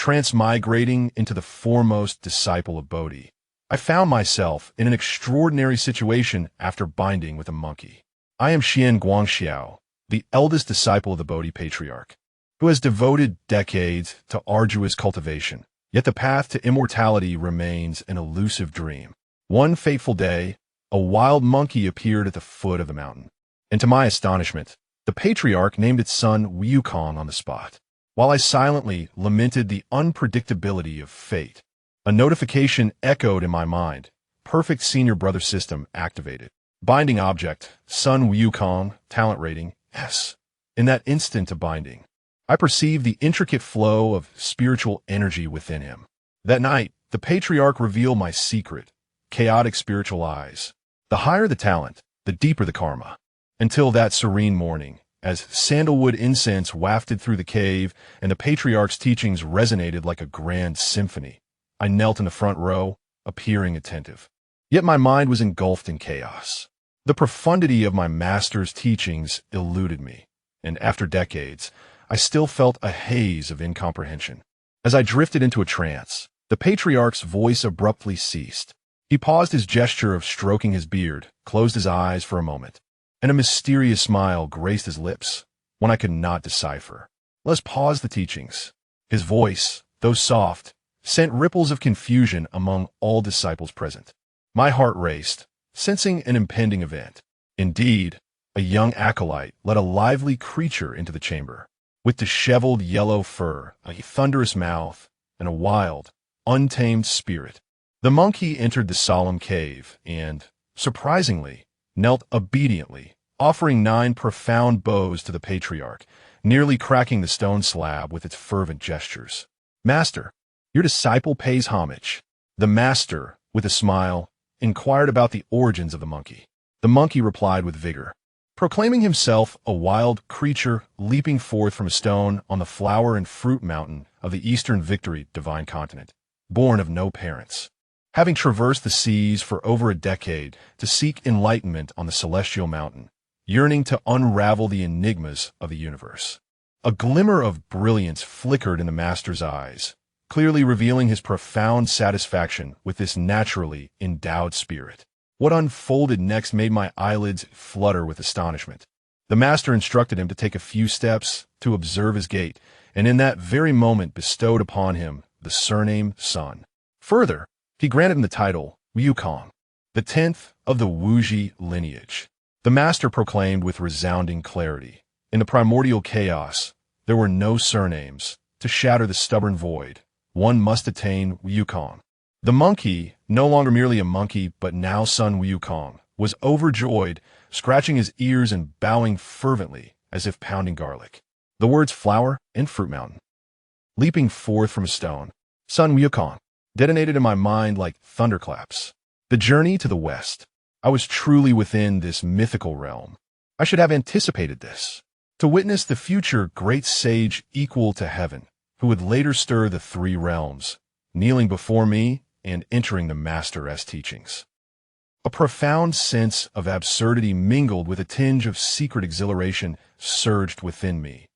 transmigrating into the foremost disciple of Bodhi. I found myself in an extraordinary situation after binding with a monkey. I am Xian Guangxiao, the eldest disciple of the Bodhi patriarch, who has devoted decades to arduous cultivation, yet the path to immortality remains an elusive dream. One fateful day, a wild monkey appeared at the foot of the mountain, and to my astonishment, the patriarch named its son Wukong on the spot. While I silently lamented the unpredictability of fate, a notification echoed in my mind. Perfect senior brother system activated. Binding object, Sun Wukong, talent rating, S. In that instant of binding, I perceived the intricate flow of spiritual energy within him. That night, the patriarch revealed my secret, chaotic spiritual eyes. The higher the talent, the deeper the karma. Until that serene morning, as sandalwood incense wafted through the cave and the patriarch's teachings resonated like a grand symphony, I knelt in the front row, appearing attentive. Yet my mind was engulfed in chaos. The profundity of my master's teachings eluded me, and after decades, I still felt a haze of incomprehension. As I drifted into a trance, the patriarch's voice abruptly ceased. He paused his gesture of stroking his beard, closed his eyes for a moment, and a mysterious smile graced his lips, one I could not decipher. Let's pause the teachings. His voice, though soft, sent ripples of confusion among all disciples present. My heart raced, sensing an impending event. Indeed, a young acolyte led a lively creature into the chamber, with disheveled yellow fur, a thunderous mouth, and a wild, untamed spirit. The monkey entered the solemn cave and, surprisingly, knelt obediently, offering 9 profound bows to the patriarch, nearly cracking the stone slab with its fervent gestures. Master, your disciple pays homage. The master, with a smile, inquired about the origins of the monkey. The monkey replied with vigor, proclaiming himself a wild creature leaping forth from a stone on the flower and fruit mountain of the Eastern Victory divine continent, born of no parents. Having traversed the seas for over a decade to seek enlightenment on the celestial mountain, yearning to unravel the enigmas of the universe. A glimmer of brilliance flickered in the master's eyes, clearly revealing his profound satisfaction with this naturally endowed spirit. What unfolded next made my eyelids flutter with astonishment. The master instructed him to take a few steps to observe his gait, and in that very moment bestowed upon him the surname Sun. Further, he granted him the title Wukong, the 10th of the Wuji lineage. The master proclaimed with resounding clarity, in the primordial chaos, there were no surnames. To shatter the stubborn void, one must attain Wukong. The monkey, no longer merely a monkey but now Sun Wukong, was overjoyed, scratching his ears and bowing fervently as if pounding garlic. The words flower and fruit mountain, leaping forth from a stone, Sun Wukong, detonated in my mind like thunderclaps. The journey to the west. I was truly within this mythical realm. I should have anticipated this. To witness the future great sage equal to heaven, who would later stir the 3 realms, kneeling before me and entering the Master's teachings. A profound sense of absurdity mingled with a tinge of secret exhilaration surged within me.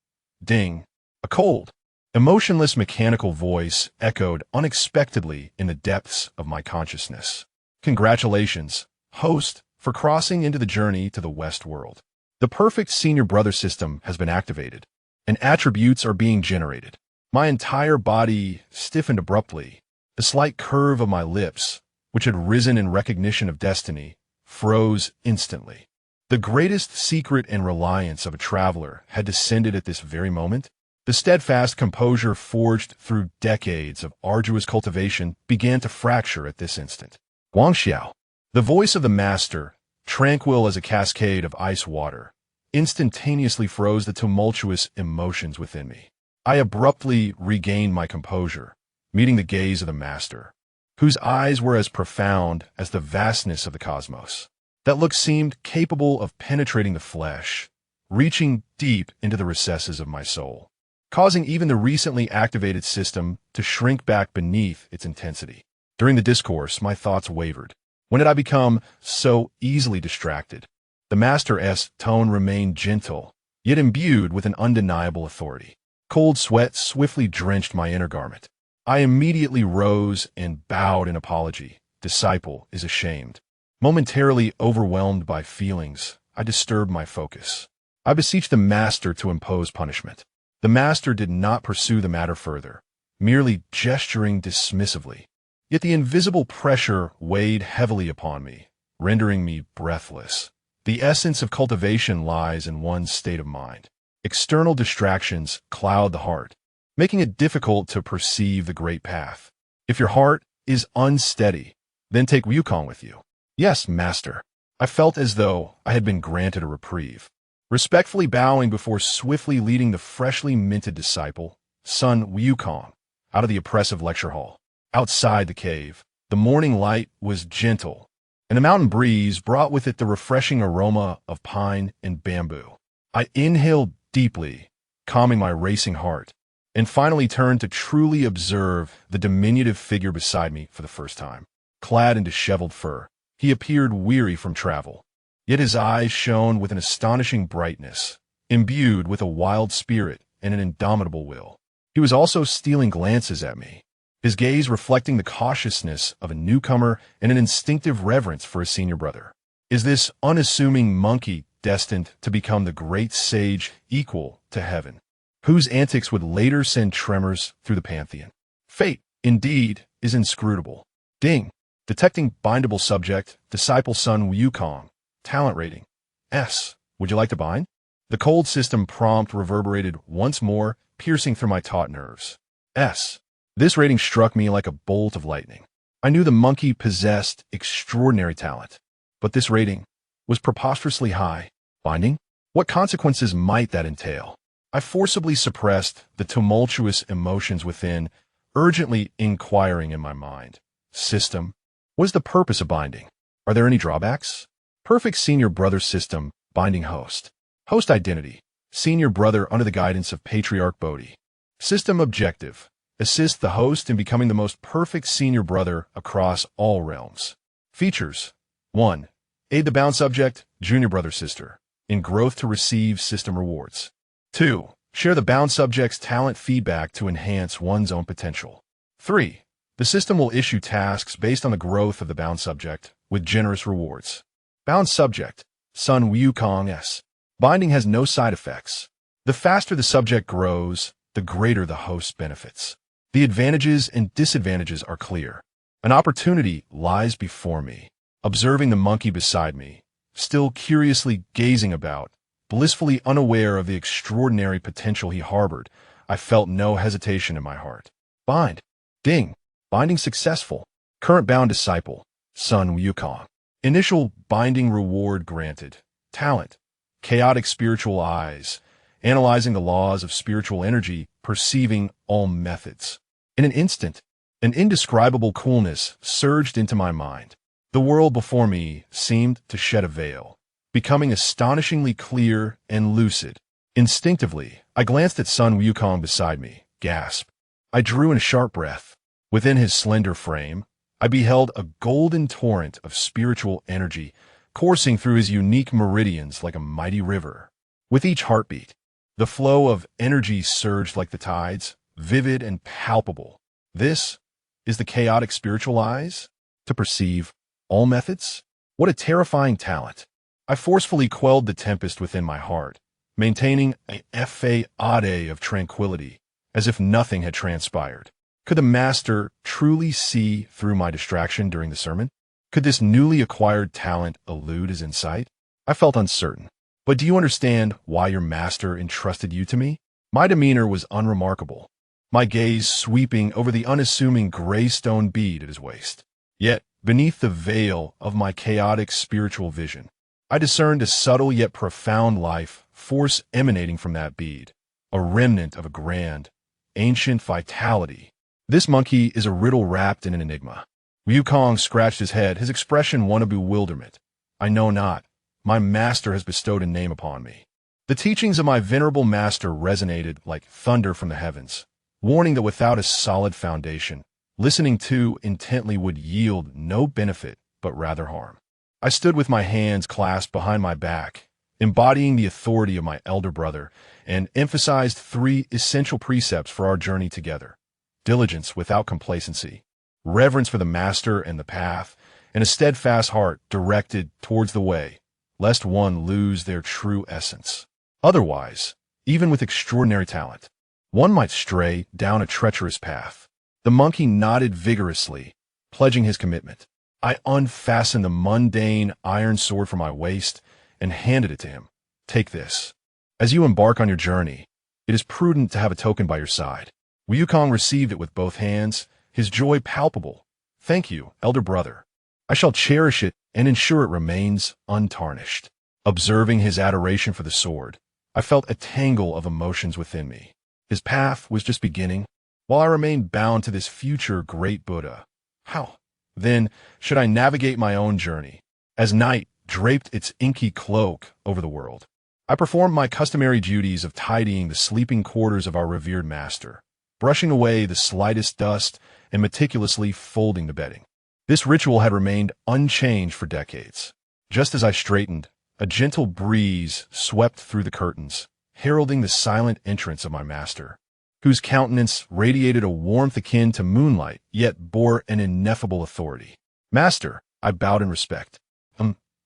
Ding! A cold, emotionless mechanical voice echoed unexpectedly in the depths of my consciousness. Congratulations, host, for crossing into the journey to the West world. The perfect senior brother system has been activated, and attributes are being generated. My entire body stiffened abruptly. The slight curve of my lips, which had risen in recognition of destiny, froze instantly. The greatest secret and reliance of a traveler had descended at this very moment. The steadfast composure forged through decades of arduous cultivation began to fracture at this instant. Guangxiao, the voice of the master, tranquil as a cascade of ice water, instantaneously froze the tumultuous emotions within me. I abruptly regained my composure, meeting the gaze of the master, whose eyes were as profound as the vastness of the cosmos. That look seemed capable of penetrating the flesh, reaching deep into the recesses of my soul, causing even the recently activated system to shrink back beneath its intensity. During the discourse, my thoughts wavered. When had I become so easily distracted? The master's tone remained gentle, yet imbued with an undeniable authority. Cold sweat swiftly drenched my inner garment. I immediately rose and bowed in apology. Disciple is ashamed. Momentarily overwhelmed by feelings, I disturbed my focus. I beseeched the master to impose punishment. The master did not pursue the matter further, merely gesturing dismissively. Yet the invisible pressure weighed heavily upon me, rendering me breathless. The essence of cultivation lies in one's state of mind. External distractions cloud the heart, making it difficult to perceive the great path. If your heart is unsteady, then take Wukong with you. Yes, master. I felt as though I had been granted a reprieve. Respectfully bowing before swiftly leading the freshly minted disciple, son Wukong, out of the oppressive lecture hall. Outside the cave, the morning light was gentle, and a mountain breeze brought with it the refreshing aroma of pine and bamboo. I inhaled deeply, calming my racing heart, and finally turned to truly observe the diminutive figure beside me for the first time. Clad in disheveled fur, he appeared weary from travel, yet his eyes shone with an astonishing brightness, imbued with a wild spirit and an indomitable will. He was also stealing glances at me, his gaze reflecting the cautiousness of a newcomer and an instinctive reverence for his senior brother. Is this unassuming monkey destined to become the great sage equal to heaven, whose antics would later send tremors through the pantheon? Fate, indeed, is inscrutable. Ding. Detecting bindable subject, disciple son Wukong. Talent rating S. Would you like to bind? The cold system prompt reverberated once more, piercing through my taut nerves. S. This rating struck me like a bolt of lightning. I knew the monkey possessed extraordinary talent, but this rating was preposterously high. Binding? What consequences might that entail? I forcibly suppressed the tumultuous emotions within, urgently inquiring in my mind. System. What is the purpose of binding? Are there any drawbacks? Perfect senior brother system, binding host. Host identity. Senior brother under the guidance of Patriarch Bodhi. System objective. Assist the host in becoming the most perfect senior brother across all realms. Features. 1. Aid the bound subject, junior brother sister, in growth to receive system rewards. 2. Share the bound subject's talent feedback to enhance one's own potential. 3. The system will issue tasks based on the growth of the bound subject, with generous rewards. Bound subject, son Wukong S. Binding has no side effects. The faster the subject grows, the greater the host benefits. The advantages and disadvantages are clear. An opportunity lies before me. Observing the monkey beside me, still curiously gazing about, blissfully unaware of the extraordinary potential he harbored, I felt no hesitation in my heart. Bind. Ding. Binding successful. Current bound disciple, son Wukong. Initial binding reward granted. Talent. Chaotic spiritual eyes. Analyzing the laws of spiritual energy, perceiving all methods. In an instant, an indescribable coolness surged into my mind. The world before me seemed to shed a veil, becoming astonishingly clear and lucid. Instinctively, I glanced at son Wukong beside me. Gasp. I drew in a sharp breath. Within his slender frame, I beheld a golden torrent of spiritual energy coursing through his unique meridians like a mighty river. With each heartbeat, the flow of energy surged like the tides, vivid and palpable. This is the chaotic spiritual eyes? To perceive all methods? What a terrifying talent. I forcefully quelled the tempest within my heart, maintaining a fade of tranquility, as if nothing had transpired. Could the master truly see through my distraction during the sermon? Could this newly acquired talent elude his insight? I felt uncertain. But do you understand why your master entrusted you to me? My demeanor was unremarkable, my gaze sweeping over the unassuming gray stone bead at his waist. Yet, beneath the veil of my chaotic spiritual vision, I discerned a subtle yet profound life force emanating from that bead, a remnant of a grand, ancient vitality. This monkey is a riddle wrapped in an enigma. Wukong scratched his head, his expression one of bewilderment. I know not. My master has bestowed a name upon me. The teachings of my venerable master resonated like thunder from the heavens, warning that without a solid foundation, listening too intently would yield no benefit but rather harm. I stood with my hands clasped behind my back, embodying the authority of my elder brother, and emphasized 3 essential precepts for our journey together. diligence without complacency, reverence for the master and the path, and a steadfast heart directed towards the way, lest one lose their true essence. Otherwise, even with extraordinary talent, one might stray down a treacherous path. The monkey nodded vigorously, pledging his commitment. I unfastened the mundane iron sword from my waist and handed it to him. Take this. As you embark on your journey, it is prudent to have a token by your side. Wukong received it with both hands, his joy palpable. Thank you, elder brother. I shall cherish it and ensure it remains untarnished. Observing his adoration for the sword, I felt a tangle of emotions within me. His path was just beginning, while I remained bound to this future great Buddha. How, then, should I navigate my own journey? As night draped its inky cloak over the world, I performed my customary duties of tidying the sleeping quarters of our revered master, brushing away the slightest dust and meticulously folding the bedding. This ritual had remained unchanged for decades. Just as I straightened, a gentle breeze swept through the curtains, heralding the silent entrance of my master, whose countenance radiated a warmth akin to moonlight, yet bore an ineffable authority. Master, I bowed in respect.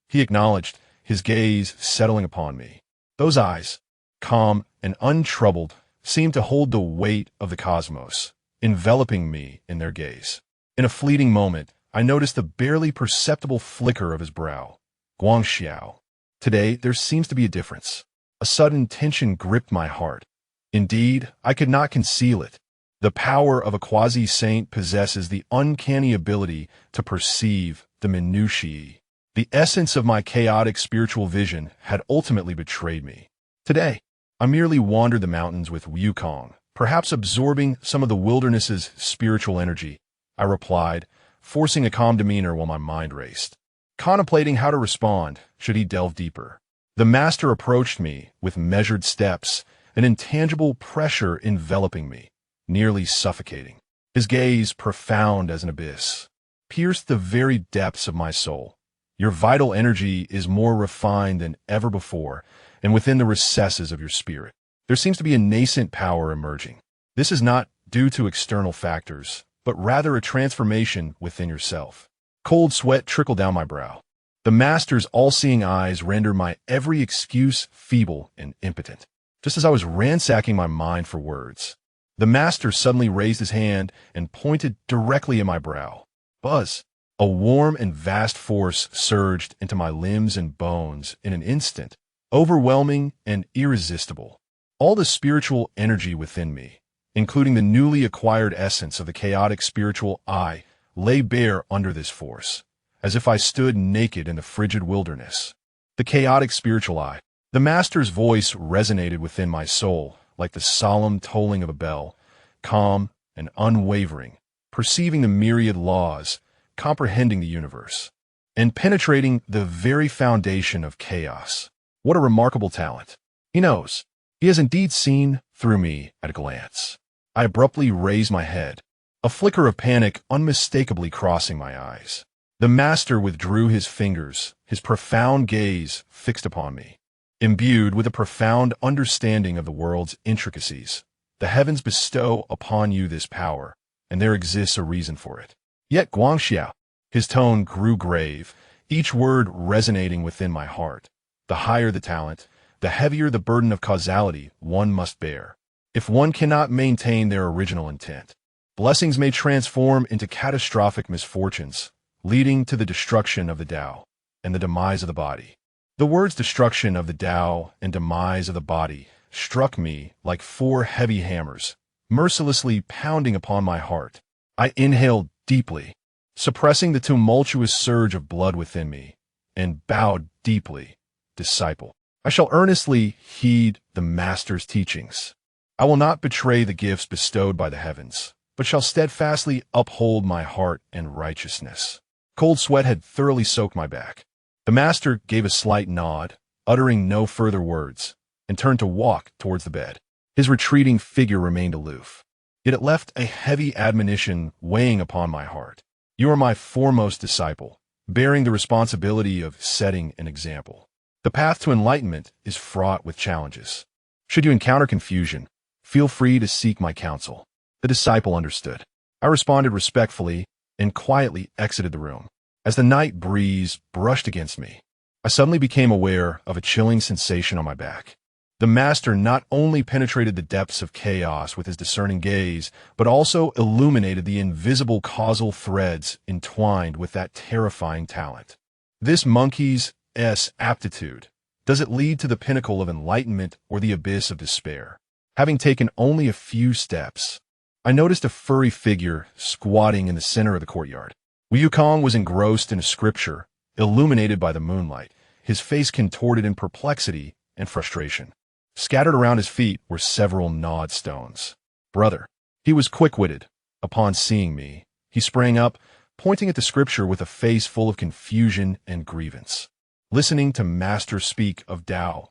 He acknowledged, his gaze settling upon me. Those eyes, calm and untroubled, seemed to hold the weight of the cosmos, enveloping me in their gaze. In a fleeting moment, I noticed the barely perceptible flicker of his brow. Guangxiao. Today, there seems to be a difference. A sudden tension gripped my heart. Indeed, I could not conceal it. The power of a quasi-saint possesses the uncanny ability to perceive the minutiae. The essence of my chaotic spiritual vision had ultimately betrayed me. Today, I merely wandered the mountains with Wukong, perhaps absorbing some of the wilderness's spiritual energy. I replied, forcing a calm demeanor while my mind raced, contemplating how to respond should he delve deeper. The master approached me with measured steps, an intangible pressure enveloping me, nearly suffocating. His gaze, profound as an abyss, pierced the very depths of my soul. Your vital energy is more refined than ever before, and within the recesses of your spirit, there seems to be a nascent power emerging. This is not due to external factors, but rather a transformation within yourself. Cold sweat trickled down my brow. The master's all-seeing eyes rendered my every excuse feeble and impotent. Just as I was ransacking my mind for words, the master suddenly raised his hand and pointed directly at my brow. Buzz! A warm and vast force surged into my limbs and bones in an instant, overwhelming and irresistible. All the spiritual energy within me, including the newly acquired essence of the chaotic spiritual I, lay bare under this force, as if I stood naked in the frigid wilderness. The chaotic spiritual I. The master's voice resonated within my soul like the solemn tolling of a bell, calm and unwavering, perceiving the myriad laws, comprehending the universe, and penetrating the very foundation of chaos. What a remarkable talent. He knows. He has indeed seen through me at a glance. I abruptly raised my head, a flicker of panic unmistakably crossing my eyes. The master withdrew his fingers, his profound gaze fixed upon me. Imbued with a profound understanding of the world's intricacies, the heavens bestow upon you this power, and there exists a reason for it. Yet Guangxiao, his tone grew grave, each word resonating within my heart. The higher the talent, the heavier the burden of causality one must bear. If one cannot maintain their original intent, blessings may transform into catastrophic misfortunes, leading to the destruction of the Tao and the demise of the body. The words destruction of the Tao and demise of the body struck me like 4 heavy hammers, mercilessly pounding upon my heart. I inhaled deeply, suppressing the tumultuous surge of blood within me, and bowed deeply. Disciple, I shall earnestly heed the master's teachings. I will not betray the gifts bestowed by the heavens, but shall steadfastly uphold my heart and righteousness. Cold sweat had thoroughly soaked my back. The master gave a slight nod, uttering no further words, and turned to walk towards the bed. His retreating figure remained aloof, yet it left a heavy admonition weighing upon my heart. You are my foremost disciple, bearing the responsibility of setting an example. The path to enlightenment is fraught with challenges. Should you encounter confusion, feel free to seek my counsel. The disciple understood. I responded respectfully and quietly exited the room. As the night breeze brushed against me, I suddenly became aware of a chilling sensation on my back. The master not only penetrated the depths of chaos with his discerning gaze, but also illuminated the invisible causal threads entwined with that terrifying talent. This monkey's aptitude, does it lead to the pinnacle of enlightenment or the abyss of despair? Having taken only a few steps, I noticed a furry figure squatting in the center of the courtyard. Wukong was engrossed in a scripture, illuminated by the moonlight, his face contorted in perplexity and frustration. Scattered around his feet were several gnawed stones. Brother. He was quick-witted. Upon seeing me, he sprang up, pointing at the scripture with a face full of confusion and grievance. Listening to Master speak of Tao,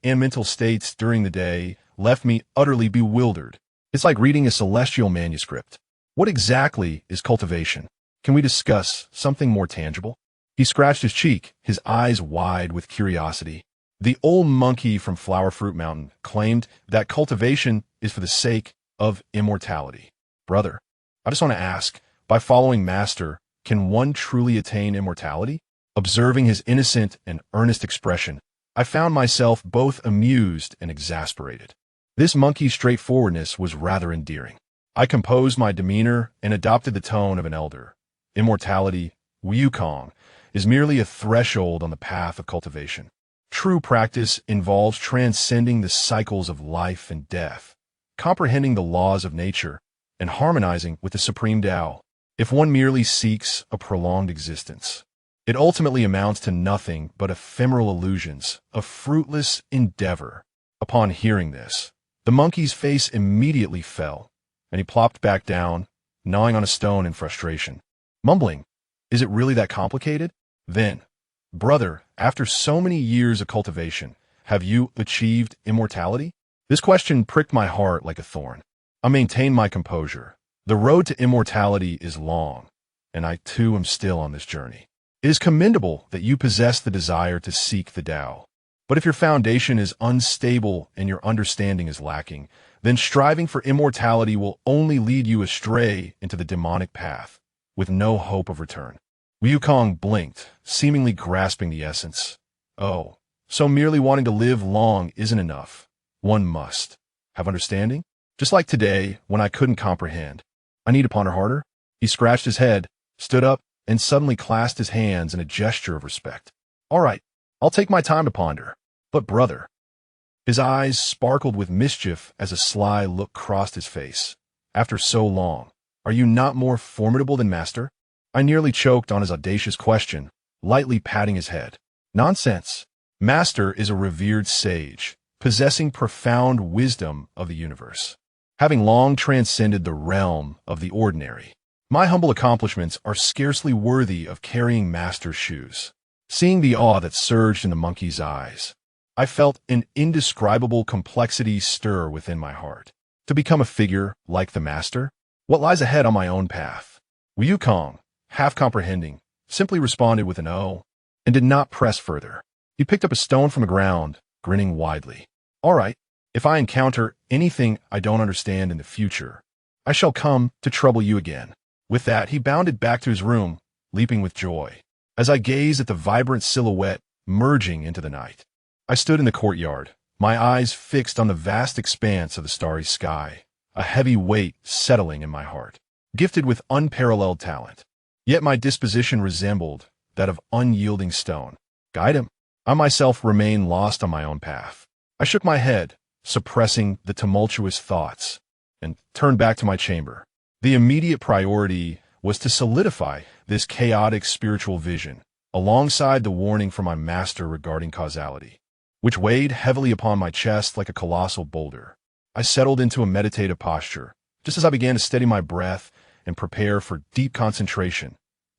and mental states during the day left me utterly bewildered. It's like reading a celestial manuscript. What exactly is cultivation? Can we discuss something more tangible? He scratched his cheek, his eyes wide with curiosity. The old monkey from Flower Fruit Mountain claimed that cultivation is for the sake of immortality. Brother, I just want to ask, by following Master, can one truly attain immortality? Observing his innocent and earnest expression, I found myself both amused and exasperated. This monkey's straightforwardness was rather endearing. I composed my demeanor and adopted the tone of an elder. Immortality, Wukong, is merely a threshold on the path of cultivation. True practice involves transcending the cycles of life and death, comprehending the laws of nature, and harmonizing with the supreme Tao. If one merely seeks a prolonged existence, it ultimately amounts to nothing but ephemeral illusions, a fruitless endeavor. Upon hearing this, the monkey's face immediately fell, and he plopped back down, gnawing on a stone in frustration. Mumbling, "Is it really that complicated?" Then, "Brother, after so many years of cultivation, have you achieved immortality?" This question pricked my heart like a thorn. I maintained my composure. The road to immortality is long, and I too am still on this journey. It is commendable that you possess the desire to seek the Tao. But if your foundation is unstable and your understanding is lacking, then striving for immortality will only lead you astray into the demonic path, with no hope of return. Wukong blinked, seemingly grasping the essence. Oh, so merely wanting to live long isn't enough. One must have understanding? Just like today, when I couldn't comprehend. I need to ponder harder. He scratched his head, stood up, and suddenly clasped his hands in a gesture of respect. All right, I'll take my time to ponder. But brother. His eyes sparkled with mischief as a sly look crossed his face. After so long, are you not more formidable than Master? I nearly choked on his audacious question, lightly patting his head. Nonsense. Master is a revered sage, possessing profound wisdom of the universe. Having long transcended the realm of the ordinary, my humble accomplishments are scarcely worthy of carrying Master's shoes. Seeing the awe that surged in the monkey's eyes, I felt an indescribable complexity stir within my heart. To become a figure like the Master? What lies ahead on my own path? Wukong, half comprehending, simply responded with an "oh," and did not press further. He picked up a stone from the ground, grinning widely. All right, if I encounter anything I don't understand in the future, I shall come to trouble you again. With that, he bounded back to his room, leaping with joy. As I gazed at the vibrant silhouette merging into the night, I stood in the courtyard, my eyes fixed on the vast expanse of the starry sky, a heavy weight settling in my heart. Gifted with unparalleled talent, yet my disposition resembled that of unyielding stone. Guide him. I myself remained lost on my own path. I shook my head, suppressing the tumultuous thoughts, and turned back to my chamber. The immediate priority was to solidify this chaotic spiritual vision, alongside the warning from my Master regarding causality, which weighed heavily upon my chest like a colossal boulder. I settled into a meditative posture, just as I began to steady my breath and prepare for deep concentration.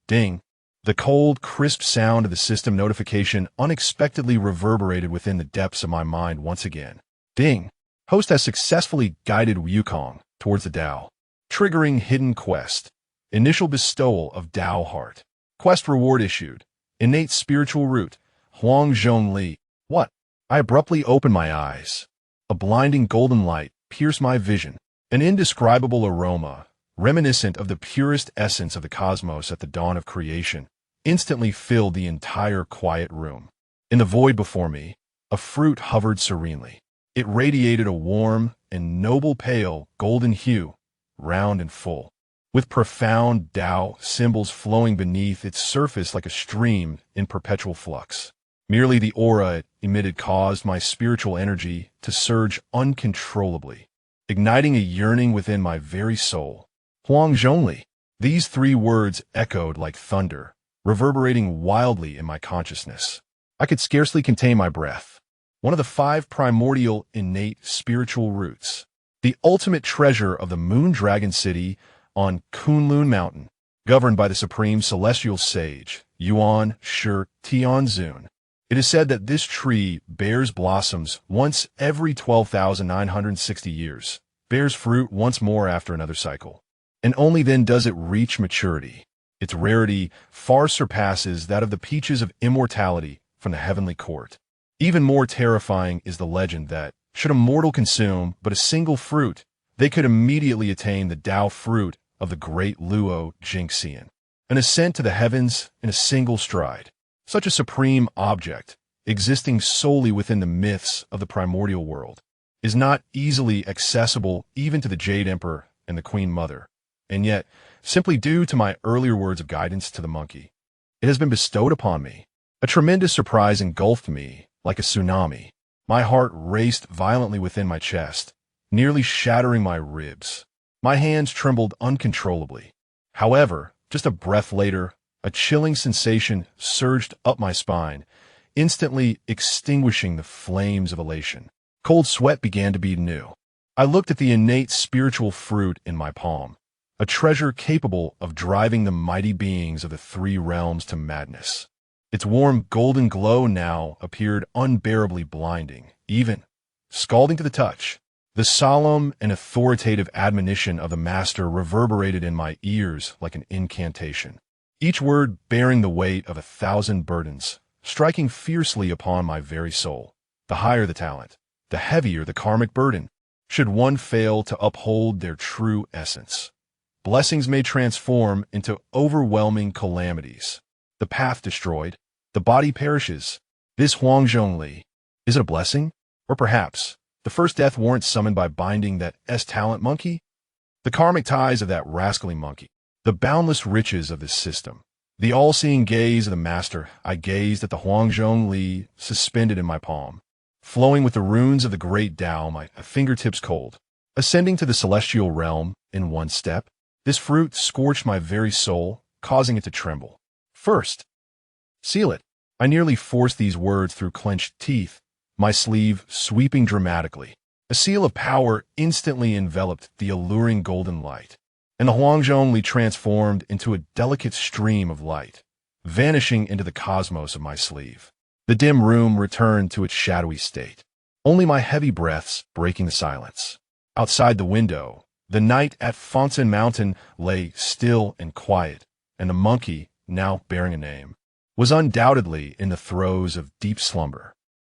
Ding! The cold, crisp sound of the system notification unexpectedly reverberated within the depths of my mind once again. Ding! Host has successfully guided Wukong towards the Tao. Triggering hidden quest. Initial bestowal of Tao heart. Quest reward issued. Innate spiritual root. Huang Zhong Li. What? I abruptly opened my eyes. A blinding golden light pierced my vision, An indescribable aroma, reminiscent of the purest essence of the cosmos at the dawn of creation, instantly filled the entire quiet room. In the void before me, a fruit hovered serenely. It radiated a warm and noble pale golden hue, round and full, with profound Tao symbols flowing beneath its surface like a stream in perpetual flux. Merely the aura it emitted caused my spiritual energy to surge uncontrollably, igniting a yearning within my very soul. Huangjongli. These three words echoed like thunder, reverberating wildly in my consciousness. I could scarcely contain my breath. One of the 5 primordial innate spiritual roots, the ultimate treasure of the Moon Dragon City on Kunlun Mountain, governed by the supreme celestial sage, Yuan Shi Tianzun. It is said that this tree bears blossoms once every 12,960 years, bears fruit once more after another cycle, and only then does it reach maturity. Its rarity far surpasses that of the peaches of immortality from the heavenly court. Even more terrifying is the legend that, should a mortal consume but a single fruit, they could immediately attain the Tao fruit of the great Luo Jingxian, an ascent to the heavens in a single stride. Such a supreme object, existing solely within the myths of the primordial world, is not easily accessible even to the Jade Emperor and the Queen Mother, and yet, simply due to my earlier words of guidance to the monkey, it has been bestowed upon me. A tremendous surprise engulfed me like a tsunami. My heart raced violently within my chest, nearly shattering my ribs. My hands trembled uncontrollably. However, just a breath later, a chilling sensation surged up my spine, instantly extinguishing the flames of elation. Cold sweat began to bead anew. I looked at the innate spiritual fruit in my palm, a treasure capable of driving the mighty beings of the 3 realms to madness. Its warm golden glow now appeared unbearably blinding, even scalding to the touch. The solemn and authoritative admonition of the master reverberated in my ears like an incantation, each word bearing the weight of 1,000 burdens, striking fiercely upon my very soul. The higher the talent, the heavier the karmic burden, should one fail to uphold their true essence. Blessings may transform into overwhelming calamities. The path destroyed, the body perishes. This Huangjongli, is it a blessing? Or perhaps, the first death warrant summoned by binding that S-talent monkey? The karmic ties of that rascally monkey, the boundless riches of this system, the all-seeing gaze of the master. I gazed at the Huangjongli suspended in my palm, flowing with the runes of the great Tao, my fingertips cold. Ascending to the celestial realm in one step, this fruit scorched my very soul, causing it to tremble. First, seal it. I nearly forced these words through clenched teeth, my sleeve sweeping dramatically. A seal of power instantly enveloped the alluring golden light, and the Huangjongli transformed into a delicate stream of light, vanishing into the cosmos of my sleeve. The dim room returned to its shadowy state, only my heavy breaths breaking the silence. Outside the window, the night at Fontaine Mountain lay still and quiet, and the monkey, now bearing a name, was undoubtedly in the throes of deep slumber.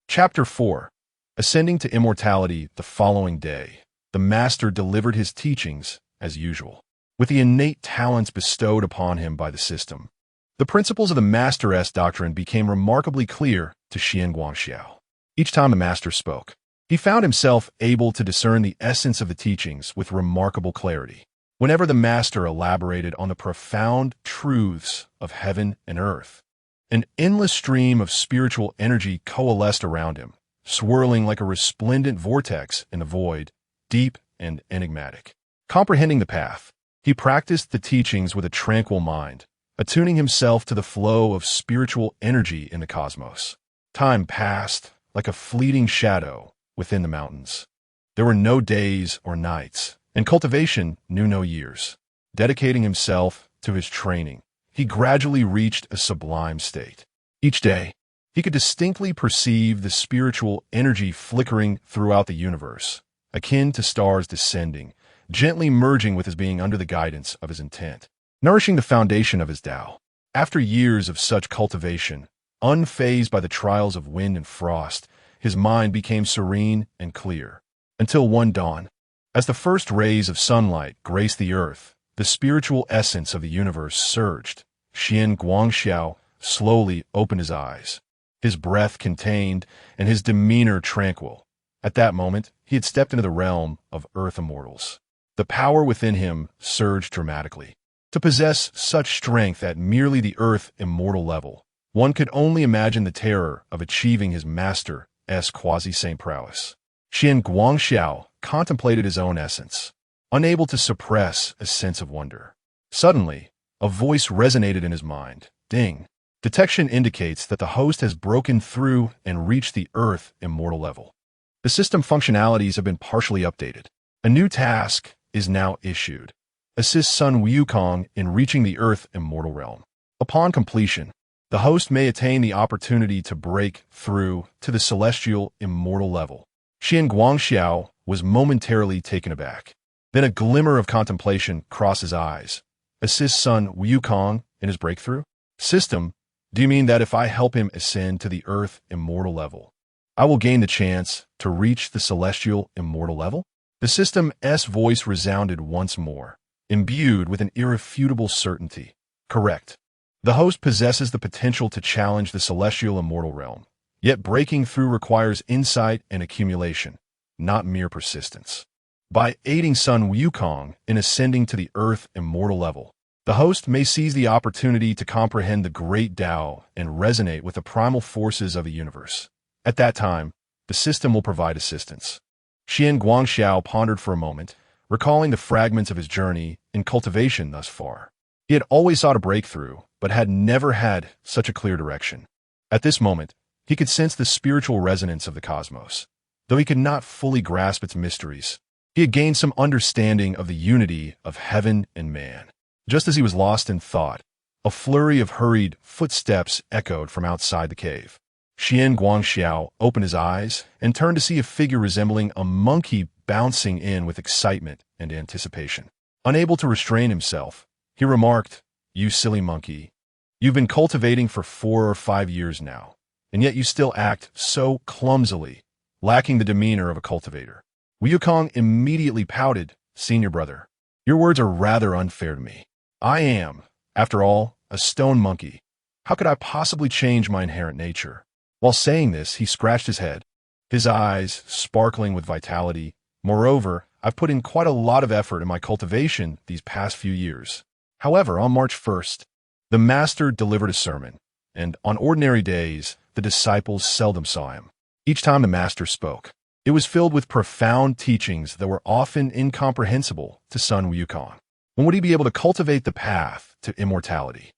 Chapter 4. Ascending to immortality the following day, the master delivered his teachings as usual, with the innate talents bestowed upon him by the system. The principles of the Master S doctrine became remarkably clear to Xian Guangxiao. Each time the master spoke, he found himself able to discern the essence of the teachings with remarkable clarity. Whenever the master elaborated on the profound truths of heaven and earth, an endless stream of spiritual energy coalesced around him, swirling like a resplendent vortex in the void, deep and enigmatic. Comprehending the path, he practiced the teachings with a tranquil mind, attuning himself to the flow of spiritual energy in the cosmos. Time passed like a fleeting shadow within the mountains. There were no days or nights, and cultivation knew no years. Dedicating himself to his training, he gradually reached a sublime state. Each day, he could distinctly perceive the spiritual energy flickering throughout the universe, akin to stars descending, gently merging with his being under the guidance of his intent, nourishing the foundation of his Tao. After years of such cultivation, unfazed by the trials of wind and frost, his mind became serene and clear, until one dawn, As the first rays of sunlight graced the earth, the spiritual essence of the universe surged. Xian Guangxiao slowly opened his eyes, his breath contained and his demeanor tranquil. At that moment, he had stepped into the realm of earth immortals. The power within him surged dramatically. To possess such strength at merely the earth immortal level, one could only imagine the terror of achieving his master's quasi-saint prowess. Xian Guangxiao contemplated his own essence, unable to suppress a sense of wonder. Suddenly, a voice resonated in his mind. Ding! Detection indicates that the host has broken through and reached the earth immortal level. The system functionalities have been partially updated. A new task is now issued. Assist Sun Wukong in reaching the earth immortal realm. Upon completion, the host may attain the opportunity to break through to the celestial immortal level. Xian Guangxiao was momentarily taken aback. Then a glimmer of contemplation crossed his eyes. Assist Sun Wukong in his breakthrough? System, do you mean that if I help him ascend to the earth immortal level, I will gain the chance to reach the celestial immortal level? The system's voice resounded once more, imbued with an irrefutable certainty. Correct. The host possesses the potential to challenge the celestial immortal realm, yet breaking through requires insight and accumulation, not mere persistence. By aiding Sun Wukong in ascending to the earth immortal level, the host may seize the opportunity to comprehend the great Tao and resonate with the primal forces of the universe. At that time, the system will provide assistance. Xian Guangxiao pondered for a moment, recalling the fragments of his journey in cultivation thus far. He had always sought a breakthrough, but had never had such a clear direction. At this moment, he could sense the spiritual resonance of the cosmos. Though he could not fully grasp its mysteries, he had gained some understanding of the unity of heaven and man. Just as he was lost in thought, a flurry of hurried footsteps echoed from outside the cave. Xian Guangxiao opened his eyes and turned to see a figure resembling a monkey bouncing in with excitement and anticipation. Unable to restrain himself, he remarked, "You silly monkey. You've been cultivating for 4 or 5 years now, and yet you still act so clumsily, lacking the demeanor of a cultivator." Wukong immediately pouted. "Senior brother, your words are rather unfair to me. I am, after all, a stone monkey. How could I possibly change my inherent nature?" While saying this, he scratched his head, his eyes sparkling with vitality. "Moreover, I've put in quite a lot of effort in my cultivation these past few years." However, on March 1st, the master delivered a sermon, and on ordinary days, the disciples seldom saw him. Each time the master spoke, it was filled with profound teachings that were often incomprehensible to Sun Wukong. When would he be able to cultivate the path to immortality?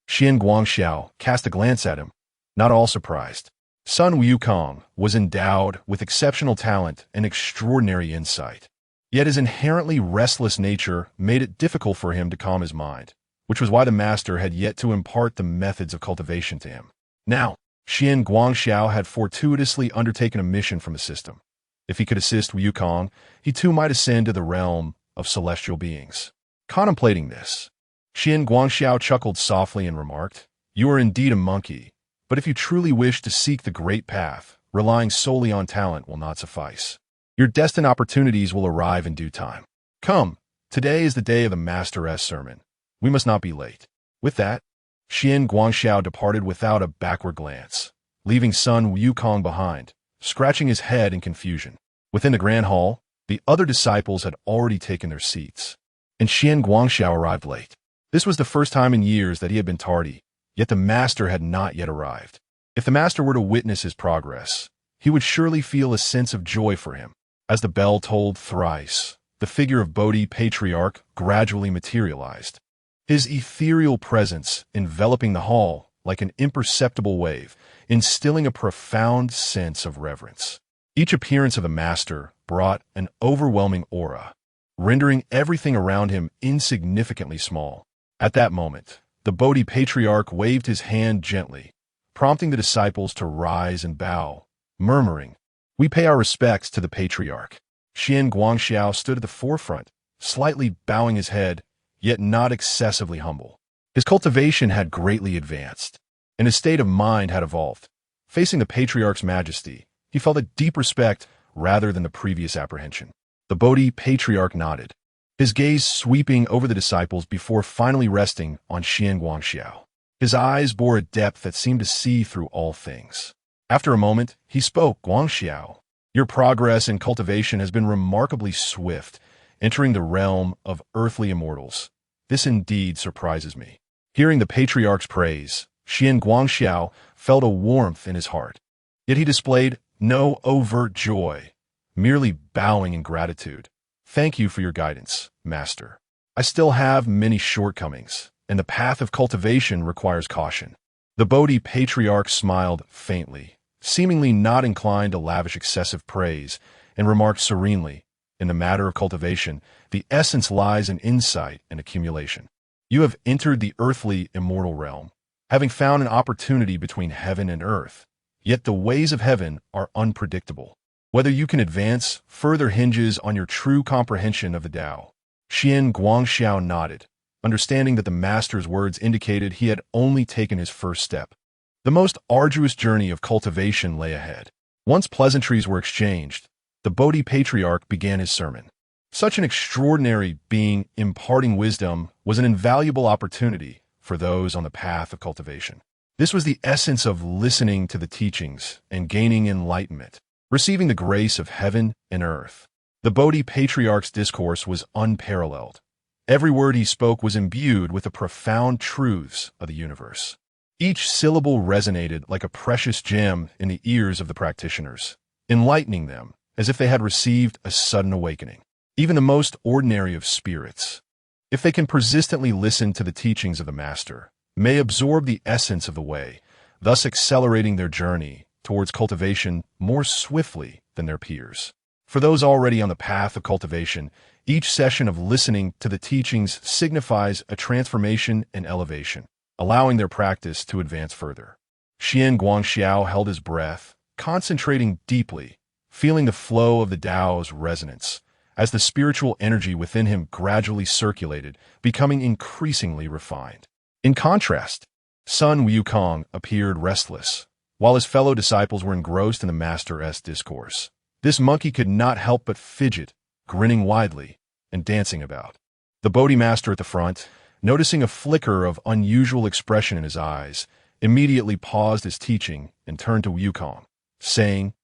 Xian Guangxiao cast a glance at him, not all surprised. Sun Wukong was endowed with exceptional talent and extraordinary insight. Yet his inherently restless nature made it difficult for him to calm his mind, which was why the master had yet to impart the methods of cultivation to him. Now, Xian Guangxiao had fortuitously undertaken a mission from the system. If he could assist Wukong, he too might ascend to the realm of celestial beings. Contemplating this, Xian Guangxiao chuckled softly and remarked, "You are indeed a monkey, but if you truly wish to seek the great path, relying solely on talent will not suffice. Your destined opportunities will arrive in due time. Come, today is the day of the master's sermon. We must not be late." With that, Xian Guangxiao departed without a backward glance, leaving Sun Wukong behind, scratching his head in confusion. Within the grand hall, the other disciples had already taken their seats, and Xian Guangxiao arrived late. This was the first time in years that he had been tardy, yet the master had not yet arrived. If the master were to witness his progress, he would surely feel a sense of joy for him. As the bell tolled thrice, the figure of Bodhi Patriarch gradually materialized, his ethereal presence enveloping the hall like an imperceptible wave, instilling a profound sense of reverence. Each appearance of the master brought an overwhelming aura, rendering everything around him insignificantly small. At that moment, the Bodhi Patriarch waved his hand gently, prompting the disciples to rise and bow, murmuring, "We pay our respects to the Patriarch." Xian Guangxiao stood at the forefront, slightly bowing his head, yet not excessively humble. His cultivation had greatly advanced, and his state of mind had evolved. Facing the Patriarch's majesty, he felt a deep respect rather than the previous apprehension. The Bodhi patriarch nodded, his gaze sweeping over the disciples before finally resting on Xian Guangxiao. His eyes bore a depth that seemed to see through all things. After a moment, he spoke. Guangxiao, your progress in cultivation has been remarkably swift, entering the realm of earthly immortals. This indeed surprises me. Hearing the patriarch's praise, Xian Guangxiao felt a warmth in his heart. Yet he displayed no overt joy, merely bowing in gratitude. Thank you for your guidance, Master. I still have many shortcomings, and the path of cultivation requires caution. The Bodhi patriarch smiled faintly, seemingly not inclined to lavish excessive praise, and remarked serenely, in the matter of cultivation, the essence lies in insight and accumulation. You have entered the earthly immortal realm, having found an opportunity between heaven and earth. Yet the ways of heaven are unpredictable. Whether you can advance further hinges on your true comprehension of the Tao. Xian Guangxiao nodded, understanding that the master's words indicated he had only taken his first step. The most arduous journey of cultivation lay ahead. Once pleasantries were exchanged, the Bodhi patriarch began his sermon. Such an extraordinary being imparting wisdom was an invaluable opportunity for those on the path of cultivation. This was the essence of listening to the teachings and gaining enlightenment, receiving the grace of heaven and earth. The Bodhi patriarch's discourse was unparalleled. Every word he spoke was imbued with the profound truths of the universe. Each syllable resonated like a precious gem in the ears of the practitioners, enlightening them as if they had received a sudden awakening. Even the most ordinary of spirits, if they can persistently listen to the teachings of the Master, may absorb the essence of the way, thus accelerating their journey towards cultivation more swiftly than their peers. For those already on the path of cultivation, each session of listening to the teachings signifies a transformation and elevation, allowing their practice to advance further. Xian Guangxiao held his breath, concentrating deeply, feeling the flow of the Tao's resonance, as the spiritual energy within him gradually circulated, becoming increasingly refined. In contrast, Sun Wukong appeared restless, while his fellow disciples were engrossed in the Master's discourse. This monkey could not help but fidget, grinning widely and dancing about. The Bodhi Master at the front, noticing a flicker of unusual expression in his eyes, immediately paused his teaching and turned to Wukong, saying,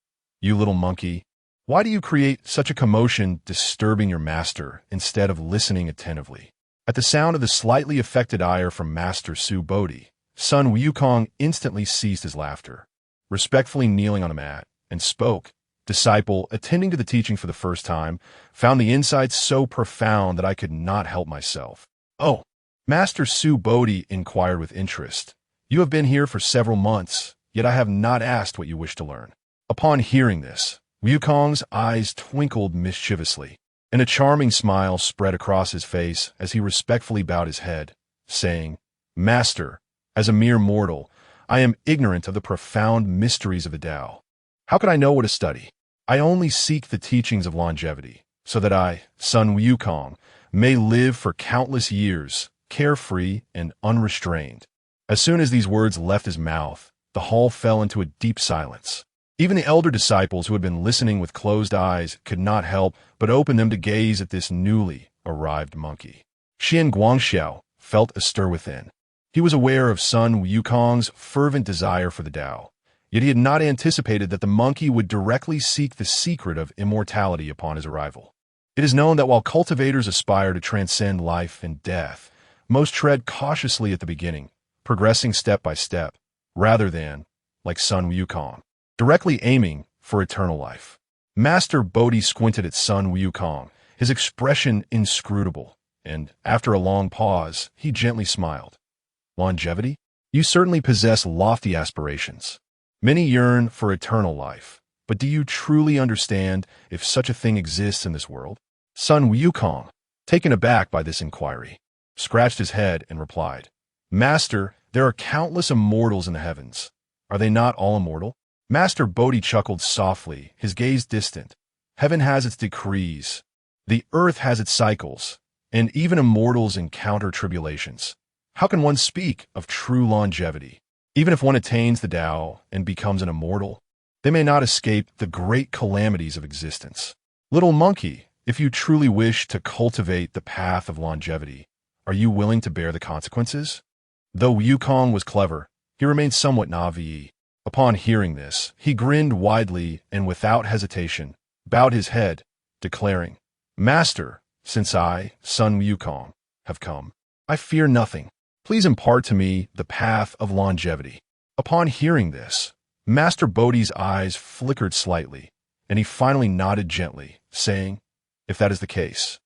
"You little monkey, why do you create such a commotion disturbing your master instead of listening attentively?" At the sound of the slightly affected ire from Master Su Bodhi, Sun Wukong instantly ceased his laughter, respectfully kneeling on the mat, and spoke. Disciple, attending to the teaching for the first time, found the insights so profound that I could not help myself. "Oh," Master Su Bodhi inquired with interest. "You have been here for several months, yet I have not asked what you wish to learn." Upon hearing this, Wukong's eyes twinkled mischievously, and a charming smile spread across his face as he respectfully bowed his head, saying, "Master, as a mere mortal, I am ignorant of the profound mysteries of the Tao. How could I know what to study? I only seek the teachings of longevity, so that I, Sun Wukong, may live for countless years, carefree and unrestrained." As soon as these words left his mouth, the hall fell into a deep silence. Even the elder disciples who had been listening with closed eyes could not help but open them to gaze at this newly arrived monkey. Xian Guangxiao felt a stir within. He was aware of Sun Wukong's fervent desire for the Tao, yet he had not anticipated that the monkey would directly seek the secret of immortality upon his arrival. It is known that while cultivators aspire to transcend life and death, most tread cautiously at the beginning, progressing step by step, rather than, like Sun Wukong, directly aiming for eternal life. Master Bodhi squinted at Sun Wukong, his expression inscrutable, and, after a long pause, he gently smiled. "Longevity? You certainly possess lofty aspirations. Many yearn for eternal life, but do you truly understand if such a thing exists in this world?" Sun Wukong, taken aback by this inquiry, scratched his head and replied, "Master, there are countless immortals in the heavens. Are they not all immortal?" Master Bodhi chuckled softly, his gaze distant. "Heaven has its decrees, the earth has its cycles, and even immortals encounter tribulations. How can one speak of true longevity? Even if one attains the Tao and becomes an immortal, they may not escape the great calamities of existence. Little monkey, If you truly wish to cultivate the path of longevity, are you willing to bear the consequences? Though Wukong was clever, he remained somewhat naive. Upon hearing this, he grinned widely and without hesitation, bowed his head, declaring, "Master, since I, son Wukong, have come, I fear nothing. Please impart to me the path of longevity." Upon hearing this, Master Bodhi's eyes flickered slightly, and he finally nodded gently, saying, "If that is the case,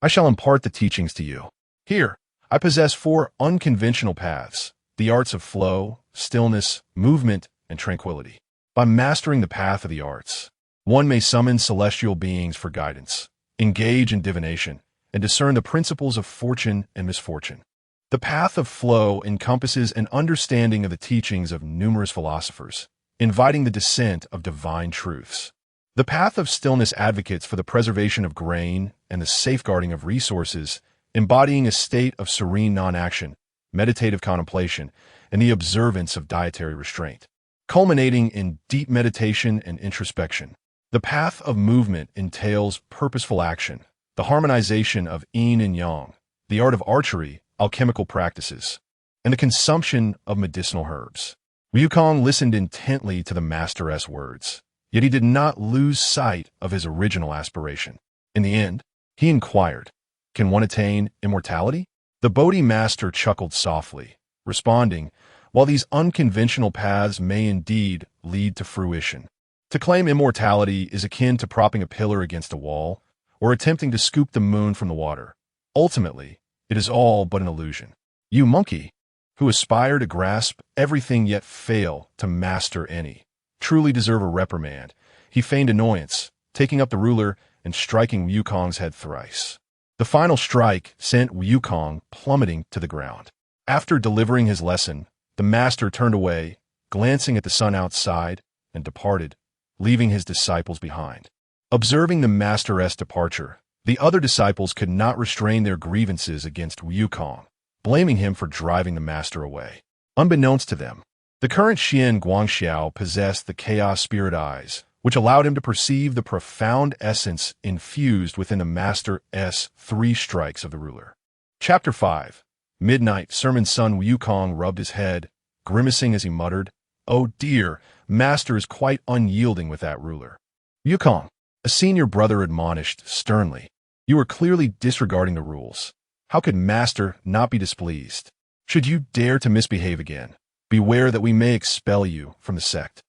I shall impart the teachings to you. Here, I possess 4 unconventional paths, the arts of flow, stillness, movement, and tranquility. By mastering the path of the arts, one may summon celestial beings for guidance, engage in divination, and discern the principles of fortune and misfortune. The path of flow encompasses an understanding of the teachings of numerous philosophers, inviting the descent of divine truths. The path of stillness advocates for the preservation of grain and the safeguarding of resources, embodying a state of serene non-action, meditative contemplation, and the observance of dietary restraint, culminating in deep meditation and introspection. The path of movement entails purposeful action, the harmonization of yin and yang, the art of archery, alchemical practices, and the consumption of medicinal herbs. Wukong listened intently to the master's words, yet he did not lose sight of his original aspiration. In the end, he inquired, "Can one attain immortality?" The Bodhi master chuckled softly, responding, "While these unconventional paths may indeed lead to fruition, to claim immortality is akin to propping a pillar against a wall or attempting to scoop the moon from the water. Ultimately, it is all but an illusion. You monkey, who aspire to grasp everything yet fail to master any, truly deserve a reprimand." He feigned annoyance, taking up the ruler and striking Wukong's head thrice. The final strike sent Wukong plummeting to the ground. After delivering his lesson, the master turned away, glancing at the sun outside, and departed, leaving his disciples behind. Observing the master's departure, the other disciples could not restrain their grievances against Wukong, blaming him for driving the master away. Unbeknownst to them, the current Xian Guangxiao possessed the chaos spirit eyes, which allowed him to perceive the profound essence infused within the master's 3 strikes of the ruler. Chapter 5. Midnight. Sermon's son Wukong rubbed his head, grimacing as he muttered, "Oh dear, master is quite unyielding with that ruler." "Wukong," a senior brother admonished sternly, "you are clearly disregarding the rules. How could master not be displeased? Should you dare to misbehave again, beware that we may expel you from the sect."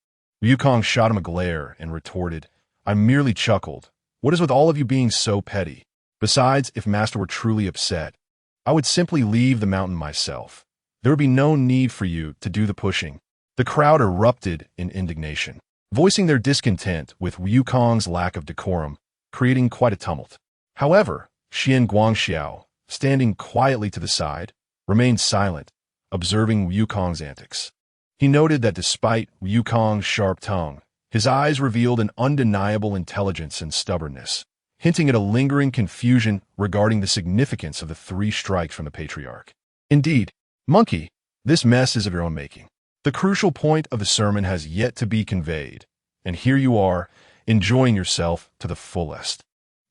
Wukong shot him a glare and retorted, "I merely chuckled. What is with all of you being so petty? Besides, if master were truly upset, I would simply leave the mountain myself. There would be no need for you to do the pushing." The crowd erupted in indignation, voicing their discontent with Wukong's lack of decorum, creating quite a tumult. However, Xian Guangxiao, standing quietly to the side, remained silent, observing Wukong's antics. He noted that despite Wukong's sharp tongue, his eyes revealed an undeniable intelligence and stubbornness, hinting at a lingering confusion regarding the significance of the 3 strikes from the patriarch. "Indeed, monkey, this mess is of your own making. The crucial point of the sermon has yet to be conveyed, and here you are, enjoying yourself to the fullest,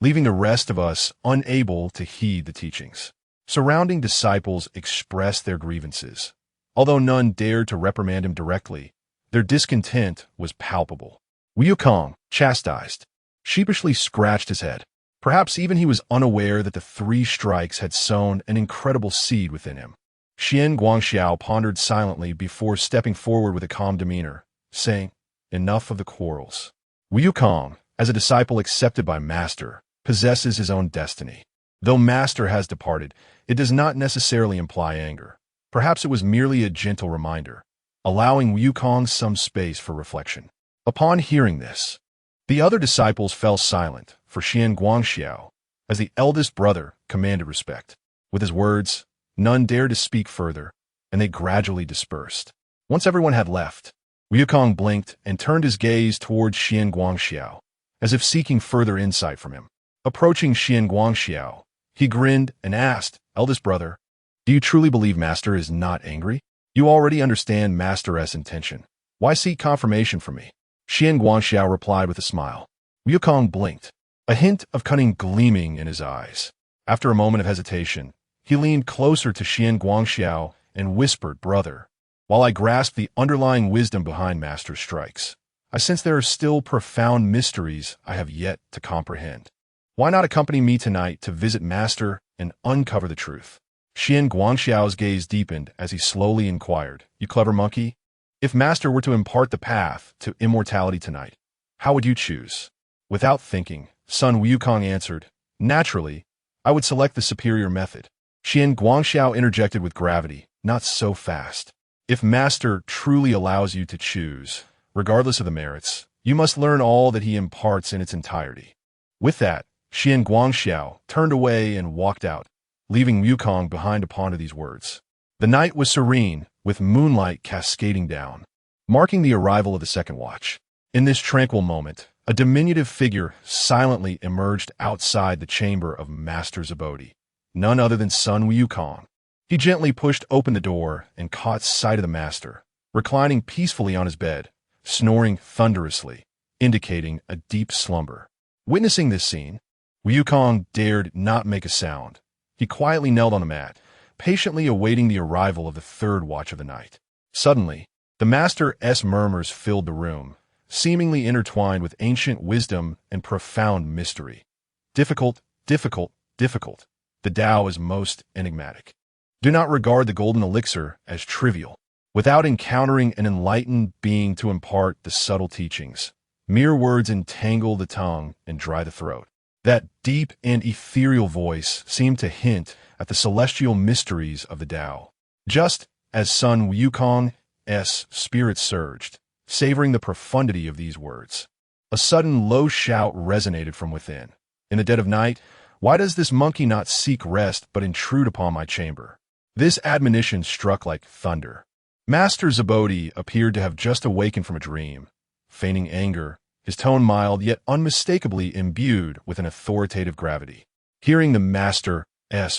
leaving the rest of us unable to heed the teachings." Surrounding disciples expressed their grievances. Although none dared to reprimand him directly, their discontent was palpable. Wukong, chastised, sheepishly scratched his head. Perhaps even he was unaware that the 3 strikes had sown an incredible seed within him. Xian Guangxiao pondered silently before stepping forward with a calm demeanor, saying, "Enough of the quarrels. Wukong, as a disciple accepted by master, possesses his own destiny. Though master has departed, it does not necessarily imply anger. Perhaps it was merely a gentle reminder, allowing Wukong some space for reflection." Upon hearing this, the other disciples fell silent, for Xian Guangxiao, as the eldest brother, commanded respect. With his words, none dared to speak further, and they gradually dispersed. Once everyone had left, Wukong blinked and turned his gaze towards Xian Guangxiao, as if seeking further insight from him. Approaching Xian Guangxiao, he grinned and asked, "Eldest brother, do you truly believe master is not angry? You already understand master's intention. Why seek confirmation from me?" Xian Guangxiao replied with a smile. Wukong blinked, a hint of cunning gleaming in his eyes. After a moment of hesitation, he leaned closer to Xian Guangxiao and whispered, "Brother, while I grasp the underlying wisdom behind Master's strikes, I sense there are still profound mysteries I have yet to comprehend. Why not accompany me tonight to visit Master and uncover the truth?" Xian Guangxiao's gaze deepened as he slowly inquired, "You clever monkey, if Master were to impart the path to immortality tonight, how would you choose?" Without thinking, Sun Wukong answered, "Naturally, I would select the superior method." Xian Guangxiao interjected with gravity, "Not so fast. If Master truly allows you to choose, regardless of the merits, you must learn all that he imparts in its entirety." With that, Xian Guangxiao turned away and walked out, leaving Wukong behind to ponder these words. The night was serene, with moonlight cascading down, marking the arrival of the second watch. In this tranquil moment, a diminutive figure silently emerged outside the chamber of Master Bodhi, none other than Sun Wukong. He gently pushed open the door and caught sight of the master, reclining peacefully on his bed, snoring thunderously, indicating a deep slumber. Witnessing this scene, Wukong dared not make a sound. He quietly knelt on the mat, patiently awaiting the arrival of the third watch of the night. Suddenly, the master's murmurs filled the room, seemingly intertwined with ancient wisdom and profound mystery. Difficult, difficult, difficult. The Tao is most enigmatic. Do not regard the golden elixir as trivial. Without encountering an enlightened being to impart the subtle teachings, mere words entangle the tongue and dry the throat. That deep and ethereal voice seemed to hint at the celestial mysteries of the Tao. Just as Sun Wukong's spirit surged, savoring the profundity of these words, a sudden low shout resonated from within. "In the dead of night, why does this monkey not seek rest but intrude upon my chamber?" This admonition struck like thunder. Master Bodhi appeared to have just awakened from a dream. Feigning anger, his tone mild yet unmistakably imbued with an authoritative gravity. Hearing the master's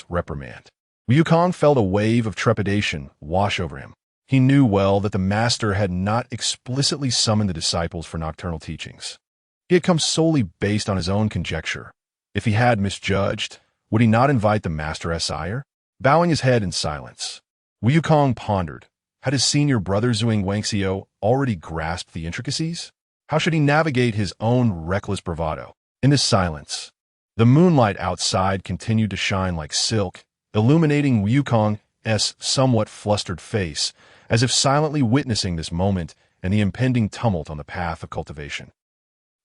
reprimand, Wukong felt a wave of trepidation wash over him. He knew well that the master had not explicitly summoned the disciples for nocturnal teachings. He had come solely based on his own conjecture. If he had misjudged, would he not invite the master's ire? Bowing his head in silence, Wukong pondered. Had his senior brother Xuing Wangxiao already grasped the intricacies? How should he navigate his own reckless bravado? In this silence, the moonlight outside continued to shine like silk, illuminating Wukong's somewhat flustered face, as if silently witnessing this moment and the impending tumult on the path of cultivation.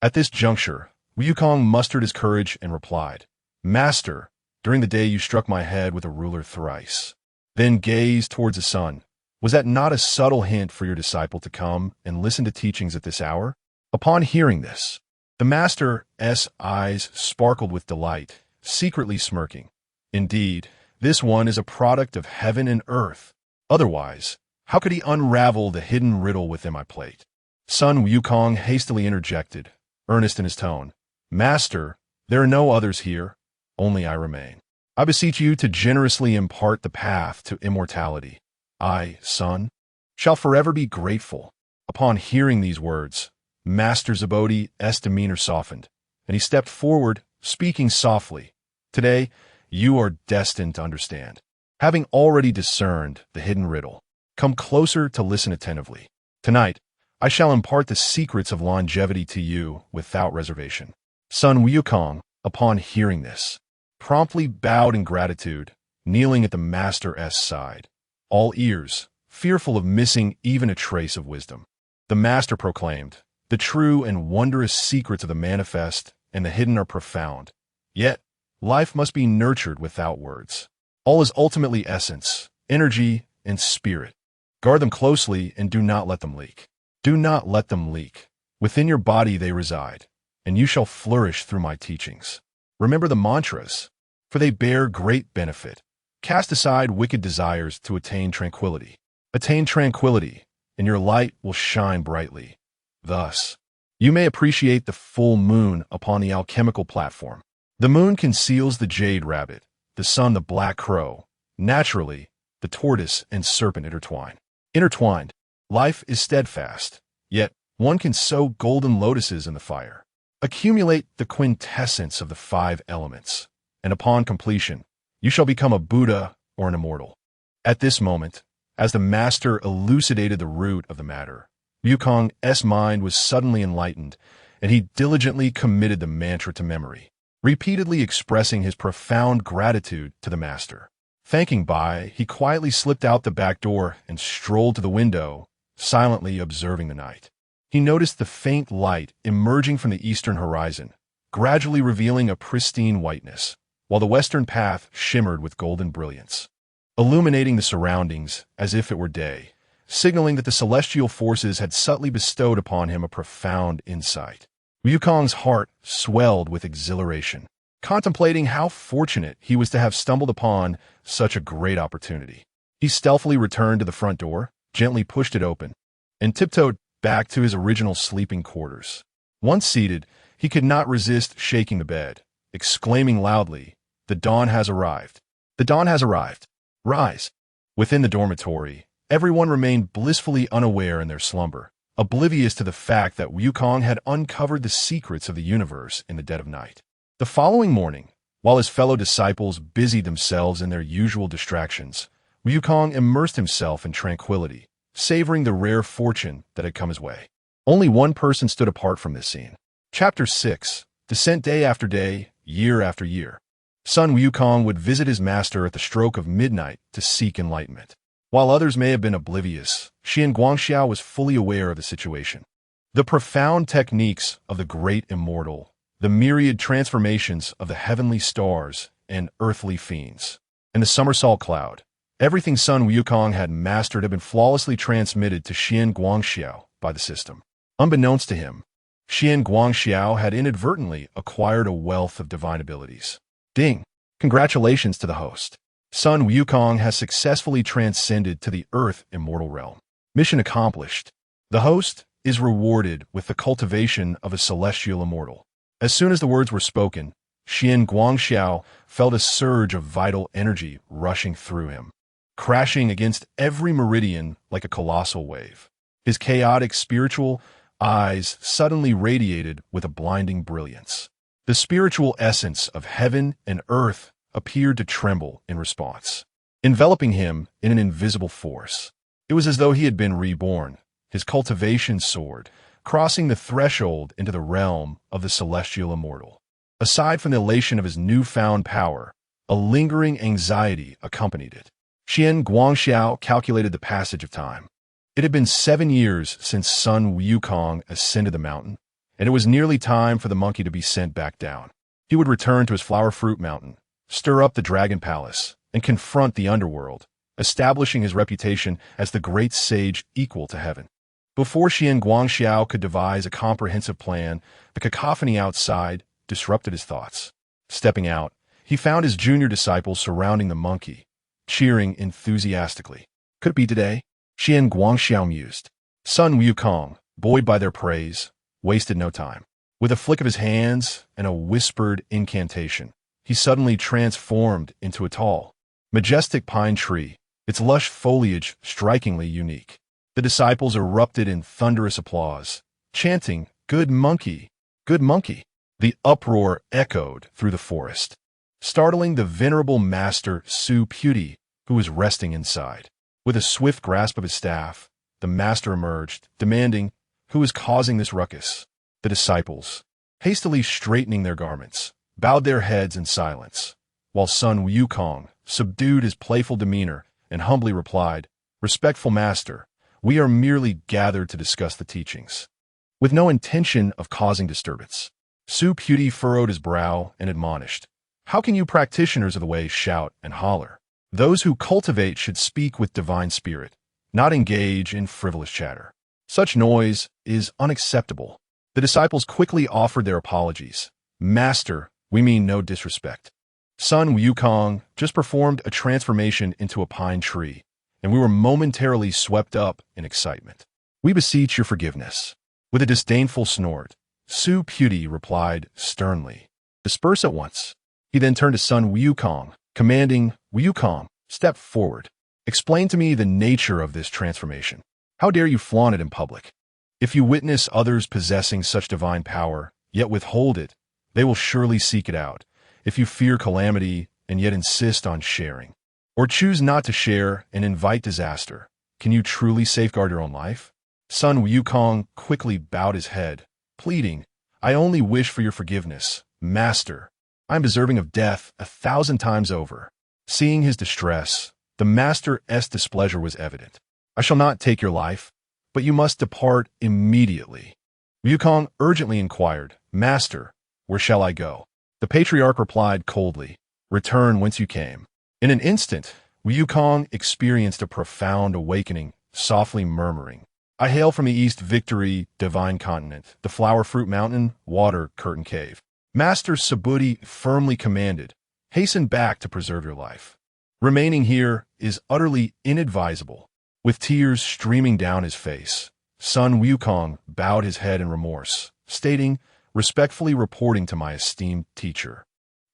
At this juncture, Wukong mustered his courage and replied, "Master, during the day you struck my head with a ruler thrice." Then gazed towards the sun. "Was that not a subtle hint for your disciple to come and listen to teachings at this hour?" Upon hearing this, the master's eyes sparkled with delight, secretly smirking. Indeed, this one is a product of heaven and earth. Otherwise, how could he unravel the hidden riddle within my plate? Sun Wukong hastily interjected, earnest in his tone, "Master, there are no others here, only I remain. I beseech you to generously impart the path to immortality. I, Sun, shall forever be grateful." Upon hearing these words, Master Bodhi's demeanor softened, and he stepped forward, speaking softly. "Today, you are destined to understand. Having already discerned the hidden riddle, come closer to listen attentively. Tonight, I shall impart the secrets of longevity to you without reservation." Sun Wukong, upon hearing this, promptly bowed in gratitude, kneeling at the master's side, all ears, fearful of missing even a trace of wisdom. The master proclaimed, "The true and wondrous secrets of the manifest and the hidden are profound. Yet, life must be nurtured without words. All is ultimately essence, energy, and spirit. Guard them closely and do not let them leak. Do not let them leak. Within your body they reside, and you shall flourish through my teachings. Remember the mantras, for they bear great benefit. Cast aside wicked desires to attain tranquility. Attain tranquility, and your light will shine brightly. Thus, you may appreciate the full moon upon the alchemical platform. The moon conceals the jade rabbit, the sun the black crow. Naturally, the tortoise and serpent intertwine. Intertwined, life is steadfast, yet one can sow golden lotuses in the fire. Accumulate the quintessence of the 5 elements, and upon completion, you shall become a Buddha or an immortal. At this moment, as the master elucidated the root of the matter, Wukong's mind was suddenly enlightened, and he diligently committed the mantra to memory, repeatedly expressing his profound gratitude to the master. Thanking Bai, he quietly slipped out the back door and strolled to the window, silently observing the night. He noticed the faint light emerging from the eastern horizon, gradually revealing a pristine whiteness, while the western path shimmered with golden brilliance, illuminating the surroundings as if it were day, signaling that the celestial forces had subtly bestowed upon him a profound insight. Wukong's heart swelled with exhilaration, contemplating how fortunate he was to have stumbled upon such a great opportunity. He stealthily returned to the front door, gently pushed it open, and tiptoed back to his original sleeping quarters. Once seated, he could not resist shaking the bed, exclaiming loudly, "The dawn has arrived! The dawn has arrived! Rise!" Within the dormitory, everyone remained blissfully unaware in their slumber, oblivious to the fact that Wukong had uncovered the secrets of the universe in the dead of night. The following morning, while his fellow disciples busied themselves in their usual distractions, Wukong immersed himself in tranquility, savoring the rare fortune that had come his way. Only one person stood apart from this scene. Chapter 6. Descent day after day, year after year. Sun Wukong would visit his master at the stroke of midnight to seek enlightenment. While others may have been oblivious, Xian Guangxiao was fully aware of the situation. The profound techniques of the great immortal, the myriad transformations of the heavenly stars and earthly fiends, and the somersault cloud, everything Sun Wukong had mastered had been flawlessly transmitted to Xian Guangxiao by the system. Unbeknownst to him, Xian Guangxiao had inadvertently acquired a wealth of divine abilities. Ding! Congratulations to the host. Sun Wukong has successfully transcended to the Earth immortal realm. Mission accomplished. The host is rewarded with the cultivation of a celestial immortal. As soon as the words were spoken, Xian Guangxiao felt a surge of vital energy rushing through him, crashing against every meridian like a colossal wave. His chaotic spiritual eyes suddenly radiated with a blinding brilliance. The spiritual essence of heaven and earth appeared to tremble in response, enveloping him in an invisible force. It was as though he had been reborn. His cultivation soared, crossing the threshold into the realm of the celestial immortal. Aside from the elation of his newfound power, a lingering anxiety accompanied it. Xian Guangxiao calculated the passage of time. It had been 7 years since Sun Wukong ascended the mountain, and it was nearly time for the monkey to be sent back down. He would return to his flower fruit mountain, stir up the dragon palace, and confront the underworld, establishing his reputation as the great sage equal to heaven. Before Xian Guangxiao could devise a comprehensive plan, the cacophony outside disrupted his thoughts. Stepping out, he found his junior disciples surrounding the monkey, cheering enthusiastically. Could it be today? Xian Guangxiao mused. Sun Wukong, buoyed by their praise, wasted no time. With a flick of his hands and a whispered incantation, he suddenly transformed into a tall, majestic pine tree, its lush foliage strikingly unique. The disciples erupted in thunderous applause, chanting, "Good monkey! Good monkey!" The uproar echoed through the forest, startling the venerable master Su Puti, who was resting inside. With a swift grasp of his staff, the master emerged, demanding, "Who is causing this ruckus?" The disciples, hastily straightening their garments, bowed their heads in silence, while Sun Wukong subdued his playful demeanor and humbly replied, "Respectful master, we are merely gathered to discuss the teachings, with no intention of causing disturbance." Su Puti furrowed his brow and admonished, "How can you practitioners of the way shout and holler? Those who cultivate should speak with divine spirit, not engage in frivolous chatter. Such noise is unacceptable." The disciples quickly offered their apologies. "Master, we mean no disrespect. Sun Wukong just performed a transformation into a pine tree, and we were momentarily swept up in excitement. We beseech your forgiveness." With a disdainful snort, Su Puti replied sternly, "Disperse at once." He then turned to Sun Wukong, commanding, "Wukong, step forward. Explain to me the nature of this transformation. How dare you flaunt it in public? If you witness others possessing such divine power, yet withhold it, they will surely seek it out. If you fear calamity and yet insist on sharing, or choose not to share and invite disaster, can you truly safeguard your own life? Son Wukong quickly bowed his head, pleading, I only wish for your forgiveness, Master. I am deserving of death 1,000 times over. Seeing his distress, the Master's displeasure was evident. I shall not take your life, but you must depart immediately. Wukong urgently inquired, Master, where shall I go? The patriarch replied coldly, Return whence you came. In an instant, Wukong experienced a profound awakening, softly murmuring, I hail from the East Victory, Divine Continent, the Flower Fruit Mountain, Water Curtain Cave. Master Subhuti firmly commanded, Hasten back to preserve your life. Remaining here is utterly inadvisable. With tears streaming down his face, son Wukong bowed his head in remorse, stating, respectfully reporting to my esteemed teacher,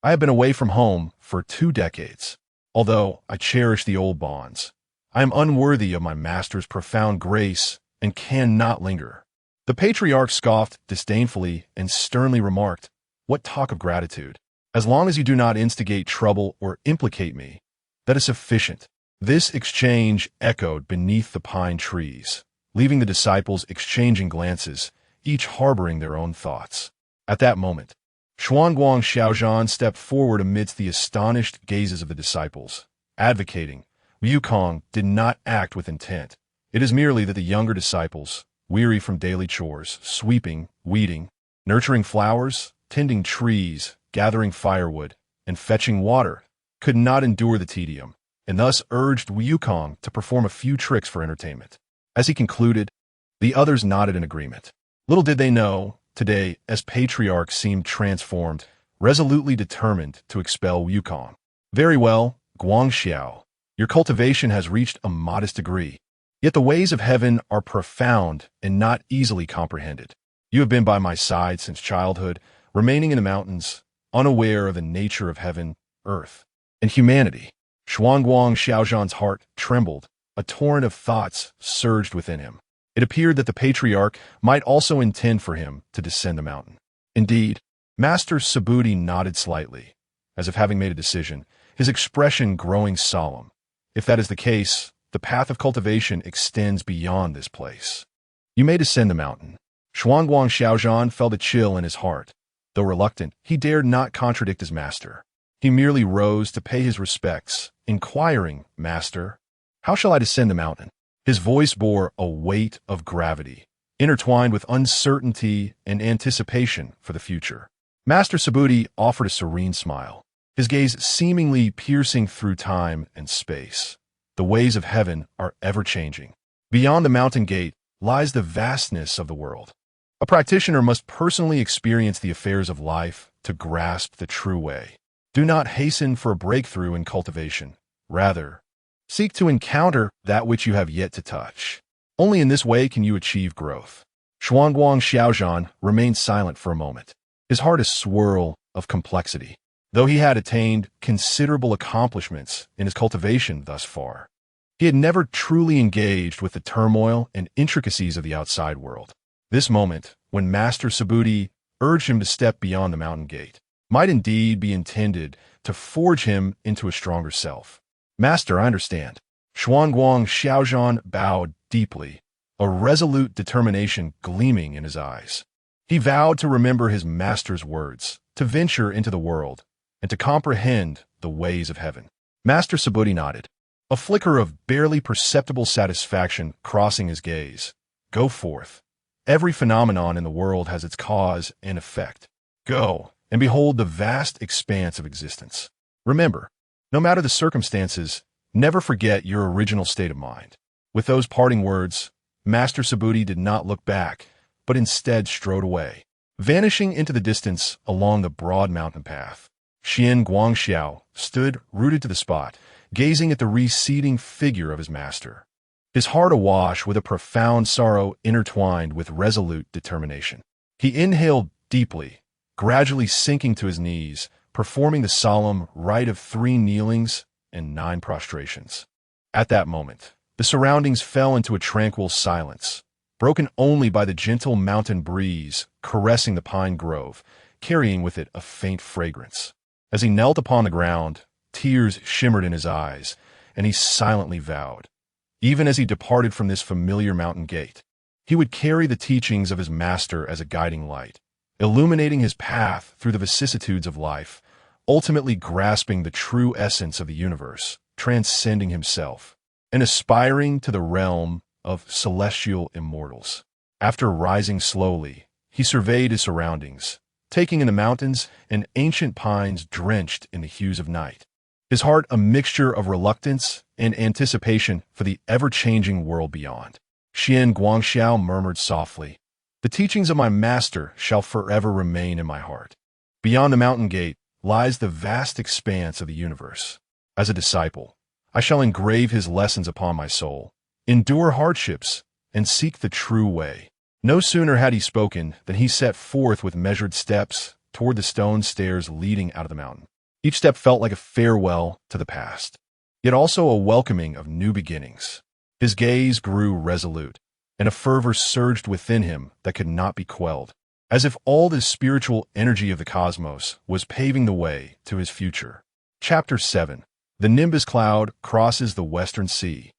I have been away from home for 2 decades. Although I cherish the old bonds, I am unworthy of my master's profound grace and cannot linger. The patriarch scoffed disdainfully and sternly remarked, What talk of gratitude? As long as you do not instigate trouble or implicate me, that is sufficient. This exchange echoed beneath the pine trees, leaving the disciples exchanging glances, each harboring their own thoughts. At that moment, Xuanguang Xiaozhan stepped forward amidst the astonished gazes of the disciples, advocating, Wukong did not act with intent. It is merely that the younger disciples, weary from daily chores, sweeping, weeding, nurturing flowers, tending trees, gathering firewood, and fetching water, could not endure the tedium, and thus urged Wukong to perform a few tricks for entertainment. As he concluded, the others nodded in agreement. Little did they know, today, as patriarch seemed transformed, resolutely determined to expel Wukong. Very well, Guangxiao, your cultivation has reached a modest degree, yet the ways of heaven are profound and not easily comprehended. You have been by my side since childhood, remaining in the mountains, unaware of the nature of heaven, earth, and humanity. Xuanguang Xiaozhan's heart trembled. A torrent of thoughts surged within him. It appeared that the patriarch might also intend for him to descend the mountain. Indeed, Master Subhuti nodded slightly, as if having made a decision, his expression growing solemn. If that is the case, the path of cultivation extends beyond this place. You may descend the mountain. Xuanguang Xiaozhan felt a chill in his heart. Though reluctant, he dared not contradict his master. He merely rose to pay his respects, inquiring, Master, how shall I descend the mountain? His voice bore a weight of gravity, intertwined with uncertainty and anticipation for the future. Master Subhuti offered a serene smile, his gaze seemingly piercing through time and space. The ways of heaven are ever-changing. Beyond the mountain gate lies the vastness of the world. A practitioner must personally experience the affairs of life to grasp the true way. Do not hasten for a breakthrough in cultivation. Rather, seek to encounter that which you have yet to touch. Only in this way can you achieve growth. Xuanguang Xiaozhan remained silent for a moment, his heart a swirl of complexity. Though he had attained considerable accomplishments in his cultivation thus far, he had never truly engaged with the turmoil and intricacies of the outside world. This moment, when Master Subhuti urged him to step beyond the mountain gate, might indeed be intended to forge him into a stronger self. Master, I understand. Xuanguang Xiaozhan bowed deeply, a resolute determination gleaming in his eyes. He vowed to remember his master's words, to venture into the world, and to comprehend the ways of heaven. Master Subhuti nodded, a flicker of barely perceptible satisfaction crossing his gaze. Go forth. Every phenomenon in the world has its cause and effect. Go and behold the vast expanse of existence. Remember, no matter the circumstances, never forget your original state of mind. With those parting words, Master Subhuti did not look back, but instead strode away, vanishing into the distance along the broad mountain path. Xian Guangxiao stood rooted to the spot, gazing at the receding figure of his master, his heart awash with a profound sorrow intertwined with resolute determination. He inhaled deeply, gradually sinking to his knees, performing the solemn rite of 3 kneelings and 9 prostrations. At that moment, the surroundings fell into a tranquil silence, broken only by the gentle mountain breeze caressing the pine grove, carrying with it a faint fragrance. As he knelt upon the ground, tears shimmered in his eyes, and he silently vowed, even as he departed from this familiar mountain gate, he would carry the teachings of his master as a guiding light, illuminating his path through the vicissitudes of life, ultimately grasping the true essence of the universe, transcending himself, and aspiring to the realm of celestial immortals. After rising slowly, he surveyed his surroundings, taking in the mountains and ancient pines drenched in the hues of night, his heart a mixture of reluctance and anticipation for the ever-changing world beyond. Xian Guangxiao murmured softly, "The teachings of my master shall forever remain in my heart. Beyond the mountain gate lies the vast expanse of the universe. As a disciple, I shall engrave his lessons upon my soul, endure hardships, and seek the true way." No sooner had he spoken than he set forth with measured steps toward the stone stairs leading out of the mountain. Each step felt like a farewell to the past, yet also a welcoming of new beginnings. His gaze grew resolute, and a fervor surged within him that could not be quelled, as if all the spiritual energy of the cosmos was paving the way to his future. Chapter 7. The Nimbus Cloud crosses the Western Sea.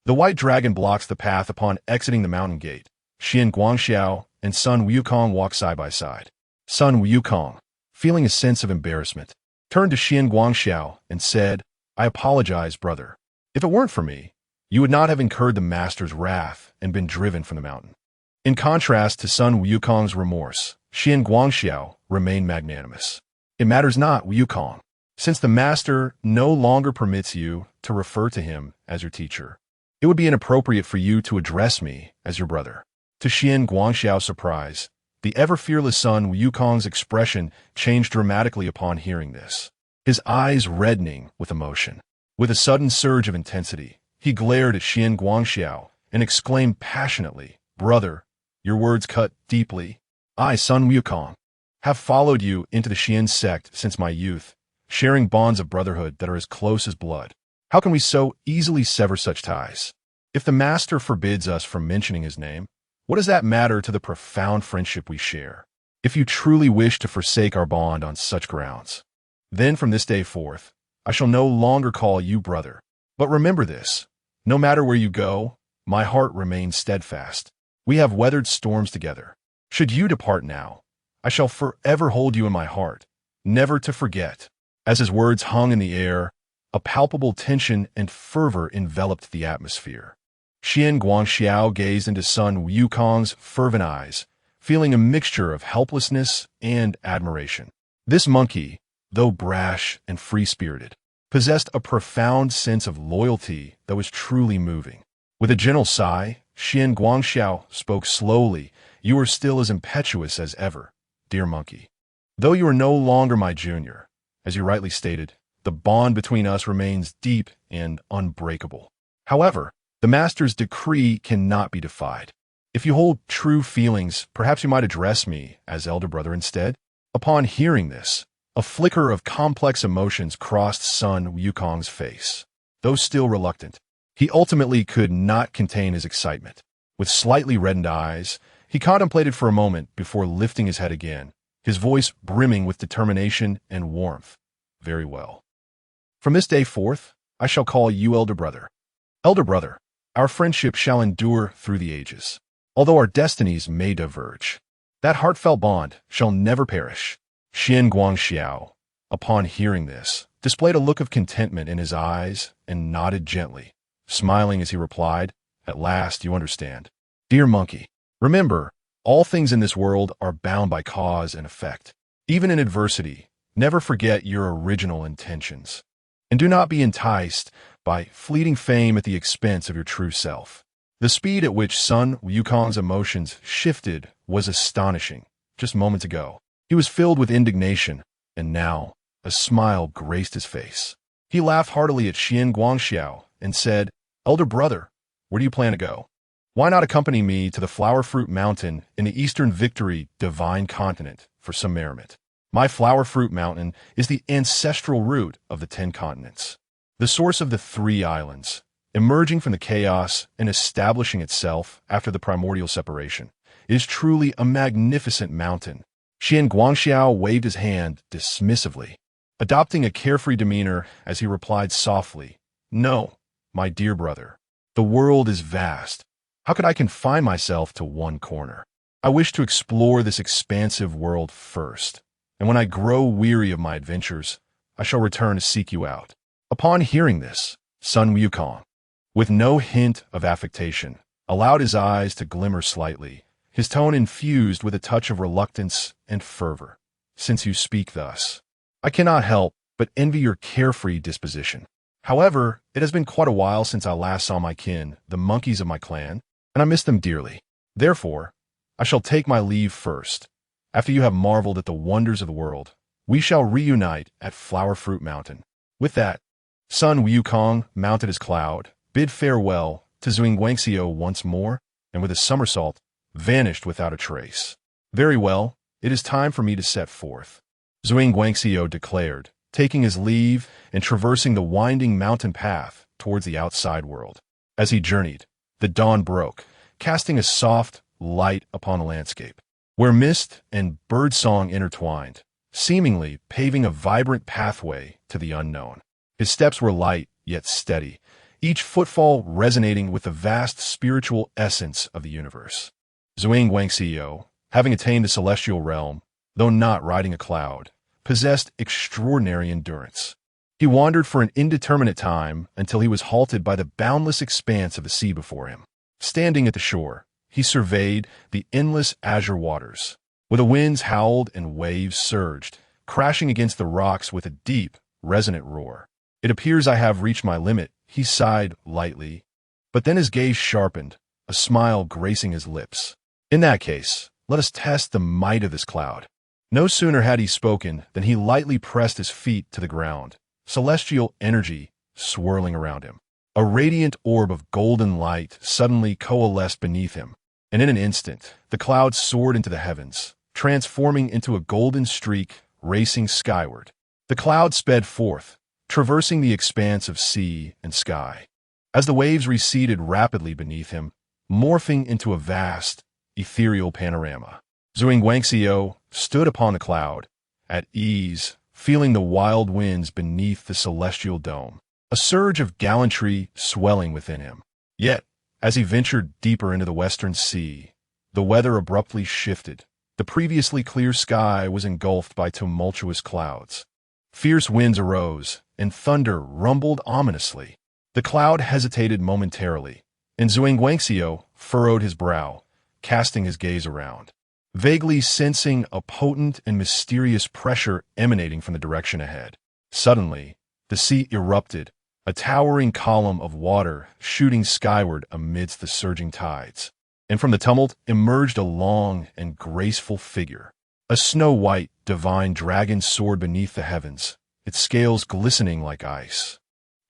The white dragon blocks the path upon exiting the mountain gate. Xian Guangxiao and Sun Wukong walk side by side. Sun Wukong, feeling a sense of embarrassment, turned to Xian Guangxiao and said, "I apologize, brother. If it weren't for me, you would not have incurred the master's wrath and been driven from the mountain." In contrast to Sun Wukong's remorse, Xian Guangxiao remained magnanimous. "It matters not, Wukong, since the master no longer permits you to refer to him as your teacher. It would be inappropriate for you to address me as your brother." To Xian Guangxiao's surprise, the ever-fearless Sun Wukong's expression changed dramatically upon hearing this, his eyes reddening with emotion. With a sudden surge of intensity, he glared at Xian Guangxiao and exclaimed passionately, "Brother, your words cut deeply. I, Sun Wukong, have followed you into the Xian sect since my youth, sharing bonds of brotherhood that are as close as blood. How can we so easily sever such ties? If the master forbids us from mentioning his name, what does that matter to the profound friendship we share? If you truly wish to forsake our bond on such grounds, then from this day forth, I shall no longer call you brother. But remember this, no matter where you go, my heart remains steadfast. We have weathered storms together. Should you depart now, I shall forever hold you in my heart, never to forget." As his words hung in the air, a palpable tension and fervor enveloped the atmosphere. Xian Guangxiao gazed into Sun Wukong's fervent eyes, feeling a mixture of helplessness and admiration. This monkey, though brash and free-spirited, possessed a profound sense of loyalty that was truly moving. With a gentle sigh, Xian Guangxiao spoke slowly, "You are still as impetuous as ever, dear monkey. Though you are no longer my junior, as you rightly stated, the bond between us remains deep and unbreakable. However, the master's decree cannot be defied. If you hold true feelings, perhaps you might address me as elder brother instead." Upon hearing this, a flicker of complex emotions crossed Sun Wukong's face. Though still reluctant, he ultimately could not contain his excitement. With slightly reddened eyes, he contemplated for a moment before lifting his head again, his voice brimming with determination and warmth. "Very well. From this day forth, I shall call you elder brother. Elder brother, our friendship shall endure through the ages. Although our destinies may diverge, that heartfelt bond shall never perish." Xian Guangxiao, upon hearing this, displayed a look of contentment in his eyes and nodded gently, smiling as he replied, "At last you understand. Dear monkey, remember, all things in this world are bound by cause and effect. Even in adversity, never forget your original intentions. And do not be enticed by fleeting fame at the expense of your true self." The speed at which Sun Wukong's emotions shifted was astonishing. Just moments ago, he was filled with indignation, and now a smile graced his face. He laughed heartily at Xian Guangxiao and said, "Elder brother, where do you plan to go? Why not accompany me to the Flower Fruit Mountain in the Eastern Victory Divine Continent for some merriment? My Flower Fruit Mountain is the ancestral root of the 10 continents, the source of the 3 islands, emerging from the chaos and establishing itself after the primordial separation. It is truly a magnificent mountain. Xian Guangxiao waved his hand dismissively, adopting a carefree demeanor as he replied softly, "No, my dear brother. The world is vast. How could I confine myself to one corner? I wish to explore this expansive world first, and when I grow weary of my adventures, I shall return to seek you out." Upon hearing this, Sun Wukong, with no hint of affectation, allowed his eyes to glimmer slightly, his tone infused with a touch of reluctance and fervor. "Since you speak thus, I cannot help but envy your carefree disposition. However, it has been quite a while since I last saw my kin, the monkeys of my clan, and I miss them dearly. Therefore, I shall take my leave first. After you have marveled at the wonders of the world, we shall reunite at Flower Fruit Mountain." With that, Sun Wukong mounted his cloud, bid farewell to Zhuang Guangxiu once more, and with a somersault, vanished without a trace. "Very well, it is time for me to set forth," Zhuang Guangxiu declared, taking his leave and traversing the winding mountain path towards the outside world. As he journeyed, the dawn broke, casting a soft light upon the landscape, where mist and birdsong intertwined, seemingly paving a vibrant pathway to the unknown. His steps were light yet steady, each footfall resonating with the vast spiritual essence of the universe. Zhuang Guangxiu, having attained the celestial realm, though not riding a cloud, possessed extraordinary endurance. He wandered for an indeterminate time until he was halted by the boundless expanse of the sea before him. Standing at the shore, he surveyed the endless azure waters, where the winds howled and waves surged, crashing against the rocks with a deep, resonant roar. "It appears I have reached my limit," he sighed lightly, but then his gaze sharpened, a smile gracing his lips. "In that case, let us test the might of this cloud." No sooner had he spoken than he lightly pressed his feet to the ground, celestial energy swirling around him. A radiant orb of golden light suddenly coalesced beneath him, and in an instant, the cloud soared into the heavens, transforming into a golden streak racing skyward. The cloud sped forth, traversing the expanse of sea and sky, as the waves receded rapidly beneath him, morphing into a vast, ethereal panorama. Zhuang Guangxiu stood upon the cloud, at ease, feeling the wild winds beneath the celestial dome, a surge of gallantry swelling within him. Yet, as he ventured deeper into the western sea, the weather abruptly shifted. The previously clear sky was engulfed by tumultuous clouds. Fierce winds arose, and thunder rumbled ominously. The cloud hesitated momentarily, and Zhuang Guangxiu furrowed his brow, casting his gaze around, vaguely sensing a potent and mysterious pressure emanating from the direction ahead. Suddenly, the sea erupted, a towering column of water shooting skyward amidst the surging tides. And from the tumult emerged a long and graceful figure. A snow-white, divine dragon soared beneath the heavens, its scales glistening like ice,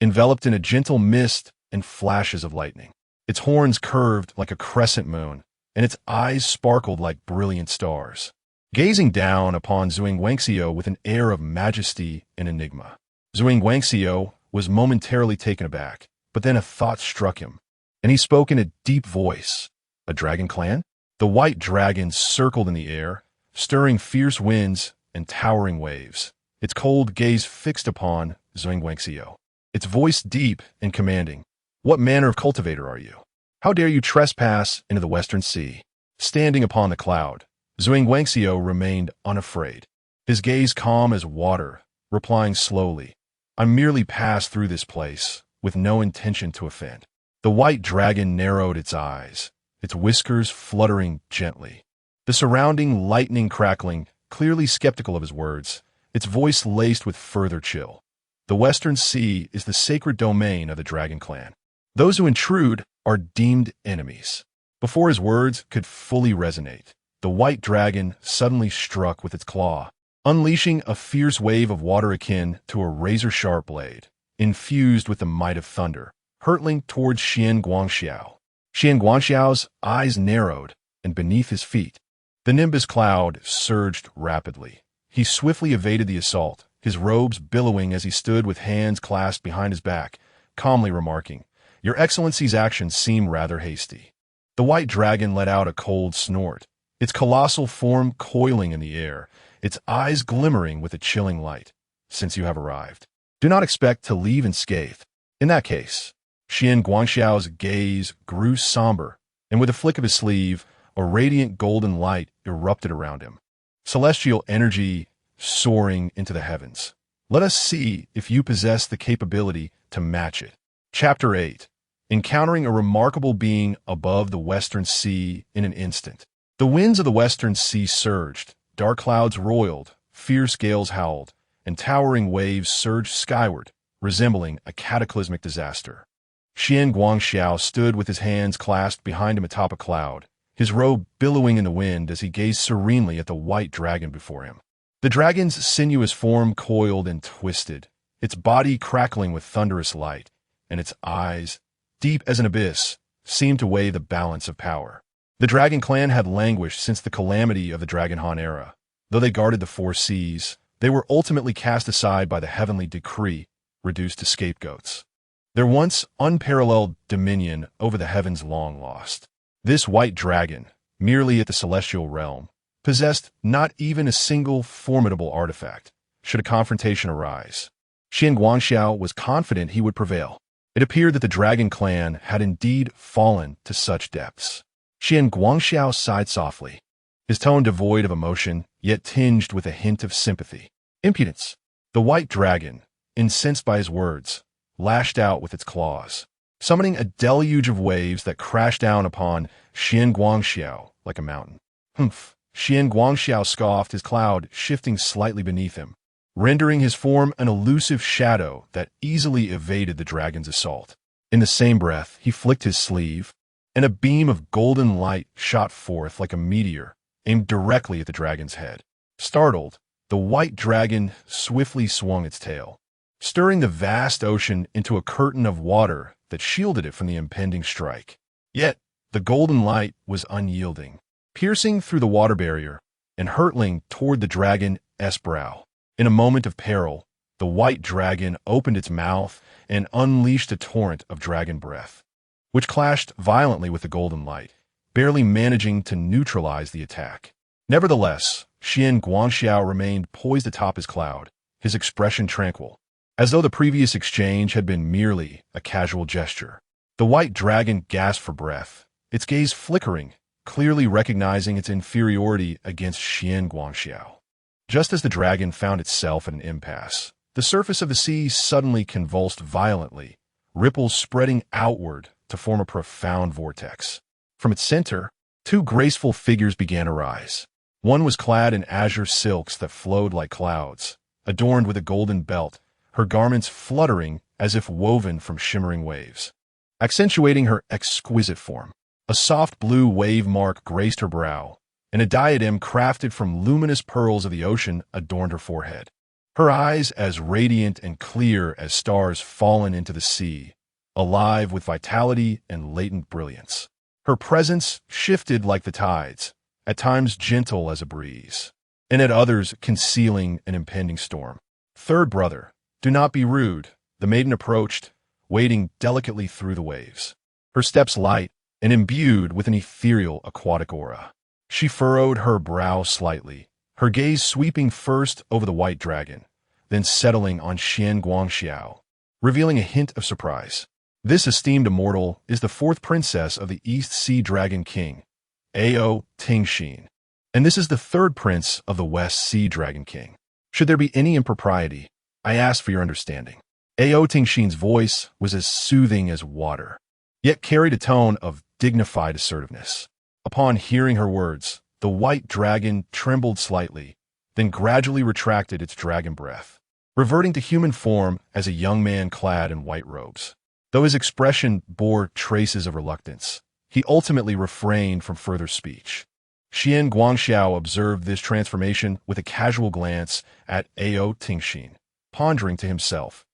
enveloped in a gentle mist and flashes of lightning. Its horns curved like a crescent moon, and its eyes sparkled like brilliant stars, gazing down upon Zhuang Guangxiu with an air of majesty and enigma. Zhuang Guangxiu was momentarily taken aback, but then a thought struck him, and he spoke in a deep voice. "A dragon clan?" The white dragon circled in the air, stirring fierce winds and towering waves, its cold gaze fixed upon Zhuang Guangxiu, its voice deep and commanding. "What manner of cultivator are you? How dare you trespass into the western sea?" Standing upon the cloud, Zhuang Guangxiu remained unafraid, his gaze calm as water, replying slowly, "I merely passed through this place, with no intention to offend." The white dragon narrowed its eyes, its whiskers fluttering gently, the surrounding lightning crackling, clearly skeptical of his words, its voice laced with further chill. "The Western Sea is the sacred domain of the Dragon Clan. Those who intrude are deemed enemies." Before his words could fully resonate, the white dragon suddenly struck with its claw, unleashing a fierce wave of water akin to a razor-sharp blade, infused with the might of thunder, hurtling towards Xian Guangxiu. Xian Guangxiu's eyes narrowed, and beneath his feet, the nimbus cloud surged rapidly. He swiftly evaded the assault, his robes billowing as he stood with hands clasped behind his back, calmly remarking, Your Excellency's actions seem rather hasty. The white dragon let out a cold snort, its colossal form coiling in the air, its eyes glimmering with a chilling light. Since you have arrived, do not expect to leave unscathed. In that case, Xian Guangxiao's gaze grew somber, and with a flick of his sleeve, a radiant golden light erupted around him. Celestial energy soaring into the heavens. Let us see if you possess the capability to match it. Chapter 8. Encountering a remarkable being above the Western Sea in an instant. The winds of the Western Sea surged, dark clouds roiled, fierce gales howled, and towering waves surged skyward, resembling a cataclysmic disaster. Xian Guangxiao stood with his hands clasped behind him atop a cloud, his robe billowing in the wind as he gazed serenely at the white dragon before him. The dragon's sinuous form coiled and twisted, its body crackling with thunderous light, and its eyes, deep as an abyss, seemed to weigh the balance of power. The Dragon Clan had languished since the calamity of the Dragon Han era. Though they guarded the four seas, they were ultimately cast aside by the heavenly decree, reduced to scapegoats. Their once unparalleled dominion over the heavens long lost. This white dragon, merely at the celestial realm, possessed not even a single formidable artifact, should a confrontation arise. Xian Guangxiao was confident he would prevail. It appeared that the Dragon Clan had indeed fallen to such depths. Xian Guangxiao sighed softly, his tone devoid of emotion, yet tinged with a hint of sympathy. Impudence! The white dragon, incensed by his words, lashed out with its claws, summoning a deluge of waves that crashed down upon Xian Guangxiao like a mountain. Humph! Xian Guangxiao scoffed, his cloud shifting slightly beneath him, rendering his form an elusive shadow that easily evaded the dragon's assault. In the same breath, he flicked his sleeve, and a beam of golden light shot forth like a meteor, aimed directly at the dragon's head. Startled, the white dragon swiftly swung its tail, stirring the vast ocean into a curtain of water that shielded it from the impending strike. Yet, the golden light was unyielding, piercing through the water barrier and hurtling toward the dragon's brow. In a moment of peril, the white dragon opened its mouth and unleashed a torrent of dragon breath, which clashed violently with the golden light, barely managing to neutralize the attack. Nevertheless, Xian Guangxiao remained poised atop his cloud, his expression tranquil, as though the previous exchange had been merely a casual gesture. The white dragon gasped for breath, its gaze flickering, clearly recognizing its inferiority against Xian Guangxiao. Just as the dragon found itself at an impasse, the surface of the sea suddenly convulsed violently, ripples spreading outward to form a profound vortex. From its center, two graceful figures began to rise. One was clad in azure silks that flowed like clouds, adorned with a golden belt, her garments fluttering as if woven from shimmering waves. Accentuating her exquisite form, a soft blue wave mark graced her brow, and a diadem crafted from luminous pearls of the ocean adorned her forehead. Her eyes as radiant and clear as stars fallen into the sea, alive with vitality and latent brilliance. Her presence shifted like the tides, at times gentle as a breeze, and at others concealing an impending storm. Third brother, do not be rude, the maiden approached, wading delicately through the waves, her steps light and imbued with an ethereal aquatic aura. She furrowed her brow slightly, her gaze sweeping first over the white dragon, then settling on Xian Guangxiao, revealing a hint of surprise. This esteemed immortal is the fourth princess of the East Sea Dragon King, Ao Tingxin, and this is the third prince of the West Sea Dragon King. Should there be any impropriety, I ask for your understanding. Ao Tingxin's voice was as soothing as water, yet carried a tone of dignified assertiveness. Upon hearing her words, the white dragon trembled slightly, then gradually retracted its dragon breath, reverting to human form as a young man clad in white robes. Though his expression bore traces of reluctance, he ultimately refrained from further speech. Xian Guangxiao observed this transformation with a casual glance at Ao Tingxin, pondering to himself,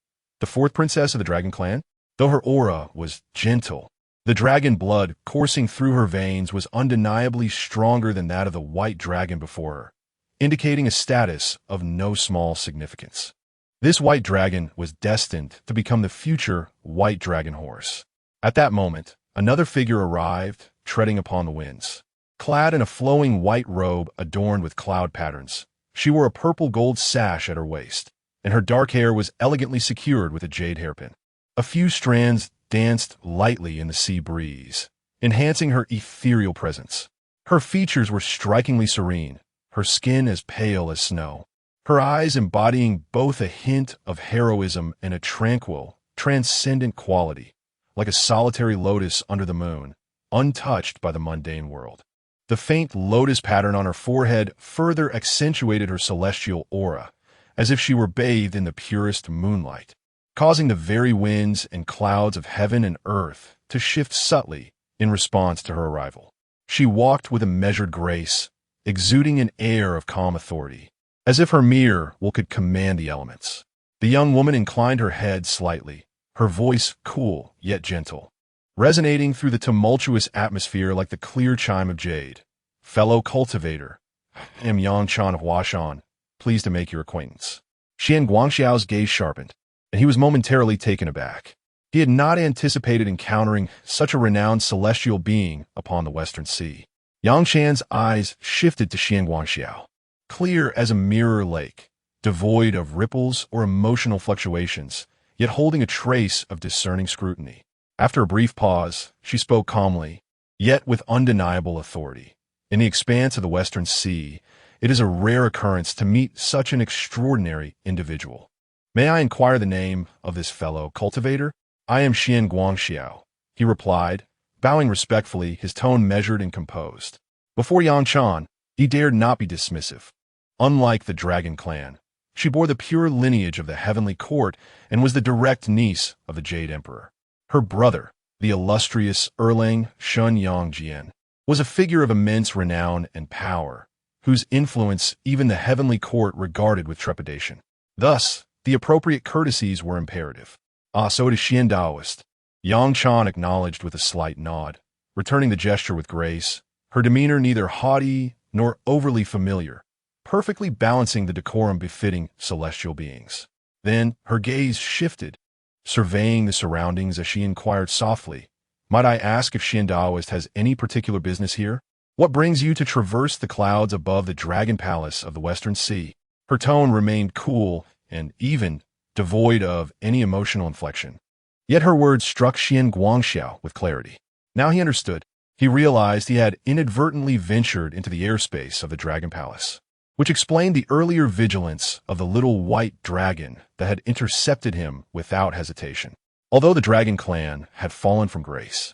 the fourth princess of the Dragon Clan? Though her aura was gentle, the dragon blood coursing through her veins was undeniably stronger than that of the white dragon before her, indicating a status of no small significance. This white dragon was destined to become the future white dragon horse, At that moment, another figure arrived, treading upon the winds. Clad in a flowing white robe adorned with cloud patterns, she wore a purple gold sash at her waist, and her dark hair was elegantly secured with a jade hairpin. A few strands danced lightly in the sea breeze, enhancing her ethereal presence. Her features were strikingly serene, her skin as pale as snow, her eyes embodying both a hint of heroism and a tranquil, transcendent quality, like a solitary lotus under the moon, untouched by the mundane world. The faint lotus pattern on her forehead further accentuated her celestial aura, as if she were bathed in the purest moonlight, causing the very winds and clouds of heaven and earth to shift subtly in response to her arrival. She walked with a measured grace, exuding an air of calm authority, as if her mere will could command the elements. The young woman inclined her head slightly, her voice cool yet gentle, resonating through the tumultuous atmosphere like the clear chime of jade. "Fellow cultivator, I am Yang Chan of Huashan, pleased to make your acquaintance." Xian Guangxiao's gaze sharpened, and he was momentarily taken aback. He had not anticipated encountering such a renowned celestial being upon the Western Sea. Yang Chan's eyes shifted to Xian Guangxiao, clear as a mirror lake, devoid of ripples or emotional fluctuations, yet holding a trace of discerning scrutiny. After a brief pause, she spoke calmly, yet with undeniable authority. "In the expanse of the Western Sea, it is a rare occurrence to meet such an extraordinary individual. May I inquire the name of this fellow cultivator?" "I am Xian Guangxiao," he replied, bowing respectfully, his tone measured and composed. Before Yang Chan, he dared not be dismissive. Unlike the Dragon Clan, she bore the pure lineage of the heavenly court and was the direct niece of the Jade Emperor. Her brother, the illustrious Erlang Shun Yangjian, was a figure of immense renown and power, whose influence even the heavenly court regarded with trepidation. Thus, the appropriate courtesies were imperative. "Ah, so it is Xian Daoist," Yang Chan acknowledged with a slight nod, returning the gesture with grace, her demeanor neither haughty nor overly familiar, perfectly balancing the decorum befitting celestial beings. Then her gaze shifted, surveying the surroundings as she inquired softly, "Might I ask if Xian Daoist has any particular business here? What brings you to traverse the clouds above the Dragon Palace of the Western Sea?" Her tone remained cool and even, devoid of any emotional inflection. Yet her words struck Xian Guangxiao with clarity. Now he understood. He realized he had inadvertently ventured into the airspace of the Dragon Palace, which explained the earlier vigilance of the little white dragon that had intercepted him without hesitation. Although the Dragon Clan had fallen from grace,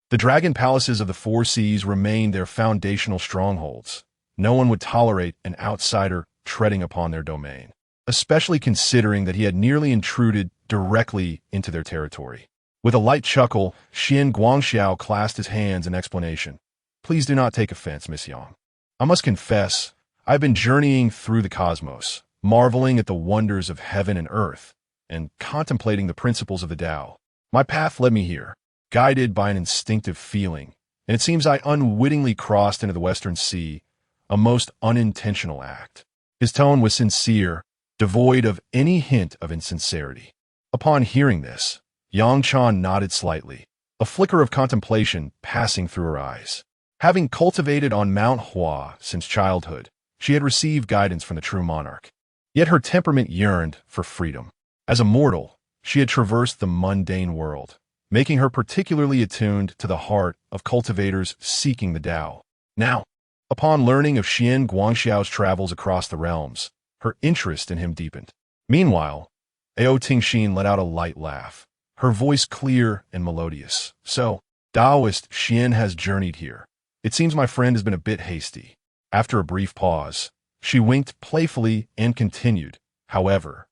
the Dragon Palaces of the Four Seas remained their foundational strongholds. No one would tolerate an outsider treading upon their domain, especially considering that he had nearly intruded directly into their territory. With a light chuckle, Xian Guangxiao clasped his hands in explanation. "Please do not take offense, Miss Yang. I must confess, I have been journeying through the cosmos, marveling at the wonders of heaven and earth, and contemplating the principles of the Tao. My path led me here, guided by an instinctive feeling, and it seems I unwittingly crossed into the Western Sea, a most unintentional act." His tone was sincere, devoid of any hint of insincerity. Upon hearing this, Yang Chan nodded slightly, a flicker of contemplation passing through her eyes. Having cultivated on Mount Hua since childhood, she had received guidance from the true monarch. Yet her temperament yearned for freedom. As a mortal, she had traversed the mundane world, making her particularly attuned to the heart of cultivators seeking the Tao. Now, upon learning of Xian Guangxiao's travels across the realms, her interest in him deepened. Meanwhile, Ao Tingxin let out a light laugh, her voice clear and melodious. "So, Taoist Xian has journeyed here. It seems my friend has been a bit hasty." After a brief pause, she winked playfully and continued, "However,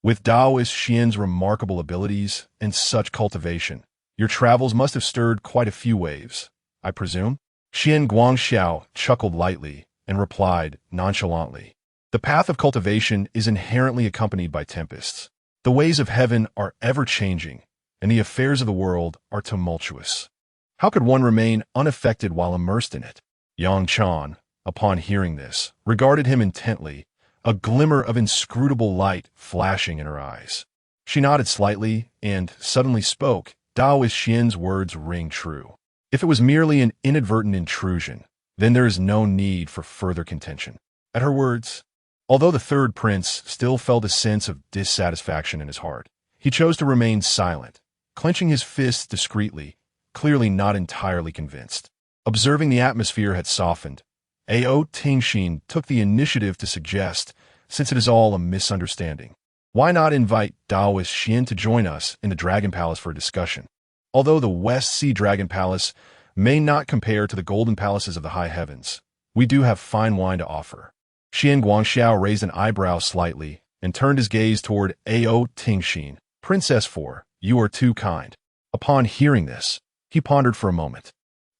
with Taoist Xian's remarkable abilities and such cultivation, your travels must have stirred quite a few waves, I presume?" Xian Guangxiao chuckled lightly and replied nonchalantly, "The path of cultivation is inherently accompanied by tempests. The ways of heaven are ever-changing, and the affairs of the world are tumultuous. How could one remain unaffected while immersed in it?" Yang Chan, upon hearing this, regarded him intently, a glimmer of inscrutable light flashing in her eyes. She nodded slightly and suddenly spoke, Taoist Xian's words ring true. If it was merely an inadvertent intrusion, then there is no need for further contention. At her words, although the third prince still felt a sense of dissatisfaction in his heart, he chose to remain silent, clenching his fists discreetly, clearly not entirely convinced. Observing the atmosphere had softened, Ao Tingxin took the initiative to suggest, since it is all a misunderstanding, why not invite Taoist Xian to join us in the Dragon Palace for a discussion? Although the West Sea Dragon Palace may not compare to the golden palaces of the high heavens, we do have fine wine to offer. Xian Guangxiao raised an eyebrow slightly and turned his gaze toward Ao Tingxin. Princess 4, you are too kind. Upon hearing this, he pondered for a moment.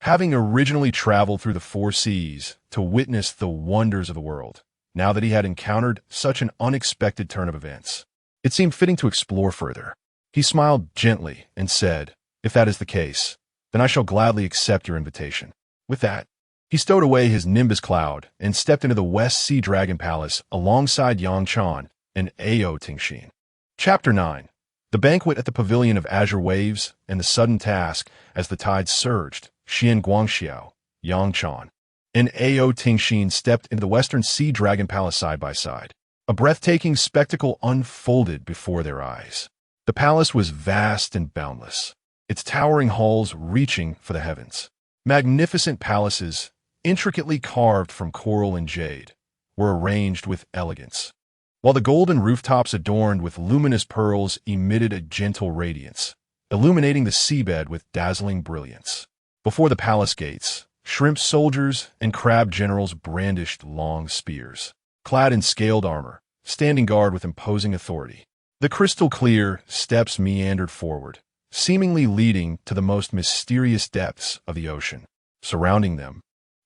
Having originally traveled through the four seas to witness the wonders of the world, now that he had encountered such an unexpected turn of events, it seemed fitting to explore further. He smiled gently and said, if that is the case, then I shall gladly accept your invitation. With that, he stowed away his nimbus cloud and stepped into the West Sea Dragon Palace alongside Yang Chan and Ao Tingxin. Chapter 9. The banquet at the pavilion of azure waves and the sudden task as the tides surged. Xian Guangxiao, Yang Chan, and Ao Tingxin stepped into the Western Sea Dragon Palace side by side. A breathtaking spectacle unfolded before their eyes. The palace was vast and boundless, its towering halls reaching for the heavens. Magnificent palaces, intricately carved from coral and jade, were arranged with elegance, while the golden rooftops adorned with luminous pearls emitted a gentle radiance, illuminating the seabed with dazzling brilliance. Before the palace gates, shrimp soldiers and crab generals brandished long spears, clad in scaled armor, standing guard with imposing authority. The crystal-clear steps meandered forward, seemingly leading to the most mysterious depths of the ocean. Surrounding them,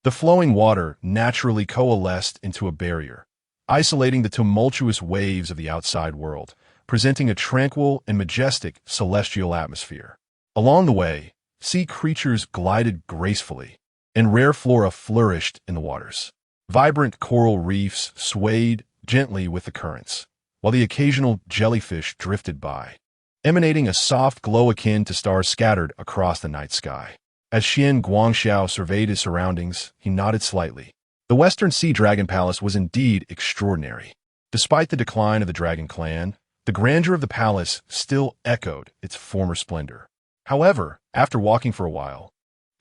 the flowing water naturally coalesced into a barrier, isolating the tumultuous waves of the outside world, presenting a tranquil and majestic celestial atmosphere. Along the way, sea creatures glided gracefully, and rare flora flourished in the waters. Vibrant coral reefs swayed gently with the currents, while the occasional jellyfish drifted by, emanating a soft glow akin to stars scattered across the night sky. As Xian Guangxiao surveyed his surroundings, he nodded slightly. The Western Sea Dragon Palace was indeed extraordinary. Despite the decline of the Dragon Clan, the grandeur of the palace still echoed its former splendor. However, after walking for a while,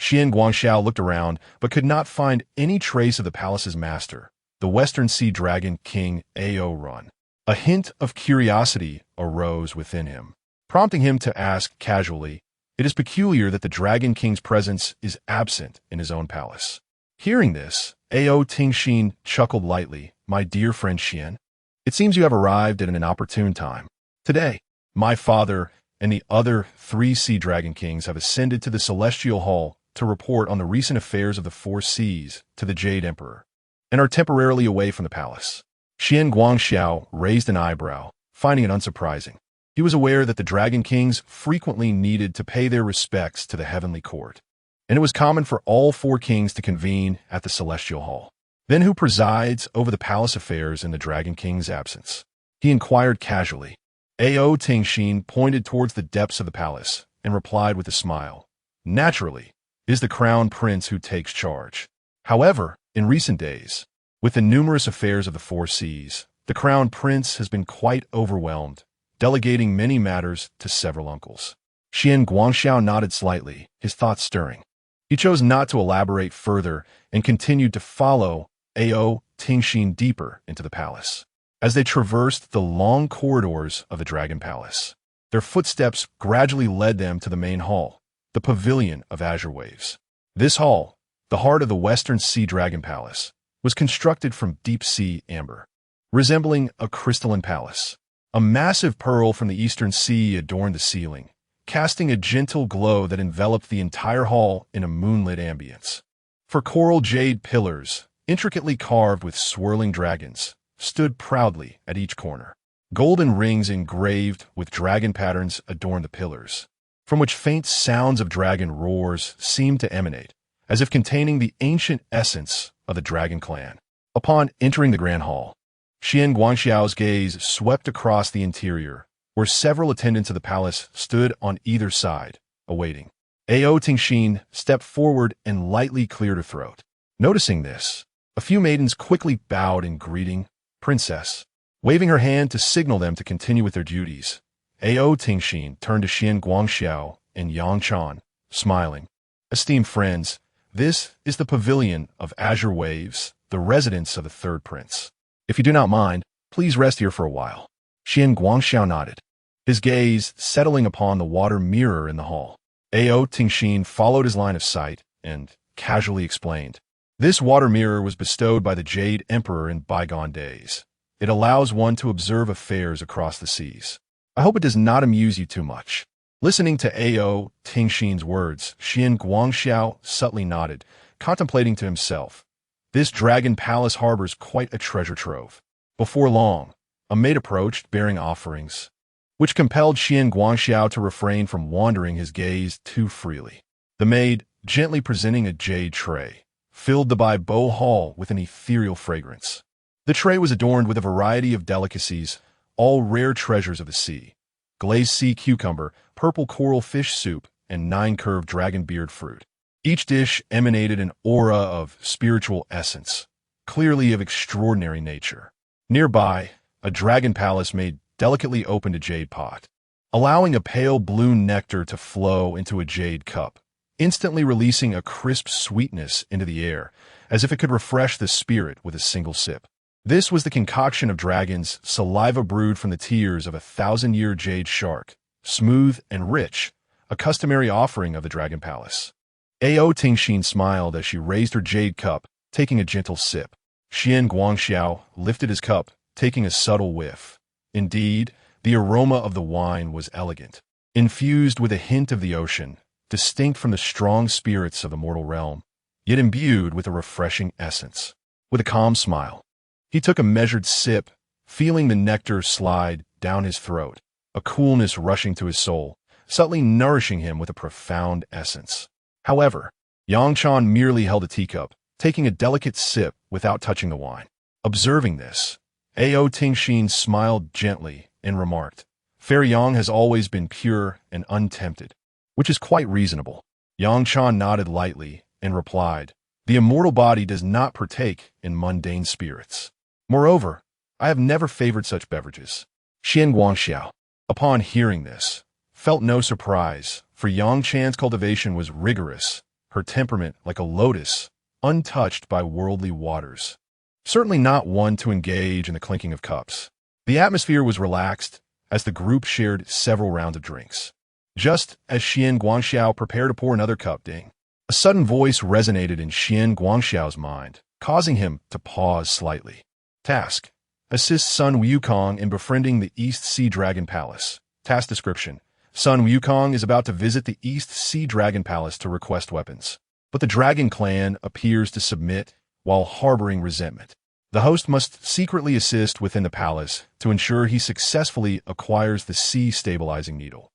Xian Guangxiao looked around but could not find any trace of the palace's master, the Western Sea Dragon King Ao Run. A hint of curiosity arose within him, prompting him to ask casually, "It is peculiar that the Dragon King's presence is absent in his own palace." Hearing this, Ao Tingxin chuckled lightly. "My dear friend Xian, it seems you have arrived at an inopportune time. Today, my father and the other 3 Sea Dragon Kings have ascended to the Celestial Hall to report on the recent affairs of the 4 seas to the Jade Emperor, and are temporarily away from the palace." Xian Guangxiao raised an eyebrow, finding it unsurprising. He was aware that the Dragon Kings frequently needed to pay their respects to the heavenly court, and it was common for all 4 kings to convene at the Celestial Hall. Then who presides over the palace affairs in the Dragon King's absence? He inquired casually. Ao Tingxin pointed towards the depths of the palace and replied with a smile. "Naturally, it is the crown prince who takes charge. However, in recent days, with the numerous affairs of the 4 seas, the crown prince has been quite overwhelmed, delegating many matters to several uncles." Xian Guangxiao nodded slightly, his thoughts stirring. He chose not to elaborate further and continued to follow Ao Tingxin deeper into the palace. As they traversed the long corridors of the Dragon Palace, their footsteps gradually led them to the main hall, the Pavilion of Azure Waves. This hall, the heart of the Western Sea Dragon Palace, was constructed from deep-sea amber, resembling a crystalline palace. A massive pearl from the Eastern Sea adorned the ceiling, casting a gentle glow that enveloped the entire hall in a moonlit ambience. For coral jade pillars, intricately carved with swirling dragons, stood proudly at each corner. Golden rings engraved with dragon patterns adorned the pillars, from which faint sounds of dragon roars seemed to emanate, as if containing the ancient essence of the Dragon Clan. Upon entering the Grand Hall, Xian Guangxiao's gaze swept across the interior, where several attendants of the palace stood on either side, awaiting. Ao Tingxin stepped forward and lightly cleared her throat. Noticing this, a few maidens quickly bowed in greeting, "Princess." Waving her hand to signal them to continue with their duties, Ao Tingxin turned to Xian Guangxiao and Yang Chan, smiling. "Esteemed friends, this is the pavilion of Azure Waves, the residence of the third prince. If you do not mind, please rest here for a while." Xian Guangxiao nodded, his gaze settling upon the water mirror in the hall. Ao Tingxin followed his line of sight and casually explained. This water mirror was bestowed by the Jade Emperor in bygone days. It allows one to observe affairs across the seas. I hope it does not amuse you too much. Listening to Ao Tingxin's words, Xian Guangxiao subtly nodded, contemplating to himself. This dragon palace harbors quite a treasure trove. Before long, a maid approached bearing offerings, which compelled Xian Guangxiao to refrain from wandering his gaze too freely. The maid, gently presenting a jade tray, filled the Bai-Bo hall with an ethereal fragrance. The tray was adorned with a variety of delicacies, all rare treasures of the sea: glazed sea cucumber, purple coral fish soup, and 9-curved dragon beard fruit. Each dish emanated an aura of spiritual essence, clearly of extraordinary nature. Nearby, a dragon palace maid delicately opened a jade pot, allowing a pale blue nectar to flow into a jade cup, instantly releasing a crisp sweetness into the air, as if it could refresh the spirit with a single sip. This was the concoction of dragons, saliva brewed from the tears of a 1,000-year jade shark, smooth and rich, a customary offering of the dragon palace. Ao Tingxin smiled as she raised her jade cup, taking a gentle sip. Xian Guangxiao lifted his cup, taking a subtle whiff. Indeed, the aroma of the wine was elegant, infused with a hint of the ocean, distinct from the strong spirits of the mortal realm, yet imbued with a refreshing essence. With a calm smile, he took a measured sip, feeling the nectar slide down his throat, a coolness rushing to his soul, subtly nourishing him with a profound essence. However, Yang Chan merely held a teacup, taking a delicate sip without touching the wine. Observing this, Ao Tingxin smiled gently and remarked, "Fair Yang has always been pure and untempted," which is quite reasonable. Yang Chan nodded lightly and replied, "The immortal body does not partake in mundane spirits. Moreover, I have never favored such beverages." Xian Guangxiao, upon hearing this, felt no surprise, for Yang Chan's cultivation was rigorous, her temperament like a lotus, untouched by worldly waters. Certainly not one to engage in the clinking of cups. The atmosphere was relaxed as the group shared several rounds of drinks. Just as Xian Guangxiao prepared to pour another cup, ding, a sudden voice resonated in Xian Guangxiao's mind, causing him to pause slightly. Task: assist Sun Wukong in befriending the East Sea Dragon Palace. Task description: Sun Wukong is about to visit the East Sea Dragon Palace to request weapons, but the Dragon Clan appears to submit while harboring resentment. The host must secretly assist within the palace to ensure he successfully acquires the Sea Stabilizing Needle.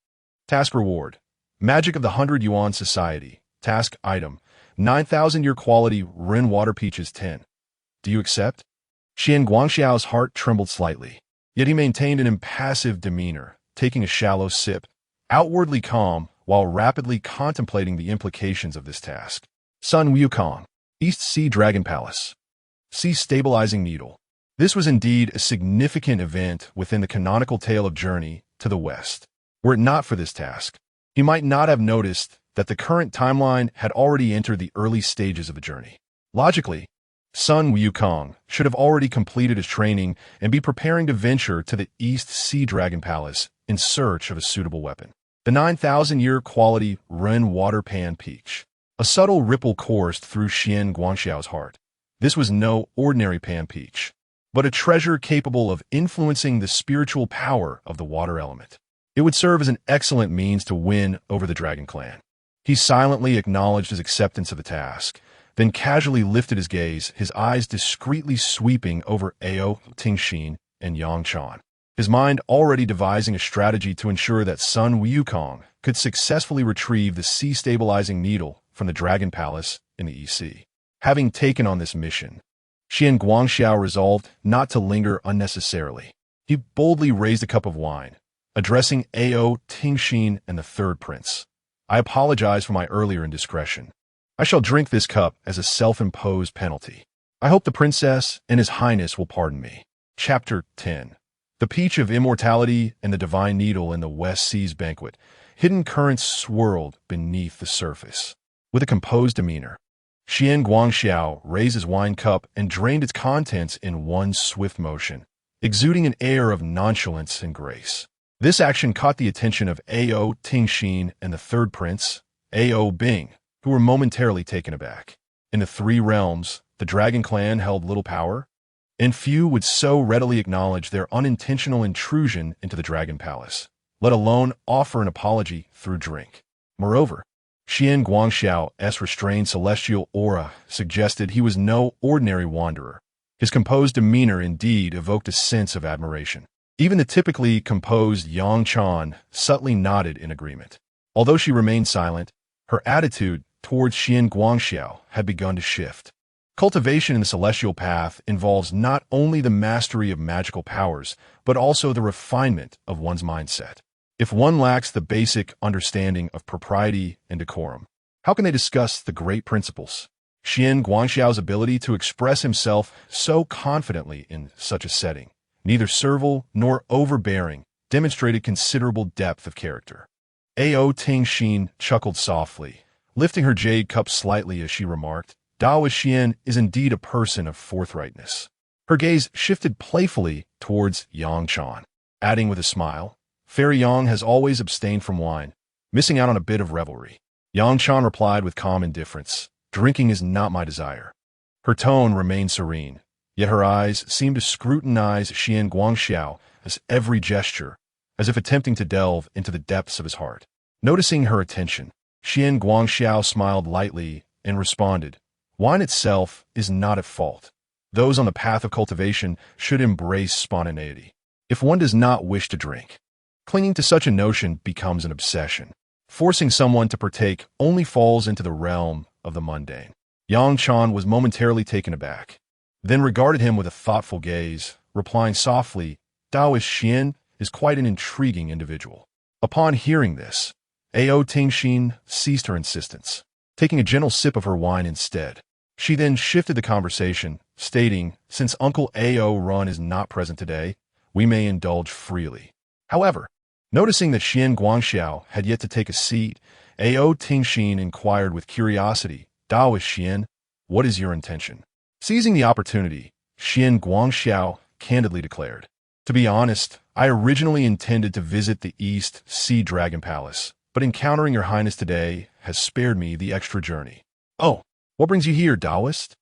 Task reward: Magic of the 100 Yuan Society. Task item: 9,000-year quality Ren Water Peaches 10. Do you accept? Xian Guangxiao's heart trembled slightly, yet he maintained an impassive demeanor, taking a shallow sip, outwardly calm while rapidly contemplating the implications of this task. Sun Wukong, East Sea Dragon Palace. Sea Stabilizing Needle. This was indeed a significant event within the canonical tale of Journey to the West. Were it not for this task, he might not have noticed that the current timeline had already entered the early stages of the journey. Logically, Sun Wukong should have already completed his training and be preparing to venture to the East Sea Dragon Palace in search of a suitable weapon. The 9,000-year quality Ren Water Pan Peach. A subtle ripple coursed through Xian Guangxiao's heart. This was no ordinary pan peach, but a treasure capable of influencing the spiritual power of the water element. It would serve as an excellent means to win over the Dragon Clan. He silently acknowledged his acceptance of the task, then casually lifted his gaze, his eyes discreetly sweeping over Ao Tingxin and Yang Chan, his mind already devising a strategy to ensure that Sun Wukong could successfully retrieve the sea-stabilizing needle from the Dragon Palace in the EC. Having taken on this mission, Xian Guangxiao resolved not to linger unnecessarily. He boldly raised a cup of wine, addressing Ao Tingxin and the third prince. I apologize for my earlier indiscretion. I shall drink this cup as a self-imposed penalty. I hope the princess and his highness will pardon me. Chapter 10. The Peach of Immortality and the Divine Needle in the West Seas Banquet. Hidden currents swirled beneath the surface. With a composed demeanor, Xian Guangxiao raised his wine cup and drained its contents in one swift motion, exuding an air of nonchalance and grace. This action caught the attention of Ao Tingxin and the third prince, Ao Bing, who were momentarily taken aback. In the three realms, the dragon clan held little power, and few would so readily acknowledge their unintentional intrusion into the dragon palace, let alone offer an apology through drink. Moreover, Xian Guangxiao's restrained celestial aura suggested he was no ordinary wanderer. His composed demeanor indeed evoked a sense of admiration. Even the typically composed Yang Chan subtly nodded in agreement. Although she remained silent, her attitude towards Xian Guangxiao had begun to shift. Cultivation in the celestial path involves not only the mastery of magical powers, but also the refinement of one's mindset. If one lacks the basic understanding of propriety and decorum, how can they discuss the great principles? Xian Guangxiao's ability to express himself so confidently in such a setting, neither servile nor overbearing, demonstrated considerable depth of character. Ao Tingxin chuckled softly, lifting her jade cup slightly as she remarked, Daoist Xian is indeed a person of forthrightness. Her gaze shifted playfully towards Yang Chan, adding with a smile, Fairy Yang has always abstained from wine, missing out on a bit of revelry. Yang Chan replied with calm indifference, drinking is not my desire. Her tone remained serene, yet her eyes seemed to scrutinize Xian Guangxiao's every gesture, as if attempting to delve into the depths of his heart. Noticing her attention, Xian Guangxiao smiled lightly and responded, Wine itself is not at fault. Those on the path of cultivation should embrace spontaneity. If one does not wish to drink, clinging to such a notion becomes an obsession. Forcing someone to partake only falls into the realm of the mundane. Yang Chan was momentarily taken aback, then regarded him with a thoughtful gaze, replying softly, Daoist Xian is quite an intriguing individual. Upon hearing this, Ao Tingxin ceased her insistence, taking a gentle sip of her wine instead. She then shifted the conversation, stating, since Uncle Ao Run is not present today, we may indulge freely. However, noticing that Xian Guangxiao had yet to take a seat, Ao Tingxin inquired with curiosity, Daoist Xian, what is your intention? Seizing the opportunity, Xian Guangxiao candidly declared, to be honest, I originally intended to visit the East Sea Dragon Palace, but encountering your highness today has spared me the extra journey. Oh, what brings you here, Daoist?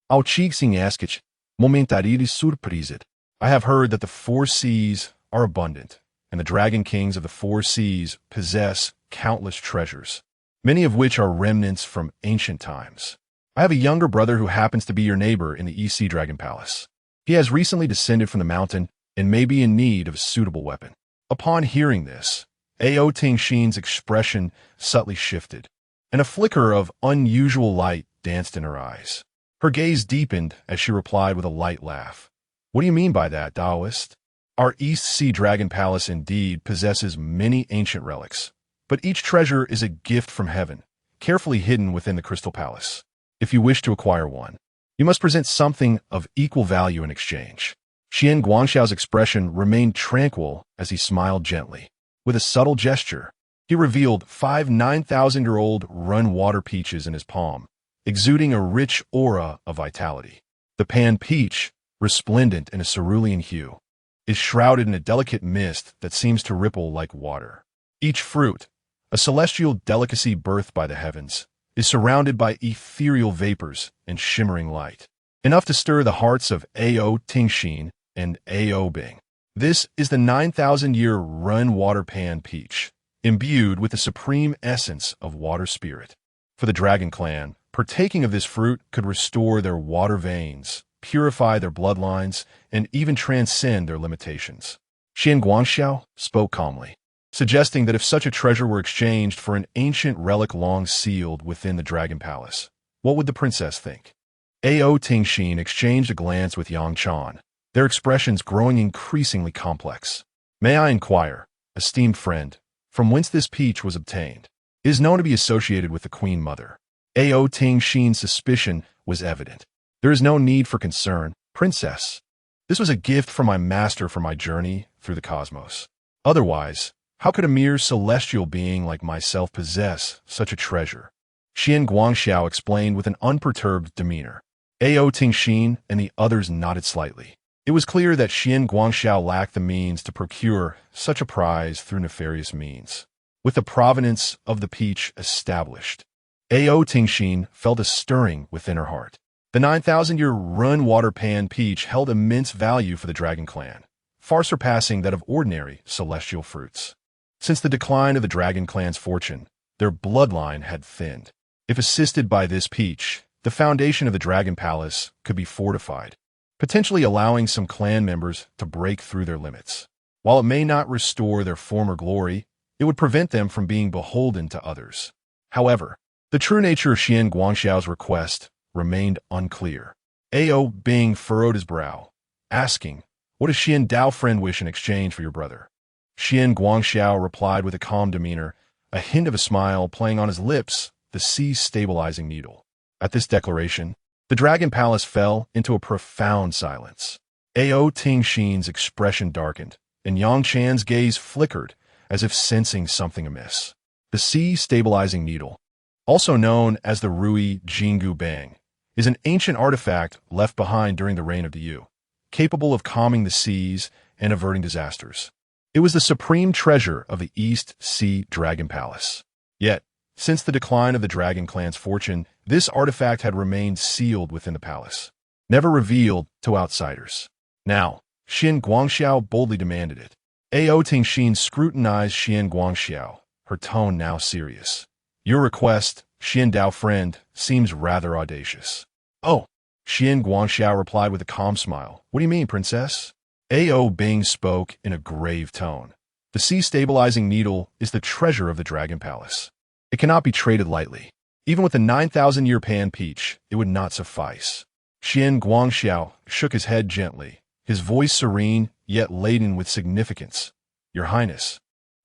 Ao Qixing asked, momentarily surprised. I have heard that the four seas are abundant, and the dragon kings of the four seas possess countless treasures, many of which are remnants from ancient times. I have a younger brother who happens to be your neighbor in the East Sea Dragon Palace. He has recently descended from the mountain and may be in need of a suitable weapon. Upon hearing this, Ao Tingxin's expression subtly shifted, and a flicker of unusual light danced in her eyes. Her gaze deepened as she replied with a light laugh. What do you mean by that, Daoist? Our East Sea Dragon Palace indeed possesses many ancient relics, but each treasure is a gift from heaven, carefully hidden within the Crystal Palace. If you wish to acquire one, you must present something of equal value in exchange. Xian Guangxiao's expression remained tranquil as he smiled gently. With a subtle gesture, he revealed 5 9,000-year-old run-water peaches in his palm, exuding a rich aura of vitality. The pan peach, resplendent in a cerulean hue, is shrouded in a delicate mist that seems to ripple like water. Each fruit, a celestial delicacy birthed by the heavens, is surrounded by ethereal vapors and shimmering light, enough to stir the hearts of Ao Tingxin and Ao Bing. This is the 9,000-year run-water pan peach, imbued with the supreme essence of water spirit. For the dragon clan, partaking of this fruit could restore their water veins, purify their bloodlines, and even transcend their limitations. Xian Guangxiao spoke calmly, suggesting that if such a treasure were exchanged for an ancient relic long sealed within the Dragon Palace, what would the princess think? Ao Tingxin exchanged a glance with Yang Chan, their expressions growing increasingly complex. May I inquire, esteemed friend, from whence this peach was obtained? It is known to be associated with the Queen Mother. Ao Tingxin's suspicion was evident. There is no need for concern, Princess. This was a gift from my master for my journey through the cosmos. Otherwise, how could a mere celestial being like myself possess such a treasure? Xian Guangxiao explained with an unperturbed demeanor. Ao Tingxin and the others nodded slightly. It was clear that Xian Guangxiao lacked the means to procure such a prize through nefarious means. With the provenance of the peach established, Ao Tingxin felt a stirring within her heart. The 9,000-year run water pan peach held immense value for the Dragon Clan, far surpassing that of ordinary celestial fruits. Since the decline of the Dragon Clan's fortune, their bloodline had thinned. If assisted by this peach, the foundation of the Dragon Palace could be fortified, potentially allowing some clan members to break through their limits. While it may not restore their former glory, it would prevent them from being beholden to others. However, the true nature of Xian Guangxiao's request remained unclear. Ao Bing furrowed his brow, asking, "What does Xian Dao friend wish in exchange for your brother?" Xian Guangxiao replied with a calm demeanor, a hint of a smile playing on his lips, the sea-stabilizing needle. At this declaration, the Dragon Palace fell into a profound silence. Ao Tingxin's expression darkened, and Yang Chan's gaze flickered, as if sensing something amiss. The sea-stabilizing needle, also known as the Rui Jingu Bang, is an ancient artifact left behind during the reign of the Yu, capable of calming the seas and averting disasters. It was the supreme treasure of the East Sea Dragon Palace. Yet, since the decline of the Dragon Clan's fortune, this artifact had remained sealed within the palace, never revealed to outsiders. Now, Xian Guangxiao boldly demanded it. Ao Tingxin scrutinized Xian Guangxiao, her tone now serious. "Your request, Xian Dao friend, seems rather audacious." "Oh," Xian Guangxiao replied with a calm smile. "What do you mean, princess?" Ao Bing spoke in a grave tone. "The sea-stabilizing needle is the treasure of the Dragon Palace. It cannot be traded lightly. Even with the 9,000-year pan peach, it would not suffice." Xian Guangxiao shook his head gently, his voice serene yet laden with significance. "Your Highness,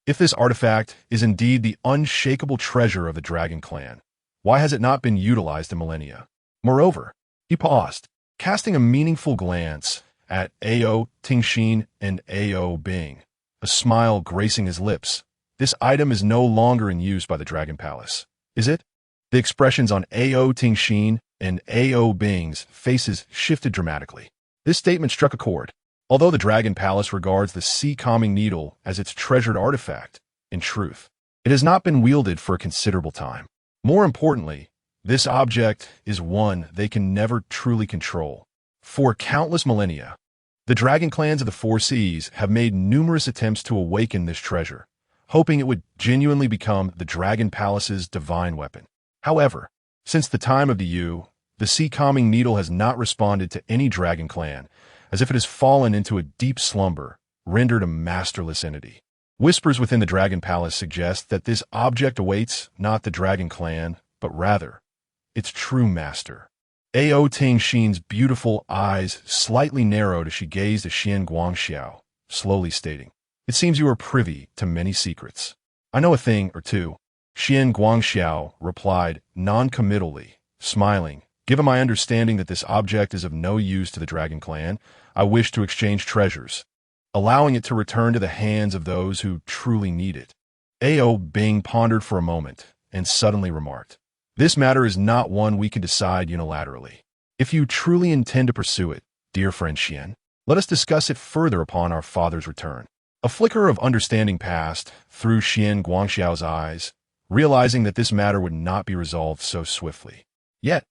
if this artifact is indeed the unshakable treasure of the Dragon Clan, why has it not been utilized in millennia? Moreover," he paused, casting a meaningful glance at Ao Tingxin and Ao Bing, a smile gracing his lips. "This item is no longer in use by the Dragon Palace, is it?" The expressions on Ao Tingxin and Ao Bing's faces shifted dramatically. This statement struck a chord. Although the Dragon Palace regards the sea-calming needle as its treasured artifact, in truth, it has not been wielded for a considerable time. More importantly, this object is one they can never truly control. For countless millennia, the Dragon Clans of the Four Seas have made numerous attempts to awaken this treasure, hoping it would genuinely become the Dragon Palace's divine weapon. However, since the time of the Yu, the sea-calming needle has not responded to any Dragon Clan, as if it has fallen into a deep slumber, rendered a masterless entity. Whispers within the Dragon Palace suggest that this object awaits not the Dragon Clan, but rather its true master. Ao Tingxin's beautiful eyes slightly narrowed as she gazed at Xian Guangxiao, slowly stating, "It seems you are privy to many secrets." "I know a thing or two," Xian Guangxiao replied non-committally, smiling. "Given my understanding that this object is of no use to the Dragon Clan, I wish to exchange treasures, allowing it to return to the hands of those who truly need it." Ao Bing pondered for a moment and suddenly remarked, "This matter is not one we can decide unilaterally. If you truly intend to pursue it, dear friend Xian, let us discuss it further upon our father's return." A flicker of understanding passed through Xian Guangxiao's eyes, realizing that this matter would not be resolved so swiftly. Yet,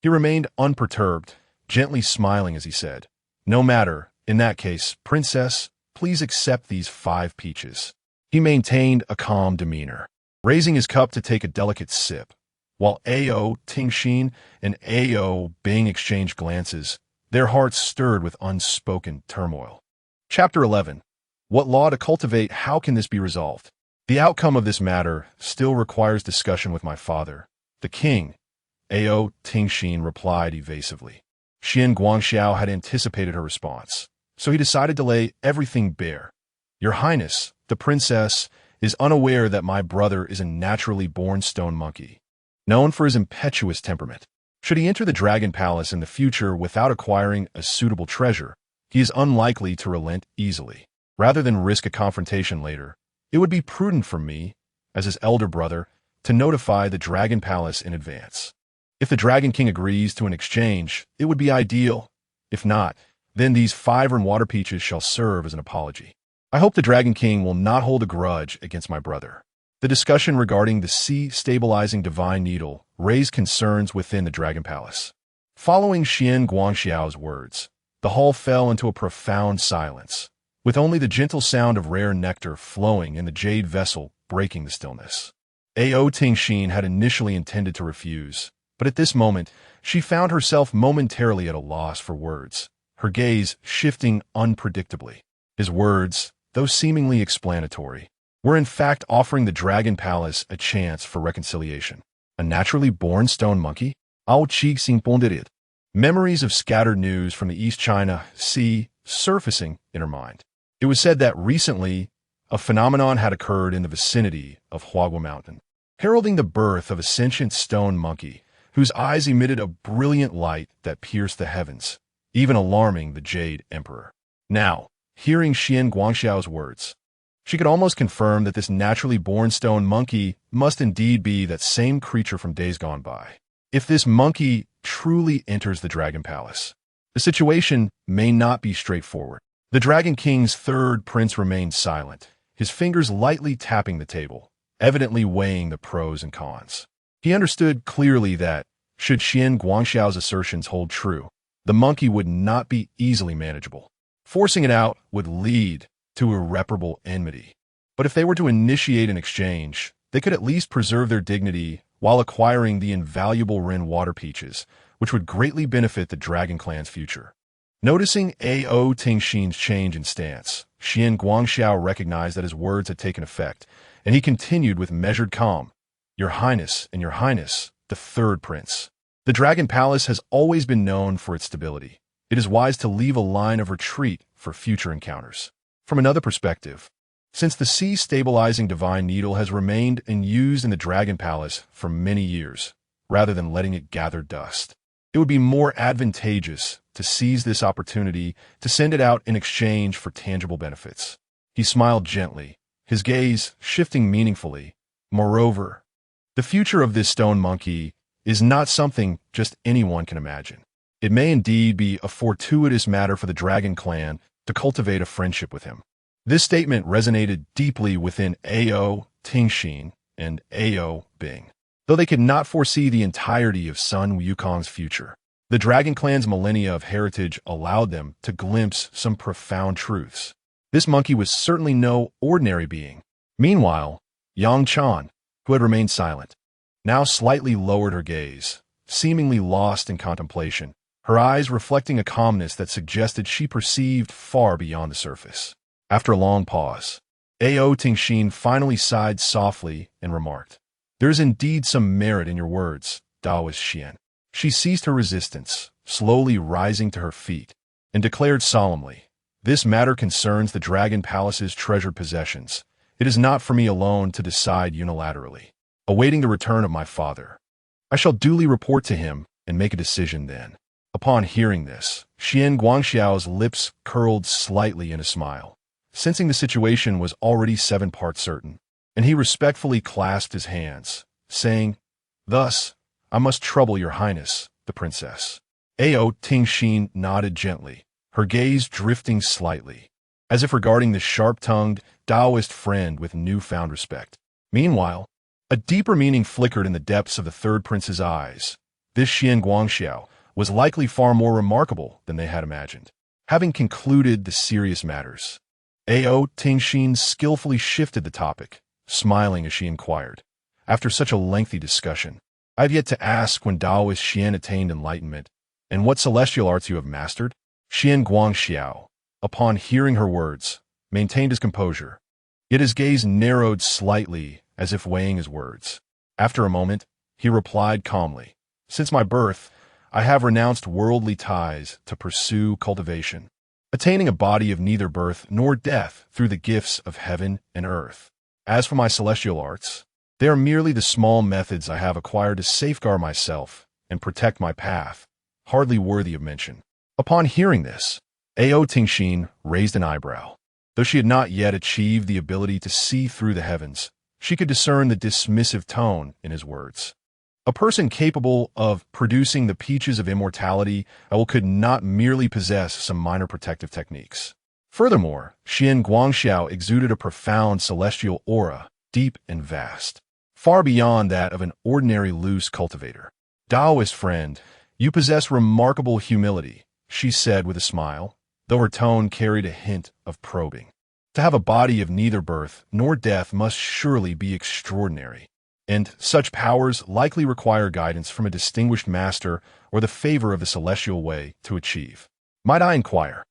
he remained unperturbed, gently smiling as he said, "No matter, in that case, princess, please accept these 5 peaches." He maintained a calm demeanor, raising his cup to take a delicate sip. While Ao Tingxin and Ao Bing exchanged glances, their hearts stirred with unspoken turmoil. Chapter 11. What law to cultivate? How can this be resolved? The outcome of this matter still requires discussion with my father, the king, Ao Tingxin replied evasively. Xian Guangxiao had anticipated her response, so he decided to lay everything bare. "Your Highness, the princess, is unaware that my brother is a naturally born stone monkey, known for his impetuous temperament. Should he enter the Dragon Palace in the future without acquiring a suitable treasure, he is unlikely to relent easily. Rather than risk a confrontation later, it would be prudent for me, as his elder brother, to notify the Dragon Palace in advance. If the Dragon King agrees to an exchange, it would be ideal. If not, then these 5 water peaches shall serve as an apology. I hope the Dragon King will not hold a grudge against my brother. The discussion regarding the sea-stabilizing divine needle raised concerns within the Dragon Palace. Following Xian Guangxiao's words, the hall fell into a profound silence, with only the gentle sound of rare nectar flowing in the jade vessel breaking the stillness. Ao Tingxin had initially intended to refuse, but at this moment, she found herself momentarily at a loss for words, her gaze shifting unpredictably. His words, though seemingly explanatory, were in fact offering the Dragon Palace a chance for reconciliation. A naturally born stone monkey? Ao Qi Xing. Memories of scattered news from the East China Sea surfacing in her mind. It was said that recently, a phenomenon had occurred in the vicinity of Huagua Mountain, heralding the birth of a sentient stone monkey whose eyes emitted a brilliant light that pierced the heavens, even alarming the Jade Emperor. Now, hearing Xian Guangxiao's words, she could almost confirm that this naturally born stone monkey must indeed be that same creature from days gone by. If this monkey truly enters the Dragon Palace, the situation may not be straightforward. The Dragon King's third prince remained silent, his fingers lightly tapping the table, evidently weighing the pros and cons. He understood clearly that, should Xian Guangxiao's assertions hold true, the monkey would not be easily manageable. Forcing it out would lead to irreparable enmity. But if they were to initiate an exchange, they could at least preserve their dignity while acquiring the invaluable Ren water peaches, which would greatly benefit the Dragon Clan's future. Noticing Ao Tingxin's change in stance, Xian Guangxiao recognized that his words had taken effect, and he continued with measured calm. Your Highness and Your Highness, the third prince. The Dragon Palace has always been known for its stability. It is wise to leave a line of retreat for future encounters. From another perspective, since the sea-stabilizing divine needle has remained and used in the Dragon Palace for many years, rather than letting it gather dust, it would be more advantageous to seize this opportunity to send it out in exchange for tangible benefits. He smiled gently, his gaze shifting meaningfully. Moreover, the future of this stone monkey is not something just anyone can imagine. It may indeed be a fortuitous matter for the Dragon Clan to cultivate a friendship with him. This statement resonated deeply within Ao Tingxin and Ao Bing. Though they could not foresee the entirety of Sun Wukong's future, the Dragon Clan's millennia of heritage allowed them to glimpse some profound truths. This monkey was certainly no ordinary being. Meanwhile, Yang Chan, who had remained silent, now slightly lowered her gaze, seemingly lost in contemplation, her eyes reflecting a calmness that suggested she perceived far beyond the surface. After a long pause, Ao Tingxin finally sighed softly and remarked, "There is indeed some merit in your words, Taoist Xian." She ceased her resistance, slowly rising to her feet, and declared solemnly, "This matter concerns the Dragon Palace's treasured possessions. It is not for me alone to decide unilaterally. Awaiting the return of my father, I shall duly report to him and make a decision then." Upon hearing this, Xian Guangxiao's lips curled slightly in a smile, sensing the situation was already 7 parts certain, and he respectfully clasped his hands, saying, "Thus, I must trouble your highness, the princess." Ao Tingxin nodded gently, her gaze drifting slightly, as if regarding the sharp-tongued Taoist friend with newfound respect. Meanwhile, a deeper meaning flickered in the depths of the third prince's eyes. This Xian Guangxiao was likely far more remarkable than they had imagined. Having concluded the serious matters, Ao Tingxin skillfully shifted the topic, smiling as she inquired, "After such a lengthy discussion, I have yet to ask when Taoist Xian attained enlightenment, and what celestial arts you have mastered?" Xian Guangxiao, upon hearing her words, maintained his composure, yet his gaze narrowed slightly as if weighing his words. After a moment, he replied calmly, "Since my birth, I have renounced worldly ties to pursue cultivation, attaining a body of neither birth nor death through the gifts of heaven and earth. As for my celestial arts, they are merely the small methods I have acquired to safeguard myself and protect my path, hardly worthy of mention. Upon hearing this, Ao Tingxin raised an eyebrow. Though she had not yet achieved the ability to see through the heavens, she could discern the dismissive tone in his words. A person capable of producing the peaches of immortality could not merely possess some minor protective techniques. Furthermore, Xian Guangxiao exuded a profound celestial aura, deep and vast, far beyond that of an ordinary loose cultivator. Taoist friend, you possess remarkable humility, she said with a smile, though her tone carried a hint of probing. To have a body of neither birth nor death must surely be extraordinary, and such powers likely require guidance from a distinguished master or the favor of the celestial way to achieve. Might I inquire,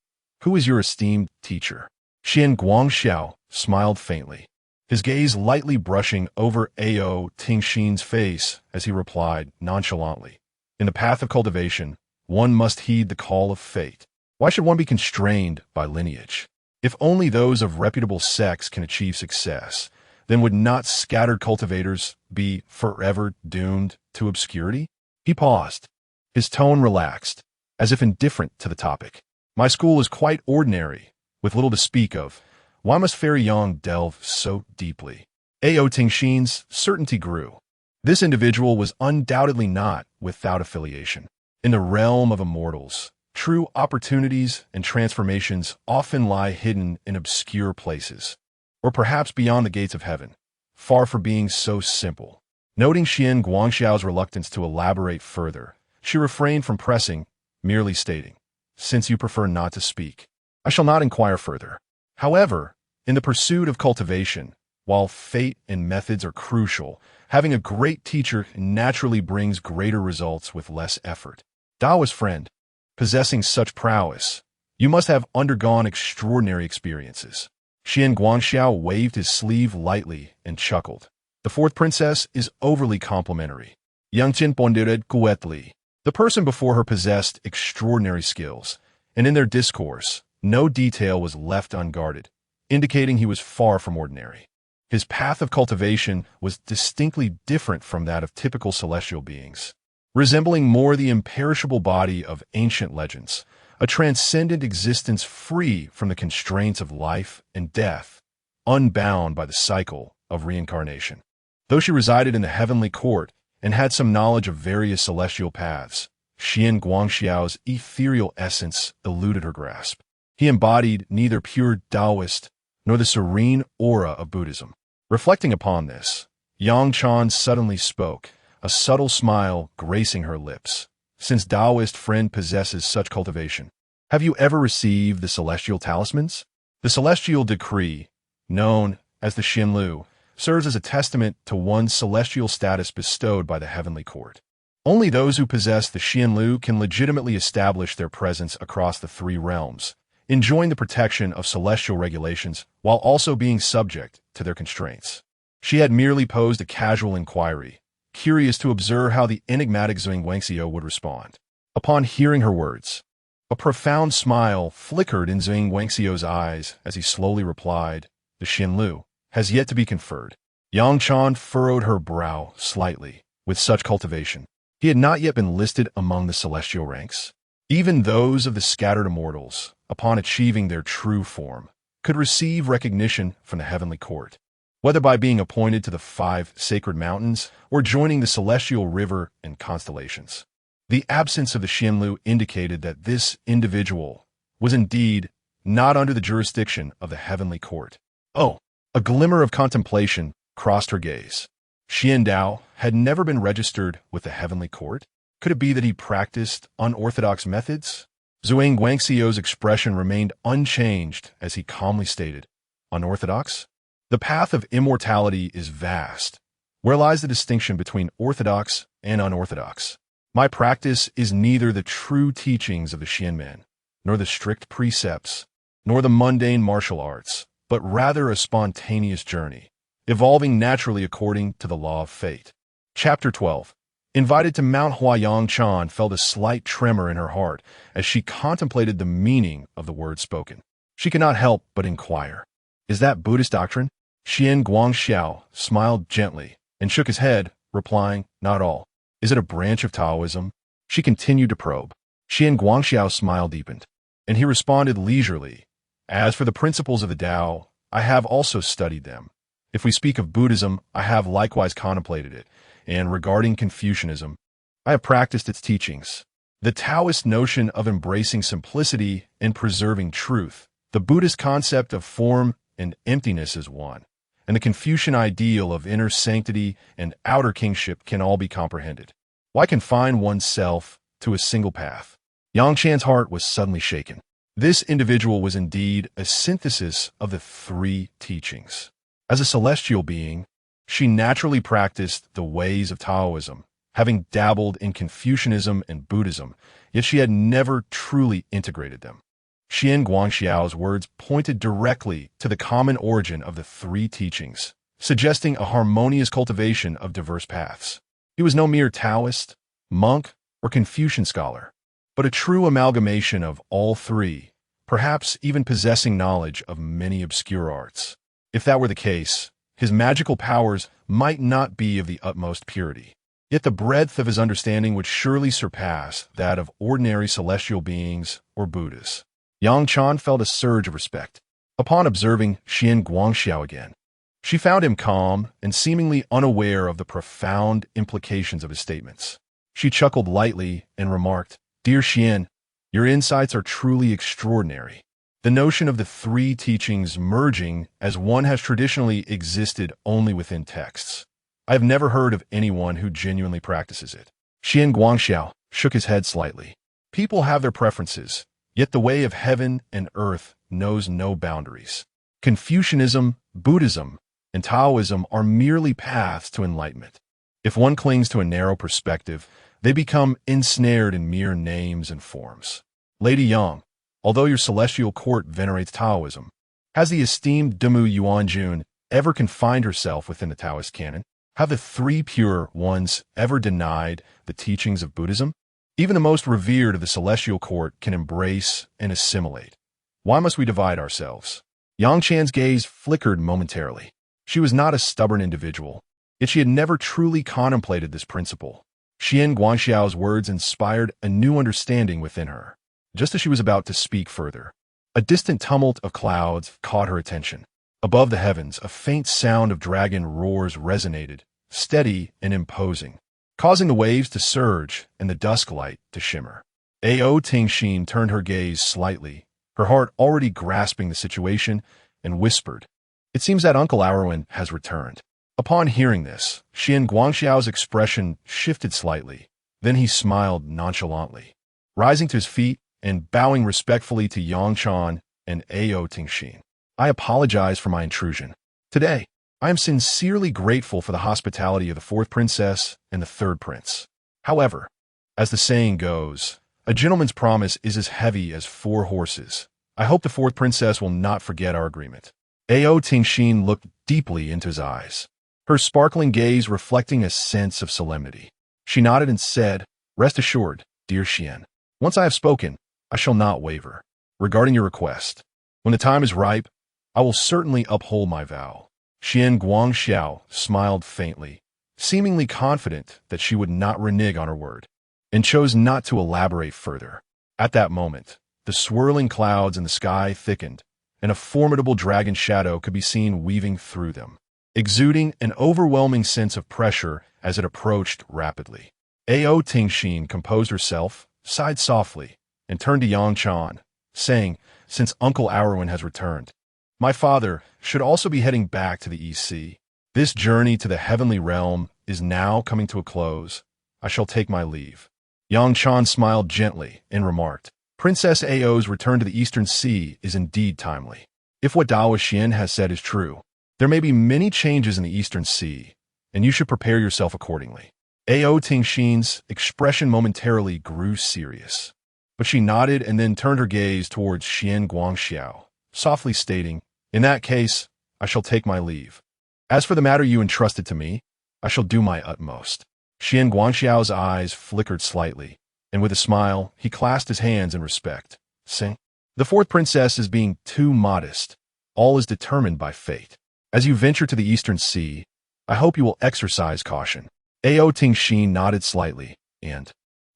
who is your esteemed teacher? Xian Guangxiao smiled faintly, his gaze lightly brushing over Ao Tingxin's face as he replied nonchalantly. In the path of cultivation, one must heed the call of fate. Why should one be constrained by lineage? If only those of reputable sects can achieve success, then would not scattered cultivators be forever doomed to obscurity? He paused, his tone relaxed, as if indifferent to the topic. My school is quite ordinary, with little to speak of. Why must Fairy Yang delve so deeply? Ao Tingxin's certainty grew. This individual was undoubtedly not without affiliation. In the realm of immortals, true opportunities and transformations often lie hidden in obscure places, or perhaps beyond the gates of heaven, far from being so simple. Noting Xian Guangxiao's reluctance to elaborate further, she refrained from pressing, merely stating, "Since you prefer not to speak, I shall not inquire further." However, in the pursuit of cultivation, while fate and methods are crucial, having a great teacher naturally brings greater results with less effort. Taoist friend, possessing such prowess, you must have undergone extraordinary experiences. Xian Guangxiao waved his sleeve lightly and chuckled. The fourth princess is overly complimentary. Yangqin pondered quietly. The person before her possessed extraordinary skills, and in their discourse, no detail was left unguarded, indicating he was far from ordinary. His path of cultivation was distinctly different from that of typical celestial beings, resembling more the imperishable body of ancient legends, a transcendent existence free from the constraints of life and death, unbound by the cycle of reincarnation. Though she resided in the heavenly court and had some knowledge of various celestial paths, Xian Guangxiao's ethereal essence eluded her grasp. He embodied neither pure Taoist nor the serene aura of Buddhism. Reflecting upon this, Yang Chan suddenly spoke, a subtle smile gracing her lips. Since Taoist friend possesses such cultivation, have you ever received the celestial talismans? The celestial decree, known as the Xianlu, serves as a testament to one's celestial status bestowed by the heavenly court. Only those who possess the Xianlu can legitimately establish their presence across the three realms, enjoying the protection of celestial regulations while also being subject to their constraints. She had merely posed a casual inquiry, curious to observe how the enigmatic Zhuang Guangxiao would respond. Upon hearing her words, a profound smile flickered in Zhuang Guangxiao's eyes as he slowly replied, "The Xianlu has yet to be conferred." Yang Chan furrowed her brow slightly. With such cultivation, he had not yet been listed among the celestial ranks. Even those of the scattered immortals, upon achieving their true form, could receive recognition from the heavenly court, whether by being appointed to the 5 sacred mountains or joining the celestial river and constellations. The absence of the Xianlu indicated that this individual was indeed not under the jurisdiction of the heavenly court. Oh, a glimmer of contemplation crossed her gaze. Xian Dao had never been registered with the heavenly court. Could it be that he practiced unorthodox methods? Zhuang Guangxiao's expression remained unchanged as he calmly stated, "Unorthodox? The path of immortality is vast. Where lies the distinction between orthodox and unorthodox? My practice is neither the true teachings of the Xianmen, nor the strict precepts, nor the mundane martial arts, but rather a spontaneous journey, evolving naturally according to the law of fate." Chapter 12. Invited to Mount Huayang, Chan felt a slight tremor in her heart as she contemplated the meaning of the words spoken. She could not help but inquire, "Is that Buddhist doctrine?" Xian Guangxiao smiled gently and shook his head, replying, "Not all. Is it a branch of Taoism?" She continued to probe. Xian Guangxiao's smile deepened, and he responded leisurely, "As for the principles of the Tao, I have also studied them. If we speak of Buddhism, I have likewise contemplated it, and regarding Confucianism, I have practiced its teachings. The Taoist notion of embracing simplicity and preserving truth, the Buddhist concept of form and emptiness is one, and the Confucian ideal of inner sanctity and outer kingship can all be comprehended. Why confine oneself to a single path?" Yang Chan's heart was suddenly shaken. This individual was indeed a synthesis of the three teachings. As a celestial being, she naturally practiced the ways of Taoism, having dabbled in Confucianism and Buddhism, yet she had never truly integrated them. Xian Guangxiao's words pointed directly to the common origin of the three teachings, suggesting a harmonious cultivation of diverse paths. He was no mere Taoist, monk, or Confucian scholar, but a true amalgamation of all three, perhaps even possessing knowledge of many obscure arts. If that were the case, his magical powers might not be of the utmost purity. Yet the breadth of his understanding would surely surpass that of ordinary celestial beings or Buddhas. Yang Chan felt a surge of respect. Upon observing Xian Guangxiao again, she found him calm and seemingly unaware of the profound implications of his statements. She chuckled lightly and remarked, "Dear Xian, your insights are truly extraordinary. The notion of the three teachings merging as one has traditionally existed only within texts. I have never heard of anyone who genuinely practices it." Xian Guangxiao shook his head slightly. People have their preferences, yet the way of heaven and earth knows no boundaries. Confucianism, Buddhism, and Taoism are merely paths to enlightenment. If one clings to a narrow perspective, they become ensnared in mere names and forms. Lady Yang, although your celestial court venerates Taoism, has the esteemed Demu Yuanjun ever confined herself within the Taoist canon? Have the three pure ones ever denied the teachings of Buddhism? Even the most revered of the celestial court can embrace and assimilate. Why must we divide ourselves? Yang Chan's gaze flickered momentarily. She was not a stubborn individual, yet she had never truly contemplated this principle. Xian Guangxiao's words inspired a new understanding within her. Just as she was about to speak further, a distant tumult of clouds caught her attention. Above the heavens, a faint sound of dragon roars resonated, steady and imposing, causing the waves to surge and the dusk light to shimmer. Ao Tingxin turned her gaze slightly, her heart already grasping the situation, and whispered, "It seems that Uncle Arwen has returned." Upon hearing this, Xian Guangxiao's expression shifted slightly. Then he smiled nonchalantly. Rising to his feet and bowing respectfully to Yang Chan and Ao Tingxin, "I apologize for my intrusion. Today, I am sincerely grateful for the hospitality of the fourth princess and the third prince. However, as the saying goes, a gentleman's promise is as heavy as 4 horses. I hope the fourth princess will not forget our agreement." Ao Tingxin looked deeply into his eyes, her sparkling gaze reflecting a sense of solemnity. She nodded and said, "Rest assured, dear Xian, once I have spoken, I shall not waver. Regarding your request, when the time is ripe, I will certainly uphold my vow." Xian Guangxiao smiled faintly, seemingly confident that she would not renege on her word, and chose not to elaborate further. At that moment, the swirling clouds in the sky thickened, and a formidable dragon shadow could be seen weaving through them, exuding an overwhelming sense of pressure as it approached rapidly. Ao Tingxin composed herself, sighed softly, and turned to Yang Chan, saying, "Since Uncle Arwen has returned, my father should also be heading back to the East Sea. This journey to the heavenly realm is now coming to a close. I shall take my leave." Yang Chan smiled gently and remarked, "Princess Ao's return to the Eastern Sea is indeed timely. If what Dao Xian has said is true, there may be many changes in the Eastern Sea, and you should prepare yourself accordingly." Ao Tingxin's expression momentarily grew serious, but she nodded and then turned her gaze towards Xian Guangxiao, softly stating, "In that case, I shall take my leave. As for the matter you entrusted to me, I shall do my utmost." Xian Guangxiao's eyes flickered slightly, and with a smile, he clasped his hands in respect, saying, "The fourth princess is being too modest. All is determined by fate." As you venture to the Eastern Sea, I hope you will exercise caution. Ao Tingxin nodded slightly, and,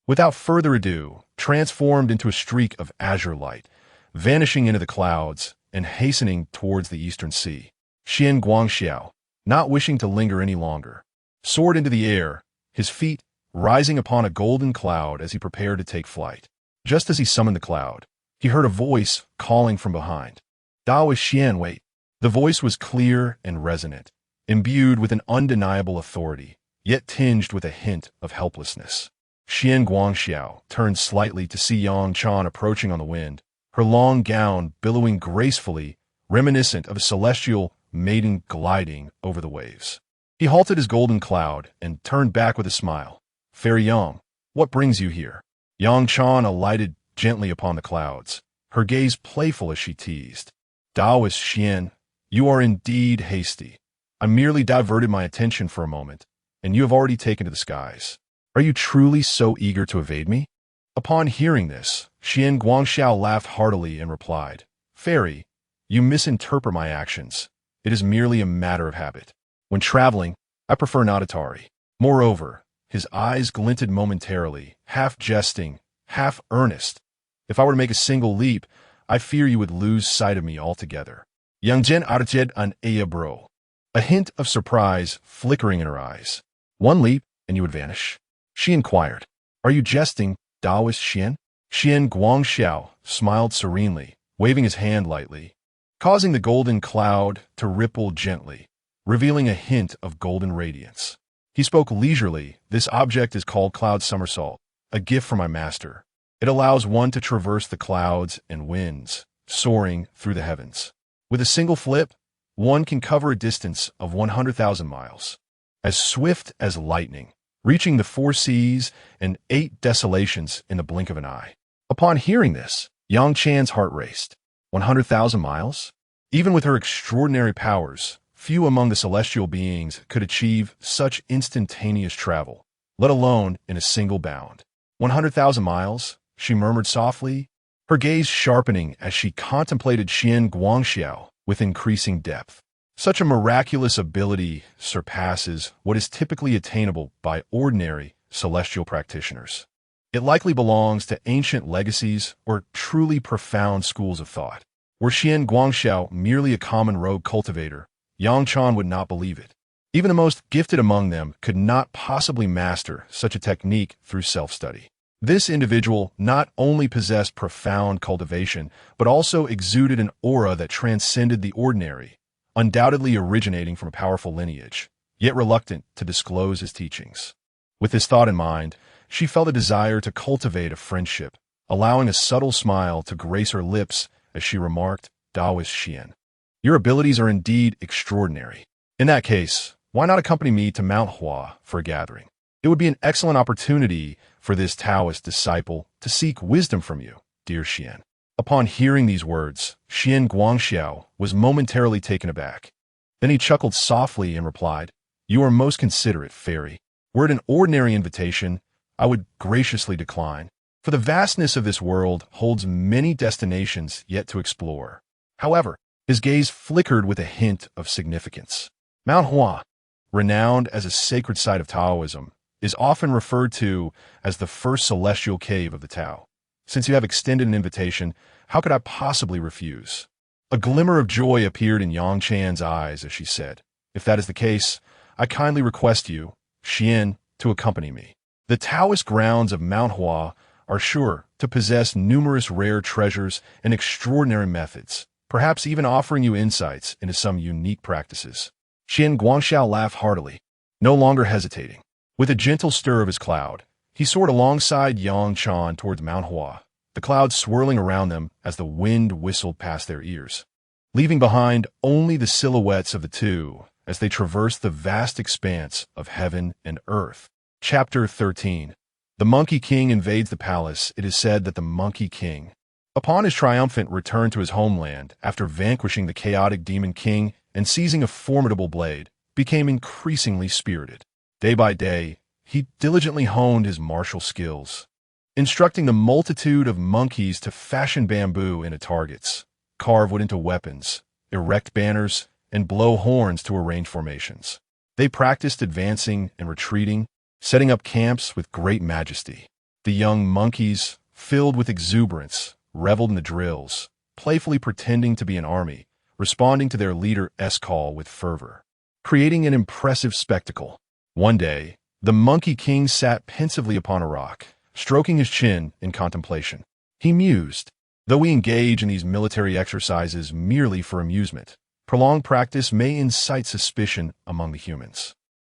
without further ado, transformed into a streak of azure light, vanishing into the clouds and hastening towards the Eastern Sea. Xian Guangxiao, not wishing to linger any longer, soared into the air, his feet rising upon a golden cloud as he prepared to take flight. Just as he summoned the cloud, he heard a voice calling from behind. Dao is Xian, wait. The voice was clear and resonant, imbued with an undeniable authority, yet tinged with a hint of helplessness. Xian Guangxiao turned slightly to see Yang Chan approaching on the wind, her long gown billowing gracefully, reminiscent of a celestial maiden gliding over the waves. He halted his golden cloud and turned back with a smile. Fairy Yang, what brings you here? Yang Chan alighted gently upon the clouds, her gaze playful as she teased. Taoist Xian, you are indeed hasty. I merely diverted my attention for a moment, and you have already taken to the skies. Are you truly so eager to evade me? Upon hearing this, Xian Guangxiao laughed heartily and replied, Fairy, you misinterpret my actions. It is merely a matter of habit. When traveling, I prefer not Atari. Moreover, his eyes glinted momentarily, half jesting, half earnest. If I were to make a single leap, I fear you would lose sight of me altogether. Yangjian Arjed an Aya bro. A hint of surprise flickering in her eyes. One leap, and you would vanish? She inquired. Are you jesting, Taoist Xian? Xian Guangxiao smiled serenely, waving his hand lightly, causing the golden cloud to ripple gently, revealing a hint of golden radiance. He spoke leisurely. This object is called Cloud Somersault, a gift from my master. It allows one to traverse the clouds and winds, soaring through the heavens. With a single flip, one can cover a distance of 100,000 miles, as swift as lightning, reaching the 4 seas and 8 desolations in the blink of an eye. Upon hearing this, Yang Chan's heart raced. 100,000 miles? Even with her extraordinary powers, few among the celestial beings could achieve such instantaneous travel, let alone in a single bound. 100,000 miles, she murmured softly, her gaze sharpening as she contemplated Xian Guangxiao with increasing depth. Such a miraculous ability surpasses what is typically attainable by ordinary celestial practitioners. It likely belongs to ancient legacies or truly profound schools of thought. Were Xian Guangxiao merely a common rogue cultivator, Yang Chan would not believe it. Even the most gifted among them could not possibly master such a technique through self-study. This individual not only possessed profound cultivation, but also exuded an aura that transcended the ordinary, undoubtedly originating from a powerful lineage, yet reluctant to disclose his teachings. With this thought in mind, she felt a desire to cultivate a friendship, allowing a subtle smile to grace her lips as she remarked, Taoist Xian, your abilities are indeed extraordinary. In that case, why not accompany me to Mount Hua for a gathering? It would be an excellent opportunity for this Taoist disciple to seek wisdom from you, dear Xian. Upon hearing these words, Xian Guangxiao was momentarily taken aback. Then he chuckled softly and replied, You are most considerate, Fairy. Were it an ordinary invitation, I would graciously decline, for the vastness of this world holds many destinations yet to explore. However, his gaze flickered with a hint of significance. Mount Hua, renowned as a sacred site of Taoism, is often referred to as the first celestial cave of the Tao. Since you have extended an invitation, how could I possibly refuse? A glimmer of joy appeared in Yang Chan's eyes as she said, If that is the case, I kindly request you, Xian, to accompany me. The Taoist grounds of Mount Hua are sure to possess numerous rare treasures and extraordinary methods, perhaps even offering you insights into some unique practices. Xian Guangxiao laughed heartily, no longer hesitating. With a gentle stir of his cloud, he soared alongside Yang Chan towards Mount Hua, the clouds swirling around them as the wind whistled past their ears, leaving behind only the silhouettes of the two as they traversed the vast expanse of heaven and earth. Chapter 13. The Monkey King invades the palace. It is said that the Monkey King, upon his triumphant return to his homeland after vanquishing the chaotic Demon King and seizing a formidable blade, became increasingly spirited. Day by day, he diligently honed his martial skills, instructing the multitude of monkeys to fashion bamboo into targets, carve wood into weapons, erect banners, and blow horns to arrange formations. They practiced advancing and retreating, setting up camps with great majesty. The young monkeys, filled with exuberance, reveled in the drills, playfully pretending to be an army, responding to their leader's call with fervor, creating an impressive spectacle. One day, the Monkey King sat pensively upon a rock, stroking his chin in contemplation. He mused, "Though we engage in these military exercises merely for amusement, prolonged practice may incite suspicion among the humans.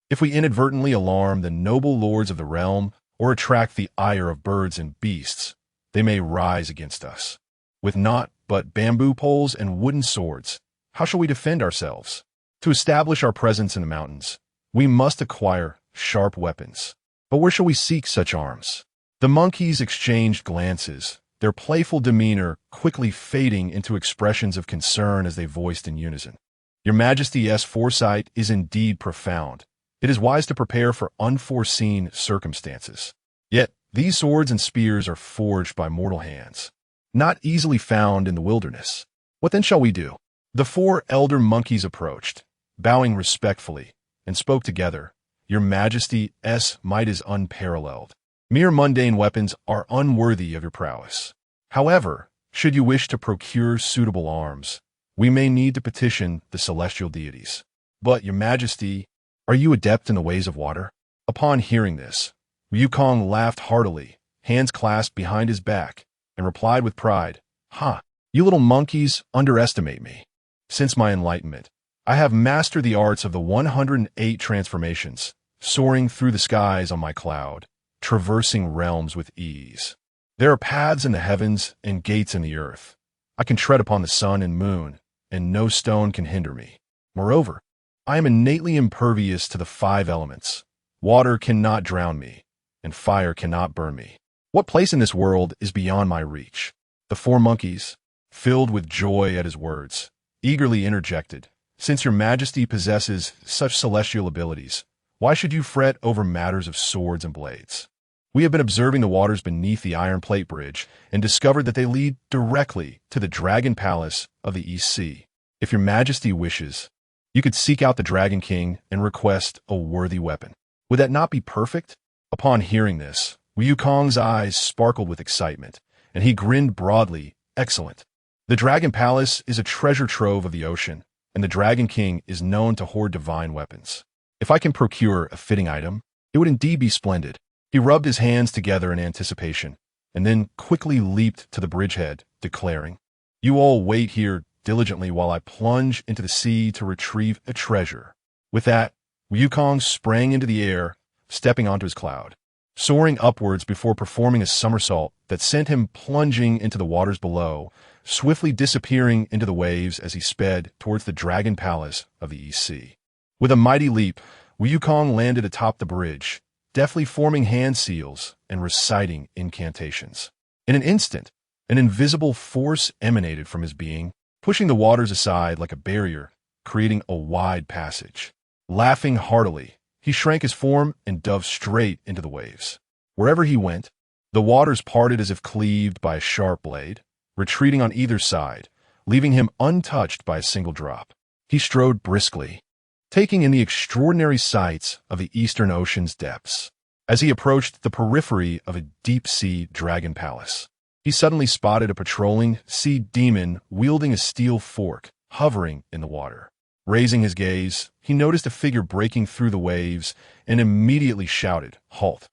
If we inadvertently alarm the noble lords of the realm or attract the ire of birds and beasts, they may rise against us. With naught but bamboo poles and wooden swords, how shall we defend ourselves? To establish our presence in the mountains, we must acquire sharp weapons. But where shall we seek such arms?" The monkeys exchanged glances, their playful demeanor quickly fading into expressions of concern as they voiced in unison. "Your Majesty's foresight is indeed profound. It is wise to prepare for unforeseen circumstances. Yet these swords and spears are forged by mortal hands, not easily found in the wilderness. What then shall we do?" The four elder monkeys approached, bowing respectfully, and spoke together. "Your Majesty's might is unparalleled. Mere mundane weapons are unworthy of your prowess. However, should you wish to procure suitable arms, we may need to petition the celestial deities. But, Your Majesty, are you adept in the ways of water?" Upon hearing this, Wukong laughed heartily, hands clasped behind his back, and replied with pride, "Ha! You little monkeys underestimate me. Since my enlightenment, I have mastered the arts of the 108 transformations, soaring through the skies on my cloud, traversing realms with ease. There are paths in the heavens and gates in the earth. I can tread upon the sun and moon, and no stone can hinder me. Moreover, I am innately impervious to the 5 elements. Water cannot drown me, and fire cannot burn me. What place in this world is beyond my reach?" The 4 monkeys, filled with joy at his words, eagerly interjected, "Since your Majesty possesses such celestial abilities, why should you fret over matters of swords and blades? We have been observing the waters beneath the Iron Plate Bridge and discovered that they lead directly to the Dragon Palace of the East Sea. If your Majesty wishes, you could seek out the Dragon King and request a worthy weapon. Would that not be perfect?" Upon hearing this, Wukong's eyes sparkled with excitement, and he grinned broadly. "Excellent. The Dragon Palace is a treasure trove of the ocean, and the Dragon King is known to hoard divine weapons. If I can procure a fitting item, it would indeed be splendid." He rubbed his hands together in anticipation, and then quickly leaped to the bridgehead, declaring, "You all wait here diligently while I plunge into the sea to retrieve a treasure." With that, Wukong sprang into the air, stepping onto his cloud, soaring upwards before performing a somersault that sent him plunging into the waters below, swiftly disappearing into the waves as he sped towards the Dragon Palace of the East Sea. With a mighty leap, Wukong landed atop the bridge, deftly forming hand seals and reciting incantations. In an instant, an invisible force emanated from his being, pushing the waters aside like a barrier, creating a wide passage. Laughing heartily, he shrank his form and dove straight into the waves. Wherever he went, the waters parted as if cleaved by a sharp blade, retreating on either side, leaving him untouched by a single drop. He strode briskly, taking in the extraordinary sights of the Eastern Ocean's depths. As he approached the periphery of a deep-sea dragon palace, he suddenly spotted a patrolling sea demon wielding a steel fork, hovering in the water. Raising his gaze, he noticed a figure breaking through the waves and immediately shouted, "Halt!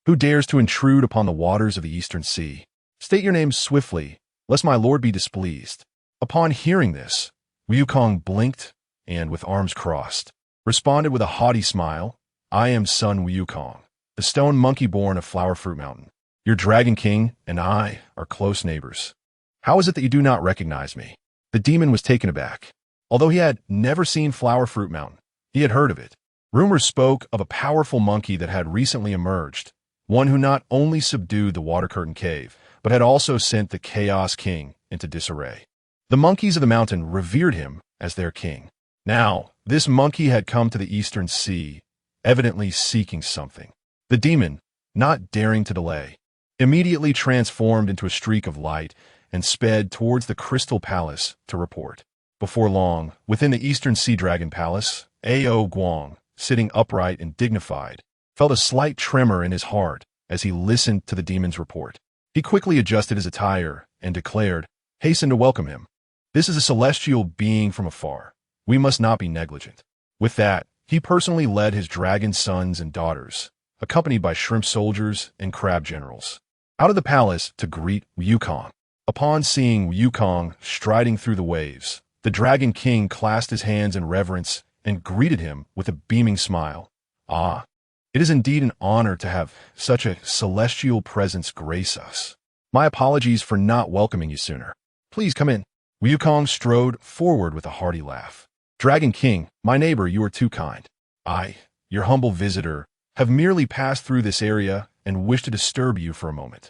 Who dares to intrude upon the waters of the Eastern Sea? State your name swiftly, lest my lord be displeased." Upon hearing this, Wukong blinked and, with arms crossed, responded with a haughty smile, "I am son Wukong, the stone monkey born of Flower Fruit Mountain. Your Dragon King and I are close neighbors. How is it that you do not recognize me?" The demon was taken aback. Although he had never seen Flower Fruit Mountain, he had heard of it. Rumors spoke of a powerful monkey that had recently emerged, one who not only subdued the Water Curtain Cave, but had also sent the Chaos King into disarray. The monkeys of the mountain revered him as their king. Now, this monkey had come to the Eastern Sea, evidently seeking something. The demon, not daring to delay, immediately transformed into a streak of light and sped towards the Crystal Palace to report. Before long, within the Eastern Sea Dragon Palace, A.O. Guang, sitting upright and dignified, felt a slight tremor in his heart as he listened to the demon's report. He quickly adjusted his attire and declared, "Hasten to welcome him. This is a celestial being from afar. We must not be negligent." With that, he personally led his dragon sons and daughters, accompanied by shrimp soldiers and crab generals, out of the palace to greet Wukong. Upon seeing Wukong striding through the waves, the Dragon King clasped his hands in reverence and greeted him with a beaming smile. "Ah, it is indeed an honor to have such a celestial presence grace us. My apologies for not welcoming you sooner. Please come in." Wukong strode forward with a hearty laugh. "Dragon King, my neighbor, you are too kind. I, your humble visitor, have merely passed through this area and wish to disturb you for a moment."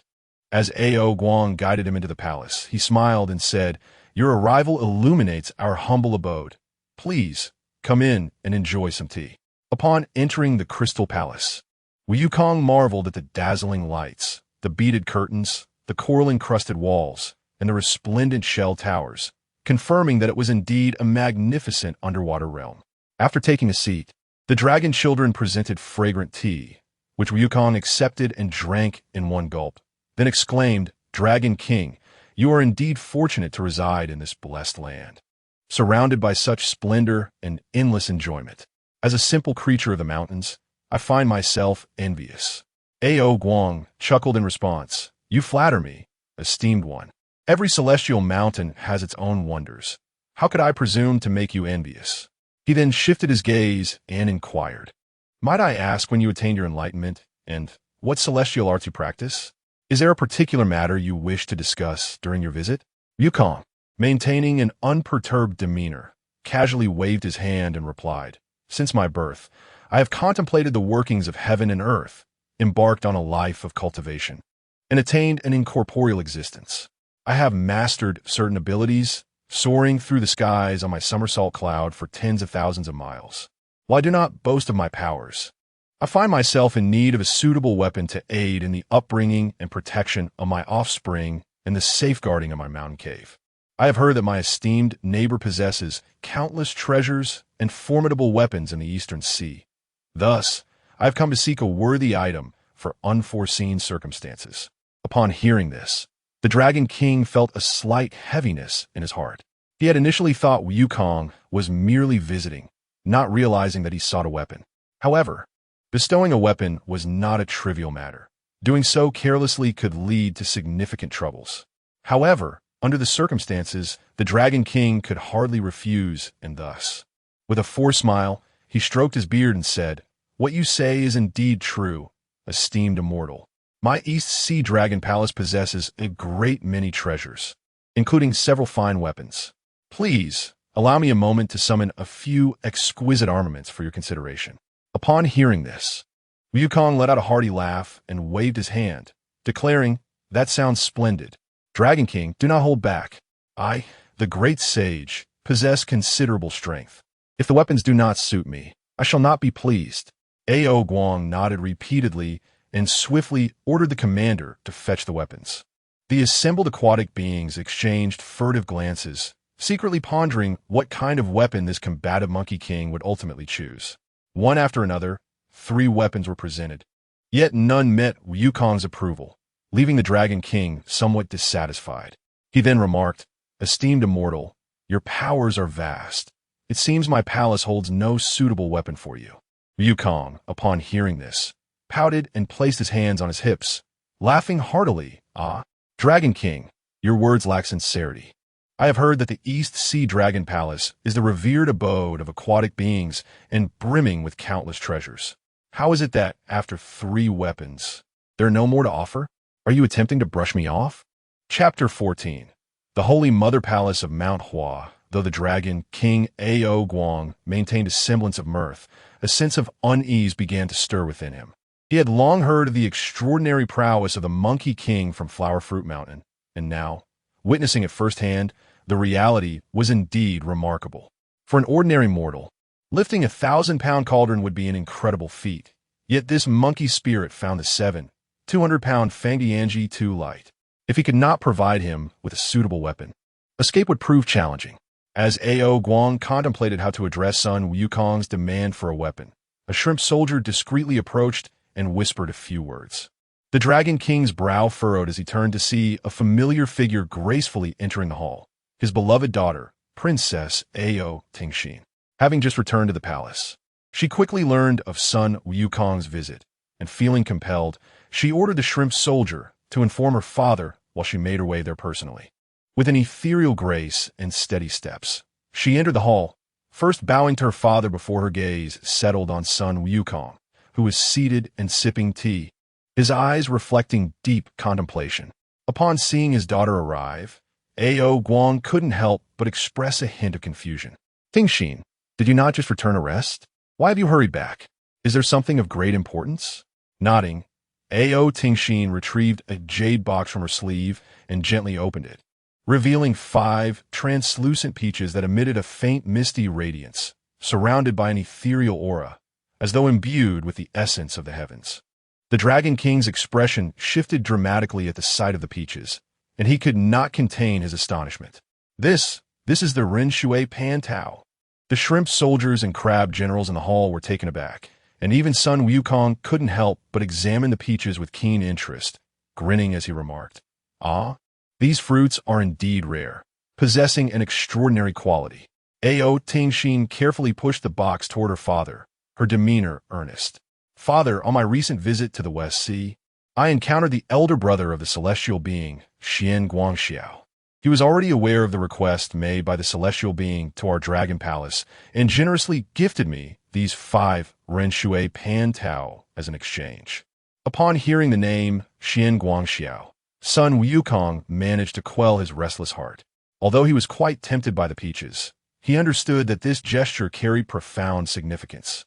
As A.O. Guang guided him into the palace, he smiled and said, "Your arrival illuminates our humble abode. Please, come in and enjoy some tea." Upon entering the Crystal Palace, Wukong marveled at the dazzling lights, the beaded curtains, the coral-encrusted walls, and the resplendent shell towers, confirming that it was indeed a magnificent underwater realm. After taking a seat, the dragon children presented fragrant tea, which Wukong accepted and drank in one gulp, then exclaimed, "Dragon King, you are indeed fortunate to reside in this blessed land, surrounded by such splendor and endless enjoyment. As a simple creature of the mountains, I find myself envious." A.O. Guang chuckled in response, "You flatter me, esteemed one. Every celestial mountain has its own wonders. How could I presume to make you envious?" He then shifted his gaze and inquired, "Might I ask when you attained your enlightenment, and what celestial arts you practice? Is there a particular matter you wish to discuss during your visit?" Wukong, maintaining an unperturbed demeanor, casually waved his hand and replied, "Since my birth, I have contemplated the workings of heaven and earth, embarked on a life of cultivation, and attained an incorporeal existence. I have mastered certain abilities, soaring through the skies on my somersault cloud for tens of thousands of miles. While I do not boast of my powers, I find myself in need of a suitable weapon to aid in the upbringing and protection of my offspring and the safeguarding of my mountain cave. I have heard that my esteemed neighbor possesses countless treasures and formidable weapons in the Eastern Sea. Thus, I have come to seek a worthy item for unforeseen circumstances." Upon hearing this, the Dragon King felt a slight heaviness in his heart. He had initially thought Wukong was merely visiting, not realizing that he sought a weapon. However, bestowing a weapon was not a trivial matter. Doing so carelessly could lead to significant troubles. However, under the circumstances, the Dragon King could hardly refuse, and thus, with a forced smile, he stroked his beard and said, "What you say is indeed true, esteemed immortal. My East Sea Dragon Palace possesses a great many treasures, including several fine weapons. Please, allow me a moment to summon a few exquisite armaments for your consideration." Upon hearing this, Wukong let out a hearty laugh and waved his hand, declaring, "That sounds splendid. Dragon King, do not hold back. I, the great sage, possess considerable strength. If the weapons do not suit me, I shall not be pleased." A.O. Guang nodded repeatedly and swiftly ordered the commander to fetch the weapons. The assembled aquatic beings exchanged furtive glances, secretly pondering what kind of weapon this combative Monkey King would ultimately choose. One after another, 3 weapons were presented, yet none met Wukong's approval, leaving the Dragon King somewhat dissatisfied. He then remarked, "Esteemed immortal, your powers are vast. It seems my palace holds no suitable weapon for you." Wukong, upon hearing this, pouted and placed his hands on his hips, laughing heartily. "Ah, Dragon King, your words lack sincerity. I have heard that the East Sea Dragon Palace is the revered abode of aquatic beings and brimming with countless treasures. How is it that, after 3 weapons, there are no more to offer? Are you attempting to brush me off?" Chapter 14. The Holy Mother Palace of Mount Hua. Though the Dragon King A.O. Guang maintained a semblance of mirth, a sense of unease began to stir within him. He had long heard of the extraordinary prowess of the Monkey King from Flower Fruit Mountain, and now, witnessing it firsthand, the reality was indeed remarkable. For an ordinary mortal, lifting 1,000-pound cauldron would be an incredible feat, yet this monkey spirit found the 200-pound Fangdianji too light. If he could not provide him with a suitable weapon, escape would prove challenging. As Ao Guang contemplated how to address Sun Wukong's demand for a weapon, a shrimp soldier discreetly approached and whispered a few words. The Dragon King's brow furrowed as he turned to see a familiar figure gracefully entering the hall, his beloved daughter, Princess Ao Tingxin. Having just returned to the palace, she quickly learned of Sun Wukong's visit, and feeling compelled, she ordered the shrimp soldier to inform her father while she made her way there personally. With an ethereal grace and steady steps, she entered the hall, first bowing to her father before her gaze settled on Sun Wukong, who was seated and sipping tea, his eyes reflecting deep contemplation. Upon seeing his daughter arrive, Ao Guang couldn't help but express a hint of confusion. Tingxin, did you not just return a rest? Why have you hurried back? Is there something of great importance? Nodding, Ao Tingxin retrieved a jade box from her sleeve and gently opened it, revealing 5 translucent peaches that emitted a faint misty radiance, surrounded by an ethereal aura, as though imbued with the essence of the heavens. The Dragon King's expression shifted dramatically at the sight of the peaches, and he could not contain his astonishment. This is the Ren Shui Pan Tao. The shrimp soldiers and crab generals in the hall were taken aback, and even Sun Wukong couldn't help but examine the peaches with keen interest, grinning as he remarked, "Ah, these fruits are indeed rare, possessing an extraordinary quality." Ao Tingxin carefully pushed the box toward her father, her demeanor earnest. "Father, on my recent visit to the West Sea, I encountered the elder brother of the celestial being, Xian Guangxiao. He was already aware of the request made by the celestial being to our dragon palace and generously gifted me these 5 Ren Shui Pan Tao as an exchange." Upon hearing the name Xian Guangxiao, Sun Wukong managed to quell his restless heart. Although he was quite tempted by the peaches, he understood that this gesture carried profound significance,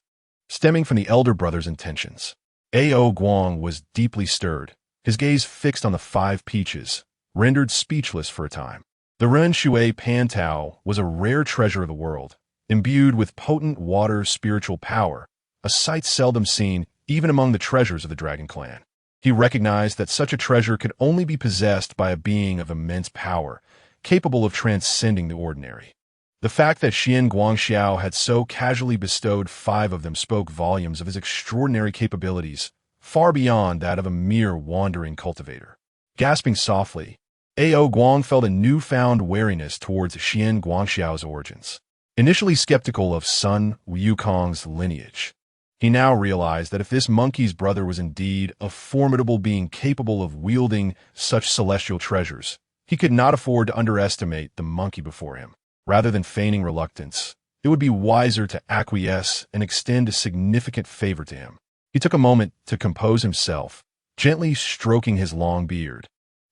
stemming from the elder brother's intentions. Ao Guang was deeply stirred, his gaze fixed on the 5 peaches, rendered speechless for a time. The Ren Shui Pan Tao was a rare treasure of the world, imbued with potent water spiritual power, a sight seldom seen even among the treasures of the Dragon Clan. He recognized that such a treasure could only be possessed by a being of immense power, capable of transcending the ordinary. The fact that Xian Guangxiao had so casually bestowed 5 of them spoke volumes of his extraordinary capabilities, far beyond that of a mere wandering cultivator. Gasping softly, Ao Guang felt a newfound wariness towards Xian Guangxiao's origins. Initially skeptical of Sun Wukong's lineage, he now realized that if this monkey's brother was indeed a formidable being capable of wielding such celestial treasures, he could not afford to underestimate the monkey before him. Rather than feigning reluctance, it would be wiser to acquiesce and extend a significant favor to him. He took a moment to compose himself, gently stroking his long beard,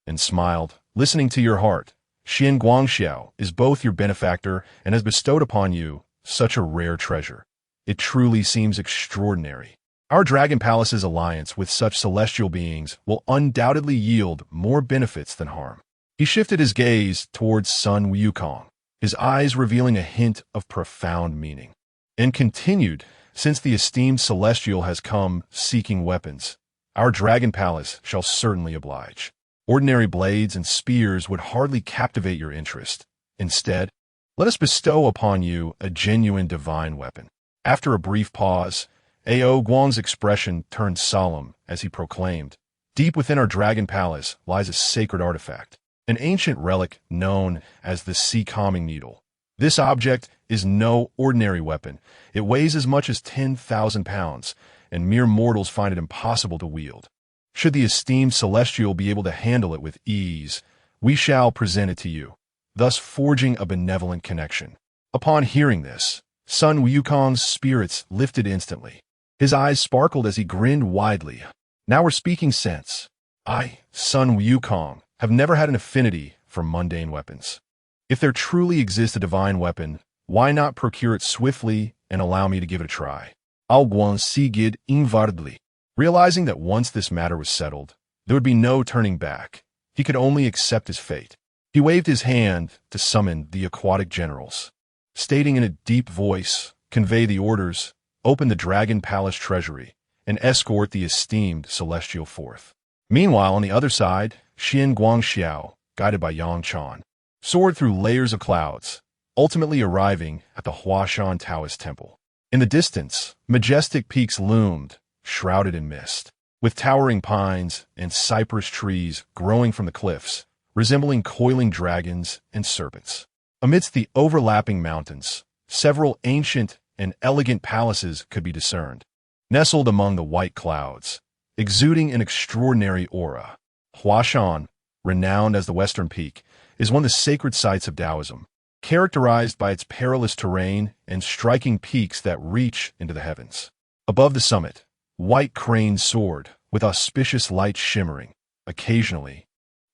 and smiled, "Listening to your heart, Xian Guangxiao is both your benefactor and has bestowed upon you such a rare treasure. It truly seems extraordinary. Our Dragon Palace's alliance with such celestial beings will undoubtedly yield more benefits than harm." He shifted his gaze towards Sun Wukong, his eyes revealing a hint of profound meaning, and continued, "Since the esteemed celestial has come seeking weapons, our Dragon Palace shall certainly oblige. Ordinary blades and spears would hardly captivate your interest. Instead, let us bestow upon you a genuine divine weapon." After a brief pause, Ao Guang's expression turned solemn as he proclaimed, "Deep within our Dragon Palace lies a sacred artifact, an ancient relic known as the Sea Calming Needle. This object is no ordinary weapon. It weighs as much as 10,000 pounds, and mere mortals find it impossible to wield. Should the esteemed celestial be able to handle it with ease, we shall present it to you, thus forging a benevolent connection." Upon hearing this, Sun Wukong's spirits lifted instantly. His eyes sparkled as he grinned widely. "Now we're speaking sense. I, Sun Wukong, have never had an affinity for mundane weapons. If there truly exists a divine weapon, why not procure it swiftly and allow me to give it a try? Ao Guang sigid invardly." Realizing that once this matter was settled, there would be no turning back, he could only accept his fate. He waved his hand to summon the aquatic generals, stating in a deep voice, "Convey the orders, open the Dragon Palace treasury, and escort the esteemed celestial forth." Meanwhile, on the other side, Xian Guangxiao, guided by Yang Chan, soared through layers of clouds, ultimately arriving at the Huashan Taoist Temple. In the distance, majestic peaks loomed, shrouded in mist, with towering pines and cypress trees growing from the cliffs, resembling coiling dragons and serpents. Amidst the overlapping mountains, several ancient and elegant palaces could be discerned, nestled among the white clouds, exuding an extraordinary aura. Huashan, renowned as the Western Peak, is one of the sacred sites of Taoism, characterized by its perilous terrain and striking peaks that reach into the heavens. Above the summit, white cranes soared, with auspicious light shimmering. Occasionally,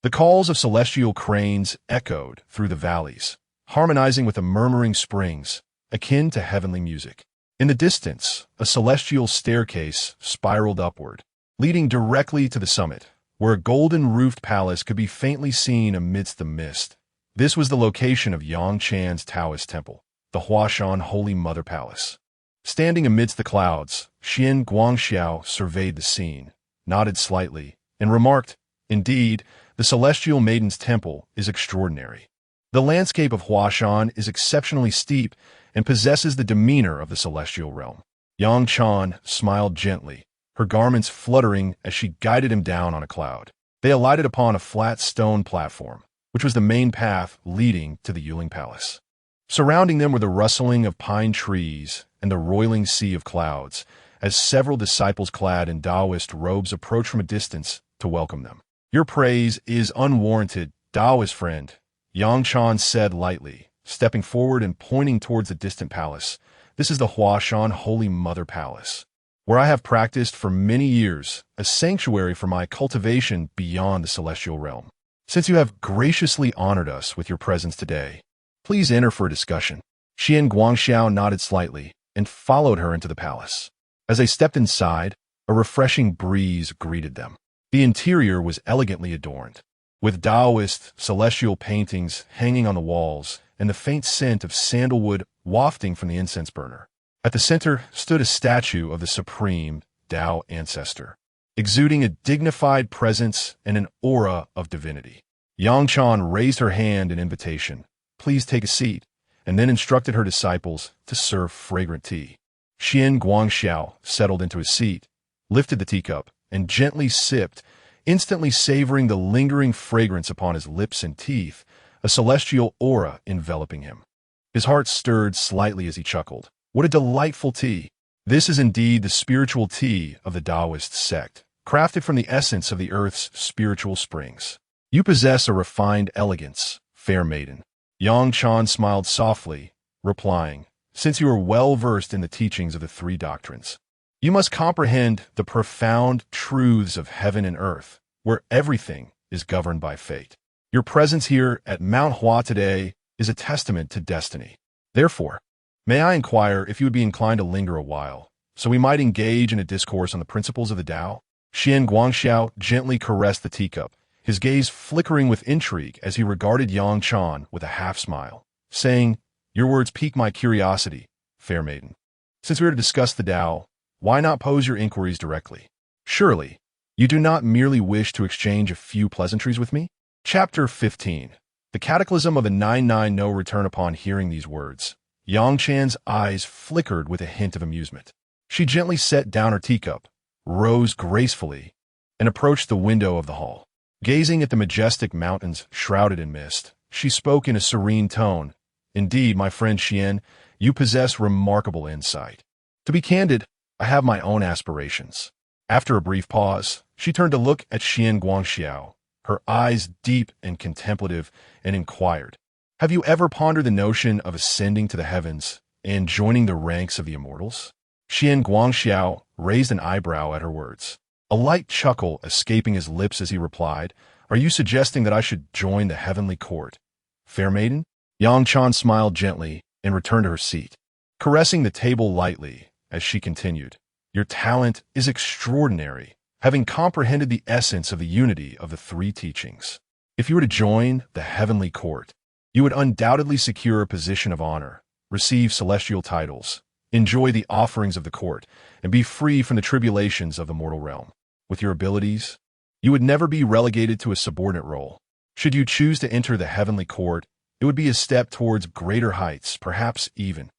the calls of celestial cranes echoed through the valleys, harmonizing with the murmuring springs, akin to heavenly music. In the distance, a celestial staircase spiraled upward, leading directly to the summit, where a golden-roofed palace could be faintly seen amidst the mist. This was the location of Yang Chan's Taoist temple, the Huashan Holy Mother Palace. Standing amidst the clouds, Xian Guangxiao surveyed the scene, nodded slightly, and remarked, "Indeed, the Celestial Maiden's temple is extraordinary. The landscape of Huashan is exceptionally steep and possesses the demeanor of the celestial realm." Yang Chan smiled gently, her garments fluttering as she guided him down on a cloud. They alighted upon a flat stone platform, which was the main path leading to the Yuling Palace. Surrounding them were the rustling of pine trees and the roiling sea of clouds, as several disciples clad in Taoist robes approached from a distance to welcome them. "Your praise is unwarranted, Taoist friend," Yang Chan said lightly, stepping forward and pointing towards the distant palace. "This is the Huashan Holy Mother Palace, where I have practiced for many years, a sanctuary for my cultivation beyond the celestial realm. Since you have graciously honored us with your presence today, please enter for a discussion." Xian Guangxiao nodded slightly and followed her into the palace. As they stepped inside, a refreshing breeze greeted them. The interior was elegantly adorned, with Taoist celestial paintings hanging on the walls and the faint scent of sandalwood wafting from the incense burner. At the center stood a statue of the supreme Tao ancestor, exuding a dignified presence and an aura of divinity. Yang Chan raised her hand in invitation, "Please take a seat," and then instructed her disciples to serve fragrant tea. Xian Guangxiao settled into his seat, lifted the teacup, and gently sipped, instantly savoring the lingering fragrance upon his lips and teeth, a celestial aura enveloping him. His heart stirred slightly as he chuckled. "What a delightful tea! This is indeed the spiritual tea of the Taoist sect, crafted from the essence of the earth's spiritual springs. You possess a refined elegance, fair maiden." Yang Chan smiled softly, replying, "Since you are well versed in the teachings of the three doctrines, you must comprehend the profound truths of heaven and earth, where everything is governed by fate. Your presence here at Mount Hua today is a testament to destiny. Therefore, may I inquire if you would be inclined to linger a while, so we might engage in a discourse on the principles of the Tao?" Xian Guangxiao gently caressed the teacup, his gaze flickering with intrigue as he regarded Yang Chan with a half-smile, saying, "Your words pique my curiosity, fair maiden. Since we are to discuss the Tao, why not pose your inquiries directly? Surely, you do not merely wish to exchange a few pleasantries with me?" Chapter 15. The Cataclysm of the 99 No Return. Upon hearing these words, Yang Chan's eyes flickered with a hint of amusement. She gently set down her teacup, rose gracefully, and approached the window of the hall. Gazing at the majestic mountains shrouded in mist, she spoke in a serene tone, "Indeed, my friend Xian, you possess remarkable insight. To be candid, I have my own aspirations." After a brief pause, she turned to look at Xian Guangxiao, her eyes deep and contemplative, and inquired, "Have you ever pondered the notion of ascending to the heavens and joining the ranks of the immortals?" Xian Guangxiao raised an eyebrow at her words, a light chuckle escaping his lips as he replied, "Are you suggesting that I should join the heavenly court, fair maiden?" Yang Chan smiled gently and returned to her seat, caressing the table lightly as she continued, "Your talent is extraordinary, having comprehended the essence of the unity of the three teachings. If you were to join the heavenly court, you would undoubtedly secure a position of honor, receive celestial titles, enjoy the offerings of the court, and be free from the tribulations of the mortal realm. With your abilities, you would never be relegated to a subordinate role. Should you choose to enter the heavenly court, It would be a step towards greater heights, perhaps even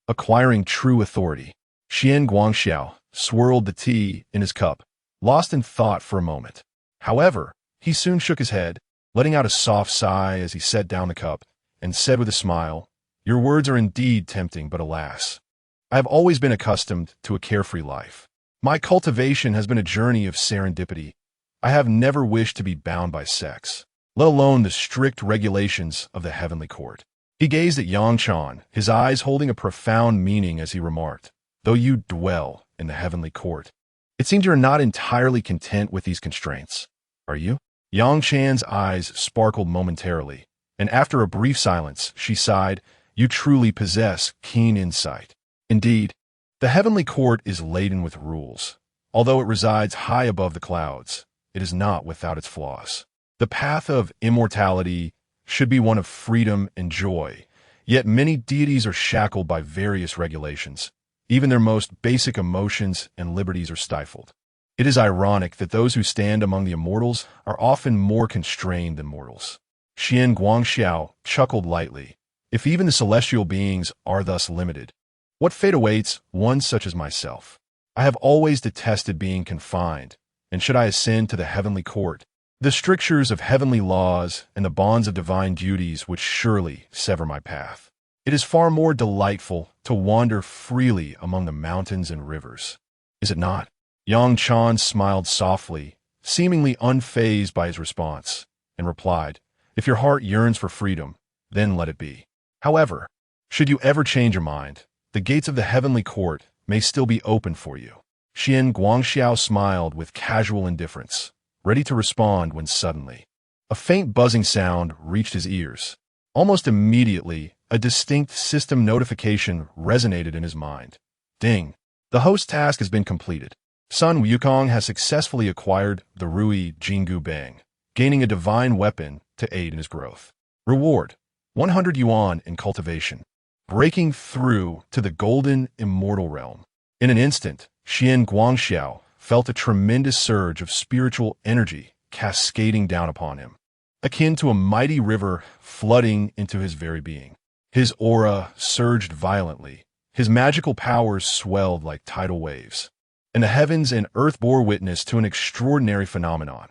acquiring true authority. Xian Guangxiao swirled the tea in his cup, lost in thought for a moment. However, he soon shook his head, letting out a soft sigh as he set down the cup, and said with a smile, "Your words are indeed tempting, but alas, I have always been accustomed to a carefree life. My cultivation has been a journey of serendipity. I have never wished to be bound by sex, let alone the strict regulations of the heavenly court." He gazed at Yang Chan, his eyes holding a profound meaning as he remarked, "Though you dwell in the heavenly court, it seems you are not entirely content with these constraints, are you?" Yang Chan's eyes sparkled momentarily, and after a brief silence, she sighed, "You truly possess keen insight. Indeed, the heavenly court is laden with rules. Although it resides high above the clouds, it is not without its flaws. The path of immortality should be one of freedom and joy, yet many deities are shackled by various regulations. Even their most basic emotions and liberties are stifled. It is ironic that those who stand among the immortals are often more constrained than mortals." Xian Guangxiao chuckled lightly. "If even the celestial beings are thus limited, what fate awaits one such as myself? I have always detested being confined, and should I ascend to the heavenly court, the strictures of heavenly laws and the bonds of divine duties would surely sever my path. It is far more delightful to wander freely among the mountains and rivers. Is it not?" Yang Chan smiled softly, seemingly unfazed by his response, and replied, "If your heart yearns for freedom, then let it be. However, should you ever change your mind, the gates of the heavenly court may still be open for you." Xian Guangxiao smiled with casual indifference, ready to respond when suddenly a faint buzzing sound reached his ears. Almost immediately, a distinct system notification resonated in his mind. Ding! The host task has been completed. Sun Wukong has successfully acquired the Rui Jingu Bang, gaining a divine weapon to aid in his growth. Reward: 100 yuan in cultivation. Breaking through to the golden immortal realm. In an instant, Xian Guangxiao felt a tremendous surge of spiritual energy cascading down upon him, akin to a mighty river flooding into his very being. His aura surged violently, his magical powers swelled like tidal waves, and the heavens and earth bore witness to an extraordinary phenomenon.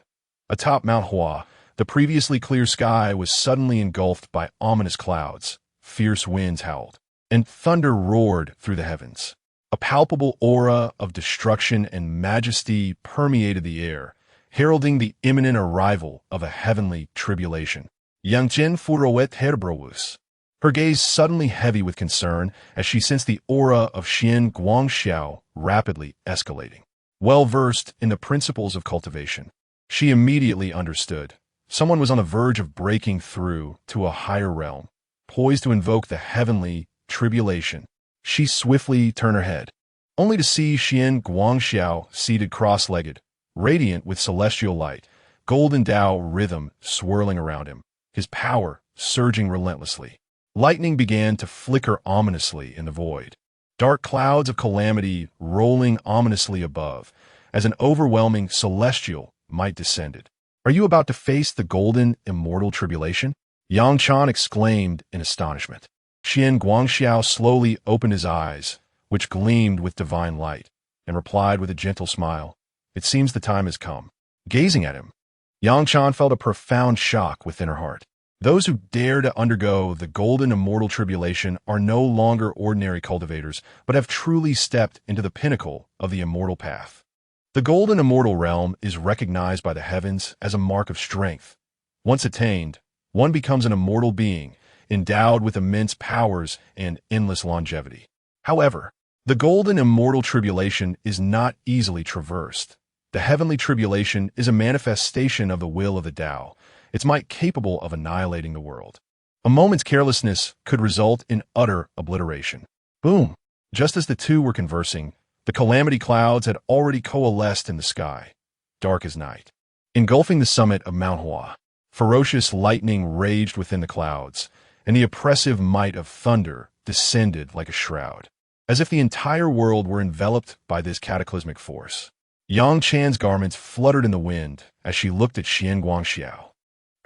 Atop Mount Hua, the previously clear sky was suddenly engulfed by ominous clouds, fierce winds howled, and thunder roared through the heavens. A palpable aura of destruction and majesty permeated the air, heralding the imminent arrival of a heavenly tribulation. Yang Jin Furoet Herbrowus. Her gaze suddenly heavy with concern as she sensed the aura of Xian Guangxiao rapidly escalating. Well versed in the principles of cultivation, she immediately understood. Someone was on the verge of breaking through to a higher realm, poised to invoke the heavenly tribulation. She swiftly turned her head, only to see Xian Guangxiao seated cross-legged, radiant with celestial light, golden Tao rhythm swirling around him, his power surging relentlessly. Lightning began to flicker ominously in the void, dark clouds of calamity rolling ominously above, as an overwhelming celestial might descended. "Are you about to face the golden immortal tribulation?" Yang Chan exclaimed in astonishment. Xian Guangxiao slowly opened his eyes, which gleamed with divine light, and replied with a gentle smile, "It seems the time has come." Gazing at him, Yang Chan felt a profound shock within her heart. Those who dare to undergo the golden immortal tribulation are no longer ordinary cultivators, but have truly stepped into the pinnacle of the immortal path. The golden immortal realm is recognized by the heavens as a mark of strength. Once attained, one becomes an immortal being, endowed with immense powers and endless longevity. However, the golden immortal tribulation is not easily traversed. The heavenly tribulation is a manifestation of the will of the Tao, its might capable of annihilating the world. A moment's carelessness could result in utter obliteration. Boom! Just as the two were conversing, the calamity clouds had already coalesced in the sky, dark as night, engulfing the summit of Mount Hua. Ferocious lightning raged within the clouds, and the oppressive might of thunder descended like a shroud, as if the entire world were enveloped by this cataclysmic force. Yang Chan's garments fluttered in the wind as she looked at Xian Guangxiao.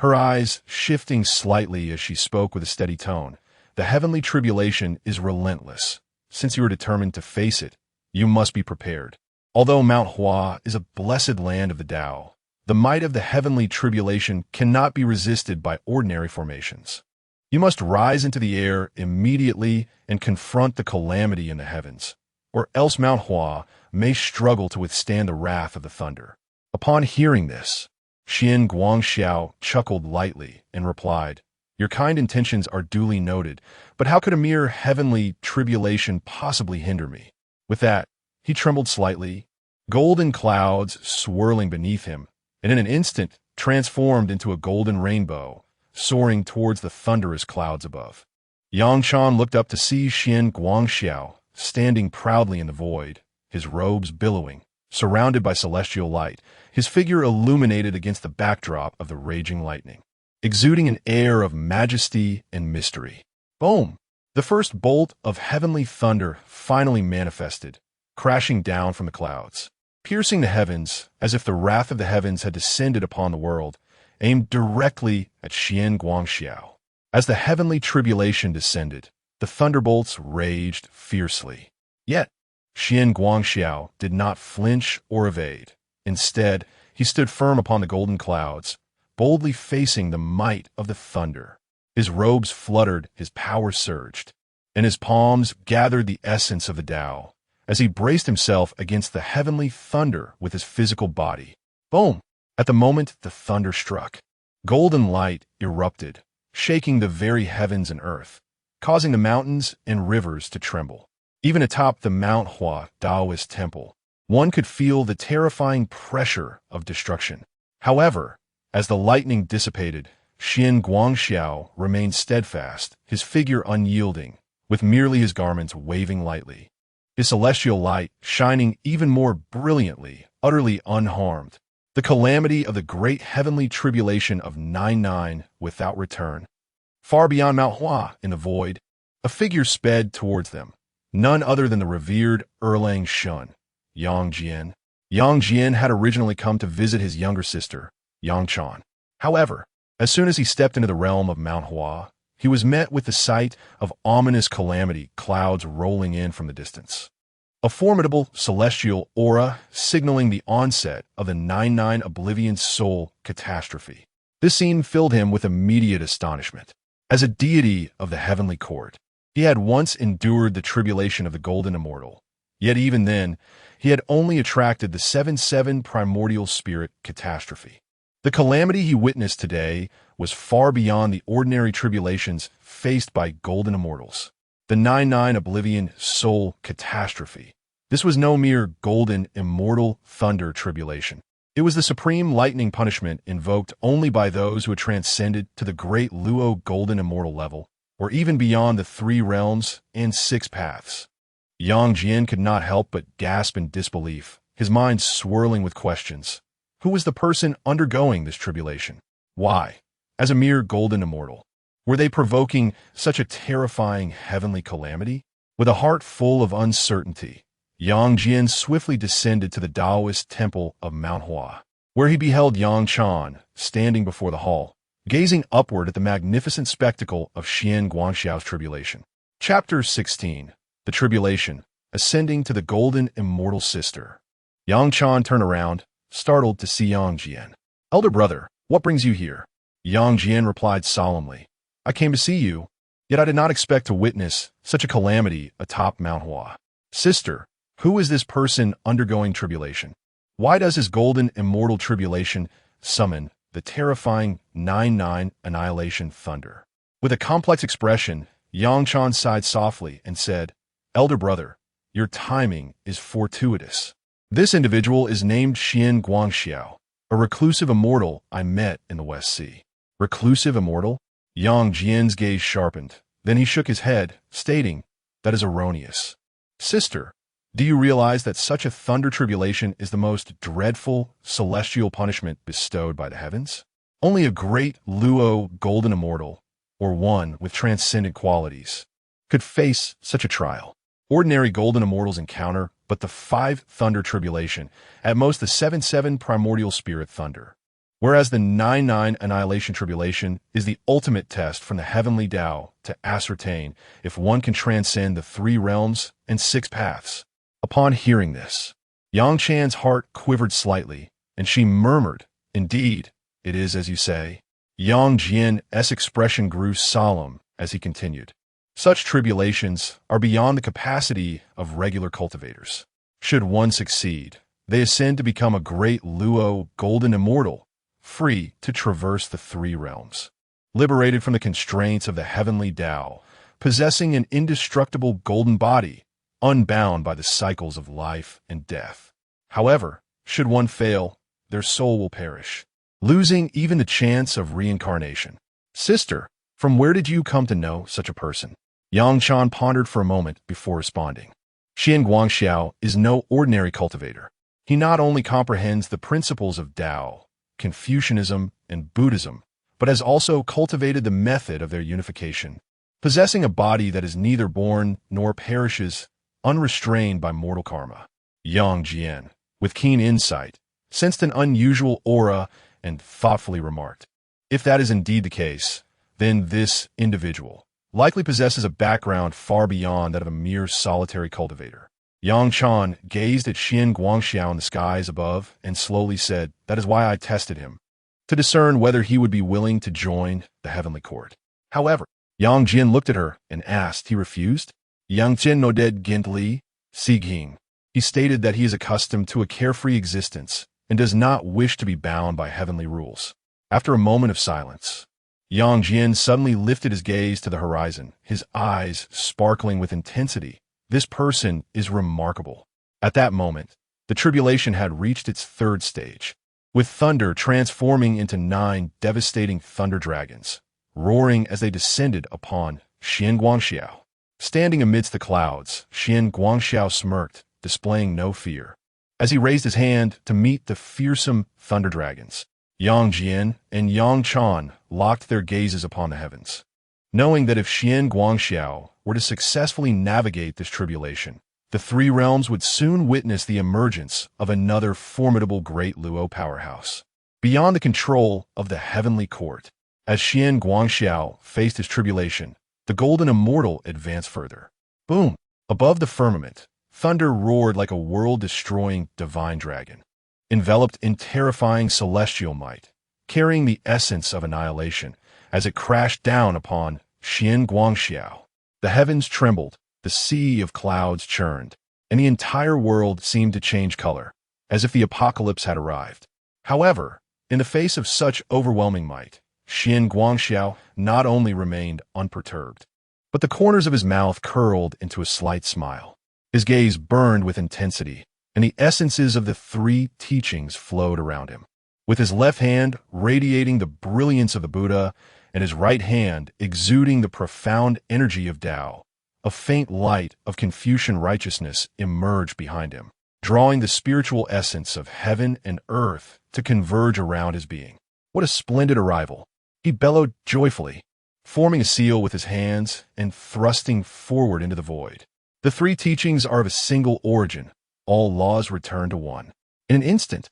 her eyes shifting slightly as she spoke with a steady tone. The heavenly tribulation is relentless. Since you are determined to face it, you must be prepared. Although Mount Hua is a blessed land of the Tao, the might of the heavenly tribulation cannot be resisted by ordinary formations. You must rise into the air immediately and confront the calamity in the heavens, or else Mount Hua may struggle to withstand the wrath of the thunder. Upon hearing this, Xian Guangxiao chuckled lightly and replied, "Your kind intentions are duly noted, but how could a mere heavenly tribulation possibly hinder me?" With that, he trembled slightly, golden clouds swirling beneath him, and in an instant transformed into a golden rainbow, soaring towards the thunderous clouds above. Yang Chan looked up to see Xian Guangxiao standing proudly in the void, his robes billowing, surrounded by celestial light, his figure illuminated against the backdrop of the raging lightning, exuding an air of majesty and mystery. Boom! The first bolt of heavenly thunder finally manifested, crashing down from the clouds, piercing the heavens as if the wrath of the heavens had descended upon the world, aimed directly at Xian Guangxiao. As the heavenly tribulation descended, the thunderbolts raged fiercely. Yet, Xian Guangxiao did not flinch or evade. Instead, he stood firm upon the golden clouds, boldly facing the might of the thunder. His robes fluttered, his power surged, and his palms gathered the essence of the Tao as he braced himself against the heavenly thunder with his physical body. Boom! At the moment the thunder struck, golden light erupted, shaking the very heavens and earth, causing the mountains and rivers to tremble. Even atop the Mount Hua Taoist temple, one could feel the terrifying pressure of destruction. However, as the lightning dissipated, Xian Guangxiao remained steadfast, his figure unyielding, with merely his garments waving lightly, his celestial light shining even more brilliantly, utterly unharmed. The calamity of the great heavenly tribulation of 99 without return. Far beyond Mount Hua, in the void, a figure sped towards them, none other than the revered Erlang Shun, Yang Jian. Yang Jian had originally come to visit his younger sister, Yang Chan. However, as soon as he stepped into the realm of Mount Hua, he was met with the sight of ominous calamity, clouds rolling in from the distance. A formidable celestial aura signaling the onset of the 99 Oblivion Soul catastrophe. This scene filled him with immediate astonishment. As a deity of the heavenly court, he had once endured the tribulation of the Golden Immortal. Yet even then, he had only attracted the 7-7 primordial spirit catastrophe. The calamity he witnessed today was far beyond the ordinary tribulations faced by Golden Immortals. The 9-9 Oblivion Soul catastrophe. This was no mere Golden Immortal Thunder tribulation. It was the supreme lightning punishment invoked only by those who had transcended to the great Luo Golden Immortal level, or even beyond the 3 realms and 6 paths. Yang Jian could not help but gasp in disbelief, his mind swirling with questions. Who was the person undergoing this tribulation? Why? As a mere Golden Immortal, were they provoking such a terrifying heavenly calamity? With a heart full of uncertainty, Yang Jian swiftly descended to the Taoist temple of Mount Hua, where he beheld Yang Chan standing before the hall, gazing upward at the magnificent spectacle of Xian Guangxiao's tribulation. Chapter 16. The Tribulation, Ascending to the Golden Immortal Sister. Yang Chan turned around, startled to see Yang Jian. "Elder brother, what brings you here?" Yang Jian replied solemnly, "I came to see you, yet I did not expect to witness such a calamity atop Mount Hua. Sister, who is this person undergoing tribulation? Why does his Golden Immortal tribulation summon the terrifying 9-9 annihilation thunder?" With a complex expression, Yang Chan sighed softly and said, "Elder brother, your timing is fortuitous. This individual is named Xian Guangxiao, a reclusive immortal I met in the West Sea." Reclusive immortal? Yang Jian's gaze sharpened. Then he shook his head, stating, "That is erroneous. Sister, do you realize that such a thunder tribulation is the most dreadful celestial punishment bestowed by the heavens? Only a great Luo Golden Immortal, or one with transcendent qualities, could face such a trial. Ordinary Golden Immortals encounter but the 5 thunder tribulation, at most the 7-7 primordial spirit thunder. whereas the 9-9 annihilation tribulation is the ultimate test from the heavenly Tao to ascertain if one can transcend the 3 realms and 6 paths. Upon hearing this, Yang Chan's heart quivered slightly, and she murmured, "Indeed, it is as you say." Yang Jian's expression grew solemn as he continued. Such tribulations are beyond the capacity of regular cultivators. Should one succeed, they ascend to become a great Luo golden immortal, free to traverse the 3 realms, liberated from the constraints of the heavenly Tao, possessing an indestructible golden body, unbound by the cycles of life and death. However, should one fail, their soul will perish, losing even the chance of reincarnation. Sister, from where did you come to know such a person? Yang Chan pondered for a moment before responding. Xian Guangxiao is no ordinary cultivator. He not only comprehends the principles of Tao, Confucianism, and Buddhism, but has also cultivated the method of their unification, possessing a body that is neither born nor perishes, unrestrained by mortal karma. Yang Jian, with keen insight, sensed an unusual aura and thoughtfully remarked, "If that is indeed the case, then this individual likely possesses a background far beyond that of a mere solitary cultivator." Yang Chan gazed at Xian Guangxiao in the skies above and slowly said, "That is why I tested him, to discern whether he would be willing to join the heavenly court." However, Yang Jian looked at her and asked. He refused. Yang Jian nodded gently, Siging. He stated that he is accustomed to a carefree existence and does not wish to be bound by heavenly rules. After a moment of silence, Yang Jian suddenly lifted his gaze to the horizon, his eyes sparkling with intensity. "This person is remarkable." At that moment, the tribulation had reached its 3rd stage, with thunder transforming into 9 devastating thunder dragons, roaring as they descended upon Xian Guangxiao. Standing amidst the clouds, Xian Guangxiao smirked, displaying no fear. As he raised his hand to meet the fearsome thunder dragons, Yang Jian and Yang Chan locked their gazes upon the heavens, knowing that if Xian Guangxiao were to successfully navigate this tribulation, the 3 realms would soon witness the emergence of another formidable great Luo powerhouse, beyond the control of the heavenly court. As Xian Guangxiao faced his tribulation, the golden immortal advanced further. Boom! Above the firmament, thunder roared like a world-destroying divine dragon, enveloped in terrifying celestial might, carrying the essence of annihilation as it crashed down upon Xian Guangxiao. The heavens trembled, the sea of clouds churned, and the entire world seemed to change color, as if the apocalypse had arrived. However, in the face of such overwhelming might, Xian Guangxiao not only remained unperturbed, but the corners of his mouth curled into a slight smile. His gaze burned with intensity, and the essences of the 3 teachings flowed around him. With his left hand radiating the brilliance of the Buddha and his right hand exuding the profound energy of Tao, a faint light of Confucian righteousness emerged behind him, drawing the spiritual essence of heaven and earth to converge around his being. What a splendid arrival! He bellowed joyfully, forming a seal with his hands and thrusting forward into the void. The 3 teachings are of a single origin. All laws return to one. In an instant,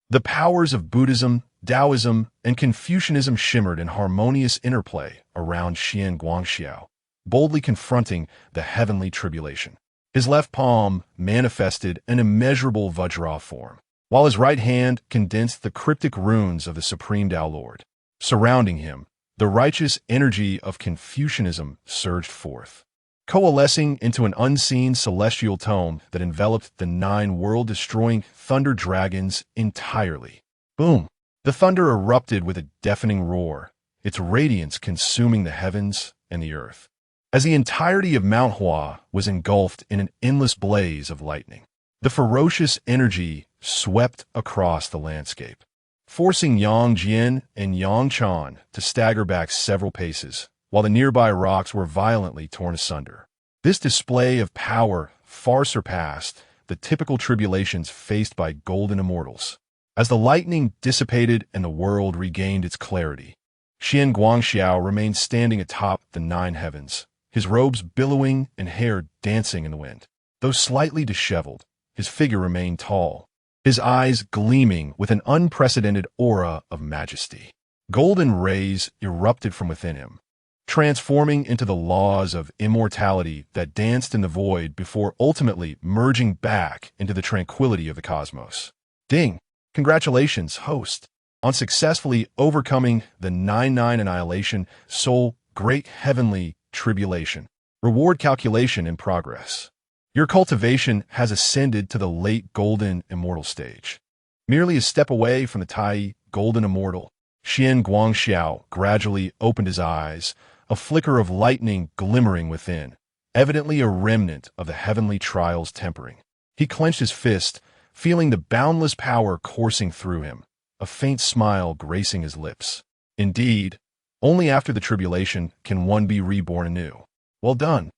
the powers of Buddhism, Taoism, and Confucianism shimmered in harmonious interplay around Xian Guangxiao, boldly confronting the heavenly tribulation. His left palm manifested an immeasurable Vajra form, while his right hand condensed the cryptic runes of the Supreme Tao Lord. Surrounding him, the righteous energy of Confucianism surged forth, coalescing into an unseen celestial tome that enveloped the 9 world-destroying thunder dragons entirely. Boom! The thunder erupted with a deafening roar, its radiance consuming the heavens and the earth, as the entirety of Mount Hua was engulfed in an endless blaze of lightning. The ferocious energy swept across the landscape, forcing Yang Jian and Yang Chan to stagger back several paces, while the nearby rocks were violently torn asunder. This display of power far surpassed the typical tribulations faced by golden immortals. As the lightning dissipated and the world regained its clarity, Xian Guangxiao remained standing atop the 9 heavens, his robes billowing and hair dancing in the wind. Though slightly disheveled, his figure remained tall, his eyes gleaming with an unprecedented aura of majesty. Golden rays erupted from within him, transforming into the laws of immortality that danced in the void before ultimately merging back into the tranquility of the cosmos. Ding! Congratulations, host, on successfully overcoming the 9-9 annihilation soul great heavenly tribulation. Reward calculation in progress. Your cultivation has ascended to the late golden immortal stage. Merely a step away from the Tai golden immortal, Xian Guangxiao gradually opened his eyes, a flicker of lightning glimmering within, evidently a remnant of the heavenly trials tempering. He clenched his fist, feeling the boundless power coursing through him, a faint smile gracing his lips. Indeed, only after the tribulation can one be reborn anew. Well done,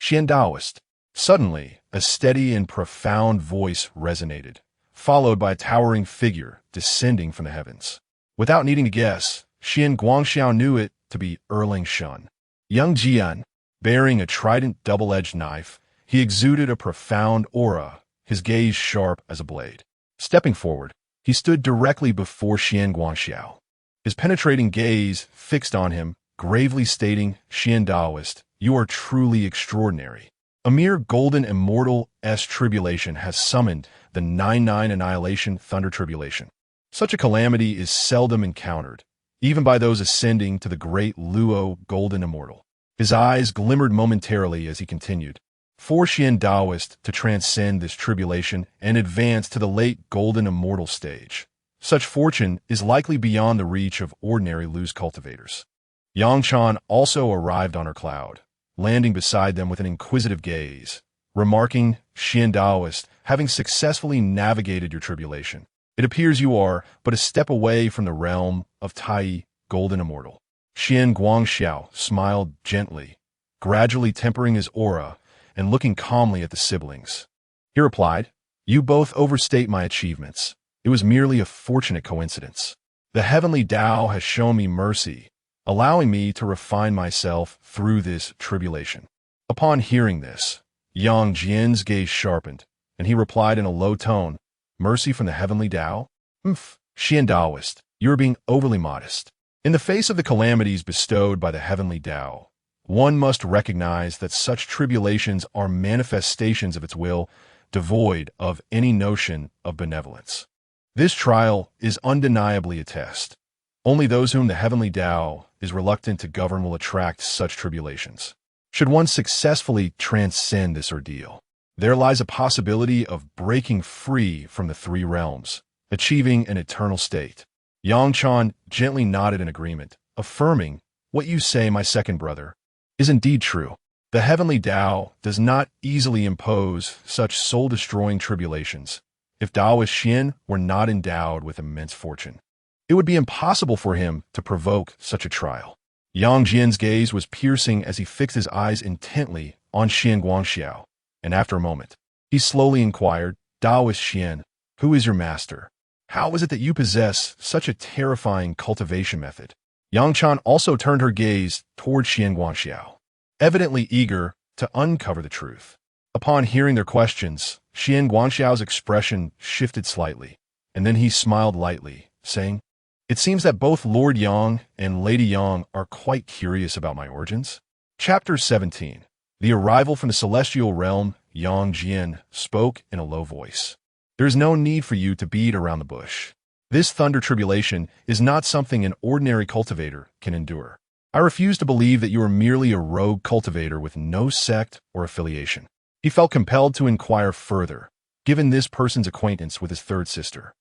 Xian Daoist. Suddenly, a steady and profound voice resonated, followed by a towering figure descending from the heavens. Without needing to guess, Xian Guangxiao knew it to be Erling Shun. Young Jian, bearing a trident double-edged knife, he exuded a profound aura, his gaze sharp as a blade. Stepping forward, he stood directly before Xian Guangxiao, his penetrating gaze fixed on him, gravely stating, Xian Daoist, you are truly extraordinary. A mere golden immortal tribulation has summoned the 9-9 annihilation thunder tribulation. Such a calamity is seldom encountered, even by those ascending to the great Luo golden immortal. His eyes glimmered momentarily as he continued. For Xian Daoist to transcend this tribulation and advance to the late golden immortal stage, such fortune is likely beyond the reach of ordinary Lu's cultivators. Yang Chan also arrived on her cloud, landing beside them with an inquisitive gaze, remarking, Xian Daoist, having successfully navigated your tribulation, it appears you are but a step away from the realm of Tai, golden immortal. Xian Guangxiao smiled gently, gradually tempering his aura and looking calmly at the siblings. He replied, you both overstate my achievements. It was merely a fortunate coincidence. The heavenly Tao has shown me mercy, allowing me to refine myself through this tribulation. Upon hearing this, Yang Jian's gaze sharpened, and he replied in a low tone, mercy from the heavenly Tao? Xian Daoist, you are being overly modest. In the face of the calamities bestowed by the heavenly Tao, one must recognize that such tribulations are manifestations of its will, devoid of any notion of benevolence. This trial is undeniably a test. Only those whom the heavenly Tao is reluctant to govern will attract such tribulations. Should one successfully transcend this ordeal, there lies a possibility of breaking free from the three realms, achieving an eternal state. Yang Chan gently nodded in agreement, affirming, what you say, my second brother, is indeed true. The heavenly Tao does not easily impose such soul-destroying tribulations. If Taoist Xian were not endowed with immense fortune, it would be impossible for him to provoke such a trial. Yang Jian's gaze was piercing as he fixed his eyes intently on Xian Guangxiao, and after a moment, he slowly inquired, Taoist Xian, who is your master? How is it that you possess such a terrifying cultivation method? Yang Chan also turned her gaze toward Xian Guangxiao, evidently eager to uncover the truth. Upon hearing their questions, Xian Guangxiao's expression shifted slightly, and then he smiled lightly, saying, it seems that both Lord Yang and Lady Yang are quite curious about my origins. Chapter 17. The arrival from the celestial realm. Yang Jian spoke in a low voice. There is no need for you to beat around the bush. This thunder tribulation is not something an ordinary cultivator can endure. I refuse to believe that you are merely a rogue cultivator with no sect or affiliation. He felt compelled to inquire further, given this person's acquaintance with his third sister.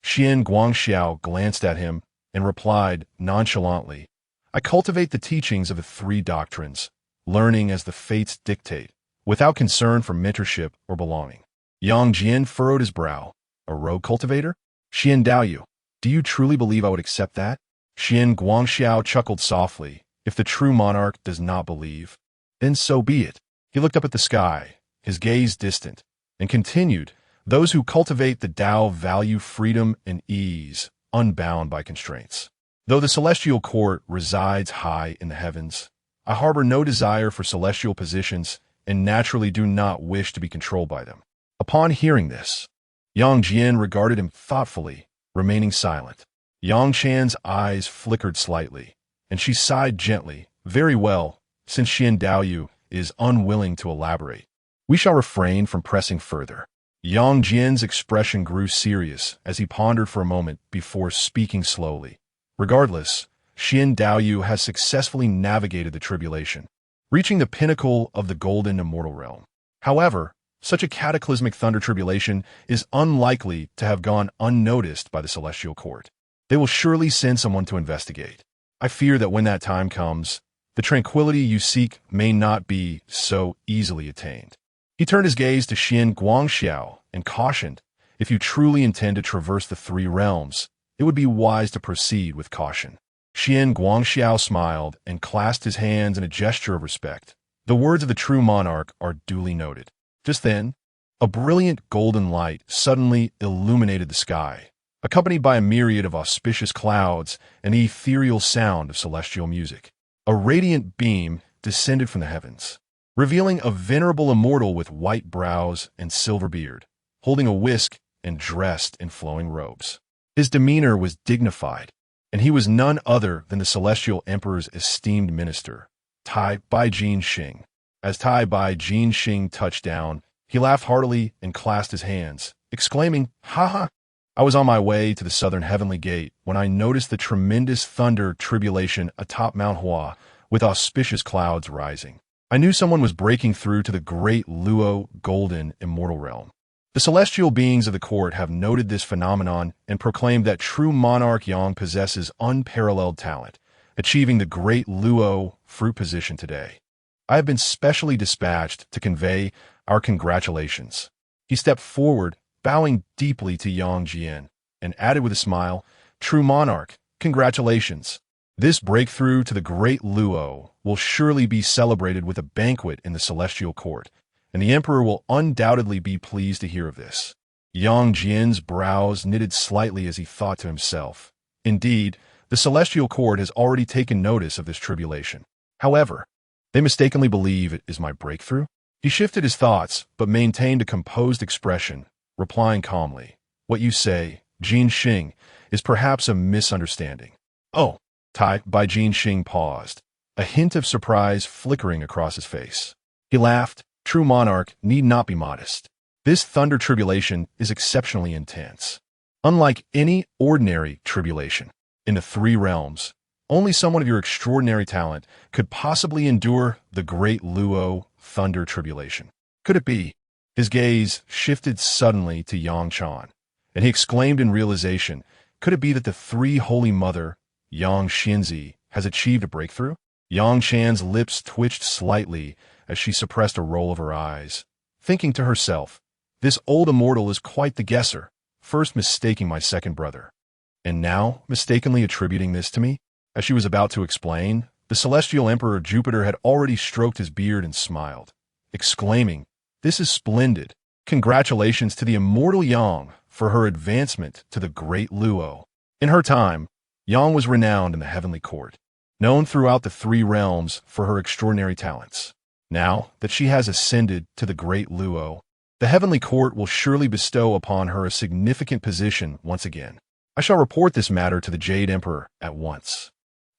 Xian Guangxiao glanced at him and replied nonchalantly, I cultivate the teachings of the three doctrines, learning as the fates dictate, without concern for mentorship or belonging. Yang Jian furrowed his brow. A rogue cultivator? Xian Daoyu, do you truly believe I would accept that? Xian Guangxiao chuckled softly. If the true monarch does not believe, then so be it. He looked up at the sky, his gaze distant, and continued, those who cultivate the Tao value freedom and ease, unbound by constraints. Though the celestial court resides high in the heavens, I harbor no desire for celestial positions and naturally do not wish to be controlled by them. Upon hearing this, Yang Jian regarded him thoughtfully, remaining silent. Yang Chan's eyes flickered slightly, and she sighed gently. Very well, since Xian Daoyu is unwilling to elaborate, we shall refrain from pressing further. Yang Jian's expression grew serious as he pondered for a moment before speaking slowly. Regardless, Xian Daoyu has successfully navigated the tribulation, reaching the pinnacle of the golden immortal realm. However, such a cataclysmic thunder tribulation is unlikely to have gone unnoticed by the celestial court. They will surely send someone to investigate. I fear that when that time comes, the tranquility you seek may not be so easily attained. He turned his gaze to Xian Guangxiao and cautioned, if you truly intend to traverse the three realms, it would be wise to proceed with caution. Xian Guangxiao smiled and clasped his hands in a gesture of respect. The words of the true monarch are duly noted. Just then, a brilliant golden light suddenly illuminated the sky, accompanied by a myriad of auspicious clouds and the ethereal sound of celestial music. A radiant beam descended from the heavens, revealing a venerable immortal with white brows and silver beard, holding a whisk and dressed in flowing robes. His demeanor was dignified, and he was none other than the celestial emperor's esteemed minister, Tai Bai Xing. As Tai Bai Xing touched down, he laughed heartily and clasped his hands, exclaiming, "Ha ha! I was on my way to the southern heavenly gate when I noticed the tremendous thunder tribulation atop Mount Hua with auspicious clouds rising. I knew someone was breaking through to the great Luo golden immortal realm. The celestial beings of the court have noted this phenomenon and proclaimed that true monarch Yang possesses unparalleled talent, achieving the great Luo fruit position today. I have been specially dispatched to convey our congratulations." He stepped forward, bowing deeply to Yang Jian, and added with a smile, "True monarch, congratulations. This breakthrough to the great Luo will surely be celebrated with a banquet in the celestial court, and the emperor will undoubtedly be pleased to hear of this." Yang Jian's brows knitted slightly as he thought to himself. Indeed, the celestial court has already taken notice of this tribulation. However, they mistakenly believe it is my breakthrough? He shifted his thoughts, but maintained a composed expression, replying calmly, "What you say, Jin Xing, is perhaps a misunderstanding." "Oh." Tai Bai Xing paused, a hint of surprise flickering across his face. He laughed. "True monarch need not be modest. This thunder tribulation is exceptionally intense. Unlike any ordinary tribulation in the three realms, only someone of your extraordinary talent could possibly endure the great Luo thunder tribulation. Could it be?" His gaze shifted suddenly to Yang Chan, and he exclaimed in realization, "Could it be that the three holy mother, Yang Xinzi, has achieved a breakthrough?" Yang Chan's lips twitched slightly as she suppressed a roll of her eyes, thinking to herself, "This old immortal is quite the guesser, first mistaking my second brother, and now mistakenly attributing this to me." As she was about to explain, the celestial emperor Jupiter had already stroked his beard and smiled, exclaiming, "This is splendid. Congratulations to the immortal Yang for her advancement to the great Luo." In her time, Yang was renowned in the heavenly court, known throughout the three realms for her extraordinary talents. Now that she has ascended to the great Luo, the heavenly court will surely bestow upon her a significant position once again. I shall report this matter to the Jade Emperor at once.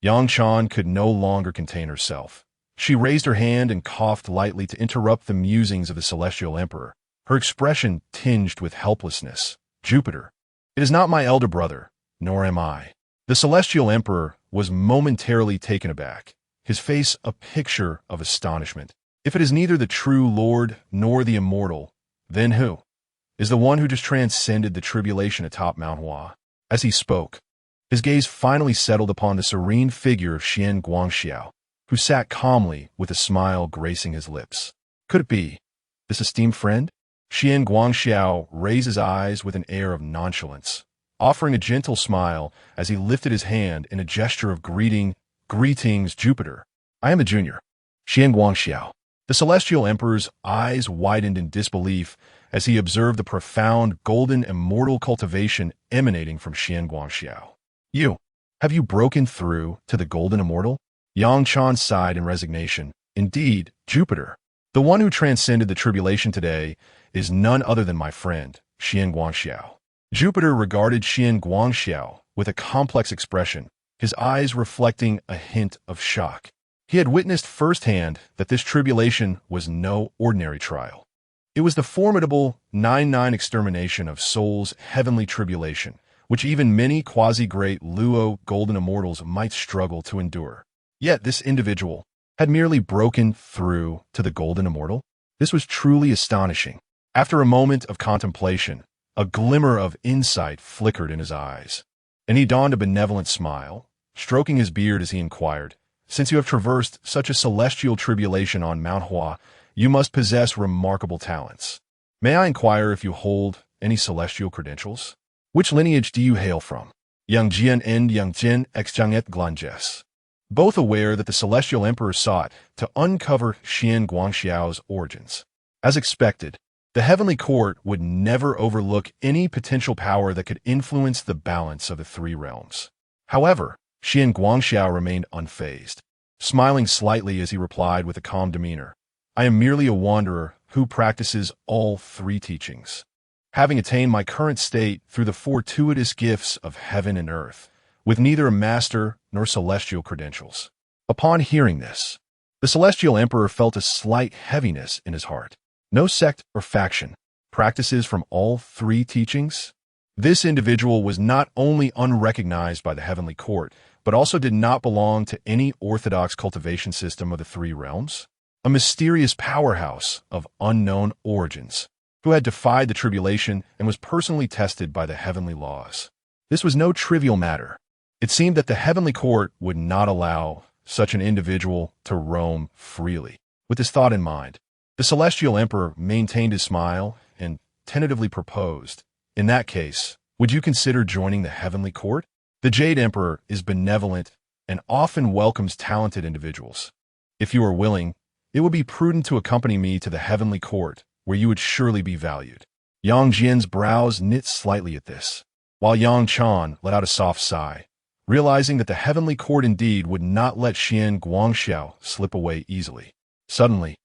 Yang Chan could no longer contain herself. She raised her hand and coughed lightly to interrupt the musings of the celestial emperor, her expression tinged with helplessness. "Jupiter, it is not my elder brother, nor am I." The celestial emperor was momentarily taken aback, his face a picture of astonishment. "If it is neither the true Lord nor the immortal, then who? Is the one who just transcended the tribulation atop Mount Hua?" As he spoke, his gaze finally settled upon the serene figure of Xian Guangxiao, who sat calmly with a smile gracing his lips. Could it be this esteemed friend? Xian Guangxiao raised his eyes with an air of nonchalance, offering a gentle smile as he lifted his hand in a gesture of greeting. "Greetings, Jupiter. I am a junior, Xian Guangxiao." The celestial emperor's eyes widened in disbelief as he observed the profound golden immortal cultivation emanating from Xian Guangxiao. Have you broken through to the golden immortal?" Yang Chan sighed in resignation. "Indeed, Jupiter. The one who transcended the tribulation today is none other than my friend, Xian Guangxiao. Jupiter regarded Xian Guangxiao with a complex expression, his eyes reflecting a hint of shock. He had witnessed firsthand that this tribulation was no ordinary trial. It was the formidable 9-9 extermination of soul's heavenly tribulation, which even many quasi-great Luo golden immortals might struggle to endure. Yet this individual had merely broken through to the golden immortal. This was truly astonishing. After a moment of contemplation, a glimmer of insight flickered in his eyes, and he donned a benevolent smile, stroking his beard as he inquired, "Since you have traversed such a celestial tribulation on Mount Hua, you must possess remarkable talents. May I inquire if you hold any celestial credentials? Which lineage do you hail from?" Yang Jian and Yang Jin Xjianget Glanges. Both aware that the Celestial Emperor sought to uncover Xian Guangxiao's origins. As expected, the Heavenly Court would never overlook any potential power that could influence the balance of the three realms. However, Xian Guangxiao remained unfazed, smiling slightly as he replied with a calm demeanor, "I am merely a wanderer who practices all three teachings, having attained my current state through the fortuitous gifts of heaven and earth, with neither a master nor celestial credentials." Upon hearing this, the Celestial Emperor felt a slight heaviness in his heart. No sect or faction, practices from all three teachings? This individual was not only unrecognized by the Heavenly Court, but also did not belong to any orthodox cultivation system of the three realms. A mysterious powerhouse of unknown origins, who had defied the tribulation and was personally tested by the heavenly laws. This was no trivial matter. It seemed that the Heavenly Court would not allow such an individual to roam freely. With this thought in mind, the Celestial Emperor maintained his smile and tentatively proposed, "In that case, would you consider joining the Heavenly Court? The Jade Emperor is benevolent and often welcomes talented individuals. If you are willing, it would be prudent to accompany me to the Heavenly Court, where you would surely be valued." Yang Jian's brows knit slightly at this, while Yang Chan let out a soft sigh, realizing that the Heavenly Court indeed would not let Xian Guangxiao slip away easily. Suddenly,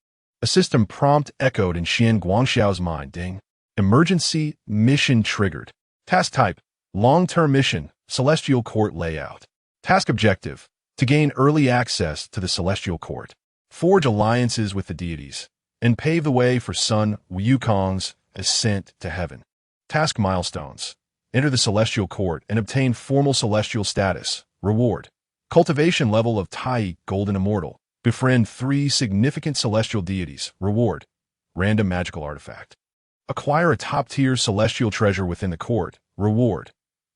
a system prompt echoed in Xian Guangxiao's mind. Ding. Emergency mission triggered. Task type, long-term mission, Celestial Court layout. Task objective, to gain early access to the Celestial Court. Forge alliances with the deities, and pave the way for Sun Wukong's ascent to heaven. Task milestones. Enter the Celestial Court and obtain formal celestial status. Reward. Cultivation level of Tai Golden Immortal. Befriend 3 significant celestial deities. Reward. Random magical artifact. Acquire a top-tier celestial treasure within the court. Reward.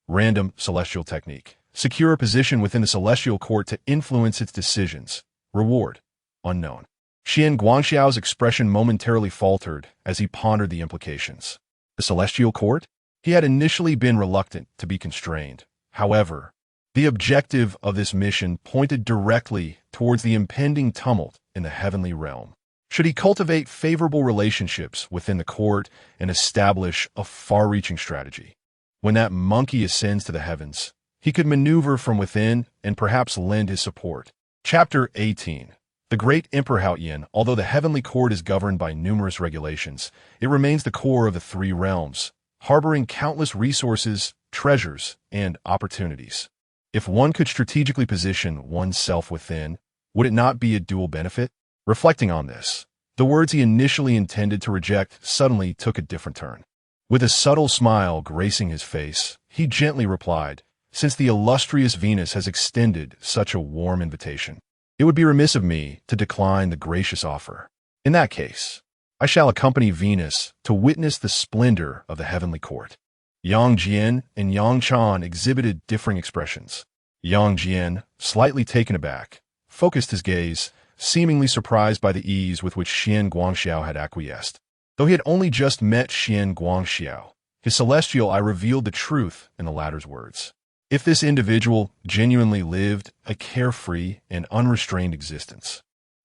Random celestial technique. Secure a position within the Celestial Court to influence its decisions. Reward. Unknown. Xian Guangxiao's expression momentarily faltered as he pondered the implications. The Celestial Court? He had initially been reluctant to be constrained. However, the objective of this mission pointed directly towards the impending tumult in the heavenly realm. Should he cultivate favorable relationships within the court and establish a far-reaching strategy? When that monkey ascends to the heavens, he could maneuver from within and perhaps lend his support. Chapter 18. The Great Emperor Haoyan. Although the heavenly court is governed by numerous regulations, it remains the core of the three realms, harboring countless resources, treasures, and opportunities. If one could strategically position oneself within, would it not be a dual benefit? Reflecting on this, the words he initially intended to reject suddenly took a different turn. With a subtle smile gracing his face, he gently replied, "Since the illustrious Venus has extended such a warm invitation, it would be remiss of me to decline the gracious offer. In that case, I shall accompany Venus to witness the splendor of the heavenly court." Yang Jian and Yang Chan exhibited differing expressions. Yang Jian, slightly taken aback, focused his gaze, seemingly surprised by the ease with which Xian Guangxiao had acquiesced. Though he had only just met Xian Guangxiao, his celestial eye revealed the truth in the latter's words. If this individual genuinely lived a carefree and unrestrained existence,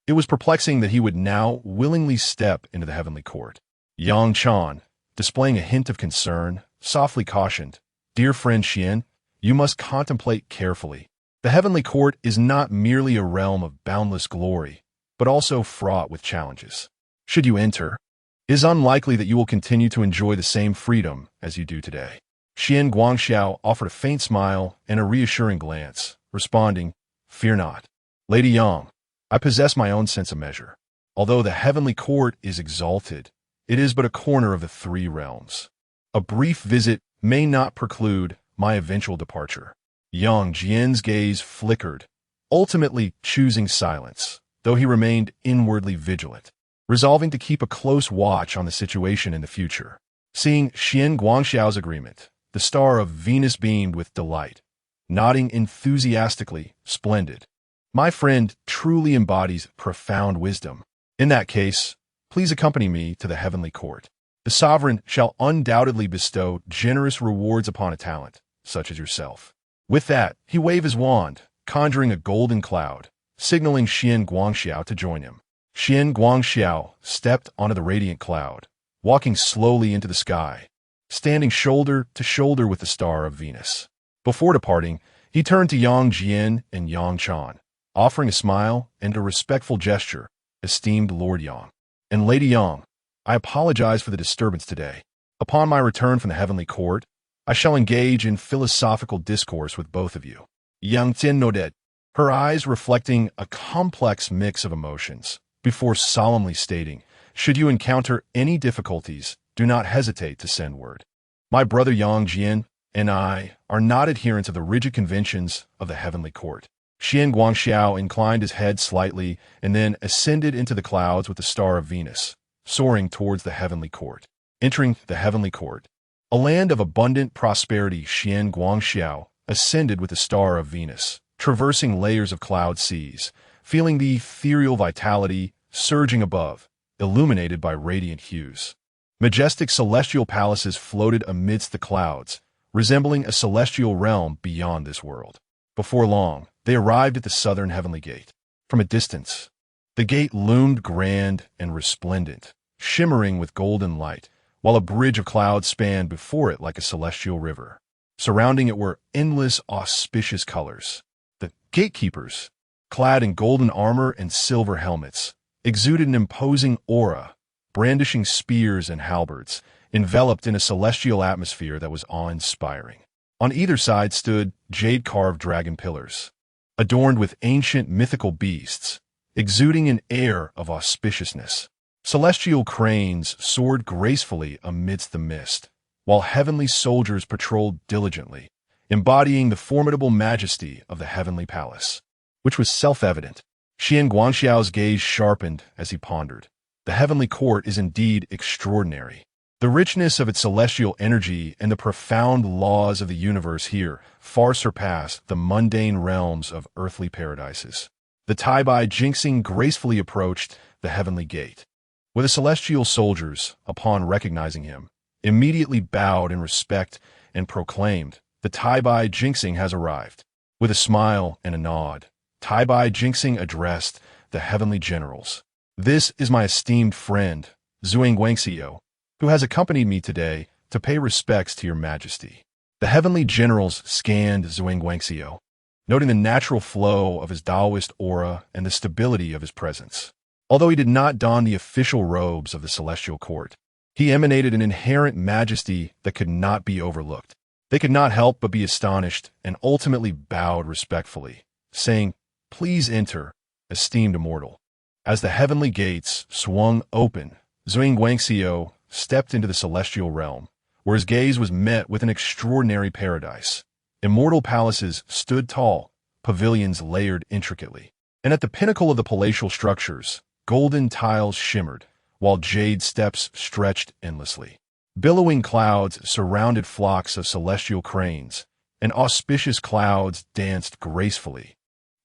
it was perplexing that he would now willingly step into the heavenly court. Yang Chan, displaying a hint of concern, softly cautioned, "Dear friend Xian, you must contemplate carefully. The heavenly court is not merely a realm of boundless glory, but also fraught with challenges. Should you enter, It is unlikely that you will continue to enjoy the same freedom as you do today. Xian Guangxiao offered a faint smile and a reassuring glance, responding, "Fear not. Lady Yang, I possess my own sense of measure. Although the heavenly court is exalted, it is but a corner of the three realms. A brief visit may not preclude my eventual departure." Yang Jian's gaze flickered, ultimately choosing silence, though he remained inwardly vigilant, resolving to keep a close watch on the situation in the future. Seeing Xian Guangxiao's agreement, the star of Venus beamed with delight, nodding enthusiastically, "Splendid. My friend truly embodies profound wisdom. In that case, please accompany me to the heavenly court. The sovereign shall undoubtedly bestow generous rewards upon a talent, such as yourself." With that, he waved his wand, conjuring a golden cloud, signaling Xian Guangxiao to join him. Xian Guangxiao stepped onto the radiant cloud, walking slowly into the sky, standing shoulder to shoulder with the star of Venus. Before departing, he turned to Yang Jian and Yang Chan, offering a smile and a respectful gesture. "Esteemed Lord Yang and Lady Yang, I apologize for the disturbance today. Upon my return from the heavenly court, I shall engage in philosophical discourse with both of you." Yang Tian nodded, her eyes reflecting a complex mix of emotions, before solemnly stating, "Should you encounter any difficulties, do not hesitate to send word. My brother Yang Jian and I are not adherents of the rigid conventions of the heavenly court." Xian Guangxiao inclined his head slightly and then ascended into the clouds with the star of Venus, soaring towards the heavenly court. Entering the heavenly court, a land of abundant prosperity, Xian Guangxiao ascended with the star of Venus, traversing layers of cloud seas, feeling the ethereal vitality surging above, illuminated by radiant hues. Majestic celestial palaces floated amidst the clouds, resembling a celestial realm beyond this world. Before long, they arrived at the southern heavenly gate. From a distance, the gate loomed grand and resplendent, shimmering with golden light, while a bridge of clouds spanned before it like a celestial river. Surrounding it were endless auspicious colors. The gatekeepers, clad in golden armor and silver helmets, exuded an imposing aura, brandishing spears and halberds, enveloped in a celestial atmosphere that was awe-inspiring. On either side stood jade-carved dragon pillars, adorned with ancient mythical beasts, exuding an air of auspiciousness. Celestial cranes soared gracefully amidst the mist, while heavenly soldiers patrolled diligently, embodying the formidable majesty of the heavenly palace, which was self-evident. Xian Guangxiao's gaze sharpened as he pondered. The heavenly court is indeed extraordinary. The richness of its celestial energy and the profound laws of the universe here far surpass the mundane realms of earthly paradises. The Tai-Bai Jinxing gracefully approached the heavenly gate, where the celestial soldiers, upon recognizing him, immediately bowed in respect and proclaimed, "The Tai-Bai Jinxing has arrived." With a smile and a nod, Tai-Bai Jinxing addressed the heavenly generals. "This is my esteemed friend, Zhuang Guangxiao, who has accompanied me today to pay respects to your majesty." The heavenly generals scanned Zhuang Guangxiao, noting the natural flow of his Taoist aura and the stability of his presence. Although he did not don the official robes of the celestial court, he emanated an inherent majesty that could not be overlooked. They could not help but be astonished and ultimately bowed respectfully, saying, "Please enter, esteemed immortal." As the heavenly gates swung open, Zhuang Guangxiao stepped into the celestial realm, where his gaze was met with an extraordinary paradise. Immortal palaces stood tall, pavilions layered intricately, and at the pinnacle of the palatial structures, golden tiles shimmered, while jade steps stretched endlessly. Billowing clouds surrounded flocks of celestial cranes, and auspicious clouds danced gracefully,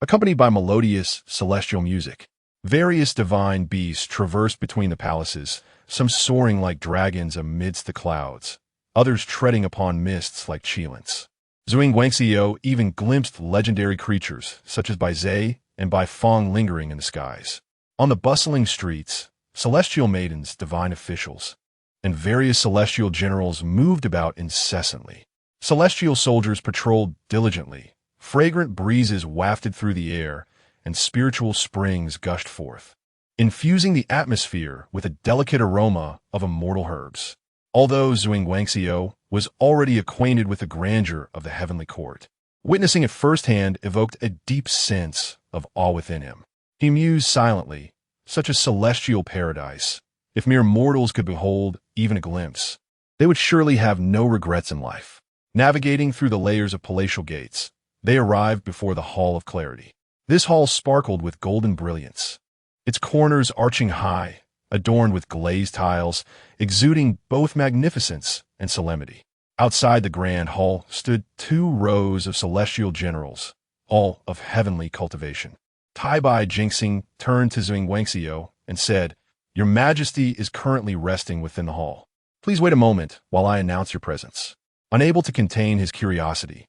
accompanied by melodious celestial music. Various divine beasts traversed between the palaces, some soaring like dragons amidst the clouds, others treading upon mists like cheilants. Zhuang Guangxiao even glimpsed legendary creatures such as Bai Zhe and Bai Feng lingering in the skies. On the bustling streets, celestial maidens, divine officials, and various celestial generals moved about incessantly. Celestial soldiers patrolled diligently, fragrant breezes wafted through the air, and spiritual springs gushed forth. infusing the atmosphere with a delicate aroma of immortal herbs. Although Zhuang Guangxiu was already acquainted with the grandeur of the heavenly court, witnessing it firsthand evoked a deep sense of awe within him. He mused silently, such a celestial paradise. If mere mortals could behold even a glimpse, they would surely have no regrets in life. Navigating through the layers of palatial gates, they arrived before the Hall of Clarity. This hall sparkled with golden brilliance, its corners arching high, adorned with glazed tiles, exuding both magnificence and solemnity. Outside the grand hall stood 2 rows of celestial generals, all of heavenly cultivation. Tai Jingxing turned to Zhuang Guangxiu and said, "Your Majesty is currently resting within the hall. Please wait a moment while I announce your presence." Unable to contain his curiosity,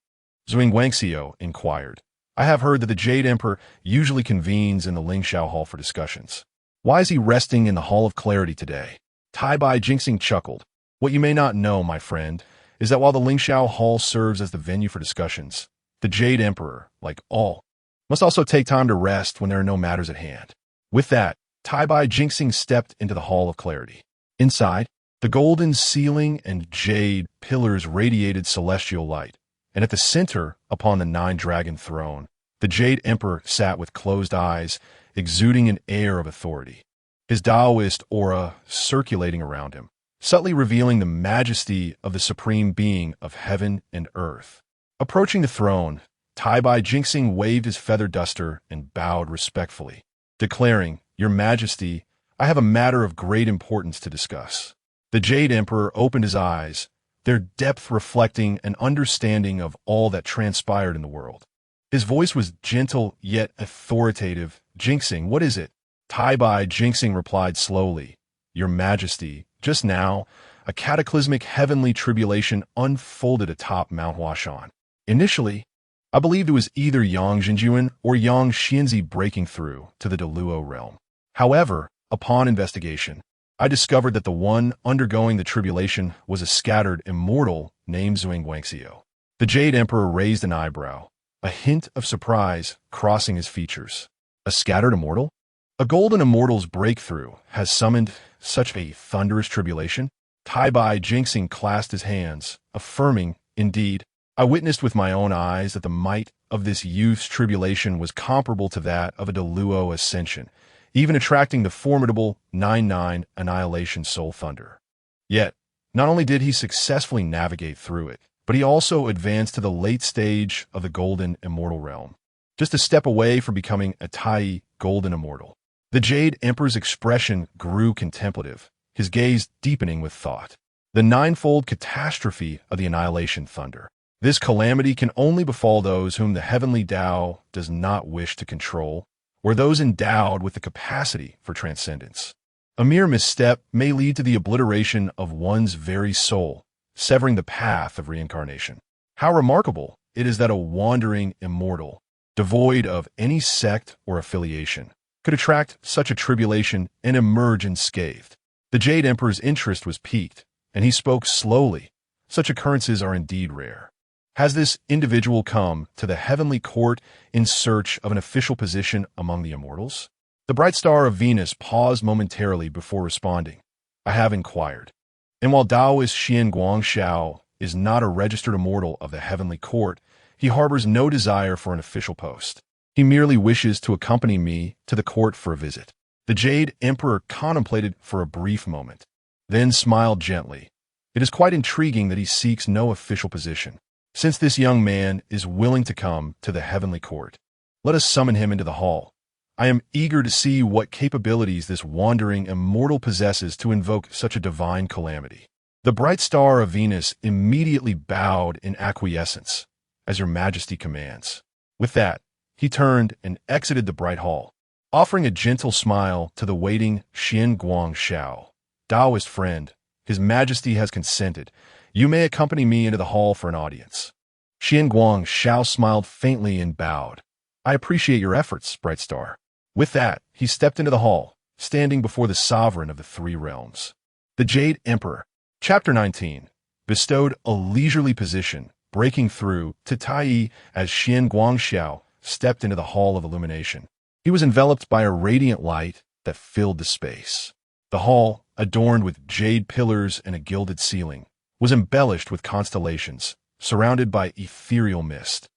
Zhuang Guangxiu inquired, "I have heard that the Jade Emperor usually convenes in the Lingxiao Hall for discussions. Why is he resting in the Hall of Clarity today?" Tai Jingxing chuckled. "What you may not know, my friend, is that while the Lingxiao Hall serves as the venue for discussions, the Jade Emperor, like all, must also take time to rest when there are no matters at hand." With that, Tai Jingxing stepped into the Hall of Clarity. Inside, the golden ceiling and jade pillars radiated celestial light, and at the center, upon the 9-dragon throne, the Jade Emperor sat with closed eyes, exuding an air of authority, his Taoist aura circulating around him, subtly revealing the majesty of the supreme being of heaven and earth. Approaching the throne, Tai Jingxing waved his feather duster and bowed respectfully, declaring, "Your Majesty, I have a matter of great importance to discuss." The Jade Emperor opened his eyes, their depth reflecting an understanding of all that transpired in the world. His voice was gentle yet authoritative. "Jingxing, what is it?" Tai Jingxing replied slowly, "Your Majesty, just now, a cataclysmic heavenly tribulation unfolded atop Mount Huashan. Initially, I believed it was either Yang Jinjuan or Yang Xianzi breaking through to the Deluo realm. However, upon investigation, I discovered that the one undergoing the tribulation was a scattered immortal named Zhuang Guangxiu." The Jade Emperor raised an eyebrow, a hint of surprise crossing his features. "A scattered immortal? A golden immortal's breakthrough has summoned such a thunderous tribulation?" Tai Jingxing clasped his hands, affirming, "Indeed, I witnessed with my own eyes that the might of this youth's tribulation was comparable to that of a Deluo ascension, even attracting the formidable 9-9 Annihilation Soul Thunder. Yet, not only did he successfully navigate through it, but he also advanced to the late stage of the Golden Immortal Realm, just a step away from becoming a Tai Golden Immortal." The Jade Emperor's expression grew contemplative, his gaze deepening with thought. The 9-fold catastrophe of the Annihilation Thunder. This calamity can only befall those whom the heavenly Tao does not wish to control, or those endowed with the capacity for transcendence. A mere misstep may lead to the obliteration of one's very soul, severing the path of reincarnation. How remarkable it is that a wandering immortal, devoid of any sect or affiliation, could attract such a tribulation and emerge unscathed. The Jade Emperor's interest was piqued, and he spoke slowly. "Such occurrences are indeed rare. Has this individual come to the heavenly court in search of an official position among the immortals?" The bright star of Venus paused momentarily before responding. "I have inquired. And while Taoist Xian Guangxiu is not a registered immortal of the heavenly court, he harbors no desire for an official post. He merely wishes to accompany me to the court for a visit." The Jade Emperor contemplated for a brief moment, then smiled gently. "It is quite intriguing that he seeks no official position. Since this young man is willing to come to the heavenly court, let us summon him into the hall. I am eager to see what capabilities this wandering immortal possesses to invoke such a divine calamity." The bright star of Venus immediately bowed in acquiescence, "As your Majesty commands." With that, he turned and exited the bright hall, offering a gentle smile to the waiting Xian Guangxiu. "Taoist friend, His Majesty has consented. You may accompany me into the hall for an audience." Xian Guangxiu smiled faintly and bowed. "I appreciate your efforts, Bright Star." With that, he stepped into the hall, standing before the sovereign of the 3 realms. The Jade Emperor, Chapter 19, bestowed a leisurely position, breaking through to Tai as Xian Guangxiu stepped into the Hall of Illumination. He was enveloped by a radiant light, that filled the space. The hall, adorned with jade pillars and a gilded ceiling, was embellished with constellations, surrounded by ethereal mist,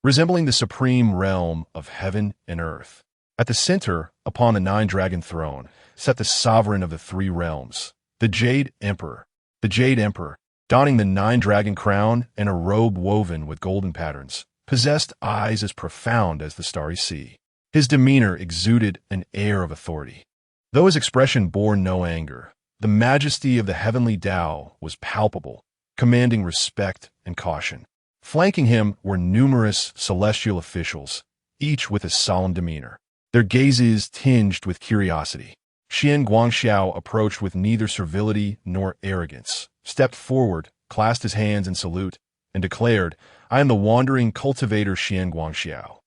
resembling the supreme realm of heaven and earth. At the center, upon the nine-dragon throne, sat the sovereign of the three realms, the Jade Emperor. The Jade Emperor, donning the nine-dragon crown and a robe woven with golden patterns, possessed eyes as profound as the starry sea. His demeanor exuded an air of authority. Though his expression bore no anger, the majesty of the heavenly Tao was palpable, commanding respect and caution. Flanking him were numerous celestial officials, each with a solemn demeanor, their gazes tinged with curiosity. Qian Guangxiao approached with neither servility nor arrogance, stepped forward, clasped his hands in salute, and declared, "I am the wandering cultivator Qian Guangxiao,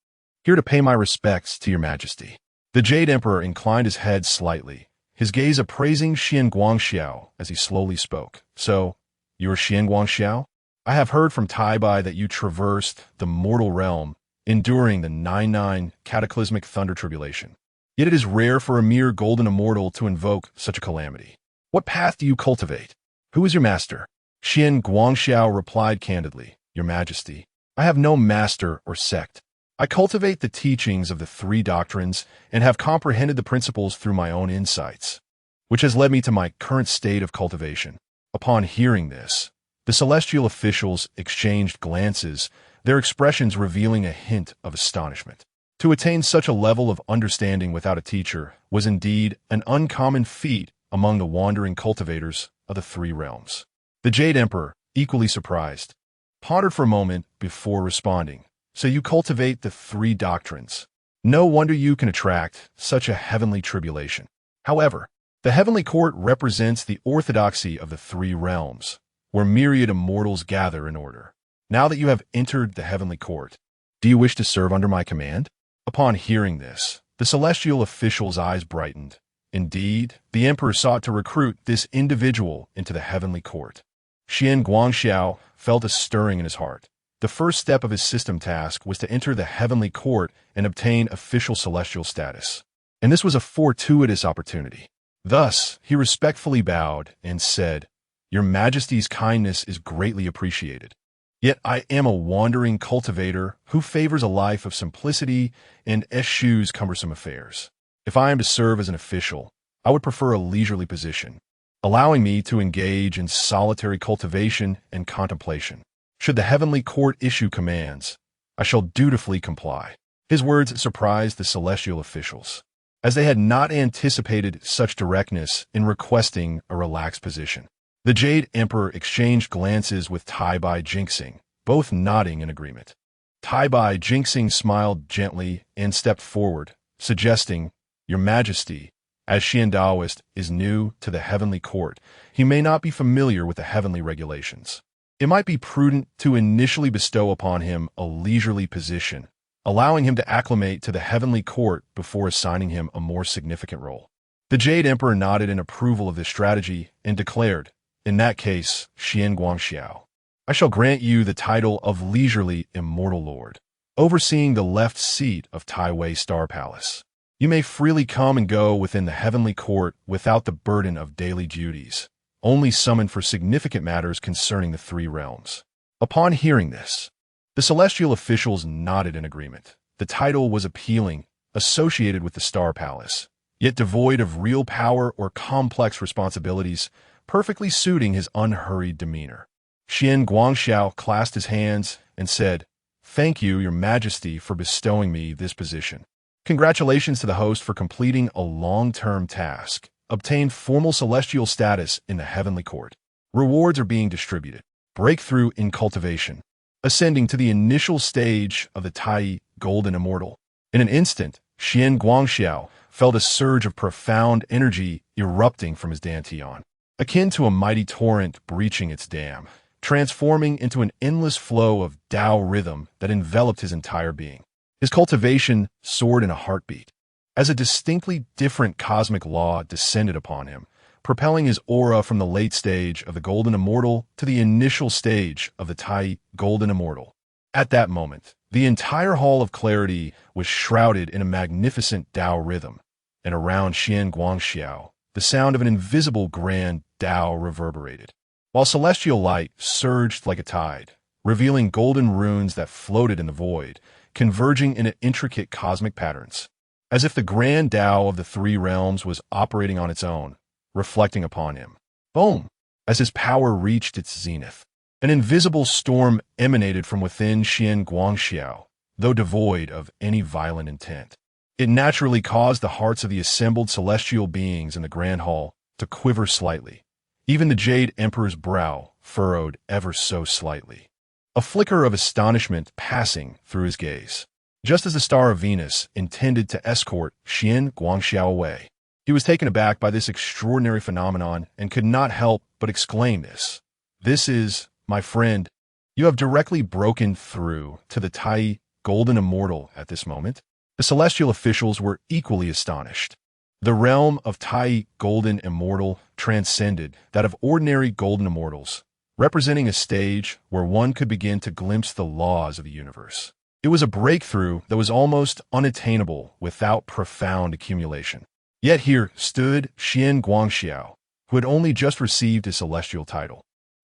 here to pay my respects to your majesty." The Jade Emperor inclined his head slightly, his gaze appraising Qian Guangxiao as he slowly spoke. "So, you are Qian Guangxiao? I have heard from Taibai that you traversed the mortal realm, enduring the 99 cataclysmic thunder tribulation. Yet it is rare for a mere golden immortal to invoke such a calamity. What path do you cultivate? Who is your master?" Qian Guangxiao replied candidly, "Your Majesty, I have no master or sect. I cultivate the teachings of the three doctrines and have comprehended the principles through my own insights, which has led me to my current state of cultivation." Upon hearing this, the celestial officials exchanged glances, their expressions revealing a hint of astonishment. To attain such a level of understanding without a teacher was indeed an uncommon feat among the wandering cultivators of the three realms. The Jade Emperor, equally surprised, pondered for a moment before responding. "So you cultivate the three doctrines. No wonder you can attract such a heavenly tribulation. However, the heavenly court represents the orthodoxy of the three realms, where myriad immortals gather in order. Now that you have entered the heavenly court, do you wish to serve under my command?" Upon hearing this, the celestial official's eyes brightened. Indeed, the emperor sought to recruit this individual into the heavenly court. Qian Guangxiao felt a stirring in his heart. The first step of his system task was to enter the heavenly court and obtain official celestial status. And this was a fortuitous opportunity. Thus, he respectfully bowed and said, "Your Majesty's kindness is greatly appreciated. Yet I am a wandering cultivator who favors a life of simplicity and eschews cumbersome affairs. If I am to serve as an official, I would prefer a leisurely position, allowing me to engage in solitary cultivation and contemplation. Should the heavenly court issue commands, I shall dutifully comply." His words surprised the celestial officials, as they had not anticipated such directness in requesting a relaxed position. The Jade Emperor exchanged glances with Taibai Jinxing, both nodding in agreement. Taibai Jinxing smiled gently and stepped forward, suggesting, "Your Majesty, as Qian Daoist is new to the heavenly court, he may not be familiar with the heavenly regulations. It might be prudent to initially bestow upon him a leisurely position, allowing him to acclimate to the heavenly court before assigning him a more significant role." The Jade Emperor nodded in approval of this strategy and declared, "In that case, Qian Guangxiao, I shall grant you the title of leisurely immortal lord, overseeing the left seat of Taiwei Star Palace. You may freely come and go within the heavenly court without the burden of daily duties, only summoned for significant matters concerning the three realms." Upon hearing this, the celestial officials nodded in agreement. The title was appealing, associated with the Star Palace, yet devoid of real power or complex responsibilities, perfectly suiting his unhurried demeanor. Qian Guangxiao clasped his hands and said, "Thank you, Your Majesty, for bestowing me this position. Congratulations to the host for completing a long-term task. Obtain formal celestial status in the heavenly court. Rewards are being distributed. Breakthrough in cultivation. Ascending to the initial stage of the Tai Golden Immortal." In an instant, Qian Guangxiao felt a surge of profound energy erupting from his dantian, akin to a mighty torrent breaching its dam, transforming into an endless flow of Tao rhythm that enveloped his entire being. His cultivation soared in a heartbeat, as a distinctly different cosmic law descended upon him, propelling his aura from the late stage of the Golden Immortal to the initial stage of the Tai Golden Immortal. At that moment, the entire Hall of Clarity was shrouded in a magnificent Tao rhythm, and around Xian Guangxiao, the sound of an invisible grand Tao reverberated, while celestial light surged like a tide, revealing golden runes that floated in the void, converging into intricate cosmic patterns, as if the grand Tao of the three realms was operating on its own, reflecting upon him. Boom! As his power reached its zenith, an invisible storm emanated from within Xian Guangxiao, though devoid of any violent intent. It naturally caused the hearts of the assembled celestial beings in the grand hall to quiver slightly. Even the Jade Emperor's brow furrowed ever so slightly, a flicker of astonishment passing through his gaze. Just as the Star of Venus intended to escort Xian Guangxiao away, he was taken aback by this extraordinary phenomenon and could not help but exclaim this. This is, my friend, you have directly broken through to the Tai Golden Immortal at this moment. The celestial officials were equally astonished. The realm of Tai Golden Immortal transcended that of ordinary Golden Immortals, representing a stage where one could begin to glimpse the laws of the universe. It was a breakthrough that was almost unattainable without profound accumulation. Yet here stood Xian Guangxiao, who had only just received his celestial title,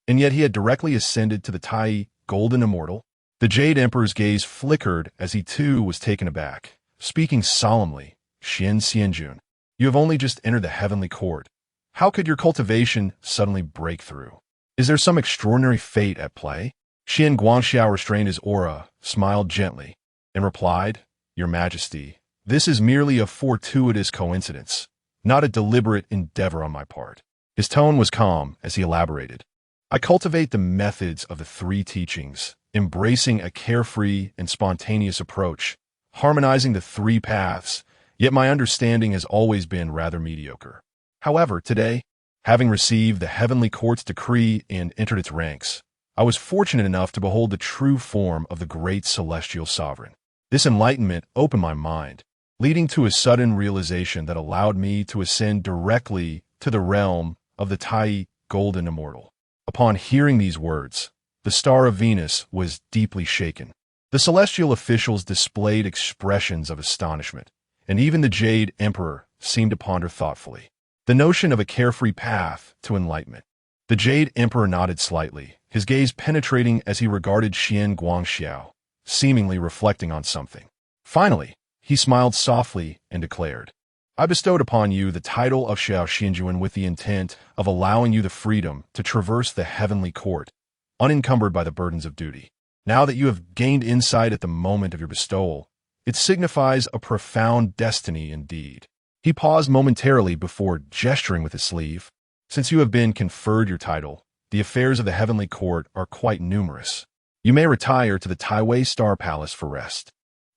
and yet he had directly ascended to the Tai Golden Immortal. The Jade Emperor's gaze flickered as he too was taken aback, speaking solemnly, Xian Xianjun, you have only just entered the heavenly court. How could your cultivation suddenly break through? Is there some extraordinary fate at play? Xian Guangxiao restrained his aura, smiled gently, and replied, Your Majesty, this is merely a fortuitous coincidence, not a deliberate endeavor on my part. His tone was calm as he elaborated. I cultivate the methods of the three teachings, embracing a carefree and spontaneous approach, harmonizing the three paths, yet my understanding has always been rather mediocre. However, today, having received the heavenly court's decree and entered its ranks, I was fortunate enough to behold the true form of the great celestial sovereign. This enlightenment opened my mind, leading to a sudden realization that allowed me to ascend directly to the realm of the Tai Golden Immortal. Upon hearing these words, the Star of Venus was deeply shaken. The celestial officials displayed expressions of astonishment, and even the Jade Emperor seemed to ponder thoughtfully the notion of a carefree path to enlightenment. The Jade Emperor nodded slightly, his gaze penetrating as he regarded Xian Guangxiao, seemingly reflecting on something. Finally, he smiled softly and declared, I bestowed upon you the title of Xiao Xinjuan with the intent of allowing you the freedom to traverse the heavenly court, unencumbered by the burdens of duty. Now that you have gained insight at the moment of your bestowal, it signifies a profound destiny indeed. He paused momentarily before gesturing with his sleeve. Since you have been conferred your title, the affairs of the heavenly court are quite numerous. You may retire to the Taiwei Star Palace for rest.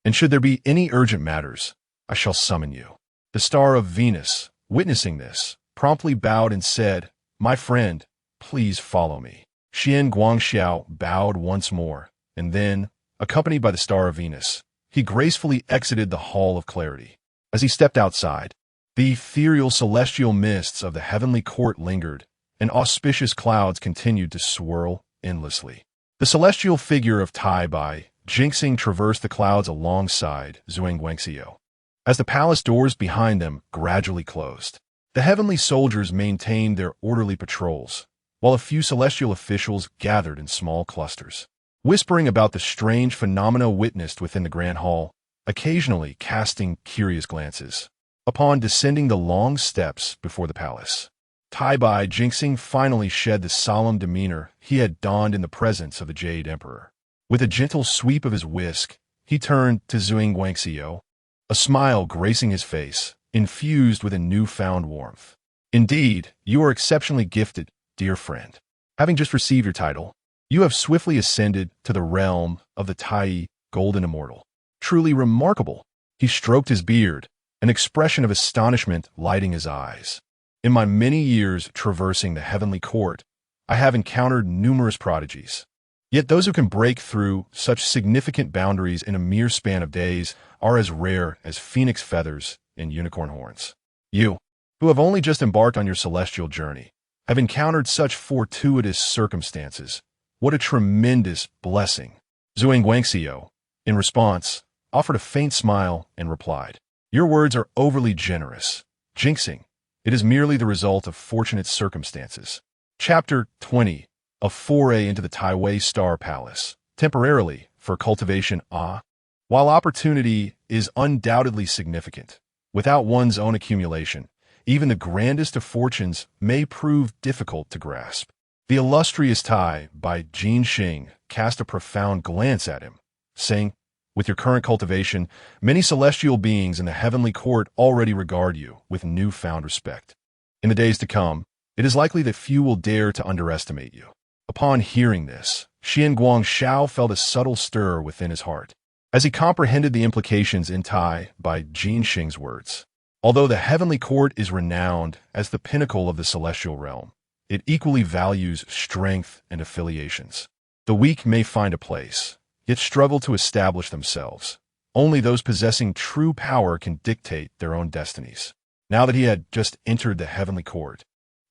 And should there be any urgent matters, I shall summon you. The Star of Venus, witnessing this, promptly bowed and said, My friend, please follow me. Xian Guangxiao bowed once more, and then, accompanied by the Star of Venus, he gracefully exited the Hall of Clarity. As he stepped outside, the ethereal celestial mists of the heavenly court lingered, and auspicious clouds continued to swirl endlessly. The celestial figure of Tai Bai, Jinxing, traversed the clouds alongside Zhuang Guangxiu. As the palace doors behind them gradually closed, the heavenly soldiers maintained their orderly patrols, while a few celestial officials gathered in small clusters, whispering about the strange phenomena witnessed within the grand hall, occasionally casting curious glances. Upon descending the long steps before the palace, Tai Bai Jinxing finally shed the solemn demeanor he had donned in the presence of the Jade Emperor. With a gentle sweep of his whisk, he turned to Zhuang Guangxiu, a smile gracing his face, infused with a newfound warmth. Indeed, you are exceptionally gifted, dear friend. Having just received your title, you have swiftly ascended to the realm of the Tai Golden Immortal. Truly remarkable. He stroked his beard, an expression of astonishment lighting his eyes. In my many years traversing the heavenly court, I have encountered numerous prodigies. Yet those who can break through such significant boundaries in a mere span of days are as rare as phoenix feathers and unicorn horns. You, who have only just embarked on your celestial journey, have encountered such fortuitous circumstances. What a tremendous blessing. Zhuang Guangxiu, in response, offered a faint smile and replied, Your words are overly generous. Jinxing. It is merely the result of fortunate circumstances. Chapter 20. A foray into the Taiwei Star Palace. Temporarily, for cultivation. While opportunity is undoubtedly significant, without one's own accumulation, even the grandest of fortunes may prove difficult to grasp. The illustrious Tai, by Jin Xing, cast a profound glance at him, saying, "With your current cultivation, many celestial beings in the heavenly court already regard you with newfound respect. In the days to come, it is likely that few will dare to underestimate you." Upon hearing this, Xian Guangxiao felt a subtle stir within his heart, as he comprehended the implications in Tai by Jin Xing's words. Although the heavenly court is renowned as the pinnacle of the celestial realm, it equally values strength and affiliations. The weak may find a place, yet struggle to establish themselves. Only those possessing true power can dictate their own destinies. Now that he had just entered the heavenly court,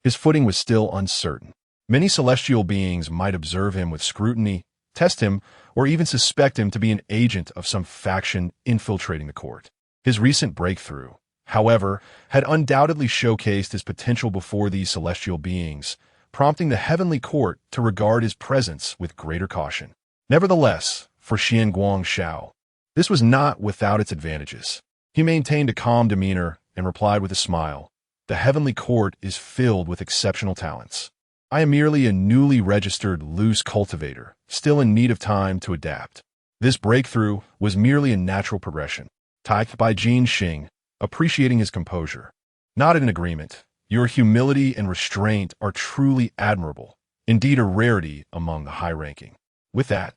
his footing was still uncertain. Many celestial beings might observe him with scrutiny, test him, or even suspect him to be an agent of some faction infiltrating the court. His recent breakthrough, however, had undoubtedly showcased his potential before these celestial beings, prompting the heavenly court to regard his presence with greater caution. Nevertheless, for Xian Guangxiao, this was not without its advantages. He maintained a calm demeanor and replied with a smile, "The heavenly court is filled with exceptional talents. I am merely a newly registered loose cultivator, still in need of time to adapt." This breakthrough was merely a natural progression. Typed by Jin Xing, appreciating his composure, nodded in agreement. "Your humility and restraint are truly admirable, indeed a rarity among the high-ranking." With that,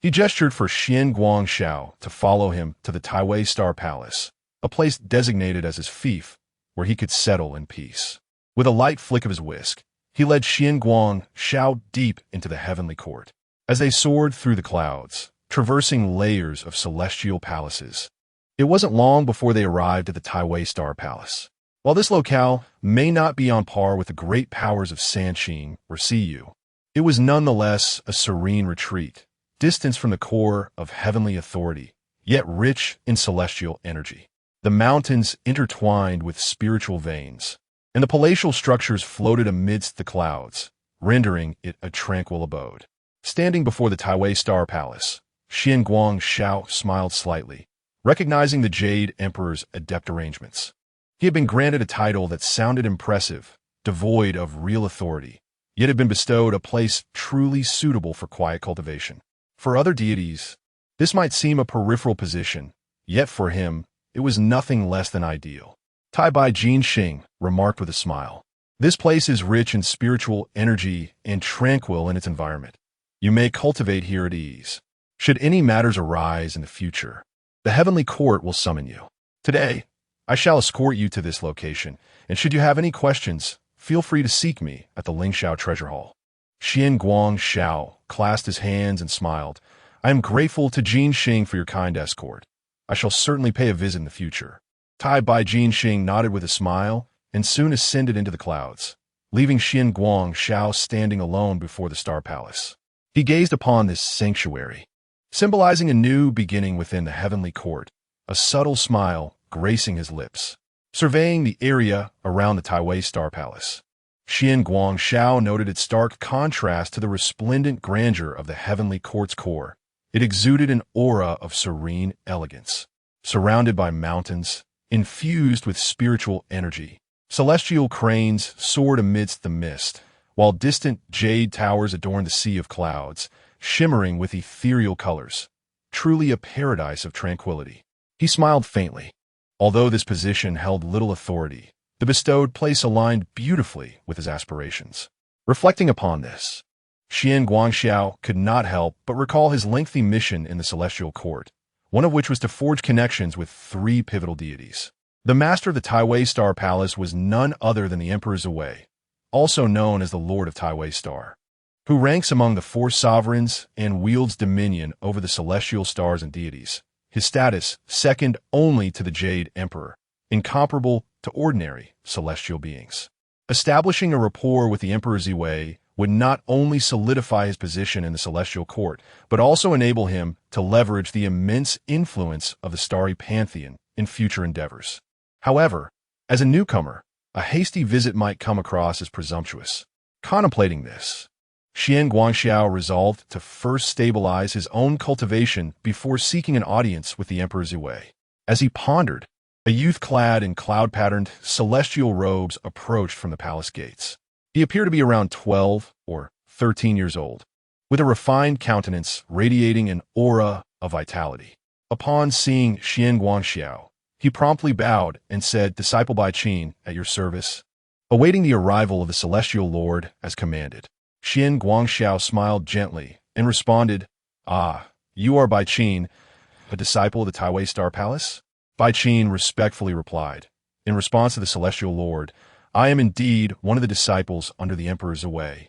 he gestured for Xian Guangxiao to follow him to the Taiwei Star Palace, a place designated as his fief, where he could settle in peace. With a light flick of his whisk, he led Xian Guangxiao deep into the heavenly court. As they soared through the clouds, traversing layers of celestial palaces, it wasn't long before they arrived at the Taiwei Star Palace. While this locale may not be on par with the great powers of Sanqing or Siyu, it was nonetheless a serene retreat, distant from the core of heavenly authority, yet rich in celestial energy. The mountains intertwined with spiritual veins, and the palatial structures floated amidst the clouds, rendering it a tranquil abode. Standing before the Taiwei Star Palace, Xian Guangxiao smiled slightly, recognizing the Jade Emperor's adept arrangements. He had been granted a title that sounded impressive, devoid of real authority, yet had been bestowed a place truly suitable for quiet cultivation. For other deities, this might seem a peripheral position, yet for him, it was nothing less than ideal. Tai Bai Jin Xing remarked with a smile, "This place is rich in spiritual energy and tranquil in its environment. You may cultivate here at ease. Should any matters arise in the future, the heavenly court will summon you. Today, I shall escort you to this location, and should you have any questions, feel free to seek me at the Lingxiao Treasure Hall." Xian Guangxiao clasped his hands and smiled. "I am grateful to Jin Xing for your kind escort. I shall certainly pay a visit in the future." Tai Bai Jin Xing nodded with a smile and soon ascended into the clouds, leaving Xian Guangxiao standing alone before the Star Palace. He gazed upon this sanctuary, symbolizing a new beginning within the heavenly court, a subtle smile gracing his lips. Surveying the area around the Taiwei Star Palace, Xian Guangxiao noted its stark contrast to the resplendent grandeur of the heavenly court's core. It exuded an aura of serene elegance, surrounded by mountains, infused with spiritual energy. Celestial cranes soared amidst the mist, while distant jade towers adorned the sea of clouds, shimmering with ethereal colors. Truly a paradise of tranquility. He smiled faintly. Although this position held little authority, the bestowed place aligned beautifully with his aspirations. Reflecting upon this, Xian Guangxiao could not help but recall his lengthy mission in the celestial court, one of which was to forge connections with three pivotal deities. The master of the Taiwei Star Palace was none other than the Emperor Zhui, also known as the Lord of Taiwei Star, who ranks among the four sovereigns and wields dominion over the celestial stars and deities. His status, second only to the Jade Emperor, incomparable to ordinary celestial beings. Establishing a rapport with the Emperor Zhui would not only solidify his position in the celestial court, but also enable him to leverage the immense influence of the starry pantheon in future endeavors. However, as a newcomer, a hasty visit might come across as presumptuous. Contemplating this, Xian Guangxiao resolved to first stabilize his own cultivation before seeking an audience with the Emperor Ziwei. As he pondered, a youth clad in cloud-patterned, celestial robes approached from the palace gates. He appeared to be around 12 or 13 years old, with a refined countenance radiating an aura of vitality. Upon seeing Xian Guangxiao, he promptly bowed and said, "Disciple Bai Qin, at your service." Awaiting the arrival of the celestial lord as commanded, Xian Guangxiao smiled gently and responded, "Ah, you are Bai Qin, a disciple of the Tai Star Palace?" Bai Qin respectfully replied, in response to the celestial lord, "I am indeed one of the disciples under the Emperor Ziwei,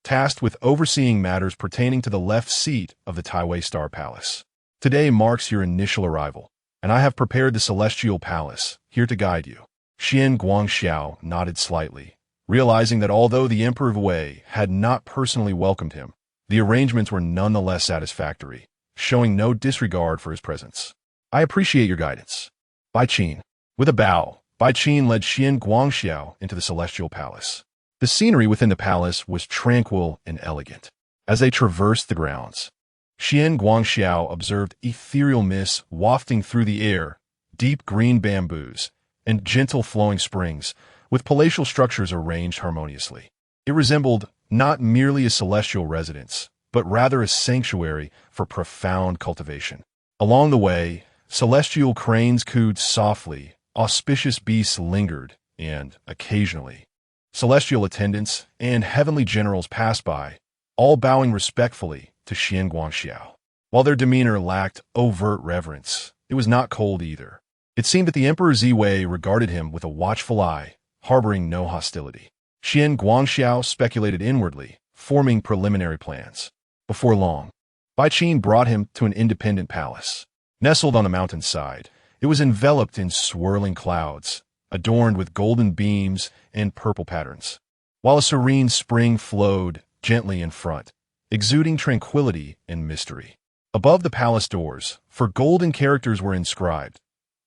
tasked with overseeing matters pertaining to the left seat of the Tai Star Palace. Today marks your initial arrival, and I have prepared the celestial palace, here to guide you." Xian Guangxiao nodded slightly, realizing that although the Emperor of Wei had not personally welcomed him, the arrangements were nonetheless satisfactory, showing no disregard for his presence. "I appreciate your guidance, Bai Qin." With a bow, Bai Qin led Xian Guangxiao into the celestial palace. The scenery within the palace was tranquil and elegant. As they traversed the grounds, Xian Guangxiao observed ethereal mists wafting through the air, deep green bamboos, and gentle flowing springs, with palatial structures arranged harmoniously. It resembled not merely a celestial residence, but rather a sanctuary for profound cultivation. Along the way, celestial cranes cooed softly, auspicious beasts lingered, and, occasionally, celestial attendants and heavenly generals passed by, all bowing respectfully to Xian Guangxiao. While their demeanor lacked overt reverence, it was not cold either. It seemed that the Emperor Ziwei regarded him with a watchful eye, harboring no hostility. Xian Guangxiao speculated inwardly, forming preliminary plans. Before long, Bai Qin brought him to an independent palace. Nestled on the mountainside, it was enveloped in swirling clouds, adorned with golden beams and purple patterns, while a serene spring flowed gently in front, exuding tranquility and mystery. Above the palace doors, for golden characters were inscribed,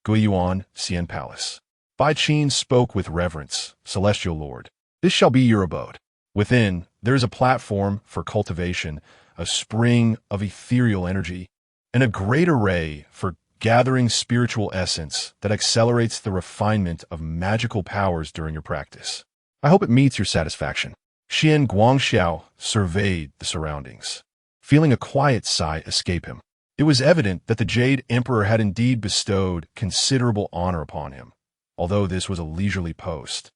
"Guiyuan Xian Palace." Bai Qin spoke with reverence, "Celestial Lord, this shall be your abode." Within, there is a platform for cultivation, a spring of ethereal energy, and a great array for gathering spiritual essence that accelerates the refinement of magical powers during your practice. I hope it meets your satisfaction. Xian Guangxiao surveyed the surroundings, feeling a quiet sigh escape him. It was evident that the Jade Emperor had indeed bestowed considerable honor upon him, although this was a leisurely post.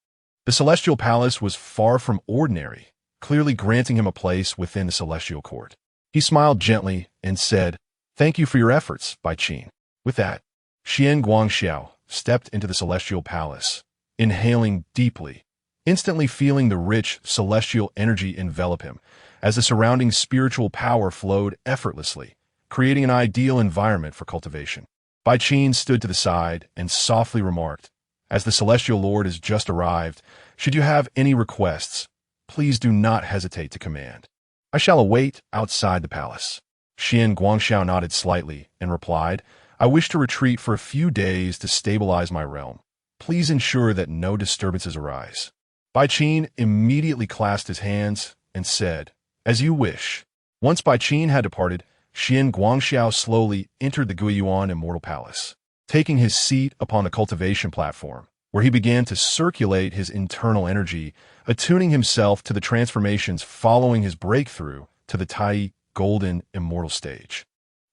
The celestial palace was far from ordinary, clearly granting him a place within the celestial court. He smiled gently and said, "Thank you for your efforts, Bai Qin." With that, Xian Guangxiao stepped into the celestial palace, inhaling deeply, instantly feeling the rich celestial energy envelop him, as the surrounding spiritual power flowed effortlessly, creating an ideal environment for cultivation. Bai Qin stood to the side and softly remarked, "As the celestial lord has just arrived, should you have any requests, please do not hesitate to command. I shall await outside the palace." Xian Guangxiao nodded slightly and replied, "I wish to retreat for a few days to stabilize my realm. Please ensure that no disturbances arise." Bai Qin immediately clasped his hands and said, "As you wish." Once Bai Qin had departed, Xian Guangxiao slowly entered the Guiyuan Immortal Palace, taking his seat upon the cultivation platform, where he began to circulate his internal energy, attuning himself to the transformations following his breakthrough to the Tai Golden Immortal stage.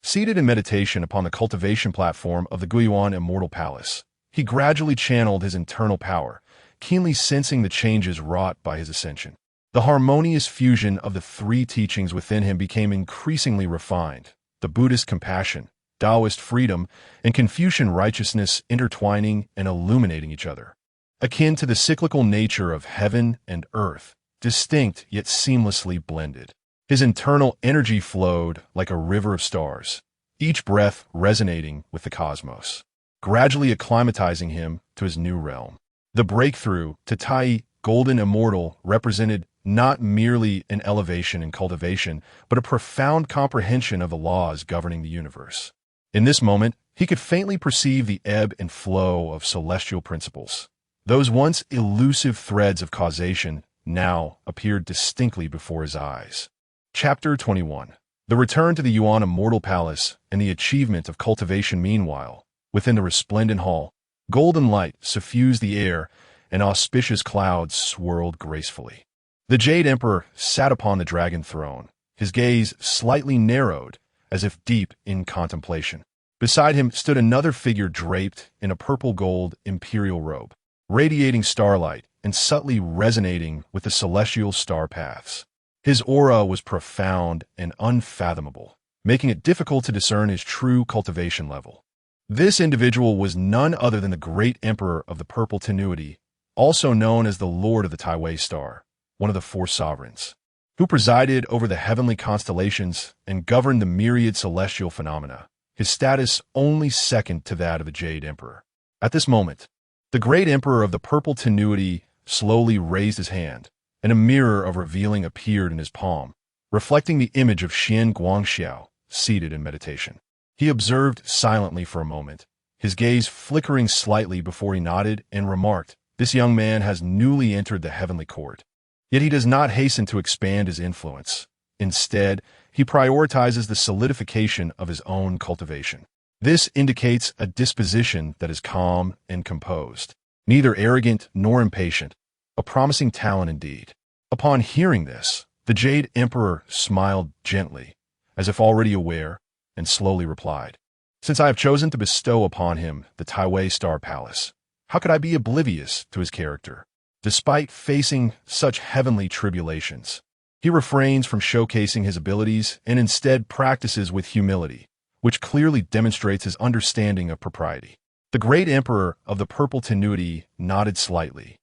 Seated in meditation upon the cultivation platform of the Guiyuan Immortal Palace, he gradually channeled his internal power, keenly sensing the changes wrought by his ascension. The harmonious fusion of the three teachings within him became increasingly refined, the Buddhist compassion, Taoist freedom, and Confucian righteousness intertwining and illuminating each other. Akin to the cyclical nature of heaven and earth, distinct yet seamlessly blended. His internal energy flowed like a river of stars, each breath resonating with the cosmos, gradually acclimatizing him to his new realm. The breakthrough to Tai Golden Immortal represented not merely an elevation in cultivation, but a profound comprehension of the laws governing the universe. In this moment, He could faintly perceive the ebb and flow of celestial principles. Those once elusive threads of causation now appeared distinctly before his eyes. Chapter 21. The return to the Yuan Immortal Palace and the achievement of cultivation. Meanwhile, within the resplendent hall, golden light suffused the air and auspicious clouds swirled gracefully. The Jade Emperor sat upon the dragon throne, his gaze slightly narrowed, as if deep in contemplation. Beside him stood another figure draped in a purple-gold imperial robe, radiating starlight and subtly resonating with the celestial star paths. His aura was profound and unfathomable, making it difficult to discern his true cultivation level. This individual was none other than the great emperor of the Purple Tenuity, also known as the Lord of the Taiwei Star, one of the four sovereigns, who presided over the heavenly constellations and governed the myriad celestial phenomena, his status only second to that of the Jade Emperor. At this moment, the great emperor of the Purple Tenuity slowly raised his hand, and a mirror of revealing appeared in his palm, reflecting the image of Xian Guangxiao, seated in meditation. He observed silently for a moment, his gaze flickering slightly before he nodded and remarked, "This young man has newly entered the heavenly court. Yet he does not hasten to expand his influence. Instead, he prioritizes the solidification of his own cultivation. This indicates a disposition that is calm and composed, neither arrogant nor impatient, a promising talent indeed." Upon hearing this, the Jade Emperor smiled gently, as if already aware, and slowly replied, "Since I have chosen to bestow upon him the Taiwei Star Palace, how could I be oblivious to his character? Despite facing such heavenly tribulations, he refrains from showcasing his abilities and instead practices with humility, which clearly demonstrates his understanding of propriety." The great emperor of the Purple Tenuity nodded slightly.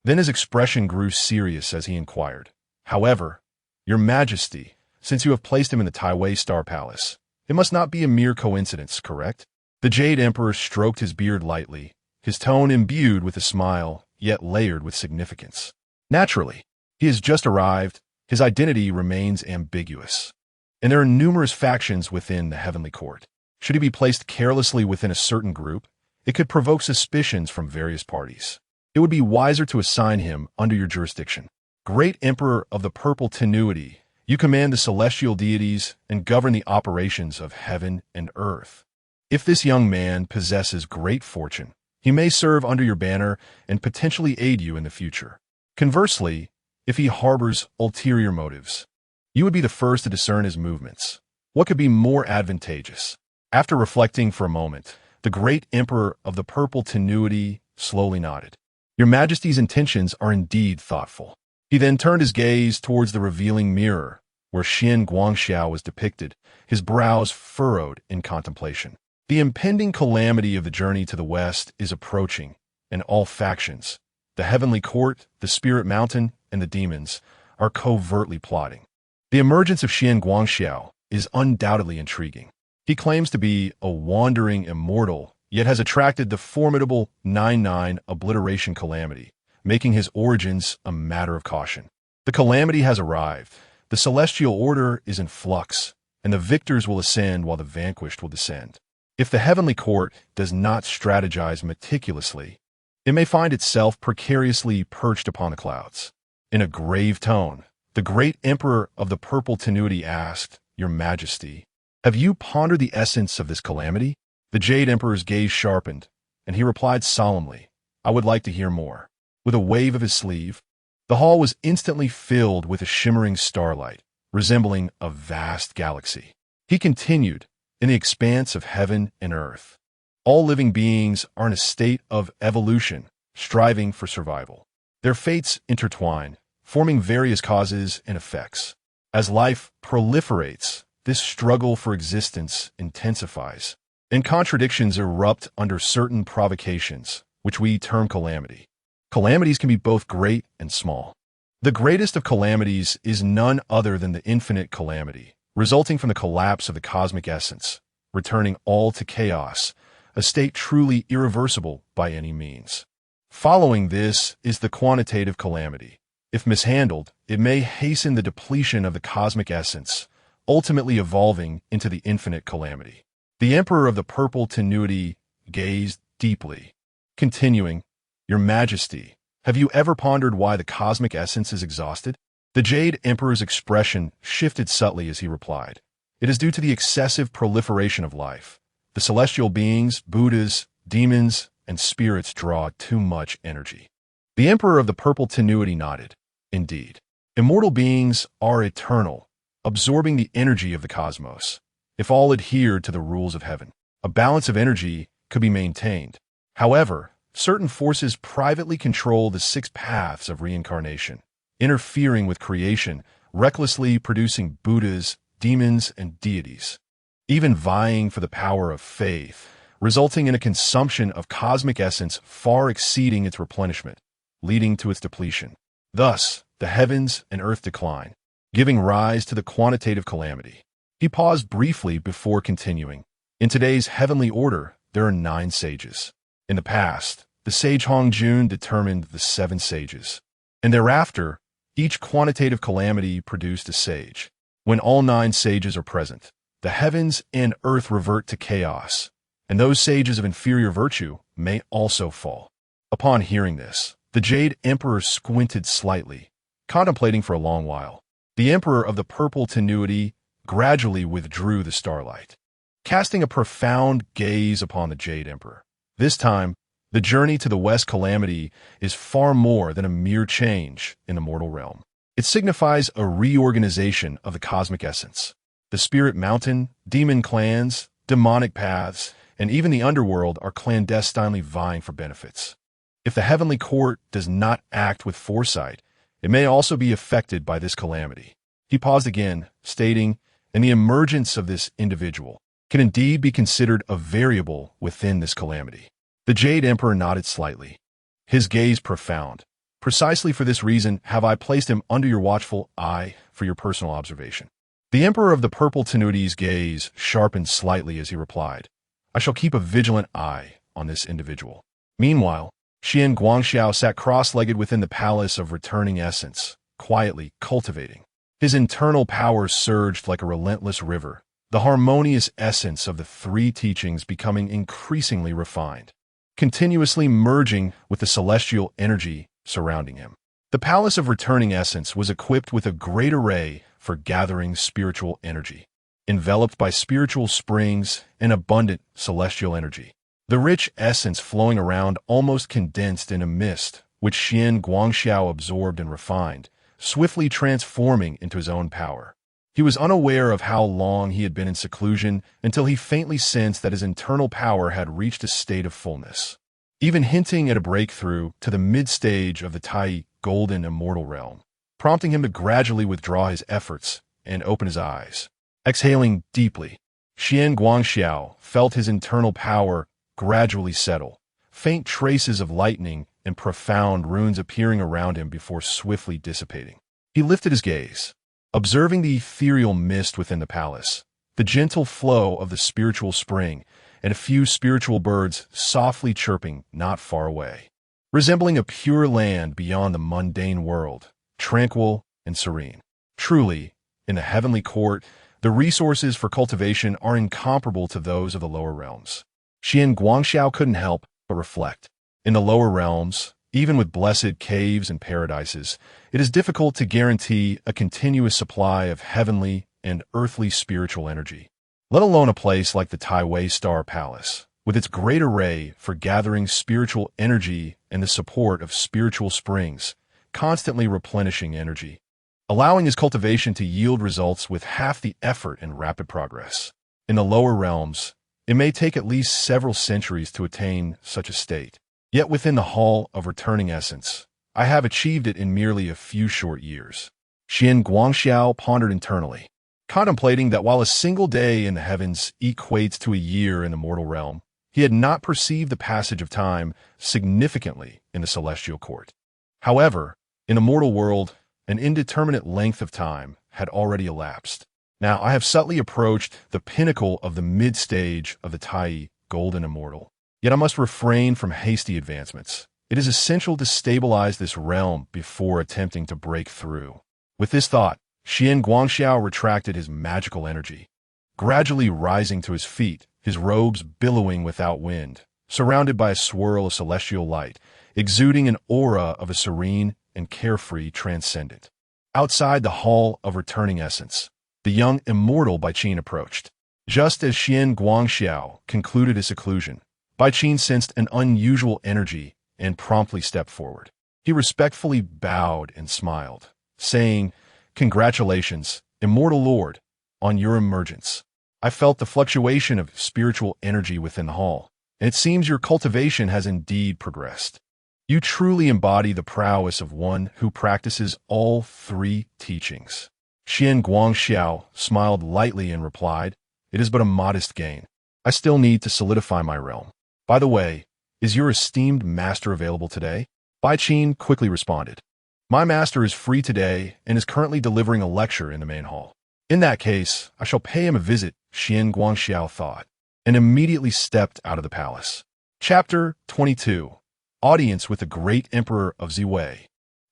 Then his expression grew serious as he inquired, "However, Your Majesty, since you have placed him in the Taiwei Star Palace, it must not be a mere coincidence, correct?" The Jade Emperor stroked his beard lightly, his tone imbued with a smile, yet layered with significance. "Naturally, he has just arrived, his identity remains ambiguous, and there are numerous factions within the heavenly court. Should he be placed carelessly within a certain group, it could provoke suspicions from various parties. It would be wiser to assign him under your jurisdiction. Great Emperor of the Purple Tenuity, you command the celestial deities and govern the operations of heaven and earth. If this young man possesses great fortune, he may serve under your banner and potentially aid you in the future. Conversely, if he harbors ulterior motives, you would be the first to discern his movements. What could be more advantageous?" After reflecting for a moment, the great Emperor of the Purple Tenuity slowly nodded. "Your Majesty's intentions are indeed thoughtful." He then turned his gaze towards the revealing mirror, where Xian Guangxiao was depicted, his brows furrowed in contemplation. The impending calamity of the journey to the west is approaching, and all factions, the Heavenly Court, the Spirit Mountain, and the demons, are covertly plotting. The emergence of Xian Guangxiao is undoubtedly intriguing. He claims to be a wandering immortal, yet has attracted the formidable 9-9 obliteration calamity, making his origins a matter of caution. The calamity has arrived, the celestial order is in flux, and the victors will ascend while the vanquished will descend. If the heavenly court does not strategize meticulously, it may find itself precariously perched upon the clouds. In a grave tone, the great emperor of the Purple Tenuity asked, "Your Majesty, have you pondered the essence of this calamity?" The Jade Emperor's gaze sharpened, and he replied solemnly, "I would like to hear more." With a wave of his sleeve, the hall was instantly filled with a shimmering starlight, resembling a vast galaxy. He continued, "In the expanse of heaven and earth, all living beings are in a state of evolution, striving for survival. Their fates intertwine, forming various causes and effects. As life proliferates, this struggle for existence intensifies, and contradictions erupt under certain provocations, which we term calamity. Calamities can be both great and small. The greatest of calamities is none other than the infinite calamity, resulting from the collapse of the cosmic essence, returning all to chaos, a state truly irreversible by any means. Following this is the quantitative calamity. If mishandled, it may hasten the depletion of the cosmic essence, ultimately evolving into the infinite calamity. The Emperor of the Purple Tenuity gazed deeply, continuing, "Your Majesty, have you ever pondered why the cosmic essence is exhausted?" The Jade Emperor's expression shifted subtly as he replied, "It is due to the excessive proliferation of life. The celestial beings, Buddhas, demons, and spirits draw too much energy." The Emperor of the Purple Tenuity nodded. "Indeed. Immortal beings are eternal, absorbing the energy of the cosmos. If all adhered to the rules of heaven, a balance of energy could be maintained. However, certain forces privately control the 6 paths of reincarnation, interfering with creation, recklessly producing Buddhas, demons, and deities, even vying for the power of faith, resulting in a consumption of cosmic essence far exceeding its replenishment, leading to its depletion. Thus, the heavens and earth decline, giving rise to the quantitative calamity." He paused briefly before continuing. "In today's heavenly order, there are 9 sages. In the past, the sage Hongjun determined the 7 sages, and thereafter, each quantitative calamity produced a sage. When all 9 sages are present, the heavens and earth revert to chaos, and those sages of inferior virtue may also fall." Upon hearing this, the Jade Emperor squinted slightly, contemplating for a long while. The Emperor of the Purple Tenuity gradually withdrew the starlight, casting a profound gaze upon the Jade Emperor. This time, the journey to the West Calamity is far more than a mere change in the mortal realm. It signifies a reorganization of the cosmic essence. The Spirit Mountain, demon clans, demonic paths, and even the underworld are clandestinely vying for benefits. If the heavenly court does not act with foresight, it may also be affected by this calamity. He paused again, stating, "And the emergence of this individual can indeed be considered a variable within this calamity." The Jade Emperor nodded slightly, his gaze profound. "Precisely for this reason have I placed him under your watchful eye for your personal observation." The Emperor of the Purple Tenuity's gaze sharpened slightly as he replied, "I shall keep a vigilant eye on this individual." Meanwhile, Xian Guangxiao sat cross-legged within the Palace of Returning Essence, quietly cultivating. His internal power surged like a relentless river, the harmonious essence of the 3 teachings becoming increasingly refined, continuously merging with the celestial energy surrounding him. The Palace of Returning Essence was equipped with a great array for gathering spiritual energy, enveloped by spiritual springs and abundant celestial energy. The rich essence flowing around almost condensed in a mist, which Xian Guangxiao absorbed and refined, swiftly transforming into his own power. He was unaware of how long he had been in seclusion until he faintly sensed that his internal power had reached a state of fullness, even hinting at a breakthrough to the mid-stage of the Tai Golden Immortal Realm, prompting him to gradually withdraw his efforts and open his eyes. Exhaling deeply, Xian Guangxiao felt his internal power gradually settle, faint traces of lightning and profound runes appearing around him before swiftly dissipating. He lifted his gaze, observing the ethereal mist within the palace, the gentle flow of the spiritual spring, and a few spiritual birds softly chirping not far away, resembling a pure land beyond the mundane world, tranquil and serene. Truly, in the heavenly court, the resources for cultivation are incomparable to those of the lower realms. Xian Guangxiao couldn't help but reflect. In the lower realms, even with blessed caves and paradises, it is difficult to guarantee a continuous supply of heavenly and earthly spiritual energy, let alone a place like the Tai Star Palace, with its great array for gathering spiritual energy and the support of spiritual springs, constantly replenishing energy, allowing his cultivation to yield results with half the effort and rapid progress. In the lower realms, it may take at least several centuries to attain such a state. Yet within the Hall of Returning Essence, I have achieved it in merely a few short years. Xian Guangxiao pondered internally, contemplating that while a single day in the heavens equates to a year in the mortal realm, he had not perceived the passage of time significantly in the celestial court. However, in the mortal world, an indeterminate length of time had already elapsed. Now I have subtly approached the pinnacle of the mid-stage of the Tai Golden Immortal. Yet I must refrain from hasty advancements. It is essential to stabilize this realm before attempting to break through. With this thought, Xian Guangxiao retracted his magical energy, gradually rising to his feet his robes billowing without wind, surrounded by a swirl of celestial light, exuding an aura of a serene and carefree transcendent. Outside the Hall of Returning Essence, the young immortal Bai Qin approached. Just as Xian Guangxiao concluded his seclusion, Bai Qin sensed an unusual energy and promptly stepped forward. He respectfully bowed and smiled, saying, "Congratulations, immortal lord, on your emergence. I felt the fluctuation of spiritual energy within the hall, and it seems your cultivation has indeed progressed. You truly embody the prowess of one who practices all three teachings." Xian Guangxiao smiled lightly and replied, "It is but a modest gain. I still need to solidify my realm. By the way, is your esteemed master available today?" Bai Qin quickly responded, "My master is free today and is currently delivering a lecture in the main hall. In that case, I shall pay him a visit," Xian Guangxiao thought, and immediately stepped out of the palace. Chapter 22. Audience with the Great Emperor of Ziwei.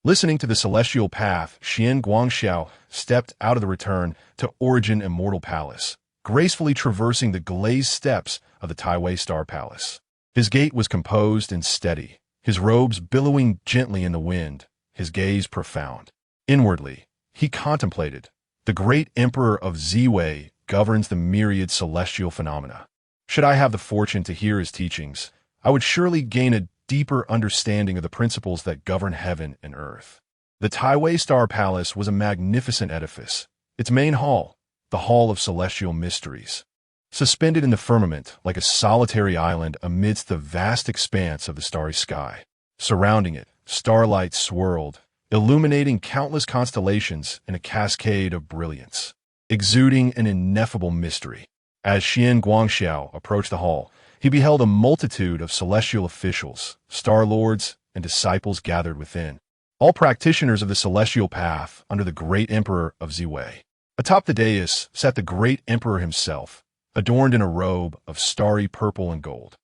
Listening to the celestial path, Xian Guangxiao stepped out of the return to Origin Immortal Palace, gracefully traversing the glazed steps of the Taiwei Star Palace. His gait was composed and steady, his robes billowing gently in the wind, his gaze profound. Inwardly, he contemplated, the great Emperor of Ziwei governs the myriad celestial phenomena. Should I have the fortune to hear his teachings, I would surely gain a deeper understanding of the principles that govern heaven and earth. The Taiwei Star Palace was a magnificent edifice, its main hall, the Hall of Celestial Mysteries, suspended in the firmament like a solitary island amidst the vast expanse of the starry sky. Surrounding it, starlight swirled, illuminating countless constellations in a cascade of brilliance, exuding an ineffable mystery. As Xian Guangxiao approached the hall, he beheld a multitude of celestial officials, star lords, and disciples gathered within, all practitioners of the celestial path under the great Emperor of Ziwei. Atop the dais sat the great Emperor himself, adorned in a robe of starry purple and gold,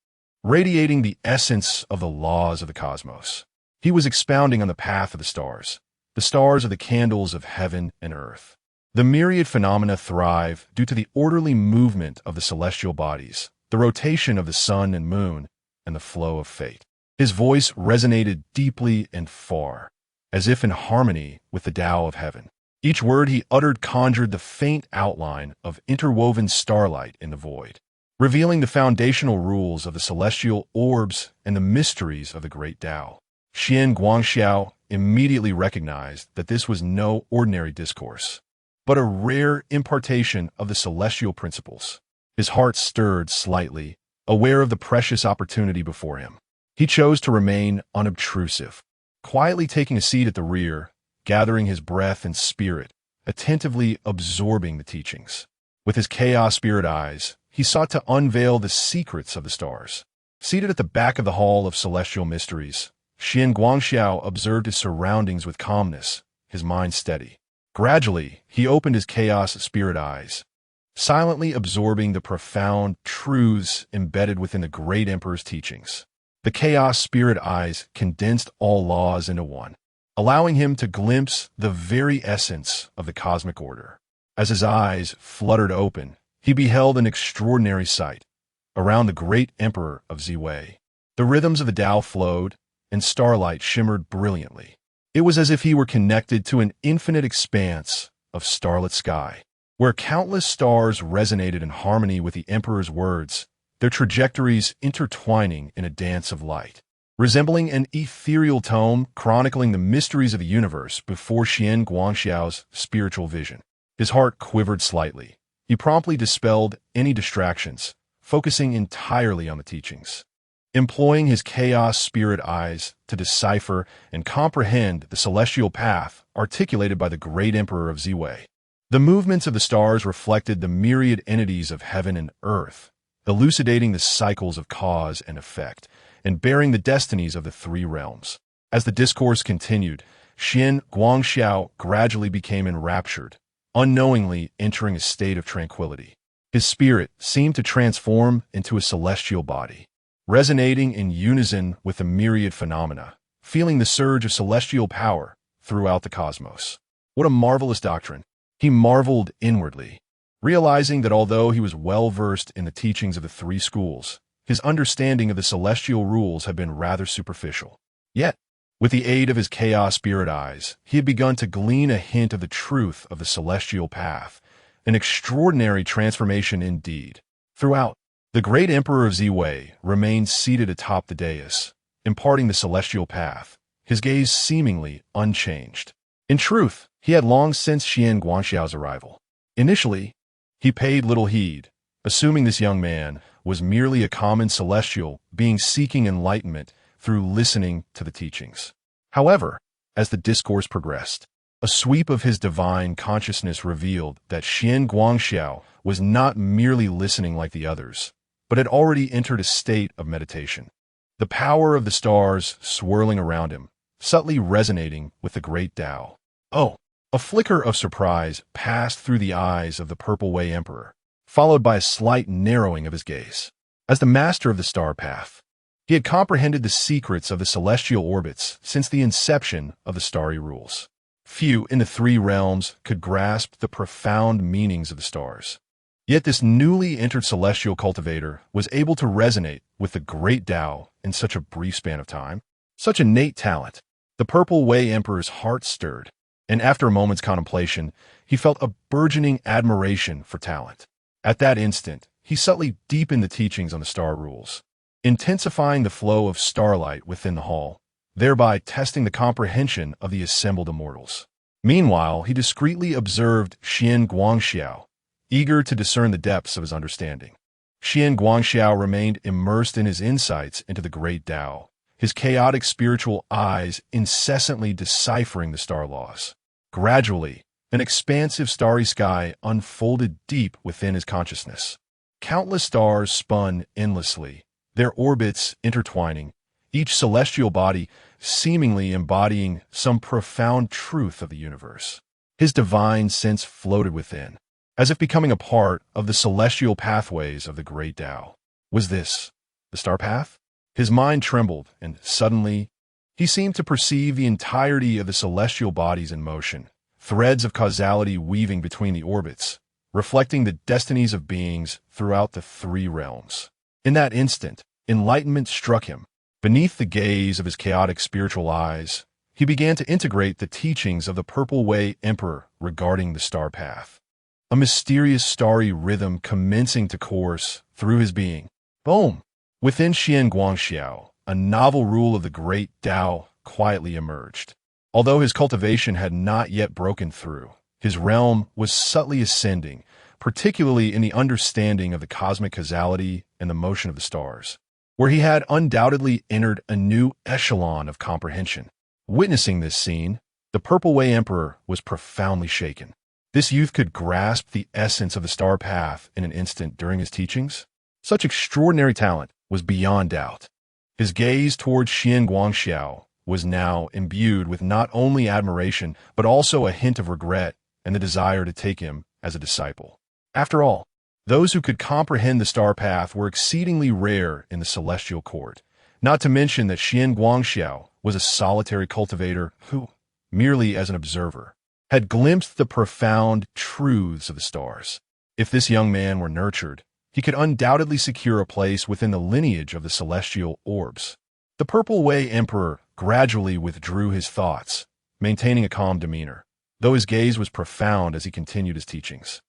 radiating the essence of the laws of the cosmos. He was expounding on the path of the stars are the candles of heaven and earth. The myriad phenomena thrive due to the orderly movement of the celestial bodies, the rotation of the sun and moon, and the flow of fate. His voice resonated deeply and far, as if in harmony with the Tao of heaven. Each word he uttered conjured the faint outline of interwoven starlight in the void, revealing the foundational rules of the celestial orbs and the mysteries of the great Tao. Xian Guangxiao immediately recognized that this was no ordinary discourse, but a rare impartation of the celestial principles. His heart stirred slightly, aware of the precious opportunity before him. He chose to remain unobtrusive, quietly taking a seat at the rear, gathering his breath and spirit, attentively absorbing the teachings. With his chaos spirit eyes, he sought to unveil the secrets of the stars. Seated at the back of the Hall of Celestial Mysteries, Xian Guangxiao observed his surroundings with calmness, his mind steady. Gradually, he opened his chaos spirit eyes, silently absorbing the profound truths embedded within the great Emperor's teachings. The chaos spirit eyes condensed all laws into one, allowing him to glimpse the very essence of the cosmic order. As his eyes fluttered open, he beheld an extraordinary sight. Around the great Emperor of Ziwei, the rhythms of the Tao flowed, and starlight shimmered brilliantly. It was as if he were connected to an infinite expanse of starlit sky, where countless stars resonated in harmony with the Emperor's words, their trajectories intertwining in a dance of light, resembling an ethereal tome chronicling the mysteries of the universe before Xian Guangxiao's spiritual vision. His heart quivered slightly. He promptly dispelled any distractions, focusing entirely on the teachings. Employing his chaos spirit eyes to decipher and comprehend the celestial path articulated by the great Emperor of Ziwei. The movements of the stars reflected the myriad entities of heaven and earth, elucidating the cycles of cause and effect, and bearing the destinies of the three realms. As the discourse continued, Xian Guangxiao gradually became enraptured, unknowingly entering a state of tranquility. His spirit seemed to transform into a celestial body, resonating in unison with the myriad phenomena, feeling the surge of celestial power throughout the cosmos. What a marvelous doctrine! He marveled inwardly, realizing that although he was well-versed in the teachings of the three schools, his understanding of the celestial rules had been rather superficial. Yet, with the aid of his chaos spirit eyes, he had begun to glean a hint of the truth of the celestial path, an extraordinary transformation indeed. Throughout, the great Emperor of Ziwei remained seated atop the dais, imparting the celestial path, his gaze seemingly unchanged. In truth, he had long since Xian Guangxiao's arrival. Initially, he paid little heed, assuming this young man was merely a common celestial being seeking enlightenment through listening to the teachings. However, as the discourse progressed, a sweep of his divine consciousness revealed that Xian Guangxiao was not merely listening like the others, but had already entered a state of meditation. The power of the stars swirling around him, subtly resonating with the great Tao. Oh! A flicker of surprise passed through the eyes of the Purple Way Emperor, followed by a slight narrowing of his gaze. As the master of the star path, he had comprehended the secrets of the celestial orbits since the inception of the starry rules. Few in the three realms could grasp the profound meanings of the stars. Yet this newly entered celestial cultivator was able to resonate with the great Tao in such a brief span of time. Such innate talent. The Purple Way Emperor's heart stirred, and after a moment's contemplation, he felt a burgeoning admiration for talent. At that instant, he subtly deepened the teachings on the star rules, intensifying the flow of starlight within the hall, thereby testing the comprehension of the assembled immortals. Meanwhile, he discreetly observed Xian Guangxiao, eager to discern the depths of his understanding. Xian Guangxiao remained immersed in his insights into the great Tao, his chaotic spiritual eyes incessantly deciphering the star laws. Gradually, an expansive starry sky unfolded deep within his consciousness. Countless stars spun endlessly, their orbits intertwining, each celestial body seemingly embodying some profound truth of the universe. His divine sense floated within, as if becoming a part of the celestial pathways of the great Tao. Was this the star path? His mind trembled, and suddenly, he seemed to perceive the entirety of the celestial bodies in motion, threads of causality weaving between the orbits, reflecting the destinies of beings throughout the three realms. In that instant, enlightenment struck him. Beneath the gaze of his chaotic spiritual eyes, he began to integrate the teachings of the Purple Way Emperor regarding the star path. A mysterious starry rhythm commencing to course through his being. Boom! Within Xian Guangxiao, a novel rule of the great Tao quietly emerged. Although his cultivation had not yet broken through, his realm was subtly ascending, particularly in the understanding of the cosmic causality and the motion of the stars, where he had undoubtedly entered a new echelon of comprehension. Witnessing this scene, the Purple Way Emperor was profoundly shaken. This youth could grasp the essence of the star path in an instant during his teachings. Such extraordinary talent was beyond doubt. His gaze towards Xian Guangxiao was now imbued with not only admiration, but also a hint of regret and the desire to take him as a disciple. After all, those who could comprehend the star path were exceedingly rare in the celestial court, not to mention that Xian Guangxiao was a solitary cultivator who, merely as an observer, had glimpsed the profound truths of the stars. If this young man were nurtured, he could undoubtedly secure a place within the lineage of the celestial orbs. The Purple Way Emperor gradually withdrew his thoughts, maintaining a calm demeanor, though his gaze was profound as he continued his teachings.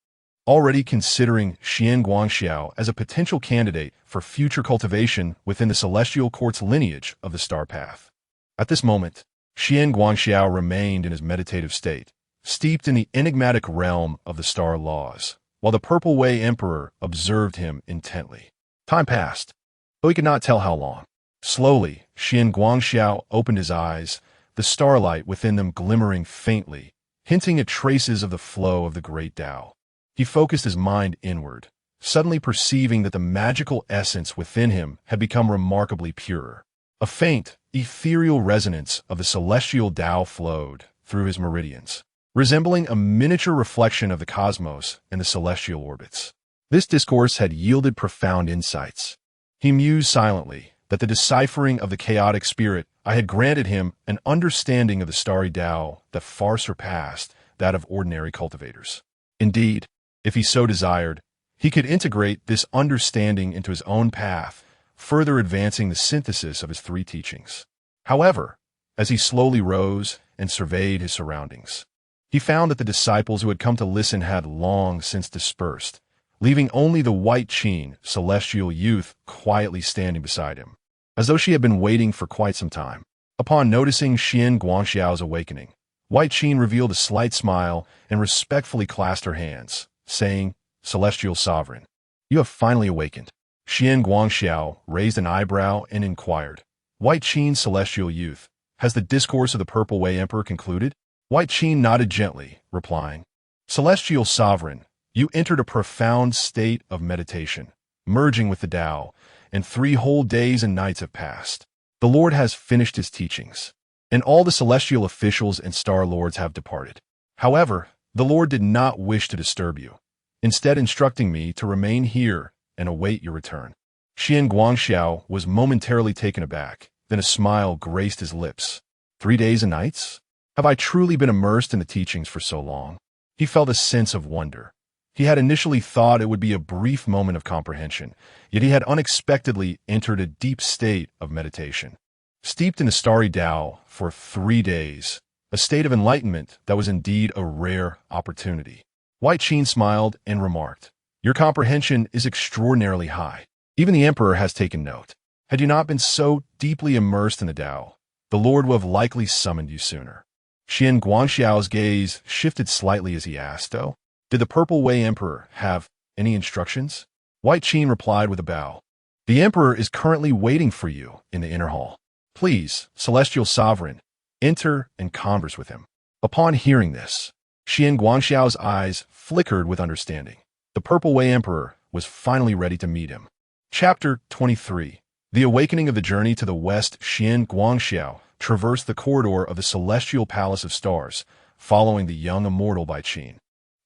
Already considering Xian Guangxiao as a potential candidate for future cultivation within the celestial court's lineage of the star path. At this moment, Xian Guangxiao remained in his meditative state, steeped in the enigmatic realm of the star laws, while the Purple Way Emperor observed him intently. Time passed, though he could not tell how long. Slowly, Xian Guangxiao opened his eyes, the starlight within them glimmering faintly, hinting at traces of the flow of the great Tao. He focused his mind inward, suddenly perceiving that the magical essence within him had become remarkably pure. A faint, ethereal resonance of the celestial Tao flowed through his meridians, resembling a miniature reflection of the cosmos and the celestial orbits. This discourse had yielded profound insights. He mused silently that the deciphering of the chaotic spirit I had granted him an understanding of the starry Tao that far surpassed that of ordinary cultivators. Indeed, If he so desired, he could integrate this understanding into his own path, further advancing the synthesis of his three teachings. However, as he slowly rose and surveyed his surroundings, he found that the disciples who had come to listen had long since dispersed, leaving only the white Qin, celestial youth, quietly standing beside him, as though she had been waiting for quite some time. Upon noticing Xian Guangxiao's awakening, White Qin revealed a slight smile and respectfully clasped her hands, saying, "Celestial Sovereign, you have finally awakened." Xian Guangxiao raised an eyebrow and inquired, "White Qin, celestial youth, has the discourse of the Purple Way Emperor concluded?" White Qin nodded gently, replying, "Celestial Sovereign, you entered a profound state of meditation, merging with the Tao, and 3 whole days and nights have passed. The Lord has finished his teachings, and all the celestial officials and star lords have departed. However, the Lord did not wish to disturb you, instead instructing me to remain here and await your return." Xian Guangxiao was momentarily taken aback, then a smile graced his lips. 3 days and nights? Have I truly been immersed in the teachings for so long? He felt a sense of wonder. He had initially thought it would be a brief moment of comprehension, yet he had unexpectedly entered a deep state of meditation. Steeped in the starry Tao for 3 days, a state of enlightenment that was indeed a rare opportunity. White Qin smiled and remarked, "Your comprehension is extraordinarily high. Even the Emperor has taken note. Had you not been so deeply immersed in the Tao, the Lord would have likely summoned you sooner." Xian Guangxiao's gaze shifted slightly as he asked, "Though, did the Purple Way Emperor have any instructions?" White Qin replied with a bow, "The Emperor is currently waiting for you in the inner hall. Please, Celestial Sovereign, enter and converse with him." Upon hearing this, Xian Guangxiao's eyes flickered with understanding. The Purple Way Emperor was finally ready to meet him. Chapter 23. The Awakening of the Journey to the West. Xian Guangxiao traversed the corridor of the Celestial Palace of Stars, following the young immortal by Qin.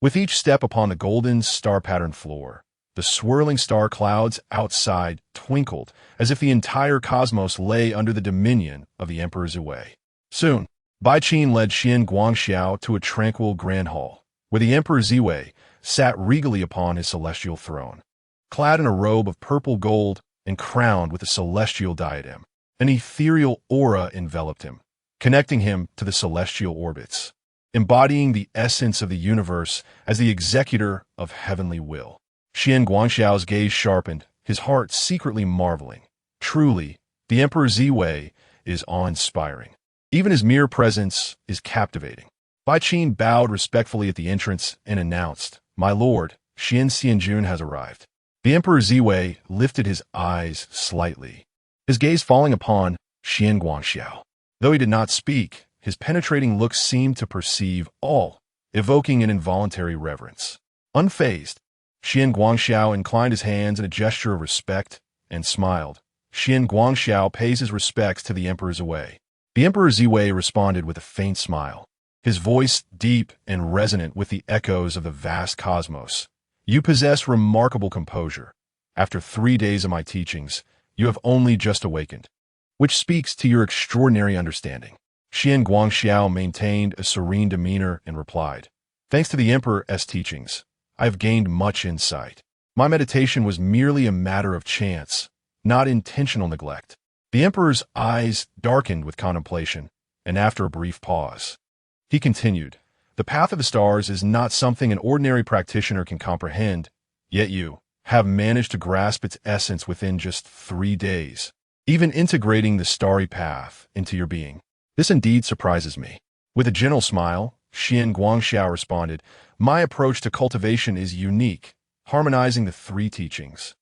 With each step upon the golden star-patterned floor, the swirling star clouds outside twinkled as if the entire cosmos lay under the dominion of the Emperor Ziwei. Soon, Bai Qin led Xian Guangxiao to a tranquil grand hall, where the Emperor Ziwei sat regally upon his celestial throne. Clad in a robe of purple gold and crowned with a celestial diadem, an ethereal aura enveloped him, connecting him to the celestial orbits, embodying the essence of the universe as the executor of heavenly will. Xian Guangxiao's gaze sharpened, his heart secretly marveling. Truly, the Emperor Ziwei is awe-inspiring. Even his mere presence is captivating. Bai Qin bowed respectfully at the entrance and announced, "My lord, Xian Xianjun has arrived." The Emperor Ziwei lifted his eyes slightly, his gaze falling upon Xian Guangxiao. Though he did not speak, his penetrating look seemed to perceive all, evoking an involuntary reverence. Unfazed, Xian Guangxiao inclined his hands in a gesture of respect and smiled. Xian Guangxiao pays his respects to the Emperor Ziwei. The Emperor Ziwei responded with a faint smile, his voice deep and resonant with the echoes of the vast cosmos. "You possess remarkable composure. After 3 days of my teachings, you have only just awakened, which speaks to your extraordinary understanding." Xian Guangxiao maintained a serene demeanor and replied, "Thanks to the Emperor's teachings, I have gained much insight. My meditation was merely a matter of chance, not intentional neglect." The Emperor's eyes darkened with contemplation, and after a brief pause, he continued, "The path of the stars is not something an ordinary practitioner can comprehend, yet you have managed to grasp its essence within just 3 days, even integrating the starry path into your being. This indeed surprises me." With a gentle smile, Xian Guangxiao responded, "My approach to cultivation is unique, harmonizing the 3 teachings,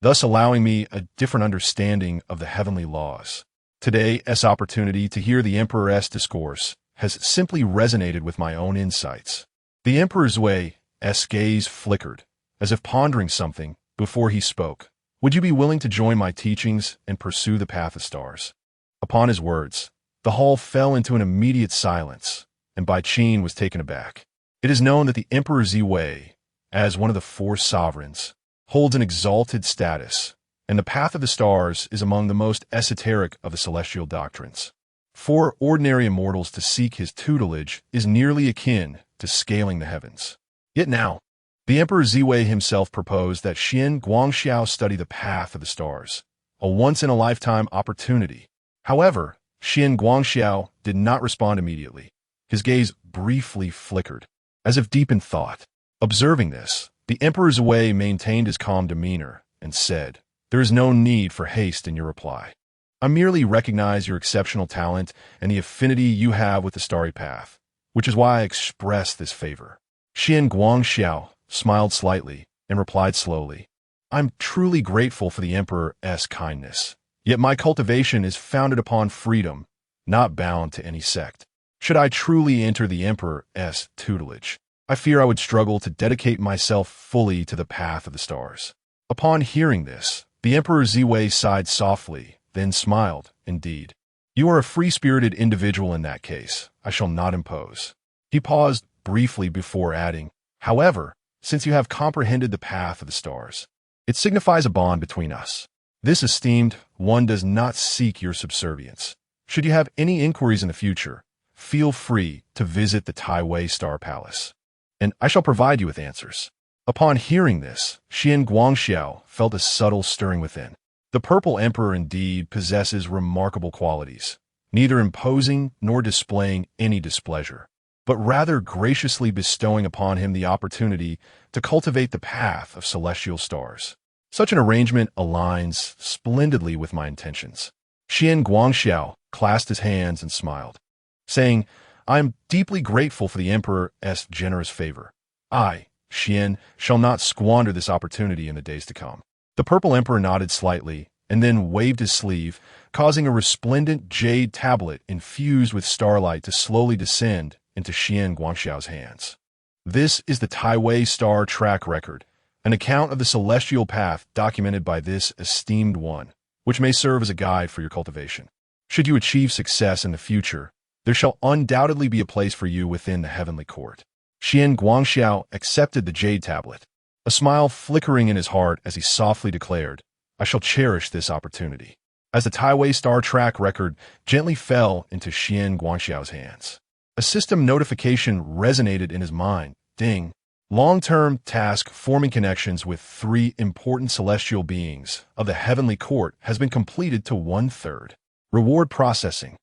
thus allowing me a different understanding of the heavenly laws. Today's opportunity to hear the Emperor's discourse has simply resonated with my own insights." The Emperor Ziwei's gaze flickered, as if pondering something, before he spoke. "Would you be willing to join my teachings and pursue the path of stars?" Upon his words, the hall fell into an immediate silence, and Bai Qin was taken aback. It is known that the Emperor Ziwei, as one of the 4 sovereigns, holds an exalted status, and the path of the stars is among the most esoteric of the celestial doctrines. For ordinary immortals to seek his tutelage is nearly akin to scaling the heavens. Yet now, The Emperor Ziwei himself proposed that Xian Guangxiao study the path of the stars, a once-in-a-lifetime opportunity. However, Xian Guangxiao did not respond immediately. His gaze briefly flickered, as if deep in thought. Observing this, the Emperor Ziwei maintained his calm demeanor and said, "There is no need for haste in your reply. I merely recognize your exceptional talent and the affinity you have with the starry path, which is why I express this favor." Xian Guangxiao smiled slightly and replied slowly, "I'm truly grateful for the Emperor's kindness. Yet my cultivation is founded upon freedom, not bound to any sect. Should I truly enter the Emperor's tutelage, I fear I would struggle to dedicate myself fully to the path of the stars." Upon hearing this, the Emperor Ziwei sighed softly, then smiled. "Indeed, you are a free-spirited individual in that case. I shall not impose." He paused briefly before adding, "However, since you have comprehended the path of the stars, it signifies a bond between us. This esteemed one does not seek your subservience. Should you have any inquiries in the future, feel free to visit the Taiwei Star Palace, and I shall provide you with answers." Upon hearing this, Xian Guangxiao felt a subtle stirring within. The Purple Emperor indeed possesses remarkable qualities, neither imposing nor displaying any displeasure, but rather graciously bestowing upon him the opportunity to cultivate the path of celestial stars. Such an arrangement aligns splendidly with my intentions. Xian Guangxiao clasped his hands and smiled, saying, "I am deeply grateful for the Emperor's generous favor. I, Xian, shall not squander this opportunity in the days to come." The Purple Emperor nodded slightly and then waved his sleeve, causing a resplendent jade tablet infused with starlight to slowly descend into Xian Guangxiao's hands. This is the Taiwei Star Track Record, an account of the celestial path documented by this esteemed one, which may serve as a guide for your cultivation. Should you achieve success in the future, there shall undoubtedly be a place for you within the heavenly court. Xian Guangxiao accepted the jade tablet, a smile flickering in his heart as he softly declared, "I shall cherish this opportunity." As the Taiwei Star Track Record gently fell into Xian Guangxiao's hands, a system notification resonated in his mind. Ding. Long-term task forming connections with 3 important celestial beings of the heavenly court has been completed to 1/3. Reward processing.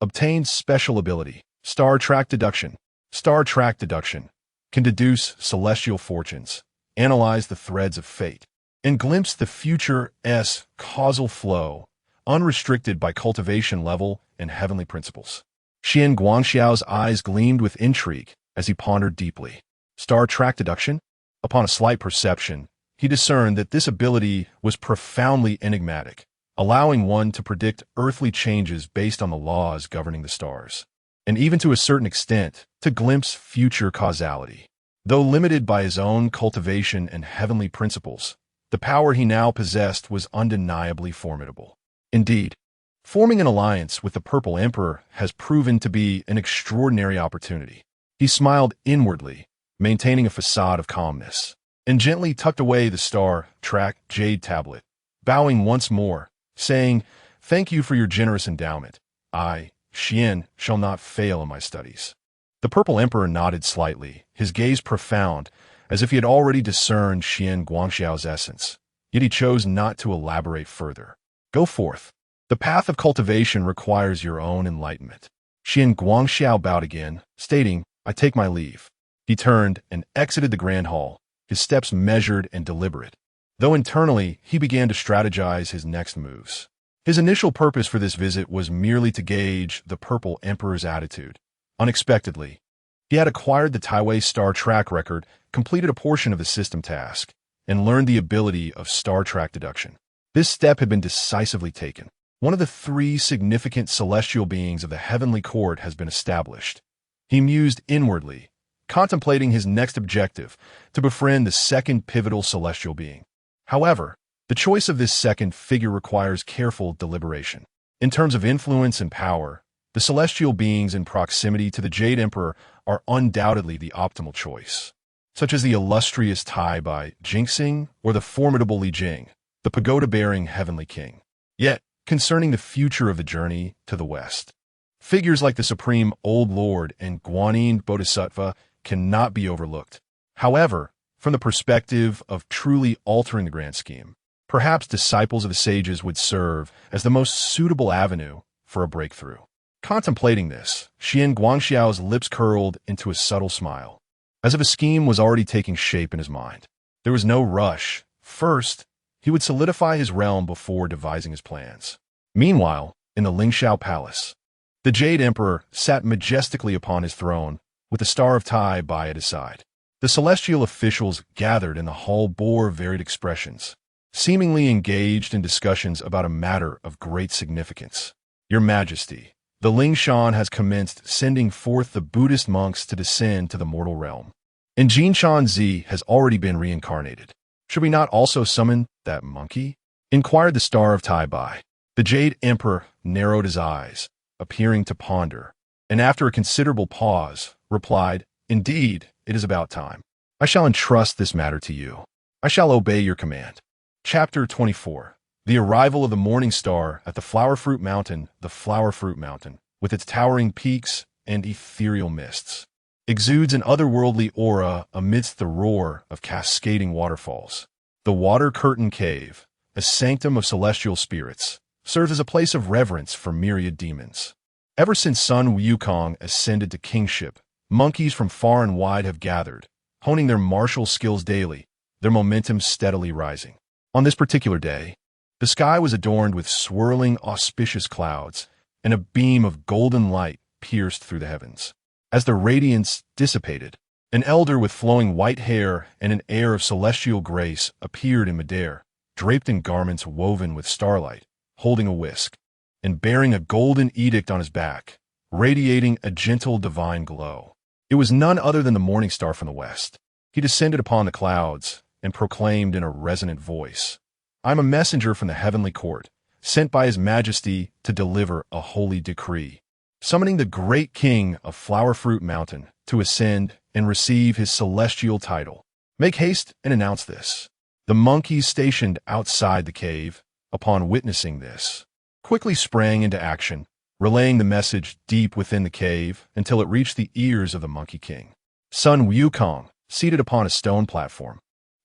Obtained special ability. Star Track Deduction. Star Track Deduction can deduce celestial fortunes, analyze the threads of fate, and glimpse the future's causal flow, unrestricted by cultivation level and heavenly principles. Xian Guangxiao's eyes gleamed with intrigue as he pondered deeply. Star Track Deduction? Upon a slight perception, he discerned that this ability was profoundly enigmatic, allowing one to predict earthly changes based on the laws governing the stars, and even to a certain extent, to glimpse future causality. Though limited by his own cultivation and heavenly principles, the power he now possessed was undeniably formidable. Indeed, forming an alliance with the Purple Emperor has proven to be an extraordinary opportunity. He smiled inwardly, maintaining a facade of calmness, and gently tucked away the Star Track jade tablet, bowing once more, saying, "Thank you for your generous endowment. I, Xian, shall not fail in my studies." The Purple Emperor nodded slightly, his gaze profound, as if he had already discerned Xian Guangxiao's essence. Yet he chose not to elaborate further. "Go forth. The path of cultivation requires your own enlightenment." Xian Guangxiao bowed again, stating, "I take my leave." He turned and exited the grand hall, his steps measured and deliberate, though internally he began to strategize his next moves. His initial purpose for this visit was merely to gauge the Purple Emperor's attitude. Unexpectedly, he had acquired the Taiwei Star Track Record, completed a portion of the system task, and learned the ability of Star Track Deduction. This step had been decisively taken. One of the 3 significant celestial beings of the heavenly court has been established. He mused inwardly, contemplating his next objective, to befriend the second pivotal celestial being. However, the choice of this second figure requires careful deliberation. In terms of influence and power, the celestial beings in proximity to the Jade Emperor are undoubtedly the optimal choice, such as the illustrious Tai Bai Jinxing or the formidable Li Jing, the pagoda-bearing heavenly king. Yet, concerning the future of the journey to the west, figures like the Supreme Old Lord and Guanyin Bodhisattva cannot be overlooked. However, from the perspective of truly altering the grand scheme. Perhaps disciples of the sages would serve as the most suitable avenue for a breakthrough. Contemplating this, Xian Guangxiao's lips curled into a subtle smile, as if a scheme was already taking shape in his mind. There was no rush. First, he would solidify his realm before devising his plans. Meanwhile, in the Lingxiao Palace, the Jade Emperor sat majestically upon his throne, with the Star of Tai by at his side. The celestial officials gathered in the hall bore varied expressions, seemingly engaged in discussions about a matter of great significance. Your Majesty, the Lingshan has commenced sending forth the Buddhist monks to descend to the mortal realm. And Jinshan Zi has already been reincarnated. Should we not also summon that monkey? Inquired the Star of Tai Bai. The Jade Emperor narrowed his eyes, appearing to ponder, and after a considerable pause, replied, Indeed, it is about time. I shall entrust this matter to you. I shall obey your command. Chapter 24. The arrival of the morning star at the Flower Fruit Mountain, with its towering peaks and ethereal mists, exudes an otherworldly aura amidst the roar of cascading waterfalls. The Water Curtain Cave, a sanctum of celestial spirits, serves as a place of reverence for myriad demons. Ever since Sun Wukong ascended to kingship, monkeys from far and wide have gathered, honing their martial skills daily, their momentum steadily rising. On this particular day, the sky was adorned with swirling, auspicious clouds, and a beam of golden light pierced through the heavens. As the radiance dissipated, an elder with flowing white hair and an air of celestial grace appeared in midair, draped in garments woven with starlight, holding a whisk, and bearing a golden edict on his back, radiating a gentle divine glow. It was none other than the morning star from the west. He descended upon the clouds and proclaimed in a resonant voice, I am a messenger from the heavenly court, sent by His Majesty to deliver a holy decree, summoning the great king of Flower Fruit Mountain to ascend and receive his celestial title. Make haste and announce this. The monkeys stationed outside the cave, upon witnessing this, quickly sprang into action, relaying the message deep within the cave until it reached the ears of the Monkey King. Sun Wukong, seated upon a stone platform,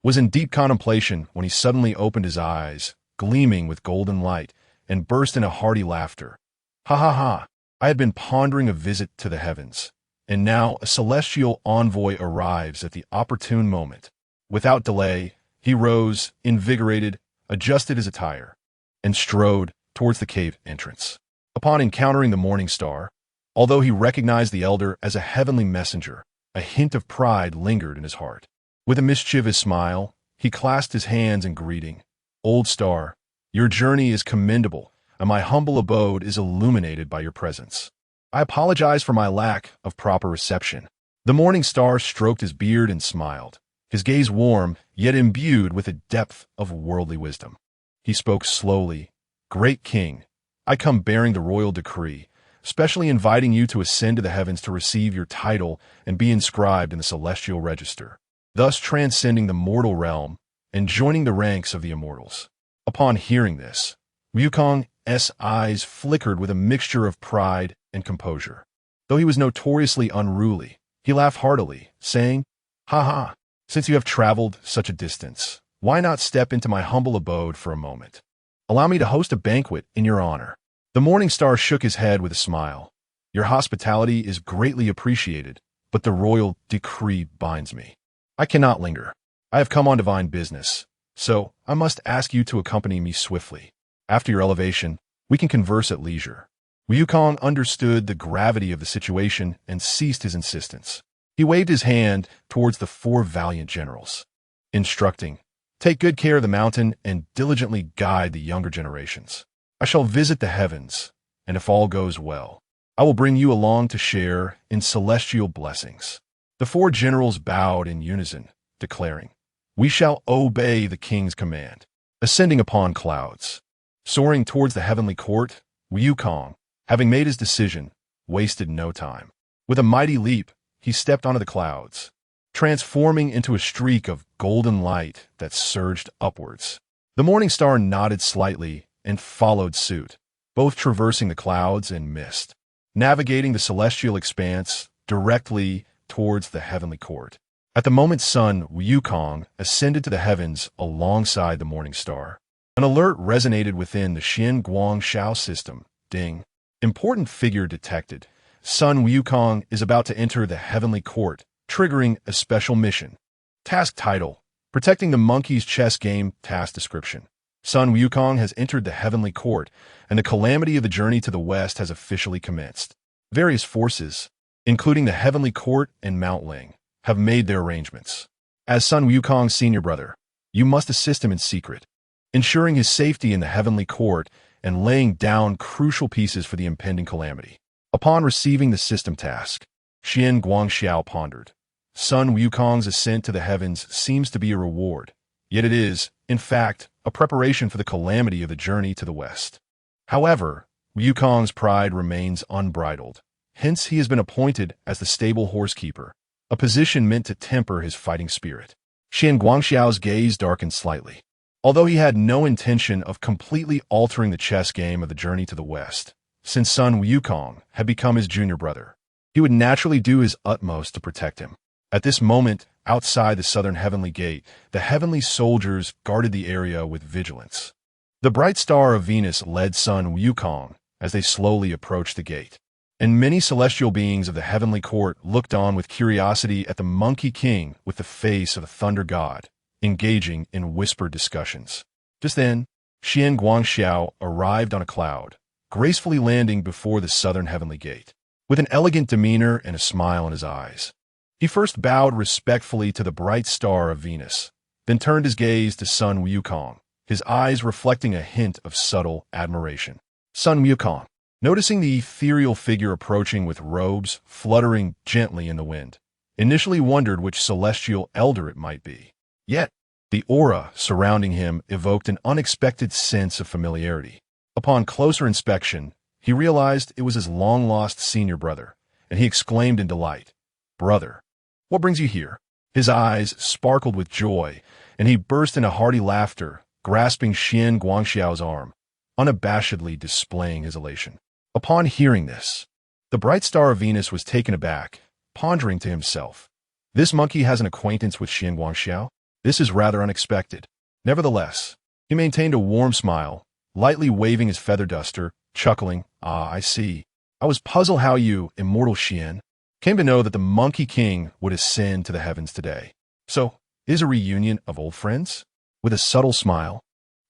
was in deep contemplation when he suddenly opened his eyes, gleaming with golden light, and burst into hearty laughter. Ha ha ha! I had been pondering a visit to the heavens, and now a celestial envoy arrives at the opportune moment. Without delay, he rose, invigorated, adjusted his attire, and strode towards the cave entrance. Upon encountering the morning star, although he recognized the elder as a heavenly messenger, a hint of pride lingered in his heart. With a mischievous smile, he clasped his hands in greeting. Old star, your journey is commendable, and my humble abode is illuminated by your presence. I apologize for my lack of proper reception. The morning star stroked his beard and smiled, his gaze warm, yet imbued with a depth of worldly wisdom. He spoke slowly. Great king, I come bearing the royal decree, specially inviting you to ascend to the heavens to receive your title and be inscribed in the celestial register, thus transcending the mortal realm and joining the ranks of the immortals. Upon hearing this, Wukong's eyes flickered with a mixture of pride and composure. Though he was notoriously unruly, he laughed heartily, saying, Ha ha, since you have traveled such a distance, why not step into my humble abode for a moment? Allow me to host a banquet in your honor. The morning star shook his head with a smile. Your hospitality is greatly appreciated, but the royal decree binds me. I cannot linger. I have come on divine business, so I must ask you to accompany me swiftly. After your elevation, we can converse at leisure. Wukong understood the gravity of the situation and ceased his insistence. He waved his hand towards the 4 valiant generals, instructing, Take good care of the mountain and diligently guide the younger generations. I shall visit the heavens, and if all goes well, I will bring you along to share in celestial blessings. The 4 generals bowed in unison, declaring, We shall obey the king's command. Ascending upon clouds, soaring towards the heavenly court, Wukong, having made his decision, wasted no time. With a mighty leap, he stepped onto the clouds, transforming into a streak of golden light that surged upwards. The morning star nodded slightly and followed suit, both traversing the clouds and mist, navigating the celestial expanse directly towards the heavenly court. At the moment Sun Wukong ascended to the heavens alongside the morning star. An alert resonated within the Xian Guang Xiao system. Ding. Important figure detected. Sun Wukong is about to enter the heavenly court, triggering a special mission. Task title: Protecting the Monkey's Chess Game. Task description: Sun Wukong has entered the heavenly court, and the calamity of the journey to the west has officially commenced. Various forces, including the heavenly court and Mount Ling, have made their arrangements. As Sun Wukong's senior brother, you must assist him in secret, ensuring his safety in the heavenly court and laying down crucial pieces for the impending calamity. Upon receiving the system task, Xian Guangxiao pondered. Sun Wukong's ascent to the heavens seems to be a reward, yet it is, in fact, a preparation for the calamity of the journey to the west. However, Wukong's pride remains unbridled. Hence, he has been appointed as the stable horsekeeper, a position meant to temper his fighting spirit. Xian Guangxiao's gaze darkened slightly. Although he had no intention of completely altering the chess game of the journey to the west, since Sun Wukong had become his junior brother, he would naturally do his utmost to protect him. At this moment, outside the southern heavenly gate, the heavenly soldiers guarded the area with vigilance. The bright star of Venus led Sun Wukong as they slowly approached the gate, and many celestial beings of the heavenly court looked on with curiosity at the Monkey King with the face of a thunder god, engaging in whispered discussions. Just then, Xian Guangxiao arrived on a cloud, gracefully landing before the southern heavenly gate. With an elegant demeanor and a smile in his eyes, he first bowed respectfully to the bright star of Venus, then turned his gaze to Sun Wukong, his eyes reflecting a hint of subtle admiration. Sun Wukong, noticing the ethereal figure approaching with robes fluttering gently in the wind, initially wondered which celestial elder it might be. Yet, the aura surrounding him evoked an unexpected sense of familiarity. Upon closer inspection, he realized it was his long-lost senior brother, and he exclaimed in delight, "Brother, what brings you here?" His eyes sparkled with joy, and he burst into hearty laughter, grasping Xian Guangxiao's arm, unabashedly displaying his elation. Upon hearing this, the bright star of Venus was taken aback, pondering to himself, "This monkey has an acquaintance with Xian Guangxiao? This is rather unexpected." Nevertheless, he maintained a warm smile, lightly waving his feather duster, chuckling, "Ah, I see. I was puzzled how you, immortal Xian, came to know that the Monkey King would ascend to the heavens today. So, is a reunion of old friends?" With a subtle smile,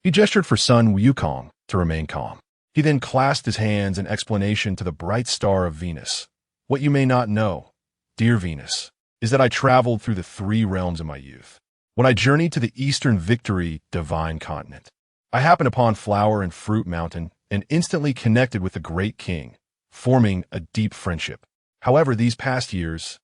he gestured for Sun Wukong to remain calm. He then clasped his hands in explanation to the bright star of Venus. "What you may not know, dear Venus, is that I traveled through the 3 realms in my youth. When I journeyed to the Eastern Victory Divine Continent, I happened upon Flower and Fruit Mountain and instantly connected with the Great King, forming a deep friendship. However, these past years,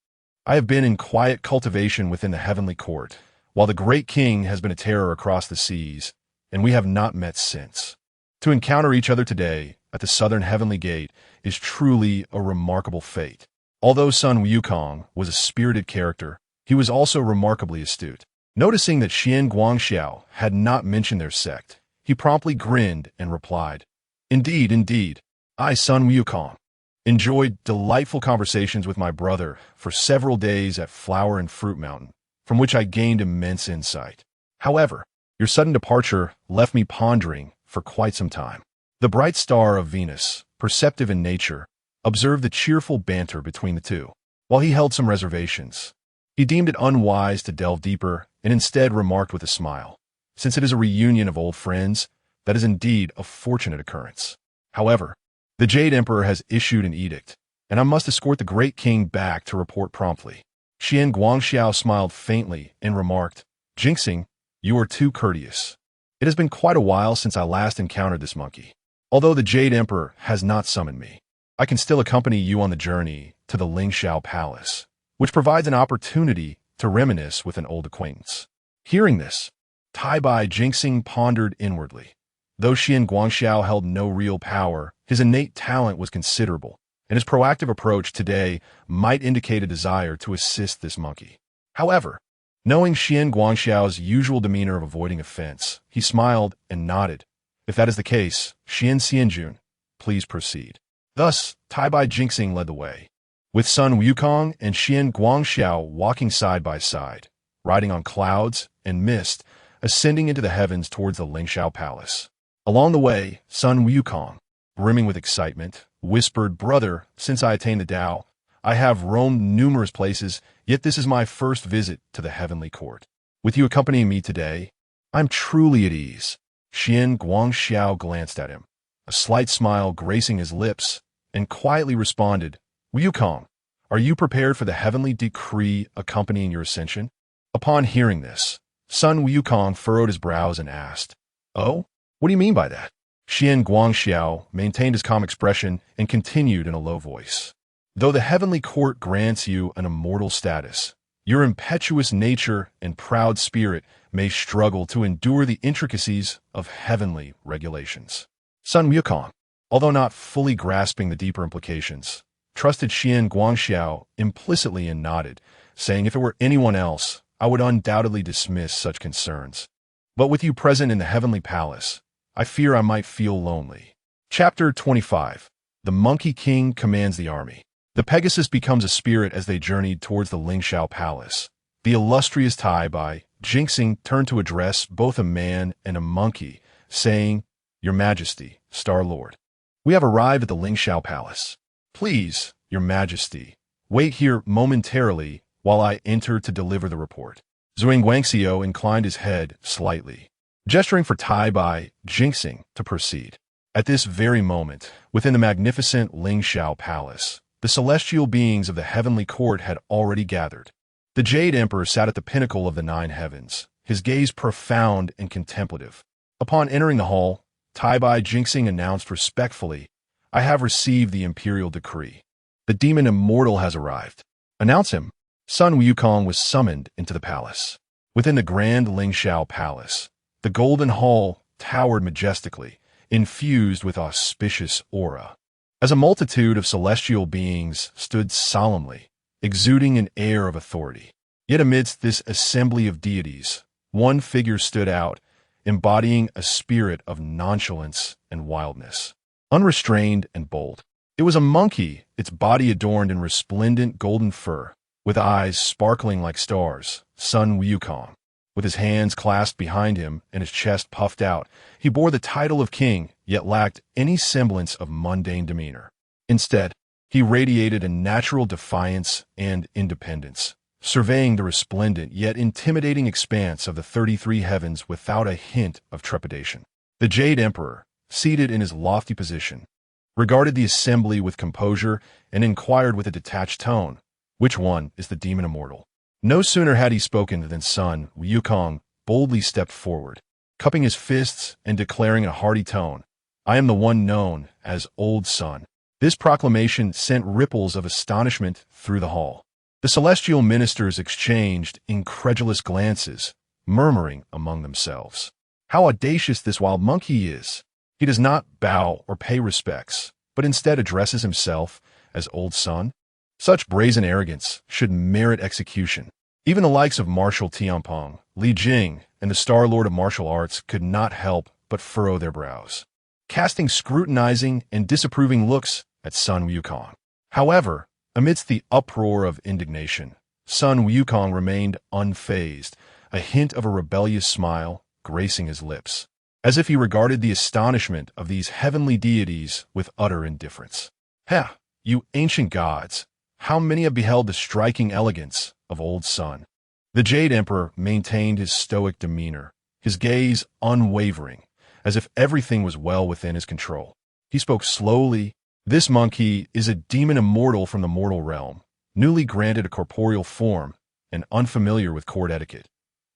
I have been in quiet cultivation within the heavenly court, while the Great King has been a terror across the seas, and we have not met since. To encounter each other today at the southern heavenly gate is truly a remarkable fate." Although Sun Wukong was a spirited character, he was also remarkably astute. Noticing that Xian Guangxiao had not mentioned their sect, he promptly grinned and replied, Indeed, I, Sun Wukong, enjoyed delightful conversations with my brother for several days at Flower and Fruit Mountain, from which I gained immense insight. However, your sudden departure left me pondering for quite some time." The bright star of Venus, perceptive in nature, observed the cheerful banter between the two. While he held some reservations, he deemed it unwise to delve deeper and instead remarked with a smile, "Since it is a reunion of old friends, that is indeed a fortunate occurrence. However, the Jade Emperor has issued an edict, and I must escort the Great King back to report promptly." Xian Guangxiao smiled faintly and remarked, "Jinxing, you are too courteous. It has been quite a while since I last encountered this monkey. Although the Jade Emperor has not summoned me, I can still accompany you on the journey to the Lingxiao Palace, which provides an opportunity to reminisce with an old acquaintance." Hearing this, Tai Bai Jinxing pondered inwardly. Though Xian Guangxiao held no real power, his innate talent was considerable, and his proactive approach today might indicate a desire to assist this monkey. However, knowing Xian Guangxiao's usual demeanor of avoiding offense, he smiled and nodded. "If that is the case, Xian Xianjun, please proceed." Thus, Tai Bai Jinxing led the way. with Sun Wukong and Xian Guangxiao walking side by side, riding on clouds and mist, ascending into the heavens towards the Lingxiao Palace. Along the way, Sun Wukong, brimming with excitement, whispered, "Brother, since I attained the Tao, I have roamed numerous places, yet this is my first visit to the heavenly court. With you accompanying me today, I'm truly at ease." Xian Guangxiao glanced at him, a slight smile gracing his lips, and quietly responded, "Wukong, are you prepared for the heavenly decree accompanying your ascension?" Upon hearing this, Sun Wukong furrowed his brows and asked, "Oh, what do you mean by that?" Xian Guangxiao maintained his calm expression and continued in a low voice. "Though the heavenly court grants you an immortal status, your impetuous nature and proud spirit may struggle to endure the intricacies of heavenly regulations." Sun Wukong, although not fully grasping the deeper implications, trusted Xian Guangxiao implicitly and nodded, saying, "If it were anyone else, I would undoubtedly dismiss such concerns. But with you present in the heavenly palace, I fear I might feel lonely." Chapter 25. The Monkey King commands the army. The Pegasus becomes a spirit as they journeyed towards the Lingxiao Palace. The illustrious Tai Bai, Jinxing, turned to address both a man and a monkey, saying, "Your Majesty, Star Lord, we have arrived at the Lingxiao Palace. Please, Your Majesty, wait here momentarily while I enter to deliver the report." Zhuang Guangxiu inclined his head slightly, gesturing for Tai Bai Jinxing to proceed. At this very moment, within the magnificent Lingxiao Palace, the celestial beings of the heavenly court had already gathered. The Jade Emperor sat at the pinnacle of the 9 heavens, his gaze profound and contemplative. Upon entering the hall, Tai Bai Jinxing announced respectfully, "I have received the imperial decree. The demon immortal has arrived. Announce him." Sun Wukong was summoned into the palace. Within the grand Lingxiao Palace, the golden hall towered majestically, infused with auspicious aura. As a multitude of celestial beings stood solemnly, exuding an air of authority. Yet amidst this assembly of deities, one figure stood out, embodying a spirit of nonchalance and wildness. Unrestrained and bold, it was a monkey, its body adorned in resplendent golden fur, with eyes sparkling like stars. Sun Wukong, with his hands clasped behind him and his chest puffed out, he bore the title of king, yet lacked any semblance of mundane demeanor. Instead, he radiated a natural defiance and independence, surveying the resplendent yet intimidating expanse of the 33 heavens without a hint of trepidation. The Jade Emperor, seated in his lofty position, regarded the assembly with composure and inquired with a detached tone, "Which one is the demon immortal?" No sooner had he spoken than Sun Wukong boldly stepped forward, cupping his fists and declaring in a hearty tone, "I am the one known as Old Sun." This proclamation sent ripples of astonishment through the hall. The celestial ministers exchanged incredulous glances, murmuring among themselves, "How audacious this wild monkey is! He does not bow or pay respects, but instead addresses himself as Old Sun. Such brazen arrogance should merit execution." Even the likes of Marshal Tianpeng, Li Jing, and the Star Lord of Martial Arts could not help but furrow their brows, casting scrutinizing and disapproving looks at Sun Wukong. However, amidst the uproar of indignation, Sun Wukong remained unfazed, a hint of a rebellious smile gracing his lips, as if he regarded the astonishment of these heavenly deities with utter indifference. "Ha, you ancient gods! How many have beheld the striking elegance of Old Sun?" The Jade Emperor maintained his stoic demeanor, his gaze unwavering, as if everything was well within his control. He spoke slowly. "This monkey is a demon immortal from the mortal realm, newly granted a corporeal form and unfamiliar with court etiquette.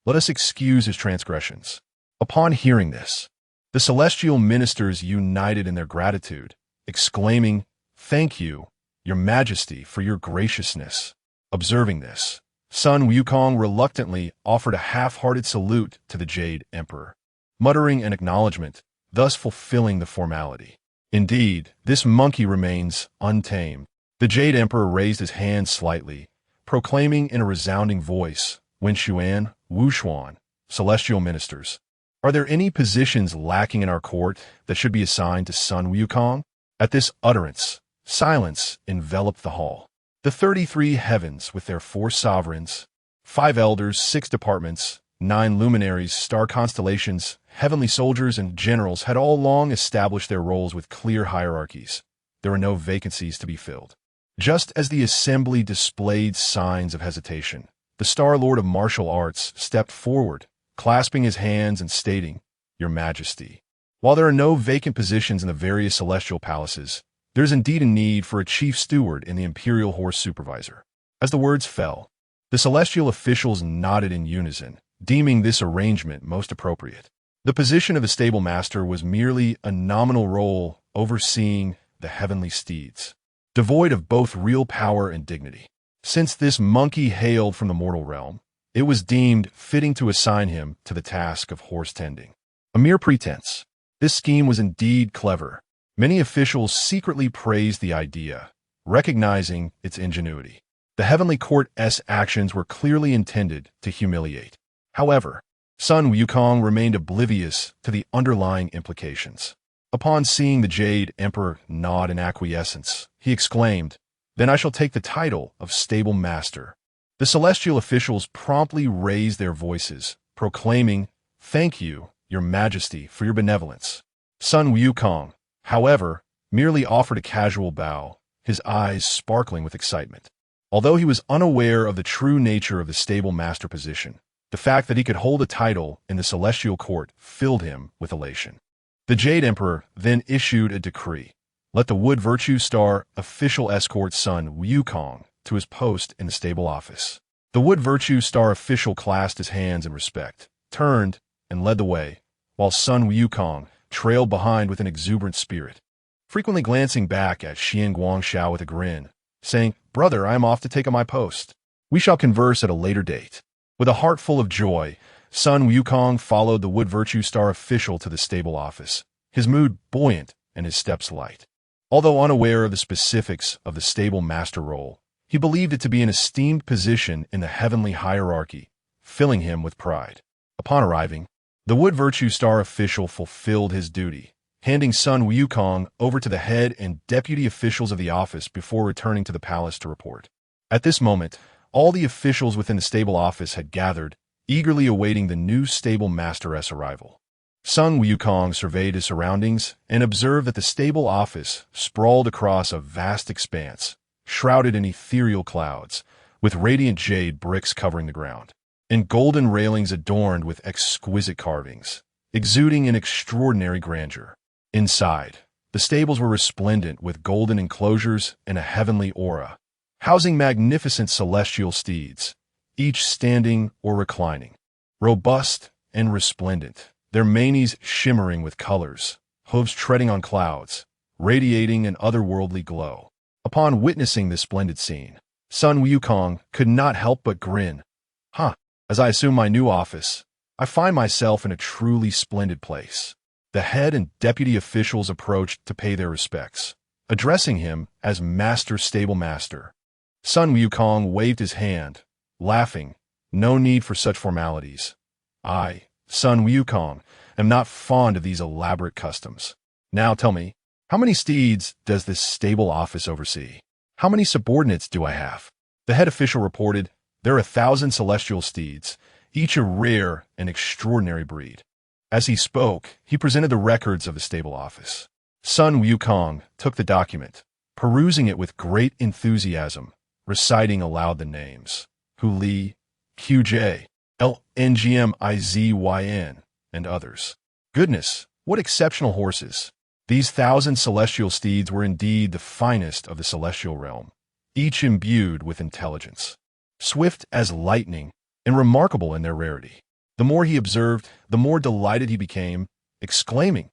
Let us excuse his transgressions." Upon hearing this, the celestial ministers united in their gratitude, exclaiming, "Thank you, Your Majesty, for your graciousness." Observing this, Sun Wukong reluctantly offered a half-hearted salute to the Jade Emperor, muttering an acknowledgement, thus fulfilling the formality. Indeed, this monkey remains untamed. The Jade Emperor raised his hand slightly, proclaiming in a resounding voice, "Wen Xuan, Wu Xuan, celestial ministers, are there any positions lacking in our court that should be assigned to Sun Wukong?" At this utterance, silence enveloped the hall. The The 33 heavens, with their 4 sovereigns, 5 elders, 6 departments, 9 luminaries, star constellations, heavenly soldiers, and generals, had all long established their roles with clear hierarchies. There were no vacancies to be filled. Just as the assembly displayed signs of hesitation, the Star Lord of Martial Arts stepped forward, clasping his hands and stating, "Your Majesty." While there are no vacant positions in the various celestial palaces, there is indeed a need for a chief steward in the Imperial Horse Supervisor. As the words fell, the celestial officials nodded in unison, deeming this arrangement most appropriate. The position of the stable master was merely a nominal role overseeing the heavenly steeds, devoid of both real power and dignity. Since this monkey hailed from the mortal realm, it was deemed fitting to assign him to the task of horse tending. A mere pretense. This scheme was indeed clever. Many officials secretly praised the idea, recognizing its ingenuity. The heavenly court's actions were clearly intended to humiliate. However, Sun Wukong remained oblivious to the underlying implications. Upon seeing the Jade Emperor nod in acquiescence, he exclaimed, "Then I shall take the title of Stable Master." The celestial officials promptly raised their voices, proclaiming, "Thank you, Your Majesty, for your benevolence." Sun Wukong, however, merely offered a casual bow, his eyes sparkling with excitement. Although he was unaware of the true nature of the stable master position, the fact that he could hold a title in the celestial court filled him with elation. The Jade Emperor then issued a decree. Let the Wood Virtue Star official escort Sun Wukong to his post in the stable office. The Wood Virtue Star official clasped his hands in respect, turned, and led the way, while Sun Wukong trailed behind with an exuberant spirit, frequently glancing back at Xian Guangxiao with a grin, saying, "Brother, I am off to take up my post. We shall converse at a later date." With a heart full of joy, Sun Wukong followed the Wood Virtue Star official to the stable office, his mood buoyant and his steps light. Although unaware of the specifics of the stable master role, he believed it to be an esteemed position in the heavenly hierarchy, filling him with pride. Upon arriving, the Wood Virtue Star official fulfilled his duty, handing Sun Wukong over to the head and deputy officials of the office before returning to the palace to report. At this moment, all the officials within the stable office had gathered, eagerly awaiting the new stable master's arrival. Sun Wukong surveyed his surroundings and observed that the stable office sprawled across a vast expanse, shrouded in ethereal clouds, with radiant jade bricks covering the ground, and golden railings adorned with exquisite carvings, exuding an extraordinary grandeur. Inside, the stables were resplendent with golden enclosures and a heavenly aura, housing magnificent celestial steeds, each standing or reclining, robust and resplendent, their manes shimmering with colors, hooves treading on clouds, radiating an otherworldly glow. Upon witnessing this splendid scene, Sun Wukong could not help but grin. As I assume my new office, I find myself in a truly splendid place." The head and deputy officials approached to pay their respects, addressing him as Master Stable Master. Sun Wukong waved his hand, laughing, "No need for such formalities. I, Sun Wukong, am not fond of these elaborate customs. Now tell me, how many steeds does this stable office oversee? How many subordinates do I have?" The head official reported, "There are 1,000 celestial steeds, each a rare and extraordinary breed." As he spoke, he presented the records of the stable office. Sun Wukong took the document, perusing it with great enthusiasm, reciting aloud the names: Hu Li, QJ, LNGMIZYN, and others. Goodness, what exceptional horses! These 1,000 celestial steeds were indeed the finest of the celestial realm, each imbued with intelligence, swift as lightning, and remarkable in their rarity. The more he observed, the more delighted he became, exclaiming,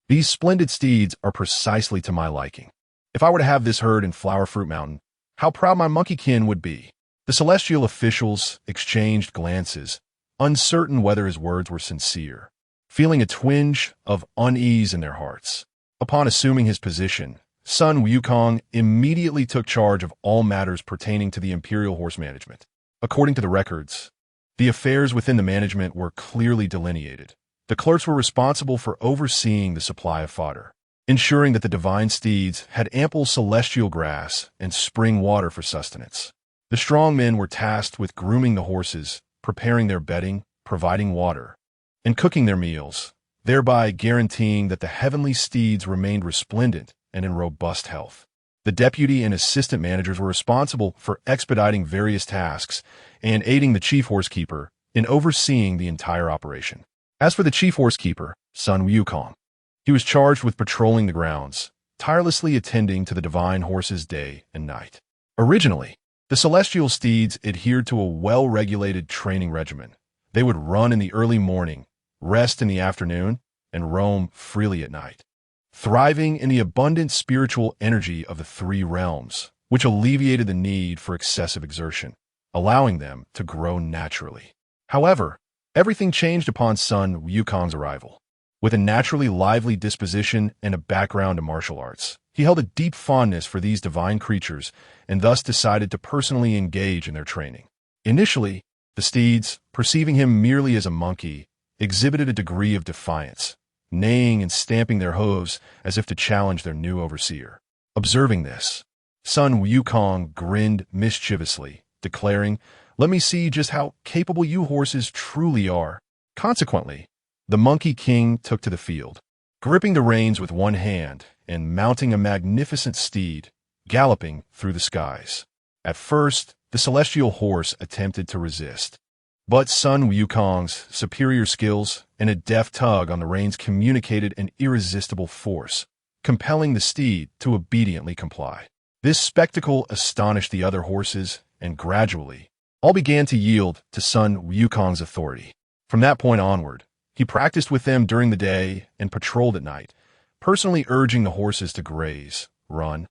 "These splendid steeds are precisely to my liking. If I were to have this herd in Flower Fruit Mountain, how proud my monkeykin would be." The celestial officials exchanged glances, uncertain whether his words were sincere, feeling a twinge of unease in their hearts. Upon assuming his position, Sun Wukong immediately took charge of all matters pertaining to the imperial horse management. According to the records, the affairs within the management were clearly delineated. The clerks were responsible for overseeing the supply of fodder. ensuring that the divine steeds had ample celestial grass and spring water for sustenance. The strong men were tasked with grooming the horses, preparing their bedding, providing water, and cooking their meals, thereby guaranteeing that the heavenly steeds remained resplendent and in robust health. The deputy and assistant managers were responsible for expediting various tasks and aiding the chief horsekeeper in overseeing the entire operation. As for the chief horsekeeper, Sun Wukong, he was charged with patrolling the grounds, tirelessly attending to the divine horses day and night. Originally, the celestial steeds adhered to a well-regulated training regimen. They would run in the early morning, rest in the afternoon, and roam freely at night, thriving in the abundant spiritual energy of the three realms, which alleviated the need for excessive exertion, allowing them to grow naturally. However, everything changed upon Sun Wukong's arrival. With a naturally lively disposition and a background in martial arts, he held a deep fondness for these divine creatures and thus decided to personally engage in their training. Initially, the steeds, perceiving him merely as a monkey, exhibited a degree of defiance, neighing and stamping their hooves as if to challenge their new overseer. Observing this, Sun Wukong grinned mischievously, declaring, "Let me see just how capable you horses truly are." Consequently, the Monkey King took to the field, gripping the reins with one hand and mounting a magnificent steed, galloping through the skies. At first, the celestial horse attempted to resist, but Sun Wukong's superior skills and a deft tug on the reins communicated an irresistible force, compelling the steed to obediently comply. This spectacle astonished the other horses, and gradually, all began to yield to Sun Wukong's authority. From that point onward, he practiced with them during the day and patrolled at night, personally urging the horses to graze, run,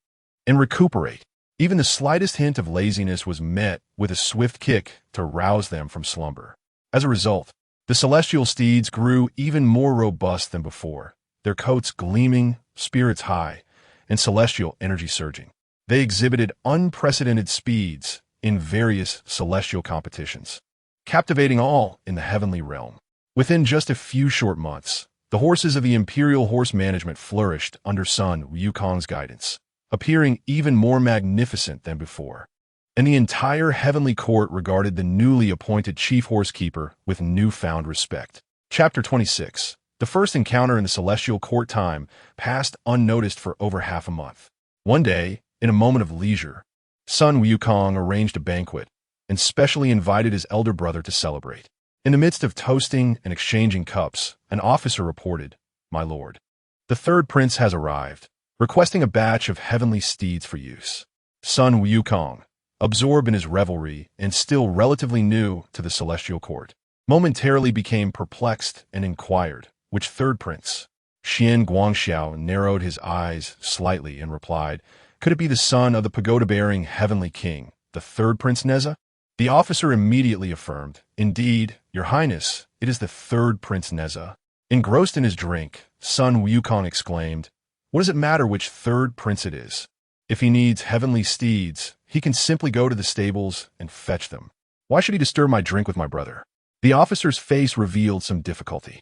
and recuperate. Even the slightest hint of laziness was met with a swift kick to rouse them from slumber. As a result, the celestial steeds grew even more robust than before, their coats gleaming, spirits high, and celestial energy surging. They exhibited unprecedented speeds in various celestial competitions, captivating all in the heavenly realm. Within just a few short months, the horses of the Imperial Horse Management flourished under Sun Wukong's guidance, appearing even more magnificent than before. And the entire heavenly court regarded the newly appointed chief horsekeeper with newfound respect. Chapter 26. The first encounter in the celestial court time passed unnoticed for over half a month. One day, in a moment of leisure, Sun Wukong arranged a banquet and specially invited his elder brother to celebrate. In the midst of toasting and exchanging cups, an officer reported, "My lord, the third prince has arrived, requesting a batch of heavenly steeds for use." Sun Wukong, absorbed in his revelry and still relatively new to the celestial court, momentarily became perplexed and inquired, "Which third prince?" Xian Guangxiao narrowed his eyes slightly and replied, "Could it be the son of the pagoda-bearing heavenly king, the third Prince Neza?" The officer immediately affirmed, "Indeed, your highness, it is the third Prince Neza." Engrossed in his drink, Sun Wukong exclaimed, "What does it matter which third prince it is? If he needs heavenly steeds, he can simply go to the stables and fetch them. Why should he disturb my drink with my brother?" The officer's face revealed some difficulty.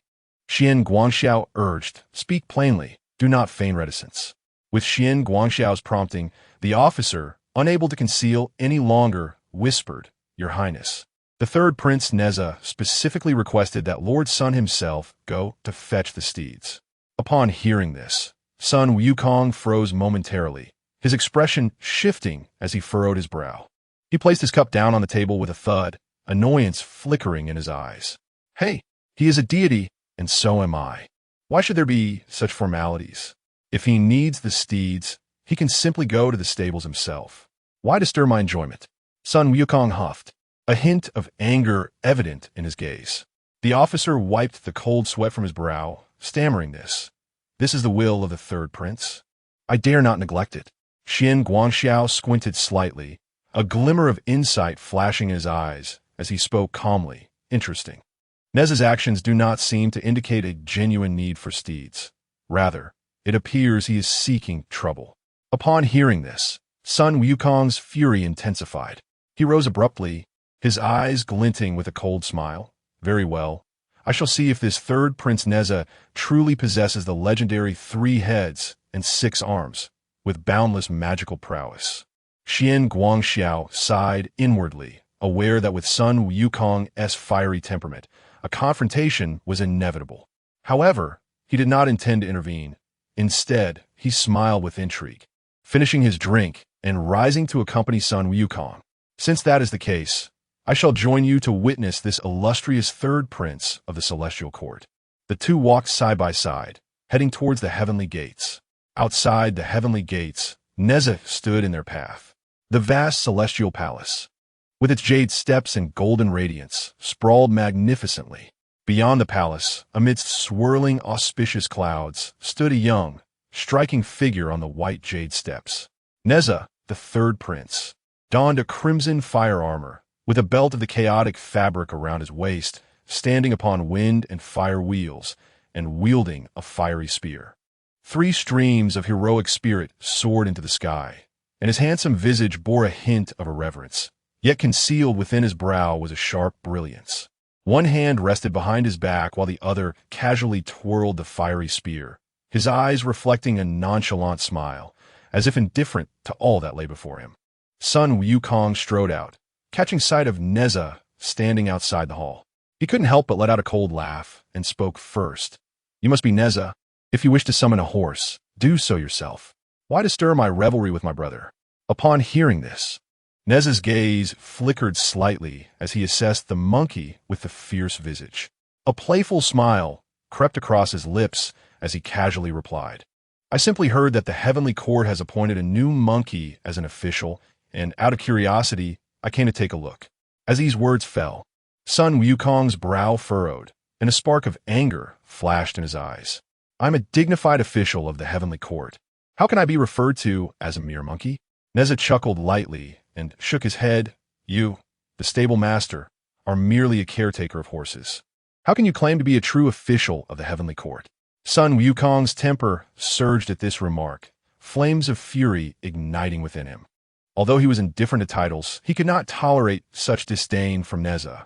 Xian Guangxiao urged, "Speak plainly, do not feign reticence." With Xian Guangxiao's prompting, the officer, unable to conceal any longer, whispered, "Your Highness, the third Prince Neza specifically requested that Lord Sun himself go to fetch the steeds." Upon hearing this, Sun Wukong froze momentarily, his expression shifting as he furrowed his brow. He placed his cup down on the table with a thud, annoyance flickering in his eyes. "Hey, he is a deity, and so am I. Why should there be such formalities? If he needs the steeds, he can simply go to the stables himself. Why disturb my enjoyment?" Sun Wukong huffed, a hint of anger evident in his gaze. The officer wiped the cold sweat from his brow, stammering this. "This is the will of the third prince. I dare not neglect it." Xian Guangxiao squinted slightly, a glimmer of insight flashing in his eyes as he spoke calmly. "Interesting. Neza's actions do not seem to indicate a genuine need for steeds. Rather, it appears he is seeking trouble." Upon hearing this, Sun Wukong's fury intensified. He rose abruptly, his eyes glinting with a cold smile. "Very well. I shall see if this third Prince Neza truly possesses the legendary 3 heads and 6 arms, with boundless magical prowess. Xian Guangxiao sighed inwardly, aware that with Sun Wukong's fiery temperament, a confrontation was inevitable. However, he did not intend to intervene. Instead, he smiled with intrigue, finishing his drink and rising to accompany Sun Wukong. Since that is the case, I shall join you to witness this illustrious third prince of the celestial court. The two walked side by side, heading towards the heavenly gates. Outside the heavenly gates, Neza stood in their path. The vast celestial palace, with its jade steps and golden radiance, sprawled magnificently. Beyond the palace, amidst swirling auspicious clouds, stood a young, striking figure on the white jade steps. Neza, the third prince, donned a crimson fire armor, with a belt of the chaotic fabric around his waist, standing upon wind and fire wheels, and wielding a fiery spear. 3 streams of heroic spirit soared into the sky, and his handsome visage bore a hint of irreverence. Yet concealed within his brow was a sharp brilliance. One hand rested behind his back while the other casually twirled the fiery spear, his eyes reflecting a nonchalant smile, as if indifferent to all that lay before him. Sun Wukong strode out, catching sight of Neza standing outside the hall. He couldn't help but let out a cold laugh and spoke first. "You must be Neza. If you wish to summon a horse, do so yourself. Why disturb my revelry with my brother?" Upon hearing this, Neza's gaze flickered slightly as he assessed the monkey with the fierce visage. A playful smile crept across his lips as he casually replied, "I simply heard that the heavenly court has appointed a new monkey as an official, and out of curiosity, I came to take a look." As these words fell, Sun Wukong's brow furrowed, and a spark of anger flashed in his eyes. "I'm a dignified official of the heavenly court. How can I be referred to as a mere monkey?" Neza chuckled lightly and shook his head. "You, the stable master, are merely a caretaker of horses. How can you claim to be a true official of the heavenly court?" Sun Wukong's temper surged at this remark, flames of fury igniting within him. Although he was indifferent to titles, he could not tolerate such disdain from Neza.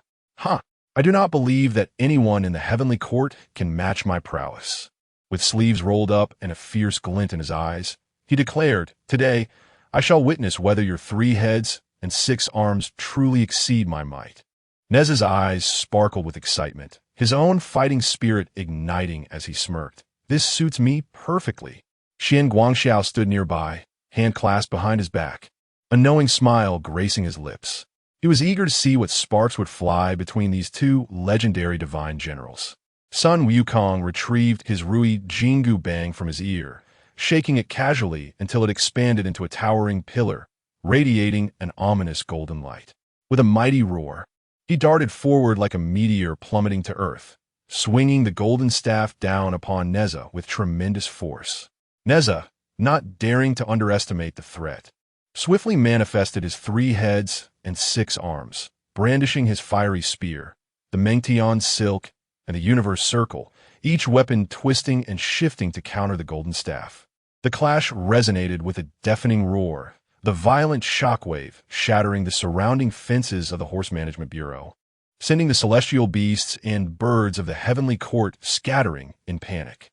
I do not believe that anyone in the heavenly court can match my prowess." With sleeves rolled up and a fierce glint in his eyes, he declared, "Today, I shall witness whether your 3 heads and 6 arms truly exceed my might." Neza's eyes sparkled with excitement, his own fighting spirit igniting as he smirked. "This suits me perfectly." Xian Guangxiao stood nearby, hand clasped behind his back, a knowing smile gracing his lips. He was eager to see what sparks would fly between these 2 legendary divine generals. Sun Wukong retrieved his Rui Jingu bang from his ear, shaking it casually until it expanded into a towering pillar, radiating an ominous golden light. With a mighty roar, he darted forward like a meteor plummeting to earth, swinging the golden staff down upon Neza with tremendous force. Neza, not daring to underestimate the threat, swiftly manifested his 3 heads and 6 arms, brandishing his fiery spear, the Mengtian silk, and the universe circle, each weapon twisting and shifting to counter the golden staff. The clash resonated with a deafening roar, the violent shockwave shattering the surrounding fences of the Horse Management Bureau, sending the celestial beasts and birds of the heavenly court scattering in panic.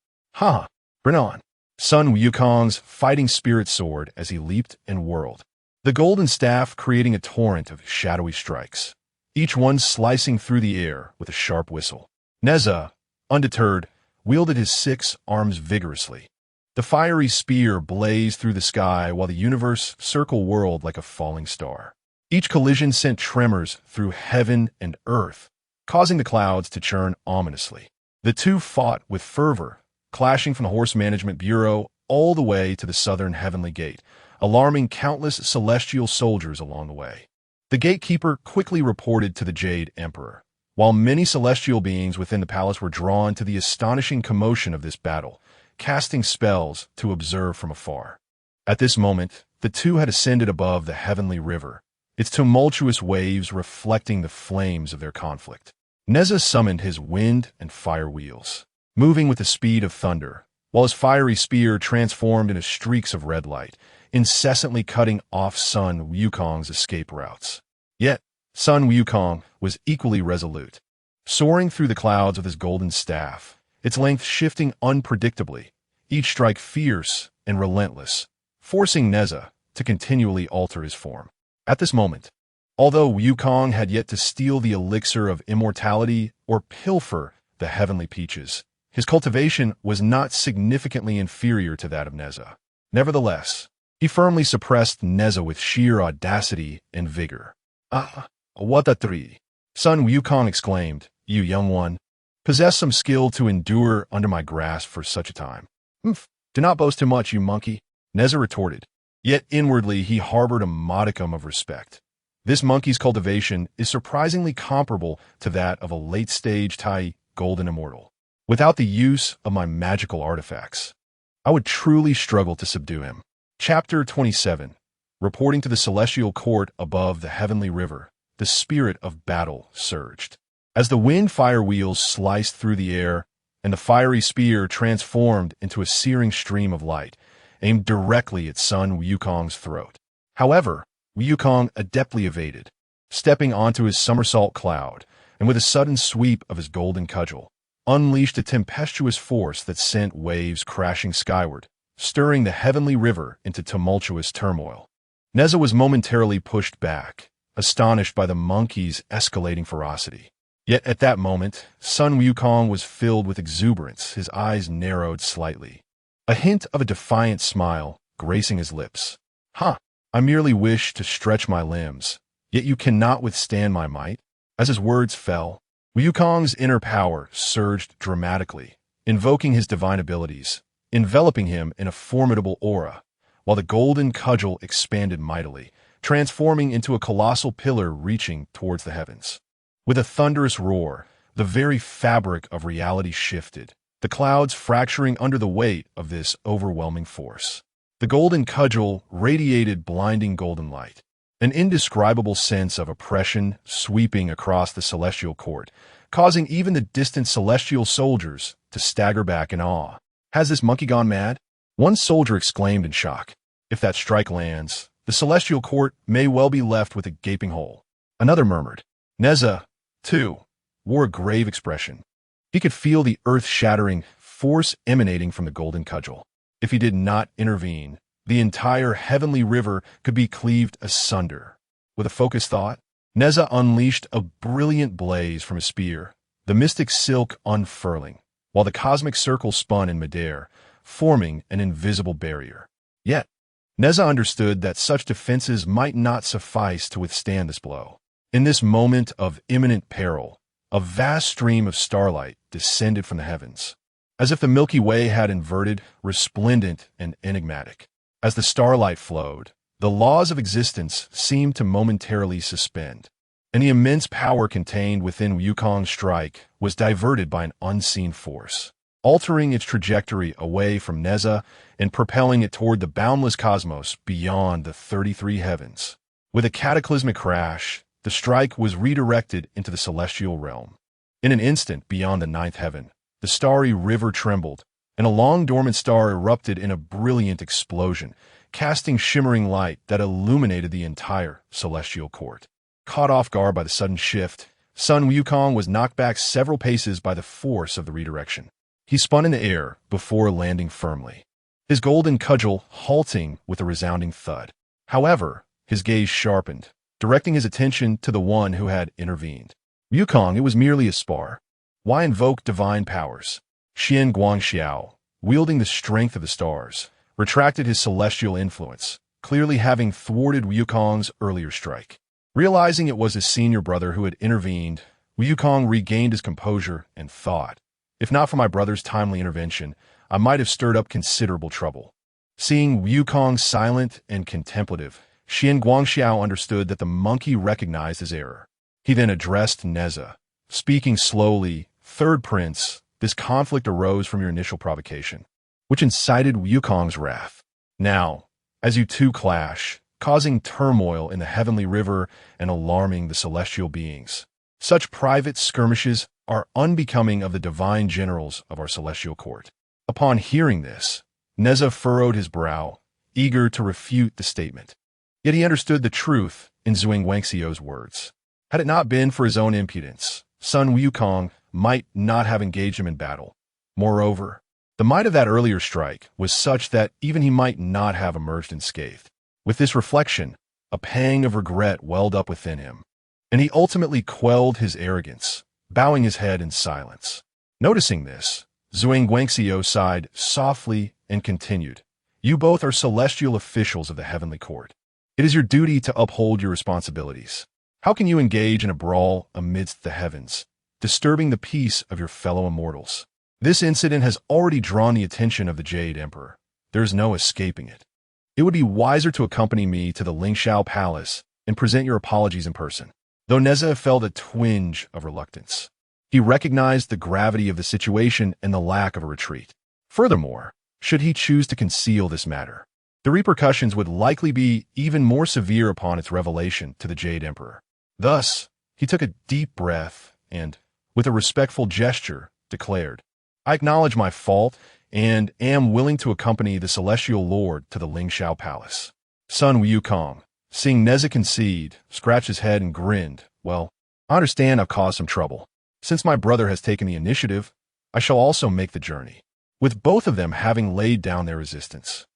Bring on! Sun Wukong's fighting spirit soared as he leaped and whirled, the golden staff creating a torrent of shadowy strikes, each one slicing through the air with a sharp whistle. Neza, undeterred, wielded his 6 arms vigorously. The fiery spear blazed through the sky while the universe circle whirled like a falling star. Each collision sent tremors through heaven and earth, causing the clouds to churn ominously. The 2 fought with fervor, clashing from the Horse Management Bureau all the way to the southern heavenly gate, alarming countless celestial soldiers along the way. The gatekeeper quickly reported to the Jade Emperor, while many celestial beings within the palace were drawn to the astonishing commotion of this battle, casting spells to observe from afar. At this moment, the 2 had ascended above the heavenly river, its tumultuous waves reflecting the flames of their conflict. Neza summoned his wind and fire wheels, moving with the speed of thunder, while his fiery spear transformed into streaks of red light, incessantly cutting off Sun Wukong's escape routes. Yet, Sun Wukong was equally resolute, soaring through the clouds with his golden staff, its length shifting unpredictably, each strike fierce and relentless, forcing Neza to continually alter his form. At this moment, although Wukong had yet to steal the elixir of immortality or pilfer the heavenly peaches, his cultivation was not significantly inferior to that of Neza. Nevertheless, he firmly suppressed Neza with sheer audacity and vigor. "Ah, what a tree!" Sun Wukong exclaimed. "You young one, possess some skill to endure under my grasp for such a time." "Humph, do not boast too much, you monkey," Neza retorted. Yet inwardly he harbored a modicum of respect. This monkey's cultivation is surprisingly comparable to that of a late-stage Tai golden immortal. Without the use of my magical artifacts, I would truly struggle to subdue him. Chapter 27. Reporting to the celestial court above the heavenly river, the spirit of battle surged. As the wind-fire wheels sliced through the air, and the fiery spear transformed into a searing stream of light, aimed directly at Sun Wukong's throat. However, Wukong adeptly evaded, stepping onto his somersault cloud, and with a sudden sweep of his golden cudgel, unleashed a tempestuous force that sent waves crashing skyward, stirring the heavenly river into tumultuous turmoil. Neza was momentarily pushed back, astonished by the monkey's escalating ferocity. Yet at that moment, Sun Wukong was filled with exuberance, his eyes narrowed slightly, a hint of a defiant smile gracing his lips. "Huh, I merely wish to stretch my limbs, yet you cannot withstand my might." As his words fell, Wukong's inner power surged dramatically, invoking his divine abilities, enveloping him in a formidable aura, while the golden cudgel expanded mightily, transforming into a colossal pillar reaching towards the heavens. With a thunderous roar, the very fabric of reality shifted, the clouds fracturing under the weight of this overwhelming force. The golden cudgel radiated blinding golden light, an indescribable sense of oppression sweeping across the celestial court, causing even the distant celestial soldiers to stagger back in awe. "Has this monkey gone mad?" One soldier exclaimed in shock. "If that strike lands, the celestial court may well be left with a gaping hole." Another murmured. Neza, too, wore a grave expression. He could feel the earth-shattering force emanating from the golden cudgel. If he did not intervene, the entire heavenly river could be cleaved asunder. With a focused thought, Neza unleashed a brilliant blaze from his spear, the mystic silk unfurling, while the cosmic circle spun in midair, forming an invisible barrier. Yet, Neza understood that such defenses might not suffice to withstand this blow. In this moment of imminent peril, a vast stream of starlight descended from the heavens, as if the Milky Way had inverted, resplendent and enigmatic. As the starlight flowed, the laws of existence seemed to momentarily suspend, and the immense power contained within Wukong's strike was diverted by an unseen force, altering its trajectory away from Neza and propelling it toward the boundless cosmos beyond the 33 heavens. With a cataclysmic crash, the strike was redirected into the celestial realm. In an instant beyond the ninth heaven, the starry river trembled, and a long-dormant star erupted in a brilliant explosion, casting shimmering light that illuminated the entire celestial court. Caught off guard by the sudden shift, Sun Wukong was knocked back several paces by the force of the redirection. He spun in the air before landing firmly, his golden cudgel halting with a resounding thud. However, his gaze sharpened, directing his attention to the one who had intervened. "Wukong, it was merely a spar. Why invoke divine powers?" Xian Guangxiao, wielding the strength of the stars, retracted his celestial influence, clearly having thwarted Wukong's earlier strike. Realizing it was his senior brother who had intervened, Wukong regained his composure and thought, "If not for my brother's timely intervention, I might have stirred up considerable trouble." Seeing Wukong silent and contemplative, Xian Guangxiao understood that the monkey recognized his error. He then addressed Neza, speaking slowly, "Third Prince, this conflict arose from your initial provocation, which incited Wukong's wrath. Now, as you two clash, causing turmoil in the heavenly river and alarming the celestial beings, such private skirmishes are unbecoming of the divine generals of our celestial court." Upon hearing this, Neza furrowed his brow, eager to refute the statement. Yet he understood the truth in Zhuang Wangxiu's words. Had it not been for his own impudence, Sun Wukong might not have engaged him in battle. Moreover, The might of that earlier strike was such that even he might not have emerged unscathed. With this reflection, a pang of regret welled up within him, and he ultimately quelled his arrogance, bowing his head in silence. Noticing this, Zhuang Guangxiu sighed softly and continued, "You both are celestial officials of the heavenly court. It is your duty to uphold your responsibilities. How can you engage in a brawl amidst the heavens, disturbing the peace of your fellow immortals? This incident has already drawn the attention of the Jade Emperor. There is no escaping it. It would be wiser to accompany me to the Lingxiao Palace and present your apologies in person." Though Neza felt a twinge of reluctance, he recognized the gravity of the situation and the lack of a retreat. Furthermore, should he choose to conceal this matter, the repercussions would likely be even more severe upon its revelation to the Jade Emperor. Thus, he took a deep breath and, with a respectful gesture, declared, "I acknowledge my fault and am willing to accompany the Celestial Lord to the Lingxiao Palace." Sun Wukong, seeing Neza concede, scratched his head and grinned. "Well, I understand I've caused some trouble. Since my brother has taken the initiative, I shall also make the journey." With both of them having laid down their resistance,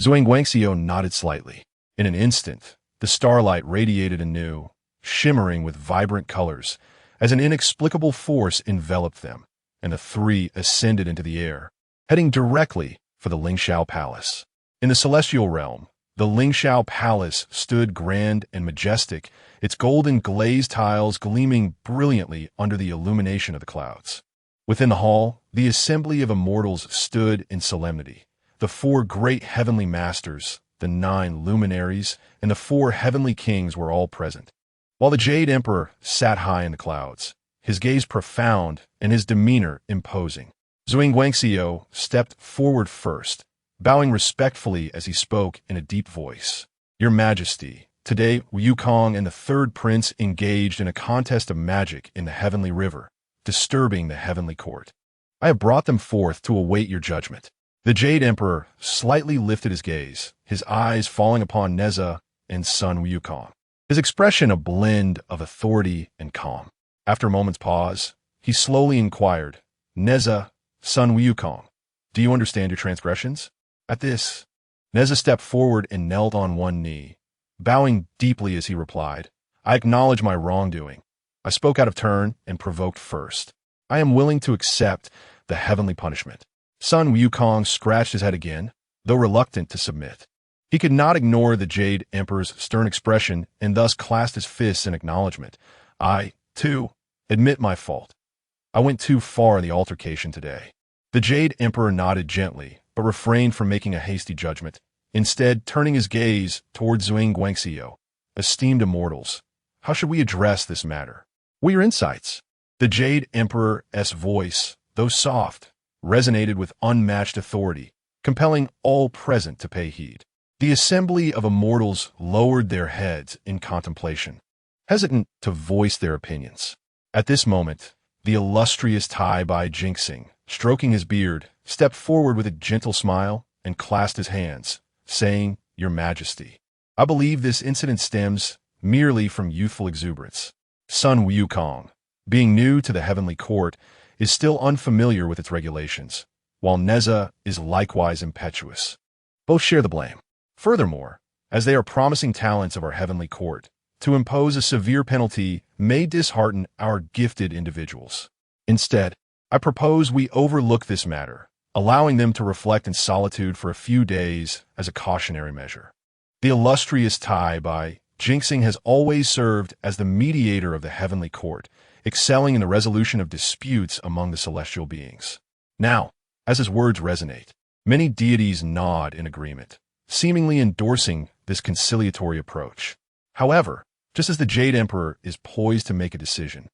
Zhuang Guangxiu nodded slightly. In an instant, the starlight radiated anew, shimmering with vibrant colors, as an inexplicable force enveloped them, and the three ascended into the air, heading directly for the Lingxiao Palace. In the celestial realm, the Lingxiao Palace stood grand and majestic, its golden glazed tiles gleaming brilliantly under the illumination of the clouds. Within the hall, the assembly of immortals stood in solemnity. The 4 great heavenly masters, the 9 luminaries, and the 4 heavenly kings were all present. While the Jade Emperor sat high in the clouds, his gaze profound and his demeanor imposing. Zhuang Guangxiu stepped forward first, bowing respectfully as he spoke in a deep voice. "Your Majesty, today Wukong and the 3rd Prince engaged in a contest of magic in the Heavenly River, disturbing the Heavenly Court. I have brought them forth to await your judgment." The Jade Emperor slightly lifted his gaze, his eyes falling upon Neza and Sun Wukong, his expression a blend of authority and calm. After a moment's pause, he slowly inquired, "Neza, Sun Wukong, do you understand your transgressions?" At this, Neza stepped forward and knelt on one knee, bowing deeply as he replied, "I acknowledge my wrongdoing. I spoke out of turn and provoked first. I am willing to accept the heavenly punishment." Sun Wukong scratched his head again, though reluctant to submit. He could not ignore the Jade Emperor's stern expression and thus clasped his fists in acknowledgement. "I, too, admit my fault. I went too far in the altercation today." The Jade Emperor nodded gently, but refrained from making a hasty judgment, instead turning his gaze towards Zhuang Guangxiu. "Esteemed immortals, how should we address this matter? What are your insights?" The Jade Emperor's voice, though soft, resonated with unmatched authority, compelling all present to pay heed. The assembly of immortals lowered their heads in contemplation, hesitant to voice their opinions. At this moment, the illustrious Tai Bai Jinxing, stroking his beard, stepped forward with a gentle smile and clasped his hands, saying, "Your Majesty, I believe this incident stems merely from youthful exuberance. Sun Wukong, being new to the heavenly court, is still unfamiliar with its regulations, while Neza is likewise impetuous. Both share the blame. Furthermore, as they are promising talents of our heavenly court, to impose a severe penalty may dishearten our gifted individuals. Instead, I propose we overlook this matter, allowing them to reflect in solitude for a few days as a cautionary measure. The illustrious Tai Bai Jinxing has always served as the mediator of the heavenly court, excelling in the resolution of disputes among the celestial beings." Now, as his words resonate, many deities nod in agreement, seemingly endorsing this conciliatory approach. However, just as the Jade Emperor is poised to make a decision,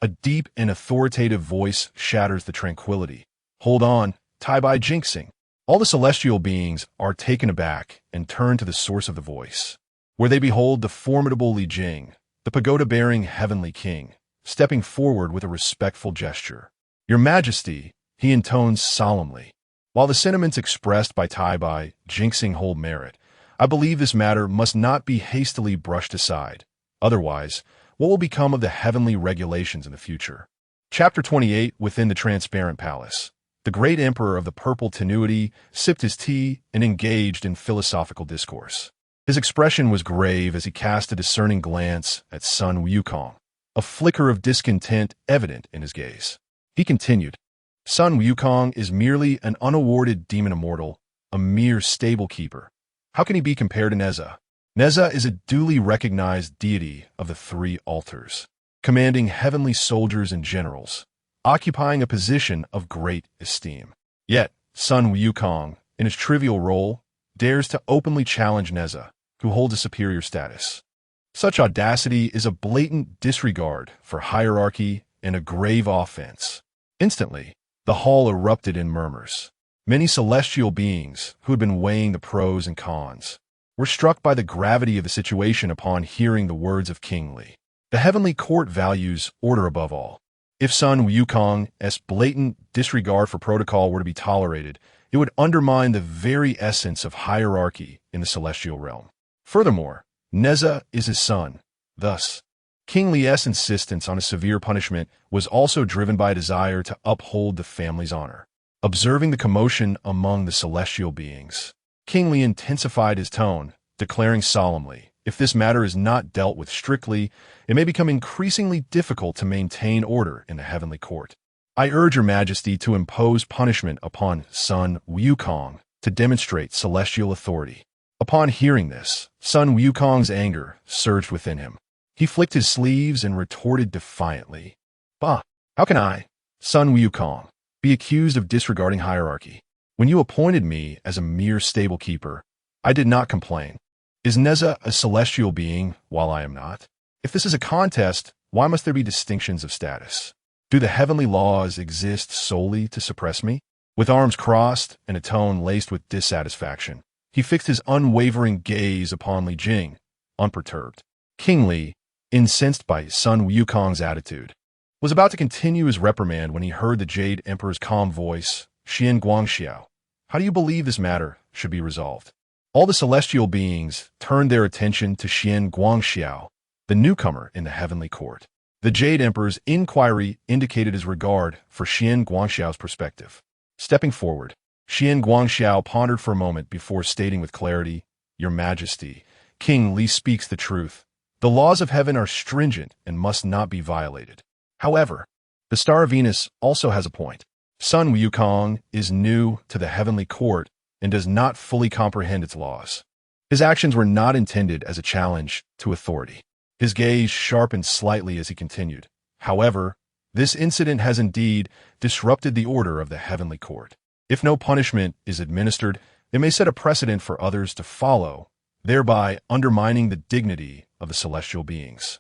a deep and authoritative voice shatters the tranquility. "Hold on, Tai Bai Jinxing." All the celestial beings are taken aback and turn to the source of the voice, where they behold the formidable Li Jing, the pagoda-bearing heavenly king, stepping forward with a respectful gesture. "Your Majesty," he intones solemnly, "while the sentiments expressed by Tai Bai Jinxing hold merit, I believe this matter must not be hastily brushed aside. Otherwise, what will become of the heavenly regulations in the future?" Chapter 28. Within the Transparent Palace. The great emperor of the purple tenuity sipped his tea and engaged in philosophical discourse. His expression was grave as he cast a discerning glance at Sun Wukong, a flicker of discontent evident in his gaze. He continued, Sun Wukong is merely an unawarded demon immortal, a mere stable keeper. How can he be compared to Neza? Neza is a duly recognized deity of the three altars, commanding heavenly soldiers and generals, occupying a position of great esteem. Yet, Sun Wukong, in his trivial role, dares to openly challenge Neza, who holds a superior status. Such audacity is a blatant disregard for hierarchy and a grave offense. Instantly, the hall erupted in murmurs. Many celestial beings, who had been weighing the pros and cons, were struck by the gravity of the situation upon hearing the words of King Li. The heavenly court values order above all. If Sun Wukong's blatant disregard for protocol were to be tolerated, it would undermine the very essence of hierarchy in the celestial realm. Furthermore, Neza is his son. Thus, King Li's insistence on a severe punishment was also driven by a desire to uphold the family's honor. Observing the commotion among the celestial beings, King Li intensified his tone, declaring solemnly, if this matter is not dealt with strictly, it may become increasingly difficult to maintain order in the heavenly court. I urge your majesty to impose punishment upon Sun Wukong to demonstrate celestial authority. Upon hearing this, Sun Wukong's anger surged within him. He flicked his sleeves and retorted defiantly, Bah, how can I, Sun Wukong, be accused of disregarding hierarchy? When you appointed me as a mere stable keeper, I did not complain. Is Neza a celestial being while I am not? If this is a contest, why must there be distinctions of status? Do the heavenly laws exist solely to suppress me? With arms crossed and a tone laced with dissatisfaction, he fixed his unwavering gaze upon Li Jing, unperturbed. King Li, incensed by Sun Wukong's attitude, was about to continue his reprimand when he heard the Jade Emperor's calm voice, Xian Guangxiao, how do you believe this matter should be resolved? All the celestial beings turned their attention to Xian Guangxiao, the newcomer in the heavenly court. The Jade Emperor's inquiry indicated his regard for Xian Guangxiao's perspective. Stepping forward, Xian Guangxiao pondered for a moment before stating with clarity, Your Majesty, King Li speaks the truth. The laws of heaven are stringent and must not be violated. However, the Star of Venus also has a point. Sun Wukong is new to the heavenly court and does not fully comprehend its laws. His actions were not intended as a challenge to authority. His gaze sharpened slightly as he continued. However, this incident has indeed disrupted the order of the heavenly court. If no punishment is administered, it may set a precedent for others to follow, thereby undermining the dignity of the celestial beings.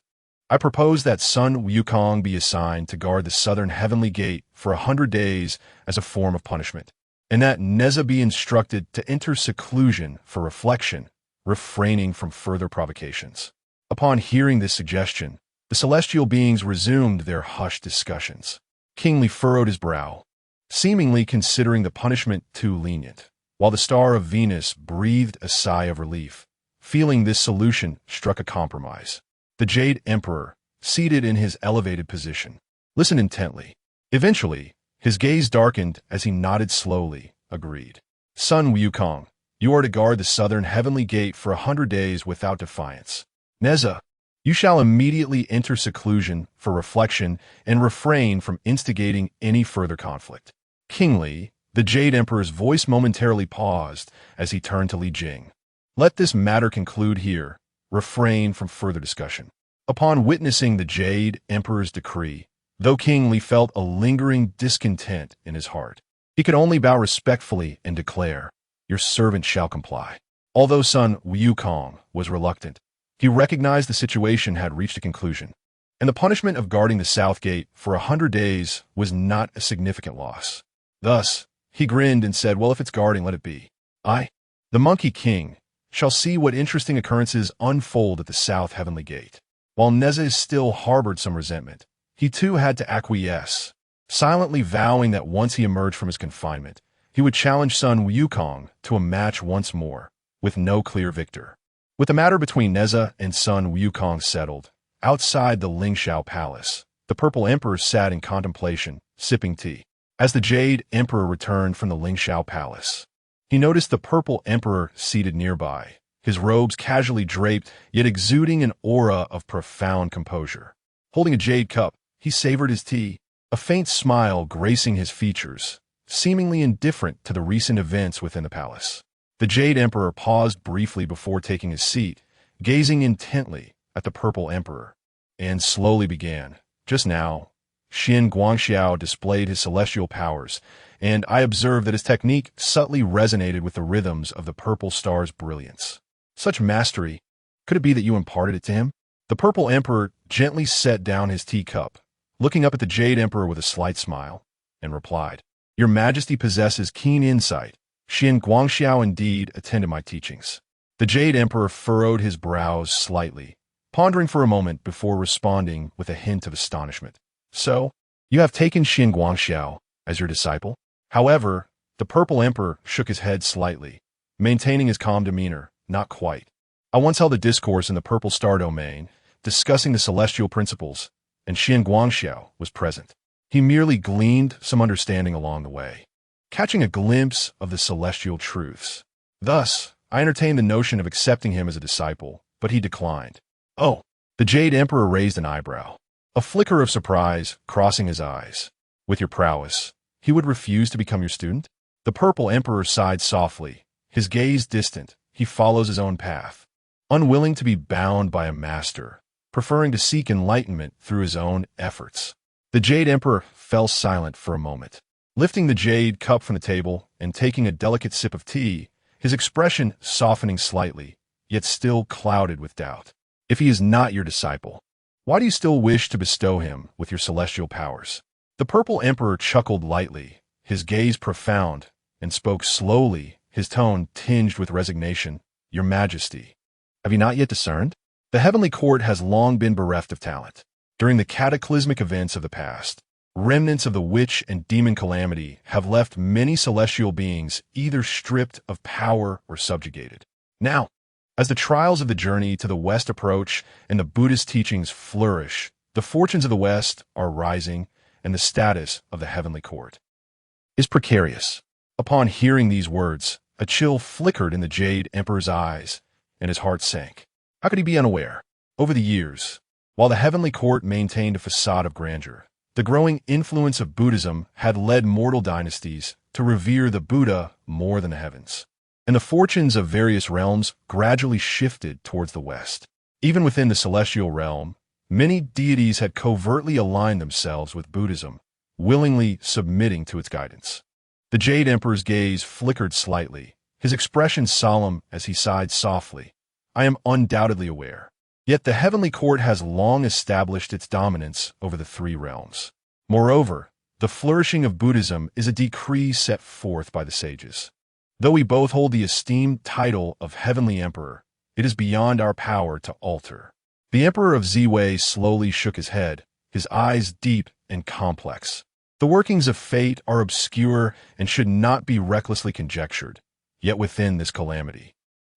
I propose that Sun Wukong be assigned to guard the southern heavenly gate for 100 days as a form of punishment, and that Neza be instructed to enter seclusion for reflection, refraining from further provocations. Upon hearing this suggestion, the celestial beings resumed their hushed discussions. King Li furrowed his brow, seemingly considering the punishment too lenient, while the Star of Venus breathed a sigh of relief, feeling this solution struck a compromise. The Jade Emperor, seated in his elevated position, listened intently. Eventually, his gaze darkened as he nodded slowly, agreed. Sun Wukong, you are to guard the southern heavenly gate for 100 days without defiance. Neza, you shall immediately enter seclusion for reflection and refrain from instigating any further conflict. King Li, the Jade Emperor's voice momentarily paused as he turned to Li Jing. Let this matter conclude here. Refrain from further discussion. Upon witnessing the Jade Emperor's decree, though King Li felt a lingering discontent in his heart, he could only bow respectfully and declare, Your servant shall comply. Although Sun Wukong was reluctant, he recognized the situation had reached a conclusion, and the punishment of guarding the south gate for 100 days was not a significant loss. Thus, he grinned and said, Well, if it's guarding, let it be. I, the Monkey King, shall see what interesting occurrences unfold at the south heavenly gate. While Neza still harbored some resentment, he too had to acquiesce, silently vowing that once he emerged from his confinement, he would challenge Sun Wukong to a match once more, with no clear victor. With the matter between Neza and Sun Wukong settled, outside the Lingxiao Palace, the Purple Emperor sat in contemplation, sipping tea. As the Jade Emperor returned from the Lingxiao Palace, he noticed the Purple Emperor seated nearby, his robes casually draped, yet exuding an aura of profound composure. Holding a jade cup, he savored his tea, a faint smile gracing his features, seemingly indifferent to the recent events within the palace. The Jade Emperor paused briefly before taking his seat, gazing intently at the Purple Emperor, and slowly began. Just now, Xin Guangxiao displayed his celestial powers, and I observed that his technique subtly resonated with the rhythms of the Purple Star's brilliance. Such mastery, could it be that you imparted it to him? The Purple Emperor gently set down his teacup, looking up at the Jade Emperor with a slight smile, and replied, "Your Majesty possesses keen insight. Xin Guangxiao indeed attended my teachings." The Jade Emperor furrowed his brows slightly, pondering for a moment before responding with a hint of astonishment. "So, you have taken Xin Guangxiao as your disciple?" However, the Purple Emperor shook his head slightly, maintaining his calm demeanor. "Not quite. I once held a discourse in the Purple Star domain, discussing the celestial principles, and Xin Guangxiao was present. He merely gleaned some understanding along the way, catching a glimpse of the celestial truths. Thus, I entertained the notion of accepting him as a disciple, but he declined." "Oh." The Jade Emperor raised an eyebrow, a flicker of surprise crossing his eyes. "With your prowess, he would refuse to become your student?" The Purple Emperor sighed softly, his gaze distant. He follows his own path, unwilling to be bound by a master, preferring to seek enlightenment through his own efforts. The Jade Emperor fell silent for a moment, lifting the jade cup from the table and taking a delicate sip of tea, his expression softening slightly, yet still clouded with doubt. "If he is not your disciple, why do you still wish to bestow him with your celestial powers?" The Purple Emperor chuckled lightly, his gaze profound, and spoke slowly, his tone tinged with resignation. "Your Majesty, have you not yet discerned? The heavenly court has long been bereft of talent. During the cataclysmic events of the past, remnants of the witch and demon calamity have left many celestial beings either stripped of power or subjugated. Now, as the trials of the journey to the West approach and the Buddhist teachings flourish, the fortunes of the West are rising, and the status of the heavenly court is precarious." Upon hearing these words, a chill flickered in the Jade Emperor's eyes, and his heart sank. How could he be unaware? Over the years, while the heavenly court maintained a facade of grandeur, the growing influence of Buddhism had led mortal dynasties to revere the Buddha more than the heavens, and the fortunes of various realms gradually shifted towards the West. Even within the celestial realm, many deities had covertly aligned themselves with Buddhism, willingly submitting to its guidance. The Jade Emperor's gaze flickered slightly, his expression solemn as he sighed softly. "I am undoubtedly aware. Yet the heavenly court has long established its dominance over the three realms. Moreover, the flourishing of Buddhism is a decree set forth by the sages. Though we both hold the esteemed title of Heavenly Emperor, it is beyond our power to alter." The Emperor of Ziwei slowly shook his head, his eyes deep and complex. "The workings of fate are obscure and should not be recklessly conjectured, yet within this calamity,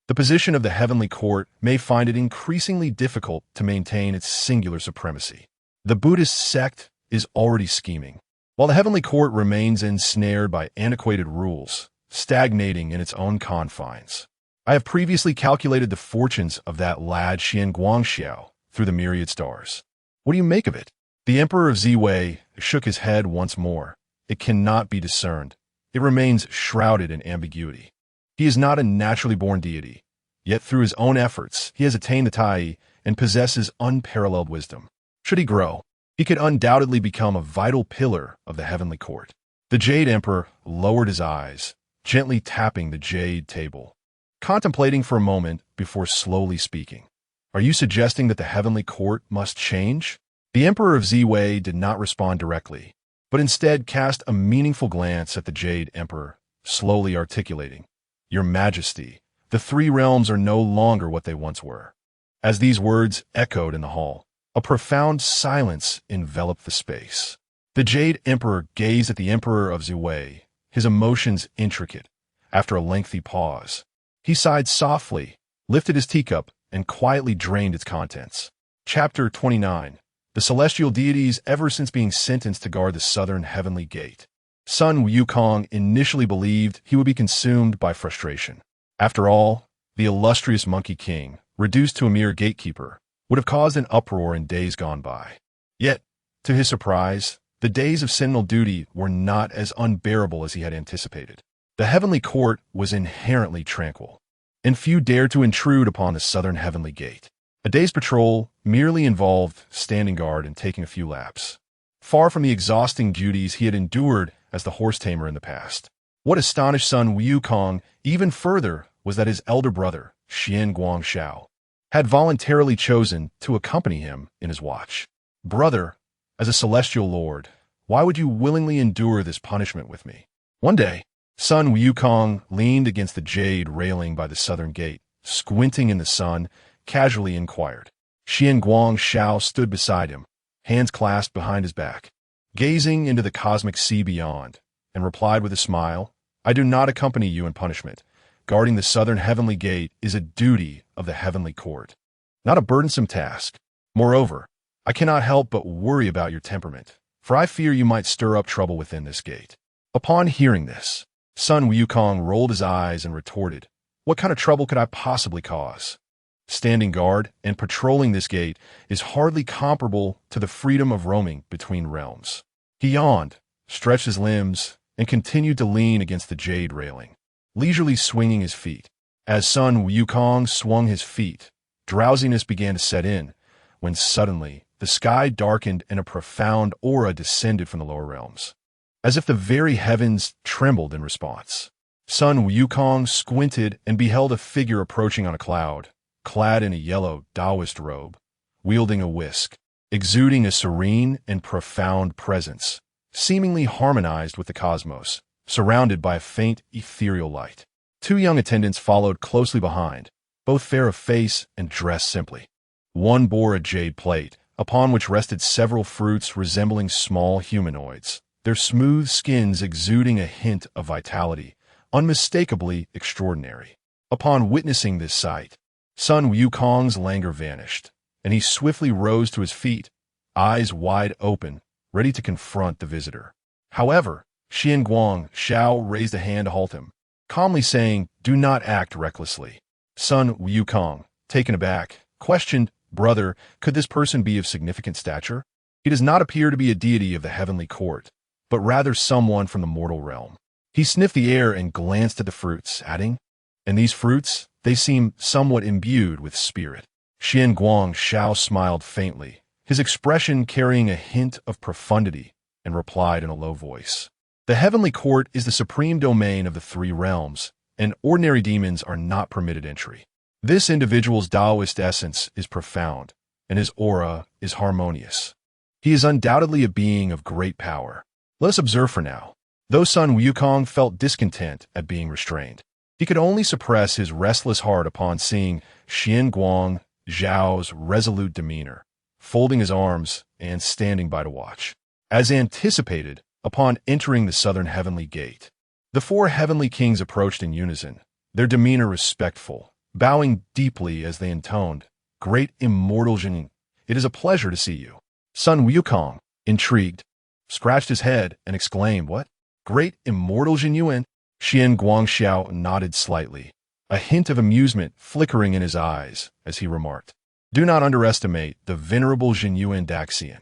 the position of the heavenly court may find it increasingly difficult to maintain its singular supremacy. The Buddhist sect is already scheming, while the heavenly court remains ensnared by antiquated rules, stagnating in its own confines. I have previously calculated the fortunes of that lad Xian Guangxiao through the myriad stars. What do you make of it?" The Emperor of Ziwei shook his head once more. "It cannot be discerned. It remains shrouded in ambiguity. He is not a naturally born deity, yet through his own efforts he has attained the Tai and possesses unparalleled wisdom. Should he grow, he could undoubtedly become a vital pillar of the heavenly court." The Jade Emperor lowered his eyes, gently tapping the jade table, contemplating for a moment before slowly speaking. "Are you suggesting that the heavenly court must change?" The Emperor of Ziwei did not respond directly, but instead cast a meaningful glance at the Jade Emperor, slowly articulating, "Your Majesty, the three realms are no longer what they once were." As these words echoed in the hall, a profound silence enveloped the space. The Jade Emperor gazed at the Emperor of Ziwei, his emotions intricate. After a lengthy pause, he sighed softly, lifted his teacup, and quietly drained its contents. Chapter 29. The celestial deities ever since being sentenced to guard the southern heavenly gate. Sun Wukong initially believed he would be consumed by frustration. After all, the illustrious Monkey King, reduced to a mere gatekeeper, would have caused an uproar in days gone by. Yet, to his surprise, the days of sentinel duty were not as unbearable as he had anticipated. The heavenly court was inherently tranquil, and few dared to intrude upon the southern heavenly gate. A day's patrol merely involved standing guard and taking a few laps, far from the exhausting duties he had endured as the horse tamer in the past. What astonished Sun Wukong even further was that his elder brother, Xian Guangxiao, had voluntarily chosen to accompany him in his watch. Brother, as a celestial lord, why would you willingly endure this punishment with me? One day, Sun Wukong leaned against the jade railing by the southern gate, squinting in the sun, casually inquired. Xian Guangxiao stood beside him, hands clasped behind his back, gazing into the cosmic sea beyond, and replied with a smile, I do not accompany you in punishment. Guarding the southern heavenly gate is a duty of the heavenly court, not a burdensome task. Moreover, I cannot help but worry about your temperament, for I fear you might stir up trouble within this gate. Upon hearing this, Sun Wukong rolled his eyes and retorted, what kind of trouble could I possibly cause? Standing guard and patrolling this gate is hardly comparable to the freedom of roaming between realms. He yawned, stretched his limbs, and continued to lean against the jade railing, leisurely swinging his feet. As Sun Wukong swung his feet, drowsiness began to set in, when suddenly the sky darkened and a profound aura descended from the lower realms, as if the very heavens trembled in response. Sun Wukong squinted and beheld a figure approaching on a cloud, clad in a yellow Taoist robe, wielding a whisk, exuding a serene and profound presence, seemingly harmonized with the cosmos, surrounded by a faint ethereal light. Two young attendants followed closely behind, both fair of face and dressed simply. One bore a jade plate, upon which rested several fruits resembling small humanoids, their smooth skins exuding a hint of vitality, unmistakably extraordinary. Upon witnessing this sight, Sun Wukong's languor vanished, and he swiftly rose to his feet, eyes wide open, ready to confront the visitor. However, Xian Guangxiao raised a hand to halt him, calmly saying, do not act recklessly. Sun Wukong, taken aback, questioned, brother, could this person be of significant stature? He does not appear to be a deity of the heavenly court, but rather someone from the mortal realm. He sniffed the air and glanced at the fruits, adding, and these fruits, they seem somewhat imbued with spirit. Xian Guangxiao smiled faintly, his expression carrying a hint of profundity, and replied in a low voice. The heavenly court is the supreme domain of the three realms, and ordinary demons are not permitted entry. This individual's Taoist essence is profound, and his aura is harmonious. He is undoubtedly a being of great power. Let us observe for now. Though Sun Wukong felt discontent at being restrained, he could only suppress his restless heart upon seeing Xian Guangxiao's resolute demeanor, folding his arms and standing by to watch. As anticipated, upon entering the southern heavenly gate, the four heavenly kings approached in unison, their demeanor respectful, bowing deeply as they intoned, Great immortal Jin, it is a pleasure to see you. Sun Wukong, intrigued, scratched his head and exclaimed, what? Great immortal Jin Yuan? Xian Guangxiao nodded slightly, a hint of amusement flickering in his eyes as he remarked, do not underestimate the venerable Jin Yuan Daxian.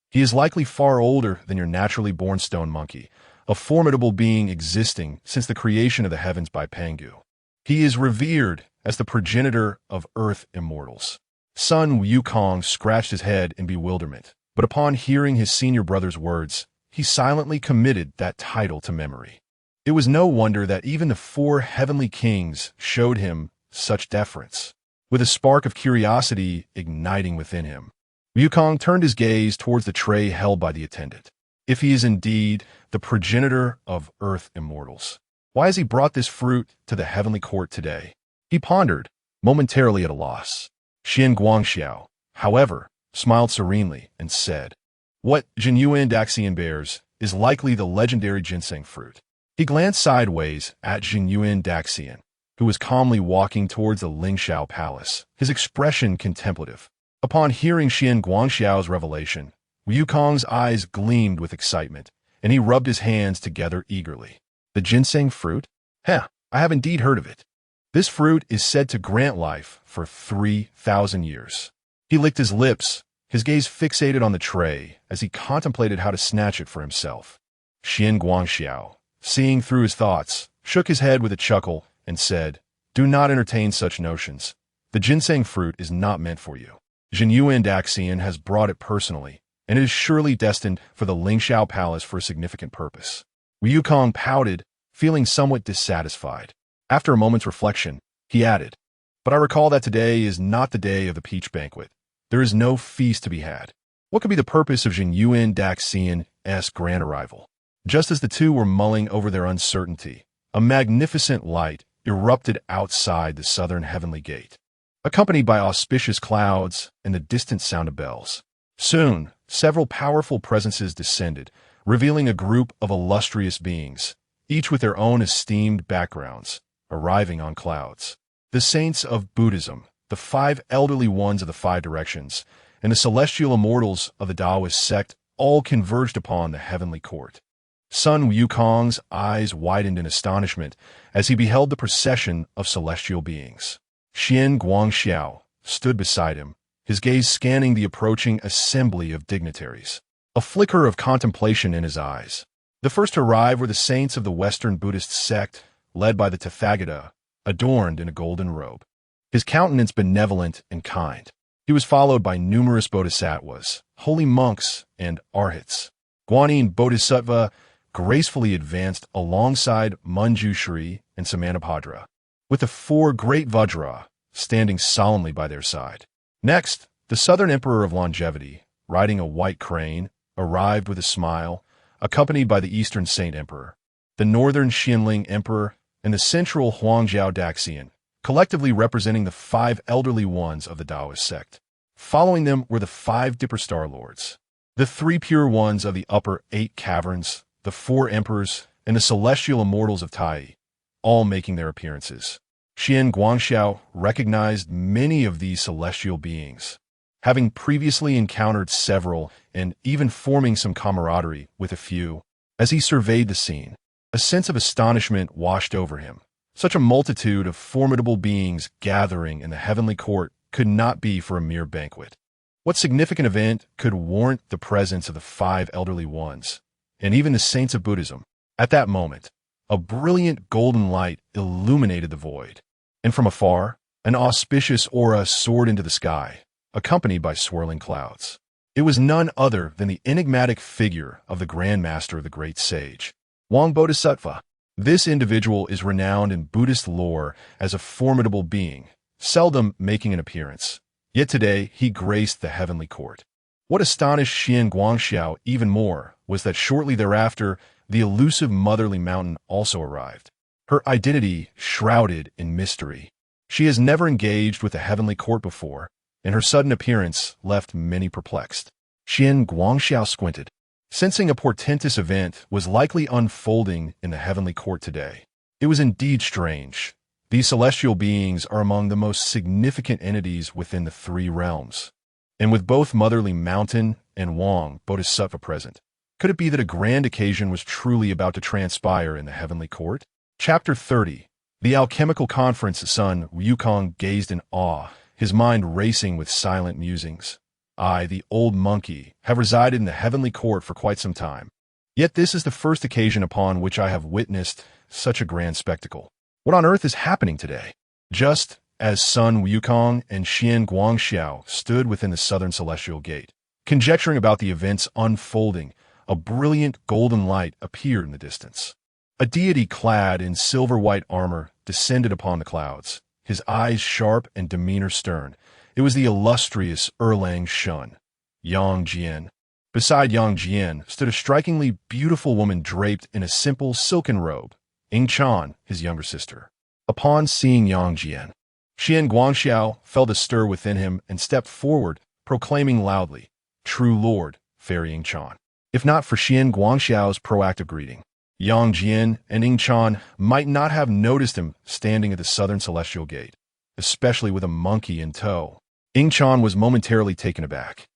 He is likely far older than your naturally born stone monkey, a formidable being existing since the creation of the heavens by Pangu. He is revered as the progenitor of earth immortals. Sun Wukong scratched his head in bewilderment, but upon hearing his senior brother's words, he silently committed that title to memory. It was no wonder that even the four heavenly kings showed him such deference, with a spark of curiosity igniting within him. Wukong turned his gaze towards the tray held by the attendant. If he is indeed the progenitor of earth immortals, why has he brought this fruit to the heavenly court today? He pondered, momentarily at a loss. Xian Guangxiao, however, smiled serenely and said, what Jin Yuan Daxian bears is likely the legendary ginseng fruit. He glanced sideways at Jin Yuan Daxian, who was calmly walking towards the Lingxiao Palace, his expression contemplative. Upon hearing Xian Guangxiao's revelation, Wukong's eyes gleamed with excitement, and he rubbed his hands together eagerly. The ginseng fruit? Heh, I have indeed heard of it. This fruit is said to grant life for 3,000 years. He licked his lips, his gaze fixated on the tray as he contemplated how to snatch it for himself. Xian Guangxiao, seeing through his thoughts, shook his head with a chuckle and said, "Do not entertain such notions. The ginseng fruit is not meant for you. Jinyuan Daxian has brought it personally, and it is surely destined for the Lingxiao Palace for a significant purpose." Wu Yukong pouted, feeling somewhat dissatisfied. After a moment's reflection, he added, "But I recall that today is not the day of the peach banquet. There is no feast to be had. What could be the purpose of Jinyuan Daxian's grand arrival?" Just as the two were mulling over their uncertainty, a magnificent light erupted outside the southern heavenly gate, accompanied by auspicious clouds and the distant sound of bells. Soon, several powerful presences descended, revealing a group of illustrious beings, each with their own esteemed backgrounds, arriving on clouds. The saints of Buddhism, the 5 elderly ones of the 5 directions, and the celestial immortals of the Taoist sect all converged upon the heavenly court. Sun Wukong's eyes widened in astonishment as he beheld the procession of celestial beings. Xian Guangxiao stood beside him, his gaze scanning the approaching assembly of dignitaries. A flicker of contemplation in his eyes. The first to arrive were the saints of the Western Buddhist sect, led by the Tathagata, adorned in a golden robe. His countenance benevolent and kind. He was followed by numerous bodhisattvas, holy monks, and arhats. Guanyin Bodhisattva gracefully advanced alongside Manjushri and Samanabhadra, with the 4 great Vajra standing solemnly by their side. Next, the Southern Emperor of Longevity, riding a white crane, arrived with a smile, accompanied by the Eastern Saint Emperor, the Northern Xianling Emperor, and the Central Huangjiao Daxian, collectively representing the 5 elderly ones of the Taoist sect. Following them were the 5 Dipper Star Lords, the 3 pure ones of the upper 8 caverns, the 4 emperors, and the celestial immortals of Tai, all making their appearances. Xian Guangxiao recognized many of these celestial beings, having previously encountered several and even forming some camaraderie with a few. As he surveyed the scene, a sense of astonishment washed over him. Such a multitude of formidable beings gathering in the heavenly court could not be for a mere banquet. What significant event could warrant the presence of the 5 elderly ones, and even the saints of Buddhism? At that moment, a brilliant golden light illuminated the void, and from afar, an auspicious aura soared into the sky, accompanied by swirling clouds. It was none other than the enigmatic figure of the Grand Master of the Great Sage, Wang Bodhisattva. This individual is renowned in Buddhist lore as a formidable being, seldom making an appearance. Yet today he graced the heavenly court. What astonished Xian Guangxiao even more was that shortly thereafter, the elusive motherly mountain also arrived, her identity shrouded in mystery. She has never engaged with the heavenly court before, and her sudden appearance left many perplexed. Xian Guangxiao squinted, sensing a portentous event was likely unfolding in the heavenly court today. It was indeed strange. These celestial beings are among the most significant entities within the 3 realms, and with both Motherly Mountain and Wang Bodhisattva present, could it be that a grand occasion was truly about to transpire in the heavenly court? Chapter 30. The alchemical conference. Sun Wukong gazed in awe, his mind racing with silent musings. I, the old monkey, have resided in the heavenly court for quite some time. Yet this is the first occasion upon which I have witnessed such a grand spectacle. What on earth is happening today? Just as Sun Wukong and Xian Guangxiao stood within the southern celestial gate, conjecturing about the events unfolding, a brilliant golden light appeared in the distance. A deity clad in silver-white armor descended upon the clouds, his eyes sharp and demeanor stern. It was the illustrious Erlang Shun, Yang Jian. Beside Yang Jian stood a strikingly beautiful woman draped in a simple silken robe, Ying Chan, his younger sister. Upon seeing Yang Jian, Xian Guangxiao felt a stir within him and stepped forward, proclaiming loudly, "True Lord, fair Ying Chan." If not for Xian Guangxiao's proactive greeting, Yang Jian and Ying Chan might not have noticed him standing at the southern celestial gate, especially with a monkey in tow. Ying Chan was momentarily taken aback,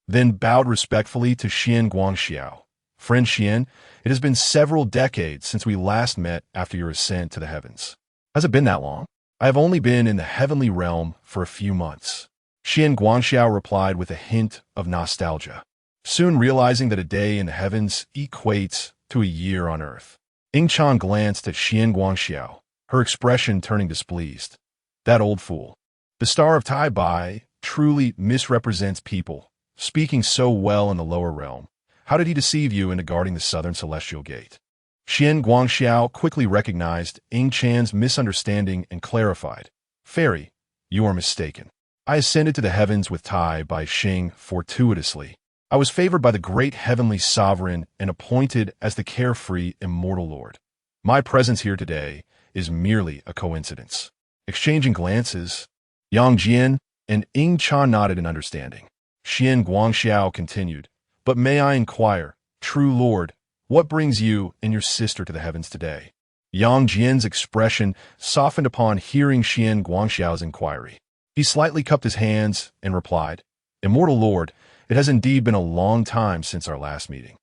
then bowed respectfully to Xian Guangxiao, Friend Xian, it has been several decades since we last met after your ascent to the heavens. Has it been that long? I have only been in the heavenly realm for a few months. Xian Guangxiao replied with a hint of nostalgia, soon realizing that a day in the heavens equates to a year on earth. Ying Chan glanced at Xian Guangxiao, her expression turning displeased. That old fool. The star of Tai Bai truly misrepresents people, speaking so well in the lower realm. How did he deceive you into guarding the southern celestial gate? Xian Guangxiao quickly recognized Ying Chan's misunderstanding and clarified. Fairy, you are mistaken. I ascended to the heavens with Tai Bai Xing fortuitously. I was favored by the great heavenly sovereign and appointed as the carefree immortal lord. My presence here today is merely a coincidence. Exchanging glances, Yang Jian and Ying Chan nodded in understanding. Xian Guangxiao continued, but may I inquire, true lord, what brings you and your sister to the heavens today? Yang Jian's expression softened upon hearing Xian Guangxiao's inquiry. He slightly cupped his hands and replied, Immortal Lord, it has indeed been a long time since our last meeting.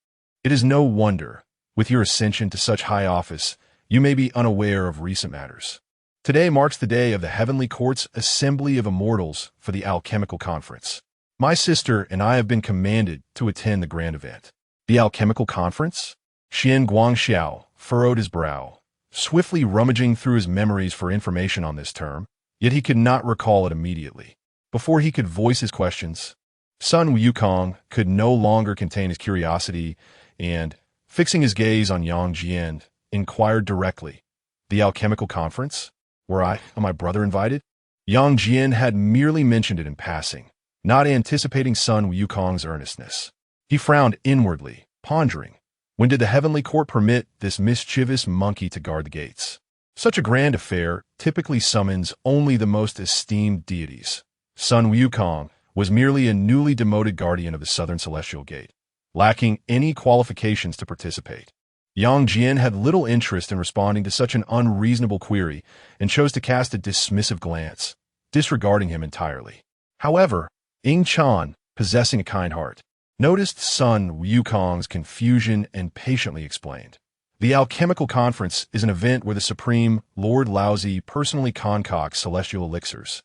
It is no wonder, with your ascension to such high office, you may be unaware of recent matters. Today marks the day of the Heavenly Court's Assembly of Immortals for the Alchemical Conference. My sister and I have been commanded to attend the grand event. The Alchemical Conference? Xian Guangxiao furrowed his brow, swiftly rummaging through his memories for information on this term. Yet he could not recall it immediately. Before he could voice his questions, Sun Wukong could no longer contain his curiosity and, fixing his gaze on Yang Jian, inquired directly, The alchemical conference? Were I and my brother invited? Yang Jian had merely mentioned it in passing, not anticipating Sun Wukong's earnestness. He frowned inwardly, pondering, when did the heavenly court permit this mischievous monkey to guard the gates? Such a grand affair typically summons only the most esteemed deities. Sun Wukong was merely a newly demoted guardian of the Southern Celestial Gate, lacking any qualifications to participate. Yang Jian had little interest in responding to such an unreasonable query and chose to cast a dismissive glance, disregarding him entirely. However, Ying Chan, possessing a kind heart, noticed Sun Wukong's confusion and patiently explained. The Alchemical Conference is an event where the Supreme Lord Laozi personally concocts celestial elixirs,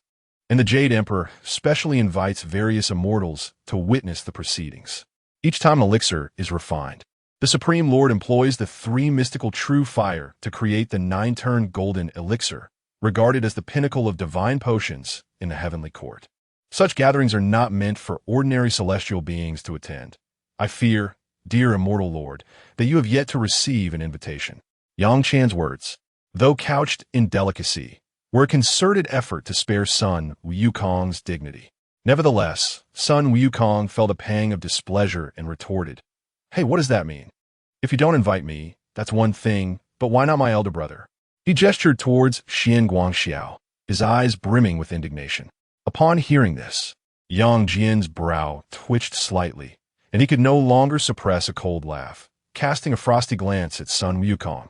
and the Jade Emperor specially invites various immortals to witness the proceedings. Each time an elixir is refined, the Supreme Lord employs the three mystical true fire to create the 9-turn golden elixir, regarded as the pinnacle of divine potions in the heavenly court. Such gatherings are not meant for ordinary celestial beings to attend. I fear, dear immortal Lord, that you have yet to receive an invitation. Yang Chan's words, though couched in delicacy, were a concerted effort to spare Sun Wukong's dignity. Nevertheless, Sun Wukong felt a pang of displeasure and retorted, Hey, what does that mean? If you don't invite me, that's one thing, but why not my elder brother? He gestured towards Xian Guangxiao, his eyes brimming with indignation. Upon hearing this, Yang Jian's brow twitched slightly, and he could no longer suppress a cold laugh, casting a frosty glance at Sun Wukong,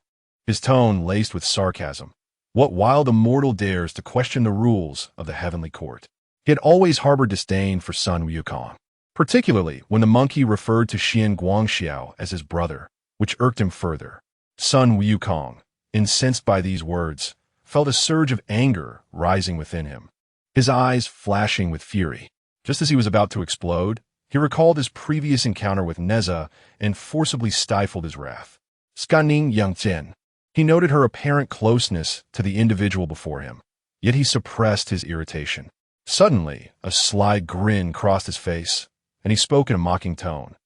his tone laced with sarcasm. What wild immortal dares to question the rules of the heavenly court? He had always harbored disdain for Sun Wukong, particularly when the monkey referred to Xian Guangxiao as his brother, which irked him further. Sun Wukong, incensed by these words, felt a surge of anger rising within him, his eyes flashing with fury. Just as he was about to explode, he recalled his previous encounter with Neza and forcibly stifled his wrath. Scanning Yang Jian. He noted her apparent closeness to the individual before him, yet he suppressed his irritation. Suddenly, a sly grin crossed his face, and he spoke in a mocking tone.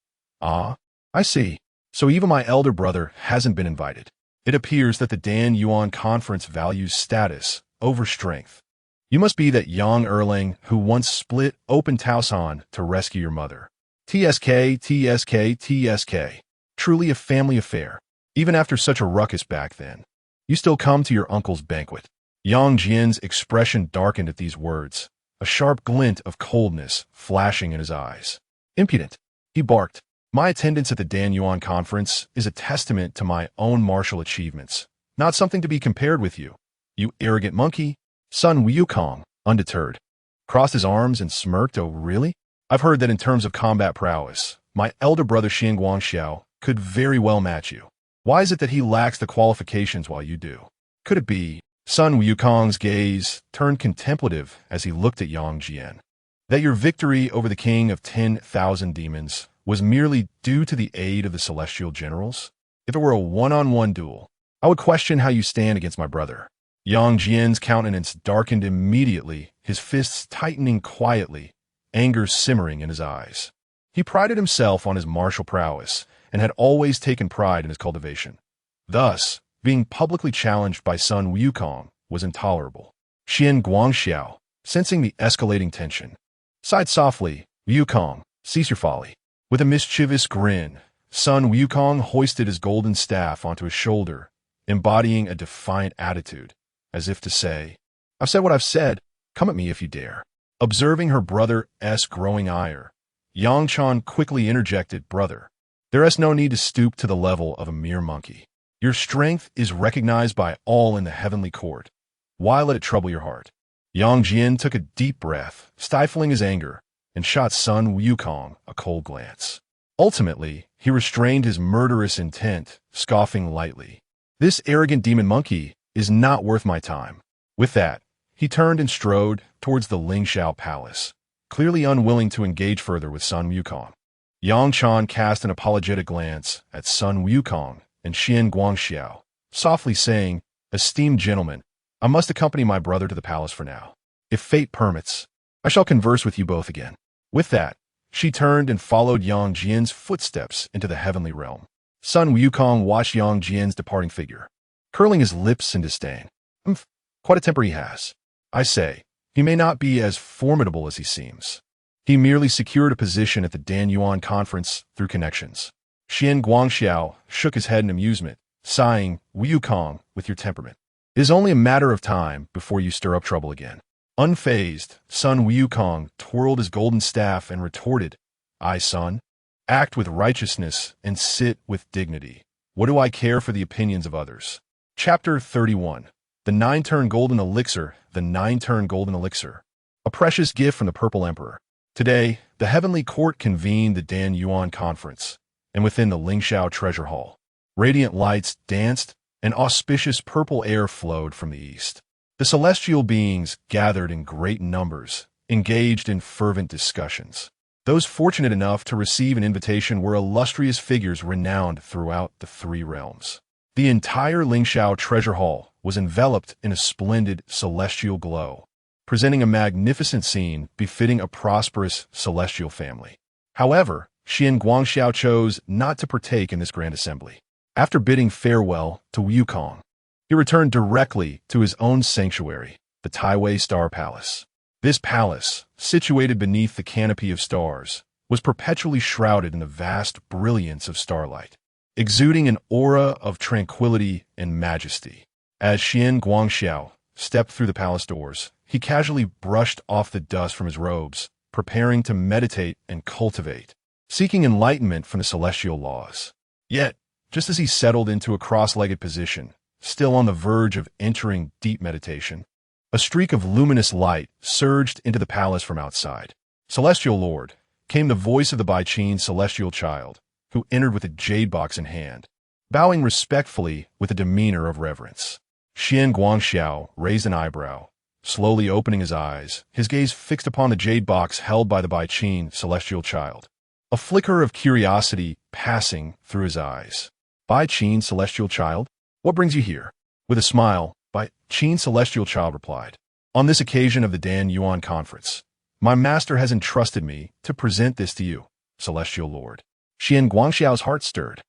Ah, I see. So even my elder brother hasn't been invited. It appears that the Dan Yuan Conference values status over strength. You must be that Yang Erlang who once split open Taosan to rescue your mother. TSK, TSK, TSK. Truly a family affair. Even after such a ruckus back then, you still come to your uncle's banquet. Yang Jian's expression darkened at these words, a sharp glint of coldness flashing in his eyes. Impudent, he barked. My attendance at the Dan Yuan Conference is a testament to my own martial achievements, not something to be compared with you. You arrogant monkey. Sun Wukong, undeterred, crossed his arms and smirked. Oh, really? I've heard that in terms of combat prowess, my elder brother Xian Guangxiao could very well match you. Why is it that he lacks the qualifications while you do? Could it be? Sun Wukong's gaze turned contemplative as he looked at Yang Jian. That your victory over the king of 10,000 demons was merely due to the aid of the celestial generals? If it were a one-on-one duel, I would question how you stand against my brother. Yang Jian's countenance darkened immediately, his fists tightening quietly, anger simmering in his eyes. He prided himself on his martial prowess and had always taken pride in his cultivation. Thus, being publicly challenged by Sun Wukong was intolerable. Qian Guangxiao, sensing the escalating tension, sighed softly. Wukong, cease your folly. With a mischievous grin, Sun Wukong hoisted his golden staff onto his shoulder, embodying a defiant attitude, as if to say, I've said what I've said, come at me if you dare. Observing her brother's growing ire, Yang Chan quickly interjected, Brother, there is no need to stoop to the level of a mere monkey. Your strength is recognized by all in the heavenly court. Why let it trouble your heart? Yang Jian took a deep breath, stifling his anger, and shot Sun Wukong a cold glance. Ultimately, he restrained his murderous intent, scoffing lightly. This arrogant demon monkey is not worth my time. With that, he turned and strode towards the Lingxiao Palace, clearly unwilling to engage further with Sun Wukong. Yang Chan cast an apologetic glance at Sun Wukong and Qian Guangxiao, softly saying, Esteemed gentlemen, I must accompany my brother to the palace for now. If fate permits, I shall converse with you both again. With that, she turned and followed Yang Jian's footsteps into the heavenly realm. Sun Wukong watched Yang Jian's departing figure, curling his lips in disdain. Quite a temper he has. I say, he may not be as formidable as he seems. He merely secured a position at the Dan Yuan conference through connections. Qian Guangxiao shook his head in amusement, sighing, Wukong, with your temperament. It is only a matter of time before you stir up trouble again. Unfazed, Sun Wukong twirled his golden staff and retorted, I, son, act with righteousness and sit with dignity. What do I care for the opinions of others? Chapter 31. The Nine-Turn Golden Elixir. The Nine-Turn Golden Elixir. A precious gift from the Purple Emperor. Today, the heavenly court convened the Dan Yuan conference, and within the Lingxiao treasure hall, radiant lights danced, and auspicious purple air flowed from the east. The celestial beings gathered in great numbers, engaged in fervent discussions. Those fortunate enough to receive an invitation were illustrious figures renowned throughout the three realms. The entire Lingxiao treasure hall was enveloped in a splendid celestial glow, presenting a magnificent scene befitting a prosperous celestial family. However, Qian Guangxiao chose not to partake in this grand assembly. After bidding farewell to Wukong, he returned directly to his own sanctuary, the Taiwei Star Palace. This palace, situated beneath the canopy of stars, was perpetually shrouded in the vast brilliance of starlight, exuding an aura of tranquility and majesty. As Qian Guangxiao stepped through the palace doors, he casually brushed off the dust from his robes, preparing to meditate and cultivate, seeking enlightenment from the celestial laws. Yet, just as he settled into a cross-legged position, still on the verge of entering deep meditation, a streak of luminous light surged into the palace from outside. Celestial Lord, came the voice of the Baiqin celestial child, who entered with a jade box in hand, bowing respectfully with a demeanor of reverence. Qian Guangxiao raised an eyebrow, slowly opening his eyes, his gaze fixed upon the jade box held by the Baiqin celestial child, a flicker of curiosity passing through his eyes. Baiqin celestial child, what brings you here? With a smile, Baiqin celestial child replied, On this occasion of the Dan Yuan conference, my master has entrusted me to present this to you, celestial lord. Qian Guangxiao's heart stirred,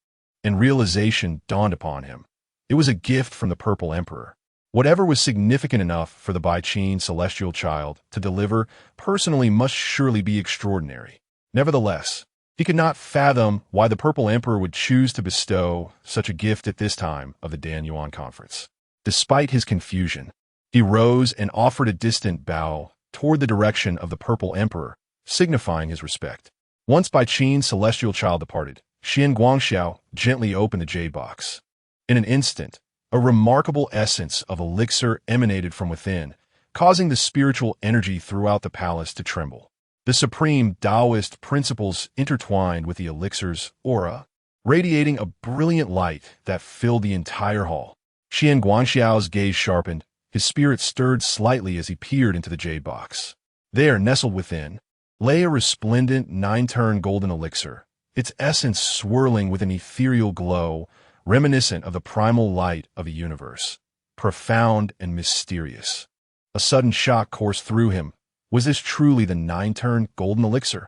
and realization dawned upon him. It was a gift from the Purple Emperor. Whatever was significant enough for the Baiqin celestial child to deliver personally must surely be extraordinary. Nevertheless, he could not fathom why the Purple Emperor would choose to bestow such a gift at this time of the Dan Yuan conference. Despite his confusion, he rose and offered a distant bow toward the direction of the Purple Emperor, signifying his respect. Once Baiqin's celestial child departed, Qian Guangxiao gently opened the jade box. In an instant, a remarkable essence of elixir emanated from within, causing the spiritual energy throughout the palace to tremble. The supreme Taoist principles intertwined with the elixir's aura, radiating a brilliant light that filled the entire hall. Qian Guangxiao's gaze sharpened, his spirit stirred slightly as he peered into the jade box. There, nestled within, lay a resplendent nine-turn golden elixir, its essence swirling with an ethereal glow, reminiscent of the primal light of a universe, profound and mysterious. A sudden shock coursed through him. Was this truly the nine-turn golden elixir?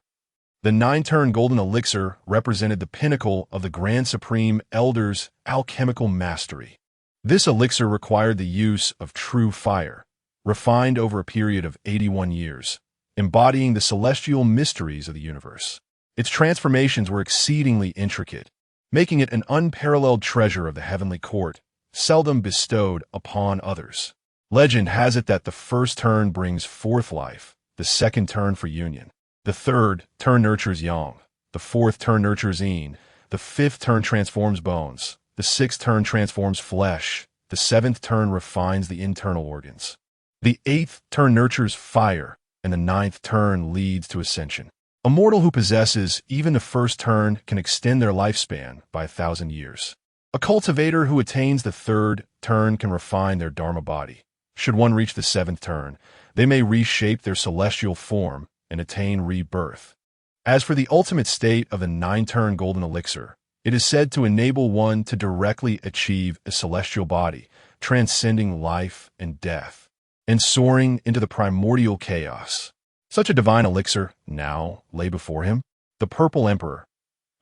The nine-turn golden elixir represented the pinnacle of the Grand Supreme Elder's alchemical mastery. This elixir required the use of true fire, refined over a period of 81 years, embodying the celestial mysteries of the universe. Its transformations were exceedingly intricate, making it an unparalleled treasure of the heavenly court, seldom bestowed upon others. Legend has it that the first turn brings forth life, the second turn for union. The third turn nurtures yang, the fourth turn nurtures yin, the fifth turn transforms bones, the sixth turn transforms flesh, the seventh turn refines the internal organs. The eighth turn nurtures fire, and the ninth turn leads to ascension. A mortal who possesses even the first turn can extend their lifespan by 1,000 years. A cultivator who attains the third turn can refine their dharma body. Should one reach the seventh turn, they may reshape their celestial form and attain rebirth. As for the ultimate state of the nine-turn golden elixir, it is said to enable one to directly achieve a celestial body, transcending life and death, and soaring into the primordial chaos. Such a divine elixir now lay before him. The Purple Emperor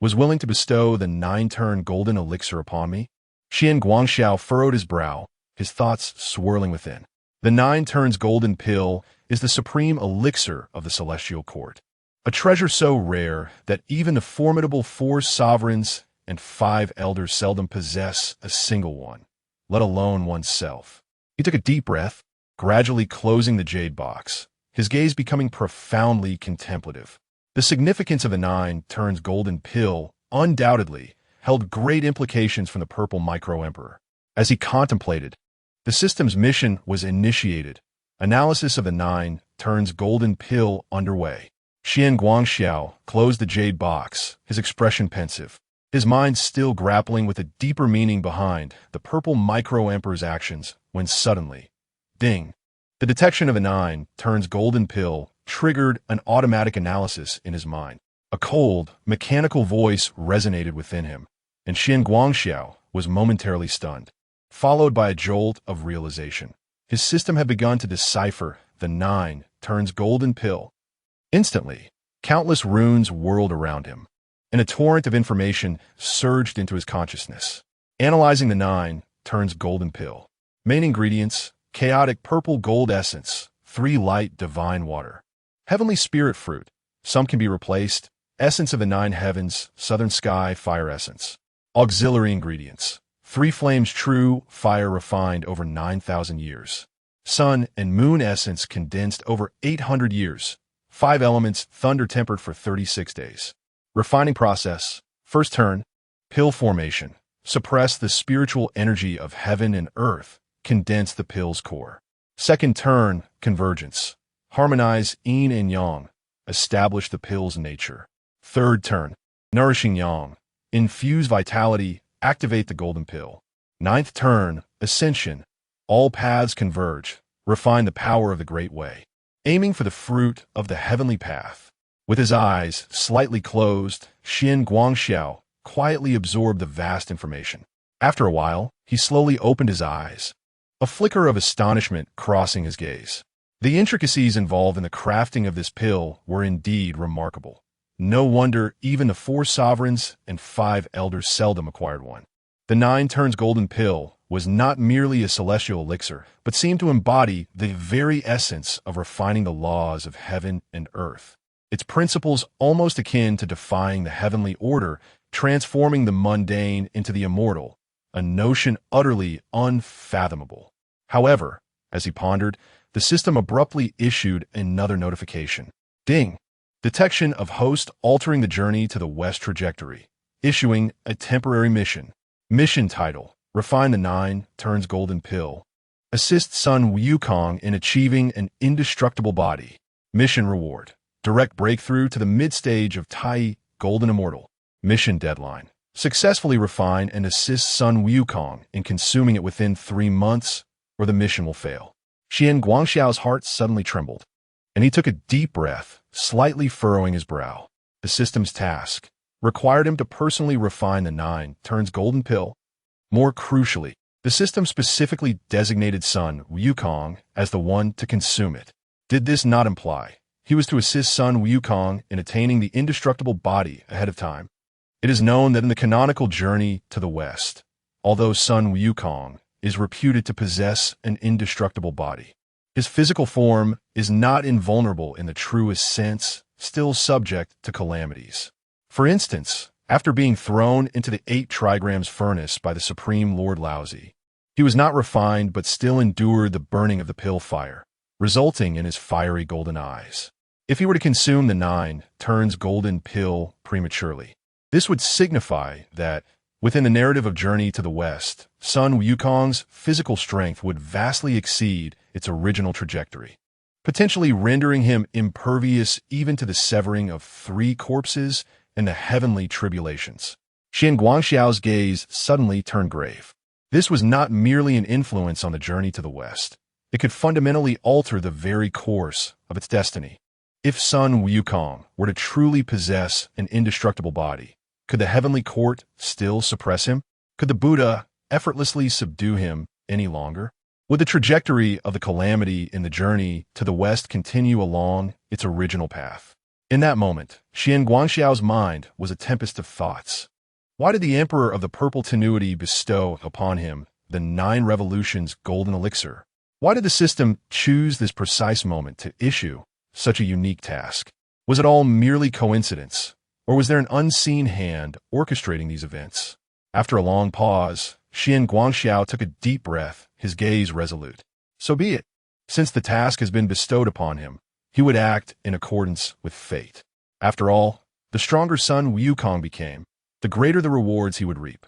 was willing to bestow the nine-turn golden elixir upon me. Qian Guangxiao furrowed his brow, his thoughts swirling within. The nine turns golden pill is the supreme elixir of the celestial court, a treasure so rare that even the formidable 4 sovereigns and 5 elders seldom possess a single one, let alone oneself. He took a deep breath, gradually closing the jade box, his gaze becoming profoundly contemplative. The significance of the nine turns golden pill undoubtedly held great implications from the Purple Micro-Emperor. As he contemplated, the system's mission was initiated. Analysis of the nine turns golden pill underway. Qian Guangxiao closed the jade box, his expression pensive, his mind still grappling with the deeper meaning behind the Purple Micro-Emperor's actions, when suddenly, ding! The detection of a nine turns golden pill triggered an automatic analysis in his mind. A cold, mechanical voice resonated within him, and Qian Guangxiao was momentarily stunned, followed by a jolt of realization. His system had begun to decipher the nine turns golden pill. Instantly, countless runes whirled around him, and a torrent of information surged into his consciousness. Analyzing the nine turns golden pill. Main ingredients: chaotic purple gold essence, 3 light divine water. Heavenly spirit fruit, some can be replaced. Essence of the 9 heavens, southern sky fire essence. Auxiliary ingredients: 3 flames true, fire refined over 9,000 years. Sun and moon essence condensed over 800 years. 5 elements, thunder tempered for 36 days. Refining process: first turn, pill formation. Suppress the spiritual energy of heaven and earth. Condense the pill's core. Second turn, convergence. Harmonize yin and yang. Establish the pill's nature. Third turn, nourishing yang. Infuse vitality. Activate the golden pill. Ninth turn, ascension. All paths converge. Refine the power of the great way. Aiming for the fruit of the heavenly path. With his eyes slightly closed, Qian Guangxiao quietly absorbed the vast information. After a while, he slowly opened his eyes, a flicker of astonishment crossing his gaze. The intricacies involved in the crafting of this pill were indeed remarkable. No wonder even the 4 sovereigns and 5 elders seldom acquired one. The 9 turns golden pill was not merely a celestial elixir, but seemed to embody the very essence of refining the laws of heaven and earth. Its principles almost akin to defying the heavenly order, transforming the mundane into the immortal, a notion utterly unfathomable. However, as he pondered, the system abruptly issued another notification. Ding! Detection of host altering the journey to the west trajectory. Issuing a temporary mission. Mission title: Refine the 9 turns golden pill. Assist Sun Wukong in achieving an indestructible body. Mission reward: direct breakthrough to the mid-stage of Tai, golden immortal. Mission deadline: Successfully refine and assist Sun Wukong in consuming it within 3 months, or the mission will fail. Qian Guangxiao's heart suddenly trembled, and he took a deep breath, slightly furrowing his brow. The system's task required him to personally refine the 9 turns golden pill. More crucially, the system specifically designated Sun Wukong as the one to consume it. Did this not imply he was to assist Sun Wukong in attaining the indestructible body ahead of time? It is known that in the canonical journey to the West, although Sun Wukong is reputed to possess an indestructible body, his physical form is not invulnerable in the truest sense, still subject to calamities. For instance, after being thrown into the 8 trigrams furnace by the Supreme Lord Laozi, he was not refined but still endured the burning of the pill fire, resulting in his fiery golden eyes. If he were to consume the 9 turns golden pill prematurely, this would signify that, within the narrative of Journey to the West, Sun Wukong's physical strength would vastly exceed its original trajectory, potentially rendering him impervious even to the severing of 3 corpses and the heavenly tribulations. Qian Guangxiao's gaze suddenly turned grave. This was not merely an influence on the journey to the West. It could fundamentally alter the very course of its destiny. If Sun Wukong were to truly possess an indestructible body, could the heavenly court still suppress him? Could the Buddha effortlessly subdue him any longer? Would the trajectory of the calamity in the journey to the West continue along its original path? In that moment, Qian Guangxiao's mind was a tempest of thoughts. Why did the Emperor of the Purple Tenuity bestow upon him the 9 revolutions golden elixir? Why did the system choose this precise moment to issue such a unique task? Was it all merely coincidence? Or was there an unseen hand orchestrating these events? After a long pause, Qian Guangxiao took a deep breath, his gaze resolute. So be it. Since the task has been bestowed upon him, he would act in accordance with fate. After all, the stronger Sun Wukong became, the greater the rewards he would reap.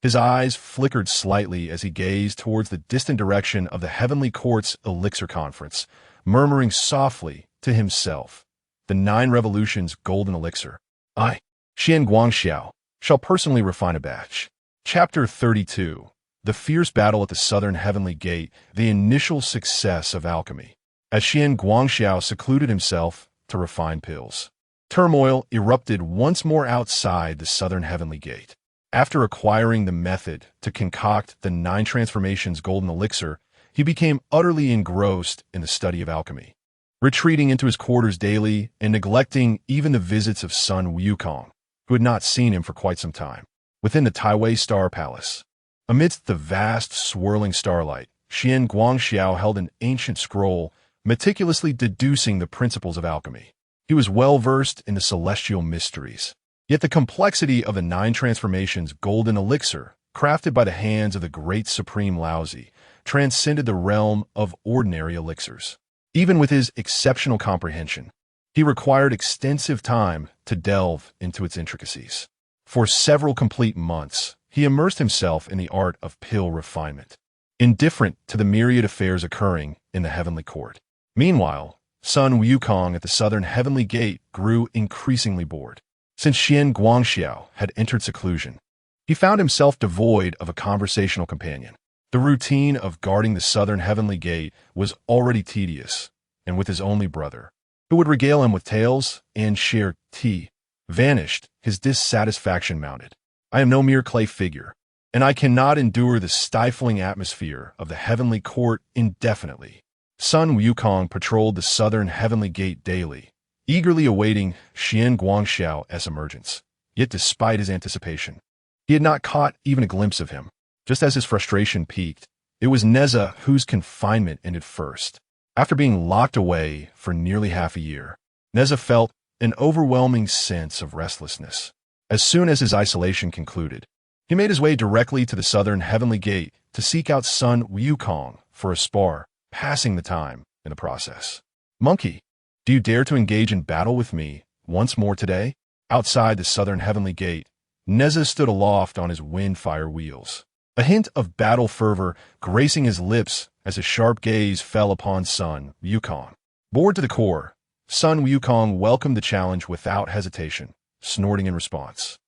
His eyes flickered slightly as he gazed towards the distant direction of the Heavenly Court's Elixir Conference, murmuring softly to himself, the 9 revolutions golden elixir. I, Qian Guangxiao, shall personally refine a batch. Chapter 32. The Fierce Battle at the Southern Heavenly Gate, the Initial Success of Alchemy. As Qian Guangxiao secluded himself to refine pills, turmoil erupted once more outside the Southern Heavenly Gate. After acquiring the method to concoct the 9 transformations golden elixir, he became utterly engrossed in the study of alchemy, retreating into his quarters daily and neglecting even the visits of Sun Wukong, who had not seen him for quite some time. Within the Taiwei Star Palace, amidst the vast swirling starlight, Qian Guangxiao held an ancient scroll, meticulously deducing the principles of alchemy. He was well versed in the celestial mysteries. Yet the complexity of the 9 transformations golden elixir, crafted by the hands of the great Supreme Laozi, transcended the realm of ordinary elixirs. Even with his exceptional comprehension, he required extensive time to delve into its intricacies. For several complete months, he immersed himself in the art of pill refinement, indifferent to the myriad affairs occurring in the heavenly court. Meanwhile, Sun Wukong at the southern heavenly gate grew increasingly bored. Since Qian Guangxiao had entered seclusion, he found himself devoid of a conversational companion. The routine of guarding the southern heavenly gate was already tedious, and with his only brother, who would regale him with tales and share tea, vanished, his dissatisfaction mounted. I am no mere clay figure, and I cannot endure the stifling atmosphere of the heavenly court indefinitely. Sun Wukong patrolled the southern heavenly gate daily, eagerly awaiting Qian Guangxiao's emergence. Yet despite his anticipation, he had not caught even a glimpse of him. Just as his frustration peaked, it was Neza whose confinement ended first. After being locked away for nearly half a year, Neza felt an overwhelming sense of restlessness. As soon as his isolation concluded, he made his way directly to the southern heavenly gate to seek out Sun Wukong for a spar, passing the time in the process. Monkey, do you dare to engage in battle with me once more today? Outside the southern heavenly gate, Neza stood aloft on his wind-fire wheels, a hint of battle fervor gracing his lips as his sharp gaze fell upon Sun Wukong. Bored to the core, Sun Wukong welcomed the challenge without hesitation, snorting in response.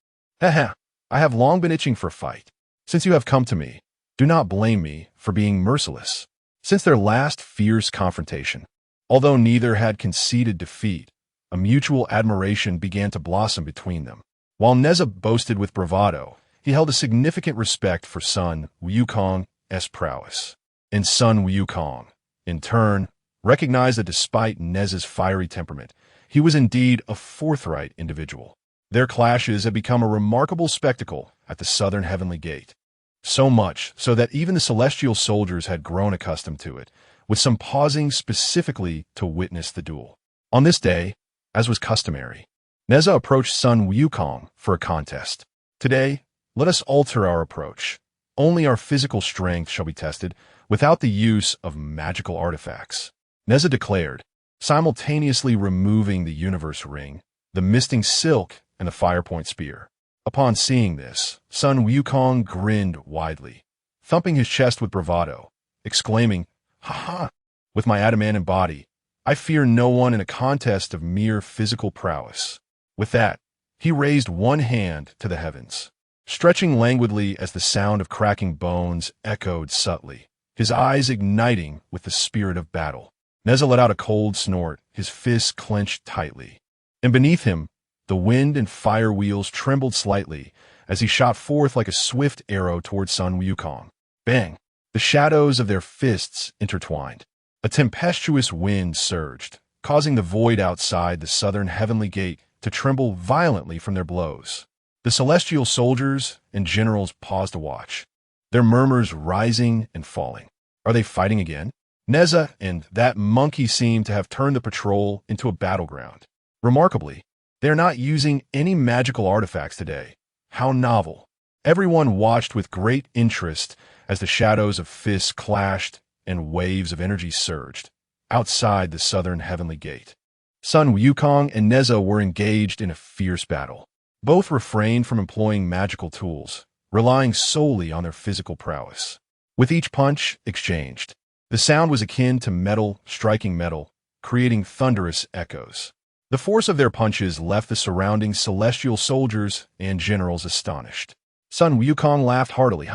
"Haha, I have long been itching for a fight. Since you have come to me, do not blame me for being merciless." Since their last fierce confrontation, although neither had conceded defeat, a mutual admiration began to blossom between them. While Neza boasted with bravado, he held a significant respect for Sun Wukong's prowess. And Sun Wukong, in turn, recognized that despite Neza's fiery temperament, he was indeed a forthright individual. Their clashes had become a remarkable spectacle at the southern heavenly gate. So much so that even the celestial soldiers had grown accustomed to it, with some pausing specifically to witness the duel. On this day, as was customary, Neza approached Sun Wukong for a contest. "Today, let us alter our approach. Only our physical strength shall be tested, without the use of magical artifacts," Neza declared, simultaneously removing the universe ring, the misting silk, and the firepoint spear. Upon seeing this, Sun Wukong grinned widely, thumping his chest with bravado, exclaiming, "Ha ha! With my adamantine body, I fear no one in a contest of mere physical prowess." With that, he raised one hand to the heavens, stretching languidly as the sound of cracking bones echoed subtly, his eyes igniting with the spirit of battle. Neza let out a cold snort, his fists clenched tightly. And beneath him, the wind and fire wheels trembled slightly as he shot forth like a swift arrow toward Sun Wukong. Bang! The shadows of their fists intertwined. A tempestuous wind surged, causing the void outside the southern heavenly gate to tremble violently from their blows. The celestial soldiers and generals paused to watch, their murmurs rising and falling. Are they fighting again? Neza and that monkey seemed to have turned the patrol into a battleground. Remarkably, they are not using any magical artifacts today. How novel. Everyone watched with great interest as the shadows of fists clashed and waves of energy surged outside the southern heavenly gate. Sun Wukong and Neza were engaged in a fierce battle. Both refrained from employing magical tools, relying solely on their physical prowess. With each punch exchanged, the sound was akin to metal striking metal, creating thunderous echoes. The force of their punches left the surrounding celestial soldiers and generals astonished. Sun Wukong laughed heartily.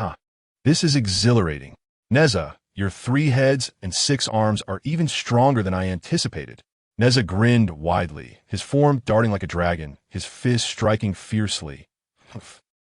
This is exhilarating. Neza, your 3 heads and 6 arms are even stronger than I anticipated." Neza grinned widely, his form darting like a dragon, his fists striking fiercely.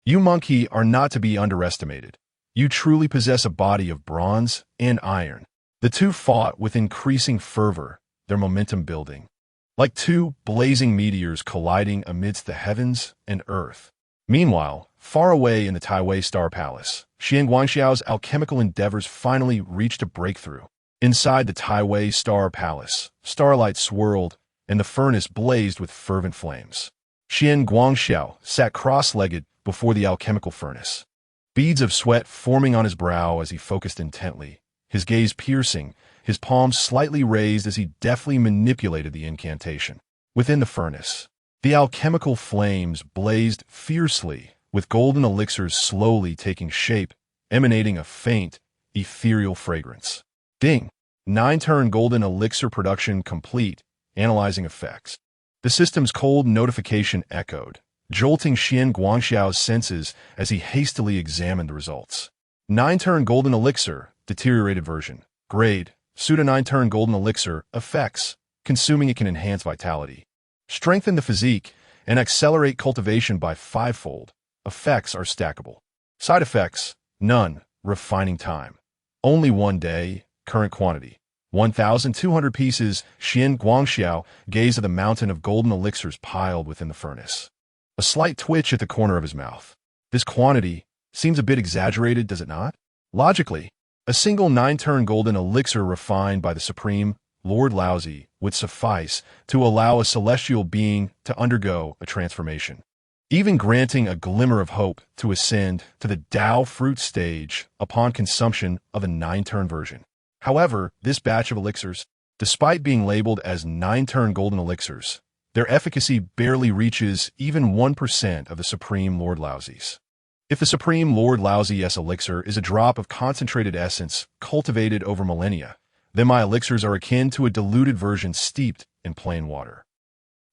"You monkey are not to be underestimated. You truly possess a body of bronze and iron." The two fought with increasing fervor, their momentum building, like 2 blazing meteors colliding amidst the heavens and earth. Meanwhile, far away in the Taiwei Star Palace, Xian Guangxiao's alchemical endeavors finally reached a breakthrough. Inside the Taiwei Star Palace, starlight swirled, and the furnace blazed with fervent flames. Xian Guangxiao sat cross-legged before the alchemical furnace, beads of sweat forming on his brow as he focused intently, his gaze piercing, his palms slightly raised as he deftly manipulated the incantation. Within the furnace, the alchemical flames blazed fiercely, with golden elixirs slowly taking shape, emanating a faint, ethereal fragrance. Ding! 9-turn golden elixir production complete, analyzing effects. The system's cold notification echoed, jolting Xian Guangxiao's senses as he hastily examined the results. 9-turn golden elixir, deteriorated version. Grade, pseudo 9-turn golden elixir, effects. Consuming it can enhance vitality, strengthen the physique, and accelerate cultivation by 5-fold. Effects are stackable. Side effects, none. Refining time, only 1 day. Current quantity, 1,200 pieces. Xian Guangxiao gazed at the mountain of golden elixirs piled within the furnace. A slight twitch at the corner of his mouth. This quantity seems a bit exaggerated, does it not? Logically, a single 9-turn golden elixir refined by the Supreme Lord Laozi would suffice to allow a celestial being to undergo a transformation, even granting a glimmer of hope to ascend to the Dao fruit stage upon consumption of a 9-turn version. However, this batch of elixirs, despite being labeled as 9-turn golden elixirs, their efficacy barely reaches even 1% of the Supreme Lord Laozi's. If the Supreme Lord Laozi's elixir is a drop of concentrated essence cultivated over millennia, then my elixirs are akin to a diluted version steeped in plain water.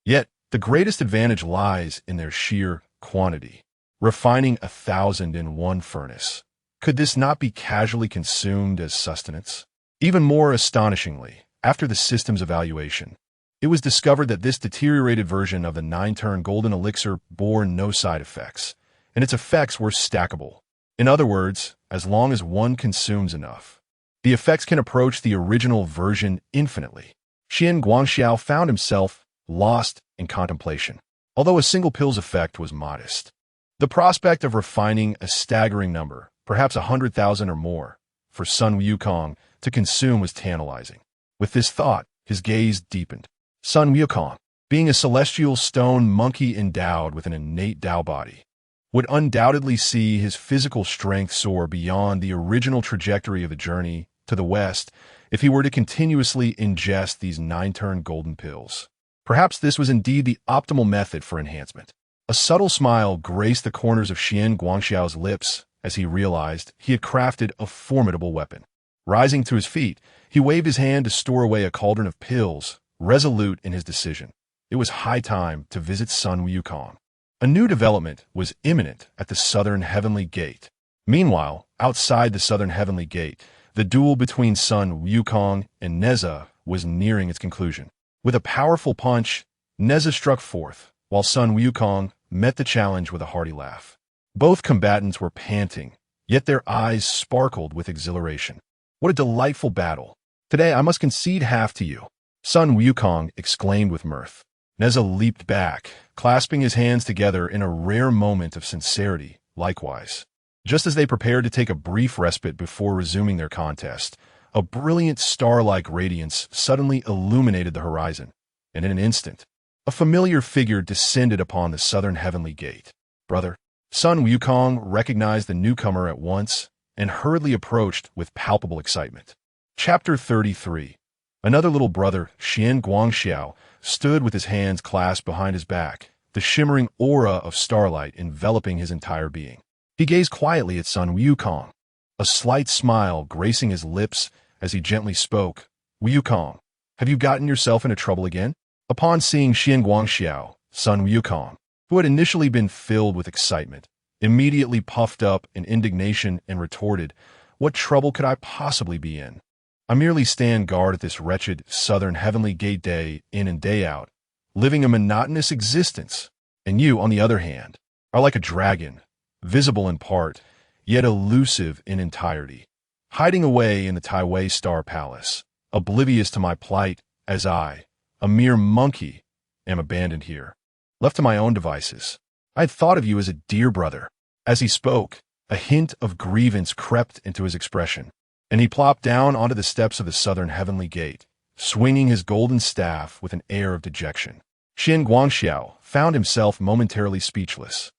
Yet, the greatest advantage lies in their sheer quantity. refining 1,000 in one furnace. Could this not be casually consumed as sustenance? Even more astonishingly, after the system's evaluation, it was discovered that this deteriorated version of the 9-turn golden elixir bore no side effects, and its effects were stackable. In other words, as long as one consumes enough, the effects can approach the original version infinitely. Qian Guangxiao found himself lost in contemplation. Although a single pill's effect was modest, the prospect of refining a staggering number, perhaps 100,000 or more, for Sun Wukong to consume was tantalizing. With this thought, his gaze deepened. Sun Wukong, being a celestial stone monkey endowed with an innate Tao body, would undoubtedly see his physical strength soar beyond the original trajectory of the journey to the west if he were to continuously ingest these 9-turn golden pills. Perhaps this was indeed the optimal method for enhancement. A subtle smile graced the corners of Qian Guangxiao's lips as he realized he had crafted a formidable weapon. Rising to his feet, he waved his hand to store away a cauldron of pills, resolute in his decision. It was high time to visit Sun Wukong. A new development was imminent at the Southern Heavenly Gate. Meanwhile, outside the Southern Heavenly Gate, the duel between Sun Wukong and Neza was nearing its conclusion. With a powerful punch, Neza struck forth, while Sun Wukong met the challenge with a hearty laugh. Both combatants were panting, yet their eyes sparkled with exhilaration. What a delightful battle! Today I must concede half to you, Sun Wukong exclaimed with mirth. Neza leaped back, clasping his hands together in a rare moment of sincerity. Likewise, just as they prepared to take a brief respite before resuming their contest, a brilliant star-like radiance suddenly illuminated the horizon, and in an instant, a familiar figure descended upon the Southern Heavenly Gate. Brother, Sun Wukong recognized the newcomer at once and hurriedly approached with palpable excitement. Chapter 33. Another little brother, Qian Guangxiao, stood with his hands clasped behind his back, the shimmering aura of starlight enveloping his entire being. He gazed quietly at Sun Wukong, a slight smile gracing his lips as he gently spoke. Wukong, have you gotten yourself into trouble again? Upon seeing Qian Guangxiao, Sun Wukong, who had initially been filled with excitement, immediately puffed up in indignation and retorted, "What trouble could I possibly be in? I merely stand guard at this wretched Southern Heavenly Gate day in and day out, living a monotonous existence. And you, on the other hand, are like a dragon, visible in part, yet elusive in entirety, hiding away in the Tai Star Palace, oblivious to my plight as I, a mere monkey, am abandoned here, left to my own devices. I had thought of you as a dear brother." As he spoke, a hint of grievance crept into his expression, and he plopped down onto the steps of the Southern Heavenly Gate, swinging his golden staff with an air of dejection. Qian Guangxiao found himself momentarily speechless.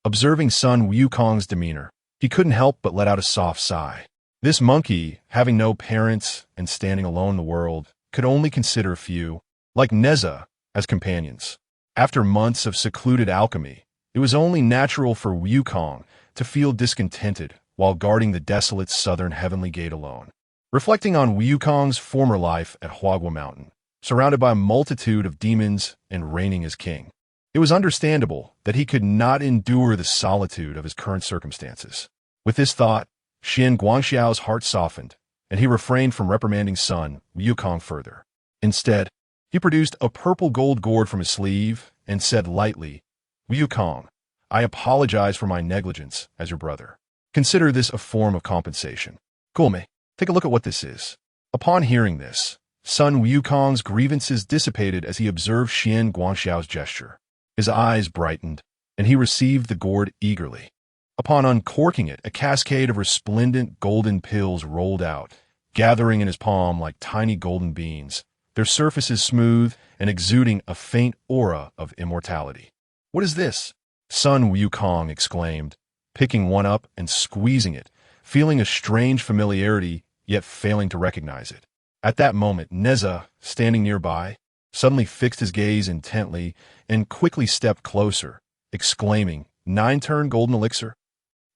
Observing Sun Wukong's demeanor, he couldn't help but let out a soft sigh. This monkey, having no parents and standing alone in the world, could only consider a few, like Neza, as companions. After months of secluded alchemy, it was only natural for Wukong to feel discontented while guarding the desolate Southern Heavenly Gate alone. Reflecting on Wukong's former life at Huagua Mountain, surrounded by a multitude of demons and reigning as king, it was understandable that he could not endure the solitude of his current circumstances. With this thought, Qian Guangxiao's heart softened, and he refrained from reprimanding Sun Wukong further. Instead, he produced a purple gold gourd from his sleeve and said lightly, "Wukong, I apologize for my negligence as your brother. Consider this a form of compensation. Gulme, take a look at what this is." Upon hearing this, Sun Wukong's grievances dissipated as he observed Qian Guangxiao's gesture. His eyes brightened, and he received the gourd eagerly. Upon uncorking it, a cascade of resplendent golden pills rolled out, gathering in his palm like tiny golden beans, their surfaces smooth and exuding a faint aura of immortality. "What is this?" Sun Wukong exclaimed, picking one up and squeezing it, feeling a strange familiarity, yet failing to recognize it. At that moment, Neza, standing nearby, suddenly fixed his gaze intently and quickly stepped closer, exclaiming, "9-turn golden elixir?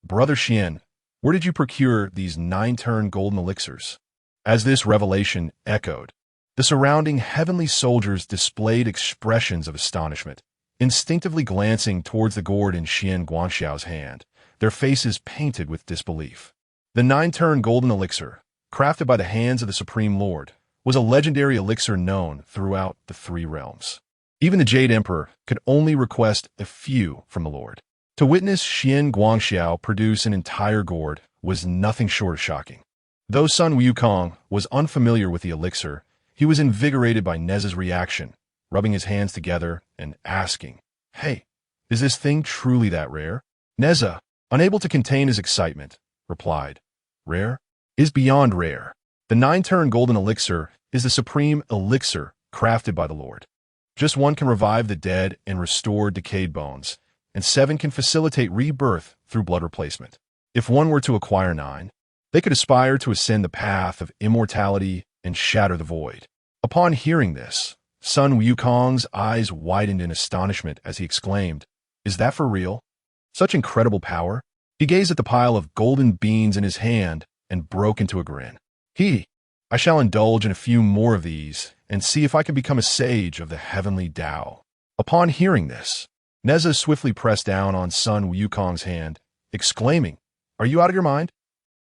Brother Qian, where did you procure these 9-turn golden elixirs?" As this revelation echoed, the surrounding heavenly soldiers displayed expressions of astonishment, instinctively glancing towards the gourd in Xian Guangxiao's hand, their faces painted with disbelief. The nine-turn golden elixir, crafted by the hands of the Supreme Lord, was a legendary elixir known throughout the three realms. Even the Jade Emperor could only request a few from the Lord. To witness Xian Guangxiao produce an entire gourd was nothing short of shocking. Though Sun Wukong was unfamiliar with the elixir, he was invigorated by Neza's reaction, rubbing his hands together and asking, "Hey, is this thing truly that rare?" Neza, unable to contain his excitement, replied, "Rare? Is beyond rare. The nine-turn golden elixir is the supreme elixir crafted by the Lord. Just one can revive the dead and restore decayed bones, and 7 can facilitate rebirth through blood replacement. If one were to acquire 9, they could aspire to ascend the path of immortality and shatter the void." Upon hearing this, Sun Wukong's eyes widened in astonishment as he exclaimed, "Is that for real? Such incredible power?" He gazed at the pile of golden beans in his hand and broke into a grin. I shall indulge in a few more of these and see if I can become a sage of the heavenly Tao." Upon hearing this, Neza swiftly pressed down on Sun Wukong's hand, exclaiming, "Are you out of your mind?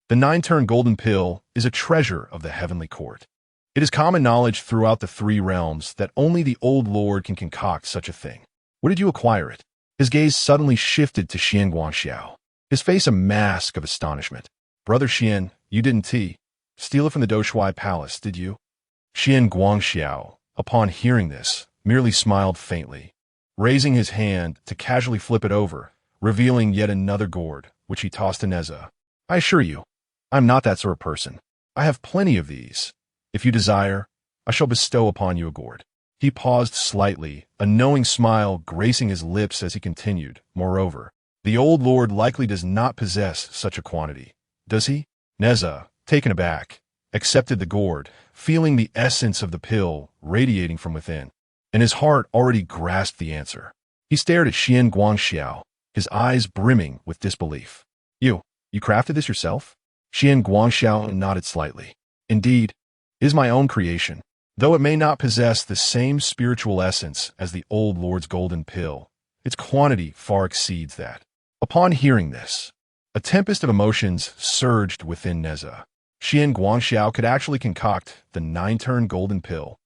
The nine-turn golden pill is a treasure of the heavenly court. It is common knowledge throughout the three realms that only the old lord can concoct such a thing. Where did you acquire it?" His gaze suddenly shifted to Xian Guangxiao, his face a mask of astonishment. "Brother Xian, you didn't steal it from the Doshui Palace, did you?" Xian Guangxiao, upon hearing this, merely smiled faintly, raising his hand to casually flip it over, revealing yet another gourd, which he tossed to Neza. "I assure you, I am not that sort of person. I have plenty of these. If you desire, I shall bestow upon you a gourd." He paused slightly, a knowing smile gracing his lips as he continued. "Moreover, the old lord likely does not possess such a quantity, does he?" Neza, taken aback, accepted the gourd, feeling the essence of the pill radiating from within, and his heart already grasped the answer. He stared at Xian Guangxiao, his eyes brimming with disbelief. You crafted this yourself?" Xian Guangxiao nodded slightly. "Indeed, it is my own creation. Though it may not possess the same spiritual essence as the old lord's golden pill, its quantity far exceeds that." Upon hearing this, a tempest of emotions surged within Neza. Xian Guangxiao could actually concoct the nine-turn golden pill.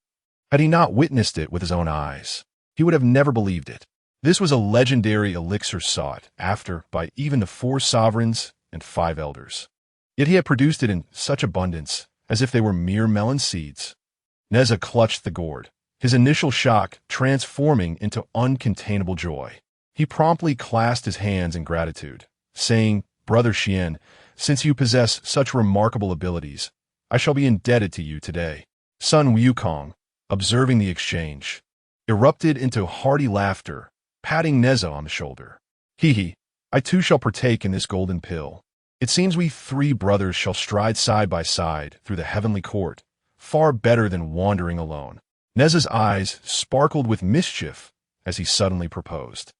Had he not witnessed it with his own eyes, he would have never believed it. This was a legendary elixir sought after by even the 4 sovereigns and 5 elders. Yet he had produced it in such abundance, as if they were mere melon seeds. Neza clutched the gourd, his initial shock transforming into uncontainable joy. He promptly clasped his hands in gratitude, saying, "Brother Xian, since you possess such remarkable abilities, I shall be indebted to you today." Sun Wukong, observing the exchange, erupted into hearty laughter, patting Neza on the shoulder. I too shall partake in this golden pill. It seems we 3 brothers shall stride side by side through the heavenly court, far better than wandering alone." Neza's eyes sparkled with mischief as he suddenly proposed.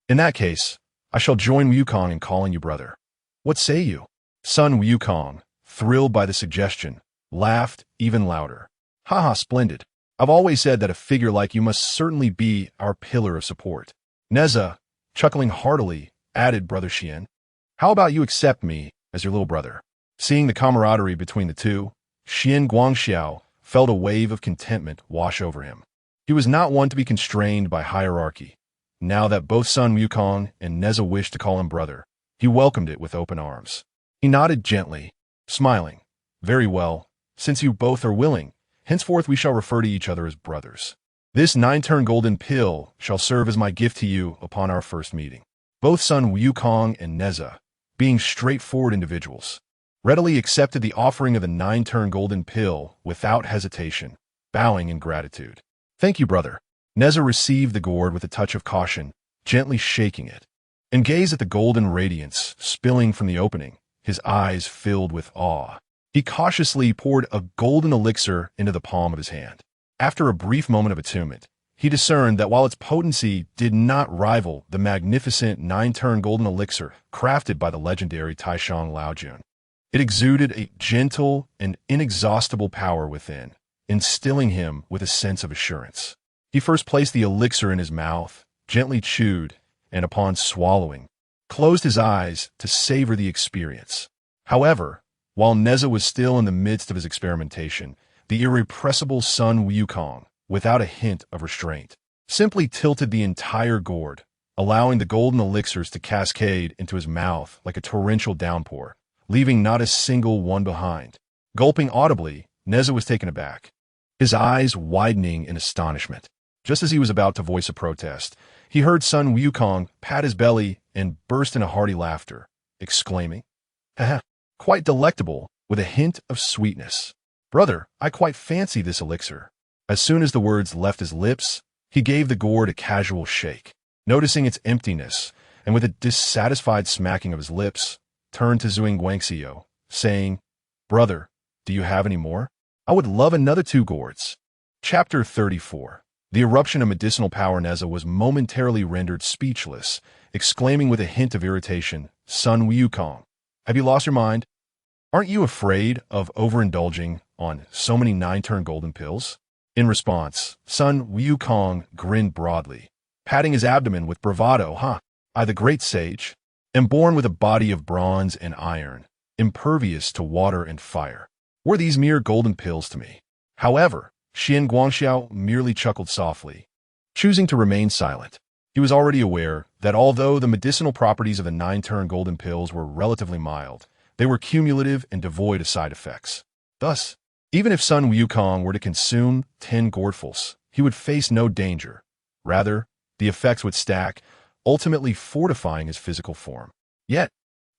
"In that case, I shall join Wukong in calling you brother. What say you?" Sun Wukong, thrilled by the suggestion, laughed even louder. "Haha, splendid. I've always said that a figure like you must certainly be our pillar of support." Neza, chuckling heartily, added, "Brother Xian, how about you accept me as your little brother?" Seeing the camaraderie between the two, Xian Guangxiao felt a wave of contentment wash over him. He was not one to be constrained by hierarchy. Now that both Sun Wukong and Neza wished to call him brother, he welcomed it with open arms. He nodded gently, smiling. "Very well, since you both are willing, henceforth we shall refer to each other as brothers. This 9-turn golden pill shall serve as my gift to you upon our first meeting." Both Sun Wukong and Neza, being straightforward individuals, readily accepted the offering of the 9-turn golden pill without hesitation, bowing in gratitude. "Thank you, brother." Neza received the gourd with a touch of caution, gently shaking it, and gazed at the golden radiance spilling from the opening, his eyes filled with awe. He cautiously poured a golden elixir into the palm of his hand. After a brief moment of attunement, he discerned that while its potency did not rival the magnificent 9-turn golden elixir crafted by the legendary Taishang Laojun, it exuded a gentle and inexhaustible power within, instilling him with a sense of assurance. He first placed the elixir in his mouth, gently chewed, and upon swallowing, closed his eyes to savor the experience. However, while Neza was still in the midst of his experimentation, the irrepressible Sun Wukong, without a hint of restraint, simply tilted the entire gourd, allowing the golden elixirs to cascade into his mouth like a torrential downpour, leaving not a single one behind. Gulping audibly, Neza was taken aback, his eyes widening in astonishment. Just as he was about to voice a protest, he heard Sun Wukong pat his belly and burst into hearty laughter, exclaiming, "Haha, quite delectable, with a hint of sweetness. Brother, I quite fancy this elixir." As soon as the words left his lips, he gave the gourd a casual shake, noticing its emptiness, and with a dissatisfied smacking of his lips, turned to Zhuang Guangxiu, saying, "Brother, do you have any more? I would love another 2 gourds." Chapter 34. The eruption of medicinal power. Neza was momentarily rendered speechless, exclaiming with a hint of irritation, "Sun Wukong, have you lost your mind? Aren't you afraid of overindulging on so many 9-turn golden pills?" In response, Sun Wukong grinned broadly, patting his abdomen with bravado. I, the great sage, am born with a body of bronze and iron, impervious to water and fire. Were these mere golden pills to me? However, Xian Guangxiao merely chuckled softly, choosing to remain silent. He was already aware that although the medicinal properties of the 9-turn golden pills were relatively mild, they were cumulative and devoid of side effects. Thus, even if Sun Wukong were to consume 10 gourdfuls, he would face no danger. Rather, the effects would stack, ultimately fortifying his physical form. Yet,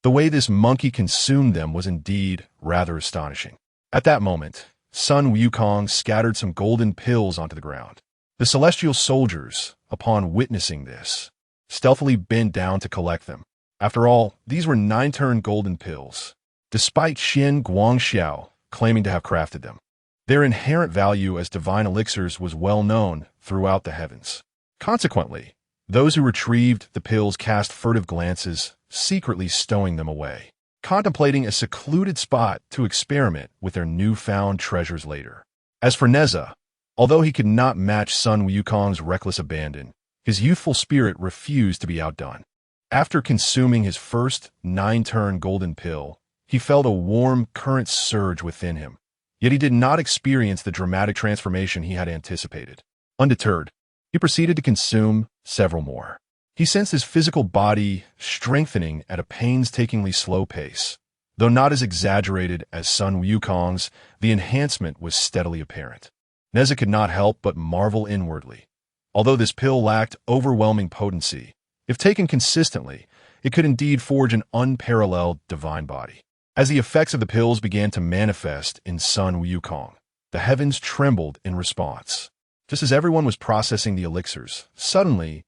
the way this monkey consumed them was indeed rather astonishing. At that moment, Sun Wukong scattered some golden pills onto the ground. The celestial soldiers, upon witnessing this, stealthily bent down to collect them. After all, these were 9-turn golden pills, despite Xian Guangxiao claiming to have crafted them. Their inherent value as divine elixirs was well known throughout the heavens. Consequently, those who retrieved the pills cast furtive glances, secretly stowing them away, contemplating a secluded spot to experiment with their newfound treasures later. As for Neza, although he could not match Sun Wukong's reckless abandon, his youthful spirit refused to be outdone. After consuming his first 9-turn golden pill, he felt a warm current surge within him, yet he did not experience the dramatic transformation he had anticipated. Undeterred, he proceeded to consume several more. He sensed his physical body strengthening at a painstakingly slow pace. Though not as exaggerated as Sun Wukong's, the enhancement was steadily apparent. Neza could not help but marvel inwardly. Although this pill lacked overwhelming potency, if taken consistently, it could indeed forge an unparalleled divine body. As the effects of the pills began to manifest in Sun Wukong, the heavens trembled in response. Just as everyone was processing the elixirs, suddenly,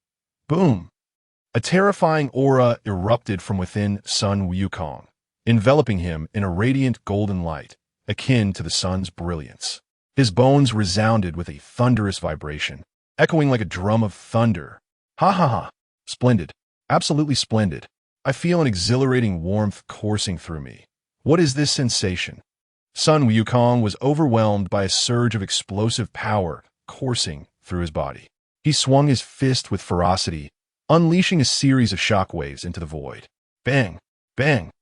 boom! A terrifying aura erupted from within Sun Wukong, enveloping him in a radiant golden light, akin to the sun's brilliance. His bones resounded with a thunderous vibration, echoing like a drum of thunder. Ha ha ha! Splendid. Absolutely splendid. I feel an exhilarating warmth coursing through me. What is this sensation? Sun Wukong was overwhelmed by a surge of explosive power coursing through his body. He swung his fist with ferocity, unleashing a series of shockwaves into the void. Bang! Bang!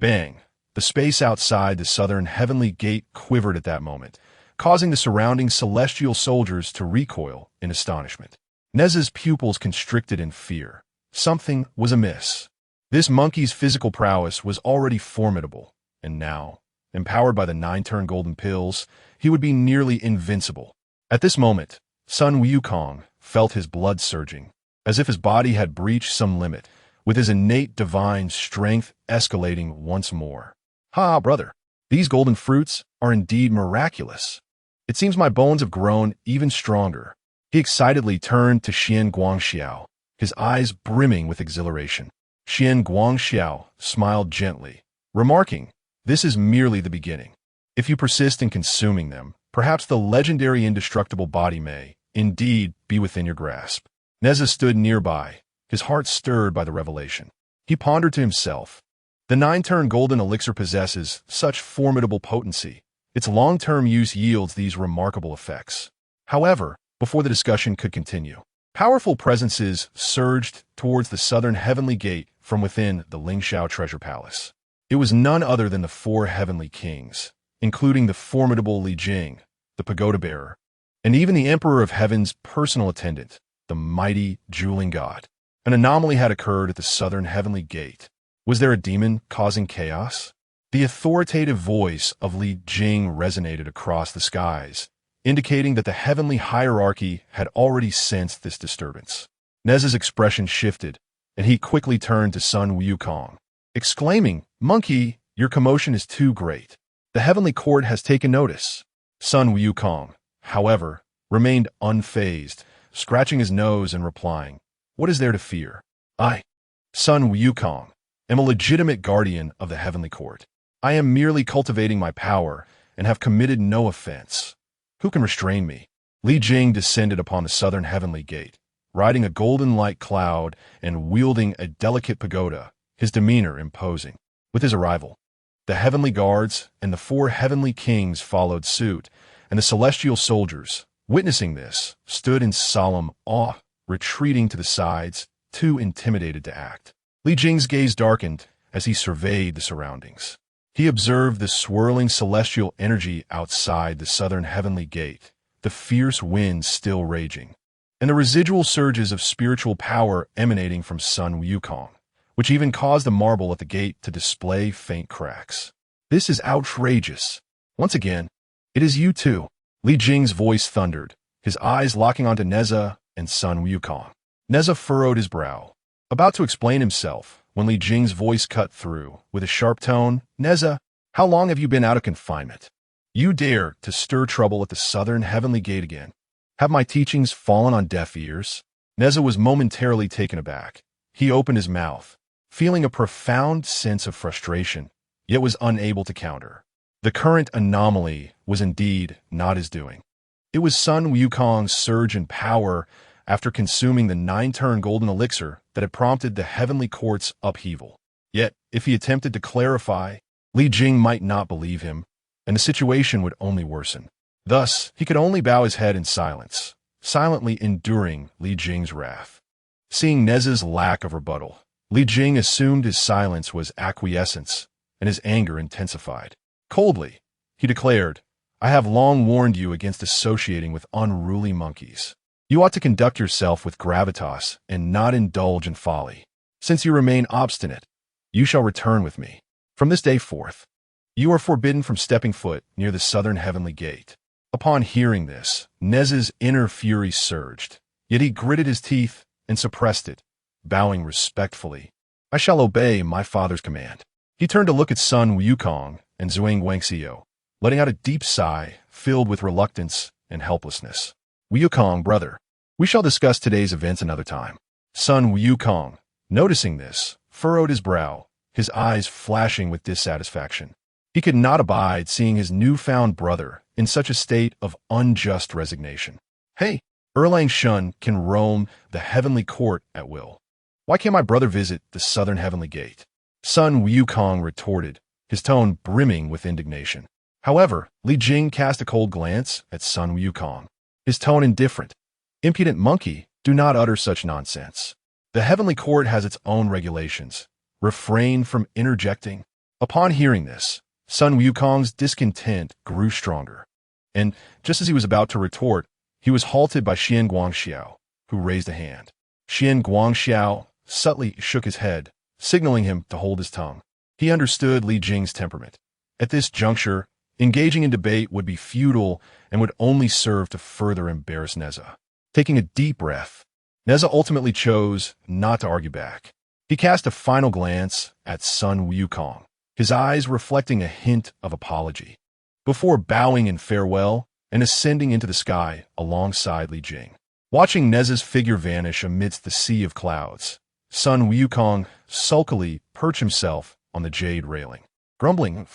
Bang! The space outside the southern heavenly gate quivered at that moment, causing the surrounding celestial soldiers to recoil in astonishment. Neza's pupils constricted in fear. Something was amiss. This monkey's physical prowess was already formidable, and now, empowered by the 9-turn golden pills, he would be nearly invincible. At this moment, Sun Wukong felt his blood surging, as if his body had breached some limit, with his innate divine strength escalating once more. Ha, brother, these golden fruits are indeed miraculous. It seems my bones have grown even stronger. He excitedly turned to Xian Guangxiao, his eyes brimming with exhilaration. Xian Guangxiao smiled gently, remarking, "This is merely the beginning. If you persist in consuming them, perhaps the legendary indestructible body may, indeed, be within your grasp." Neza stood nearby, his heart stirred by the revelation. He pondered to himself, the 9-turn golden elixir possesses such formidable potency. Its long-term use yields these remarkable effects. However, before the discussion could continue, Powerful presences surged towards the southern heavenly gate from within the Lingxiao treasure palace. It was none other than the four heavenly kings, including the formidable Li Jing, the pagoda bearer, and even the Emperor of Heaven's personal attendant, the mighty dueling god. An anomaly had occurred at the southern heavenly gate. Was there a demon causing chaos? The authoritative voice of Li Jing resonated across the skies, indicating that the heavenly hierarchy had already sensed this disturbance. Nez's expression shifted, and he quickly turned to Sun Wukong, exclaiming, "Monkey, your commotion is too great. The heavenly court has taken notice." Sun Wukong, however, remained unfazed, scratching his nose and replying, "What is there to fear? I, Sun Wukong, am a legitimate guardian of the heavenly court. I am merely cultivating my power and have committed no offense. Who can restrain me?" Li Jing descended upon the southern heavenly gate, riding a golden light cloud and wielding a delicate pagoda, his demeanor imposing. With his arrival, the heavenly guards and the four heavenly kings followed suit, and the celestial soldiers, witnessing this, stood in solemn awe, retreating to the sides, too intimidated to act. Li Jing's gaze darkened as he surveyed the surroundings. He observed the swirling celestial energy outside the southern heavenly gate, the fierce winds still raging, and the residual surges of spiritual power emanating from Sun Wukong, which even caused the marble at the gate to display faint cracks. "This is outrageous. Once again, it is you two," Li Jing's voice thundered, his eyes locking onto Neza and Sun Wukong. Neza furrowed his brow, about to explain himself, when Li Jing's voice cut through, with a sharp tone, "Neza, how long have you been out of confinement? You dare to stir trouble at the southern heavenly gate again? Have my teachings fallen on deaf ears?" Neza was momentarily taken aback. He opened his mouth, feeling a profound sense of frustration, yet was unable to counter. The current anomaly was indeed not his doing. It was Sun Wukong's surge in power after consuming the 9-turn golden elixir that had prompted the heavenly court's upheaval. Yet, if he attempted to clarify, Li Jing might not believe him, and the situation would only worsen. Thus, he could only bow his head in silence, silently enduring Li Jing's wrath. Seeing Neza's lack of rebuttal, Li Jing assumed his silence was acquiescence, and his anger intensified. Coldly, he declared, "I have long warned you against associating with unruly monkeys. You ought to conduct yourself with gravitas and not indulge in folly. Since you remain obstinate, you shall return with me. From this day forth, you are forbidden from stepping foot near the southern heavenly gate." Upon hearing this, Nez's inner fury surged, yet he gritted his teeth and suppressed it, bowing respectfully. "I shall obey my father's command." He turned to look at Sun Wukong and Zhuang Wangxiu, letting out a deep sigh filled with reluctance and helplessness. "Wukong, brother, we shall discuss today's events another time." Sun Wukong, noticing this, furrowed his brow, his eyes flashing with dissatisfaction. He could not abide seeing his newfound brother in such a state of unjust resignation. "Hey, Erlang Shun can roam the heavenly court at will. Why can't my brother visit the southern heavenly gate?" Sun Wukong retorted, his tone brimming with indignation. However, Li Jing cast a cold glance at Sun Wukong, his tone indifferent. "Impudent monkey, do not utter such nonsense. The heavenly court has its own regulations. Refrain from interjecting." Upon hearing this, Sun Wukong's discontent grew stronger, and just as he was about to retort, he was halted by Xian Guangxiao, who raised a hand. Xian Guangxiao subtly shook his head, signaling him to hold his tongue. He understood Li Jing's temperament. At this juncture, engaging in debate would be futile and would only serve to further embarrass Neza. Taking a deep breath, Neza ultimately chose not to argue back. He cast a final glance at Sun Wukong, his eyes reflecting a hint of apology, before bowing in farewell and ascending into the sky alongside Li Jing. Watching Neza's figure vanish amidst the sea of clouds, Sun Wukong sulkily perched himself on the jade railing, grumbling,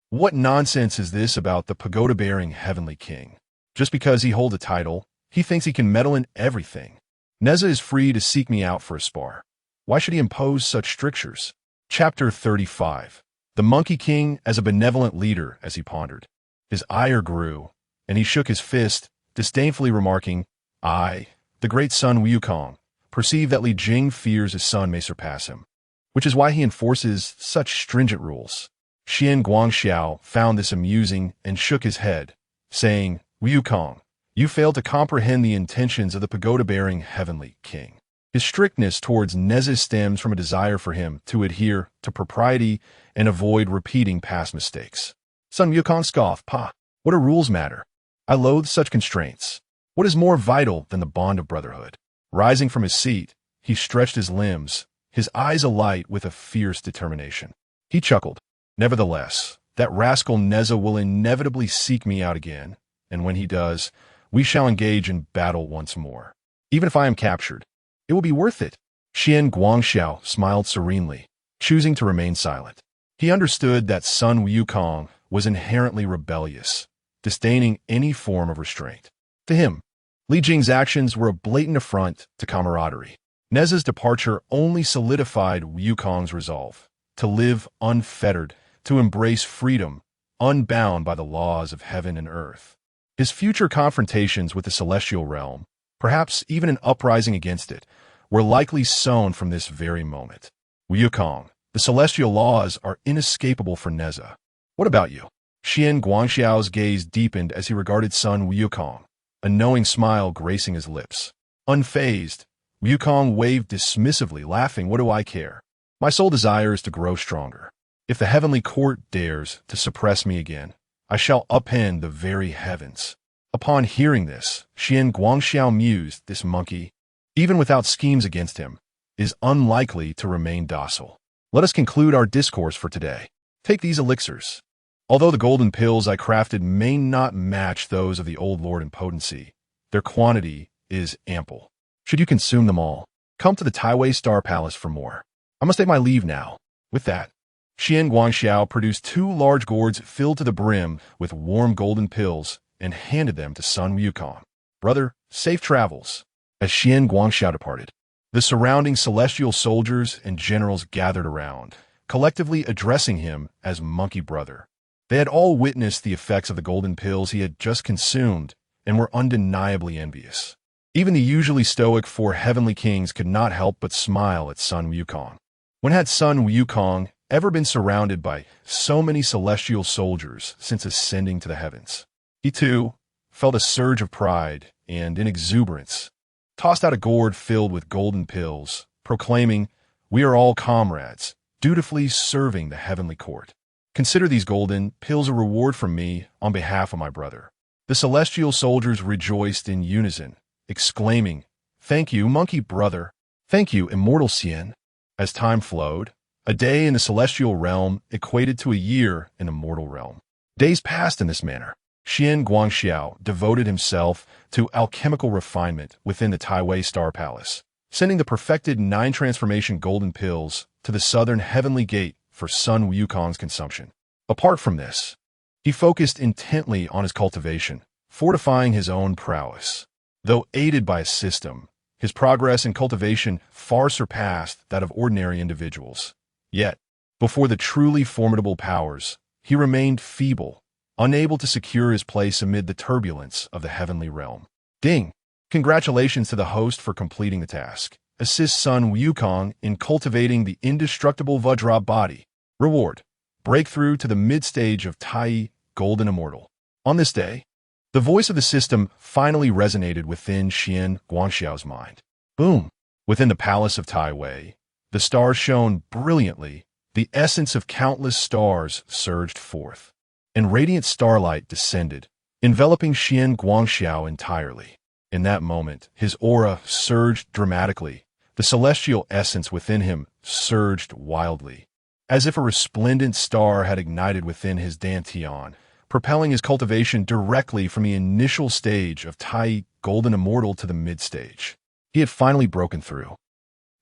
"What nonsense is this about the pagoda-bearing heavenly king? Just because he holds a title, he thinks he can meddle in everything. Neza is free to seek me out for a spar. Why should he impose such strictures?" Chapter 35. The Monkey King as a benevolent leader. As he pondered, his ire grew, and he shook his fist, disdainfully remarking, "I, the the great son Wukong, perceived that Li Jing fears his son may surpass him, which is why he enforces such stringent rules. Xian Guangxiao found this amusing and shook his head, saying, Wukong, you fail to comprehend the intentions of the pagoda-bearing heavenly king. His strictness towards Neza stems from a desire for him to adhere to propriety and avoid repeating past mistakes. Sun Wukong scoffed, "Pa, what do rules matter? I loathe such constraints. What is more vital than the bond of brotherhood?" Rising from his seat, he stretched his limbs, his eyes alight with a fierce determination. He chuckled. "Nevertheless, that rascal Neza will inevitably seek me out again, and when he does, we shall engage in battle once more. Even if I am captured, it will be worth it." Xian Guangxiao smiled serenely, choosing to remain silent. He understood that Sun Wukong was inherently rebellious, disdaining any form of restraint. To him, Li Jing's actions were a blatant affront to camaraderie. Neza's departure only solidified Wukong's resolve to live unfettered, to embrace freedom, unbound by the laws of heaven and earth. His future confrontations with the celestial realm, perhaps even an uprising against it, were likely sown from this very moment. Wukong, the celestial laws are inescapable for Neza. What about you? Xian Guangxiao's gaze deepened as he regarded Sun Wukong, a knowing smile gracing his lips. Unfazed, Wukong waved dismissively, laughing, "What do I care? My sole desire is to grow stronger. If the heavenly court dares to suppress me again, I shall upend the very heavens." Upon hearing this, Xian Guangxiao mused, "This monkey, even without schemes against him, is unlikely to remain docile." Let us conclude our discourse for today. Take these elixirs. Although the golden pills I crafted may not match those of the old lord in potency, their quantity is ample. Should you consume them all, come to the Taiwei Star Palace for more. I must take my leave now. With that, Xian Guangxiao produced 2 large gourds filled to the brim with warm golden pills and handed them to Sun Wukong. "Brother, safe travels." As Xian Guangxiao departed, the surrounding celestial soldiers and generals gathered around, collectively addressing him as Monkey Brother. They had all witnessed the effects of the golden pills he had just consumed and were undeniably envious. Even the usually stoic 4 heavenly kings could not help but smile at Sun Wukong. When had Sun Wukong ever been surrounded by so many celestial soldiers since ascending to the heavens? He, too, felt a surge of pride and, in exuberance, tossed out a gourd filled with golden pills, proclaiming, "We are all comrades, dutifully serving the heavenly court. Consider these golden pills a reward from me on behalf of my brother." The celestial soldiers rejoiced in unison, exclaiming, "Thank you, Monkey Brother. Thank you, Immortal Xian." As time flowed, a day in the celestial realm equated to a year in the mortal realm. Days passed in this manner. Xian Guangxiao devoted himself to alchemical refinement within the Taiwei Star Palace, sending the perfected 9 transformation golden pills to the southern heavenly gate for Sun Wukong's consumption. Apart from this, he focused intently on his cultivation, fortifying his own prowess. Though aided by a system, his progress in cultivation far surpassed that of ordinary individuals. Yet, before the truly formidable powers, he remained feeble, unable to secure his place amid the turbulence of the heavenly realm. Ding! Congratulations to the host for completing the task. Assist Sun Wukong in cultivating the indestructible Vajra body. Reward: breakthrough to the mid-stage of Tai Golden Immortal. On this day, the voice of the system finally resonated within Xian Guangxiao's mind. Boom! Within the palace of Taiwei, the stars shone brilliantly. The essence of countless stars surged forth, and radiant starlight descended, enveloping Xian Guangxiao entirely. In that moment, his aura surged dramatically. The celestial essence within him surged wildly, as if a resplendent star had ignited within his dantian, propelling his cultivation directly from the initial stage of Tai Golden Immortal to the mid-stage. He had finally broken through.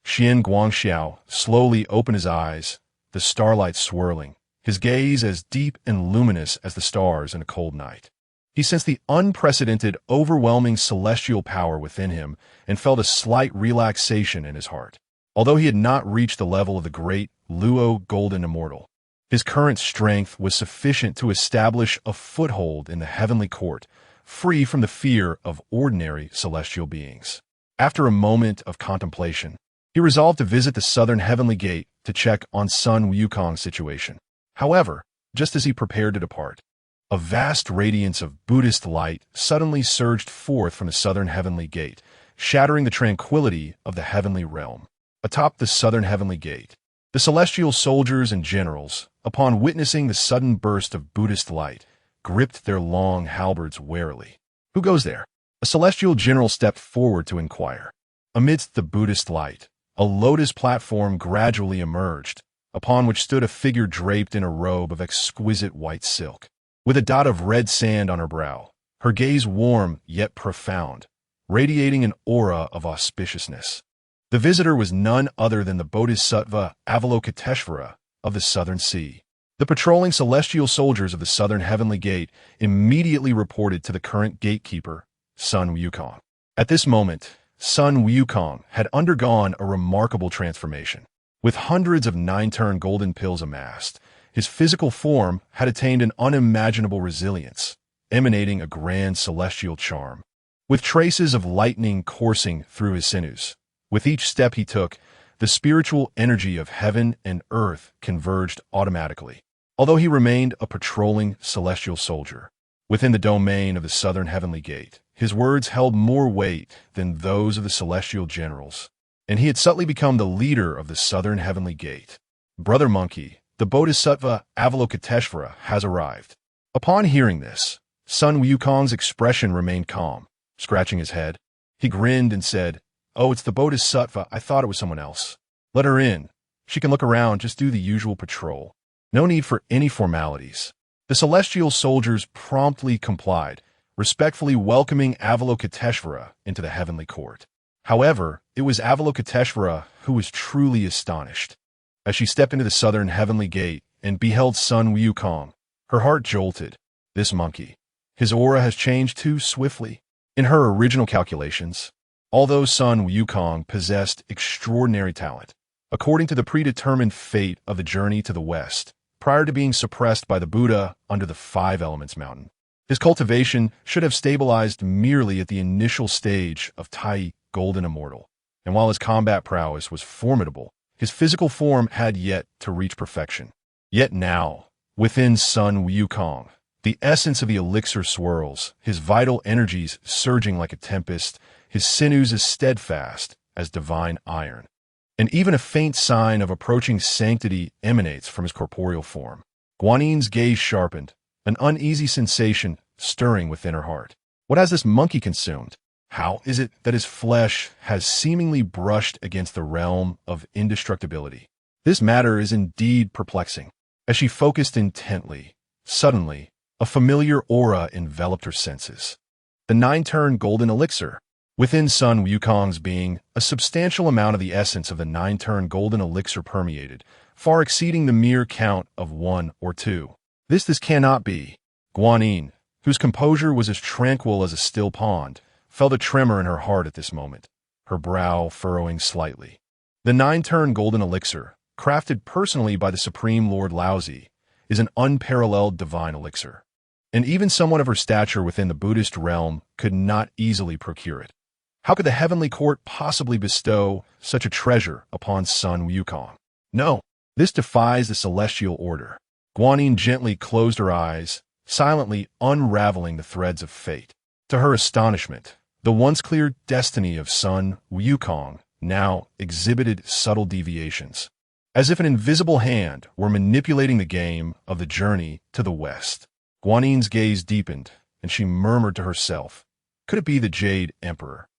Xian Guangxiao slowly opened his eyes, the starlight swirling, his gaze as deep and luminous as the stars in a cold night. He sensed the unprecedented, overwhelming celestial power within him and felt a slight relaxation in his heart. Although he had not reached the level of the great Luo Golden Immortal, his current strength was sufficient to establish a foothold in the heavenly court, free from the fear of ordinary celestial beings. After a moment of contemplation, he resolved to visit the southern heavenly gate to check on Sun Wukong's situation. However, just as he prepared to depart, a vast radiance of Buddhist light suddenly surged forth from the southern heavenly gate, shattering the tranquility of the heavenly realm. Atop the southern heavenly gate, the celestial soldiers and generals, upon witnessing the sudden burst of Buddhist light, gripped their long halberds warily. "Who goes there?" A celestial general stepped forward to inquire. Amidst the Buddhist light, a lotus platform gradually emerged, upon which stood a figure draped in a robe of exquisite white silk. With a dot of red sand on her brow, her gaze warm yet profound, radiating an aura of auspiciousness. The visitor was none other than the Bodhisattva Avalokiteshvara of the Southern Sea. The patrolling celestial soldiers of the Southern Heavenly Gate immediately reported to the current gatekeeper, Sun Wukong. At this moment, Sun Wukong had undergone a remarkable transformation. With hundreds of nine-turn golden pills amassed, his physical form had attained an unimaginable resilience, emanating a grand celestial charm. With traces of lightning coursing through his sinews, with each step he took, the spiritual energy of heaven and earth converged automatically. Although he remained a patrolling celestial soldier within the domain of the Southern Heavenly Gate, his words held more weight than those of the celestial generals, and he had subtly become the leader of the Southern Heavenly Gate. "Brother Monkey, the Bodhisattva Avalokiteshvara has arrived." Upon hearing this, Sun Wukong's expression remained calm. Scratching his head, he grinned and said, "Oh, it's the Bodhisattva. I thought it was someone else. Let her in. She can look around, just do the usual patrol. No need for any formalities." The celestial soldiers promptly complied, respectfully welcoming Avalokiteshvara into the heavenly court. However, it was Avalokiteshvara who was truly astonished. As she stepped into the Southern Heavenly Gate and beheld Sun Wukong, her heart jolted. This monkey, his aura has changed too swiftly. In her original calculations, although Sun Wukong possessed extraordinary talent, according to the predetermined fate of the journey to the west, prior to being suppressed by the Buddha under the Five Elements Mountain, his cultivation should have stabilized merely at the initial stage of Tai Golden Immortal. And while his combat prowess was formidable, his physical form had yet to reach perfection. Yet now, within Sun Wukong, the essence of the elixir swirls, his vital energies surging like a tempest, his sinews as steadfast as divine iron. And even a faint sign of approaching sanctity emanates from his corporeal form. Guanin's gaze sharpened, an uneasy sensation stirring within her heart. What has this monkey consumed? How is it that his flesh has seemingly brushed against the realm of indestructibility? This matter is indeed perplexing. As she focused intently, suddenly, a familiar aura enveloped her senses. The nine-turn golden elixir. Within Sun Wukong's being, a substantial amount of the essence of the nine-turn golden elixir permeated, far exceeding the mere count of one or two. This cannot be. Guanin, whose composure was as tranquil as a still pond, felt a tremor in her heart at this moment, her brow furrowing slightly. The nine-turn golden elixir, crafted personally by the Supreme Lord Laozi, is an unparalleled divine elixir, and even someone of her stature within the Buddhist realm could not easily procure it. How could the heavenly court possibly bestow such a treasure upon Sun Wukong? No, this defies the celestial order. Guanin gently closed her eyes, silently unraveling the threads of fate. To her astonishment, the once clear destiny of Sun Wukong now exhibited subtle deviations, as if an invisible hand were manipulating the game of the journey to the west. Guanin's gaze deepened, and she murmured to herself, "Could it be the Jade Emperor?"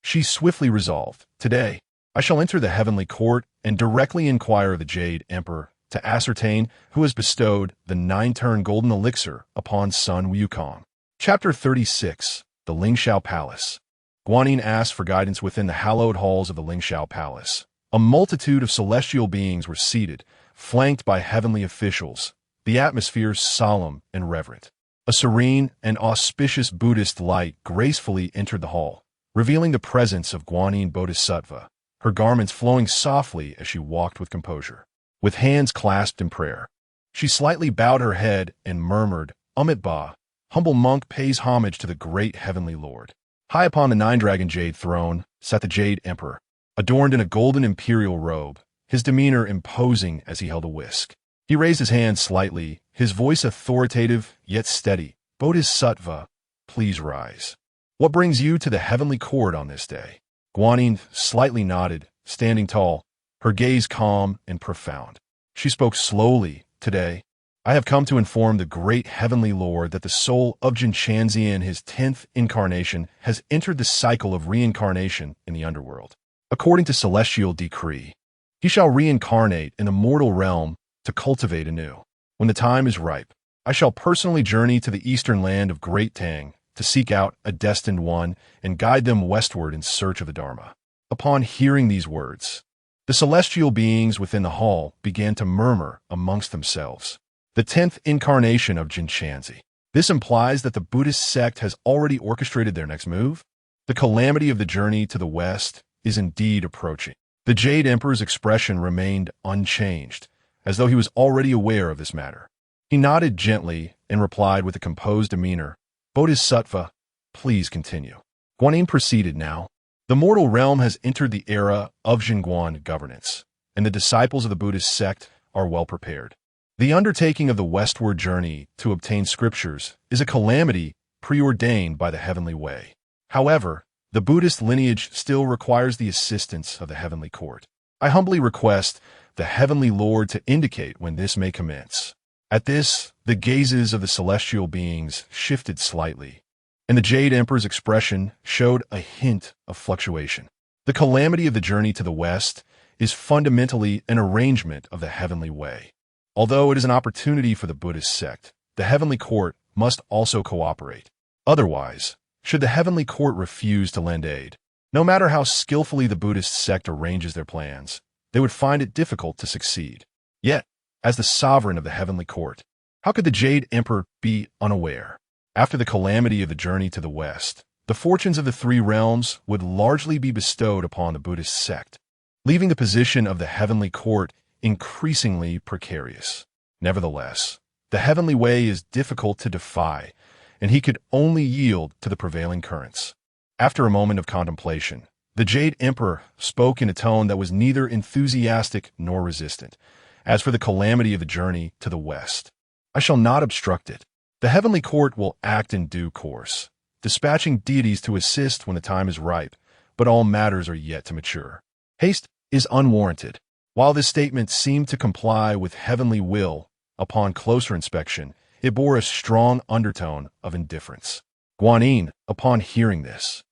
She swiftly resolved, "Today, I shall enter the heavenly court and directly inquire of the Jade Emperor to ascertain who has bestowed the nine-turn golden elixir upon Sun Wukong." Chapter 36. The Lingxiao Palace. Guanin asked for guidance within the hallowed halls of the Lingxiao Palace. A multitude of celestial beings were seated, flanked by heavenly officials, the atmosphere solemn and reverent. A serene and auspicious Buddhist light gracefully entered the hall, revealing the presence of Guanin Bodhisattva, her garments flowing softly as she walked with composure. With hands clasped in prayer, she slightly bowed her head and murmured, "Amitabha, humble monk pays homage to the great heavenly Lord." High upon the nine-dragon jade throne sat the Jade Emperor, adorned in a golden imperial robe, his demeanor imposing as he held a whisk. He raised his hand slightly, his voice authoritative yet steady. Bodhisattva, please rise. What brings you to the heavenly court on this day? Guanyin slightly nodded, standing tall, her gaze calm and profound. She spoke slowly. Today, I have come to inform the great heavenly Lord that the soul of Jinshanzi in his 10th incarnation has entered the cycle of reincarnation in the underworld. According to celestial decree, he shall reincarnate in the mortal realm to cultivate anew. When the time is ripe, I shall personally journey to the eastern land of Great Tang to seek out a destined one and guide them westward in search of the Dharma. Upon hearing these words, the celestial beings within the hall began to murmur amongst themselves. The 10th incarnation of Jinshanzi. This implies that the Buddhist sect has already orchestrated their next move. The calamity of the journey to the west is indeed approaching. The Jade Emperor's expression remained unchanged, as though he was already aware of this matter. He nodded gently and replied with a composed demeanor, Bodhisattva, please continue. Guanyin proceeded now. The mortal realm has entered the era of Jingguan governance, and the disciples of the Buddhist sect are well prepared. The undertaking of the westward journey to obtain scriptures is a calamity preordained by the heavenly way. However, the Buddhist lineage still requires the assistance of the heavenly court. I humbly request the heavenly Lord to indicate when this may commence. At this, the gazes of the celestial beings shifted slightly, and the Jade Emperor's expression showed a hint of fluctuation. The calamity of the journey to the west is fundamentally an arrangement of the heavenly way. Although it is an opportunity for the Buddhist sect, the heavenly court must also cooperate. Otherwise, should the heavenly court refuse to lend aid, no matter how skillfully the Buddhist sect arranges their plans, they would find it difficult to succeed. Yet, as the sovereign of the heavenly court, how could the Jade Emperor be unaware? After the calamity of the journey to the west, the fortunes of the three realms would largely be bestowed upon the Buddhist sect, leaving the position of the heavenly court increasingly precarious. Nevertheless, the heavenly way is difficult to defy, and he could only yield to the prevailing currents. After a moment of contemplation, the Jade Emperor spoke in a tone that was neither enthusiastic nor resistant. As for the calamity of the journey to the west, I shall not obstruct it. The heavenly court will act in due course, dispatching deities to assist when the time is ripe, but all matters are yet to mature. Haste is unwarranted. While this statement seemed to comply with heavenly will, upon closer inspection, it bore a strong undertone of indifference. Guanyin, upon hearing this,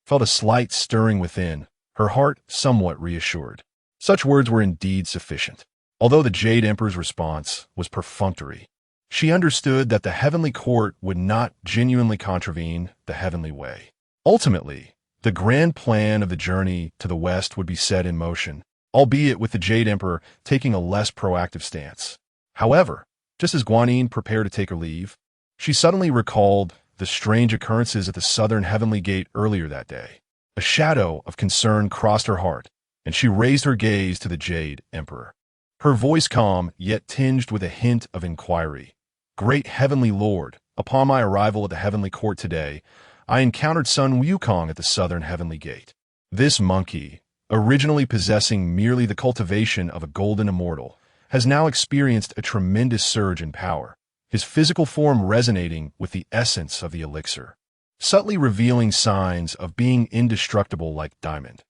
felt a slight stirring within, her heart somewhat reassured. Such words were indeed sufficient. Although the Jade Emperor's response was perfunctory, she understood that the heavenly court would not genuinely contravene the heavenly way. Ultimately, the grand plan of the journey to the west would be set in motion, albeit with the Jade Emperor taking a less proactive stance. However, just as Guanyin prepared to take her leave, she suddenly recalled the strange occurrences at the southern heavenly gate earlier that day. A shadow of concern crossed her heart, and she raised her gaze to the Jade Emperor. Her voice calm, yet tinged with a hint of inquiry. Great heavenly Lord, upon my arrival at the heavenly court today, I encountered Sun Wukong at the southern heavenly gate. This monkey, originally possessing merely the cultivation of a golden immortal, has now experienced a tremendous surge in power, his physical form resonating with the essence of the elixir, subtly revealing signs of being indestructible like diamond.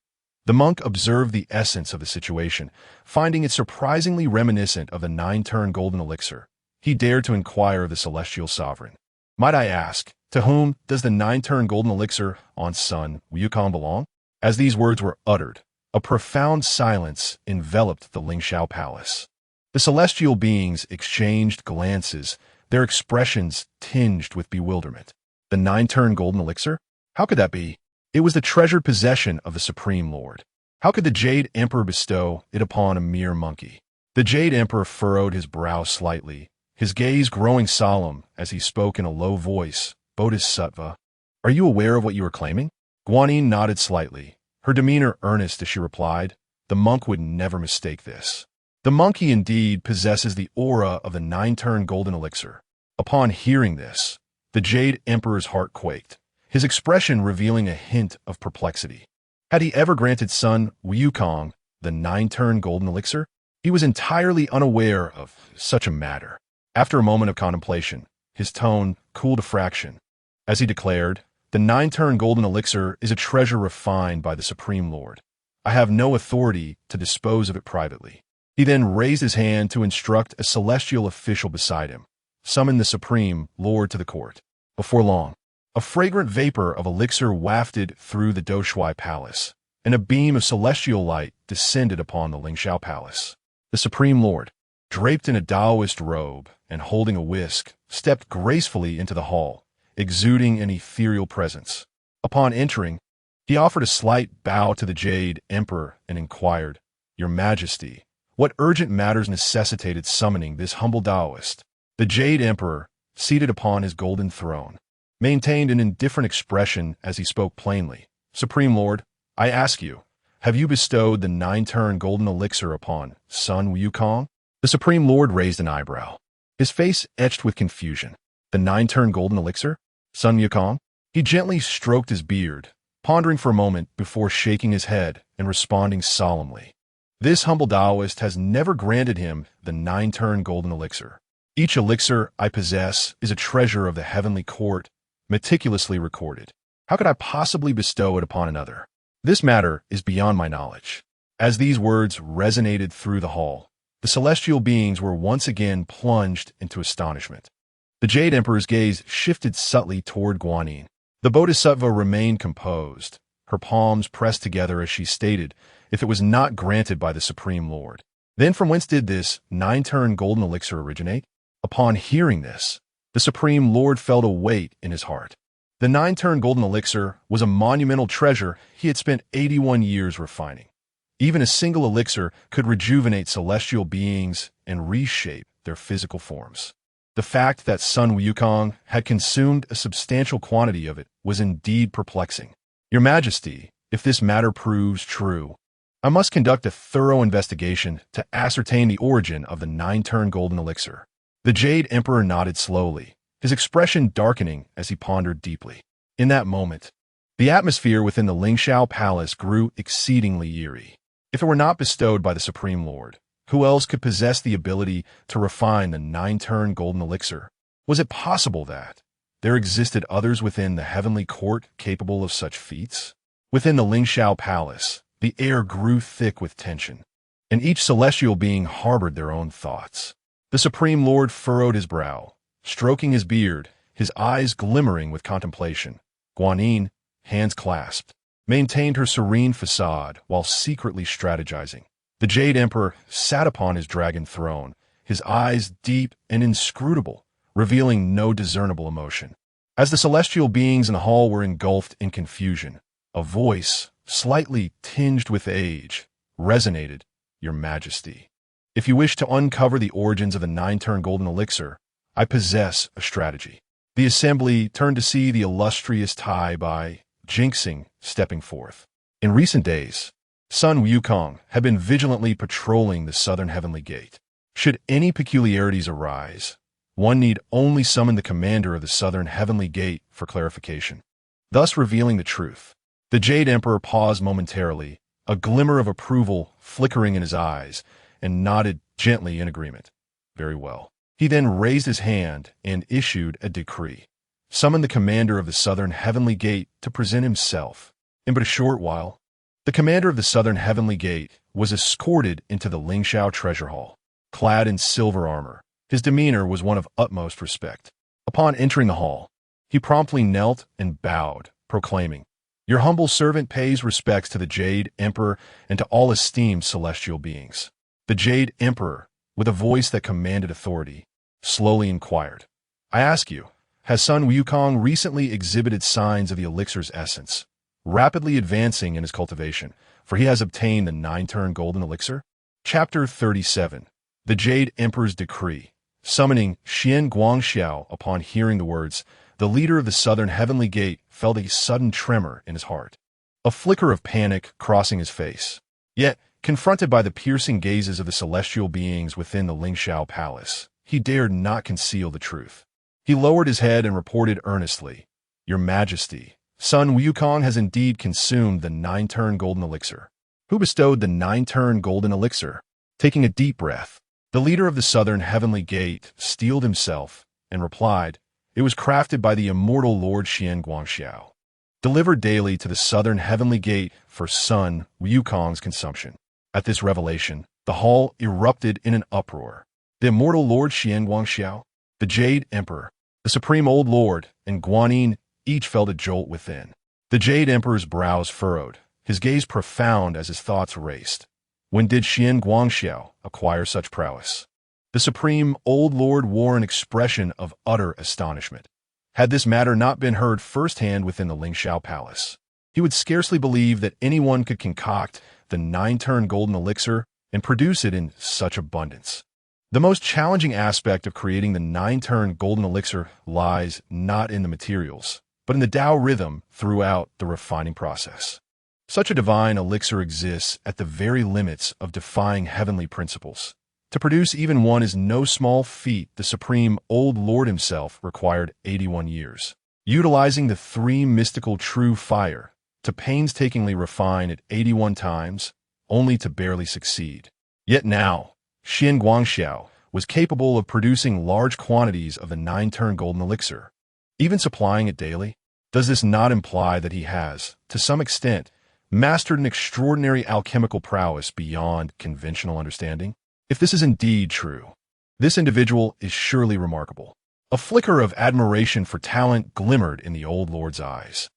The monk observed the essence of the situation, finding it surprisingly reminiscent of the 9-turn golden elixir. He dared to inquire of the celestial sovereign. Might I ask, to whom does the 9-turn golden elixir on Sun Wukong belong? As these words were uttered, a profound silence enveloped the Lingxiao Palace. The celestial beings exchanged glances, their expressions tinged with bewilderment. The 9-turn golden elixir? How could that be? It was the treasured possession of the Supreme Lord. How could the Jade Emperor bestow it upon a mere monkey? The Jade Emperor furrowed his brow slightly, his gaze growing solemn as he spoke in a low voice. Bodhisattva, are you aware of what you are claiming? Guanyin nodded slightly, her demeanor earnest as she replied, the monk would never mistake this. The monkey indeed possesses the aura of the 9-turn golden elixir. Upon hearing this, the Jade Emperor's heart quaked, his expression revealing a hint of perplexity. Had he ever granted Sun Wukong the nine-turn golden elixir? He was entirely unaware of such a matter. After a moment of contemplation, his tone cooled a fraction, as he declared, "The nine-turn golden elixir is a treasure refined by the Supreme Lord. I have no authority to dispose of it privately." He then raised his hand to instruct a celestial official beside him, summon the Supreme Lord to the court. Before long, a fragrant vapor of elixir wafted through the Doshui Palace, and a beam of celestial light descended upon the Lingxiao Palace. The Supreme Lord, draped in a Taoist robe and holding a whisk, stepped gracefully into the hall, exuding an ethereal presence. Upon entering, he offered a slight bow to the Jade Emperor and inquired, "Your Majesty, what urgent matters necessitated summoning this humble Taoist?" The Jade Emperor, seated upon his golden throne, maintained an indifferent expression as he spoke plainly. "Supreme Lord, I ask you, have you bestowed the nine-turn golden elixir upon Sun Wukong?" The Supreme Lord raised an eyebrow, his face etched with confusion. "The nine-turn golden elixir? Sun Wukong?" He gently stroked his beard, pondering for a moment before shaking his head and responding solemnly. "This humble Taoist has never granted him the nine-turn golden elixir. Each elixir I possess is a treasure of the heavenly court, meticulously recorded. How could I possibly bestow it upon another? This matter is beyond my knowledge." As these words resonated through the hall, the celestial beings were once again plunged into astonishment. The Jade Emperor's gaze shifted subtly toward Guanyin. The Bodhisattva remained composed, her palms pressed together as she stated, "If it was not granted by the Supreme Lord, then from whence did this nine-turn golden elixir originate?" Upon hearing this, the Supreme Lord felt a weight in his heart. The nine-turn golden elixir was a monumental treasure he had spent 81 years refining. Even a single elixir could rejuvenate celestial beings and reshape their physical forms. The fact that Sun Wukong had consumed a substantial quantity of it was indeed perplexing. "Your Majesty, if this matter proves true, I must conduct a thorough investigation to ascertain the origin of the nine-turn golden elixir." The Jade Emperor nodded slowly, his expression darkening as he pondered deeply. In that moment, the atmosphere within the Lingxiao Palace grew exceedingly eerie. If it were not bestowed by the Supreme Lord, who else could possess the ability to refine the nine-turn golden elixir? Was it possible that there existed others within the heavenly court capable of such feats? Within the Lingxiao Palace, the air grew thick with tension, and each celestial being harbored their own thoughts. The Supreme Lord furrowed his brow, stroking his beard, his eyes glimmering with contemplation. Guanyin, hands clasped, maintained her serene facade while secretly strategizing. The Jade Emperor sat upon his dragon throne, his eyes deep and inscrutable, revealing no discernible emotion. As the celestial beings in the hall were engulfed in confusion, a voice, slightly tinged with age, resonated, "Your Majesty, if you wish to uncover the origins of the nine-turn golden elixir, I possess a strategy." The assembly turned to see the illustrious Tai Bai Jinxing stepping forth. In recent days, Sun Wukong had been vigilantly patrolling the southern heavenly gate. Should any peculiarities arise, one need only summon the commander of the southern heavenly gate for clarification, thus revealing the truth. The Jade Emperor paused momentarily, a glimmer of approval flickering in his eyes, and nodded gently in agreement. "Very well." He then raised his hand and issued a decree. Summoned the commander of the southern heavenly gate to present himself. In but a short while, the commander of the southern heavenly gate was escorted into the Lingxiao treasure hall. Clad in silver armor, his demeanor was one of utmost respect. Upon entering the hall, he promptly knelt and bowed, proclaiming, "Your humble servant pays respects to the Jade Emperor and to all esteemed celestial beings." The Jade Emperor, with a voice that commanded authority, slowly inquired, "I ask you, has Sun Wukong recently exhibited signs of the elixir's essence, rapidly advancing in his cultivation, for he has obtained the nine-turn golden elixir?" Chapter 37. The Jade Emperor's Decree. Summoning Xian Guangxiao upon hearing the words, the leader of the southern heavenly gate felt a sudden tremor in his heart, a flicker of panic crossing his face. Yet, confronted by the piercing gazes of the celestial beings within the Lingxiao Palace, he dared not conceal the truth. He lowered his head and reported earnestly, "Your Majesty, Sun Wukong has indeed consumed the 9-turn golden elixir. Who bestowed the 9-turn golden elixir? Taking a deep breath, the leader of the Southern Heavenly Gate steeled himself and replied, "It was crafted by the immortal Lord Xian Guangxiao, delivered daily to the Southern Heavenly Gate for Sun Wukong's consumption." At this revelation, the hall erupted in an uproar. The immortal Lord Xian Guangxiao, the Jade Emperor, the Supreme Old Lord, and Guanyin each felt a jolt within. The Jade Emperor's brows furrowed, his gaze profound as his thoughts raced. When did Xian Guangxiao acquire such prowess? The Supreme Old Lord wore an expression of utter astonishment. Had this matter not been heard firsthand within the Lingxiao Palace, he would scarcely believe that anyone could concoct the 9-turn golden elixir and produce it in such abundance. The most challenging aspect of creating the 9-turn golden elixir lies not in the materials, but in the Tao rhythm throughout the refining process. Such a divine elixir exists at the very limits of defying heavenly principles. To produce even one is no small feat. The Supreme Old Lord himself required 81 years, utilizing the 3 mystical true fire to painstakingly refine it 81 times, only to barely succeed. Yet now, Xian Guangxiao was capable of producing large quantities of the 9-turn golden elixir, even supplying it daily. Does this not imply that he has, to some extent, mastered an extraordinary alchemical prowess beyond conventional understanding? If this is indeed true, this individual is surely remarkable. A flicker of admiration for talent glimmered in the old lord's eyes.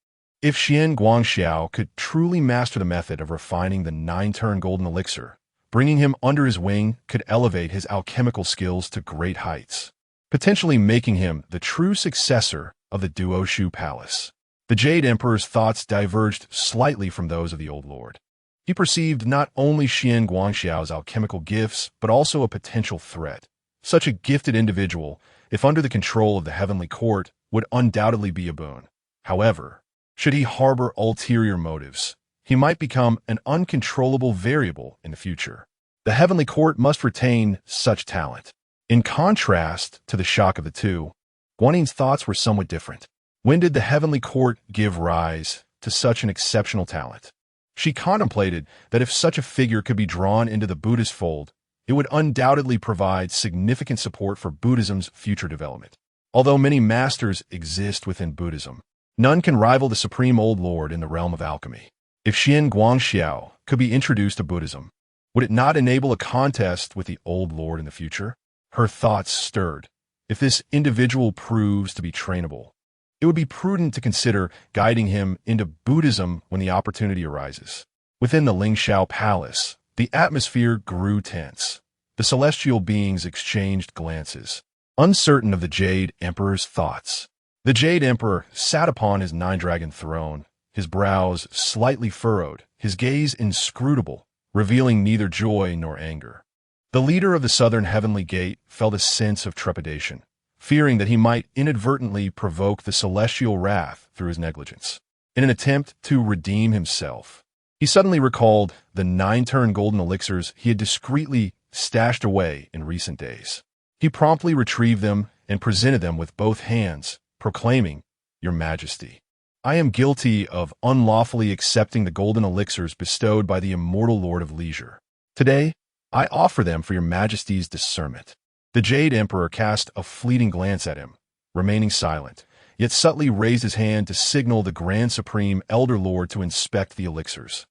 If Xian Guangxiao could truly master the method of refining the 9-turn golden elixir, bringing him under his wing could elevate his alchemical skills to great heights, potentially making him the true successor of the Duoshu Palace. The Jade Emperor's thoughts diverged slightly from those of the Old Lord. He perceived not only Xian Guangxiao's alchemical gifts, but also a potential threat. Such a gifted individual, if under the control of the Heavenly Court, would undoubtedly be a boon. However, should he harbor ulterior motives, he might become an uncontrollable variable in the future. The Heavenly Court must retain such talent. In contrast to the shock of the two, Guanyin's thoughts were somewhat different. When did the Heavenly Court give rise to such an exceptional talent? She contemplated that if such a figure could be drawn into the Buddhist fold, it would undoubtedly provide significant support for Buddhism's future development. Although many masters exist within Buddhism, none can rival the Supreme Old Lord in the realm of alchemy. If Xian Guangxiao could be introduced to Buddhism, would it not enable a contest with the Old Lord in the future? Her thoughts stirred. If this individual proves to be trainable, it would be prudent to consider guiding him into Buddhism when the opportunity arises. Within the Lingxiao Palace, the atmosphere grew tense. The celestial beings exchanged glances, uncertain of the Jade Emperor's thoughts. The Jade Emperor sat upon his 9-dragon throne, his brows slightly furrowed, his gaze inscrutable, revealing neither joy nor anger. The leader of the Southern Heavenly Gate felt a sense of trepidation, fearing that he might inadvertently provoke the celestial wrath through his negligence. In an attempt to redeem himself, he suddenly recalled the 9-turn golden elixirs he had discreetly stashed away in recent days. He promptly retrieved them and presented them with both hands, proclaiming, "Your Majesty, I am guilty of unlawfully accepting the golden elixirs bestowed by the immortal Lord of Leisure. Today, I offer them for your Majesty's discernment." The Jade Emperor cast a fleeting glance at him, remaining silent, yet subtly raised his hand to signal the Grand Supreme Elder Lord to inspect the elixirs.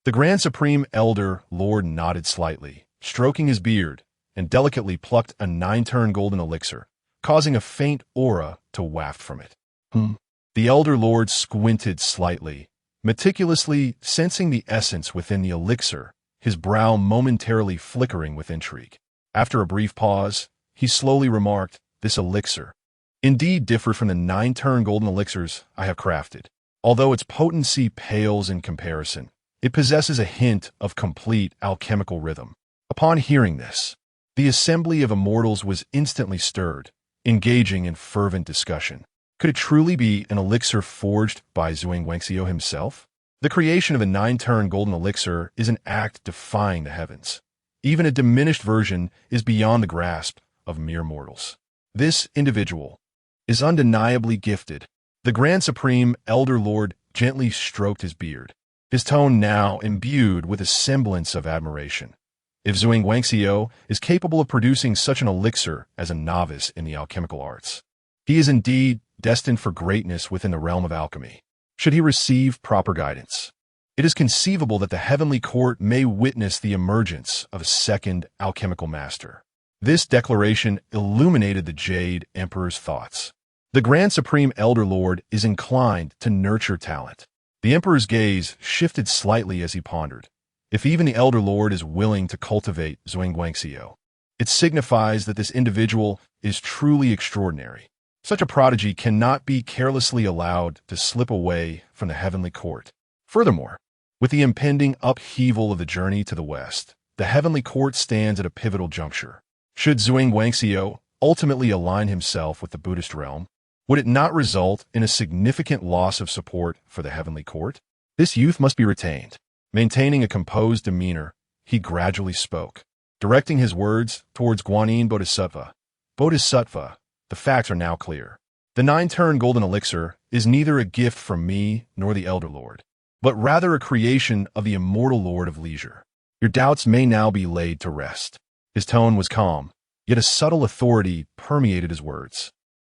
The Grand Supreme Elder Lord nodded slightly, stroking his beard, and delicately plucked a 9-turn golden elixir, causing a faint aura to waft from it. The Elder Lord squinted slightly, meticulously sensing the essence within the elixir, his brow momentarily flickering with intrigue. After a brief pause, he slowly remarked, "This elixir indeed differed from the 9-turn golden elixirs I have crafted. Although its potency pales in comparison, it possesses a hint of complete alchemical rhythm." Upon hearing this, the assembly of immortals was instantly stirred, engaging in fervent discussion. Could it truly be an elixir forged by Zhuang Wangxiu himself? The creation of a 9-turn golden elixir is an act defying the heavens. Even a diminished version is beyond the grasp of mere mortals. This individual is undeniably gifted, The Grand Supreme Elder Lord gently stroked his beard, his tone now imbued with a semblance of admiration. If Zhuang Guangxiu is capable of producing such an elixir as a novice in the alchemical arts, he is indeed destined for greatness within the realm of alchemy, should he receive proper guidance. It is conceivable that the heavenly court may witness the emergence of a second alchemical master. This declaration illuminated the Jade Emperor's thoughts. The Grand Supreme Elder Lord is inclined to nurture talent. The Emperor's gaze shifted slightly as he pondered. If even the Elder Lord is willing to cultivate Zhuang Guangxiu, it signifies that this individual is truly extraordinary. Such a prodigy cannot be carelessly allowed to slip away from the heavenly court. Furthermore, with the impending upheaval of the journey to the west, the heavenly court stands at a pivotal juncture. Should Zhuang Guangxiu ultimately align himself with the Buddhist realm, would it not result in a significant loss of support for the heavenly court? This youth must be retained. Maintaining a composed demeanor, he gradually spoke, directing his words towards Guanyin Bodhisattva. Bodhisattva, the facts are now clear. The 9-turn golden elixir is neither a gift from me nor the Elder Lord, but rather a creation of the immortal Lord of Leisure. Your doubts may now be laid to rest. His tone was calm, yet a subtle authority permeated his words.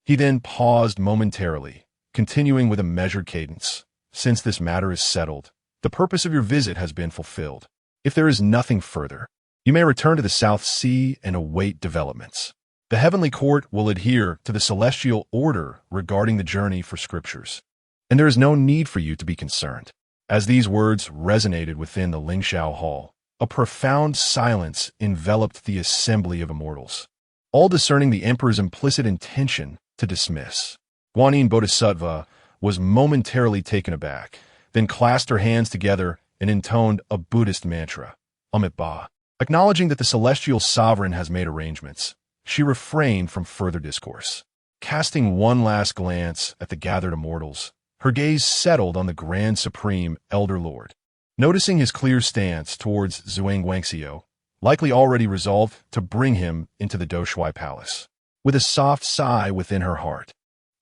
He then paused momentarily, continuing with a measured cadence. Since this matter is settled, the purpose of your visit has been fulfilled. If there is nothing further, you may return to the South Sea and await developments. The heavenly court will adhere to the celestial order regarding the journey for scriptures, and there is no need for you to be concerned. As these words resonated within the Lingxiao Hall, a profound silence enveloped the assembly of immortals, all discerning the Emperor's implicit intention to dismiss. Guanyin Bodhisattva was momentarily taken aback, then clasped her hands together and intoned a Buddhist mantra, Amit Ba. Acknowledging that the celestial sovereign has made arrangements, she refrained from further discourse. Casting one last glance at the gathered immortals, her gaze settled on the Grand Supreme Elder Lord. Noticing his clear stance towards Zhuang Guangxiu, likely already resolved to bring him into the Doshui Palace. With a soft sigh within her heart,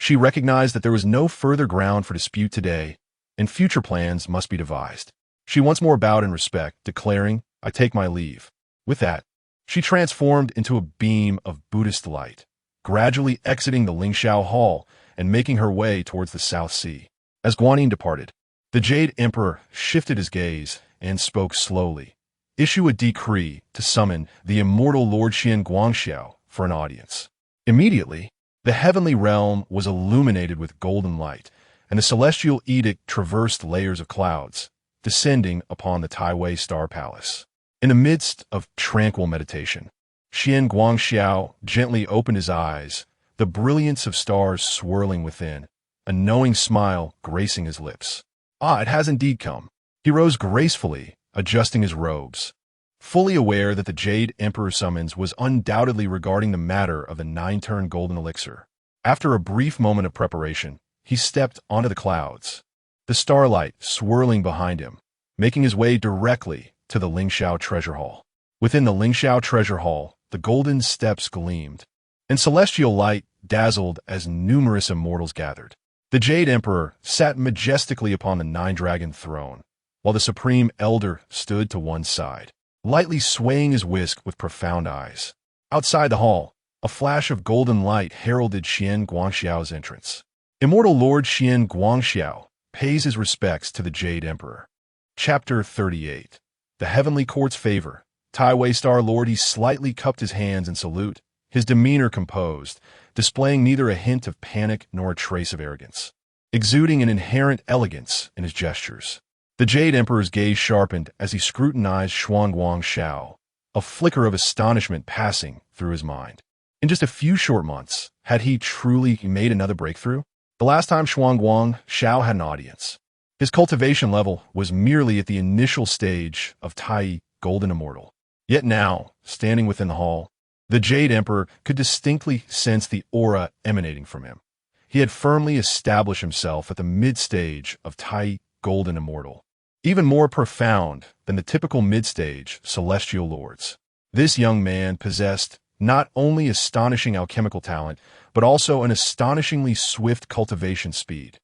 she recognized that there was no further ground for dispute today, and future plans must be devised. She once more bowed in respect, declaring, I take my leave. With that, she transformed into a beam of Buddhist light, gradually exiting the Lingxiao Hall and making her way towards the South Sea. As Guanyin departed, the Jade Emperor shifted his gaze and spoke slowly. Issue a decree to summon the immortal Lord Xian Guangxiu for an audience. Immediately, the heavenly realm was illuminated with golden light, and the celestial edict traversed layers of clouds, descending upon the Taiwei Star Palace. In the midst of tranquil meditation, Xian Guangxiu gently opened his eyes, the brilliance of stars swirling within, a knowing smile gracing his lips. Ah, it has indeed come. He rose gracefully, adjusting his robes, fully aware that the Jade Emperor's summons was undoubtedly regarding the matter of the 9-turn golden elixir. After a brief moment of preparation, he stepped onto the clouds, the starlight swirling behind him, making his way directly to the Lingxiao Treasure Hall. Within the Lingxiao Treasure Hall, the golden steps gleamed, and celestial light dazzled as numerous immortals gathered. The Jade Emperor sat majestically upon the 9-dragon throne, while the Supreme Elder stood to one side, lightly swaying his whisk with profound eyes. Outside the hall, a flash of golden light heralded Xian Guangxiu's entrance. Immortal Lord Xian Guangxiu pays his respects to the Jade Emperor. Chapter 38. The Heavenly Court's Favor. Taiwei Star Lord, he slightly cupped his hands in salute, his demeanor composed, displaying neither a hint of panic nor a trace of arrogance, exuding an inherent elegance in his gestures. The Jade Emperor's gaze sharpened as he scrutinized Xuan Guangxiu, a flicker of astonishment passing through his mind. In just a few short months, had he truly made another breakthrough? The last time Xuan Guangxiu had an audience, his cultivation level was merely at the initial stage of Tai Golden Immortal. Yet now, standing within the hall, the Jade Emperor could distinctly sense the aura emanating from him. He had firmly established himself at the mid-stage of Tai Golden Immortal, even more profound than the typical mid-stage celestial lords. This young man possessed not only astonishing alchemical talent, but also an astonishingly swift cultivation speed.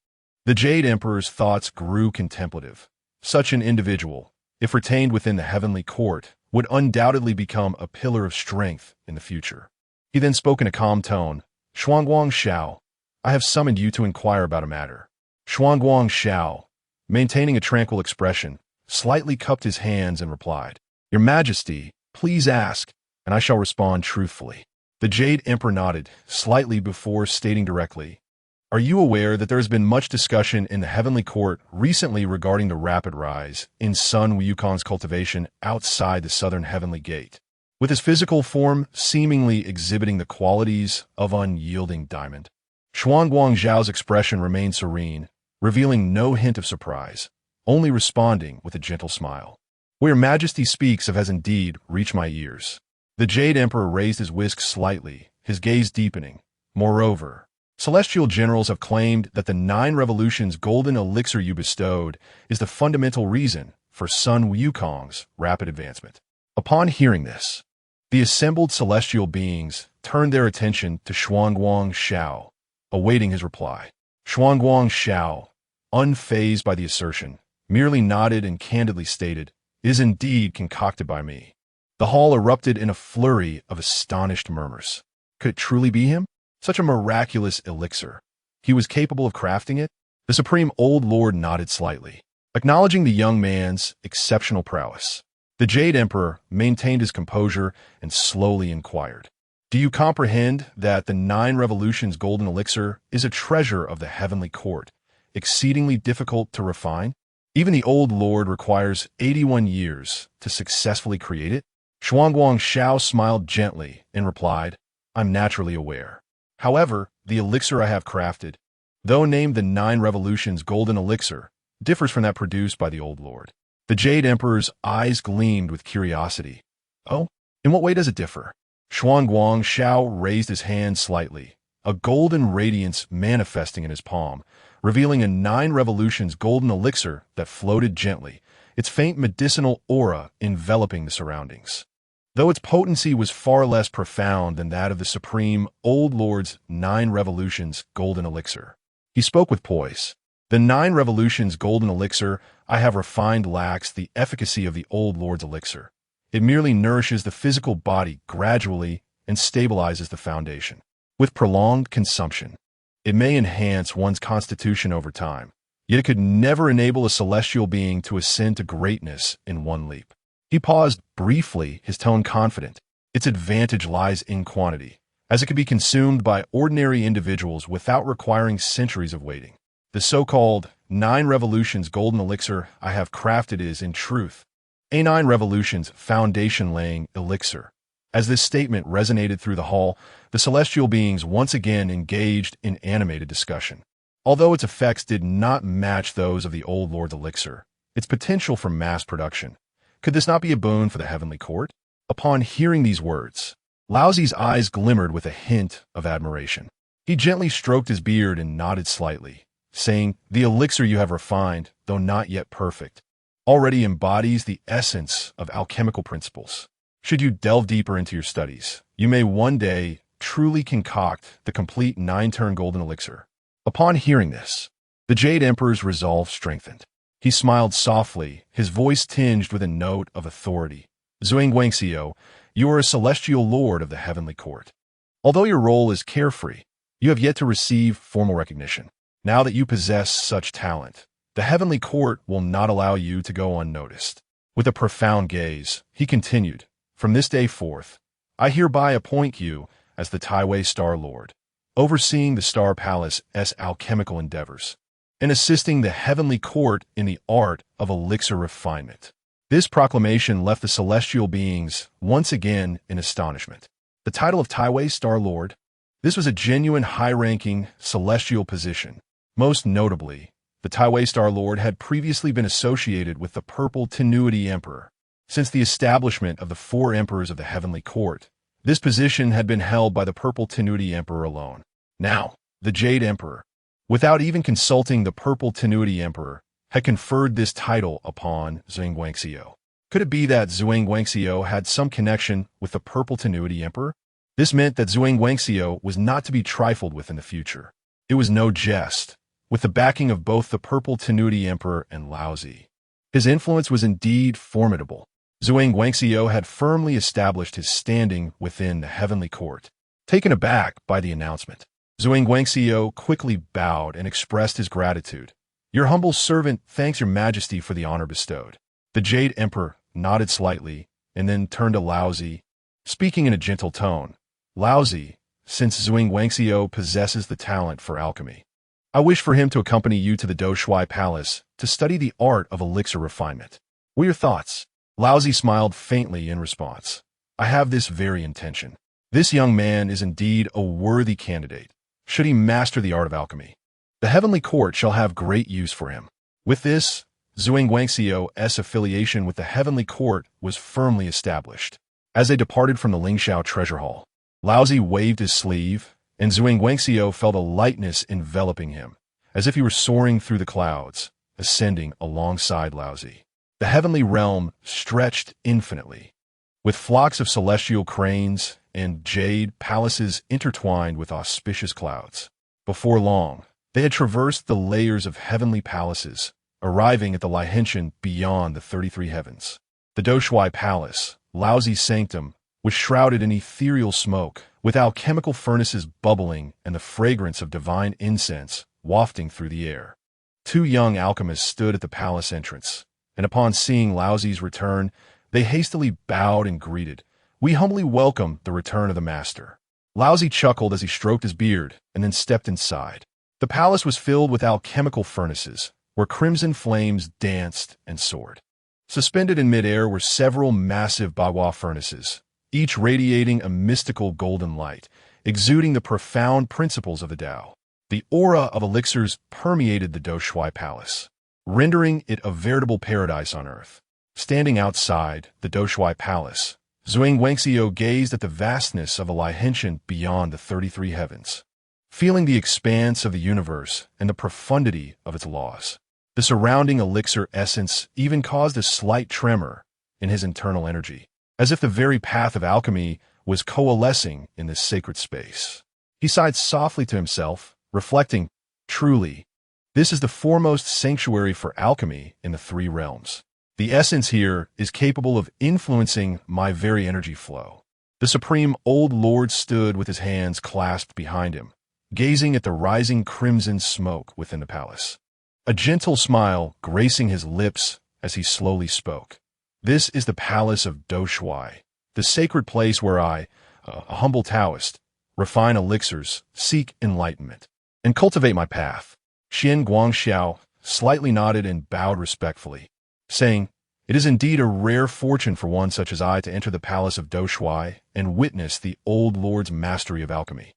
The Jade Emperor's thoughts grew contemplative. Such an individual, if retained within the heavenly court, would undoubtedly become a pillar of strength in the future. He then spoke in a calm tone. Xuanguang Xiao, I have summoned you to inquire about a matter. Xuanguang Xiao, maintaining a tranquil expression, slightly cupped his hands and replied, Your Majesty, please ask, and I shall respond truthfully. The Jade Emperor nodded, slightly before stating directly, Are you aware that there has been much discussion in the Heavenly Court recently regarding the rapid rise in Sun Wukong's cultivation outside the southern Heavenly Gate, with his physical form seemingly exhibiting the qualities of unyielding diamond? Xuanguang Zhao's expression remained serene, revealing no hint of surprise, only responding with a gentle smile. What your Majesty speaks of has indeed reached my ears. The Jade Emperor raised his whisk slightly, his gaze deepening. Moreover, celestial generals have claimed that the 9 revolutions golden elixir you bestowed is the fundamental reason for Sun Wukong's rapid advancement. Upon hearing this, the assembled celestial beings turned their attention to Xuanguang Xiao, awaiting his reply. Xuanguang Xiao, unfazed by the assertion, merely nodded and candidly stated, It is indeed concocted by me. The hall erupted in a flurry of astonished murmurs. Could it truly be him? Such a miraculous elixir. He was capable of crafting it? The Supreme Old Lord nodded slightly, acknowledging the young man's exceptional prowess. The Jade Emperor maintained his composure and slowly inquired, Do you comprehend that the 9 revolutions golden elixir is a treasure of the Heavenly Court, exceedingly difficult to refine? Even the Old Lord requires 81 years to successfully create it? Xuanguang Xiao smiled gently and replied, I'm naturally aware. However, the elixir I have crafted, though named the 9 revolutions golden elixir, differs from that produced by the Old Lord. The Jade Emperor's eyes gleamed with curiosity. Oh, in what way does it differ? Xuanguang Xiao raised his hand slightly, a golden radiance manifesting in his palm, revealing a 9 revolutions golden elixir that floated gently, its faint medicinal aura enveloping the surroundings. Though its potency was far less profound than that of the Supreme Old Lord's 9 revolutions golden elixir. He spoke with poise. The 9 revolutions golden elixir I have refined lacks the efficacy of the Old Lord's elixir. It merely nourishes the physical body gradually and stabilizes the foundation. With prolonged consumption, it may enhance one's constitution over time, yet it could never enable a celestial being to ascend to greatness in one leap. He paused briefly, his tone confident. Its advantage lies in quantity, as it could be consumed by ordinary individuals without requiring centuries of waiting. The so-called 9 revolutions golden elixir I have crafted is, in truth, a 9 revolutions foundation-laying elixir. As this statement resonated through the hall, the celestial beings once again engaged in animated discussion. Although its effects did not match those of the Old Lord's elixir, its potential for mass production, could this not be a boon for the Heavenly Court? Upon hearing these words, Laozi's eyes glimmered with a hint of admiration. He gently stroked his beard and nodded slightly, saying, The elixir you have refined, though not yet perfect, already embodies the essence of alchemical principles. Should you delve deeper into your studies, you may one day truly concoct the complete 9-turn golden elixir. Upon hearing this, the Jade Emperor's resolve strengthened. He smiled softly, his voice tinged with a note of authority. Guangxiao, you are a celestial lord of the Heavenly Court. Although your role is carefree, you have yet to receive formal recognition. Now that you possess such talent, the Heavenly Court will not allow you to go unnoticed. With a profound gaze, he continued, From this day forth, I hereby appoint you as the Taiwei Star Lord, overseeing the Star Palace's alchemical endeavors, and assisting the Heavenly Court in the art of elixir refinement. This proclamation left the celestial beings once again in astonishment. The title of Taiwei Star Lord? This was a genuine high-ranking celestial position. Most notably, the Taiwei Star Lord had previously been associated with the Purple Tenuity Emperor. Since the establishment of the 4 emperors of the Heavenly Court, this position had been held by the Purple Tenuity Emperor alone. Now, the Jade Emperor, without even consulting the Purple Tenuity Emperor, had conferred this title upon Guangxiao. Could it be that Guangxiao had some connection with the Purple Tenuity Emperor? This meant that Zhuang Guangxiu was not to be trifled with in the future. It was no jest, with the backing of both the Purple Tenuity Emperor and Laozi. His influence was indeed formidable. Zhuang Guangxiu had firmly established his standing within the heavenly court. Taken aback by the announcement, Zhuang Guangxiu quickly bowed and expressed his gratitude. "Your humble servant thanks your majesty for the honor bestowed." The Jade Emperor nodded slightly and then turned to Laozi, speaking in a gentle tone. "Laozi, since Zhuang Guangxiu possesses the talent for alchemy, I wish for him to accompany you to the Doshui Palace to study the art of elixir refinement. What are your thoughts?" Laozi smiled faintly in response. "I have this very intention. This young man is indeed a worthy candidate, should he master the art of alchemy. The heavenly court shall have great use for him." With this, Zhuang Guangxiu's affiliation with the heavenly court was firmly established. As they departed from the Lingxiao treasure hall, Laozi waved his sleeve, and Zhuang Guangxiu felt a lightness enveloping him, as if he were soaring through the clouds, ascending alongside Laozi. The heavenly realm stretched infinitely, with flocks of celestial cranes and jade palaces intertwined with auspicious clouds. Before long, they had traversed the layers of heavenly palaces, arriving at the Lihentian beyond the 33 heavens. The Doshui Palace, Laozi's sanctum, was shrouded in ethereal smoke, with alchemical furnaces bubbling and the fragrance of divine incense wafting through the air. Two young alchemists stood at the palace entrance, and upon seeing Laozi's return, they hastily bowed and greeted. "We humbly welcome the return of the master." Laozi chuckled as he stroked his beard and then stepped inside. The palace was filled with alchemical furnaces, where crimson flames danced and soared. Suspended in midair were several massive Bagua furnaces, each radiating a mystical golden light, exuding the profound principles of the Tao. The aura of elixirs permeated the Doshui Palace, rendering it a veritable paradise on earth. Standing outside the Doshui Palace, Zhuang Guangxiu gazed at the vastness of the Lihentian beyond the 33 heavens, feeling the expanse of the universe and the profundity of its laws. The surrounding elixir essence even caused a slight tremor in his internal energy, as if the very path of alchemy was coalescing in this sacred space. He sighed softly to himself, reflecting, "Truly, this is the foremost sanctuary for alchemy in the three realms. The essence here is capable of influencing my very energy flow." The Supreme Old Lord stood with his hands clasped behind him, gazing at the rising crimson smoke within the palace. A gentle smile gracing his lips as he slowly spoke. "This is the palace of Doshui, the sacred place where I, a humble Taoist, refine elixirs, seek enlightenment, and cultivate my path." Xian Guangxiao slightly nodded and bowed respectfully, saying, "It is indeed a rare fortune for one such as I to enter the palace of Doshui and witness the Old Lord's mastery of alchemy.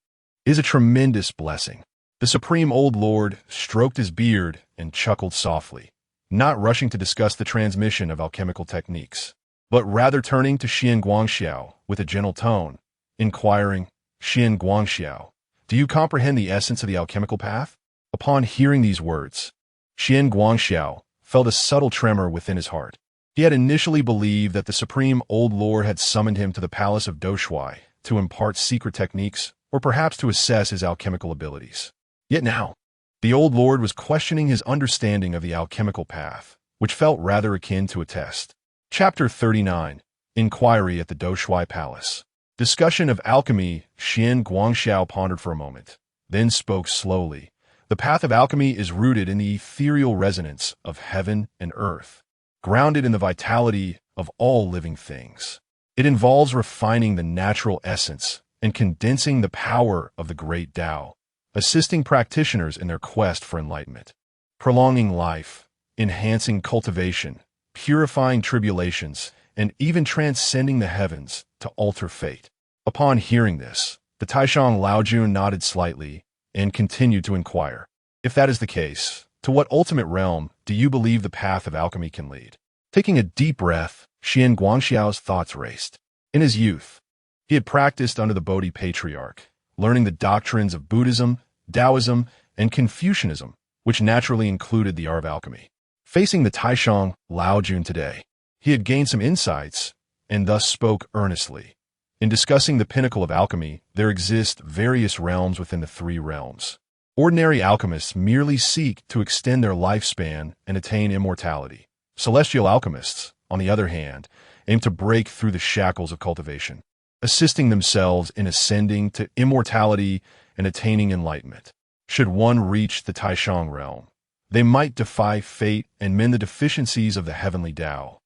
It is a tremendous blessing." The Supreme Old Lord stroked his beard and chuckled softly, not rushing to discuss the transmission of alchemical techniques, but rather turning to Xian Guangxiao with a gentle tone, inquiring, "Xian Guangxiao, do you comprehend the essence of the alchemical path?" Upon hearing these words, Xian Guangxiao felt a subtle tremor within his heart. He had initially believed that the Supreme Old Lord had summoned him to the palace of Doshui to impart secret techniques, or perhaps to assess his alchemical abilities. Yet now, the Old Lord was questioning his understanding of the alchemical path, which felt rather akin to a test. Chapter 39. Inquiry at the Doshui Palace. Discussion of alchemy. Xian Guangxiao pondered for a moment, then spoke slowly. "The path of alchemy is rooted in the ethereal resonance of heaven and earth, grounded in the vitality of all living things. It involves refining the natural essence and condensing the power of the great Tao, assisting practitioners in their quest for enlightenment, prolonging life, enhancing cultivation, purifying tribulations, and even transcending the heavens to alter fate." Upon hearing this, the Taishang Laojun nodded slightly and continued to inquire, "If that is the case, to what ultimate realm do you believe the path of alchemy can lead?" Taking a deep breath, Xian Guangxiao's thoughts raced. In his youth, he had practiced under the Bodhi patriarch, learning the doctrines of Buddhism, Taoism, and Confucianism, which naturally included the art of alchemy. Facing the Taishang Laojun today, he had gained some insights and thus spoke earnestly. In discussing the pinnacle of alchemy, there exist various realms within the three realms. Ordinary alchemists merely seek to extend their lifespan and attain immortality. Celestial alchemists, on the other hand, aim to break through the shackles of cultivation, assisting themselves in ascending to immortality and attaining enlightenment. Should one reach the Taishang realm, they might defy fate and mend the deficiencies of the heavenly Tao,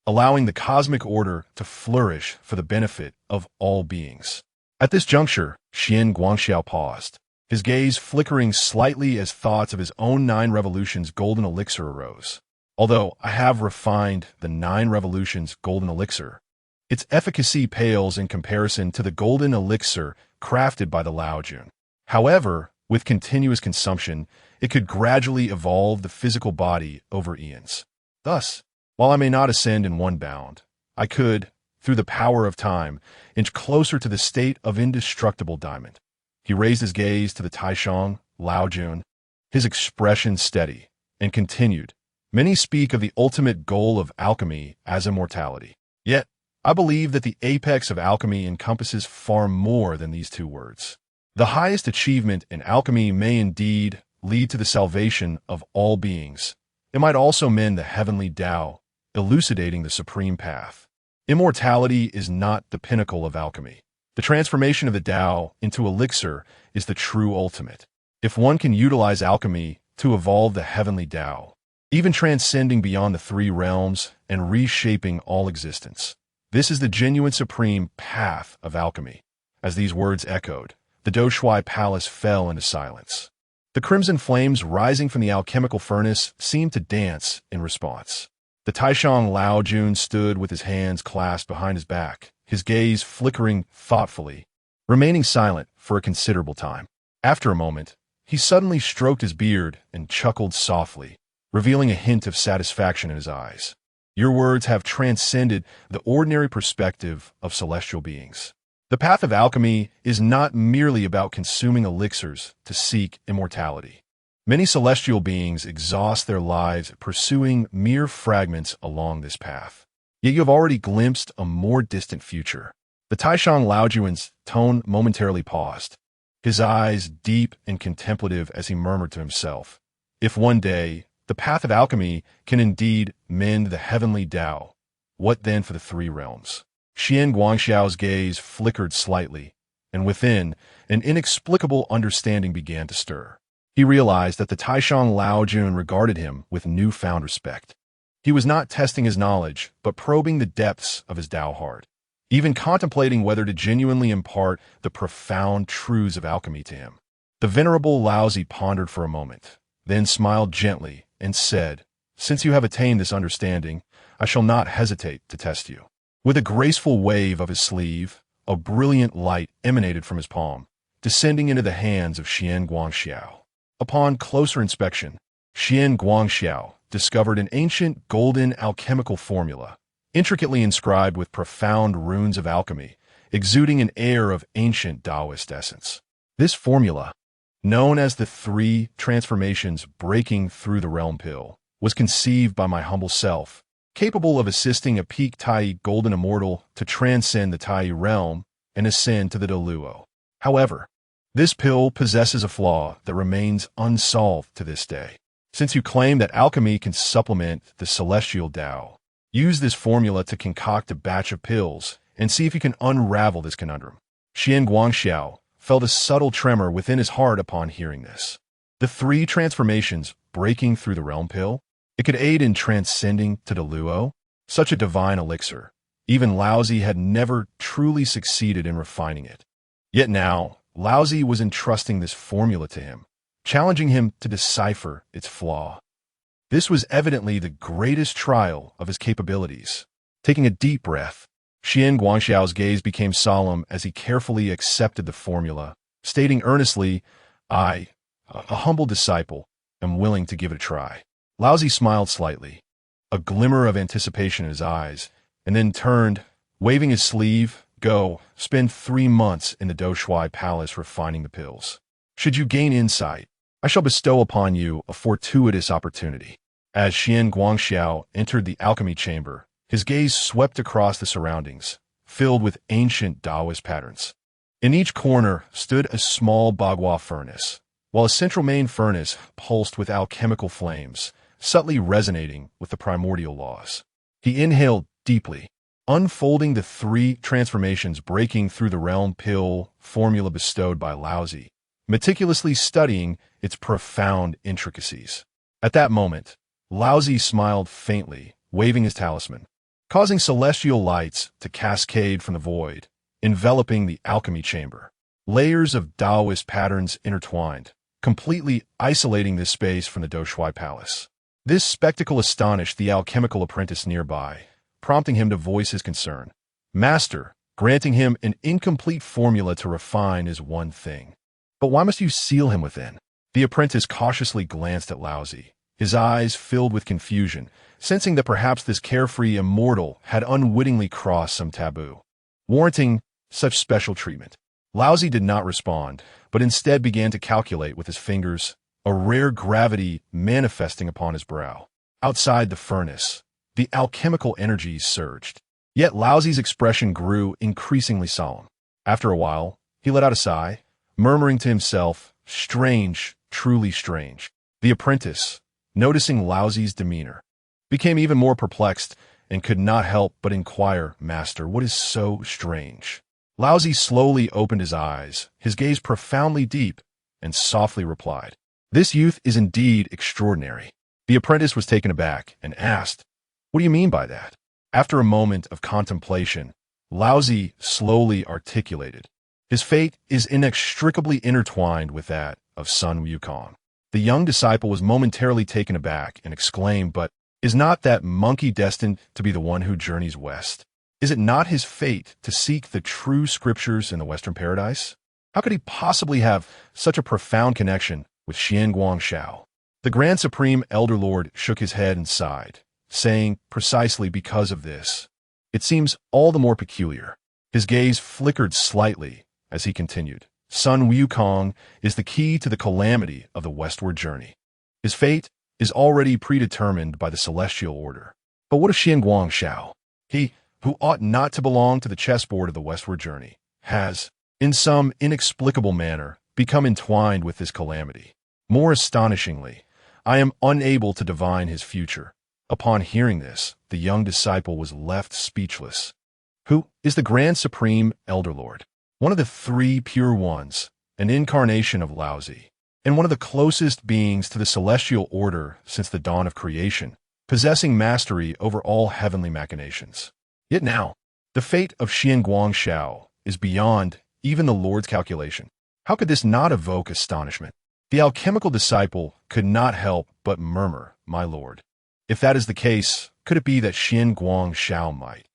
allowing the cosmic order to flourish for the benefit of all beings. At this juncture, Xian Guangxiao paused, his gaze flickering slightly as thoughts of his own 9 revolutions golden elixir arose. Although I have refined the 9 revolutions golden elixir, its efficacy pales in comparison to the golden elixir crafted by the Laojun. However, with continuous consumption, it could gradually evolve the physical body over eons. Thus, while I may not ascend in one bound, I could, through the power of time, inch closer to the state of indestructible diamond. He raised his gaze to the Taishang, Laojun, his expression steady, and continued, "Many speak of the ultimate goal of alchemy as immortality. Yet, I believe that the apex of alchemy encompasses far more than these 2 words. The highest achievement in alchemy may indeed lead to the salvation of all beings. It might also mend the heavenly Tao, elucidating the supreme path. Immortality is not the pinnacle of alchemy. The transformation of the Tao into elixir is the true ultimate. If one can utilize alchemy to evolve the heavenly Tao, even transcending beyond the 3 realms and reshaping all existence, this is the genuine supreme path of alchemy." As these words echoed, the Doshui palace fell into silence. The crimson flames rising from the alchemical furnace seemed to dance in response. The Taishang Laojun stood with his hands clasped behind his back, his gaze flickering thoughtfully, remaining silent for a considerable time. After a moment, he suddenly stroked his beard and chuckled softly, revealing a hint of satisfaction in his eyes. "Your words have transcended the ordinary perspective of celestial beings. The path of alchemy is not merely about consuming elixirs to seek immortality. Many celestial beings exhaust their lives pursuing mere fragments along this path. Yet you have already glimpsed a more distant future." The Taishang Laojun's tone momentarily paused, his eyes deep and contemplative as he murmured to himself, "If one day the path of alchemy can indeed mend the heavenly Tao, what then for the 3 realms?" Xian Guangxiao's gaze flickered slightly, and within, an inexplicable understanding began to stir. He realized that the Taishang Laojun regarded him with newfound respect. He was not testing his knowledge, but probing the depths of his Tao heart, even contemplating whether to genuinely impart the profound truths of alchemy to him. The venerable Laozi pondered for a moment, then smiled gently and said, "Since you have attained this understanding, I shall not hesitate to test you." With a graceful wave of his sleeve, a brilliant light emanated from his palm, descending into the hands of Xian Guangxiao. Upon closer inspection, Xian Guangxiao discovered an ancient golden alchemical formula, intricately inscribed with profound runes of alchemy, exuding an air of ancient Taoist essence. This formula, known as the 3 transformations breaking through the realm pill, was conceived by my humble self, capable of assisting a peak Tai golden immortal to transcend the Tai realm and ascend to the Deluo. However, this pill possesses a flaw that remains unsolved to this day. Since you claim that alchemy can supplement the celestial Tao, use this formula to concoct a batch of pills and see if you can unravel this conundrum. Xian Guangxiao felt a subtle tremor within his heart upon hearing this. The 3 transformations breaking through the realm pill? It could aid in transcending to Deluo? Such a divine elixir. Even Laozi had never truly succeeded in refining it. Yet now, Laozi was entrusting this formula to him, challenging him to decipher its flaw. This was evidently the greatest trial of his capabilities. Taking a deep breath, Xian Guangxiao's gaze became solemn as he carefully accepted the formula, stating earnestly, "I, a humble disciple, am willing to give it a try." Laozi smiled slightly, a glimmer of anticipation in his eyes, and then turned, waving his sleeve, "Go, spend 3 months in the Doshui palace refining the pills. Should you gain insight, I shall bestow upon you a fortuitous opportunity." As Xian Guangxiao entered the alchemy chamber, his gaze swept across the surroundings, filled with ancient Taoist patterns. In each corner stood a small bagua furnace, while a central main furnace pulsed with alchemical flames, subtly resonating with the primordial laws. He inhaled deeply, unfolding the three transformations breaking through the realm pill formula bestowed by Laozi, meticulously studying its profound intricacies. At that moment, Laozi smiled faintly, waving his talisman, causing celestial lights to cascade from the void, enveloping the alchemy chamber. Layers of Taoist patterns intertwined, completely isolating this space from the Doshui Palace. This spectacle astonished the alchemical apprentice nearby, prompting him to voice his concern. Master, granting him an incomplete formula to refine is one thing. But why must you seal him within? The apprentice cautiously glanced at Laozi, his eyes filled with confusion, sensing that perhaps this carefree immortal had unwittingly crossed some taboo, warranting such special treatment. Laozi did not respond, but instead began to calculate with his fingers, a rare gravity manifesting upon his brow. Outside the furnace, the alchemical energies surged. Yet Laozi's expression grew increasingly solemn. After a while, he let out a sigh, murmuring to himself, "Strange, truly strange." The apprentice, noticing Laozi's demeanor, became even more perplexed and could not help but inquire, "Master, what is so strange?" Laozi slowly opened his eyes, his gaze profoundly deep, and softly replied, "This youth is indeed extraordinary." The apprentice was taken aback and asked, "What do you mean by that?" After a moment of contemplation, Laozi slowly articulated, "His fate is inextricably intertwined with that of Sun Wukong." The young disciple was momentarily taken aback and exclaimed, "But is not that monkey destined to be the one who journeys west? Is it not his fate to seek the true scriptures in the Western paradise? How could he possibly have such a profound connection with Xian Guangxiao?" The Grand Supreme Elder Lord shook his head and sighed, saying, "Precisely because of this, it seems all the more peculiar." His gaze flickered slightly as he continued, "Sun Wukong is the key to the calamity of the westward journey. His fate is already predetermined by the celestial order. But what of Xian Guangxiao? He, who ought not to belong to the chessboard of the westward journey, has, in some inexplicable manner, become entwined with this calamity. More astonishingly, I am unable to divine his future." Upon hearing this, the young disciple was left speechless. Who is the Grand Supreme Elder Lord? One of the three pure ones, an incarnation of Laozi, and one of the closest beings to the celestial order since the dawn of creation, possessing mastery over all heavenly machinations. Yet now, the fate of Xian Guangxiao is beyond even the Lord's calculation. How could this not evoke astonishment? The alchemical disciple could not help but murmur, "My lord, if that is the case, could it be that Xian Guangxiao might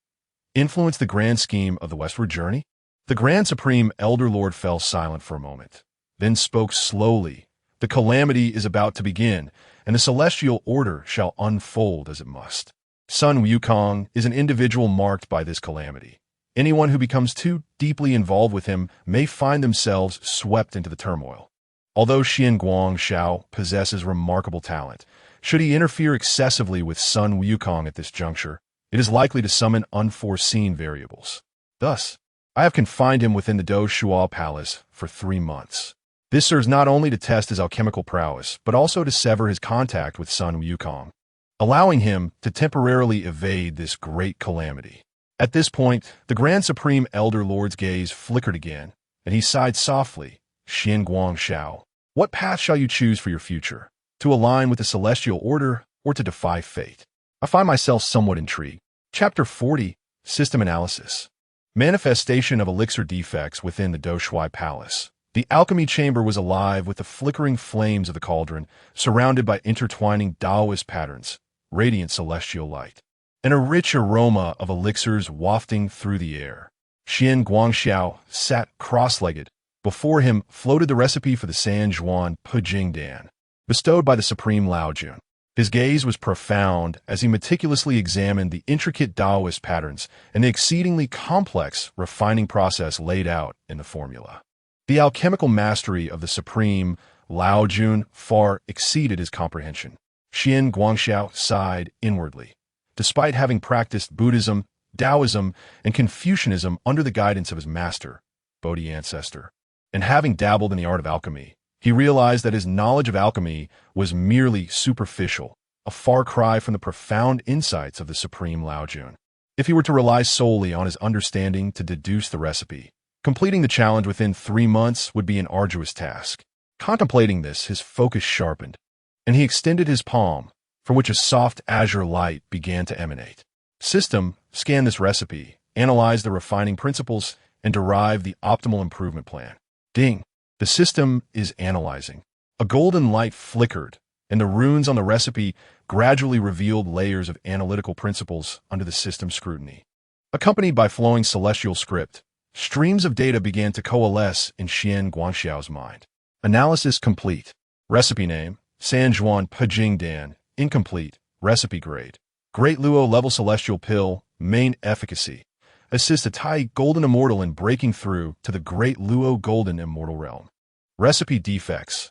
influence the grand scheme of the westward journey?" The Grand Supreme Elder Lord fell silent for a moment, then spoke slowly. "The calamity is about to begin, and the celestial order shall unfold as it must. Sun Wukong is an individual marked by this calamity. Anyone who becomes too deeply involved with him may find themselves swept into the turmoil. Although Xian Guangxiao possesses remarkable talent, should he interfere excessively with Sun Wukong at this juncture, it is likely to summon unforeseen variables. Thus, I have confined him within the Doshui Palace for 3 months. This serves not only to test his alchemical prowess, but also to sever his contact with Sun Wukong, allowing him to temporarily evade this great calamity." At this point, the Grand Supreme Elder Lord's gaze flickered again, and he sighed softly, "Xian Guangxiao, what path shall you choose for your future? To align with the celestial order or to defy fate?" I find myself somewhat intrigued. Chapter 40, System Analysis. Manifestation of elixir defects within the Doshui Palace. The alchemy chamber was alive with the flickering flames of the cauldron, surrounded by intertwining Taoist patterns, radiant celestial light, and a rich aroma of elixirs wafting through the air. Xian Guangxiao sat cross-legged. Before him floated the recipe for the San Juan Pujingdan, bestowed by the Supreme Laojun. His gaze was profound as he meticulously examined the intricate Taoist patterns and the exceedingly complex refining process laid out in the formula. The alchemical mastery of the Supreme Laojun far exceeded his comprehension. Xian Guangxiao sighed inwardly. Despite having practiced Buddhism, Taoism, and Confucianism under the guidance of his master, Bodhi ancestor. And having dabbled in the art of alchemy, he realized that his knowledge of alchemy was merely superficial, a far cry from the profound insights of the supreme Lao Jun. If he were to rely solely on his understanding to deduce the recipe, completing the challenge within 3 months would be an arduous task. Contemplating this, his focus sharpened, and he extended his palm, from which a soft azure light began to emanate. System, scan this recipe, analyze the refining principles, and derive the optimal improvement plan. Ding! The system is analyzing. A golden light flickered, and the runes on the recipe gradually revealed layers of analytical principles under the system's scrutiny. Accompanied by flowing celestial script, streams of data began to coalesce in Xian Guangxiao's mind. Analysis complete. Recipe name, Sanjuan Pejing Dan, incomplete, recipe grade. Great Luo level celestial pill, main efficacy. Assist a Tai golden immortal in breaking through to the Great Luo golden immortal realm. Recipe defects.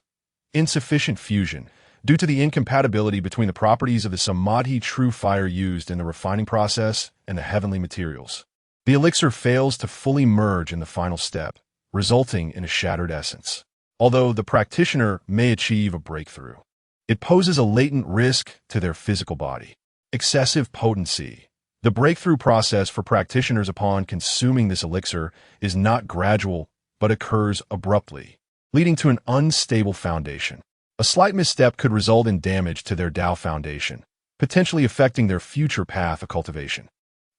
Insufficient fusion, due to the incompatibility between the properties of the Samadhi true fire used in the refining process and the heavenly materials. The elixir fails to fully merge in the final step, resulting in a shattered essence. Although the practitioner may achieve a breakthrough, it poses a latent risk to their physical body. Excessive potency. The breakthrough process for practitioners upon consuming this elixir is not gradual, but occurs abruptly, leading to an unstable foundation. A slight misstep could result in damage to their Tao foundation, potentially affecting their future path of cultivation.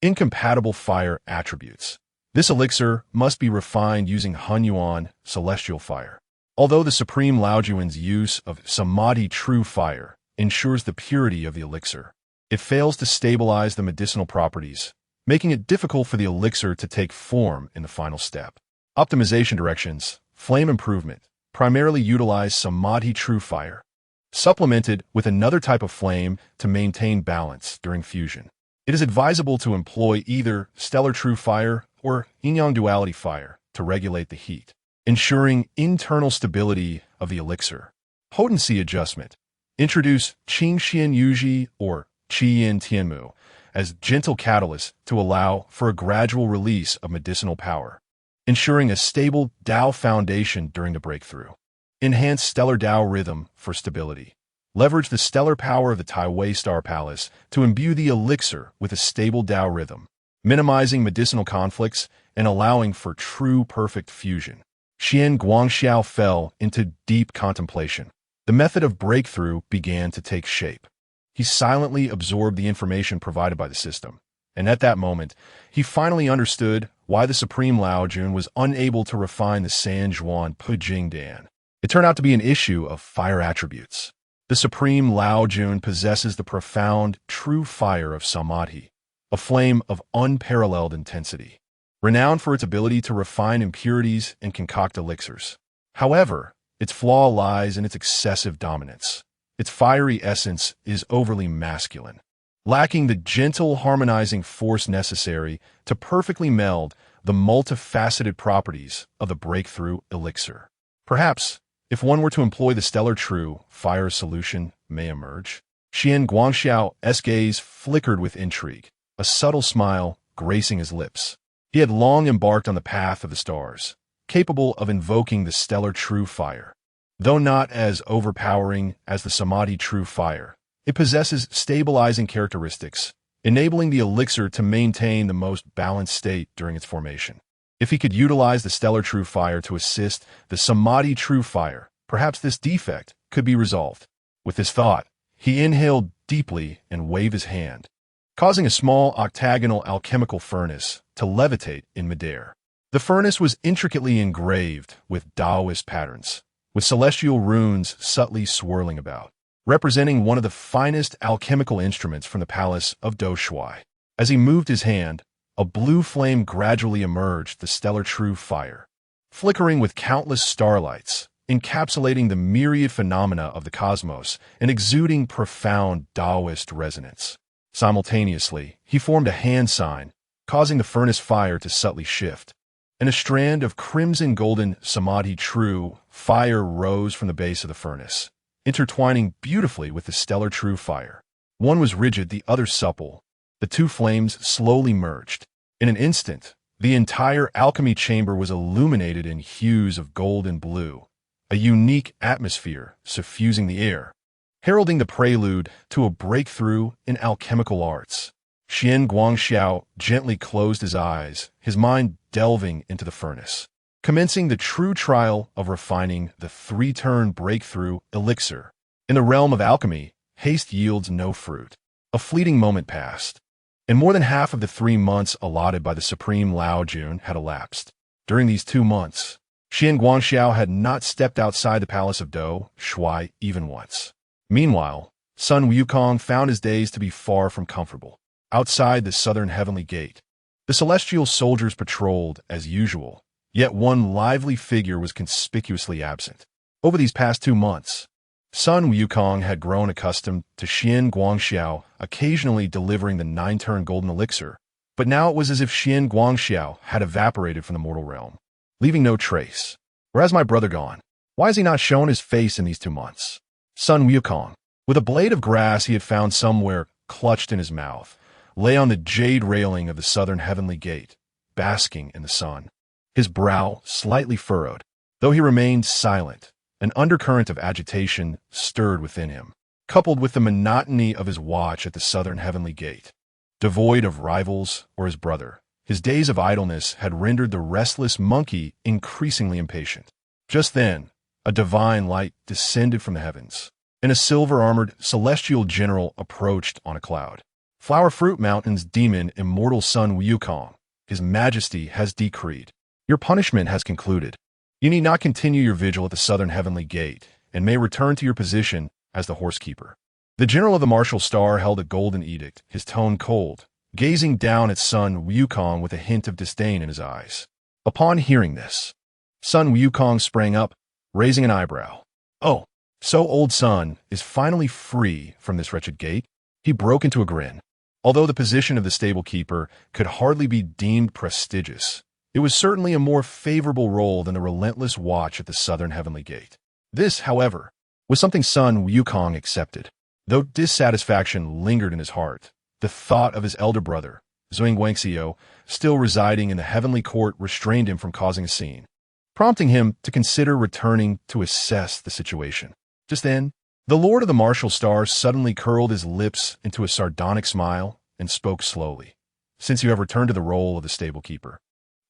Incompatible fire attributes. This elixir must be refined using Hunyuan, celestial fire. Although the Supreme Laojuan's use of Samadhi true fire ensures the purity of the elixir, it fails to stabilize the medicinal properties, making it difficult for the elixir to take form in the final step. Optimization directions. Flame improvement. Primarily utilize Samadhi true fire, supplemented with another type of flame to maintain balance during fusion. It is advisable to employ either stellar true fire or yin-yang duality fire to regulate the heat, ensuring internal stability of the elixir. Potency adjustment. Introduce Qingxian Yuji or Qi-Yin Tianmu as gentle catalyst to allow for a gradual release of medicinal power, ensuring a stable Tao foundation during the breakthrough. Enhance stellar Tao rhythm for stability. Leverage the stellar power of the Tai Wei Star Palace to imbue the elixir with a stable Tao rhythm, minimizing medicinal conflicts and allowing for true perfect fusion. Xian Guangxiao fell into deep contemplation. The method of breakthrough began to take shape. He silently absorbed the information provided by the system, and at that moment, he finally understood why the Supreme Laojun was unable to refine the Sanjuan Pejing Dan. It turned out to be an issue of fire attributes. The Supreme Laojun possesses the profound, true fire of Samadhi, a flame of unparalleled intensity, renowned for its ability to refine impurities and concoct elixirs. However, its flaw lies in its excessive dominance. Its fiery essence is overly masculine, lacking the gentle harmonizing force necessary to perfectly meld the multifaceted properties of the breakthrough elixir. Perhaps, if one were to employ the stellar true, fire solution may emerge. Xian Guangxiao's gaze flickered with intrigue, a subtle smile gracing his lips. He had long embarked on the path of the stars, capable of invoking the stellar true fire. Though not as overpowering as the Samadhi true fire, it possesses stabilizing characteristics, enabling the elixir to maintain the most balanced state during its formation. If he could utilize the stellar true fire to assist the Samadhi true fire, perhaps this defect could be resolved. With this thought, he inhaled deeply and waved his hand, causing a small octagonal alchemical furnace to levitate in midair. The furnace was intricately engraved with Taoist patterns, with celestial runes subtly swirling about, representing one of the finest alchemical instruments from the palace of Do Shui. As he moved his hand, a blue flame gradually emerged, the stellar true fire, flickering with countless starlights, encapsulating the myriad phenomena of the cosmos and exuding profound Taoist resonance. Simultaneously, he formed a hand sign, causing the furnace fire to subtly shift, and a strand of crimson golden Samadhi true fire rose from the base of the furnace, intertwining beautifully with the stellar true fire. One was rigid, the other supple, The two flames slowly merged. In an instant, the entire alchemy chamber was illuminated in hues of gold and blue, a unique atmosphere suffusing the air, heralding the prelude to a breakthrough in alchemical arts. Xian Guangxiao gently closed his eyes, his mind delving into the furnace, commencing the true trial of refining the three-turn breakthrough elixir. In the realm of alchemy, haste yields no fruit. A fleeting moment passed, and more than half of the 3 months allotted by the supreme Lao Jun had elapsed. During these 2 months, Xian Guangxiao had not stepped outside the palace of Do Shui even once. Meanwhile, Sun Wukong found his days to be far from comfortable. Outside the southern heavenly gate, the celestial soldiers patrolled as usual, yet one lively figure was conspicuously absent. Over these past 2 months, Sun Wukong had grown accustomed to Xian Guangxiao occasionally delivering the 9-turn golden elixir, but now it was as if Xian Guangxiao had evaporated from the mortal realm, leaving no trace. Where has my brother gone? Why has he not shown his face in these 2 months? Sun Wukong, with a blade of grass he had found somewhere clutched in his mouth, lay on the jade railing of the southern heavenly gate, basking in the sun, his brow slightly furrowed. Though he remained silent, an undercurrent of agitation stirred within him, coupled with the monotony of his watch at the southern heavenly gate. Devoid of rivals or his brother, his days of idleness had rendered the restless monkey increasingly impatient. Just then, a divine light descended from the heavens, and a silver-armored celestial general approached on a cloud. Flower Fruit Mountain's demon, immortal Sun Wukong, His Majesty has decreed. Your punishment has concluded. You need not continue your vigil at the southern heavenly gate, and may return to your position as the horsekeeper. The general of the martial star held a golden edict, his tone cold, gazing down at Sun Wukong with a hint of disdain in his eyes. Upon hearing this, Sun Wukong sprang up, raising an eyebrow. Oh, so old Sun is finally free from this wretched gate? He broke into a grin. Although the position of the stable keeper could hardly be deemed prestigious, it was certainly a more favorable role than the relentless watch at the southern heavenly gate. This, however, was something Sun Wukong accepted. Though dissatisfaction lingered in his heart, the thought of his elder brother, Zhuang Guangxiu, still residing in the heavenly court restrained him from causing a scene, prompting him to consider returning to assess the situation. Just then, the Lord of the Martial Stars suddenly curled his lips into a sardonic smile and spoke slowly. Since you have returned to the role of the stable keeper,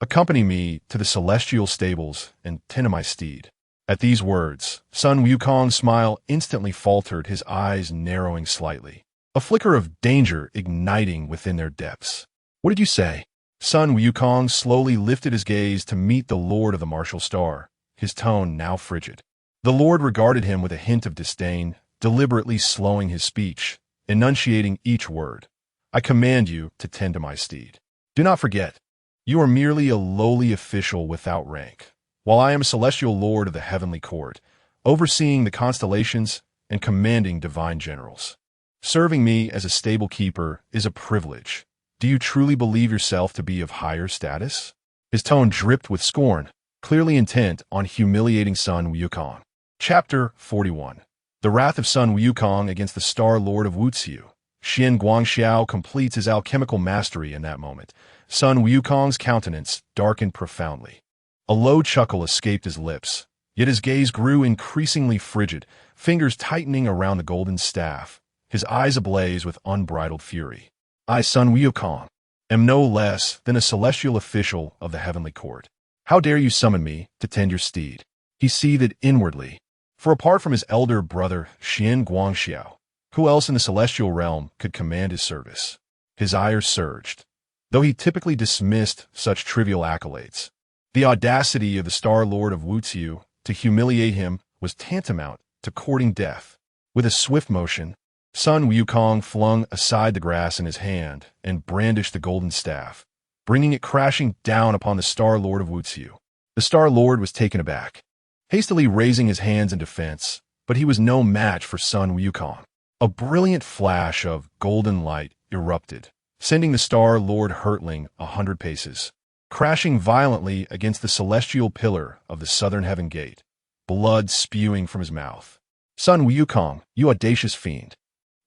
accompany me to the celestial stables and tend to my steed. At these words, Sun Wukong's smile instantly faltered, his eyes narrowing slightly, a flicker of danger igniting within their depths. What did you say? Sun Wukong slowly lifted his gaze to meet the Lord of the Martial Star, his tone now frigid. The Lord regarded him with a hint of disdain, deliberately slowing his speech, enunciating each word. I command you to tend to my steed. Do not forget, you are merely a lowly official without rank, while I am a celestial lord of the heavenly court, overseeing the constellations and commanding divine generals. Serving me as a stable keeper is a privilege. Do you truly believe yourself to be of higher status? His tone dripped with scorn, clearly intent on humiliating Sun Wukong. Chapter 41. The Wrath of Sun Wukong against the Star Lord of Wuxiu. Xian Guangxiao completes his alchemical mastery in that moment. Sun Wukong's countenance darkened profoundly. A low chuckle escaped his lips, yet his gaze grew increasingly frigid, fingers tightening around the golden staff, his eyes ablaze with unbridled fury. I, Sun Wukong, am no less than a celestial official of the heavenly court. How dare you summon me to tend your steed? He seethed inwardly, for apart from his elder brother, Xian Guangxiao, who else in the celestial realm could command his service? His ire surged, though he typically dismissed such trivial accolades. The audacity of the Star Lord of Wuxiu to humiliate him was tantamount to courting death. With a swift motion, Sun Wukong flung aside the grass in his hand and brandished the golden staff, bringing it crashing down upon the Star Lord of Wuxiu. The Star Lord was taken aback, hastily raising his hands in defense, but he was no match for Sun Wukong. A brilliant flash of golden light erupted, sending the Star Lord hurtling 100 paces, crashing violently against the celestial pillar of the southern heaven gate, blood spewing from his mouth. Sun Wukong, you audacious fiend!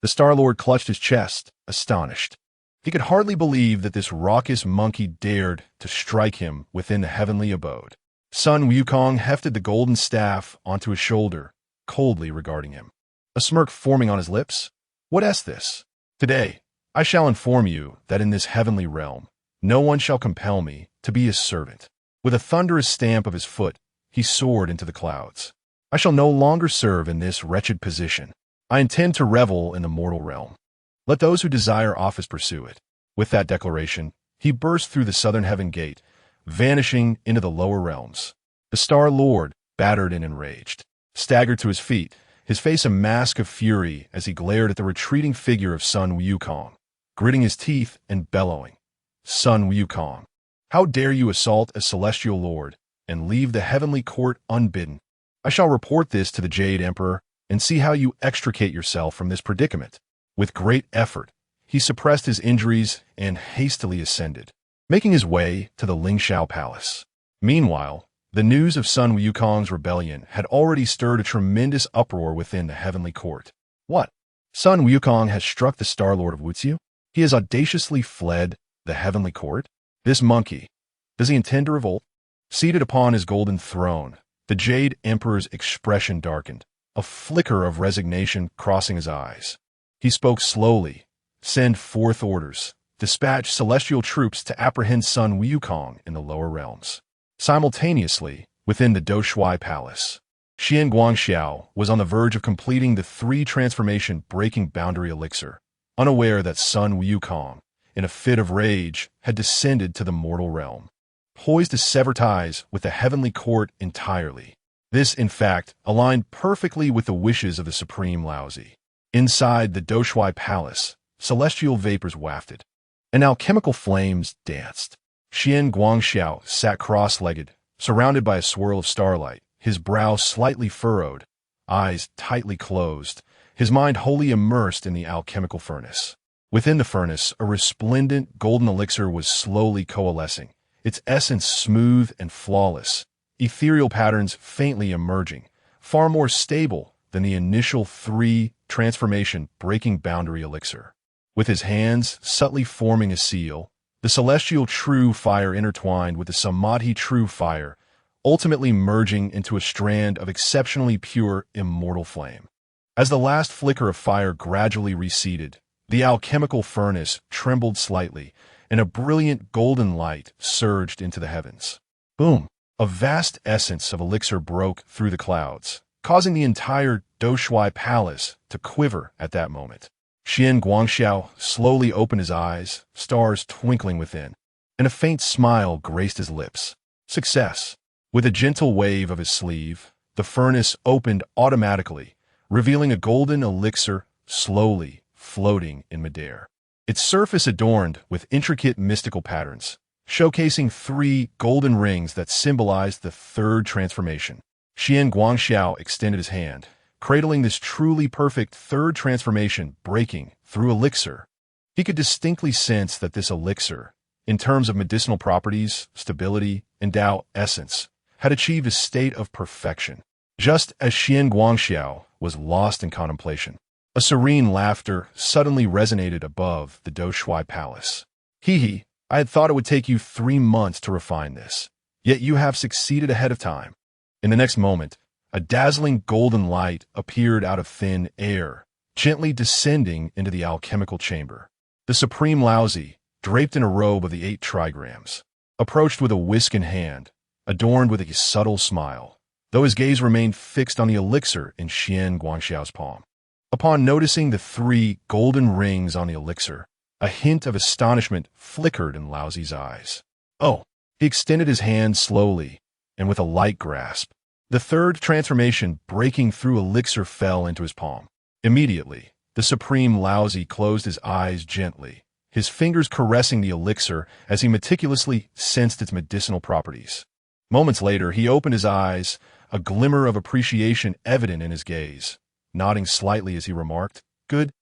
The Star Lord clutched his chest, astonished. He could hardly believe that this raucous monkey dared to strike him within the heavenly abode. Sun Wukong hefted the golden staff onto his shoulder, coldly regarding him. A smirk forming on his lips. What is this? Today, I shall inform you that in this heavenly realm, no one shall compel me to be his servant. With a thunderous stamp of his foot, he soared into the clouds. I shall no longer serve in this wretched position. I intend to revel in the mortal realm. Let those who desire office pursue it. With that declaration, he burst through the southern heaven gate, vanishing into the lower realms. The Star Lord, battered and enraged, staggered to his feet, his face a mask of fury as he glared at the retreating figure of Sun Wukong, gritting his teeth and bellowing. Sun Wukong, how dare you assault a celestial lord and leave the heavenly court unbidden? I shall report this to the Jade Emperor and see how you extricate yourself from this predicament. With great effort, he suppressed his injuries and hastily ascended, making his way to the Lingxiao Palace. Meanwhile, the news of Sun Wukong's rebellion had already stirred a tremendous uproar within the heavenly court. What? Sun Wukong has struck the Star Lord of Wuziu? He has audaciously fled the heavenly court? This monkey, does he intend to revolt? Seated upon his golden throne, the Jade Emperor's expression darkened, a flicker of resignation crossing his eyes. He spoke slowly. Send forth orders. Dispatch celestial troops to apprehend Sun Wukong in the lower realms. Simultaneously, within the Doshui Palace, Xian Guangxiao was on the verge of completing the 3 transformation-breaking boundary elixir, unaware that Sun Wukong, in a fit of rage, had descended to the mortal realm, poised to sever ties with the heavenly court entirely. This, in fact, aligned perfectly with the wishes of the Supreme Laozi. Inside the Doshui Palace, celestial vapors wafted, and alchemical flames danced. Xian Guangxiao sat cross-legged, surrounded by a swirl of starlight, his brow slightly furrowed, eyes tightly closed, his mind wholly immersed in the alchemical furnace. Within the furnace, a resplendent golden elixir was slowly coalescing, its essence smooth and flawless, ethereal patterns faintly emerging, far more stable than the initial 3 transformation-breaking boundary elixir. With his hands subtly forming a seal, the celestial true fire intertwined with the samadhi true fire, ultimately merging into a strand of exceptionally pure, immortal flame. As the last flicker of fire gradually receded, the alchemical furnace trembled slightly, and a brilliant golden light surged into the heavens. Boom! A vast essence of elixir broke through the clouds, causing the entire Doshui Palace to quiver at that moment. Xian Guangxiao slowly opened his eyes, stars twinkling within, and a faint smile graced his lips. Success! With a gentle wave of his sleeve, the furnace opened automatically, revealing a golden elixir slowly floating in midair. Its surface adorned with intricate mystical patterns, showcasing 3 golden rings that symbolized the 3rd transformation. Xian Guangxiao extended his hand, cradling this truly perfect 3rd transformation breaking through elixir. He could distinctly sense that this elixir, in terms of medicinal properties, stability, and Tao essence, had achieved a state of perfection. Just as Xian Guangxiao was lost in contemplation, a serene laughter suddenly resonated above the Doshui Palace. Hee, I had thought it would take you 3 months to refine this, yet you have succeeded ahead of time. In the next moment, a dazzling golden light appeared out of thin air, gently descending into the alchemical chamber. The Supreme Laozi, draped in a robe of the 8 trigrams, approached with a whisk in hand, adorned with a subtle smile, though his gaze remained fixed on the elixir in Xian Guangxiao's palm. Upon noticing the 3 golden rings on the elixir, a hint of astonishment flickered in Laozi's eyes. Oh! He extended his hand slowly, and with a light grasp, the 3rd transformation breaking through elixir fell into his palm. Immediately, the Supreme Laozi closed his eyes gently, his fingers caressing the elixir as he meticulously sensed its medicinal properties. Moments later, he opened his eyes, a glimmer of appreciation evident in his gaze, nodding slightly as he remarked, Good.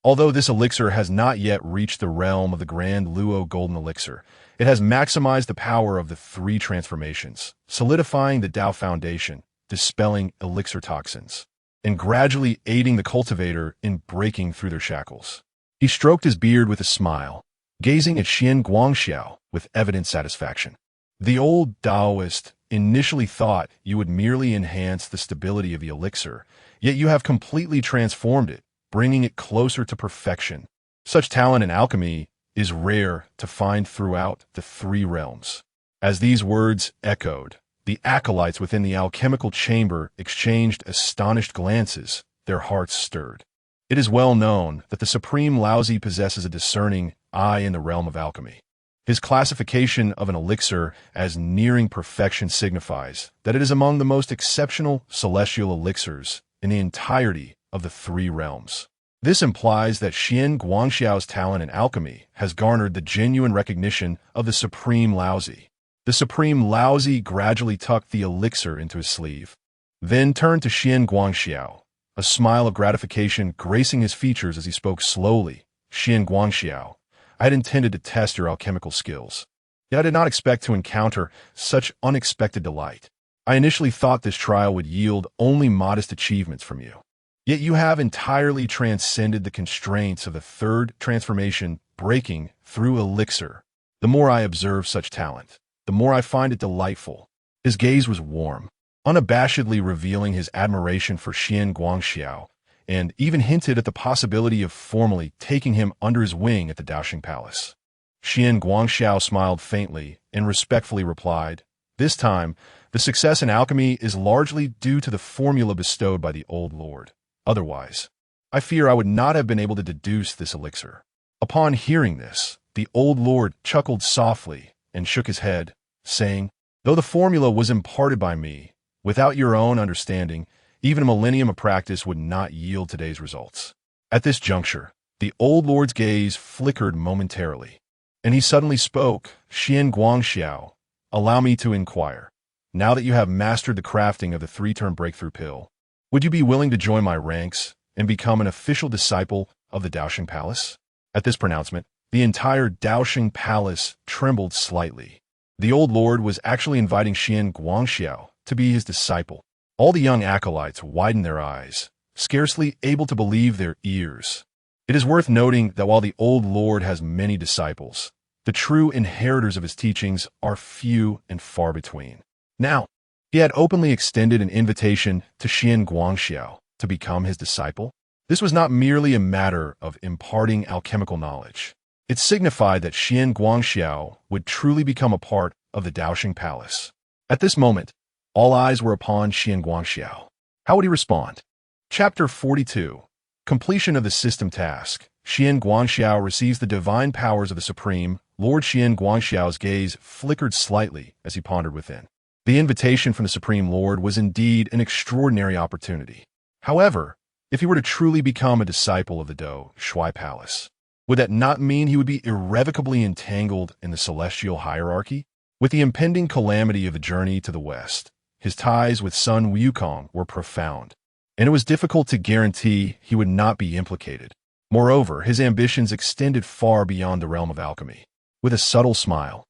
Although this elixir has not yet reached the realm of the Grand Luo Golden Elixir, it has maximized the power of the 3 transformations, solidifying the Tao foundation, dispelling elixir toxins, and gradually aiding the cultivator in breaking through their shackles. He stroked his beard with a smile, gazing at Xian Guangxiao with evident satisfaction. The old Taoist initially thought you would merely enhance the stability of the elixir, yet you have completely transformed it, bringing it closer to perfection. Such talent in alchemy is rare to find throughout the three realms. As these words echoed, the acolytes within the alchemical chamber exchanged astonished glances, their hearts stirred. It is well known that the Supreme Laozi possesses a discerning eye in the realm of alchemy. His classification of an elixir as nearing perfection signifies that it is among the most exceptional celestial elixirs in the entirety of the three realms. This implies that Xian Guangxiao's talent in alchemy has garnered the genuine recognition of the Supreme Laozi. The Supreme Laozi gradually tucked the elixir into his sleeve, then turned to Xian Guangxiao, a smile of gratification gracing his features as he spoke slowly. Xian Guangxiao, I had intended to test your alchemical skills, yet I did not expect to encounter such unexpected delight. I initially thought this trial would yield only modest achievements from you. Yet you have entirely transcended the constraints of the third transformation, breaking through elixir. The more I observe such talent, the more I find it delightful. His gaze was warm, unabashedly revealing his admiration for Xian Guangxiao, and even hinted at the possibility of formally taking him under his wing at the Daoxing Palace. Xian Guangxiao smiled faintly and respectfully replied, "This time, the success in alchemy is largely due to the formula bestowed by the old lord. Otherwise, I fear I would not have been able to deduce this elixir." Upon hearing this, the old lord chuckled softly and shook his head, saying, "Though the formula was imparted by me, without your own understanding, even a millennium of practice would not yield today's results." At this juncture, the old lord's gaze flickered momentarily, and he suddenly spoke, "Xian Guangxiao, allow me to inquire. Now that you have mastered the crafting of the three-term breakthrough pill, would you be willing to join my ranks and become an official disciple of the Daoxing Palace?" At this pronouncement, the entire Daoxing Palace trembled slightly. The old lord was actually inviting Xian Guangxiao to be his disciple. All the young acolytes widened their eyes, scarcely able to believe their ears. It is worth noting that while the old lord has many disciples, the true inheritors of his teachings are few and far between. Now, he had openly extended an invitation to Xian Guangxiao to become his disciple. This was not merely a matter of imparting alchemical knowledge. It signified that Xian Guangxiao would truly become a part of the Daoxing Palace. At this moment, all eyes were upon Xian Guangxiao. How would he respond? Chapter 42. Completion of the system task. Xian Guangxiao receives the divine powers of the Supreme. Lord Xian Guangxiao's gaze flickered slightly as he pondered within. The invitation from the Supreme Lord was indeed an extraordinary opportunity. However, if he were to truly become a disciple of the Do Shui Palace, would that not mean he would be irrevocably entangled in the celestial hierarchy? With the impending calamity of the journey to the west, his ties with Sun Wukong were profound, and it was difficult to guarantee he would not be implicated. Moreover, his ambitions extended far beyond the realm of alchemy. With a subtle smile,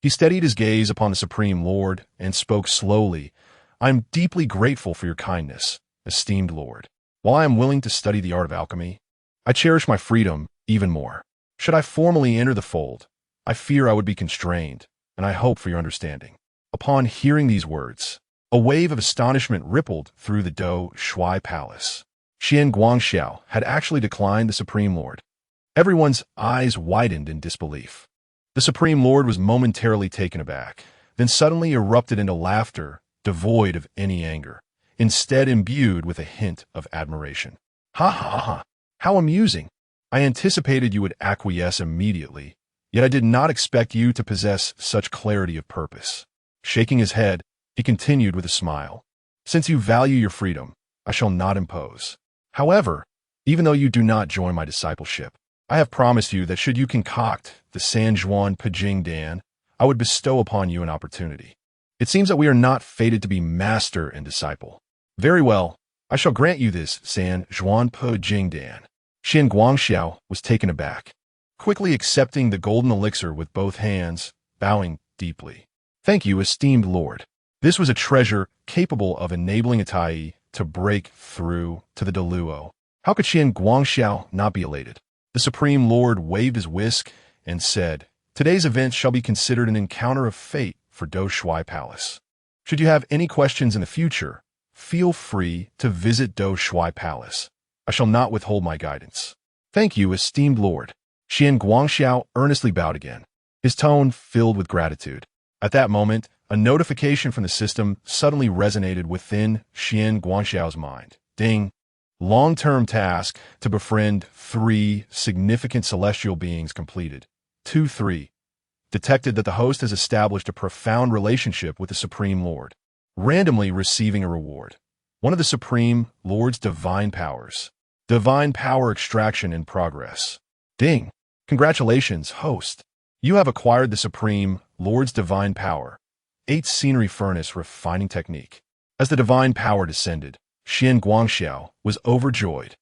he steadied his gaze upon the Supreme Lord and spoke slowly, "I am deeply grateful for your kindness, esteemed Lord. While I am willing to study the art of alchemy, I cherish my freedom even more. Should I formally enter the fold, I fear I would be constrained, and I hope for your understanding." Upon hearing these words, a wave of astonishment rippled through the Do Shui Palace. Xian Guangxiao had actually declined the Supreme Lord. Everyone's eyes widened in disbelief. The Supreme Lord was momentarily taken aback, then suddenly erupted into laughter, devoid of any anger, instead imbued with a hint of admiration. "Ha ha ha! How amusing! I anticipated you would acquiesce immediately, yet I did not expect you to possess such clarity of purpose." Shaking his head, he continued with a smile, "Since you value your freedom, I shall not impose. However, even though you do not join my discipleship, I have promised you that should you concoct the San Juan Pijing Dan, I would bestow upon you an opportunity. It seems that we are not fated to be master and disciple. Very well, I shall grant you this San Juan Pijing Dan." Xian Guangxiao was taken aback, quickly accepting the golden elixir with both hands, bowing deeply. "Thank you, esteemed Lord. This was a treasure capable of enabling a Tai to break through to the Deluo." How could Xian Guangxiao not be elated? The Supreme Lord waved his whisk and said, "Today's event shall be considered an encounter of fate for Do Shui Palace. Should you have any questions in the future, feel free to visit Do Shui Palace. I shall not withhold my guidance." "Thank you, esteemed Lord." Xian Guangxiao earnestly bowed again, his tone filled with gratitude. At that moment, a notification from the system suddenly resonated within Xian Guangxiao's mind. Ding! Long-term task to befriend 3 significant celestial beings completed. 2-3. Detected that the host has established a profound relationship with the Supreme Lord. Randomly receiving a reward. One of the Supreme Lord's divine powers. Divine power extraction in progress. Ding! Congratulations, host. You have acquired the Supreme Lord's divine power. 8 scenery furnace refining technique. As the divine power descended, Xian Guangxiao was overjoyed.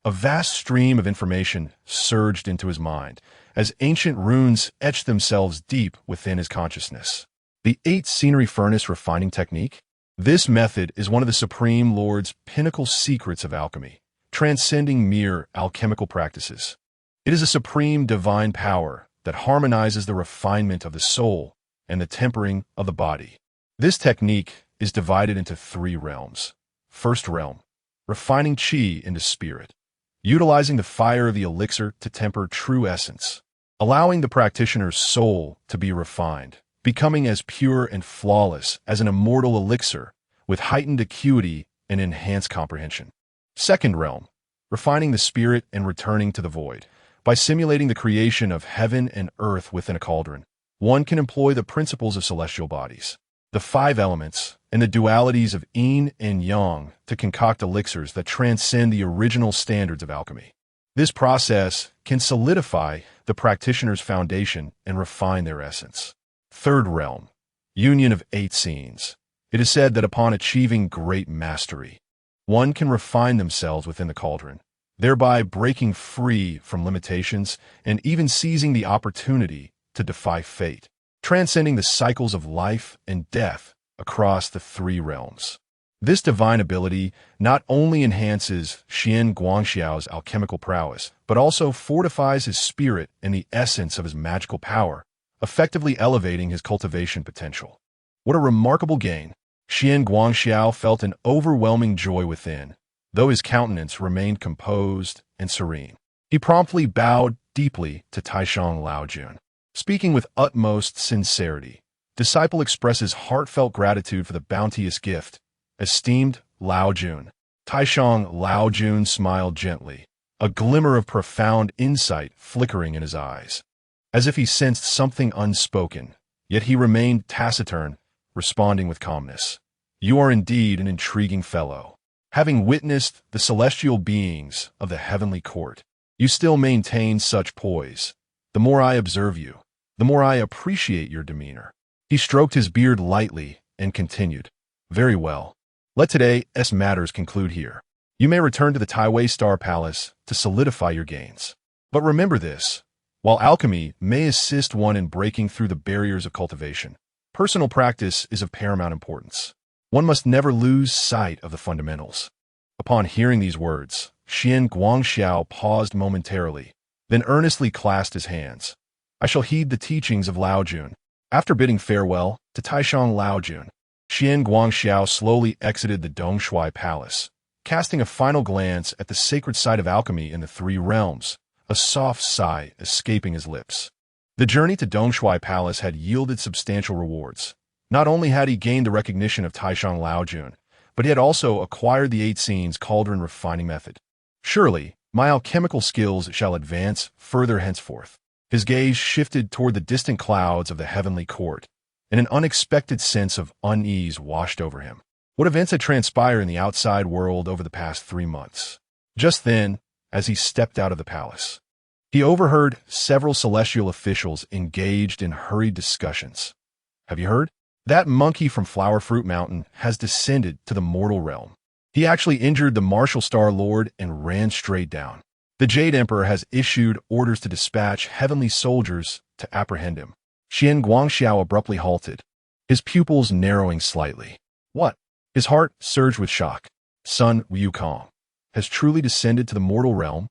A vast stream of information surged into his mind as ancient runes etched themselves deep within his consciousness. The 8 scenery furnace refining technique? This method is one of the Supreme Lord's pinnacle secrets of alchemy, transcending mere alchemical practices. It is a supreme divine power that harmonizes the refinement of the soul and the tempering of the body. This technique is divided into 3 realms. First realm, refining qi into spirit, utilizing the fire of the elixir to temper true essence, allowing the practitioner's soul to be refined, becoming as pure and flawless as an immortal elixir with heightened acuity and enhanced comprehension. Second realm, refining the spirit and returning to the void. By simulating the creation of heaven and earth within a cauldron, one can employ the principles of celestial bodies, the 5 elements, and the dualities of yin and yang to concoct elixirs that transcend the original standards of alchemy. This process can solidify the practitioner's foundation and refine their essence. Third realm, union of 8 scenes. It is said that upon achieving great mastery, one can refine themselves within the cauldron, thereby breaking free from limitations and even seizing the opportunity to defy fate, transcending the cycles of life and death across the 3 realms. This divine ability not only enhances Xian Guangxiao's alchemical prowess, but also fortifies his spirit and the essence of his magical power, effectively elevating his cultivation potential. What a remarkable gain! Xian Guangxiao felt an overwhelming joy within, though his countenance remained composed and serene. He promptly bowed deeply to Taishang Laojun. Speaking with utmost sincerity, disciple expresses heartfelt gratitude for the bounteous gift. Esteemed Laojun. Taishang Laojun smiled gently, a glimmer of profound insight flickering in his eyes. As if he sensed something unspoken, yet he remained taciturn, responding with calmness. You are indeed an intriguing fellow. Having witnessed the celestial beings of the heavenly court, you still maintain such poise. The more I observe you, the more I appreciate your demeanor. He stroked his beard lightly and continued, Very well. Let today's matters conclude here. You may return to the Taiwei Star Palace to solidify your gains. But remember this, while alchemy may assist one in breaking through the barriers of cultivation, personal practice is of paramount importance. One must never lose sight of the fundamentals. Upon hearing these words, Xian Guangxiao paused momentarily, then earnestly clasped his hands. I shall heed the teachings of Laojun. After bidding farewell to Taishang Laojun, Xian Guangxiao slowly exited the Dongshui Palace, casting a final glance at the sacred site of alchemy in the 3 realms, a soft sigh escaping his lips. The journey to Dongshui Palace had yielded substantial rewards. Not only had he gained the recognition of Taishang Laojun, but he had also acquired the 8 scenes cauldron refining method. Surely, my alchemical skills shall advance further henceforth. His gaze shifted toward the distant clouds of the heavenly court, and an unexpected sense of unease washed over him. What events had transpired in the outside world over the past 3 months? Just then, as he stepped out of the palace, he overheard several celestial officials engaged in hurried discussions. Have you heard? That monkey from Flower Fruit Mountain has descended to the mortal realm. He actually injured the Martial Star Lord and ran straight down. The Jade Emperor has issued orders to dispatch heavenly soldiers to apprehend him. Xian Guangxiao abruptly halted, his pupils narrowing slightly. What? His heart surged with shock. Sun Wukong has truly descended to the mortal realm?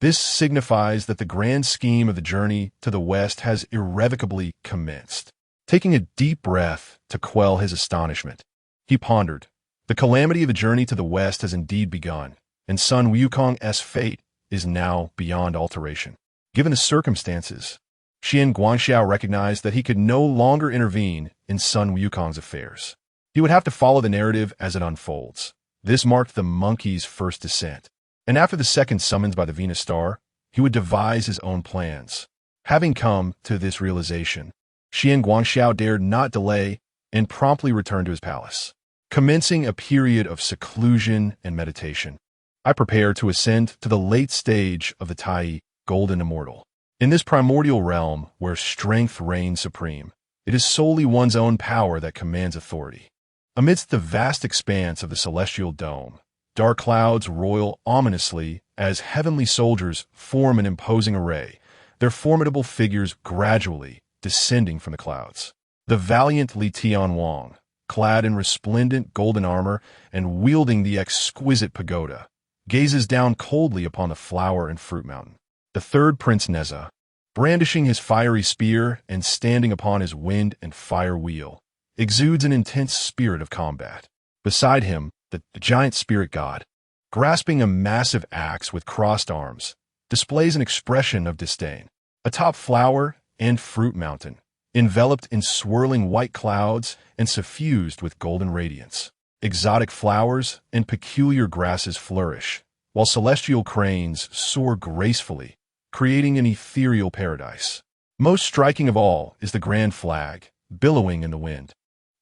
This signifies that the grand scheme of the journey to the west has irrevocably commenced. Taking a deep breath to quell his astonishment, he pondered. The calamity of the journey to the west has indeed begun, and Sun Wukong's fate is now beyond alteration. Given the circumstances, Xian Guangxiao recognized that he could no longer intervene in Sun Wukong's affairs. He would have to follow the narrative as it unfolds. This marked the monkey's first descent, and after the second summons by the Venus star, he would devise his own plans. Having come to this realization, Xian Guangxiao dared not delay and promptly returned to his palace. Commencing a period of seclusion and meditation, I prepare to ascend to the late stage of the Tai Golden Immortal. In this primordial realm where strength reigns supreme, it is solely one's own power that commands authority. Amidst the vast expanse of the celestial dome, dark clouds roil ominously as heavenly soldiers form an imposing array, their formidable figures gradually descending from the clouds. The valiant Li Tianwang, clad in resplendent golden armor and wielding the exquisite pagoda, gazes down coldly upon the flower and fruit mountain. The third Prince Neza, brandishing his fiery spear and standing upon his wind and fire wheel, exudes an intense spirit of combat. Beside him, the giant spirit god, grasping a massive axe with crossed arms, displays an expression of disdain. Atop flower and fruit mountain, enveloped in swirling white clouds and suffused with golden radiance, exotic flowers and peculiar grasses flourish, while celestial cranes soar gracefully, creating an ethereal paradise. Most striking of all is the grand flag, billowing in the wind,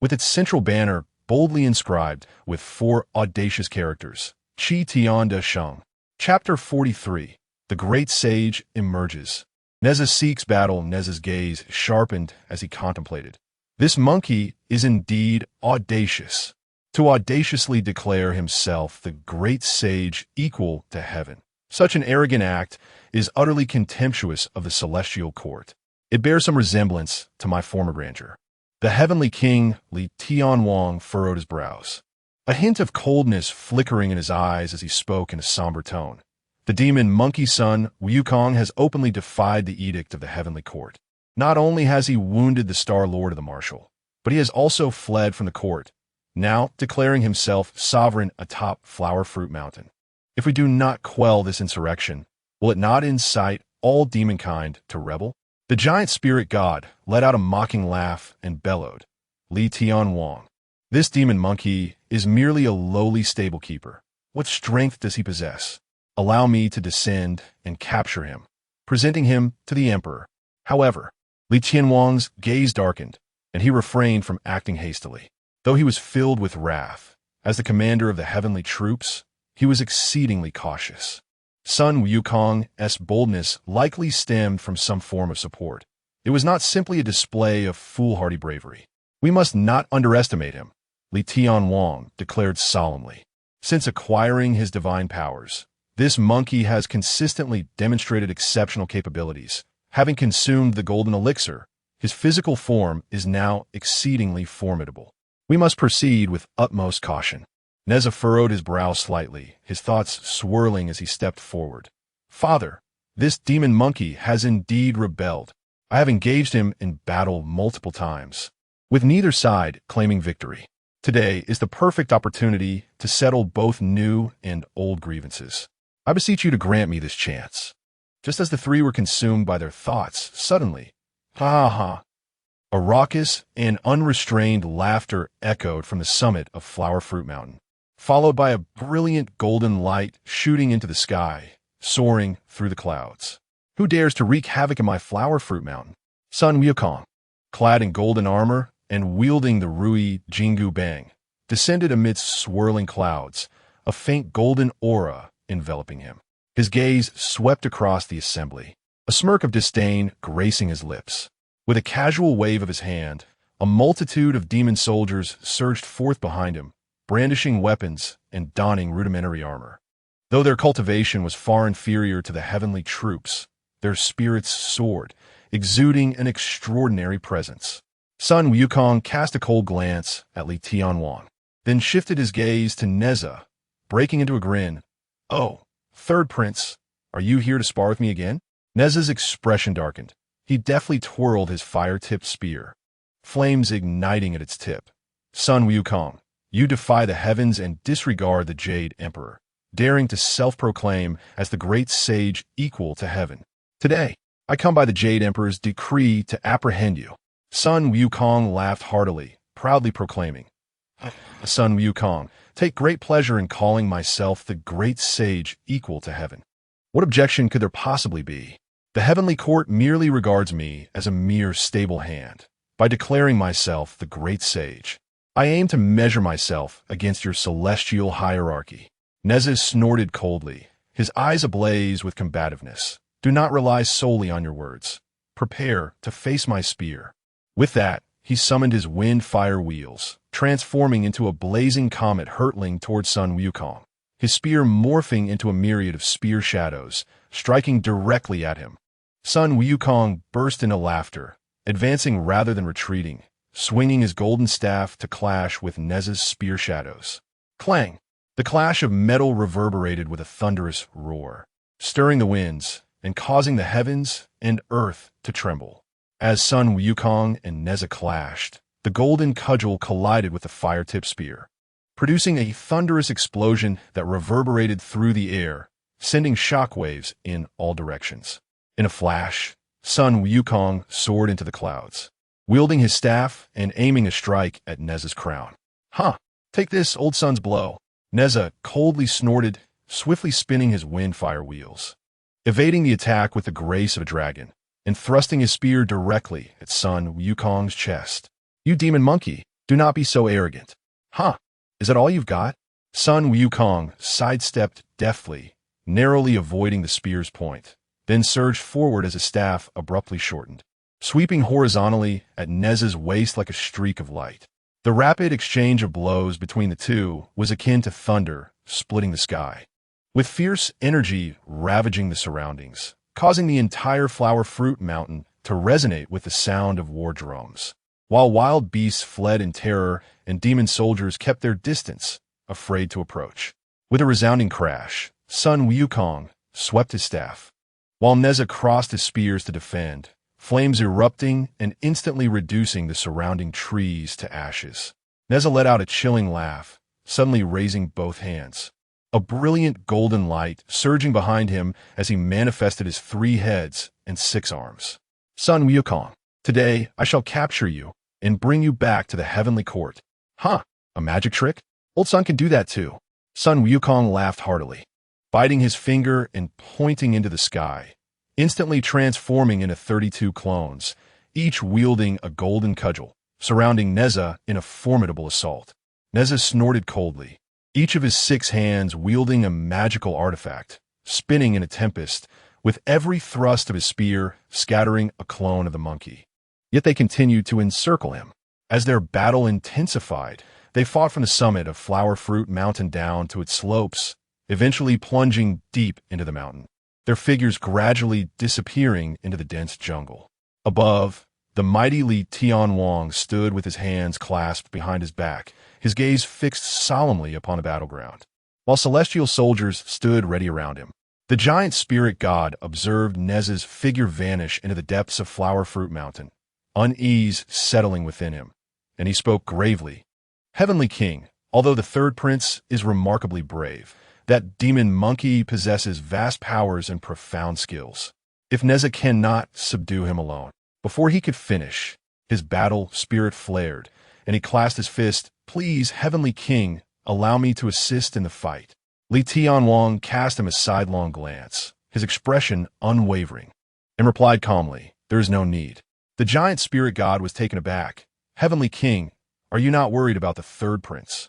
with its central banner boldly inscribed with 4 audacious characters, Qi Tian De Sheng. Chapter 43. The Great Sage Emerges. Neza seeks battle. Neza's gaze sharpened as he contemplated. This monkey is indeed audacious. To audaciously declare himself the great sage equal to heaven. Such an arrogant act is utterly contemptuous of the celestial court. It bears some resemblance to my former grandeur. The heavenly king, Li Tianwang, furrowed his brows, a hint of coldness flickering in his eyes as he spoke in a somber tone. The demon monkey son, Wukong, has openly defied the edict of the heavenly court. Not only has he wounded the Star Lord of the Marshal, but he has also fled from the court, now declaring himself sovereign atop Flower Fruit Mountain. If we do not quell this insurrection, will it not incite all demonkind to rebel? The giant spirit god let out a mocking laugh and bellowed, Li Tianwang, this demon monkey is merely a lowly stable keeper. What strength does he possess? Allow me to descend and capture him, presenting him to the emperor. However, Li Tianwang's gaze darkened, and he refrained from acting hastily. Though he was filled with wrath, as the commander of the heavenly troops, he was exceedingly cautious. Sun Wukong's boldness likely stemmed from some form of support. It was not simply a display of foolhardy bravery. We must not underestimate him, Li Tianwang declared solemnly. Since acquiring his divine powers, this monkey has consistently demonstrated exceptional capabilities. Having consumed the golden elixir, his physical form is now exceedingly formidable. We must proceed with utmost caution. Neza furrowed his brow slightly, his thoughts swirling as he stepped forward. Father, this demon monkey has indeed rebelled. I have engaged him in battle multiple times, with neither side claiming victory. Today is the perfect opportunity to settle both new and old grievances. I beseech you to grant me this chance. Just as the three were consumed by their thoughts, suddenly, ha! A raucous and unrestrained laughter echoed from the summit of Flower Fruit Mountain, followed by a brilliant golden light shooting into the sky, soaring through the clouds. Who dares to wreak havoc in my Flower Fruit Mountain? Sun Wukong, clad in golden armor and wielding the Rui Jingu Bang, descended amidst swirling clouds, a faint golden aura enveloping him. His gaze swept across the assembly, a smirk of disdain gracing his lips. With a casual wave of his hand, a multitude of demon soldiers surged forth behind him, brandishing weapons and donning rudimentary armor. Though their cultivation was far inferior to the heavenly troops, their spirits soared, exuding an extraordinary presence. Sun Wukong cast a cold glance at Li Tianwang, then shifted his gaze to Neza, breaking into a grin. Oh, third prince, Are you here to spar with me again? Neza's expression darkened. He deftly twirled his fire-tipped spear, flames igniting at its tip. Sun Wukong, you defy the heavens and disregard the Jade Emperor, daring to self-proclaim as the great sage equal to heaven. Today, I come by the Jade Emperor's decree to apprehend you. Sun Wukong laughed heartily, proudly proclaiming, Sun Wukong, take great pleasure in calling myself the great sage equal to heaven. What objection could there possibly be? The heavenly court merely regards me as a mere stable hand. By declaring myself the great sage, I aim to measure myself against your celestial hierarchy. Neza snorted coldly, his eyes ablaze with combativeness. Do not rely solely on your words. Prepare to face my spear. With that, he summoned his wind-fire wheels, transforming into a blazing comet hurtling towards Sun Wukong, his spear morphing into a myriad of spear shadows, striking directly at him. Sun Wukong burst into laughter, advancing rather than retreating, swinging his golden staff to clash with Neza's spear shadows. Clang! The clash of metal reverberated with a thunderous roar, stirring the winds and causing the heavens and earth to tremble. As Sun Wukong and Neza clashed, the golden cudgel collided with the fire-tipped spear, producing a thunderous explosion that reverberated through the air, sending shockwaves in all directions. In a flash, Sun Wukong soared into the clouds, wielding his staff and aiming a strike at Neza's crown. Huh! Take this, old sun's blow. Neza coldly snorted, swiftly spinning his wind-fire wheels, evading the attack with the grace of a dragon, and thrusting his spear directly at Sun Wukong's chest. You demon monkey, do not be so arrogant. Huh? Is that all you've got? Sun Wukong sidestepped deftly, narrowly avoiding the spear's point, then surged forward as his staff abruptly shortened, sweeping horizontally at Neza's waist like a streak of light. The rapid exchange of blows between the two was akin to thunder splitting the sky, with fierce energy ravaging the surroundings, causing the entire flower fruit mountain to resonate with the sound of war drums. While wild beasts fled in terror and demon soldiers kept their distance, afraid to approach. With a resounding crash, Sun Wukong swept his staff, while Neza crossed his spears to defend, flames erupting and instantly reducing the surrounding trees to ashes. Neza let out a chilling laugh, suddenly raising both hands, a brilliant golden light surging behind him as he manifested his 3 heads and 6 arms. Sun Wukong, today I shall capture you and bring you back to the heavenly court. Huh, a magic trick? Old Sun can do that too. Sun Wukong laughed heartily, biting his finger and pointing into the sky, instantly transforming into 32 clones, each wielding a golden cudgel, surrounding Neza in a formidable assault. Neza snorted coldly, each of his 6 hands wielding a magical artifact, spinning in a tempest, with every thrust of his spear scattering a clone of the monkey. Yet they continued to encircle him. As their battle intensified, they fought from the summit of Flower Fruit Mountain down to its slopes, eventually plunging deep into the mountain, their figures gradually disappearing into the dense jungle. Above, the mighty Li Tianwang stood with his hands clasped behind his back, his gaze fixed solemnly upon the battleground, while celestial soldiers stood ready around him. The giant spirit god observed Neza's figure vanish into the depths of Flower Fruit Mountain, unease settling within him, and he spoke gravely. Heavenly King, although the third prince is remarkably brave, that demon monkey possesses vast powers and profound skills. If Neza cannot subdue him alone, before he could finish, his battle spirit flared, and he clasped his fist. Please, Heavenly King, allow me to assist in the fight. Li Tianwang cast him a sidelong glance, his expression unwavering, and replied calmly, there is no need. The giant spirit god was taken aback. Heavenly King, are you not worried about the third prince?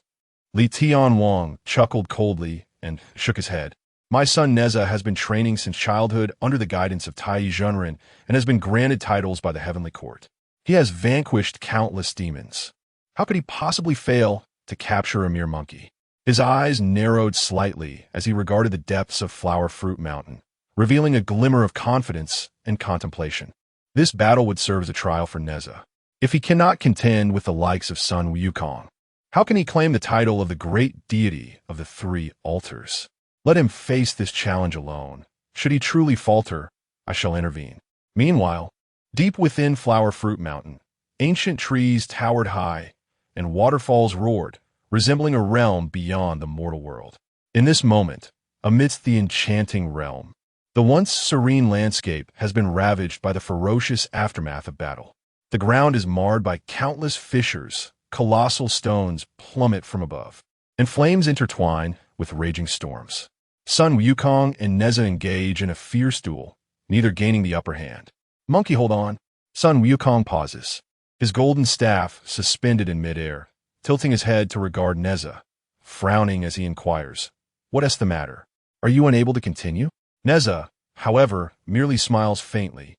Li Tianwang chuckled coldly and shook his head. My son Neza has been training since childhood under the guidance of Tai Zhenren and has been granted titles by the heavenly court. He has vanquished countless demons. How could he possibly fail to capture a mere monkey? His eyes narrowed slightly as he regarded the depths of Flower Fruit Mountain, revealing a glimmer of confidence and contemplation. This battle would serve as a trial for Neza. If he cannot contend with the likes of Sun Wukong, how can he claim the title of the great deity of the 3 altars? Let him face this challenge alone, Should he truly falter, I shall intervene. Meanwhile, deep within Flower Fruit Mountain, ancient trees towered high, and waterfalls roared, resembling a realm beyond the mortal world. In this moment, amidst the enchanting realm, the once serene landscape has been ravaged by the ferocious aftermath of battle. The ground is marred by countless fissures, colossal stones plummet from above, and flames intertwine with raging storms. Sun Wukong and Neza engage in a fierce duel, neither gaining the upper hand. Monkey, hold on. Sun Wukong pauses, his golden staff suspended in midair, tilting his head to regard Neza, frowning as he inquires, "What is the matter? Are you unable to continue?" Neza, however, merely smiles faintly,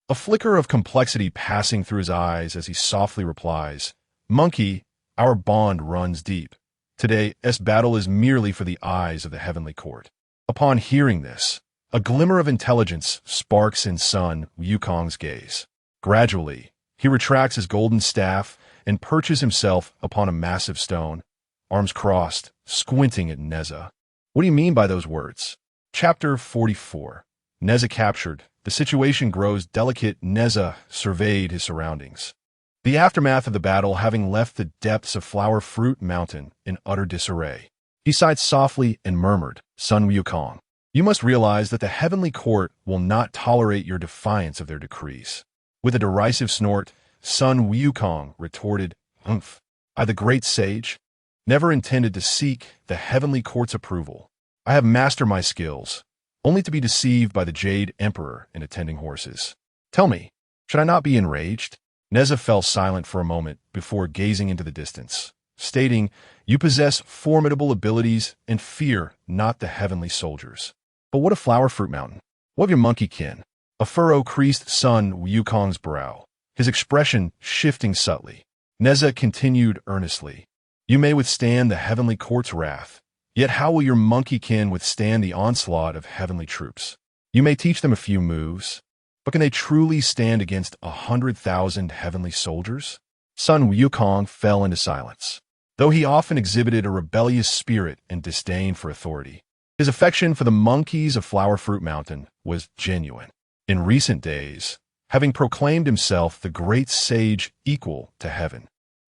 a flicker of complexity passing through his eyes as he softly replies, "Monkey, our bond runs deep. Today's battle is merely for the eyes of the heavenly court." Upon hearing this, a glimmer of intelligence sparks in Sun Wukong's gaze. Gradually, he retracts his golden staff and perches himself upon a massive stone, arms crossed, squinting at Neza. "What do you mean by those words?" Chapter 44. Neza captured. The situation grows delicate. Neza surveyed his surroundings, the aftermath of the battle having left the depths of Flower Fruit Mountain in utter disarray. He sighed softly and murmured, "Sun Wukong, you must realize that the heavenly court will not tolerate your defiance of their decrees." With a derisive snort, Sun Wukong retorted, "Umph, I, the great sage, never intended to seek the heavenly court's approval. I have mastered my skills, only to be deceived by the Jade Emperor and attending horses. Tell me, should I not be enraged?" Neza fell silent for a moment before gazing into the distance, stating, "You possess formidable abilities and fear not the heavenly soldiers. But what of Flower Fruit Mountain? What of your monkey kin?" A furrow creased Sun Wukong's brow, his expression shifting subtly. Neza continued earnestly, "You may withstand the heavenly court's wrath, yet how will your monkey kin withstand the onslaught of heavenly troops? You may teach them a few moves, but can they truly stand against 100,000 heavenly soldiers?" Sun Wukong fell into silence. Though he often exhibited a rebellious spirit and disdain for authority, his affection for the monkeys of Flower Fruit Mountain was genuine. In recent days, having proclaimed himself the great sage equal to heaven,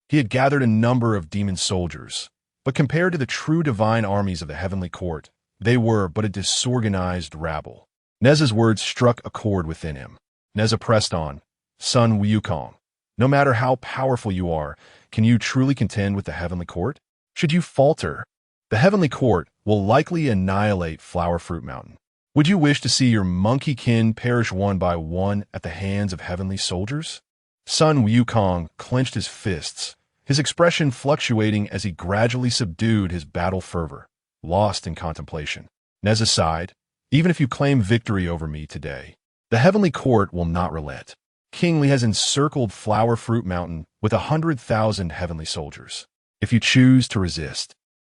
he had gathered a number of demon soldiers, but compared to the true divine armies of the heavenly court, they were but a disorganized rabble. Neza's words struck a chord within him. Neza pressed on, "Sun Wukong, no matter how powerful you are, can you truly contend with the heavenly court? Should you falter, the heavenly court will likely annihilate Flower Fruit Mountain. Would you wish to see your monkey kin perish one by one at the hands of heavenly soldiers?" Sun Wukong clenched his fists, his expression fluctuating as he gradually subdued his battle fervor, lost in contemplation. Neza sighed, "Even if you claim victory over me today, the heavenly court will not relent. King Li has encircled Flower Fruit Mountain with 100,000 heavenly soldiers. If you choose to resist,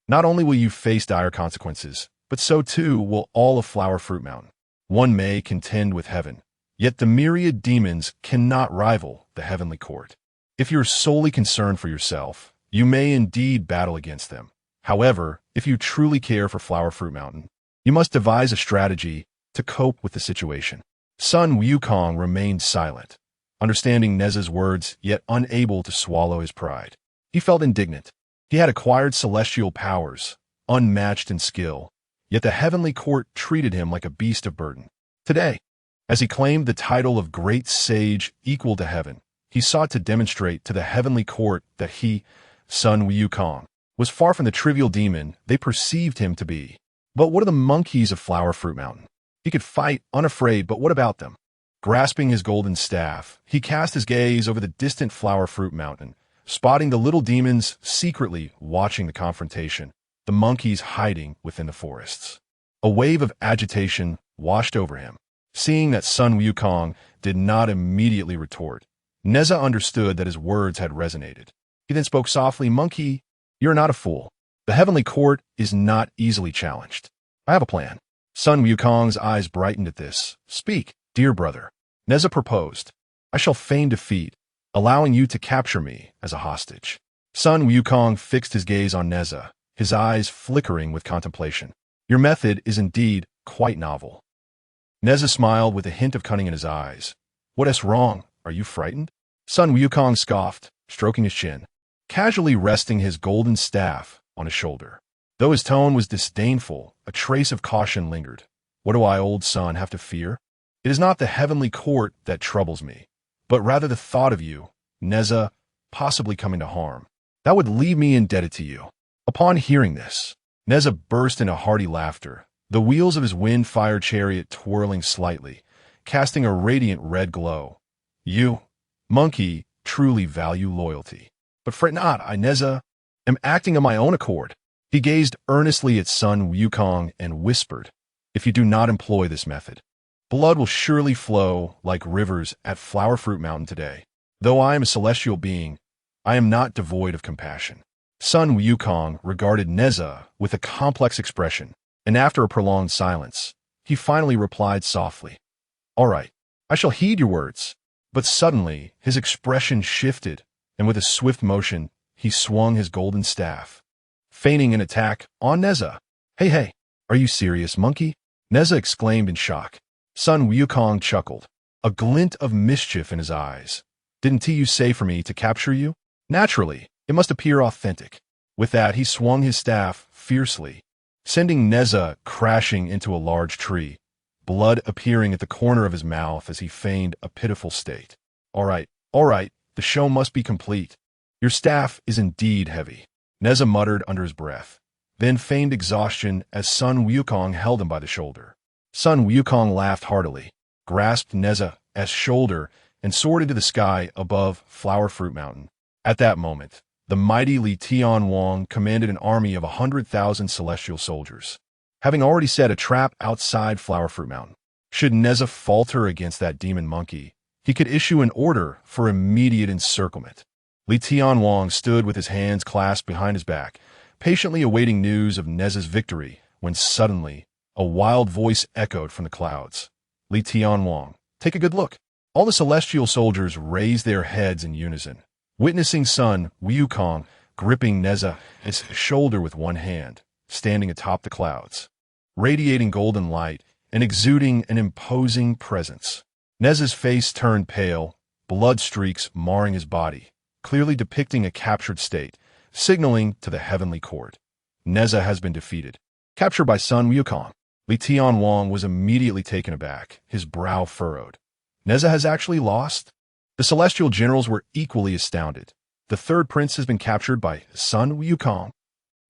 not only will you face dire consequences, but so too will all of Flower Fruit Mountain. One may contend with heaven, yet the myriad demons cannot rival the heavenly court. If you're solely concerned for yourself, you may indeed battle against them. However, if you truly care for Flower Fruit Mountain, you must devise a strategy to cope with the situation." Sun Wukong remained silent, understanding Neza's words, yet unable to swallow his pride. He felt indignant. He had acquired celestial powers, unmatched in skill, yet the heavenly court treated him like a beast of burden. Today, as he claimed the title of great sage equal to heaven, he sought to demonstrate to the heavenly court that he, Sun Wukong, was far from the trivial demon they perceived him to be. But what of the monkeys of Flower Fruit Mountain? He could fight unafraid, but what about them? Grasping his golden staff, he cast his gaze over the distant Flower Fruit Mountain, spotting the little demons secretly watching the confrontation, the monkeys hiding within the forests. A wave of agitation washed over him. Seeing that Sun Wukong did not immediately retort, Neza understood that his words had resonated. He then spoke softly, "Monkey, you're not a fool. The heavenly court is not easily challenged. I have a plan." Sun Wukong's eyes brightened at this. "Speak, dear brother." Neza proposed, "I shall feign defeat, allowing you to capture me as a hostage." Sun Wukong fixed his gaze on Neza, his eyes flickering with contemplation. "Your method is indeed quite novel. Neza smiled with a hint of cunning in his eyes. What is wrong? Are you frightened? Sun Wukong scoffed, stroking his chin, casually resting his golden staff on his shoulder. Though his tone was disdainful, a trace of caution lingered. What do I, old son, have to fear? It is not the heavenly court that troubles me, but rather the thought of you, Neza, possibly coming to harm. That would leave me indebted to you. Upon hearing this, Neza burst into hearty laughter, the wheels of his wind-fired chariot twirling slightly, casting a radiant red glow. You, monkey, truly value loyalty. But fret not, I, Neza, am acting of my own accord. He gazed earnestly at Sun Wukong and whispered, if you do not employ this method, blood will surely flow like rivers at Flower Fruit Mountain today. Though I am a celestial being, I am not devoid of compassion. Sun Wukong regarded Neza with a complex expression, and after a prolonged silence, he finally replied softly, all right, I shall heed your words. But suddenly, his expression shifted, and with a swift motion, he swung his golden staff, feigning an attack on Neza. Hey, are you serious, monkey? Neza exclaimed in shock. Sun Wukong chuckled, a glint of mischief in his eyes. Didn't you say for me to capture you? Naturally, it must appear authentic. With that, he swung his staff fiercely, sending Neza crashing into a large tree, blood appearing at the corner of his mouth as he feigned a pitiful state. All right, the show must be complete. Your staff is indeed heavy, Neza muttered under his breath, then feigned exhaustion as Sun Wukong held him by the shoulder. Sun Wukong laughed heartily, grasped Neza's shoulder, and soared into the sky above Flower Fruit Mountain. At that moment, the mighty Li Tianwang commanded an army of 100,000 celestial soldiers, having already set a trap outside Flower Fruit Mountain. Should Neza falter against that demon monkey, he could issue an order for immediate encirclement. Li Tianwang stood with his hands clasped behind his back, patiently awaiting news of Neza's victory, when suddenly, a wild voice echoed from the clouds. Li Tianwang, take a good look. All the celestial soldiers raised their heads in unison, witnessing Sun Wukong gripping Neza's shoulder with one hand, standing atop the clouds, radiating golden light and exuding an imposing presence. Neza's face turned pale, blood streaks marring his body, clearly depicting a captured state, signaling to the heavenly court. Neza has been defeated. Captured by Sun Wukong. Li Tianwang was immediately taken aback, his brow furrowed. Neza has actually lost? The celestial generals were equally astounded. The third prince has been captured by Sun Wukong.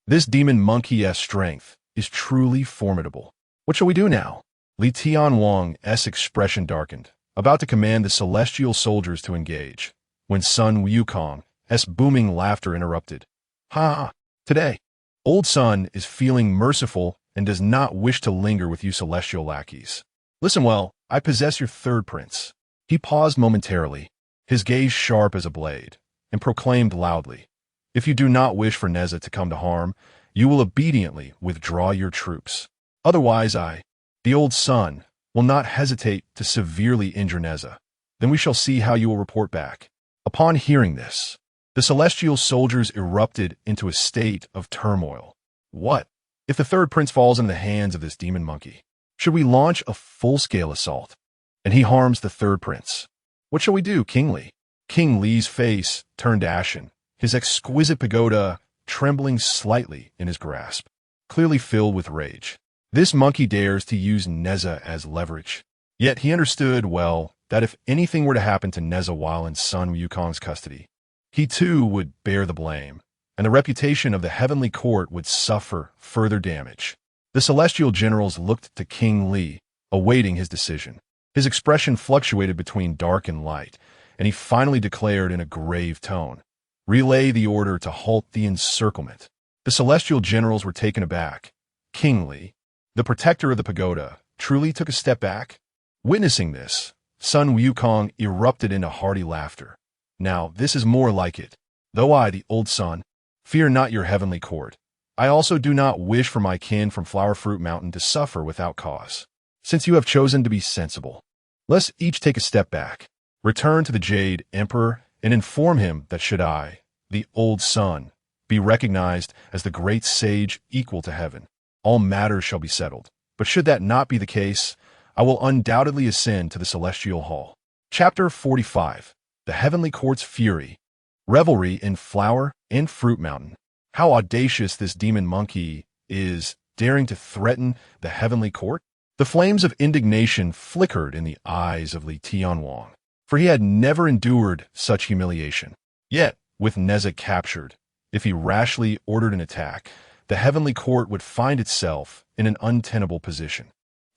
This demon monkey's strength is truly formidable. What shall we do now? Li Tianwang's expression darkened, about to command the celestial soldiers to engage, when Sun Wukong's booming laughter interrupted. Ha! Today, old Sun is feeling merciful and does not wish to linger with you celestial lackeys. Listen well, I possess your third prince. He paused momentarily, his gaze sharp as a blade, and proclaimed loudly, if you do not wish for Neza to come to harm, you will obediently withdraw your troops. Otherwise the old Sun, will not hesitate to severely injure Neza. Then we shall see how you will report back. Upon hearing this, the celestial soldiers erupted into a state of turmoil. What? If the third prince falls into the hands of this demon monkey, should we launch a full-scale assault, and he harms the third prince? What shall we do, King Li? King Li's face turned ashen, his exquisite pagoda trembling slightly in his grasp, clearly filled with rage. This monkey dares to use Neza as leverage. Yet he understood well that if anything were to happen to Neza while in Sun Wukong's custody, he too would bear the blame, and the reputation of the heavenly court would suffer further damage. The celestial generals looked to King Li, awaiting his decision. His expression fluctuated between dark and light, and he finally declared in a grave tone, relay the order to halt the encirclement. The celestial generals were taken aback. King Li, the protector of the pagoda, truly took a step back. Witnessing this, Sun Wukong erupted into hearty laughter. Now, this is more like it. Though I, the old Sun, fear not your heavenly court, I also do not wish for my kin from Flower Fruit Mountain to suffer without cause. Since you have chosen to be sensible, let's each take a step back, return to the Jade Emperor, and inform him that should I, the old Sun, be recognized as the great sage equal to heaven, all matters shall be settled. But should that not be the case, I will undoubtedly ascend to the celestial hall. Chapter 45. The Heavenly Court's Fury. Revelry in Flower and Fruit Mountain. How audacious this demon monkey is, daring to threaten the Heavenly Court. The flames of indignation flickered in the eyes of Li Tianwang, for he had never endured such humiliation. Yet, with Neza captured, if he rashly ordered an attack, the Heavenly Court would find itself in an untenable position.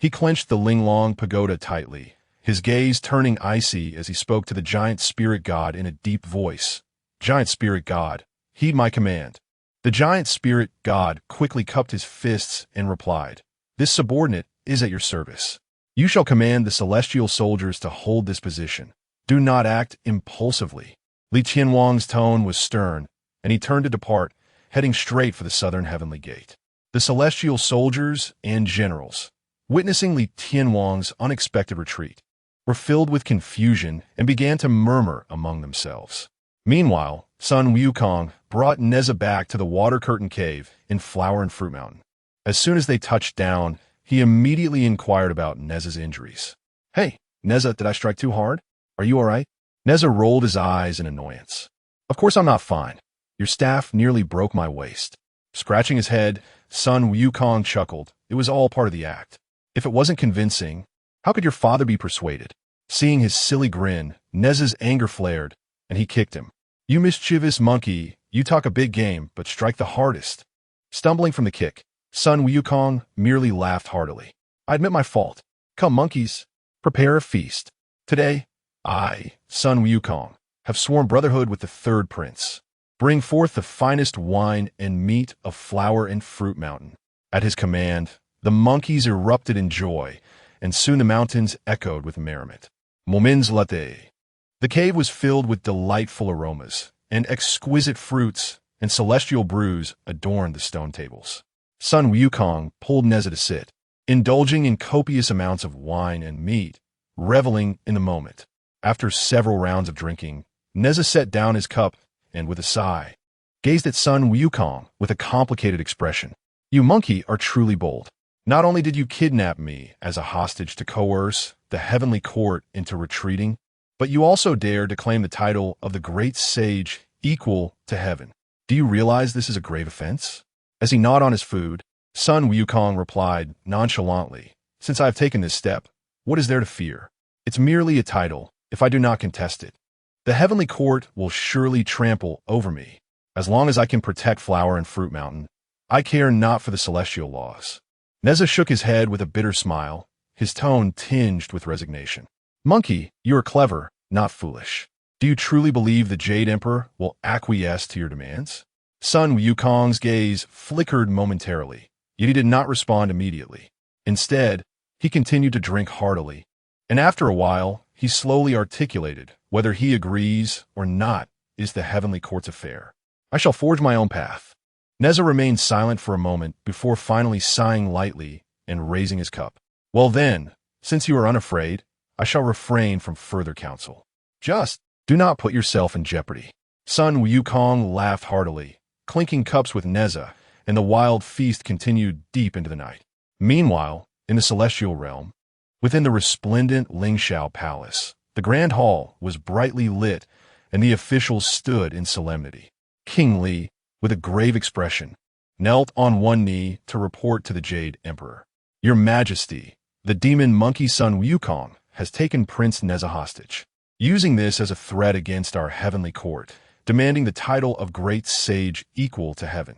He clenched the Linglong pagoda tightly, his gaze turning icy as he spoke to the giant spirit god in a deep voice. Giant spirit god, heed my command. The giant spirit god quickly cupped his fists and replied, This subordinate is at your service. You shall command the celestial soldiers to hold this position. Do not act impulsively. Li Tianwang's tone was stern, and he turned to depart, heading straight for the southern heavenly gate. The celestial soldiers and generals, witnessing Li Tianwang's unexpected retreat, were filled with confusion and began to murmur among themselves. Meanwhile, Sun Wukong brought Neza back to the water curtain cave in Flower and Fruit Mountain. As soon as they touched down, he immediately inquired about Neza's injuries. Hey, Neza, did I strike too hard? Are you all right? Neza rolled his eyes in annoyance. Of course I'm not fine. Your staff nearly broke my waist. Scratching his head, Sun Wukong chuckled. It was all part of the act. If it wasn't convincing, how could your father be persuaded? Seeing his silly grin, Neza's anger flared, and he kicked him. You mischievous monkey, you talk a big game, but strike the hardest. Stumbling from the kick, Sun Wukong merely laughed heartily. I admit my fault. Come, monkeys, prepare a feast. Today, I, Sun Wukong, have sworn brotherhood with the third prince. Bring forth the finest wine and meat of Flower and Fruit Mountain. At his command, the monkeys erupted in joy, and soon the mountains echoed with merriment. Moments latte. The cave was filled with delightful aromas, and exquisite fruits and celestial brews adorned the stone tables. Sun Wukong pulled Neza to sit, indulging in copious amounts of wine and meat, reveling in the moment. After several rounds of drinking, Neza set down his cup and, with a sigh, gazed at Sun Wukong with a complicated expression. You monkey are truly bold. Not only did you kidnap me as a hostage to coerce the heavenly court into retreating, but you also dared to claim the title of the great sage equal to heaven. Do you realize this is a grave offense? As he gnawed on his food, Sun Wukong replied nonchalantly, Since I have taken this step, what is there to fear? It's merely a title, if I do not contest it. The heavenly court will surely trample over me. As long as I can protect Flower and Fruit Mountain, I care not for the celestial laws. Neza shook his head with a bitter smile, his tone tinged with resignation. Monkey, you are clever, not foolish. Do you truly believe the Jade Emperor will acquiesce to your demands? Sun Wukong's gaze flickered momentarily, yet he did not respond immediately. Instead, he continued to drink heartily, and after a while, he slowly articulated, whether he agrees or not is the heavenly court's affair. I shall forge my own path. Neza remained silent for a moment before finally sighing lightly and raising his cup. Well then, since you are unafraid, I shall refrain from further counsel. Just do not put yourself in jeopardy. Sun Wukong laughed heartily, clinking cups with Neza, and the wild feast continued deep into the night. Meanwhile, in the celestial realm, within the resplendent Lingshao Palace, the grand hall was brightly lit, and the officials stood in solemnity. King Li, with a grave expression, knelt on one knee to report to the Jade Emperor. Your Majesty, the demon monkey Sun Wukong has taken Prince Neza hostage, using this as a threat against our heavenly court, demanding the title of great sage equal to heaven.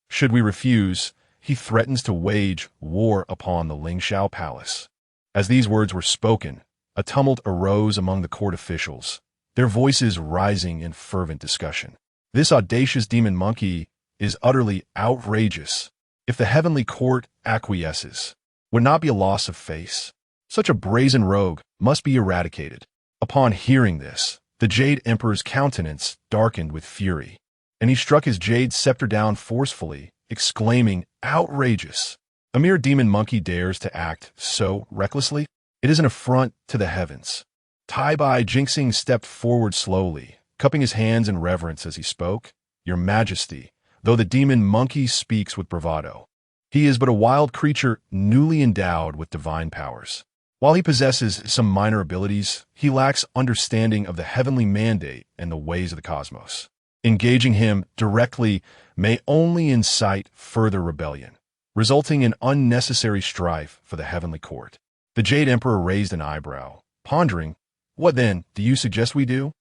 Should we refuse, he threatens to wage war upon the Lingshao Palace. As these words were spoken, a tumult arose among the court officials, their voices rising in fervent discussion. This audacious demon monkey is utterly outrageous. If the heavenly court acquiesces, would not be a loss of face. Such a brazen rogue must be eradicated. Upon hearing this, the Jade Emperor's countenance darkened with fury, and he struck his jade scepter down forcefully, exclaiming, Outrageous! A mere demon monkey dares to act so recklessly? It is an affront to the heavens. Tai Bai Jinxing stepped forward slowly, cupping his hands in reverence as he spoke. Your Majesty, though the demon monkey speaks with bravado, he is but a wild creature newly endowed with divine powers. While he possesses some minor abilities, he lacks understanding of the heavenly mandate and the ways of the cosmos. Engaging him directly may only incite further rebellion, resulting in unnecessary strife for the heavenly court. The Jade Emperor raised an eyebrow, pondering, "What then do you suggest we do?"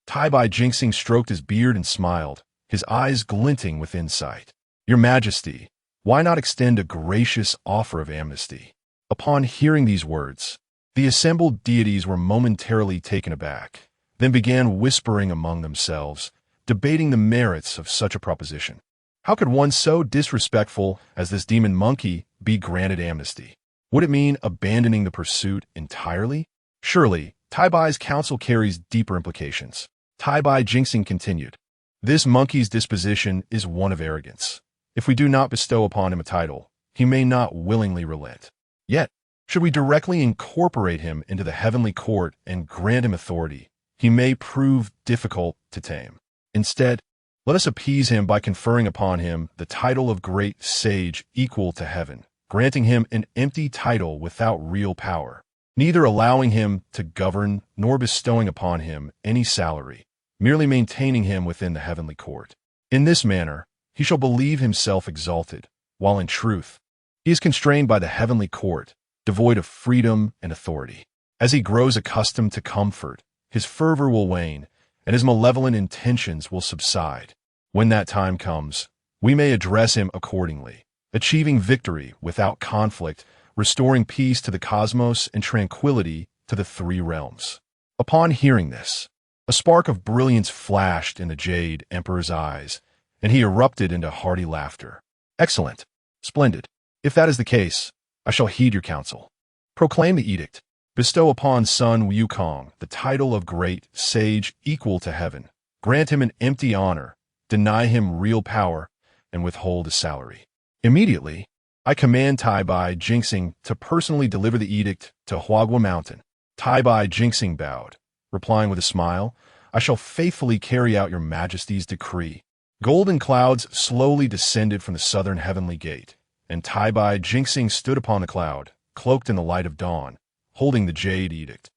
Tai-Bai Jinxing stroked his beard and smiled, his eyes glinting with insight. "Your Majesty, why not extend a gracious offer of amnesty?" Upon hearing these words, the assembled deities were momentarily taken aback, then began whispering among themselves, debating the merits of such a proposition. How could one so disrespectful as this demon monkey be granted amnesty? Would it mean abandoning the pursuit entirely? Surely, Tai-Bai's counsel carries deeper implications. Tai-Bai Jinxing continued, "This monkey's disposition is one of arrogance. If we do not bestow upon him a title, he may not willingly relent. Yet, should we directly incorporate him into the heavenly court and grant him authority, he may prove difficult to tame. Instead, let us appease him by conferring upon him the title of great sage equal to heaven, granting him an empty title without real power, neither allowing him to govern nor bestowing upon him any salary, merely maintaining him within the heavenly court. In this manner, he shall believe himself exalted, while in truth, he is constrained by the heavenly court, devoid of freedom and authority. As he grows accustomed to comfort, his fervor will wane, and his malevolent intentions will subside. When that time comes, we may address him accordingly, achieving victory without conflict, restoring peace to the cosmos and tranquility to the three realms." Upon hearing this, a spark of brilliance flashed in the Jade Emperor's eyes, and he erupted into hearty laughter. "Excellent. Splendid. If that is the case, I shall heed your counsel. Proclaim the edict. Bestow upon Sun Wukong the title of great sage equal to heaven. Grant him an empty honor, deny him real power, and withhold his salary. Immediately, I command Tai-Bai Jinxing to personally deliver the edict to Huagua Mountain." Tai-Bai Jinxing bowed, replying with a smile, "I shall faithfully carry out your Majesty's decree." Golden clouds slowly descended from the southern heavenly gate, and Tai-Bai Jinxing stood upon the cloud, cloaked in the light of dawn, holding the Jade Edict,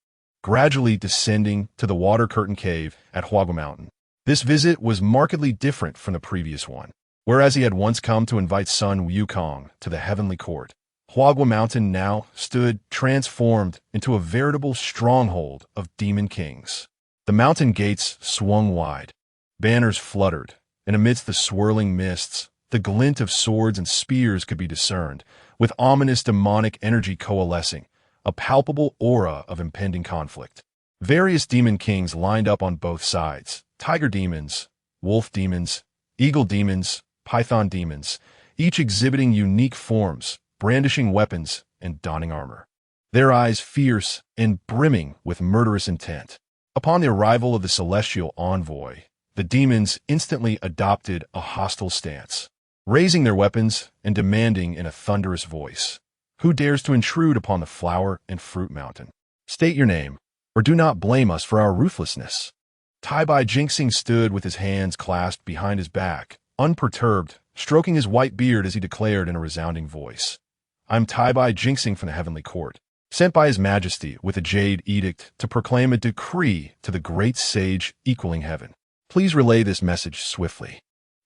gradually descending to the water curtain cave at Huagua Mountain. This visit was markedly different from the previous one. Whereas he had once come to invite Sun Wukong to the heavenly court, Huagua Mountain now stood transformed into a veritable stronghold of demon kings. The mountain gates swung wide, banners fluttered, and amidst the swirling mists, the glint of swords and spears could be discerned, with ominous demonic energy coalescing, a palpable aura of impending conflict. Various demon kings lined up on both sides: tiger demons, wolf demons, eagle demons, python demons, each exhibiting unique forms, brandishing weapons, and donning armor, their eyes fierce and brimming with murderous intent. Upon the arrival of the celestial envoy, the demons instantly adopted a hostile stance, raising their weapons and demanding in a thunderous voice, "Who dares to intrude upon the flower and fruit mountain? State your name, or do not blame us for our ruthlessness." Tai-Bai Jinxing stood with his hands clasped behind his back, unperturbed, stroking his white beard as he declared in a resounding voice, "I'm Tai-Bai Jinxing from the heavenly court, sent by His Majesty with a Jade Edict to proclaim a decree to the great sage equaling heaven. Please relay this message swiftly."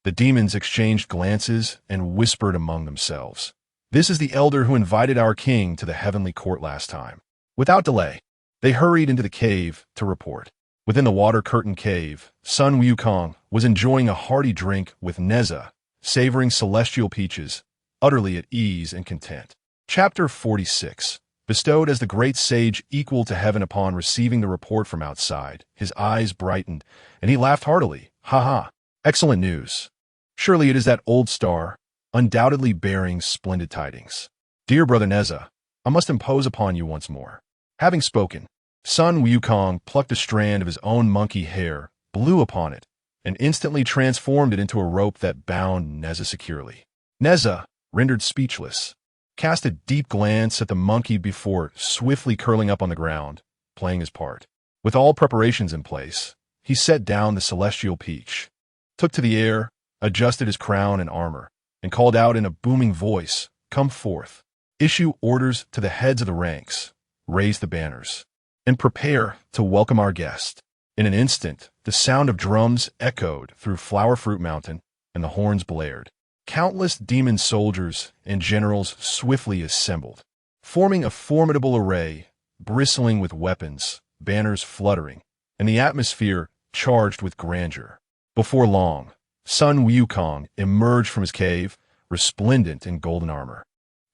The demons exchanged glances and whispered among themselves, "This is the elder who invited our king to the heavenly court last time." Without delay, they hurried into the cave to report. Within the water curtain cave, Sun Wukong was enjoying a hearty drink with Neza, savoring celestial peaches, utterly at ease and content. Chapter 46. Bestowed as the great sage equal to heaven. Upon receiving the report from outside, his eyes brightened, and he laughed heartily. "Ha ha! Excellent news. Surely it is that old star, undoubtedly bearing splendid tidings. Dear brother Neza, I must impose upon you once more." Having spoken, Sun Wukong plucked a strand of his own monkey hair, blew upon it, and instantly transformed it into a rope that bound Neza securely. Neza, rendered speechless, cast a deep glance at the monkey before swiftly curling up on the ground, playing his part. With all preparations in place, he set down the celestial peach, took to the air, adjusted his crown and armor, and called out in a booming voice, "Come forth. Issue orders to the heads of the ranks. raise the banners, and prepare to welcome our guest. In an instant, the sound of drums echoed through Flower Fruit Mountain, and the horns blared. Countless demon soldiers and generals swiftly assembled, forming a formidable array, bristling with weapons, banners fluttering, and the atmosphere charged with grandeur. Before long, Sun Wukong emerged from his cave, resplendent in golden armor.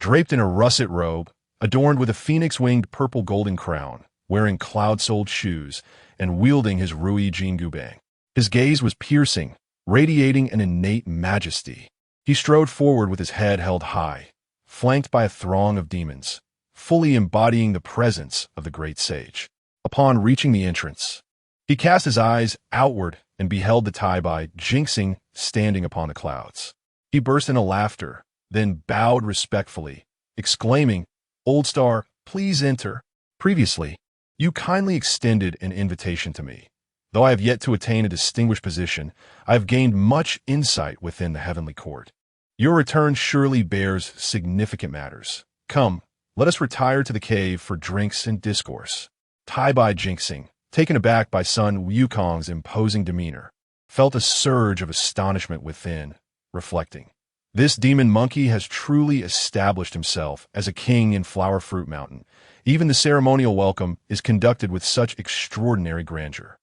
Draped in a russet robe, adorned with a phoenix-winged purple golden crown, wearing cloud-soled shoes, and wielding his Rui Jingubang. His gaze was piercing, radiating an innate majesty. He strode forward with his head held high, flanked by a throng of demons, fully embodying the presence of the great sage. Upon reaching the entrance, he cast his eyes outward and beheld the Tai Bai Jinxing standing upon the clouds. He burst into laughter, then bowed respectfully, exclaiming, "Old Star, please enter. Previously, you kindly extended an invitation to me. Though I have yet to attain a distinguished position, I have gained much insight within the heavenly court. Your return surely bears significant matters. Come, let us retire to the cave for drinks and discourse." Tai Bai Jinxing, taken aback by Sun Wukong's imposing demeanor, felt a surge of astonishment within, reflecting, "This demon monkey has truly established himself as a king in Flower Fruit Mountain. Even the ceremonial welcome is conducted with such extraordinary grandeur.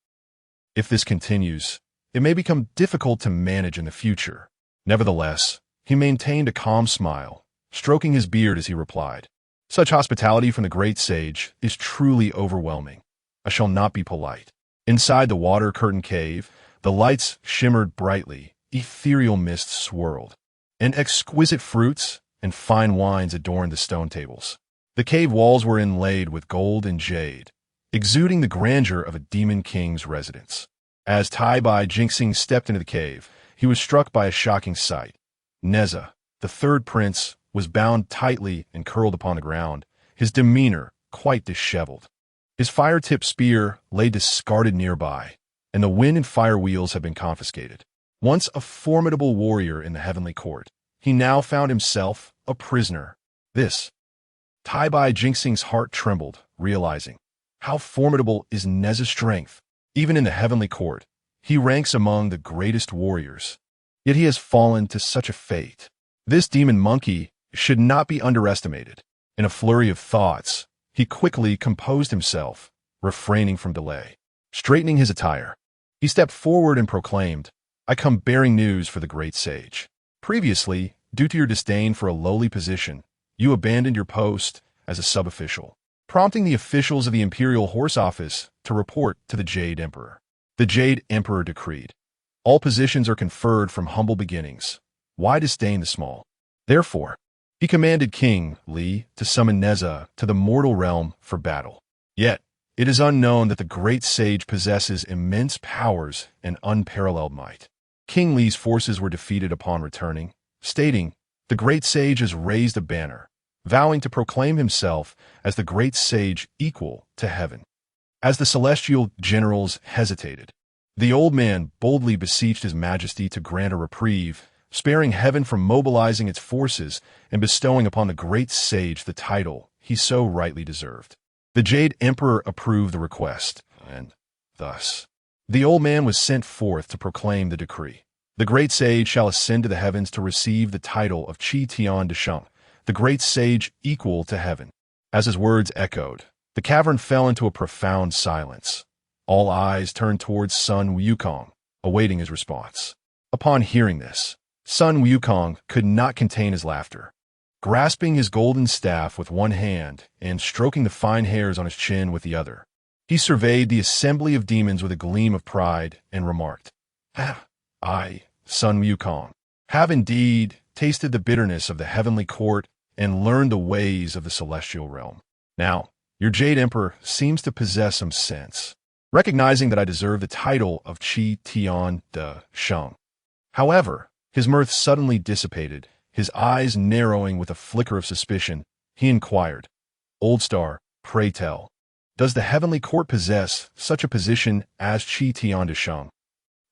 If this continues, it may become difficult to manage in the future." Nevertheless, he maintained a calm smile, stroking his beard as he replied, "Such hospitality from the great sage is truly overwhelming. I shall not be polite." Inside the water-curtained cave, the lights shimmered brightly, ethereal mists swirled, and exquisite fruits and fine wines adorned the stone tables. The cave walls were inlaid with gold and jade, exuding the grandeur of a demon king's residence. As Tai Bai Jinxing stepped into the cave, he was struck by a shocking sight. Neza, the third prince, was bound tightly and curled upon the ground, his demeanor quite disheveled. His fire-tipped spear lay discarded nearby, and the wind and fire wheels had been confiscated. Once a formidable warrior in the heavenly court, he now found himself a prisoner. Tai Bai Jinxing's heart trembled, realizing, how formidable is Neza's strength. Even in the heavenly court, he ranks among the greatest warriors. Yet he has fallen to such a fate. This demon monkey should not be underestimated. In a flurry of thoughts, he quickly composed himself, refraining from delay. Straightening his attire, he stepped forward and proclaimed, "I come bearing news for the great sage. Previously, due to your disdain for a lowly position, you abandoned your post as a sub-official, prompting the officials of the Imperial Horse Office to report to the Jade Emperor. The Jade Emperor decreed, all positions are conferred from humble beginnings. Why disdain the small? Therefore, he commanded King Li to summon Neza to the mortal realm for battle. Yet, it is unknown that the great sage possesses immense powers and unparalleled might. King Li's forces were defeated upon returning, stating, the great sage has raised a banner, vowing to proclaim himself as the great sage equal to heaven." As the celestial generals hesitated, the old man boldly beseeched his majesty to grant a reprieve, sparing heaven from mobilizing its forces and bestowing upon the great sage the title he so rightly deserved. The Jade Emperor approved the request, and thus, the old man was sent forth to proclaim the decree. The great sage shall ascend to the heavens to receive the title of Qi Tian de Sheng, the great sage equal to heaven. As his words echoed, the cavern fell into a profound silence. All eyes turned towards Sun Wukong, awaiting his response. Upon hearing this, Sun Wukong could not contain his laughter. Grasping his golden staff with one hand and stroking the fine hairs on his chin with the other, he surveyed the assembly of demons with a gleam of pride and remarked, "I, Sun Wukong, have indeed tasted the bitterness of the heavenly court and learned the ways of the celestial realm. Now, your Jade Emperor seems to possess some sense, recognizing that I deserve the title of Qi Tian de Sheng." However, his mirth suddenly dissipated, his eyes narrowing with a flicker of suspicion. He inquired, "Old Star, pray tell, does the heavenly court possess such a position as Qi Tian de Sheng?"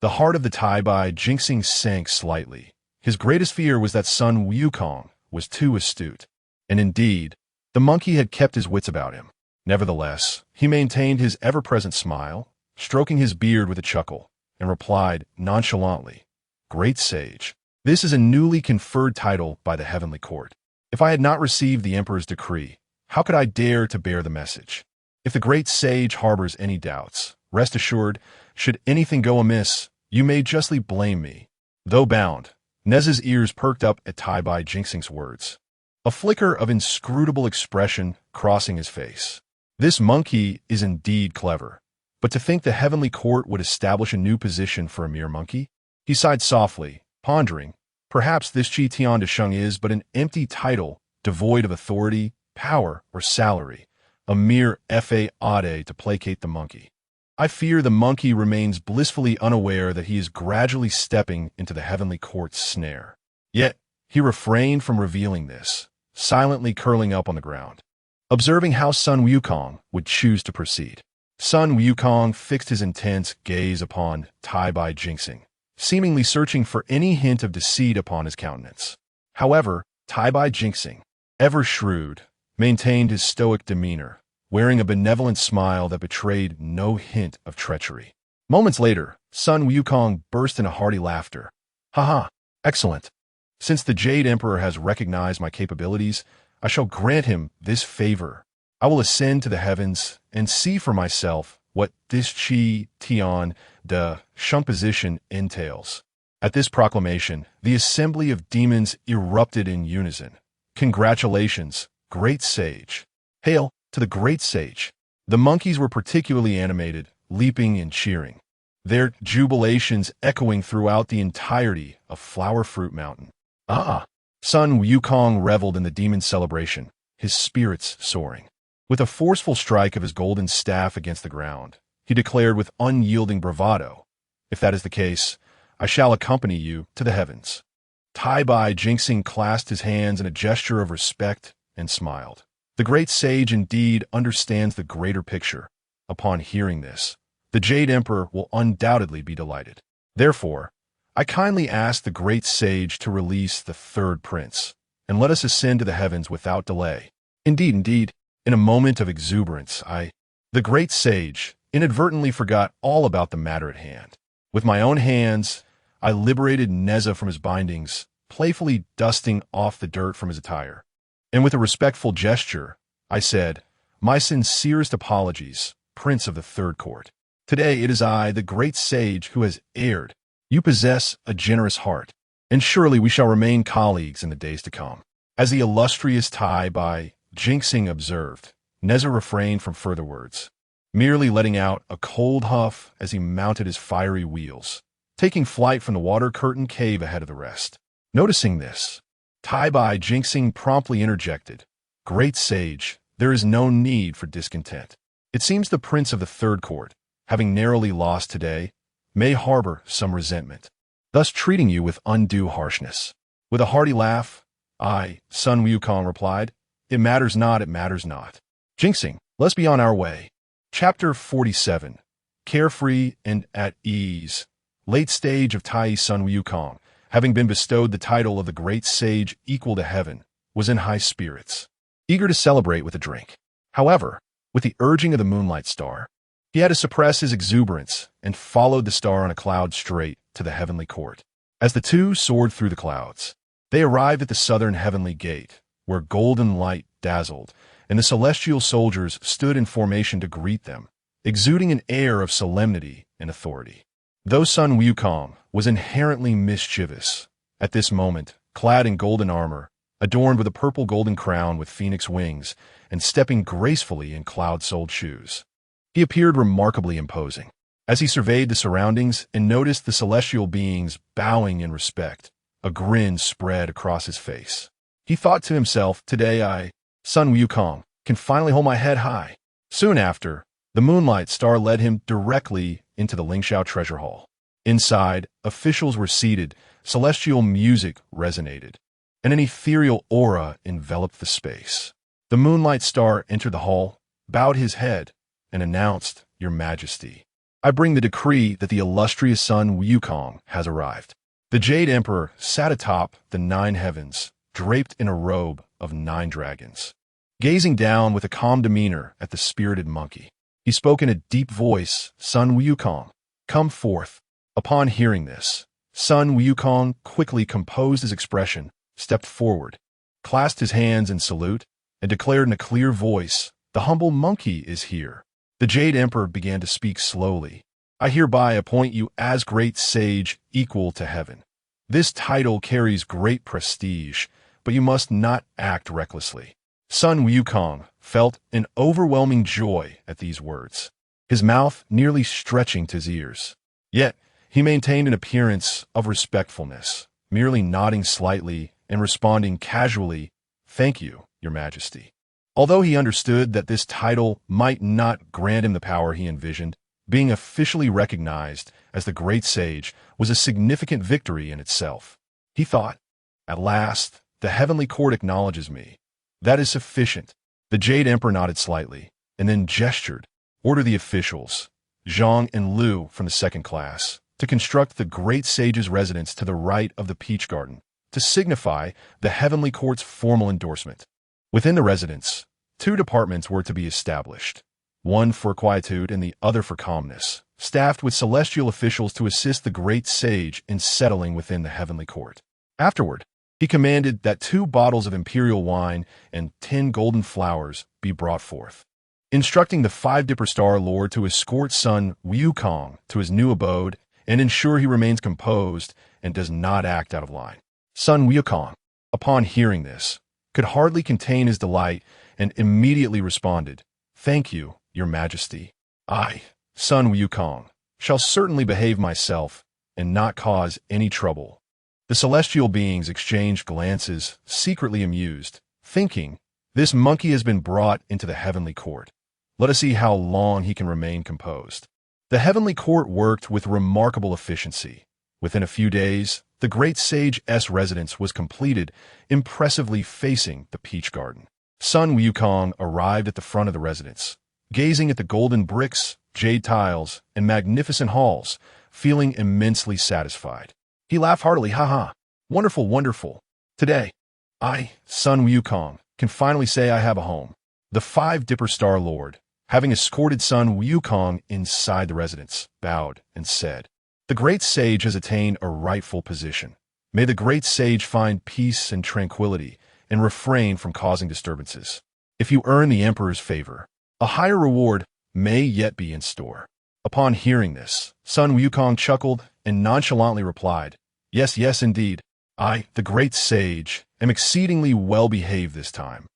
The heart of the Tai Bai Jinxing sank slightly. His greatest fear was that Sun Wukong was too astute. And indeed, the monkey had kept his wits about him. Nevertheless, he maintained his ever-present smile, stroking his beard with a chuckle, and replied nonchalantly, "Great sage, this is a newly conferred title by the heavenly court. If I had not received the emperor's decree, how could I dare to bear the message? If the great sage harbors any doubts, rest assured, should anything go amiss, you may justly blame me." Though bound, Nez's ears perked up at Tai-Bai Jinxing's words, a flicker of inscrutable expression crossing his face. This monkey is indeed clever, but to think the heavenly court would establish a new position for a mere monkey? He sighed softly, pondering, perhaps this Qi Tian de Sheng is but an empty title, devoid of authority, power, or salary, a mere fade to placate the monkey. I fear the monkey remains blissfully unaware that he is gradually stepping into the heavenly court's snare. Yet, he refrained from revealing this, silently curling up on the ground, observing how Sun Wukong would choose to proceed. Sun Wukong fixed his intense gaze upon Tai-Bai Jinxing, seemingly searching for any hint of deceit upon his countenance. However, Tai-Bai Jinxing, ever shrewd, maintained his stoic demeanor, wearing a benevolent smile that betrayed no hint of treachery. Moments later, Sun Wukong burst into hearty laughter. "Ha! Excellent. Since the Jade Emperor has recognized my capabilities, I shall grant him this favor. I will ascend to the heavens and see for myself what this Qi Tian de Sheng position entails." At this proclamation, the assembly of demons erupted in unison. "Congratulations, great sage. Hail to the great sage." The monkeys were particularly animated, leaping and cheering, their jubilations echoing throughout the entirety of Flower Fruit Mountain. Sun Wukong reveled in the demon's celebration, his spirits soaring. With a forceful strike of his golden staff against the ground, he declared with unyielding bravado, "If that is the case, I shall accompany you to the heavens." Tai-Bai Jinxing clasped his hands in a gesture of respect and smiled. The great sage indeed understands the greater picture. Upon hearing this, the Jade Emperor will undoubtedly be delighted. Therefore, I kindly ask the great sage to release the third prince, and let us ascend to the heavens without delay. Indeed, in a moment of exuberance, the great sage, inadvertently forgot all about the matter at hand. With my own hands, I liberated Neza from his bindings, playfully dusting off the dirt from his attire. And with a respectful gesture, I said, "My sincerest apologies, Prince of the Third Court. Today it is I, the great sage, who has erred. You possess a generous heart, and surely we shall remain colleagues in the days to come." As the illustrious Tai-Bai Jinxing observed, Neza refrained from further words, merely letting out a cold huff as he mounted his fiery wheels, taking flight from the water curtain cave ahead of the rest. Noticing this, Tai-Bai Jinxing promptly interjected, "Great sage, there is no need for discontent. It seems the Prince of the Third Court, having narrowly lost today, may harbor some resentment, thus treating you with undue harshness." With a hearty laugh, Sun Wukong replied, "It matters not, it matters not. Jinxing, let's be on our way." Chapter 47. Carefree and at ease. Late stage of Tai Sun Wukong, having been bestowed the title of the great sage equal to heaven, was in high spirits, eager to celebrate with a drink. However, with the urging of the Moonlight Star, he had to suppress his exuberance and followed the star on a cloud straight to the heavenly court. As the two soared through the clouds, they arrived at the southern heavenly gate, where golden light dazzled, and the celestial soldiers stood in formation to greet them, exuding an air of solemnity and authority. Though Sun Wukong was inherently mischievous, at this moment, clad in golden armor, adorned with a purple golden crown with phoenix wings, and stepping gracefully in cloud-soled shoes, he appeared remarkably imposing. As he surveyed the surroundings and noticed the celestial beings bowing in respect, a grin spread across his face. He thought to himself, "Today Sun Wukong, can finally hold my head high." Soon after, the Moonlight Star led him directly into the Lingxiao Treasure Hall. Inside, officials were seated, celestial music resonated, and an ethereal aura enveloped the space. The Moonlight Star entered the hall, bowed his head, and announced, "Your Majesty, I bring the decree that the illustrious Sun Wukong has arrived." The Jade Emperor sat atop the 9 heavens, draped in a robe of 9 dragons. gazing down with a calm demeanor at the spirited monkey. He spoke in a deep voice, "Sun Wukong, come forth." Upon hearing this, Sun Wukong quickly composed his expression, stepped forward, clasped his hands in salute, and declared in a clear voice, "The humble monkey is here." The Jade Emperor began to speak slowly. "I hereby appoint you as great sage equal to heaven. This title carries great prestige, but you must not act recklessly." Sun Wukong felt an overwhelming joy at these words, his mouth nearly stretching to his ears. Yet, he maintained an appearance of respectfulness, merely nodding slightly and responding casually, "Thank you, Your Majesty." Although he understood that this title might not grant him the power he envisioned, being officially recognized as the great sage was a significant victory in itself. He thought, "At last, the heavenly court acknowledges me. That is sufficient." The Jade Emperor nodded slightly, and then gestured, "Order the officials, Zhang and Liu from the second class, to construct the great sage's residence to the right of the Peach Garden, to signify the heavenly court's formal endorsement." Within the residence, 2 departments were to be established, one for quietude and the other for calmness, staffed with celestial officials to assist the great sage in settling within the heavenly court. Afterward, he commanded that 2 bottles of imperial wine and 10 golden flowers be brought forth, instructing the 5-Dipper Star Lord to escort Sun Wukong to his new abode and ensure he remains composed and does not act out of line. Sun Wukong, upon hearing this, could hardly contain his delight and immediately responded, "Thank you, Your Majesty. I, Sun Wukong, shall certainly behave myself and not cause any trouble." The celestial beings exchanged glances, secretly amused, thinking, "This monkey has been brought into the heavenly court. Let us see how long he can remain composed." The heavenly court worked with remarkable efficiency. Within a few days, the great sage's residence was completed, impressively facing the Peach Garden. Sun Wukong arrived at the front of the residence, gazing at the golden bricks, jade tiles, and magnificent halls, feeling immensely satisfied. He laughed heartily, "Ha ha! Wonderful, wonderful! Today, I, Sun Wukong, can finally say I have a home." The 5-Dipper Star Lord, having escorted Sun Wukong inside the residence, bowed and said, "The great sage has attained a rightful position. May the great sage find peace and tranquility and refrain from causing disturbances. If you earn the Emperor's favor, a higher reward may yet be in store." Upon hearing this, Sun Wukong chuckled and nonchalantly replied, "Yes, yes, indeed. I, the great sage, am exceedingly well behaved this time.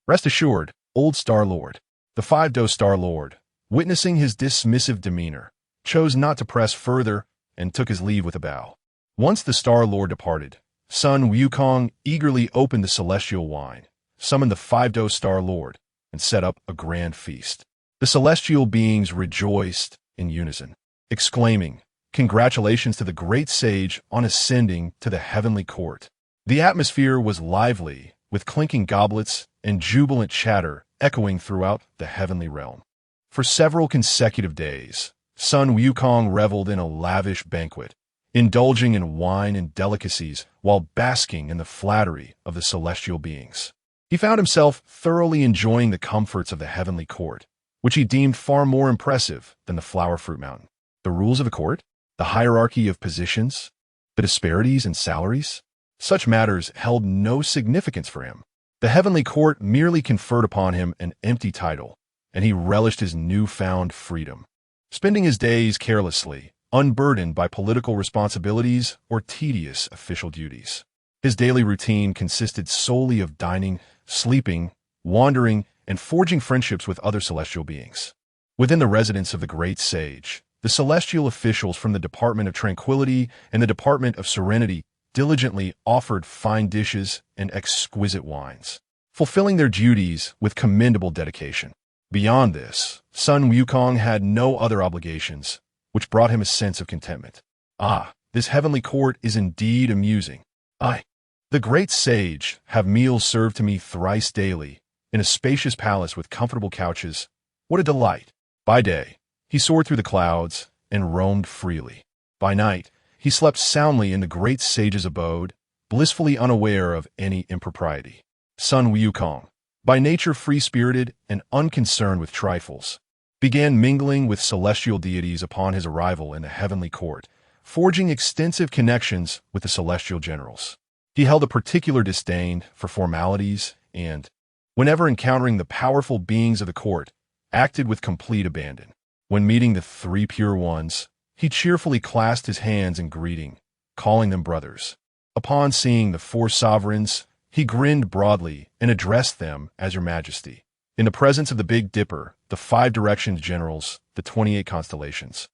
Rest assured, old Star Lord." The 5-Do Star Lord, witnessing his dismissive demeanor, chose not to press further and took his leave with a bow. Once the Star Lord departed, Sun Wukong eagerly opened the celestial wine, summoned the 5-Do Star Lord, and set up a grand feast. The celestial beings rejoiced in unison, exclaiming, "Congratulations to the great sage on ascending to the heavenly court." The atmosphere was lively, with clinking goblets and jubilant chatter echoing throughout the heavenly realm. For several consecutive days, Sun Wukong reveled in a lavish banquet, indulging in wine and delicacies while basking in the flattery of the celestial beings. He found himself thoroughly enjoying the comforts of the heavenly court, which he deemed far more impressive than the Flower Fruit Mountain. The rules of a court, the hierarchy of positions, the disparities in salaries, such matters held no significance for him. The heavenly court merely conferred upon him an empty title, and he relished his newfound freedom, spending his days carelessly, unburdened by political responsibilities or tedious official duties. His daily routine consisted solely of dining, sleeping, wandering, and forging friendships with other celestial beings. Within the residence of the great sage, the celestial officials from the Department of Tranquility and the Department of Serenity diligently offered fine dishes and exquisite wines, fulfilling their duties with commendable dedication. Beyond this, Sun Wukong had no other obligations, which brought him a sense of contentment. "Ah, this heavenly court is indeed amusing. I, the great sage, have meals served to me thrice daily, in a spacious palace with comfortable couches. What a delight!" By day, he soared through the clouds and roamed freely. By night, he slept soundly in the great sage's abode, blissfully unaware of any impropriety. Sun Wukong, by nature free-spirited and unconcerned with trifles, began mingling with celestial deities upon his arrival in the heavenly court, forging extensive connections with the celestial generals. He held a particular disdain for formalities and, whenever encountering the powerful beings of the court, acted with complete abandon. When meeting the three pure ones, he cheerfully clasped his hands in greeting, calling them brothers. Upon seeing the four sovereigns, he grinned broadly and addressed them as Your Majesty. In the presence of the Big Dipper, the 5 directions generals, the 28 constellations,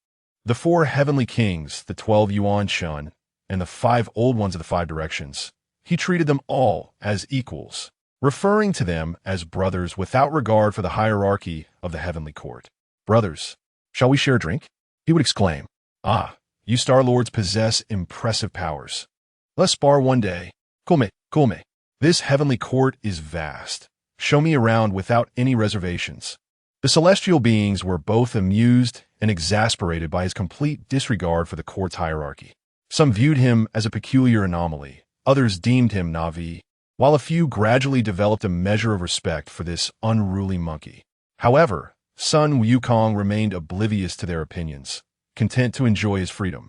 the 4 heavenly kings, the 12 Yuan Shun, and the 5 old ones of the 5 directions, he treated them all as equals, referring to them as brothers without regard for the hierarchy of the heavenly court. Brothers, shall we share a drink? He would exclaim. Ah, you Star-Lords possess impressive powers. Let's spar one day. Come, come. This heavenly court is vast. Show me around without any reservations. The celestial beings were both amused and exasperated by his complete disregard for the court's hierarchy. Some viewed him as a peculiar anomaly, others deemed him Navi, while a few gradually developed a measure of respect for this unruly monkey. However, Sun Wukong remained oblivious to their opinions, content to enjoy his freedom.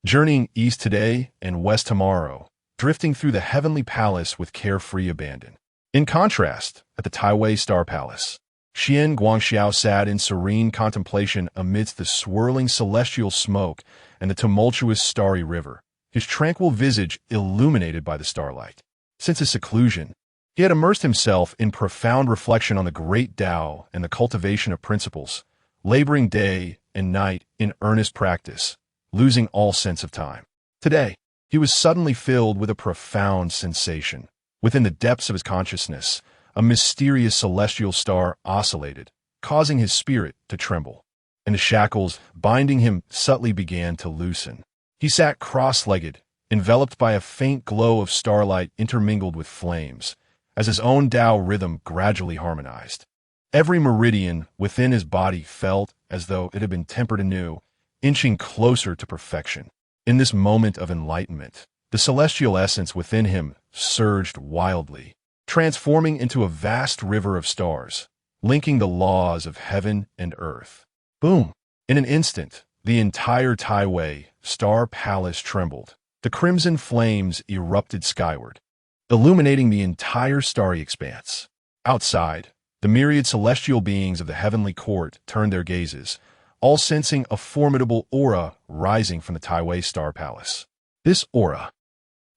Journeying east today and west tomorrow, drifting through the heavenly palace with carefree abandon. In contrast, at the Taiwei Star Palace, Xian Guangxiao sat in serene contemplation amidst the swirling celestial smoke and the tumultuous starry river, his tranquil visage illuminated by the starlight. Since his seclusion, he had immersed himself in profound reflection on the great Tao and the cultivation of principles, laboring day and night in earnest practice, losing all sense of time. Today, he was suddenly filled with a profound sensation. Within the depths of his consciousness, a mysterious celestial star oscillated, causing his spirit to tremble, and the shackles binding him subtly began to loosen. He sat cross-legged, enveloped by a faint glow of starlight intermingled with flames, as his own Tao rhythm gradually harmonized. Every meridian within his body felt as though it had been tempered anew, inching closer to perfection. In this moment of enlightenment, the celestial essence within him surged wildly, transforming into a vast river of stars, linking the laws of heaven and earth. Boom! In an instant, the entire Taiwei Star Palace trembled. The crimson flames erupted skyward, illuminating the entire starry expanse. Outside, the myriad celestial beings of the heavenly court turned their gazes, all sensing a formidable aura rising from the Taiwei Star Palace. This aura,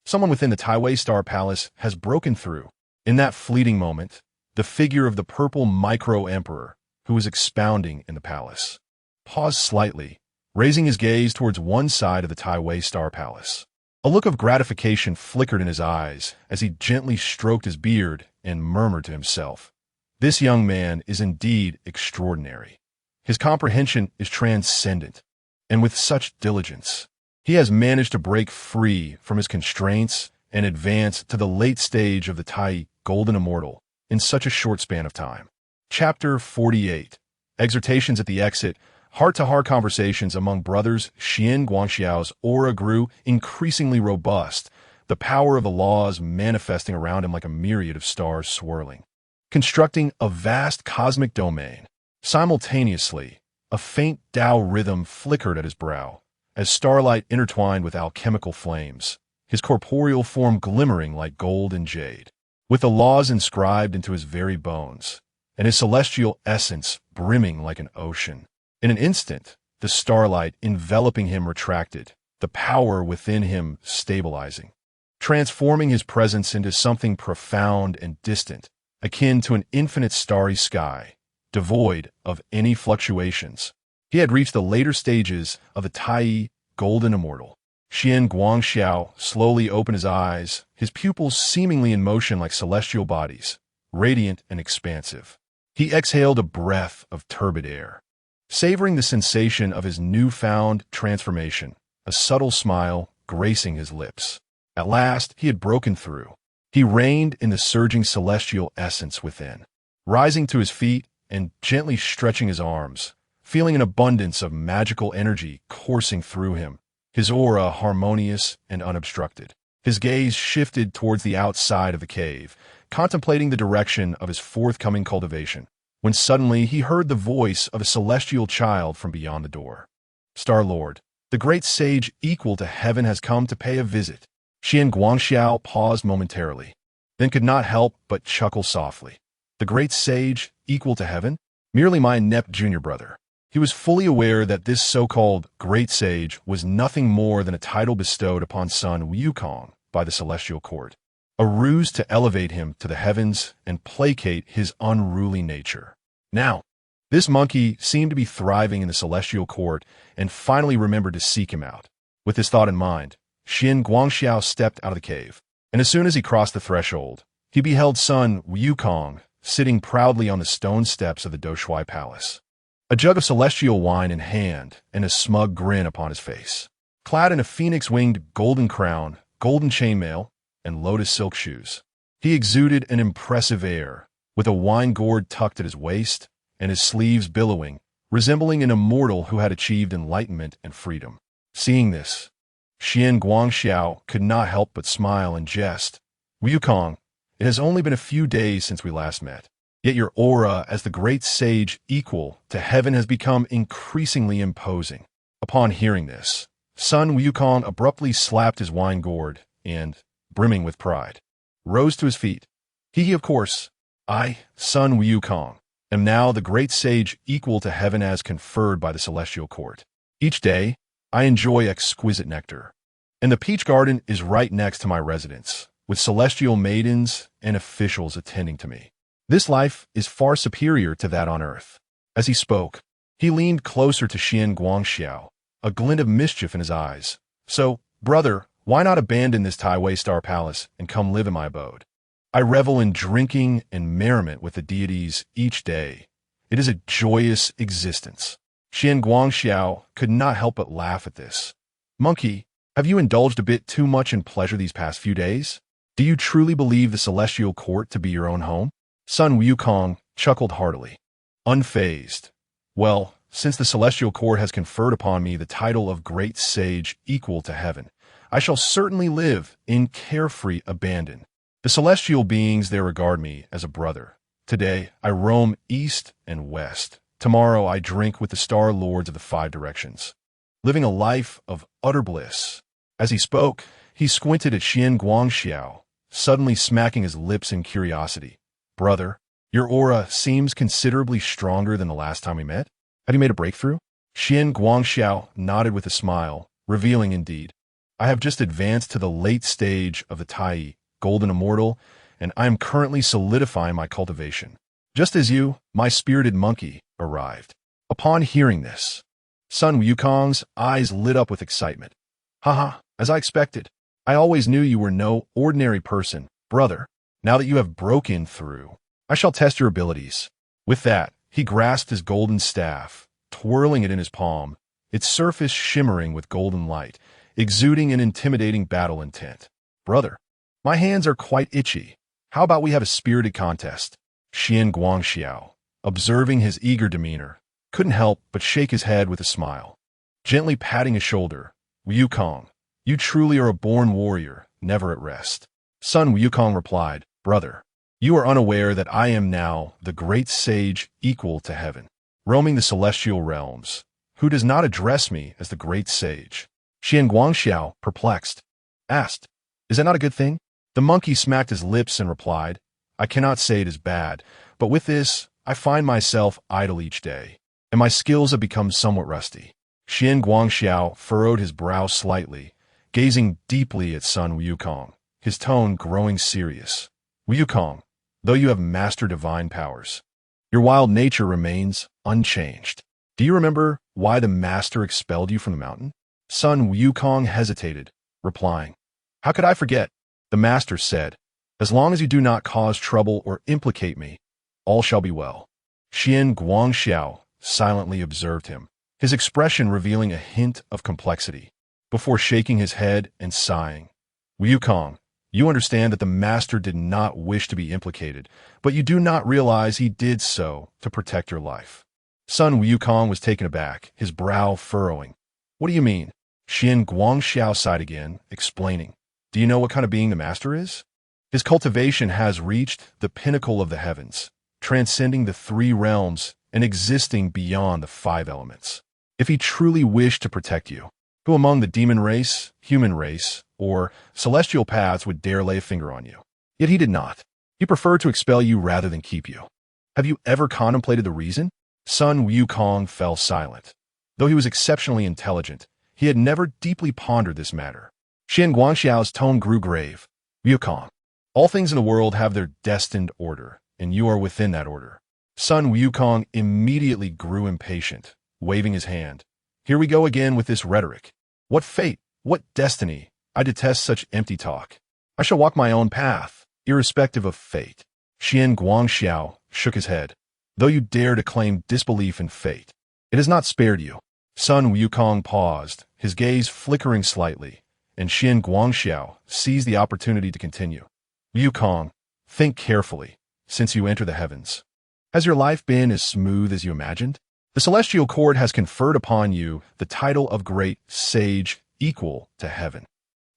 someone within the Taiwei Star Palace has broken through. In that fleeting moment, the figure of the purple micro-emperor, who was expounding in the palace, paused slightly, raising his gaze towards one side of the Taiwei Star Palace. A look of gratification flickered in his eyes as he gently stroked his beard and murmured to himself, "This young man is indeed extraordinary. His comprehension is transcendent, and with such diligence, he has managed to break free from his constraints and advance to the late stage of the Tai Golden Immortal in such a short span of time." Chapter 48. Exhortations at the Exit. Heart-to-heart conversations among brothers. Xian Guangxiao's aura grew increasingly robust, the power of the laws manifesting around him like a myriad of stars swirling, constructing a vast cosmic domain. Simultaneously, a faint Tao rhythm flickered at his brow, as starlight intertwined with alchemical flames, his corporeal form glimmering like gold and jade, with the laws inscribed into his very bones, and his celestial essence brimming like an ocean. In an instant, the starlight enveloping him retracted, the power within him stabilizing, transforming his presence into something profound and distant, akin to an infinite starry sky, devoid of any fluctuations. He had reached the later stages of the Tai Golden Immortal. Xian Guangxiao slowly opened his eyes, his pupils seemingly in motion like celestial bodies, radiant and expansive. He exhaled a breath of turbid air, savoring the sensation of his newfound transformation, a subtle smile gracing his lips. At last, he had broken through. He reigned in the surging celestial essence within. Rising to his feet and gently stretching his arms, feeling an abundance of magical energy coursing through him, his aura harmonious and unobstructed. His gaze shifted towards the outside of the cave, contemplating the direction of his forthcoming cultivation, when suddenly he heard the voice of a celestial child from beyond the door. Star-Lord, the great sage equal to heaven has come to pay a visit. Qian Guangxiao paused momentarily, then could not help but chuckle softly. The great sage equal to heaven? Merely my inept junior brother. He was fully aware that this so-called great sage was nothing more than a title bestowed upon son Wukong by the celestial court, a ruse to elevate him to the heavens and placate his unruly nature. Now, this monkey seemed to be thriving in the celestial court and finally remembered to seek him out. With this thought in mind, Qian Guangxiao stepped out of the cave, and as soon as he crossed the threshold, he beheld son Wukong sitting proudly on the stone steps of the Doshui Palace, a jug of celestial wine in hand and a smug grin upon his face. Clad in a phoenix-winged golden crown, golden chainmail, and lotus silk shoes, he exuded an impressive air, with a wine gourd tucked at his waist and his sleeves billowing, resembling an immortal who had achieved enlightenment and freedom. Seeing this, Qian Guangxiao could not help but smile and jest. Wukong, it has only been a few days since we last met, yet your aura as the great sage equal to heaven has become increasingly imposing. Upon hearing this, son Wukong abruptly slapped his wine gourd and, brimming with pride, rose to his feet. He, of course, I, son Wukong, am now the great sage equal to heaven as conferred by the celestial court. Each day, I enjoy exquisite nectar, and the peach garden is right next to my residence, with celestial maidens and officials attending to me. This life is far superior to that on earth. As he spoke, he leaned closer to Qian Guangxiao, a glint of mischief in his eyes. So, brother, why not abandon this Tai Star Palace and come live in my abode? I revel in drinking and merriment with the deities each day. It is a joyous existence. Qian Guangxiao could not help but laugh at this. Monkey, have you indulged a bit too much in pleasure these past few days? Do you truly believe the celestial court to be your own home? Son Wukong chuckled heartily, unfazed. Well, since the celestial court has conferred upon me the title of great sage equal to heaven, I shall certainly live in carefree abandon. The celestial beings there regard me as a brother. Today, I roam east and west. Tomorrow, I drink with the star lords of the 5 directions, living a life of utter bliss. As he spoke, he squinted at Qian Guangxiao, suddenly smacking his lips in curiosity. Brother, your aura seems considerably stronger than the last time we met. Have you made a breakthrough? Qian Guangxiao nodded with a smile, revealing indeed. I have just advanced to the late stage of the Tai, Golden Immortal, and I am currently solidifying my cultivation. Just as you, my spirited monkey, arrived. Upon hearing this, son Wukong's eyes lit up with excitement. Haha, as I expected. I always knew you were no ordinary person, brother. Now that you have broken through, I shall test your abilities. With that, he grasped his golden staff, twirling it in his palm, its surface shimmering with golden light, exuding an intimidating battle intent. Brother, my hands are quite itchy. How about we have a spirited contest? Qian Guangxiao, observing his eager demeanor, couldn't help but shake his head with a smile. Gently patting his shoulder, Wukong, you truly are a born warrior, never at rest. Son Wukong replied, brother, you are unaware that I am now the great sage equal to heaven, roaming the celestial realms. Who does not address me as the great sage? Qian Guangxiao, perplexed, asked, is that not a good thing? The monkey smacked his lips and replied, I cannot say it is bad, but with this, I find myself idle each day, and my skills have become somewhat rusty. Qian Guangxiao furrowed his brow slightly, gazing deeply at son Wukong, his tone growing serious. Wukong, though you have mastered divine powers, your wild nature remains unchanged. Do you remember why the master expelled you from the mountain? Son Wukong hesitated, replying, how could I forget? The master said, as long as you do not cause trouble or implicate me, all shall be well. Qian Guangxiao silently observed him, his expression revealing a hint of complexity, before shaking his head and sighing. Wukong, you understand that the master did not wish to be implicated, but you do not realize he did so to protect your life. Son Wukong was taken aback, his brow furrowing. What do you mean? Qian Guangxiao sighed again, explaining. Do you know what kind of being the master is? His cultivation has reached the pinnacle of the heavens, transcending the three realms and existing beyond the five elements. If he truly wished to protect you, who among the demon race, human race, or celestial paths would dare lay a finger on you? Yet he did not. He preferred to expel you rather than keep you. Have you ever contemplated the reason? Sun Wukong fell silent. Though he was exceptionally intelligent, he had never deeply pondered this matter. Xian Guangxiao's tone grew grave. Wukong, all things in the world have their destined order, and you are within that order. Sun Wukong immediately grew impatient, waving his hand. Here we go again with this rhetoric. What fate? What destiny? I detest such empty talk. I shall walk my own path, irrespective of fate. Xian Guangxiao shook his head. Though you dare to claim disbelief in fate, it has not spared you. Sun Wukong paused, his gaze flickering slightly, and Xian Guangxiao seized the opportunity to continue. Wukong, think carefully, since you enter the heavens. Has your life been as smooth as you imagined? The celestial court has conferred upon you the title of great sage equal to heaven.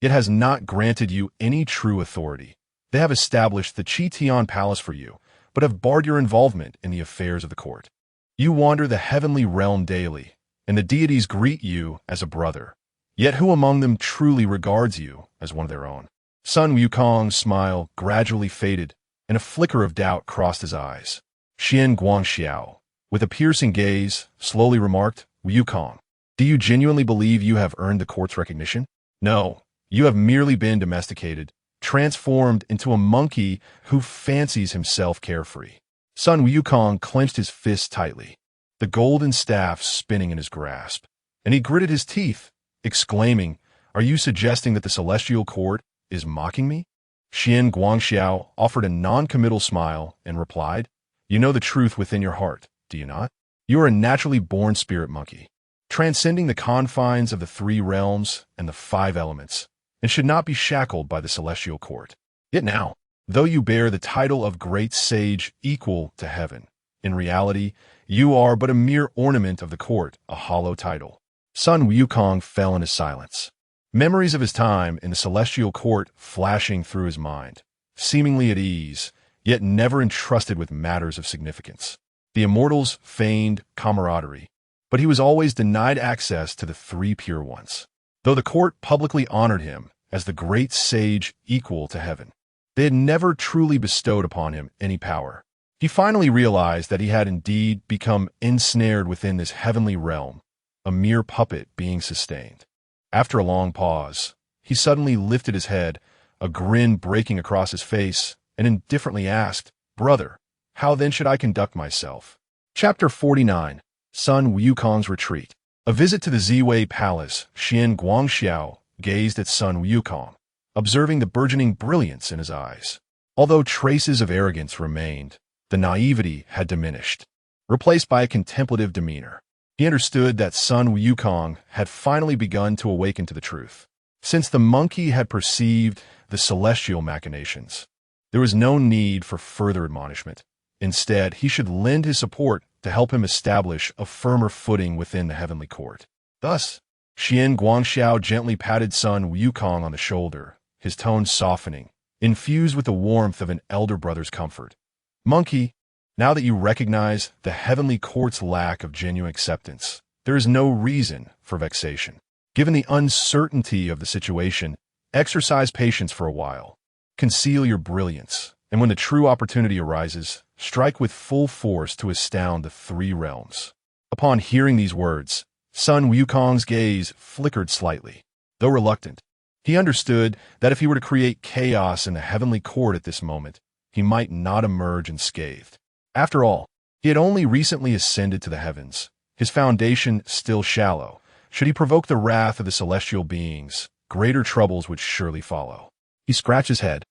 It has not granted you any true authority. They have established the Qitian Palace for you, but have barred your involvement in the affairs of the court. You wander the heavenly realm daily, and the deities greet you as a brother. Yet who among them truly regards you as one of their own? Sun Wukong's smile gradually faded, and a flicker of doubt crossed his eyes. Xian Guangxiao, with a piercing gaze, slowly remarked, Wukong, do you genuinely believe you have earned the court's recognition? No, you have merely been domesticated, transformed into a monkey who fancies himself carefree. Sun Wukong clenched his fist tightly, the golden staff spinning in his grasp, and he gritted his teeth, exclaiming, Are you suggesting that the celestial court is mocking me? Xian Guangxiao offered a non-committal smile and replied, You know the truth within your heart, do you not? You are a naturally born spirit monkey, transcending the confines of the three realms and the five elements, and should not be shackled by the celestial court. Yet now, though you bear the title of great sage equal to heaven, in reality, you are but a mere ornament of the court, a hollow title. Sun Wukong fell in his silence, memories of his time in the celestial court flashing through his mind, seemingly at ease, yet never entrusted with matters of significance. The immortals feigned camaraderie, but he was always denied access to the three pure ones. Though the court publicly honored him as the great sage equal to heaven, they had never truly bestowed upon him any power. He finally realized that he had indeed become ensnared within this heavenly realm, a mere puppet being sustained. After a long pause, he suddenly lifted his head, a grin breaking across his face, and indifferently asked, Brother, how then should I conduct myself? Chapter 49, Sun Wukong's Retreat. A visit to the Ziwei Palace, Xian Guangxiao gazed at Sun Wukong, observing the burgeoning brilliance in his eyes. Although traces of arrogance remained, the naivety had diminished, replaced by a contemplative demeanor. He understood that Sun Wukong had finally begun to awaken to the truth. Since the monkey had perceived the celestial machinations, there was no need for further admonishment. Instead, he should lend his support to help him establish a firmer footing within the heavenly court. Thus, Xian Guangxiao gently patted Sun Wukong on the shoulder, his tone softening, infused with the warmth of an elder brother's comfort. Monkey, now that you recognize the heavenly court's lack of genuine acceptance, there is no reason for vexation. Given the uncertainty of the situation, exercise patience for a while. Conceal your brilliance, and when the true opportunity arises, strike with full force to astound the three realms. Upon hearing these words, Sun Wukong's gaze flickered slightly. Though reluctant, he understood that if he were to create chaos in the heavenly court at this moment, he might not emerge unscathed. After all, he had only recently ascended to the heavens, his foundation still shallow. Should he provoke the wrath of the celestial beings, greater troubles would surely follow. He scratched his head,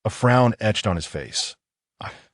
a frown etched on his face.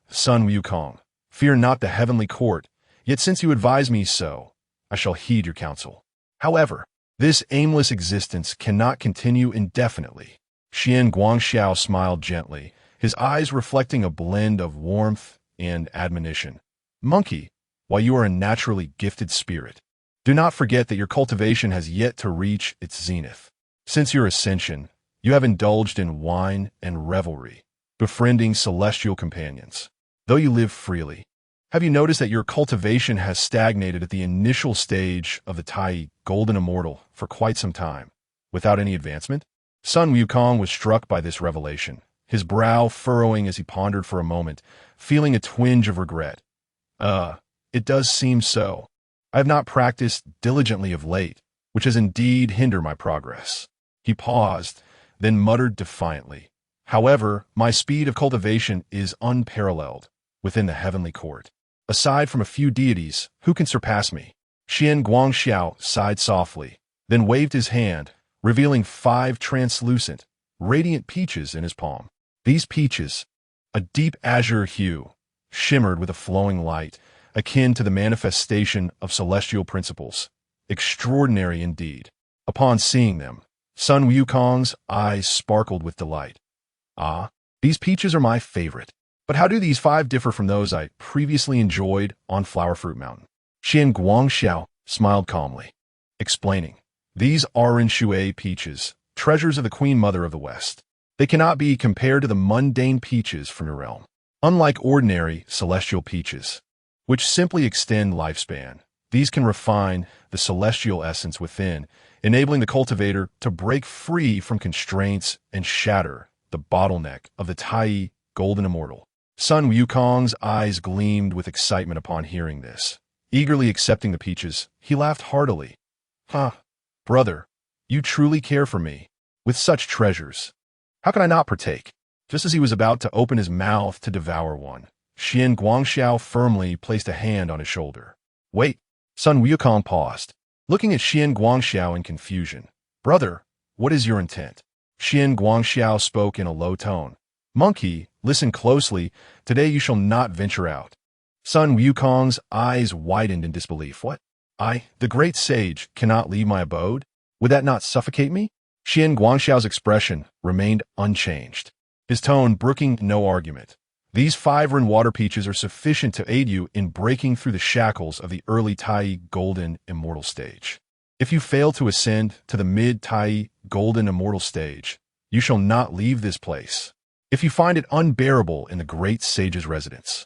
Sun Wukong, fear not the heavenly court, yet since you advise me so, I shall heed your counsel. However, this aimless existence cannot continue indefinitely. Xian Guangxiao smiled gently, his eyes reflecting a blend of warmth and admonition. Monkey, while you are a naturally gifted spirit, do not forget that your cultivation has yet to reach its zenith. Since your ascension, You have indulged in wine and revelry, befriending celestial companions. Though you live freely, have you noticed that your cultivation has stagnated at the initial stage of the Tai Golden Immortal for quite some time, without any advancement? Sun Wukong was struck by this revelation, his brow furrowing as he pondered for a moment, feeling a twinge of regret. It does seem so. I have not practiced diligently of late, which has indeed hindered my progress. He paused, then muttered defiantly. However, my speed of cultivation is unparalleled within the heavenly court. Aside from a few deities, who can surpass me? Xian Guangxiao sighed softly, then waved his hand, revealing 5 translucent, radiant peaches in his palm. These peaches, a deep azure hue, shimmered with a flowing light, akin to the manifestation of celestial principles. Extraordinary indeed. Upon seeing them, Sun Wukong's eyes sparkled with delight. Ah, these peaches are my favorite. But how do these 5 differ from those I previously enjoyed on Flower Fruit Mountain? Xian Guangxiao smiled calmly, explaining, these orange Shui peaches, treasures of the Queen Mother of the West. They cannot be compared to the mundane peaches from your realm. Unlike ordinary celestial peaches, which simply extend lifespan, these can refine the celestial essence within, enabling the cultivator to break free from constraints and shatter the bottleneck of the Tai Golden Immortal. Sun Wukong's eyes gleamed with excitement upon hearing this. Eagerly accepting the peaches, he laughed heartily. Brother, you truly care for me. With such treasures, how can I not partake? Just as he was about to open his mouth to devour one, Xian Guangxiao firmly placed a hand on his shoulder. Wait, Sun Wukong paused, looking at Xian Guangxiao in confusion. Brother, what is your intent? Xian Guangxiao spoke in a low tone. Monkey, listen closely. Today you shall not venture out. Sun Wukong's eyes widened in disbelief. What? I, the great sage, cannot leave my abode? Would that not suffocate me? Xian Guangxiao's expression remained unchanged, his tone brooking no argument. These 5 Ren water peaches are sufficient to aid you in breaking through the shackles of the early Tai Golden Immortal stage. If you fail to ascend to the mid-Tai Golden Immortal stage, you shall not leave this place. If you find it unbearable in the great sage's residence,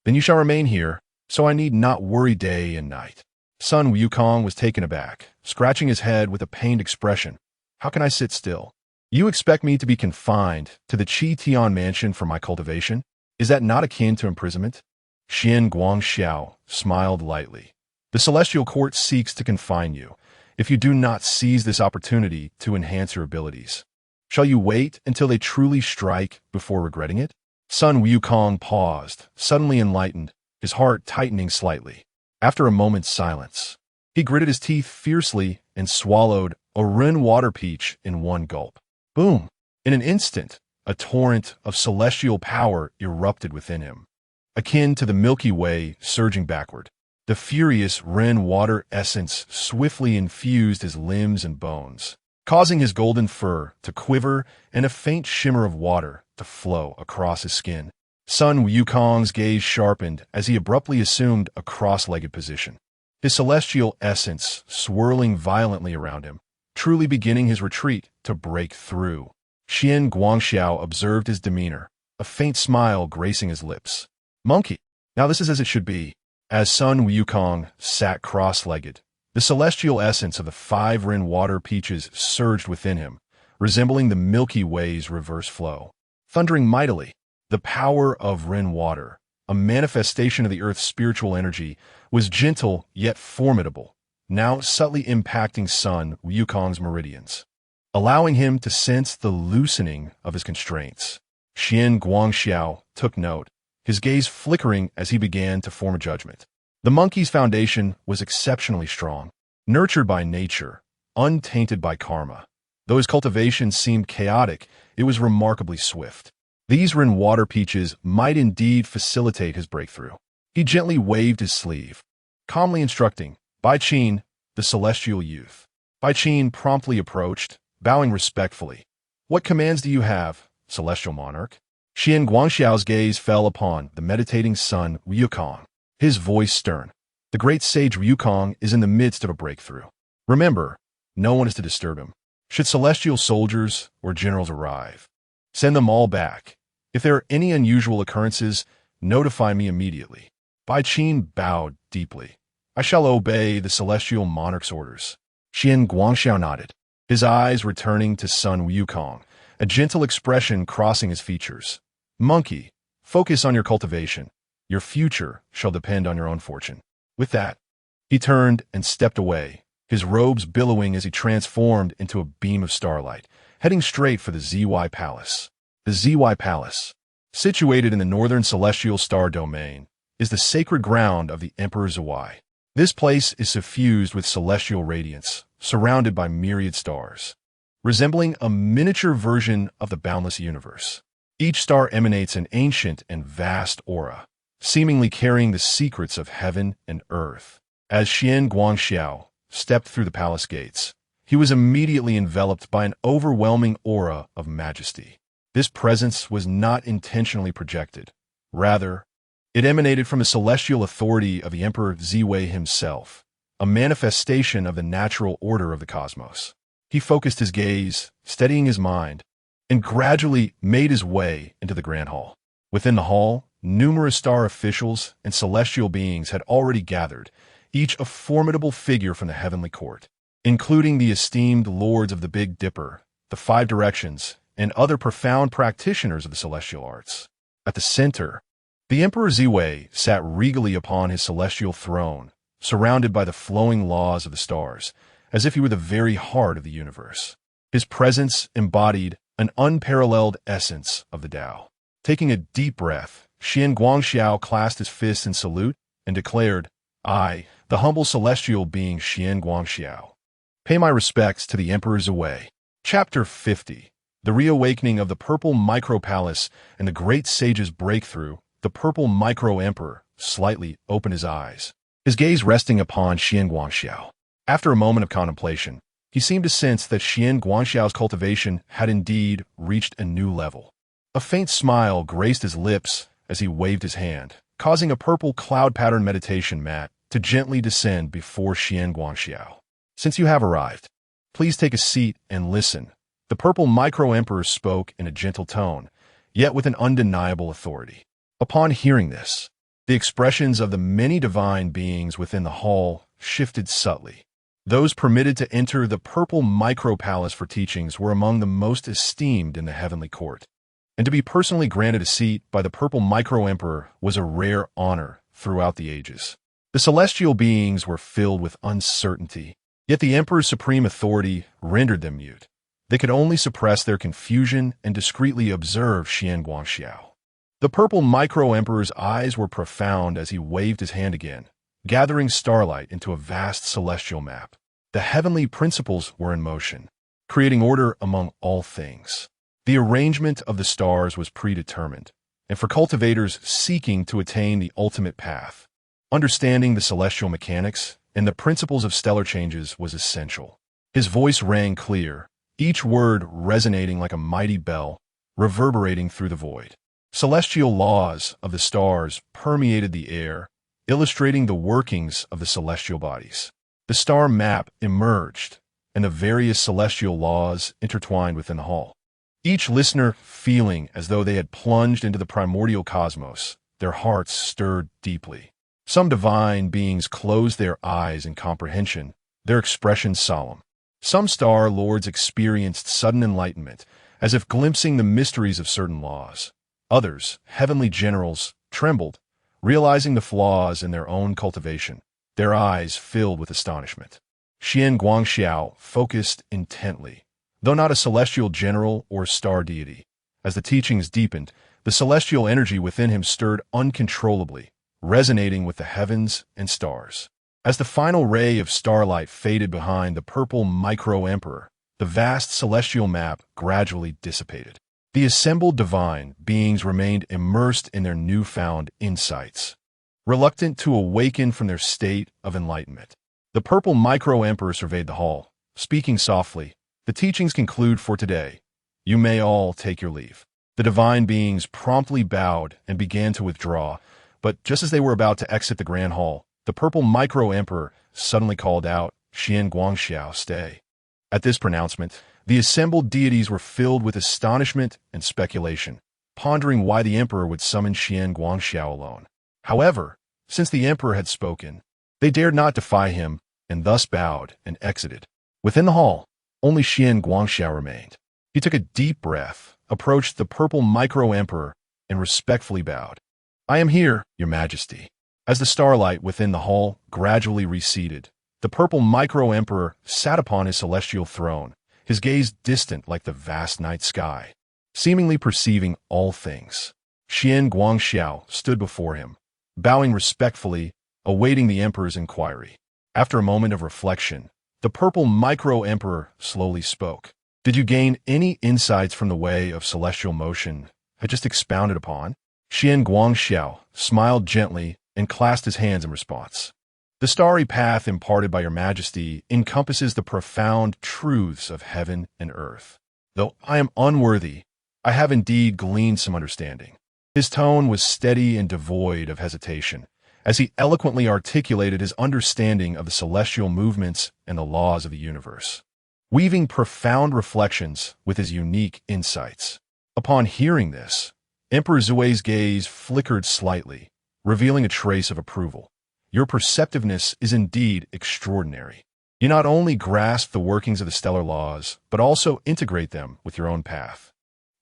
then you shall remain here, so I need not worry day and night. Sun Wukong was taken aback, scratching his head with a pained expression. How can I sit still? You expect me to be confined to the Qi Tian mansion for my cultivation? Is that not akin to imprisonment? Xian Guangxiao smiled lightly. The celestial court seeks to confine you, if you do not seize this opportunity to enhance your abilities. Shall you wait until they truly strike before regretting it? Sun Wukong paused, suddenly enlightened, his heart tightening slightly. After a moment's silence, he gritted his teeth fiercely and swallowed a Ren water peach in one gulp. Boom! In an instant, a torrent of celestial power erupted within him, akin to the Milky Way surging backward. The furious Ren water essence swiftly infused his limbs and bones, causing his golden fur to quiver and a faint shimmer of water to flow across his skin. Sun Wukong's gaze sharpened as he abruptly assumed a cross-legged position, his celestial essence swirling violently around him, truly beginning his retreat to break through. Xian Guangxiao observed his demeanor, a faint smile gracing his lips. Monkey, now this is as it should be. As Sun Wukong sat cross-legged, the celestial essence of the 5 Ren water peaches surged within him, resembling the Milky Way's reverse flow. Thundering mightily, the power of Ren water, a manifestation of the Earth's spiritual energy, was gentle yet formidable, now subtly impacting Sun Wukong's meridians, allowing him to sense the loosening of his constraints. Xian Guangxiao took note, his gaze flickering as he began to form a judgment. The monkey's foundation was exceptionally strong, nurtured by nature, untainted by karma. Though his cultivation seemed chaotic, it was remarkably swift. These Ren water peaches might indeed facilitate his breakthrough. He gently waved his sleeve, calmly instructing, Bai Qin, the celestial youth. Bai Qin promptly approached, bowing respectfully. What commands do you have, celestial monarch? Xian Guangxiao's gaze fell upon the meditating Sun Wukong, his voice stern. The great sage Wukong is in the midst of a breakthrough. Remember, no one is to disturb him. Should celestial soldiers or generals arrive, send them all back. If there are any unusual occurrences, notify me immediately. Bai Qin bowed deeply. I shall obey the celestial monarch's orders. Xian Guangxiao nodded, his eyes returning to Sun Wukong, a gentle expression crossing his features. Monkey, focus on your cultivation. Your future shall depend on your own fortune. With that, he turned and stepped away, his robes billowing as he transformed into a beam of starlight, heading straight for the ZY Palace. The ZY Palace, situated in the northern celestial star domain, is the sacred ground of the Emperor Zhuai. This place is suffused with celestial radiance, surrounded by myriad stars, resembling a miniature version of the boundless universe. Each star emanates an ancient and vast aura, seemingly carrying the secrets of heaven and earth. As Xian Guangxiao stepped through the palace gates, he was immediately enveloped by an overwhelming aura of majesty. This presence was not intentionally projected. Rather, it emanated from the celestial authority of the Emperor Ziwei himself, a manifestation of the natural order of the cosmos. He focused his gaze, steadying his mind, and gradually made his way into the grand hall. Within the hall, numerous star officials and celestial beings had already gathered, each a formidable figure from the heavenly court, including the esteemed lords of the Big Dipper, the Five Directions, and other profound practitioners of the celestial arts. At the center, the Emperor Ziwei sat regally upon his celestial throne, surrounded by the flowing laws of the stars, as if he were the very heart of the universe. His presence embodied an unparalleled essence of the Tao. Taking a deep breath, Xian Guangxiao clasped his fists in salute and declared, I, the humble celestial being Xian Guangxiao, pay my respects to the Emperor Ziwei. Chapter 50. The Reawakening of the Purple Micro-Palace and the Great Sage's Breakthrough. The Purple Micro-Emperor slightly opened his eyes, his gaze resting upon Xian Guangxiao. After a moment of contemplation, he seemed to sense that Xian Guangxiao's cultivation had indeed reached a new level. A faint smile graced his lips as he waved his hand, causing a purple cloud-pattern meditation mat to gently descend before Xian Guangxiao. Since you have arrived, please take a seat and listen. The Purple Micro-Emperor spoke in a gentle tone, yet with an undeniable authority. Upon hearing this, the expressions of the many divine beings within the hall shifted subtly. Those permitted to enter the Purple Micro-Palace for teachings were among the most esteemed in the heavenly court, and to be personally granted a seat by the Purple Micro-Emperor was a rare honor throughout the ages. The celestial beings were filled with uncertainty, yet the Emperor's supreme authority rendered them mute. They could only suppress their confusion and discreetly observe Xian Guangxiao. The Purple Micro-Emperor's eyes were profound as he waved his hand again, gathering starlight into a vast celestial map. The heavenly principles were in motion, creating order among all things. The arrangement of the stars was predetermined, and for cultivators seeking to attain the ultimate path, understanding the celestial mechanics and the principles of stellar changes was essential. His voice rang clear, each word resonating like a mighty bell, reverberating through the void. Celestial laws of the stars permeated the air, illustrating the workings of the celestial bodies. The star map emerged, and the various celestial laws intertwined within the hall. Each listener feeling as though they had plunged into the primordial cosmos, their hearts stirred deeply. Some divine beings closed their eyes in comprehension, their expressions solemn. Some star lords experienced sudden enlightenment, as if glimpsing the mysteries of certain laws. Others, heavenly generals, trembled, realizing the flaws in their own cultivation, their eyes filled with astonishment. Xian Guangxiao focused intently, though not a celestial general or star deity. As the teachings deepened, the celestial energy within him stirred uncontrollably, resonating with the heavens and stars. As the final ray of starlight faded behind the Purple Micro-Emperor, the vast celestial map gradually dissipated. The assembled divine beings remained immersed in their newfound insights, reluctant to awaken from their state of enlightenment. The Purple Micro-Emperor surveyed the hall, speaking softly, "The teachings conclude for today. You may all take your leave." The divine beings promptly bowed and began to withdraw, but just as they were about to exit the grand hall, the Purple Micro-Emperor suddenly called out, "Xian Guangxiao, stay." At this pronouncement, the assembled deities were filled with astonishment and speculation, pondering why the emperor would summon Xian Guangxiao alone. However, since the emperor had spoken, they dared not defy him and thus bowed and exited. Within the hall, only Xian Guangxiao remained. He took a deep breath, approached the purple micro-emperor, and respectfully bowed. "I am here, Your Majesty." As the starlight within the hall gradually receded, the purple micro-emperor sat upon his celestial throne, his gaze distant like the vast night sky, seemingly perceiving all things. Xian Guangxiao stood before him, bowing respectfully, awaiting the emperor's inquiry. After a moment of reflection, the purple micro-emperor slowly spoke. "Did you gain any insights from the way of celestial motion I just expounded upon?" Xian Guangxiao smiled gently and clasped his hands in response. "The starry path imparted by Your Majesty encompasses the profound truths of heaven and earth. Though I am unworthy, I have indeed gleaned some understanding." His tone was steady and devoid of hesitation, as he eloquently articulated his understanding of the celestial movements and the laws of the universe, weaving profound reflections with his unique insights. Upon hearing this, Emperor Zui's gaze flickered slightly, revealing a trace of approval. "Your perceptiveness is indeed extraordinary. You not only grasp the workings of the stellar laws, but also integrate them with your own path,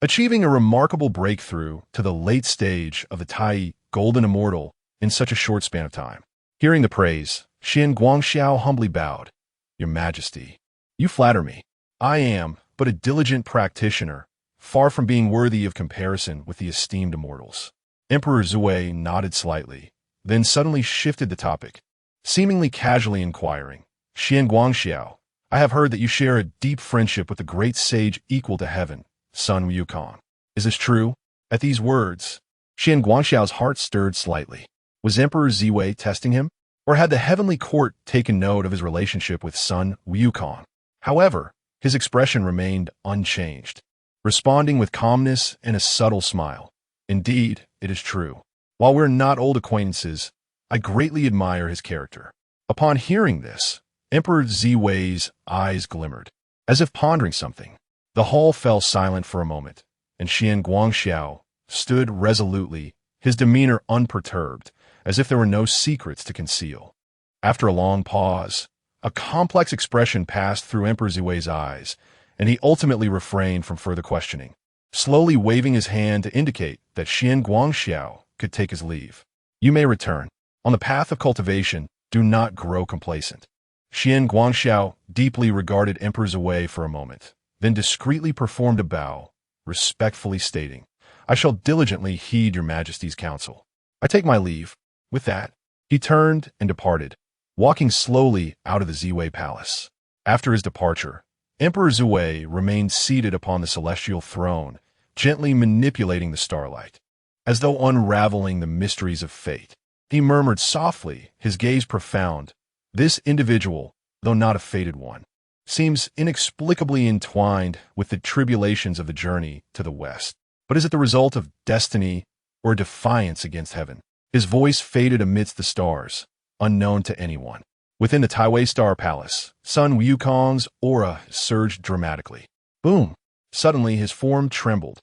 achieving a remarkable breakthrough to the late stage of the Tai Golden Immortal in such a short span of time." Hearing the praise, Xian Guangxiao humbly bowed. "Your Majesty, you flatter me. I am but a diligent practitioner, far from being worthy of comparison with the esteemed immortals." Emperor Zui nodded slightly, then suddenly shifted the topic, seemingly casually inquiring, "Xian Guangxiao, I have heard that you share a deep friendship with the great sage equal to heaven, Sun Wukong. Is this true?" At these words, Xian Guangxiao's heart stirred slightly. Was Emperor Zui testing him? Or had the heavenly court taken note of his relationship with Sun Wukong? However, his expression remained unchanged, responding with calmness and a subtle smile. "Indeed, it is true. While we're not old acquaintances, I greatly admire his character." Upon hearing this, Emperor Ziwei's eyes glimmered, as if pondering something. The hall fell silent for a moment, and Xian Guangxiao stood resolutely, his demeanor unperturbed, as if there were no secrets to conceal. After a long pause, a complex expression passed through Emperor Ziwei's eyes, and he ultimately refrained from further questioning, slowly waving his hand to indicate that Xian Guangxiao could take his leave. "You may return. On the path of cultivation, do not grow complacent." Xian Guangxiao deeply regarded Emperor Zui for a moment, then discreetly performed a bow, respectfully stating, "I shall diligently heed Your Majesty's counsel. I take my leave." With that, he turned and departed, walking slowly out of the Ziwei Palace. After his departure, Emperor Zui remained seated upon the celestial throne, gently manipulating the starlight. As though unraveling the mysteries of fate, he murmured softly, his gaze profound, "This individual, though not a fated one, seems inexplicably entwined with the tribulations of the journey to the west. But is it the result of destiny or a defiance against heaven?" His voice faded amidst the stars, unknown to anyone. Within the Taiwei Star Palace, Sun Wukong's aura surged dramatically. Boom! Suddenly his form trembled,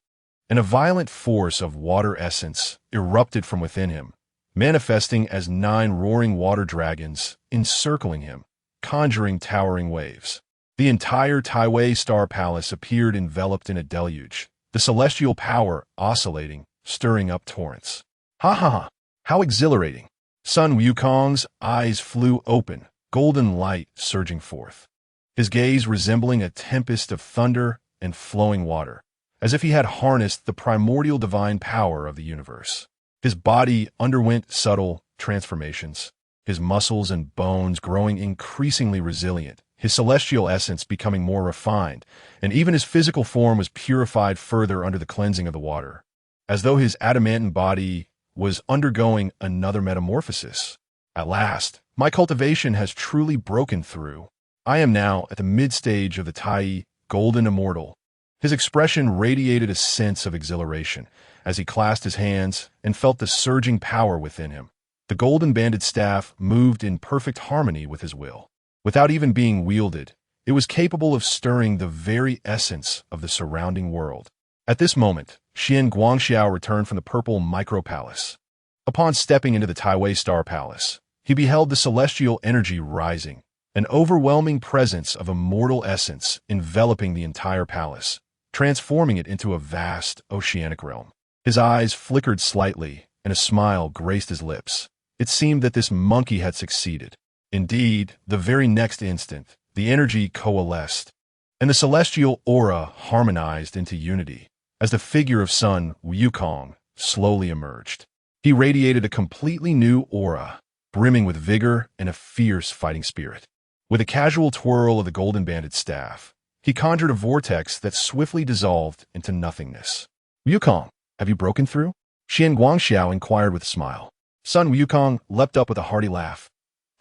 and a violent force of water essence erupted from within him, manifesting as 9 roaring water dragons encircling him, conjuring towering waves. The entire Taiwei Star Palace appeared enveloped in a deluge, the celestial power oscillating, stirring up torrents. Ha ha ha! How exhilarating! Sun Wukong's eyes flew open, golden light surging forth, his gaze resembling a tempest of thunder and flowing water, as if he had harnessed the primordial divine power of the universe. His body underwent subtle transformations, his muscles and bones growing increasingly resilient, his celestial essence becoming more refined, and even his physical form was purified further under the cleansing of the water, as though his adamantine body was undergoing another metamorphosis. At last, my cultivation has truly broken through. I am now at the mid-stage of the Tai Golden Immortal. His expression radiated a sense of exhilaration as he clasped his hands and felt the surging power within him. The golden-banded staff moved in perfect harmony with his will. Without even being wielded, It was capable of stirring the very essence of the surrounding world. At this moment, Xian Guangxiao returned from the Purple Micro-Palace. Upon stepping into the Taiwei Star Palace, he beheld the celestial energy rising, an overwhelming presence of immortal essence enveloping the entire palace, transforming it into a vast, oceanic realm. His eyes flickered slightly, and a smile graced his lips. It seemed that this monkey had succeeded. Indeed, the very next instant, the energy coalesced, and the celestial aura harmonized into unity, as the figure of Sun Wukong slowly emerged. He radiated a completely new aura, brimming with vigor and a fierce fighting spirit. With a casual twirl of the golden-banded staff, he conjured a vortex that swiftly dissolved into nothingness. "Wukong, have you broken through?" Xian Guangxiao inquired with a smile. Sun Wukong leapt up with a hearty laugh.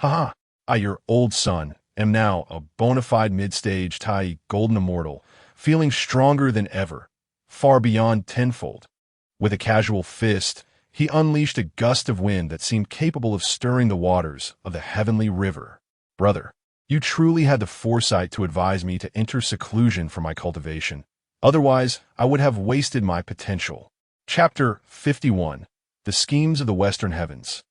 "Haha, I, your old son, am now a bona fide mid-stage Tai golden immortal, feeling stronger than ever, far beyond tenfold." With a casual fist, he unleashed a gust of wind that seemed capable of stirring the waters of the heavenly river. "Brother, you truly had the foresight to advise me to enter seclusion for my cultivation. Otherwise, I would have wasted my potential." Chapter 51. The Schemes of the Western Heavens.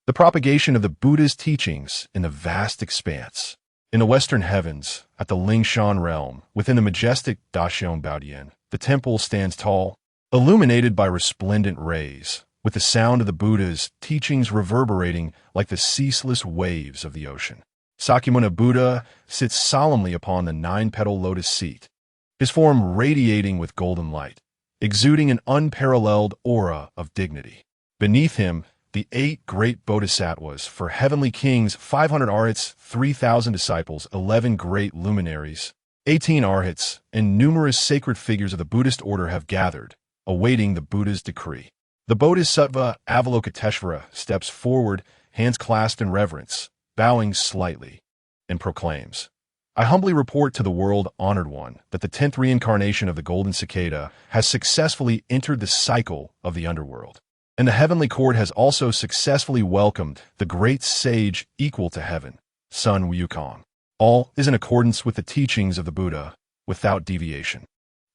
The propagation of the Buddha's teachings in the vast expanse. In the Western Heavens, at the Lingshan realm, within the majestic Daxiong Baodian, the temple stands tall, illuminated by resplendent rays, with the sound of the Buddha's teachings reverberating like the ceaseless waves of the ocean. Sakyamuni Buddha sits solemnly upon the nine-petal lotus seat, his form radiating with golden light, exuding an unparalleled aura of dignity. Beneath him, the 8 great bodhisattvas for heavenly kings, 500 arhats, 3,000 disciples, 11 great luminaries, 18 arhats, and numerous sacred figures of the Buddhist order have gathered, awaiting the Buddha's decree. The Bodhisattva Avalokiteshvara steps forward, hands clasped in reverence, bowing slightly, and proclaims, "I humbly report to the world-honored one that the 10th reincarnation of the golden cicada has successfully entered the cycle of the underworld, and the heavenly court has also successfully welcomed the great sage equal to heaven, Sun Wukong. All is in accordance with the teachings of the Buddha, without deviation."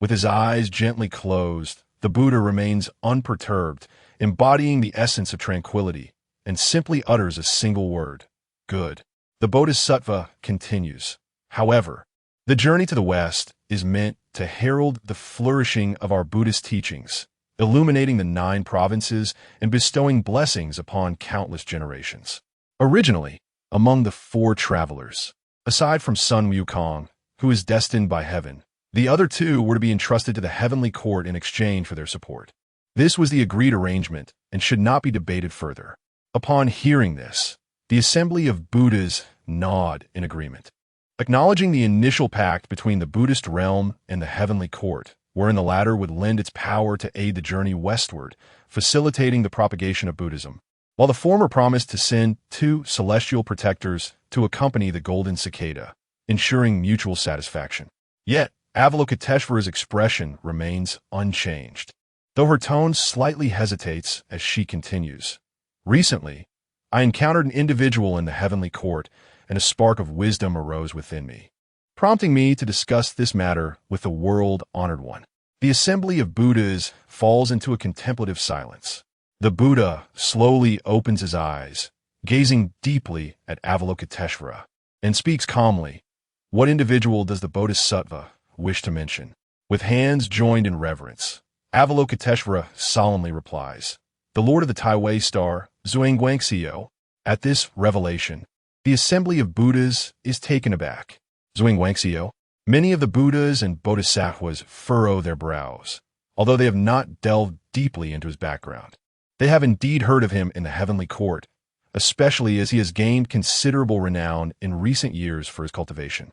With his eyes gently closed, the Buddha remains unperturbed, embodying the essence of tranquility, and simply utters a single word, "Good." The Bodhisattva continues, "However, the journey to the West is meant to herald the flourishing of our Buddhist teachings, illuminating the 9 provinces and bestowing blessings upon countless generations." Originally, among the 4 travelers, aside from Sun Wukong, who is destined by heaven, the other 2 were to be entrusted to the heavenly court in exchange for their support. This was the agreed arrangement and should not be debated further. Upon hearing this, the assembly of Buddhas nod in agreement, acknowledging the initial pact between the Buddhist realm and the heavenly court, wherein the latter would lend its power to aid the journey westward, facilitating the propagation of Buddhism, while the former promised to send 2 celestial protectors to accompany the golden cicada, ensuring mutual satisfaction. Yet, Avalokiteshvara's expression remains unchanged, though her tone slightly hesitates as she continues. "Recently, I encountered an individual in the heavenly court, and a spark of wisdom arose within me, prompting me to discuss this matter with the world-honored one." The assembly of Buddhas falls into a contemplative silence. The Buddha slowly opens his eyes, gazing deeply at Avalokiteshvara, and speaks calmly. "What individual does the Bodhisattva wish to mention?" With hands joined in reverence, Avalokiteshvara solemnly replies, "The Lord of the Taiwei Star, Zhuangguangxiu." At this revelation, the assembly of Buddhas is taken aback. Zhuangguangxiu? Many of the Buddhas and Bodhisattvas furrow their brows, although they have not delved deeply into his background. They have indeed heard of him in the heavenly court, especially as he has gained considerable renown in recent years for his cultivation.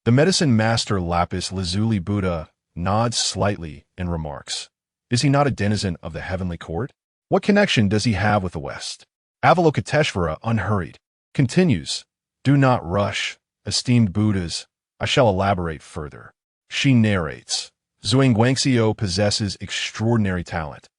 The medicine master Lapis Lazuli Buddha nods slightly and remarks, "Is he not a denizen of the heavenly court? What connection does he have with the West?" Avalokiteshvara, unhurried, continues, "Do not rush, esteemed Buddhas. I shall elaborate further." She narrates, "Zhuangguangxiu possesses extraordinary talent.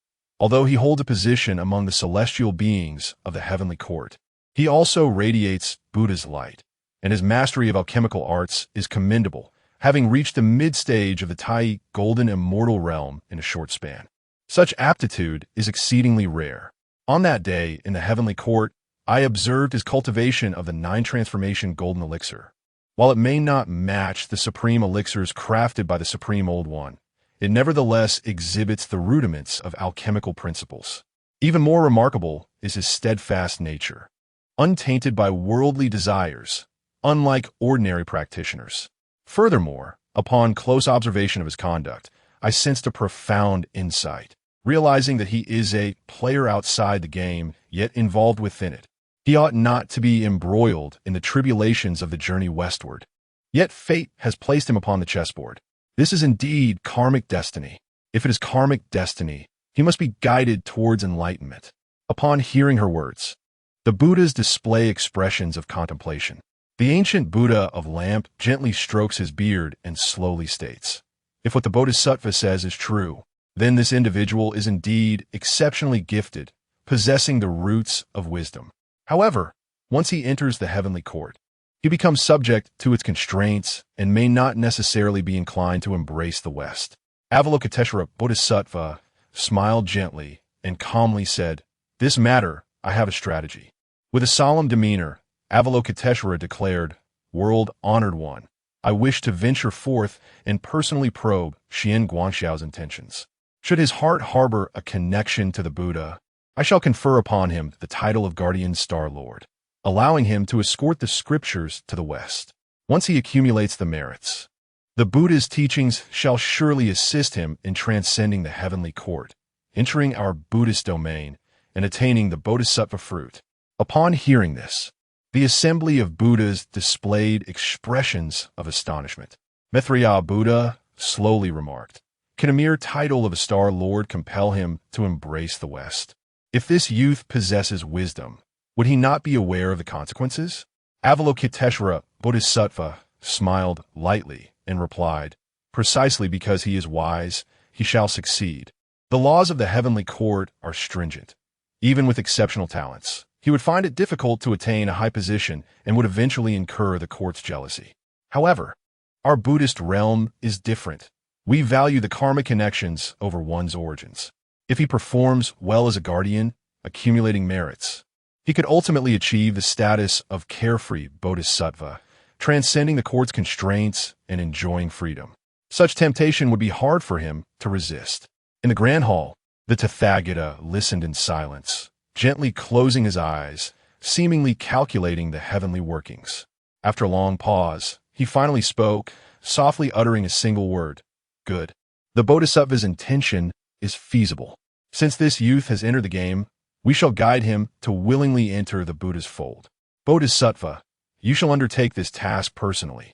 Although he holds a position among the celestial beings of the heavenly court, he also radiates Buddha's light. and his mastery of alchemical arts is commendable, having reached the mid-stage of the Tai golden immortal realm in a short span. Such aptitude is exceedingly rare. On that day, in the heavenly court, I observed his cultivation of the 9-transformation golden elixir. While it may not match the supreme elixirs crafted by the Supreme Old One, it nevertheless exhibits the rudiments of alchemical principles. Even more remarkable is his steadfast nature, untainted by worldly desires, unlike ordinary practitioners. Furthermore, upon close observation of his conduct, I sensed a profound insight, realizing that he is a player outside the game, yet involved within it. He ought not to be embroiled in the tribulations of the journey westward. Yet fate has placed him upon the chessboard. This is indeed karmic destiny. If it is karmic destiny, he must be guided towards enlightenment. Upon hearing her words, the Buddhas display expressions of contemplation. The ancient Buddha of Lamp gently strokes his beard and slowly states, "If what the Bodhisattva says is true, then this individual is indeed exceptionally gifted, possessing the roots of wisdom. However, once he enters the heavenly court, he becomes subject to its constraints and may not necessarily be inclined to embrace the West." Avalokiteshvara Bodhisattva smiled gently and calmly said, "This matter, I have a strategy." With a solemn demeanor, Avalokiteshvara declared, "World-honored one, I wish to venture forth and personally probe Xian Guangxiao's intentions. Should his heart harbor a connection to the Buddha, I shall confer upon him the title of Guardian Star Lord, allowing him to escort the scriptures to the West. Once he accumulates the merits, the Buddha's teachings shall surely assist him in transcending the heavenly court, entering our Buddhist domain, and attaining the Bodhisattva fruit." Upon hearing this, the assembly of Buddhas displayed expressions of astonishment. Maitreya Buddha slowly remarked, "Can a mere title of a Star Lord compel him to embrace the West? If this youth possesses wisdom, would he not be aware of the consequences?" Avalokiteshvara Bodhisattva smiled lightly and replied, "Precisely because he is wise, he shall succeed. The laws of the heavenly court are stringent. Even with exceptional talents, he would find it difficult to attain a high position and would eventually incur the court's jealousy. However, our Buddhist realm is different. We value the karma connections over one's origins. If he performs well as a guardian, accumulating merits, he could ultimately achieve the status of carefree bodhisattva, transcending the court's constraints and enjoying freedom. Such temptation would be hard for him to resist." In the grand hall, the Tathagata listened in silence, gently closing his eyes, seemingly calculating the heavenly workings. After a long pause, he finally spoke, softly uttering a single word, "Good." The bodhisattva's intention is feasible. Since this youth has entered the game, we shall guide him to willingly enter the Buddha's fold. Bodhisattva, you shall undertake this task personally.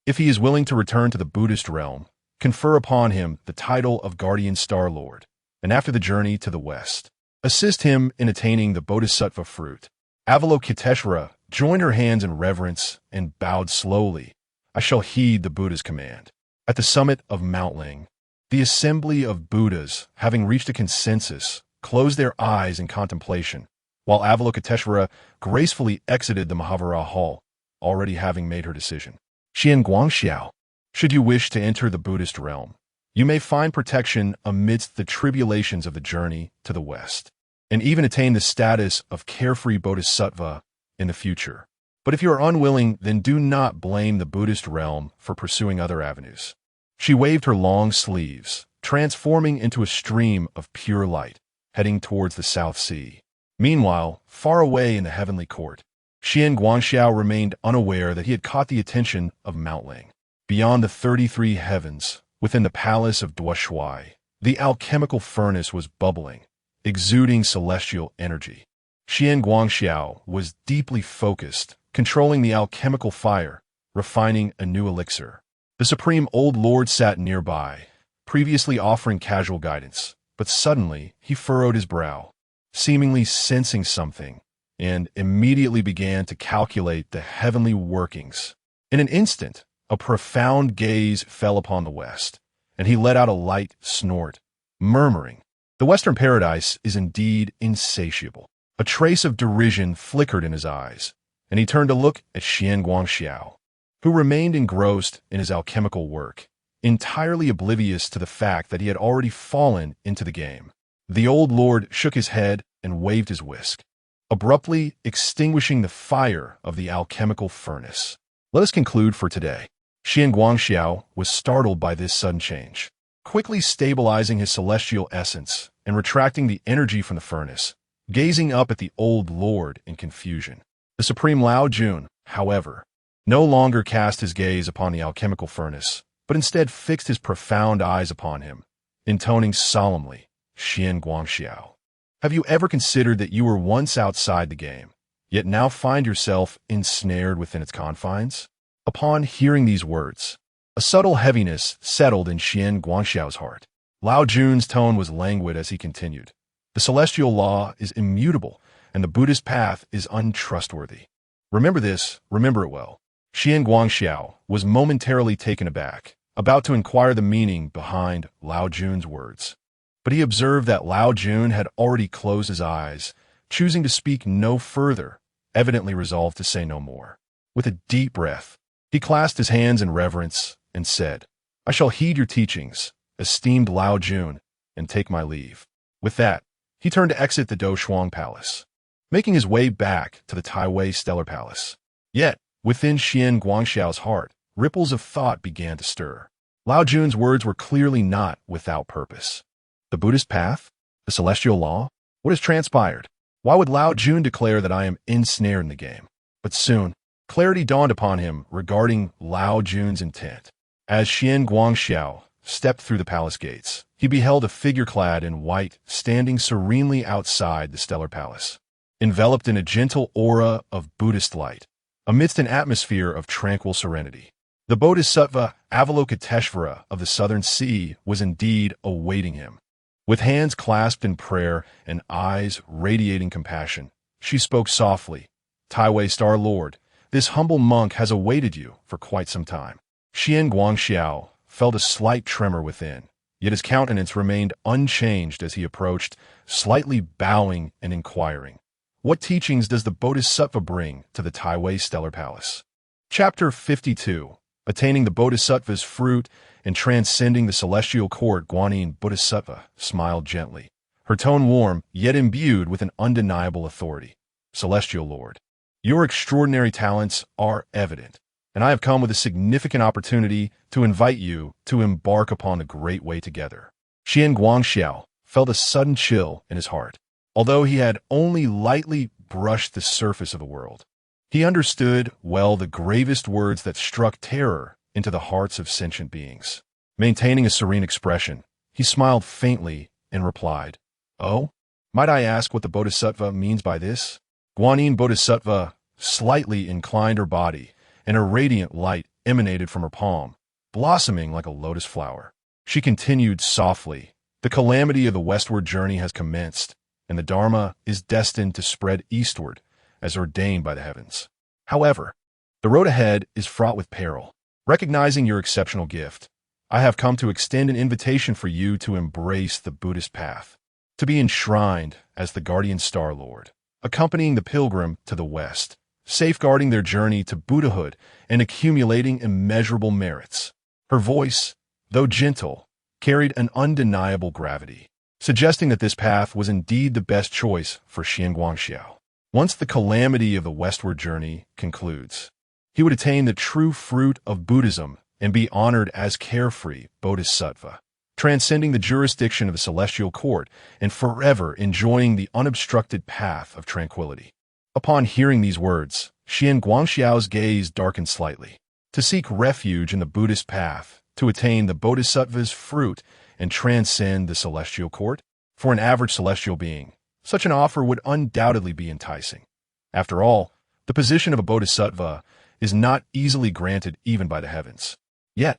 If he is willing to return to the Buddhist realm, confer upon him the title of Guardian Star Lord, and after the journey to the West, assist him in attaining the Bodhisattva fruit. Avalokiteshvara joined her hands in reverence and bowed slowly. "I shall heed the Buddha's command." At the summit of Mount Ling, the assembly of Buddhas, having reached a consensus, closed their eyes in contemplation, while Avalokiteshvara gracefully exited the Mahavira hall, already having made her decision. "Xian Guangxiao, should you wish to enter the Buddhist realm, you may find protection amidst the tribulations of the journey to the West, and even attain the status of carefree bodhisattva in the future. But if you are unwilling, then do not blame the Buddhist realm for pursuing other avenues." She waved her long sleeves, transforming into a stream of pure light, heading towards the South Sea. Meanwhile, far away in the heavenly court, Xian Guangxiao remained unaware that he had caught the attention of Mount Ling. Beyond the 33 heavens, within the palace of Duoshui, the alchemical furnace was bubbling, exuding celestial energy. Xian Guangxiao was deeply focused, controlling the alchemical fire, refining a new elixir. The Supreme Old Lord sat nearby, previously offering casual guidance, but suddenly he furrowed his brow, seemingly sensing something, and immediately began to calculate the heavenly workings. In an instant, a profound gaze fell upon the West, and he let out a light snort, murmuring, "The Western paradise is indeed insatiable." A trace of derision flickered in his eyes, and he turned to look at Xian Guangxiao, who remained engrossed in his alchemical work, entirely oblivious to the fact that he had already fallen into the game. The old lord shook his head and waved his whisk, abruptly extinguishing the fire of the alchemical furnace. Let us conclude for today. Xian Guangxiao was startled by this sudden change. Quickly stabilizing his celestial essence and retracting the energy from the furnace, gazing up at the old lord in confusion. The supreme Lao Jun, however, no longer cast his gaze upon the alchemical furnace, but instead fixed his profound eyes upon him, intoning solemnly, Xian Guangxiao, have you ever considered that you were once outside the game, yet now find yourself ensnared within its confines? Upon hearing these words, a subtle heaviness settled in Xian Guangxiao's heart. Lao Jun's tone was languid as he continued. The celestial law is immutable, and the Buddhist path is untrustworthy. Remember this, remember it well. Xian Guangxiao was momentarily taken aback, about to inquire the meaning behind Lao Jun's words. But he observed that Lao Jun had already closed his eyes, choosing to speak no further, evidently resolved to say no more. With a deep breath, he clasped his hands in reverence and said, I shall heed your teachings, esteemed Lao Jun, and take my leave. With that, he turned to exit the Doshuang Palace, making his way back to the Taiwei Stellar Palace. Yet, within Xian Guangxiao's heart, ripples of thought began to stir. Lao Jun's words were clearly not without purpose. The Buddhist path? The celestial law? What has transpired? Why would Lao Jun declare that I am ensnared in the game? But soon, clarity dawned upon him regarding Lao Jun's intent. As Xian Guangxiao stepped through the palace gates, he beheld a figure clad in white standing serenely outside the stellar palace, enveloped in a gentle aura of Buddhist light, amidst an atmosphere of tranquil serenity. The Bodhisattva Avalokiteshvara of the southern sea was indeed awaiting him. With hands clasped in prayer and eyes radiating compassion, she spoke softly, Taiwei Star Lord, this humble monk has awaited you for quite some time. Xian Guangxiao felt a slight tremor within, yet his countenance remained unchanged as he approached, slightly bowing and inquiring, what teachings does the Bodhisattva bring to the Taiwei Stellar Palace? Chapter 52. Attaining the Bodhisattva's fruit and transcending the celestial court. Guanyin Bodhisattva smiled gently, her tone warm, yet imbued with an undeniable authority. Celestial Lord, your extraordinary talents are evident, and I have come with a significant opportunity to invite you to embark upon the great way together. Xian Guangxiao felt a sudden chill in his heart. Although he had only lightly brushed the surface of the world, he understood well the gravest words that struck terror into the hearts of sentient beings. Maintaining a serene expression, he smiled faintly and replied, Oh, might I ask what the Bodhisattva means by this? Guanyin Bodhisattva slightly inclined her body, and a radiant light emanated from her palm, blossoming like a lotus flower. She continued softly, the calamity of the westward journey has commenced, and the Dharma is destined to spread eastward, as ordained by the heavens. However, the road ahead is fraught with peril. Recognizing your exceptional gift, I have come to extend an invitation for you to embrace the Buddhist path, to be enshrined as the guardian Star Lord, accompanying the pilgrim to the west, safeguarding their journey to Buddhahood and accumulating immeasurable merits. Her voice, though gentle, carried an undeniable gravity, suggesting that this path was indeed the best choice for Xian Guangxiao. Once the calamity of the westward journey concludes, he would attain the true fruit of Buddhism and be honored as carefree Bodhisattva, transcending the jurisdiction of the celestial court and forever enjoying the unobstructed path of tranquility. Upon hearing these words, Xian Guangxiao's gaze darkened slightly. To seek refuge in the Buddhist path, to attain the Bodhisattva's fruit and transcend the celestial court? For an average celestial being, such an offer would undoubtedly be enticing. After all, the position of a Bodhisattva is not easily granted even by the heavens. Yet,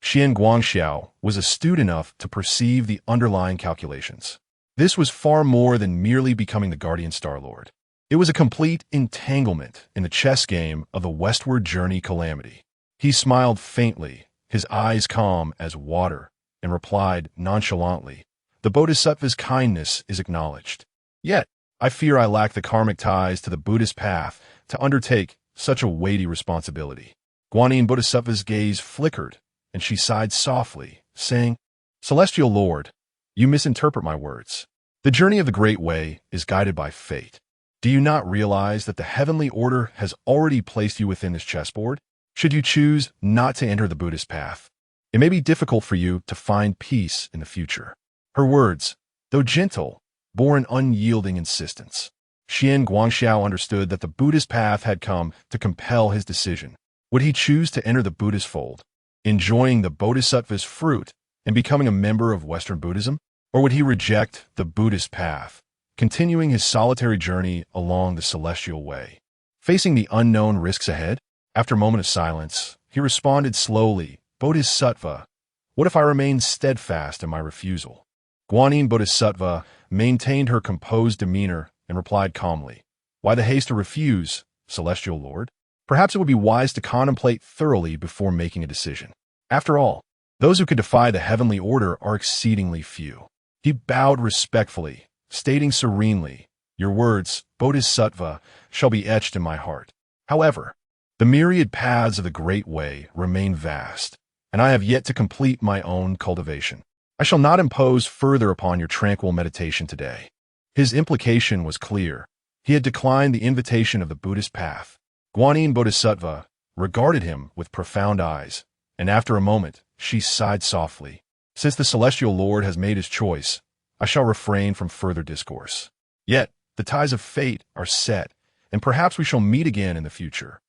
Xian Guangxiao was astute enough to perceive the underlying calculations. This was far more than merely becoming the guardian Star Lord. It was a complete entanglement in the chess game of the westward journey calamity. He smiled faintly, his eyes calm as water, and replied nonchalantly, The Bodhisattva's kindness is acknowledged. Yet, I fear I lack the karmic ties to the Buddhist path to undertake such a weighty responsibility. Guanyin Bodhisattva's gaze flickered, and she sighed softly, saying, "Celestial Lord, you misinterpret my words. The journey of the Great Way is guided by fate. Do you not realize that the heavenly order has already placed you within this chessboard? Should you choose not to enter the Buddhist path, it may be difficult for you to find peace in the future." Her words, though gentle, bore an unyielding insistence. Xian Guangxiao understood that the Buddhist path had come to compel his decision. Would he choose to enter the Buddhist fold, enjoying the Bodhisattva's fruit and becoming a member of Western Buddhism? Or would he reject the Buddhist path, continuing his solitary journey along the celestial way? Facing the unknown risks ahead, after a moment of silence, he responded slowly, "Bodhisattva, what if I remain steadfast in my refusal?" Guanyin Bodhisattva maintained her composed demeanor and replied calmly, "Why the haste to refuse, Celestial Lord? Perhaps it would be wise to contemplate thoroughly before making a decision. After all, those who could defy the heavenly order are exceedingly few." He bowed respectfully, stating serenely, "Your words, Bodhisattva, shall be etched in my heart. However, the myriad paths of the Great Way remain vast, and I have yet to complete my own cultivation. I shall not impose further upon your tranquil meditation today." His implication was clear. He had declined the invitation of the Buddhist path. Guanyin Bodhisattva regarded him with profound eyes, and after a moment, she sighed softly. "Since the Celestial Lord has made his choice, I shall refrain from further discourse. Yet, the ties of fate are set, and perhaps we shall meet again in the future."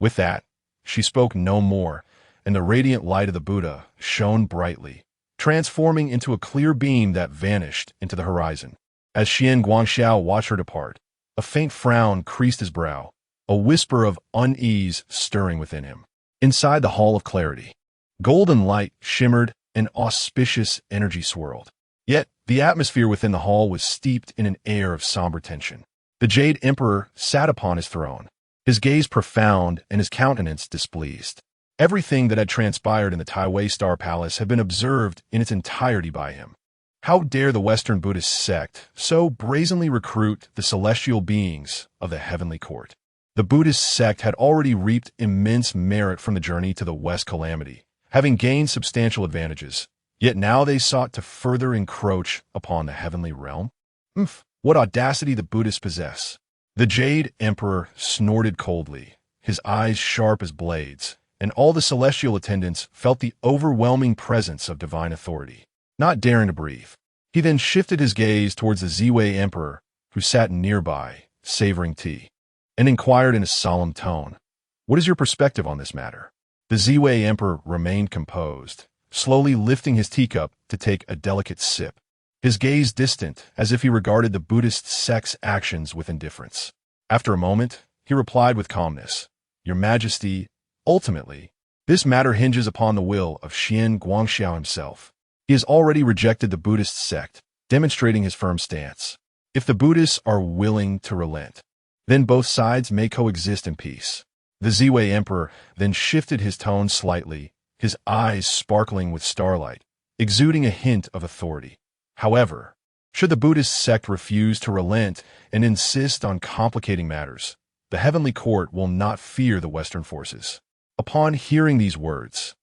With that, she spoke no more, and the radiant light of the Buddha shone brightly, transforming into a clear beam that vanished into the horizon. As Xian Guangxiao watched her depart, a faint frown creased his brow, a whisper of unease stirring within him. Inside the Hall of Clarity, golden light shimmered, and auspicious energy swirled. Yet, the atmosphere within the hall was steeped in an air of somber tension. The Jade Emperor sat upon his throne, his gaze profound and his countenance displeased. Everything that had transpired in the Tai Star Palace had been observed in its entirety by him. How dare the Western Buddhist sect so brazenly recruit the celestial beings of the heavenly court? The Buddhist sect had already reaped immense merit from the journey to the West Calamity, having gained substantial advantages, yet now they sought to further encroach upon the heavenly realm. What audacity the Buddhists possess! The Jade Emperor snorted coldly, his eyes sharp as blades, and all the celestial attendants felt the overwhelming presence of divine authority. Not daring to breathe, he then shifted his gaze towards the Ziwei Emperor, who sat nearby, savoring tea, and inquired in a solemn tone, "What is your perspective on this matter?" The Ziwei Emperor remained composed, slowly lifting his teacup to take a delicate sip, his gaze distant as if he regarded the Buddhist sect's actions with indifference. After a moment, he replied with calmness, "Your Majesty, ultimately, this matter hinges upon the will of Xian Guangxiao himself. He has already rejected the Buddhist sect, demonstrating his firm stance. If the Buddhists are willing to relent, then both sides may coexist in peace." The Ziwei Emperor then shifted his tone slightly, his eyes sparkling with starlight, exuding a hint of authority. "However, should the Buddhist sect refuse to relent and insist on complicating matters, the heavenly court will not fear the Western forces." Upon hearing these words,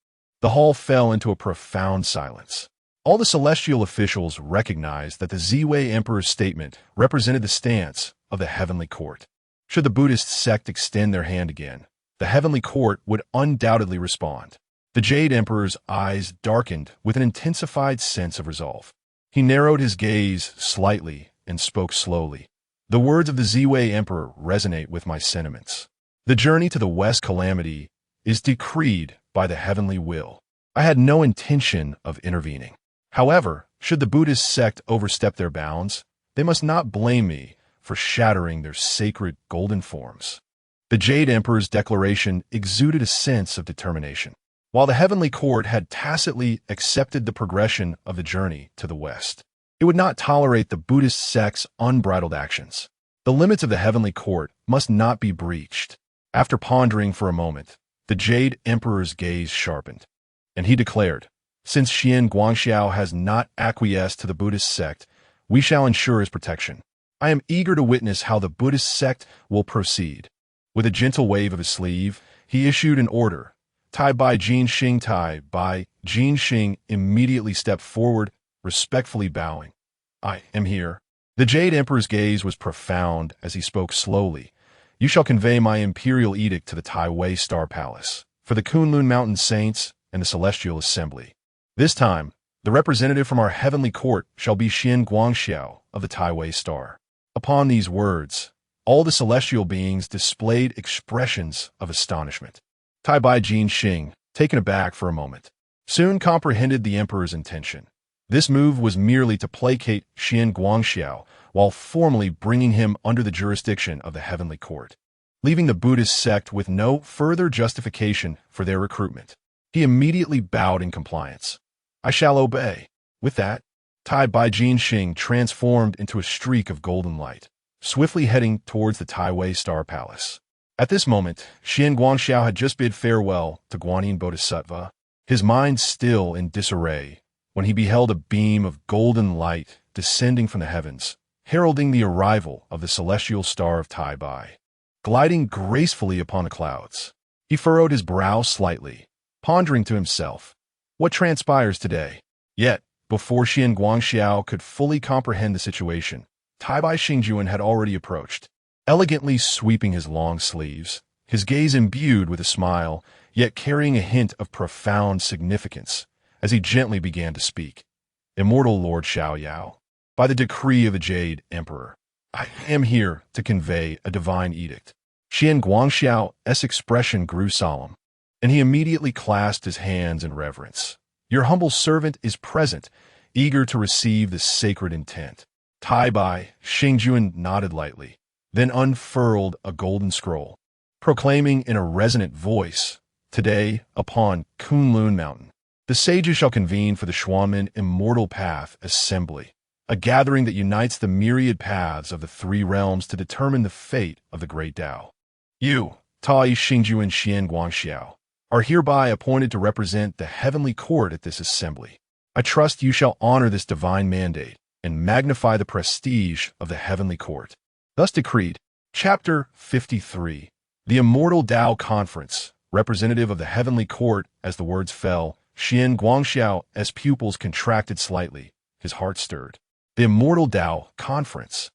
the hall fell into a profound silence. All the celestial officials recognized that the Ziwei Emperor's statement represented the stance of the heavenly court. Should the Buddhist sect extend their hand again, the heavenly court would undoubtedly respond. The Jade Emperor's eyes darkened with an intensified sense of resolve. He narrowed his gaze slightly and spoke slowly. "The words of the Ziwei Emperor resonate with my sentiments. The journey to the West Calamity is decreed by the heavenly will. I had no intention of intervening. However, should the Buddhist sect overstep their bounds, they must not blame me for shattering their sacred golden forms." The Jade Emperor's declaration exuded a sense of determination. While the heavenly court had tacitly accepted the progression of the journey to the West, it would not tolerate the Buddhist sect's unbridled actions. The limits of the heavenly court must not be breached. After pondering for a moment, the Jade Emperor's gaze sharpened, and he declared, "Since Xian Guangxiao has not acquiesced to the Buddhist sect, we shall ensure his protection. I am eager to witness how the Buddhist sect will proceed." With a gentle wave of his sleeve, he issued an order. Tai Bai Jin Xing. Tai Bai Jin Xing immediately stepped forward, respectfully bowing. I am here. The Jade Emperor's gaze was profound as he spoke slowly. You shall convey my imperial edict to the Tai Wei Star Palace, for the Kunlun Mountain Saints and the Celestial Assembly. This time, the representative from our heavenly court shall be Xian Guangxiao of the Tai Wei Star. Upon these words, all the celestial beings displayed expressions of astonishment. Tai Bai Jin Xing, taken aback for a moment, soon comprehended the emperor's intention. This move was merely to placate Xian Guangxiao while formally bringing him under the jurisdiction of the heavenly court, leaving the Buddhist sect with no further justification for their recruitment. He immediately bowed in compliance. I shall obey. With that, Tai Bai Jin Xing transformed into a streak of golden light, swiftly heading towards the Tai Wei Star Palace. At this moment, Xian Guangxiao had just bid farewell to Guanyin Bodhisattva, his mind still in disarray, when he beheld a beam of golden light descending from the heavens, heralding the arrival of the celestial star of Tai Bai. Gliding gracefully upon the clouds, he furrowed his brow slightly, pondering to himself, what transpires today? Yet, before Xian Guangxiao could fully comprehend the situation, Tai Bai Xingjuan had already approached, elegantly sweeping his long sleeves, his gaze imbued with a smile, yet carrying a hint of profound significance, as he gently began to speak. Immortal Lord Xiaoyao, by the decree of the Jade Emperor, I am here to convey a divine edict. Xian Guangxiao's expression grew solemn, and he immediately clasped his hands in reverence. Your humble servant is present, eager to receive the sacred intent. Tai Bai Xingjuan nodded lightly, then unfurled a golden scroll, proclaiming in a resonant voice, Today, upon Kunlun Mountain, the sages shall convene for the Xuanmen Immortal Path Assembly, a gathering that unites the myriad paths of the three realms to determine the fate of the great Tao. You, Tai Xingjuan Xian Guangxiao, are hereby appointed to represent the heavenly court at this assembly. I trust you shall honor this divine mandate and magnify the prestige of the heavenly court. Thus decreed. Chapter 53. The Immortal Tao Conference, representative of the heavenly court. As the words fell, Xian Guangxiao's pupils contracted slightly, his heart stirred. The Immortal Tao Conference.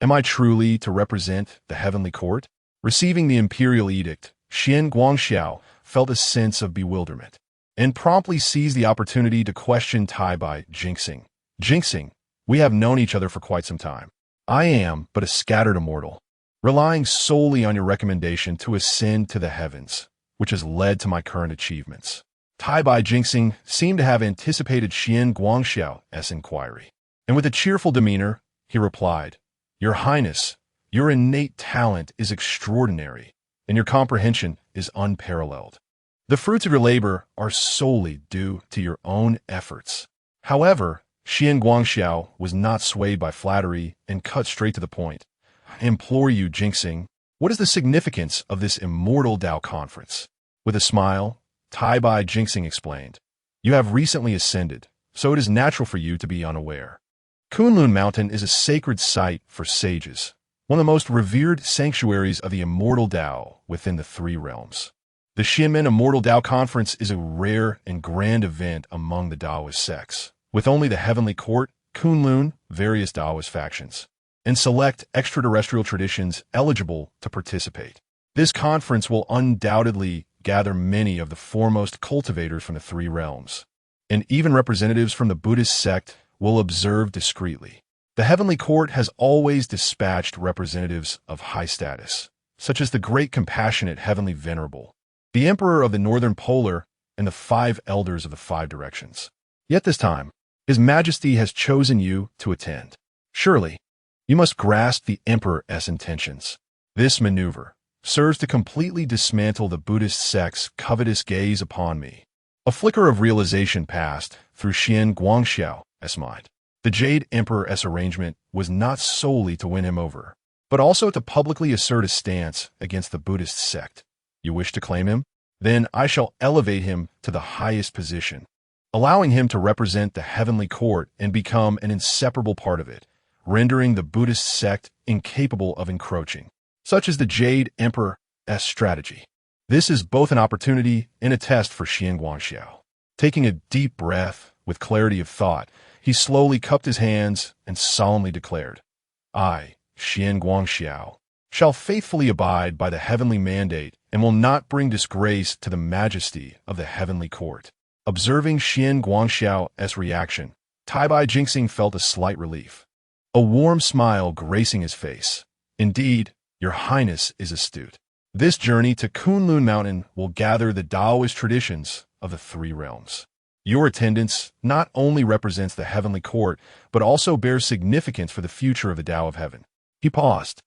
Am I truly to represent the heavenly court? Receiving the imperial edict, Xian Guangxiao felt a sense of bewilderment, and promptly seized the opportunity to question Tai Bai Jingxing. Jingxing, we have known each other for quite some time. I am but a scattered immortal, relying solely on your recommendation to ascend to the heavens, which has led to my current achievements. Tai Bai Jingxing seemed to have anticipated Xian Guangxiao's inquiry, and with a cheerful demeanor, he replied, Your Highness, your innate talent is extraordinary, and your comprehension is unparalleled. The fruits of your labor are solely due to your own efforts. However, Xian Guangxiao was not swayed by flattery and cut straight to the point. I implore you, Jingxing, what is the significance of this Immortal Tao Conference? With a smile, Tai Bai Jingxing explained, You have recently ascended, so it is natural for you to be unaware. Kunlun Mountain is a sacred site for sages, one of the most revered sanctuaries of the Immortal Tao within the three realms. The Xianmen Immortal Tao Conference is a rare and grand event among the Taoist sects, with only the Heavenly Court, Kunlun, various Taoist factions, and select extraterrestrial traditions eligible to participate. This conference will undoubtedly gather many of the foremost cultivators from the three realms, and even representatives from the Buddhist sect will observe discreetly. The Heavenly Court has always dispatched representatives of high status, such as the Great Compassionate Heavenly Venerable, the Emperor of the Northern Polar, and the 5 Elders of the 5 Directions. Yet this time, His Majesty has chosen you to attend. Surely, you must grasp the Emperor's intentions. This maneuver serves to completely dismantle the Buddhist sect's covetous gaze upon me. A flicker of realization passed through Xian Guangxiao's mind. The Jade Emperor's arrangement was not solely to win him over, but also to publicly assert a stance against the Buddhist sect. You wish to claim him? Then I shall elevate him to the highest position, allowing him to represent the heavenly court and become an inseparable part of it, rendering the Buddhist sect incapable of encroaching. such as the Jade Emperor's strategy. This is both an opportunity and a test for Xian Guangxiao. Taking a deep breath with clarity of thought, he slowly cupped his hands and solemnly declared, I, Xian Guangxiao, shall faithfully abide by the heavenly mandate and will not bring disgrace to the majesty of the heavenly court. Observing Xian Guangxiao's reaction, Tai Jingxing felt a slight relief. A warm smile gracing his face. Indeed, your highness is astute. This journey to Kunlun Mountain will gather the Taoist traditions of the three realms. Your attendance not only represents the heavenly court, but also bears significance for the future of the Tao of Heaven. He paused,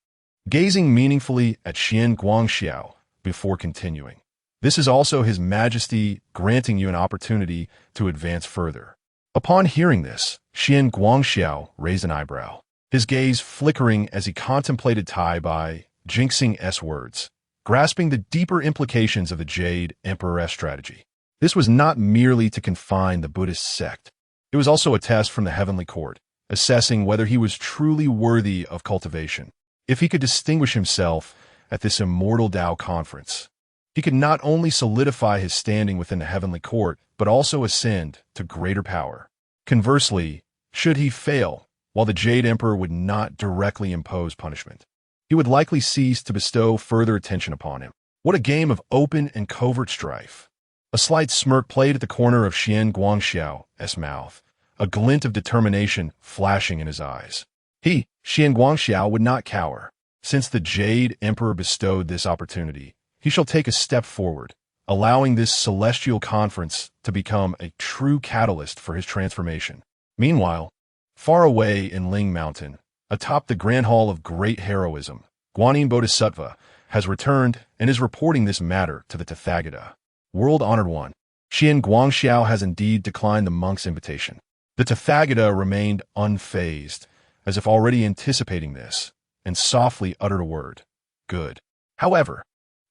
gazing meaningfully at Xian Guangxiao before continuing. This is also His Majesty granting you an opportunity to advance further. Upon hearing this, Xian Guangxiao raised an eyebrow, his gaze flickering as he contemplated Tai Jingxing's words, grasping the deeper implications of the Jade Emperor's strategy. This was not merely to confine the Buddhist sect. It was also a test from the heavenly court, assessing whether he was truly worthy of cultivation. If he could distinguish himself at this immortal Tao conference, he could not only solidify his standing within the heavenly court, but also ascend to greater power. Conversely, should he fail, while the Jade Emperor would not directly impose punishment, he would likely cease to bestow further attention upon him. What a game of open and covert strife. A slight smirk played at the corner of Xian Guangxiao's mouth, a glint of determination flashing in his eyes. He, Xian Guangxiao, would not cower. Since the Jade Emperor bestowed this opportunity, he shall take a step forward, allowing this celestial conference to become a true catalyst for his transformation. Meanwhile, far away in Ling Mountain, atop the Grand Hall of Great Heroism, Guanyin Bodhisattva has returned and is reporting this matter to the Tathagata. World-honored one, Xian Guangxiao has indeed declined the monk's invitation. The Tathagata remained unfazed, as if already anticipating this, and softly uttered a word, good. However,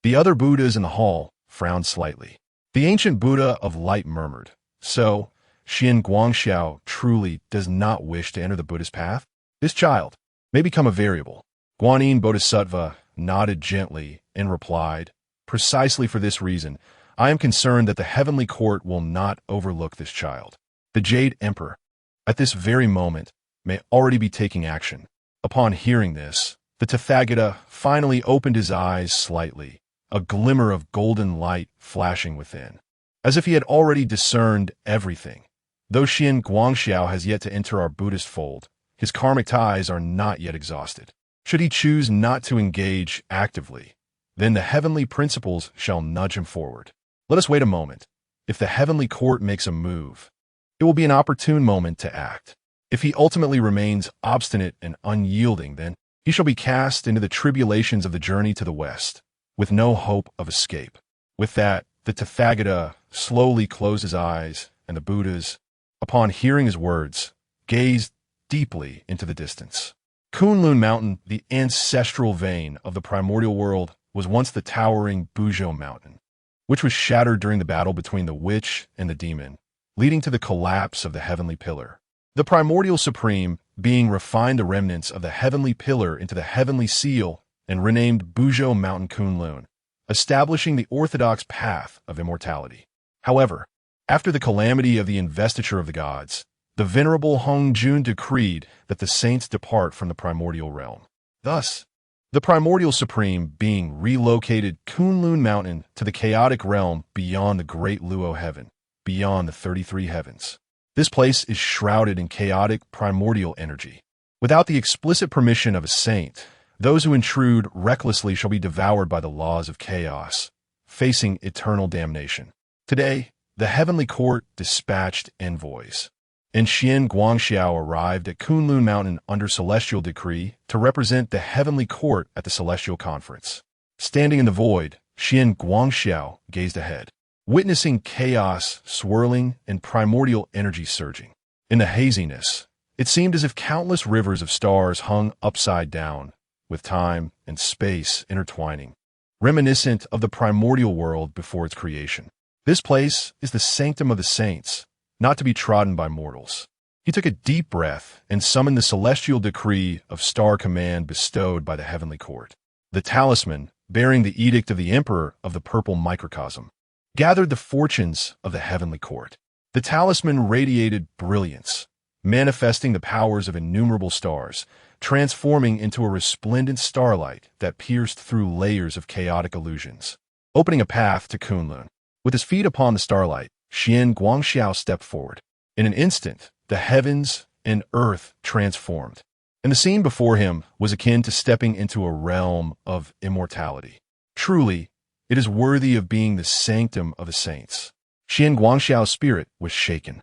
the other Buddhas in the hall frowned slightly. The ancient Buddha of light murmured, so, Xian Guangxiao truly does not wish to enter the Buddhist path? This child may become a variable. Guanyin Bodhisattva nodded gently and replied, precisely for this reason, I am concerned that the heavenly court will not overlook this child. The Jade Emperor, at this very moment, may already be taking action. Upon hearing this, the Tathagata finally opened his eyes slightly, a glimmer of golden light flashing within, as if he had already discerned everything. Though Xian Guangxiao has yet to enter our Buddhist fold, his karmic ties are not yet exhausted. Should he choose not to engage actively, then the heavenly principles shall nudge him forward. Let us wait a moment. If the heavenly court makes a move, it will be an opportune moment to act. If he ultimately remains obstinate and unyielding, then he shall be cast into the tribulations of the journey to the west, with no hope of escape. With that, the Tathagata slowly closed his eyes, and the Buddhas, upon hearing his words, gazed deeply into the distance. Kunlun Mountain, the ancestral vein of the primordial world, was once the towering Buzhou Mountain, which was shattered during the battle between the witch and the demon, leading to the collapse of the heavenly pillar. The primordial supreme being refined the remnants of the heavenly pillar into the heavenly seal and renamed Buzhou Mountain Kunlun, establishing the orthodox path of immortality. However, after the calamity of the investiture of the gods, the venerable Hong Jun decreed that the saints depart from the primordial realm. Thus, the primordial supreme being relocated Kunlun Mountain to the chaotic realm beyond the great Luo heaven, beyond the 33 heavens. This place is shrouded in chaotic primordial energy. Without the explicit permission of a saint, those who intrude recklessly shall be devoured by the laws of chaos, facing eternal damnation. Today, the heavenly court dispatched envoys, and Xian Guangxiao arrived at Kunlun Mountain under celestial decree to represent the heavenly court at the celestial conference. Standing in the void, Xian Guangxiao gazed ahead, witnessing chaos swirling and primordial energy surging. In the haziness, it seemed as if countless rivers of stars hung upside down, with time and space intertwining, reminiscent of the primordial world before its creation. This place is the sanctum of the saints, not to be trodden by mortals. He took a deep breath and summoned the celestial decree of star command bestowed by the heavenly court. The talisman, bearing the edict of the Emperor of the Purple Microcosm, gathered the fortunes of the heavenly court. The talisman radiated brilliance, manifesting the powers of innumerable stars, transforming into a resplendent starlight that pierced through layers of chaotic illusions, opening a path to Kunlun. With his feet upon the starlight, Xian Guangxiao stepped forward. In an instant, the heavens and earth transformed, and the scene before him was akin to stepping into a realm of immortality. Truly, it is worthy of being the sanctum of the saints. Xian Guangxiao's spirit was shaken.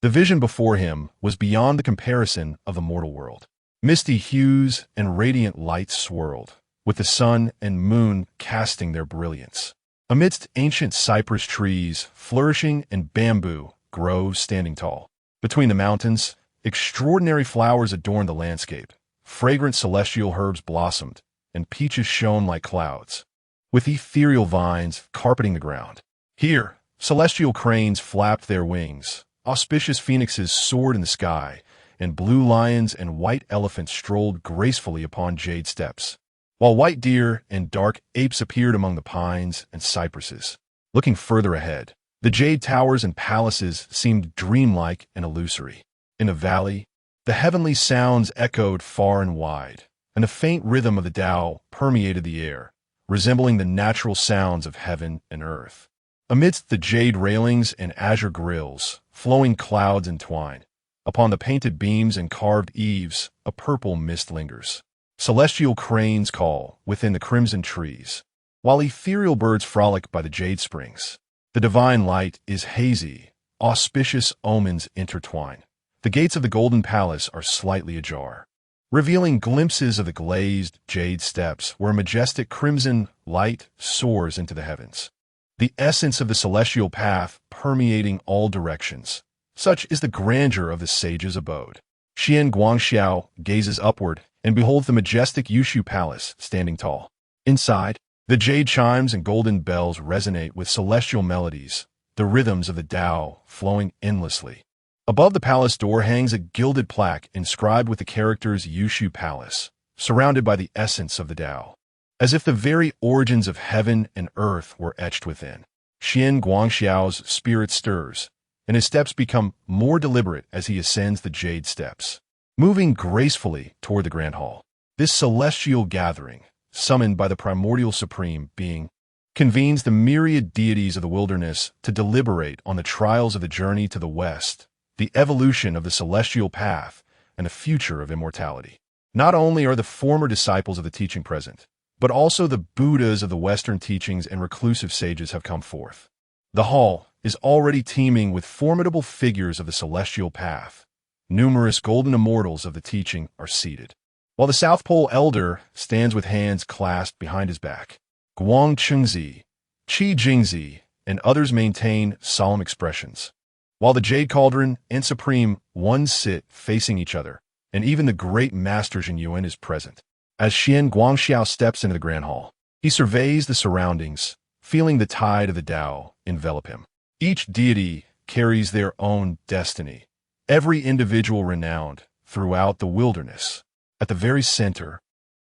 The vision before him was beyond the comparison of the mortal world. Misty hues and radiant lights swirled, with the sun and moon casting their brilliance. Amidst ancient cypress trees flourishing and bamboo groves standing tall. Between the mountains, extraordinary flowers adorned the landscape. Fragrant celestial herbs blossomed, and peaches shone like clouds, with ethereal vines carpeting the ground. Here, celestial cranes flapped their wings, auspicious phoenixes soared in the sky, and blue lions and white elephants strolled gracefully upon jade steps, while white deer and dark apes appeared among the pines and cypresses. Looking further ahead, the jade towers and palaces seemed dreamlike and illusory. In a valley, the heavenly sounds echoed far and wide, and a faint rhythm of the Tao permeated the air, resembling the natural sounds of heaven and earth. Amidst the jade railings and azure grills, flowing clouds entwine. Upon the painted beams and carved eaves, a purple mist lingers. Celestial cranes call within the crimson trees, while ethereal birds frolic by the jade springs. The divine light is hazy, auspicious omens intertwine. The gates of the golden palace are slightly ajar, revealing glimpses of the glazed jade steps where a majestic crimson light soars into the heavens. The essence of the celestial path permeating all directions. Such is the grandeur of the sage's abode. Xian Guangxiao gazes upward and beholds the majestic Yushu Palace standing tall. Inside, the jade chimes and golden bells resonate with celestial melodies, the rhythms of the Tao flowing endlessly. Above the palace door hangs a gilded plaque inscribed with the characters Yushu Palace, surrounded by the essence of the Tao, as if the very origins of heaven and earth were etched within. Xian Guangxiao's spirit stirs, and his steps become more deliberate as he ascends the jade steps, moving gracefully toward the grand hall. This celestial gathering, summoned by the primordial supreme being, convenes the myriad deities of the wilderness to deliberate on the trials of the journey to the west, the evolution of the celestial path, and the future of immortality. Not only are the former disciples of the teaching present, but also the Buddhas of the Western teachings and reclusive sages have come forth. The hall is already teeming with formidable figures of the celestial path. Numerous golden immortals of the teaching are seated, while the South Pole elder stands with hands clasped behind his back. Guang Chengzi, Qi Jingzi, and others maintain solemn expressions, while the Jade Cauldron and Supreme One sit facing each other, and even the great Master Zhen Yuan is present. As Xian Guangxiao steps into the grand hall, he surveys the surroundings, feeling the tide of the Tao envelop him. Each deity carries their own destiny, every individual renowned throughout the wilderness. At the very center,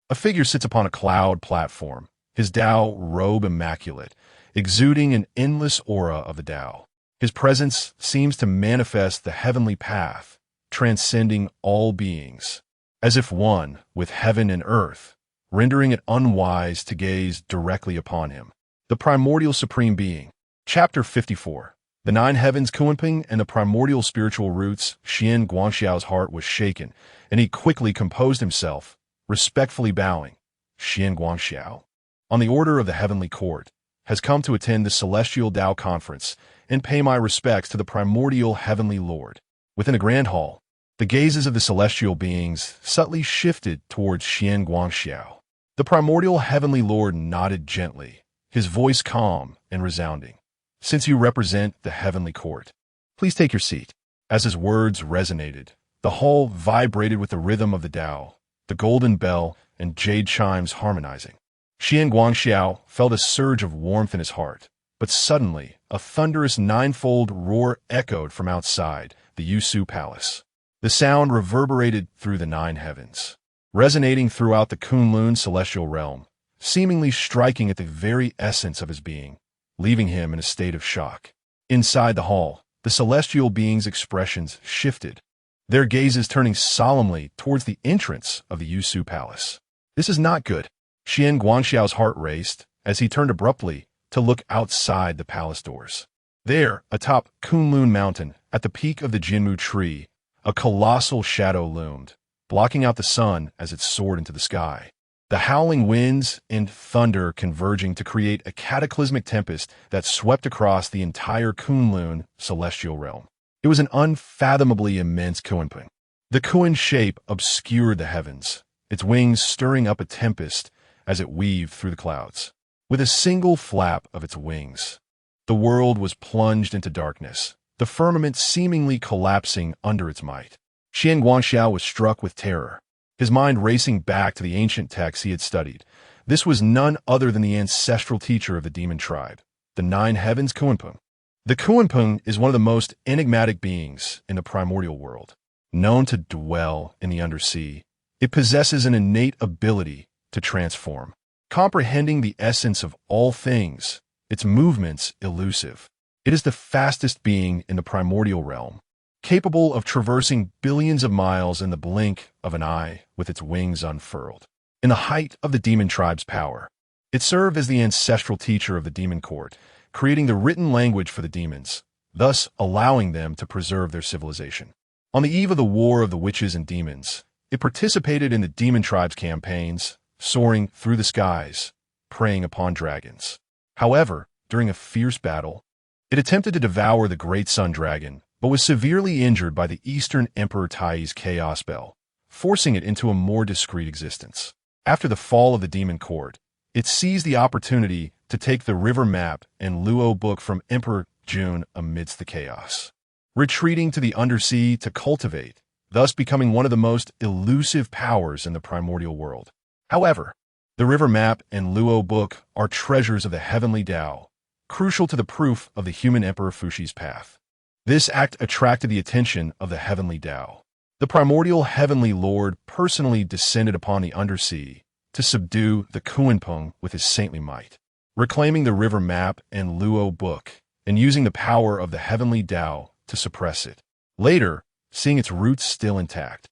a figure sits upon a cloud platform, his Tao robe immaculate, exuding an endless aura of the Tao. His presence seems to manifest the heavenly path, transcending all beings, as if one with heaven and earth, rendering it unwise to gaze directly upon him. The Primordial Supreme Being. Chapter 54. The Nine Heavens Kunping and the Primordial Spiritual Roots. Xian Guangxiao's heart was shaken, and he quickly composed himself, respectfully bowing. Xian Guangxiao, on the order of the Heavenly Court, has come to attend the Celestial Tao Conference and pay my respects to the Primordial Heavenly Lord. Within a grand hall, the gazes of the celestial beings subtly shifted towards Xian Guangxiao. The Primordial Heavenly Lord nodded gently, his voice calm and resounding. Since you represent the Heavenly Court, please take your seat. As his words resonated, the hall vibrated with the rhythm of the Tao, the golden bell and jade chimes harmonizing. Xian Guangxiao felt a surge of warmth in his heart, but suddenly a thunderous ninefold roar echoed from outside the Yushu Palace. The sound reverberated through the nine heavens, resonating throughout the Kunlun celestial realm, seemingly striking at the very essence of his being, leaving him in a state of shock. Inside the hall, the celestial beings' expressions shifted, their gazes turning solemnly towards the entrance of the Yusu Palace. This is not good. Xian Guangxiao's heart raced as he turned abruptly to look outside the palace doors. There, atop Kunlun Mountain, at the peak of the Jinmu tree, a colossal shadow loomed, blocking out the sun as it soared into the sky. The howling winds and thunder converging to create a cataclysmic tempest that swept across the entire Kunlun celestial realm. It was an unfathomably immense Kunpeng. The Kun shape obscured the heavens, its wings stirring up a tempest as it weaved through the clouds. With a single flap of its wings, the world was plunged into darkness, the firmament seemingly collapsing under its might. Xian Guangxiao was struck with terror, his mind racing back to the ancient texts he had studied. This was none other than the ancestral teacher of the demon tribe, the Nine Heavens Kunpeng. The Kunpeng is one of the most enigmatic beings in the primordial world. Known to dwell in the undersea, it possesses an innate ability to transform, comprehending the essence of all things, its movements elusive. It is the fastest being in the primordial realm, capable of traversing billions of miles in the blink of an eye with its wings unfurled. In the height of the demon tribe's power, it served as the ancestral teacher of the demon court, creating the written language for the demons, thus allowing them to preserve their civilization. On the eve of the War of the Witches and Demons, it participated in the demon tribe's campaigns, soaring through the skies, preying upon dragons. However, during a fierce battle, it attempted to devour the great sun dragon, but was severely injured by the Eastern Emperor Tai's chaos spell, forcing it into a more discreet existence. After the fall of the demon court, it seized the opportunity to take the river map and Luo book from Emperor Jun amidst the chaos, retreating to the undersea to cultivate, thus becoming one of the most elusive powers in the primordial world. However, the river map and Luo book are treasures of the heavenly Tao, crucial to the proof of the human Emperor Fushi's path. This act attracted the attention of the heavenly Tao. The primordial heavenly lord personally descended upon the undersea to subdue the Kunpeng with his saintly might, reclaiming the river map and Luo book and using the power of the heavenly Tao to suppress it. Later, seeing its roots still intact,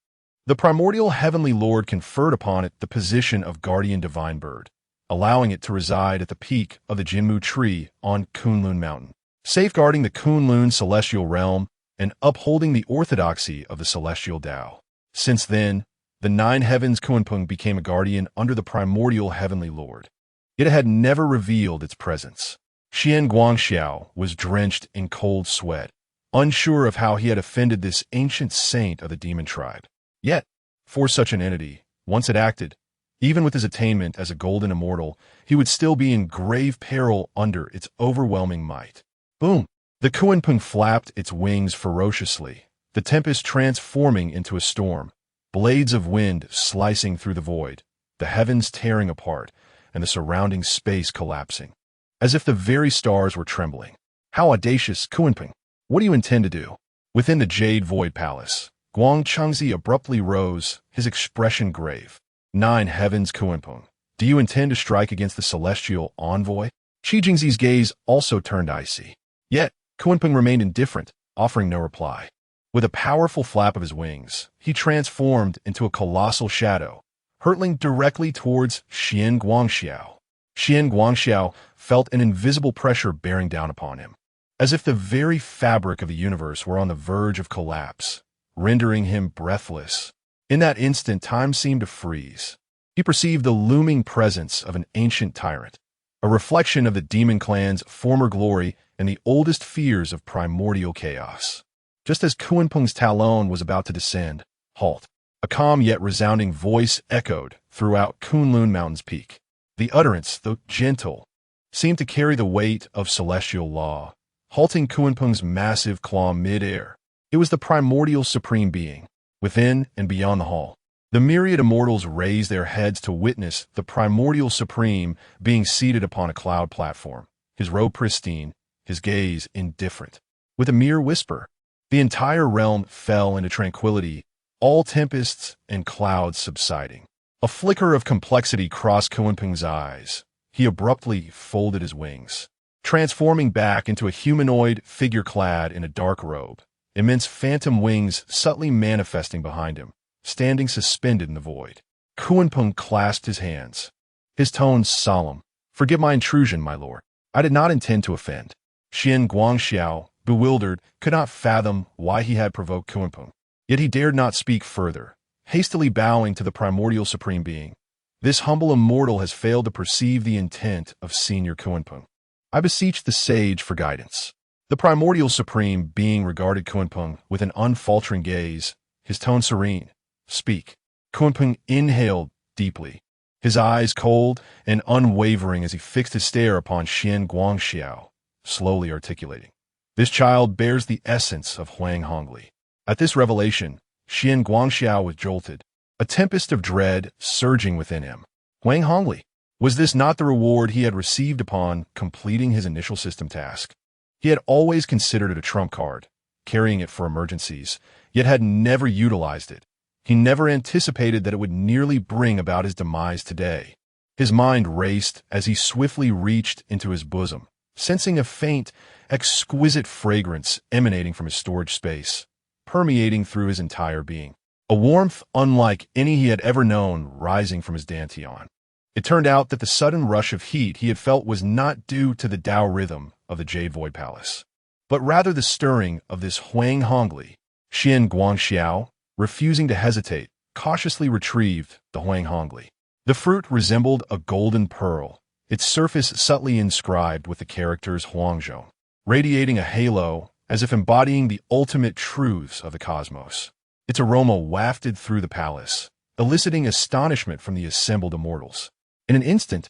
the primordial heavenly lord conferred upon it the position of guardian divine bird, allowing it to reside at the peak of the Jinmu tree on Kunlun Mountain, safeguarding the Kunlun celestial realm and upholding the orthodoxy of the celestial Tao. Since then, the Nine Heavens Kunpeng became a guardian under the primordial heavenly lord. It had never revealed its presence. Xian Guangxiao was drenched in cold sweat, unsure of how he had offended this ancient saint of the demon tribe. Yet, for such an entity, once it acted, even with his attainment as a golden immortal, he would still be in grave peril under its overwhelming might. Boom! The Kunpeng flapped its wings ferociously, the tempest transforming into a storm, blades of wind slicing through the void, the heavens tearing apart, and the surrounding space collapsing, as if the very stars were trembling. How audacious, Kunpeng! What do you intend to do? Within the Jade Void Palace, Guang Chengzi abruptly rose, his expression grave. Nine Heavens Kunpeng, do you intend to strike against the celestial envoy? Shi Jingzi's gaze also turned icy. Yet, Kunpeng remained indifferent, offering no reply. With a powerful flap of his wings, he transformed into a colossal shadow, hurtling directly towards Xian Guangxiao. Xian Guangxiao felt an invisible pressure bearing down upon him, as if the very fabric of the universe were on the verge of collapse, rendering him breathless. In that instant, time seemed to freeze. He perceived the looming presence of an ancient tyrant, a reflection of the demon clan's former glory and the oldest fears of primordial chaos. Just as Kunpeng's talon was about to descend, halt! A calm yet resounding voice echoed throughout Kunlun Mountain's peak. The utterance, though gentle, seemed to carry the weight of celestial law, halting Kunpeng's massive claw mid-air. It was the primordial supreme being, within and beyond the hall. The myriad immortals raised their heads to witness the primordial supreme being seated upon a cloud platform, his robe pristine, his gaze indifferent. With a mere whisper, the entire realm fell into tranquility, all tempests and clouds subsiding. A flicker of complexity crossed Kunpeng's eyes. He abruptly folded his wings, transforming back into a humanoid figure clad in a dark robe, immense phantom wings subtly manifesting behind him, standing suspended in the void. Kunpeng clasped his hands, his tone solemn. "Forgive my intrusion, my lord. I did not intend to offend." Xian Guangxiao, bewildered, could not fathom why he had provoked Kunpeng. Yet he dared not speak further, hastily bowing to the primordial supreme being. "This humble immortal has failed to perceive the intent of Senior Kunpeng. I beseech the sage for guidance." The primordial supreme being regarded Kunpeng with an unfaltering gaze, his tone serene. "Speak." Kunpeng inhaled deeply, his eyes cold and unwavering as he fixed his stare upon Xian Guangxiao, slowly articulating. "This child bears the essence of Huang Hongli." At this revelation, Xian Guangxiao was jolted, a tempest of dread surging within him. Huang Hongli? Was this not the reward he had received upon completing his initial system task? He had always considered it a trump card, carrying it for emergencies, yet had never utilized it. He never anticipated that it would nearly bring about his demise today. His mind raced as he swiftly reached into his bosom, sensing a faint, exquisite fragrance emanating from his storage space, permeating through his entire being. A warmth unlike any he had ever known rising from his dantian. It turned out that the sudden rush of heat he had felt was not due to the Tao rhythm of the Jade Void Palace, but rather the stirring of this Huang Hongli. Xian Guangxiao, refusing to hesitate, cautiously retrieved the Huang Hongli. The fruit resembled a golden pearl, its surface subtly inscribed with the characters Huangzhong, radiating a halo as if embodying the ultimate truths of the cosmos. Its aroma wafted through the palace, eliciting astonishment from the assembled immortals. In an instant,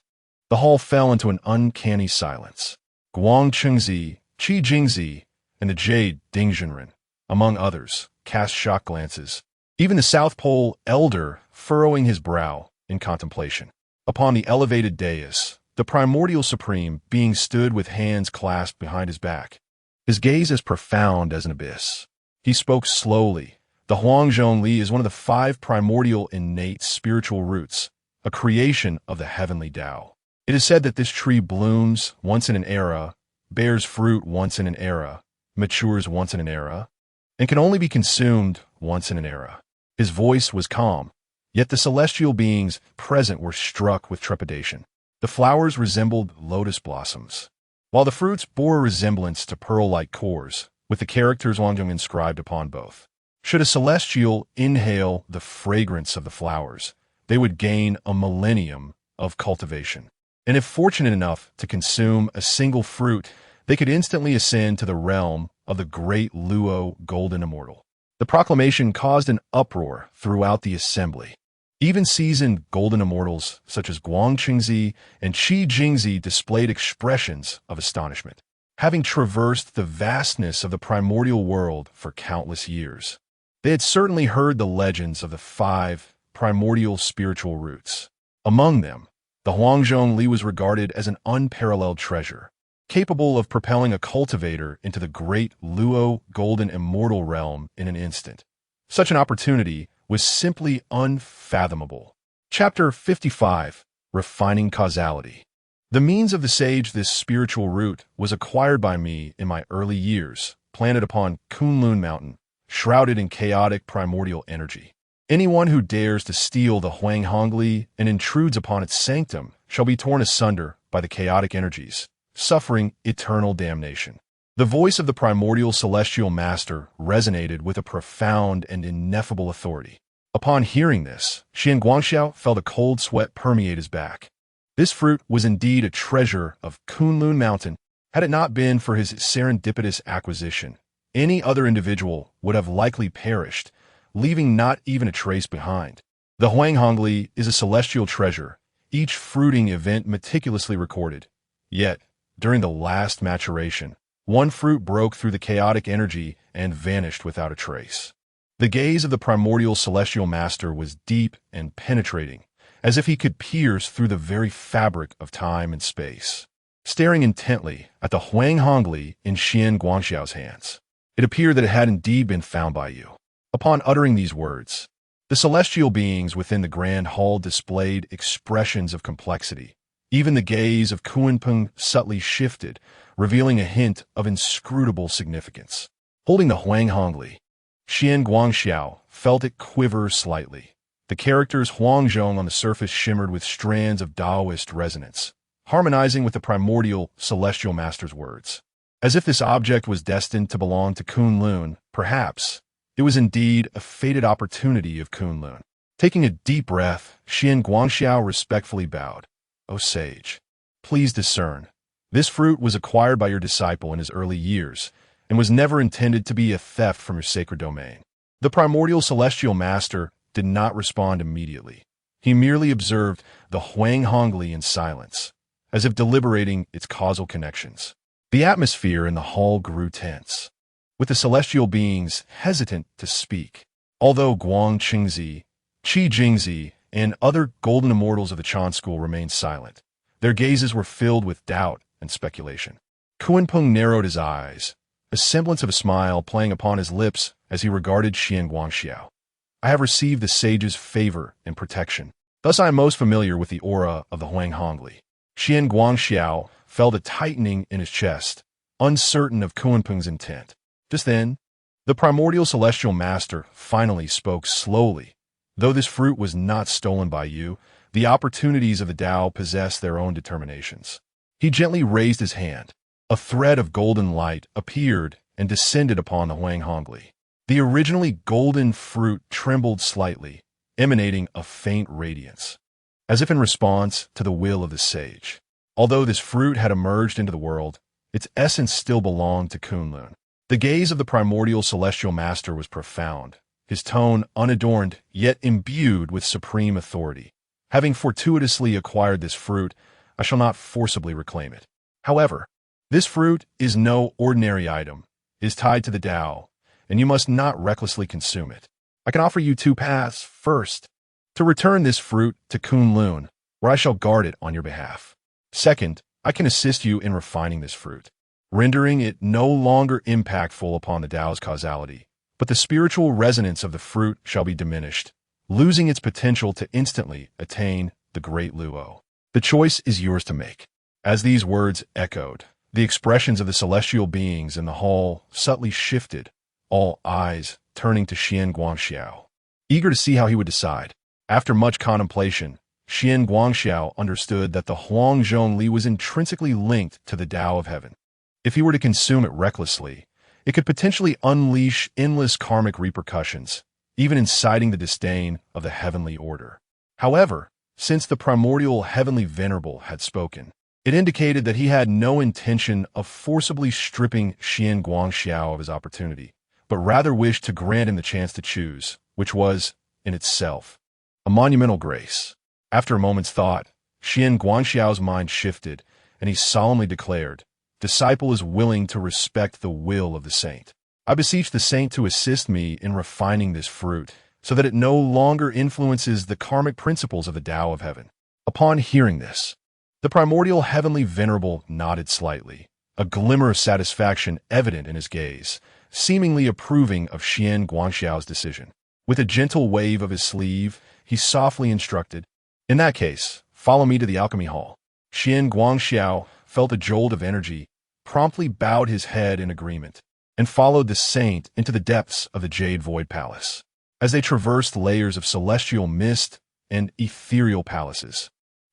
the hall fell into an uncanny silence. Guang Chengzi, Qi Jingzi, and the Jade Dingzhenren, among others, cast shocked glances, even the South Pole elder furrowing his brow in contemplation. Upon the elevated dais, the primordial supreme being stood with hands clasped behind his back, his gaze as profound as an abyss. He spoke slowly. The Huangzhong Li is one of the 5 primordial innate spiritual roots, a creation of the heavenly Tao. It is said that this tree blooms once in an era, bears fruit once in an era, matures once in an era, and can only be consumed once in an era. His voice was calm, yet the celestial beings present were struck with trepidation. The flowers resembled lotus blossoms, while the fruits bore a resemblance to pearl-like cores, with the characters Huangzhong inscribed upon both. Should a celestial inhale the fragrance of the flowers, they would gain a millennium of cultivation. And if fortunate enough to consume a single fruit, they could instantly ascend to the realm of the great Luo Golden Immortal. The proclamation caused an uproar throughout the assembly. Even seasoned Golden Immortals such as Guang Qingzi and Qi Jingzi displayed expressions of astonishment, having traversed the vastness of the primordial world for countless years. They had certainly heard the legends of the 5 primordial spiritual roots. Among them, the Huangzhong Li was regarded as an unparalleled treasure, capable of propelling a cultivator into the great Luo Golden Immortal realm in an instant. Such an opportunity was simply unfathomable. Chapter 55, Refining Causality. The means of the sage this spiritual root was acquired by me in my early years, planted upon Kunlun Mountain, shrouded in chaotic primordial energy. Anyone who dares to steal the Huang Hongli and intrudes upon its sanctum shall be torn asunder by the chaotic energies, suffering eternal damnation. The voice of the primordial celestial master resonated with a profound and ineffable authority. Upon hearing this, Xian Guangxiao felt a cold sweat permeate his back. This fruit was indeed a treasure of Kunlun Mountain. Had it not been for his serendipitous acquisition, any other individual would have likely perished, leaving not even a trace behind. The Huang Hongli is a celestial treasure, each fruiting event meticulously recorded. Yet, during the last maturation, one fruit broke through the chaotic energy and vanished without a trace. The gaze of the primordial celestial master was deep and penetrating, as if he could pierce through the very fabric of time and space. Staring intently at the Huang Hongli in Xian Guangxiao's hands, it appeared that it had indeed been found by you. Upon uttering these words, the The celestial beings within the grand hall displayed expressions of complexity. Even the gaze of Kunpeng subtly shifted, revealing a hint of inscrutable significance. Holding the Huang Hongli, Xian Guangxiao felt it quiver slightly. The characters Huangzhong on the surface shimmered with strands of Taoist resonance, harmonizing with the primordial celestial master's words. As if this object was destined to belong to Kunlun, perhaps it was indeed a fated opportunity of Kunlun. Taking a deep breath, Xian Guangxiao respectfully bowed. O sage, please discern. This fruit was acquired by your disciple in his early years, and was never intended to be a theft from your sacred domain. The primordial celestial master did not respond immediately. He merely observed the Huang Hongli in silence, as if deliberating its causal connections. The atmosphere in the hall grew tense, with the celestial beings hesitant to speak. Although Guang Qingzi, Qi Jingzi, and other golden immortals of the Chan school remained silent, their gazes were filled with doubt and speculation. Kunpeng narrowed his eyes, a semblance of a smile playing upon his lips as he regarded Xian Guangxiao. I have received the sage's favor and protection. Thus I am most familiar with the aura of the Huang Hongli. Xian Guangxiao felt a tightening in his chest, uncertain of Kunpeng's intent. Just then, the primordial celestial master finally spoke slowly. Though this fruit was not stolen by you, the opportunities of the Tao possess their own determinations. He gently raised his hand. A thread of golden light appeared and descended upon the Huang Hongli. The originally golden fruit trembled slightly, emanating a faint radiance, as if in response to the will of the sage. Although this fruit had emerged into the world, its essence still belonged to Kunlun. The gaze of the primordial celestial master was profound, his tone unadorned yet imbued with supreme authority. Having fortuitously acquired this fruit, I shall not forcibly reclaim it. However, this fruit is no ordinary item, it is tied to the Tao, and you must not recklessly consume it. I can offer you two paths. First, to return this fruit to Kunlun, where I shall guard it on your behalf. Second, I can assist you in refining this fruit, rendering it no longer impactful upon the Tao's causality, but the spiritual resonance of the fruit shall be diminished, losing its potential to instantly attain the great Luo. The choice is yours to make. As these words echoed, the expressions of the celestial beings in the hall subtly shifted, all eyes turning to Xian Guangxiao, eager to see how he would decide. After much contemplation, Xian Guangxiao understood that the Huangzhong Li was intrinsically linked to the Tao of heaven. If he were to consume it recklessly, it could potentially unleash endless karmic repercussions, even inciting the disdain of the heavenly order. However, since the primordial heavenly venerable had spoken, it indicated that he had no intention of forcibly stripping Xian Guangxiao of his opportunity, but rather wished to grant him the chance to choose, which was, in itself, a monumental grace. After a moment's thought, Xian Guangxiao's mind shifted, and he solemnly declared, "Disciple is willing to respect the will of the saint. I beseech the saint to assist me in refining this fruit, so that it no longer influences the karmic principles of the Tao of heaven." Upon hearing this, the primordial heavenly venerable nodded slightly, a glimmer of satisfaction evident in his gaze, seemingly approving of Xian Guangxiao's decision. With a gentle wave of his sleeve, he softly instructed, "In that case, follow me to the alchemy hall." Xian Guangxiao felt a jolt of energy, promptly bowed his head in agreement, and followed the saint into the depths of the Jade Void Palace. As they traversed layers of celestial mist and ethereal palaces,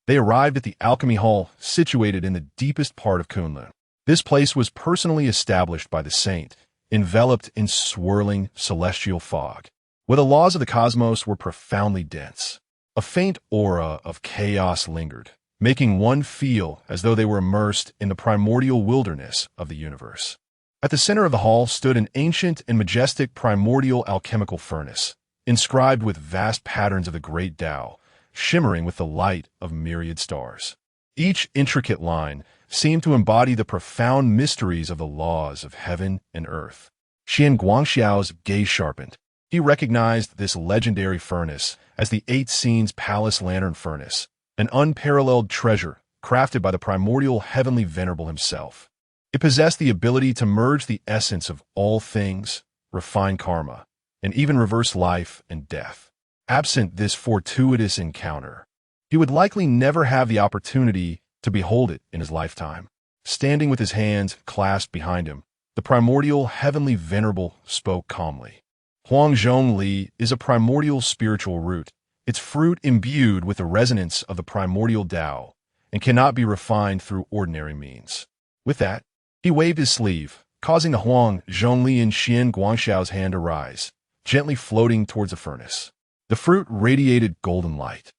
they arrived at the alchemy hall situated in the deepest part of Kunlun. This place was personally established by the saint, enveloped in swirling celestial fog, where the laws of the cosmos were profoundly dense. A faint aura of chaos lingered, making one feel as though they were immersed in the primordial wilderness of the universe. At the center of the hall stood an ancient and majestic primordial alchemical furnace, inscribed with vast patterns of the great Tao, shimmering with the light of myriad stars. Each intricate line seemed to embody the profound mysteries of the laws of heaven and earth. Xian Guangxiao's gaze sharpened. He recognized this legendary furnace as the Eight Scenes Palace Lantern Furnace, an unparalleled treasure crafted by the primordial heavenly venerable himself. It possessed the ability to merge the essence of all things, refine karma, and even reverse life and death. Absent this fortuitous encounter, he would likely never have the opportunity to behold it in his lifetime. Standing with his hands clasped behind him, the primordial heavenly venerable spoke calmly. Huang Zhongli is a primordial spiritual root, its fruit imbued with the resonance of the primordial Tao, and cannot be refined through ordinary means. With that, he waved his sleeve, causing the Huang Zhongli in Xian Guangxiao's hand to rise, gently floating towards the furnace. The fruit radiated golden light,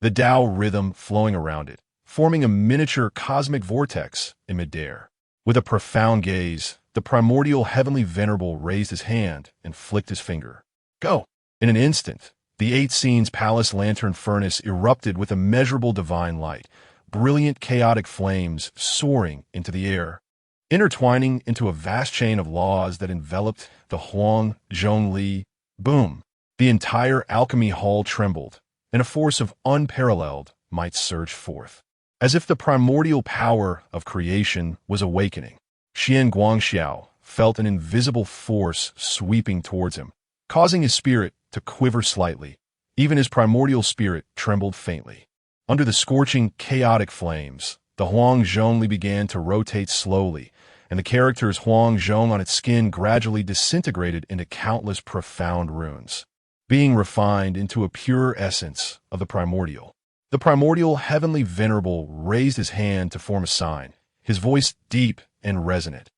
the Tao rhythm flowing around it, forming a miniature cosmic vortex in midair. With a profound gaze, the primordial heavenly venerable raised his hand and flicked his finger. Go! In an instant, the Eight Scenes Palace lantern furnace erupted with immeasurable divine light, brilliant chaotic flames soaring into the air, intertwining into a vast chain of laws that enveloped the Huang Zhongli. Boom! The entire alchemy hall trembled, and a force of unparalleled might surged forth. As if the primordial power of creation was awakening, Xian Guangxiao felt an invisible force sweeping towards him, causing his spirit to quiver slightly. Even his primordial spirit trembled faintly. Under the scorching, chaotic flames, the Huang Zhongli began to rotate slowly, and the characters Huang Zhong on its skin gradually disintegrated into countless profound runes, being refined into a pure essence of the primordial. The primordial heavenly venerable raised his hand to form a sign, his voice deep and resonant.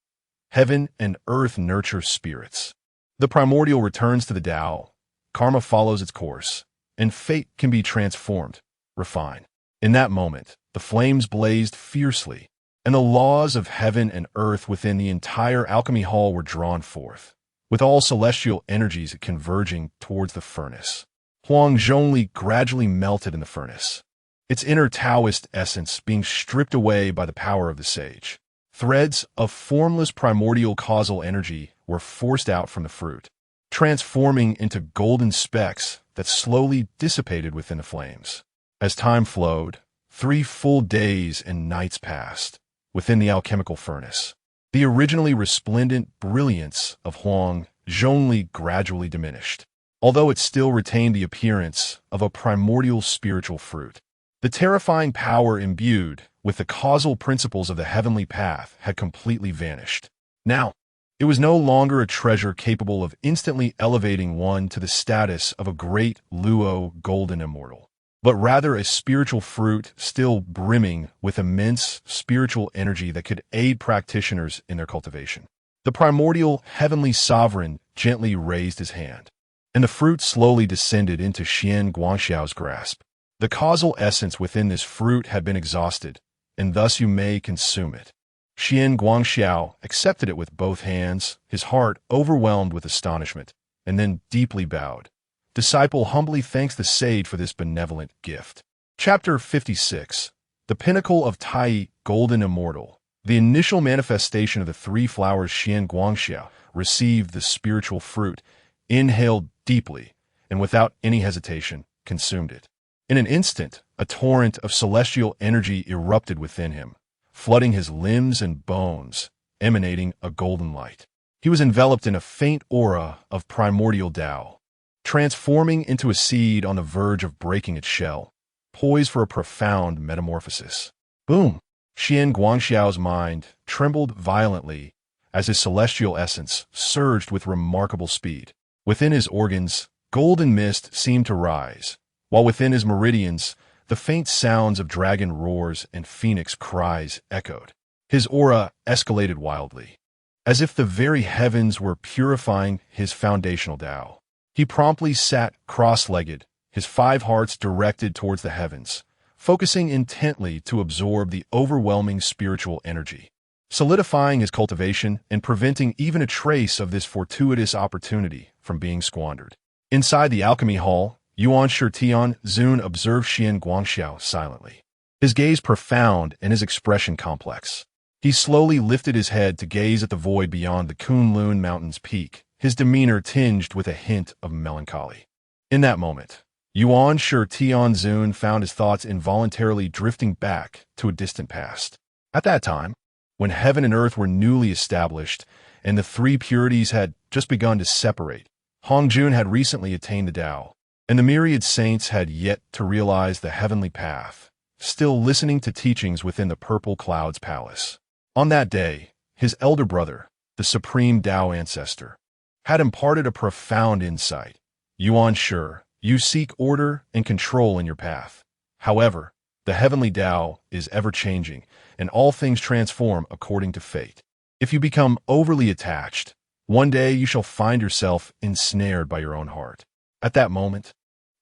Heaven and earth nurture spirits. The primordial returns to the Tao, karma follows its course, and fate can be transformed, refined. In that moment, the flames blazed fiercely, and the laws of heaven and earth within the entire alchemy hall were drawn forth, with all celestial energies converging towards the furnace. Huang Zhongli gradually melted in the furnace, its inner Taoist essence being stripped away by the power of the sage. Threads of formless primordial causal energy were forced out from the fruit, transforming into golden specks that slowly dissipated within the flames. As time flowed, 3 full days and nights passed within the alchemical furnace. The originally resplendent brilliance of Huang Zhongli gradually diminished, although it still retained the appearance of a primordial spiritual fruit. The terrifying power imbued with the causal principles of the heavenly path had completely vanished. Now, it was no longer a treasure capable of instantly elevating one to the status of a great Luo golden immortal, but rather a spiritual fruit still brimming with immense spiritual energy that could aid practitioners in their cultivation. The primordial heavenly sovereign gently raised his hand, and the fruit slowly descended into Xian Guangxiao's grasp. The causal essence within this fruit had been exhausted, and thus you may consume it. Xian Guangxiao accepted it with both hands, his heart overwhelmed with astonishment, and then deeply bowed. Disciple humbly thanks the sage for this benevolent gift. Chapter 56. The Pinnacle of Tai, Golden Immortal. The initial manifestation of the 3 flowers. Xian Guangxiao received the spiritual fruit, inhaled deeply, and without any hesitation, consumed it. In an instant, a torrent of celestial energy erupted within him, flooding his limbs and bones, emanating a golden light. He was enveloped in a faint aura of primordial Tao, transforming into a seed on the verge of breaking its shell, poised for a profound metamorphosis. Boom! Xian Guangxiao's mind trembled violently as his celestial essence surged with remarkable speed. Within his organs, golden mist seemed to rise, while within his meridians, the faint sounds of dragon roars and phoenix cries echoed. His aura escalated wildly, as if the very heavens were purifying his foundational Tao. He promptly sat cross-legged, his 5 hearts directed towards the heavens, focusing intently to absorb the overwhelming spiritual energy, solidifying his cultivation and preventing even a trace of this fortuitous opportunity from being squandered. Inside the alchemy hall, Yuan Shitian Zun observed Xian Guangxiao silently, his gaze profound and his expression complex. He slowly lifted his head to gaze at the void beyond the Kunlun Mountain's peak, his demeanor tinged with a hint of melancholy. In that moment, Yuan Shitian Zun found his thoughts involuntarily drifting back to a distant past. At that time, when heaven and earth were newly established and the 3 purities had just begun to separate, Hongjun had recently attained the Tao. and the myriad saints had yet to realize the heavenly path, still listening to teachings within the purple cloud's palace. On that day, his elder brother, the supreme Tao ancestor, had imparted a profound insight. Yuan Shi, you seek order and control in your path. However, the heavenly Tao is ever-changing, and all things transform according to fate. If you become overly attached, one day you shall find yourself ensnared by your own heart. At that moment,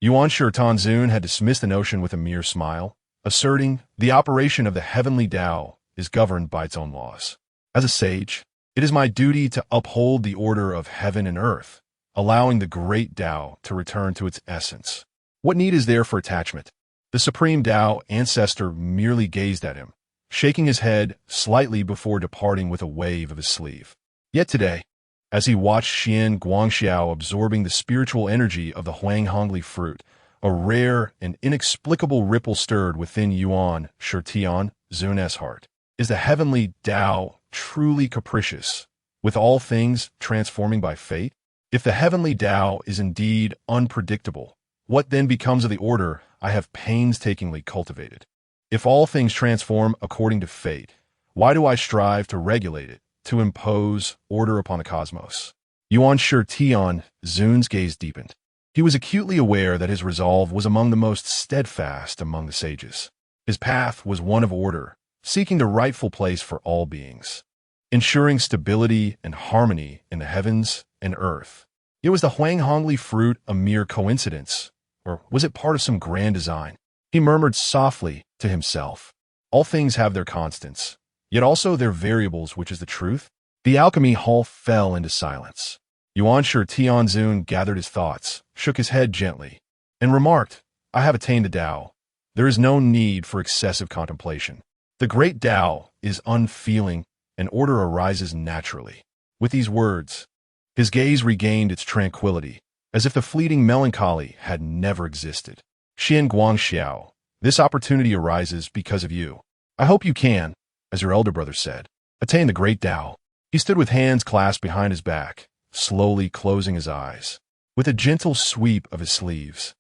Yuan Shi Tanzun had dismissed the notion with a mere smile, asserting the operation of the heavenly Tao is governed by its own laws. As a sage, it is my duty to uphold the order of heaven and earth, allowing the great Tao to return to its essence. What need is there for attachment? The supreme Tao ancestor merely gazed at him, shaking his head slightly before departing with a wave of his sleeve. Yet today, as he watched Xian Guangxiao absorbing the spiritual energy of the Huanghongli fruit, a rare and inexplicable ripple stirred within Yuan Shi Tanzun's heart. Is the heavenly Tao truly capricious, with all things transforming by fate? If the heavenly Tao is indeed unpredictable, what then becomes of the order I have painstakingly cultivated? If all things transform according to fate, why do I strive to regulate it, to impose order upon the cosmos? Yuan Shi Tanzun's gaze deepened. He was acutely aware that his resolve was among the most steadfast among the sages. His path was one of order, seeking the rightful place for all beings, ensuring stability and harmony in the heavens and earth. It was the Huanghongli fruit a mere coincidence, or was it part of some grand design? He murmured softly to himself. All things have their constants, yet also their variables, which is the truth. The alchemy hall fell into silence. Yuan Shi Tanzun gathered his thoughts, shook his head gently, and remarked, I have attained the Tao. There is no need for excessive contemplation. The great Tao is unfeeling, and order arises naturally. With these words, his gaze regained its tranquility, as if the fleeting melancholy had never existed. Xian Guangxiao, this opportunity arises because of you. I hope you can, as your elder brother said, attain the great Tao. He stood with hands clasped behind his back, slowly closing his eyes, with a gentle sweep of his sleeves.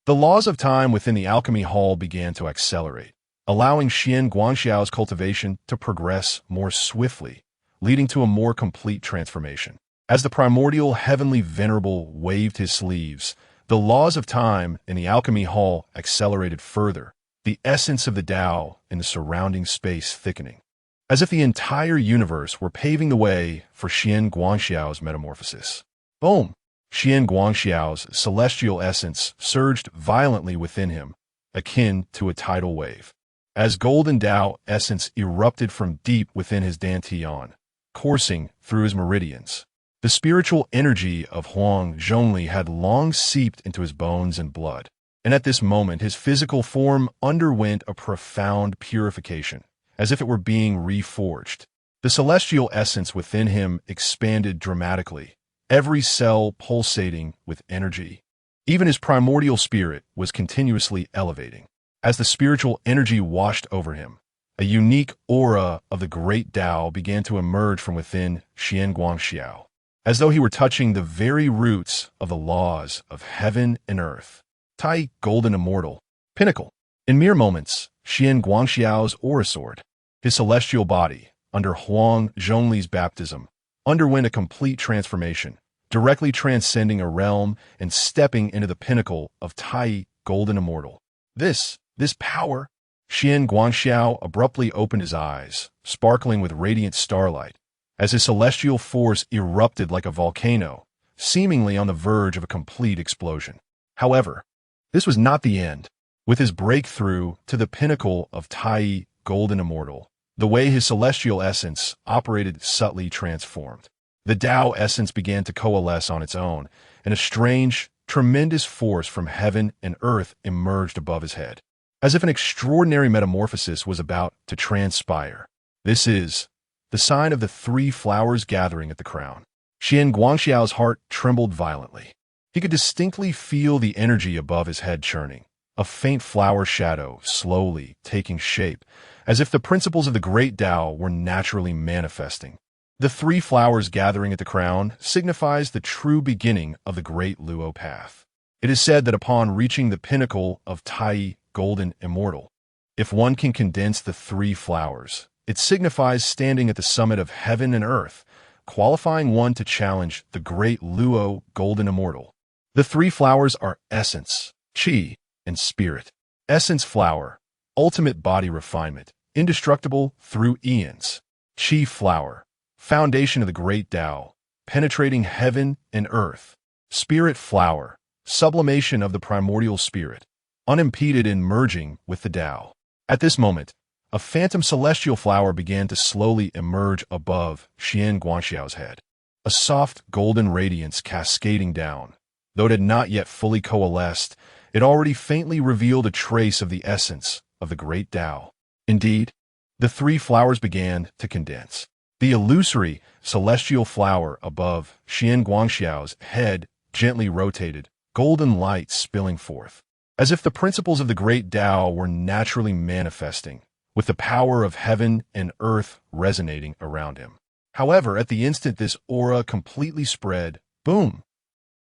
The laws of time within the alchemy hall began to accelerate, allowing Xian Guangxiao's cultivation to progress more swiftly, leading to a more complete transformation. As the primordial heavenly venerable waved his sleeves, the laws of time in the alchemy hall accelerated further, the essence of the Tao in the surrounding space thickening, as if the entire universe were paving the way for Xian Guangxiao's metamorphosis. Boom! Xian Guangxiao's celestial essence surged violently within him, akin to a tidal wave. As golden Tao essence erupted from deep within his dantian, coursing through his meridians, the spiritual energy of Huang Zhongli had long seeped into his bones and blood, and at this moment his physical form underwent a profound purification, as if it were being reforged. The celestial essence within him expanded dramatically, every cell pulsating with energy. Even his primordial spirit was continuously elevating. As the spiritual energy washed over him, a unique aura of the great Tao began to emerge from within Xian Guangxiao, as though he were touching the very roots of the laws of heaven and earth. Tai, golden immortal, pinnacle. In mere moments, Xian Guangxiao's aura soared. His celestial body, under Huang Zhongli's baptism, underwent a complete transformation, directly transcending a realm and stepping into the pinnacle of Tai, golden immortal. This power. Xian Guangxiao abruptly opened his eyes, sparkling with radiant starlight, as his celestial force erupted like a volcano, seemingly on the verge of a complete explosion. However, this was not the end. With his breakthrough to the pinnacle of Tai, golden immortal, the way his celestial essence operated subtly transformed. The Tao essence began to coalesce on its own, and a strange, tremendous force from heaven and earth emerged above his head, as if an extraordinary metamorphosis was about to transpire. This is the sign of the three flowers gathering at the crown. Xian Guangxiao's heart trembled violently. He could distinctly feel the energy above his head churning, a faint flower shadow slowly taking shape, as if the principles of the great Tao were naturally manifesting. The three flowers gathering at the crown signifies the true beginning of the great Luo path. It is said that upon reaching the pinnacle of Tai, golden immortal, if one can condense the three flowers, it signifies standing at the summit of heaven and earth, qualifying one to challenge the great Luo, golden immortal. The three flowers are essence, chi, and spirit. Essence flower, ultimate body refinement, indestructible through eons. Chi flower, foundation of the great Tao, penetrating heaven and earth. Spirit flower, sublimation of the primordial spirit, unimpeded in merging with the Tao. At this moment, a phantom celestial flower began to slowly emerge above Xian Guangxiao's head. A soft golden radiance cascading down. Though it had not yet fully coalesced, it already faintly revealed a trace of the essence of the great Tao. Indeed, the three flowers began to condense. The illusory celestial flower above Xian Guangxiao's head gently rotated, golden light spilling forth, as if the principles of the great Tao were naturally manifesting, with the power of heaven and earth resonating around him. However, at the instant this aura completely spread, boom!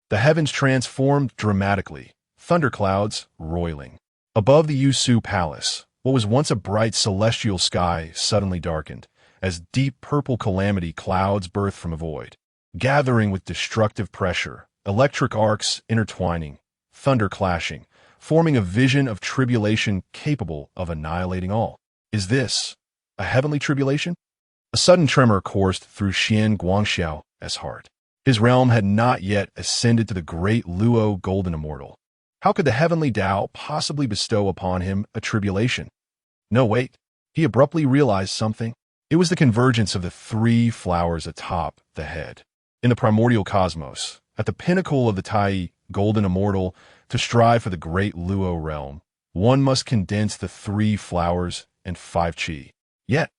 The heavens transformed dramatically, thunderclouds roiling. Above the Yusu Palace, what was once a bright celestial sky suddenly darkened, as deep purple calamity clouds birthed from a void, gathering with destructive pressure, electric arcs intertwining, thunder clashing, forming a vision of tribulation capable of annihilating all. Is this a heavenly tribulation? A sudden tremor coursed through Xian Guangxiao's heart. His realm had not yet ascended to the great Luo golden immortal. How could the heavenly Tao possibly bestow upon him a tribulation? No, wait. He abruptly realized something. It was the convergence of the three flowers atop the head. In the primordial cosmos, at the pinnacle of the Tai, golden immortal, to strive for the great Luo realm, one must condense the three flowers and 5 chi. Yet,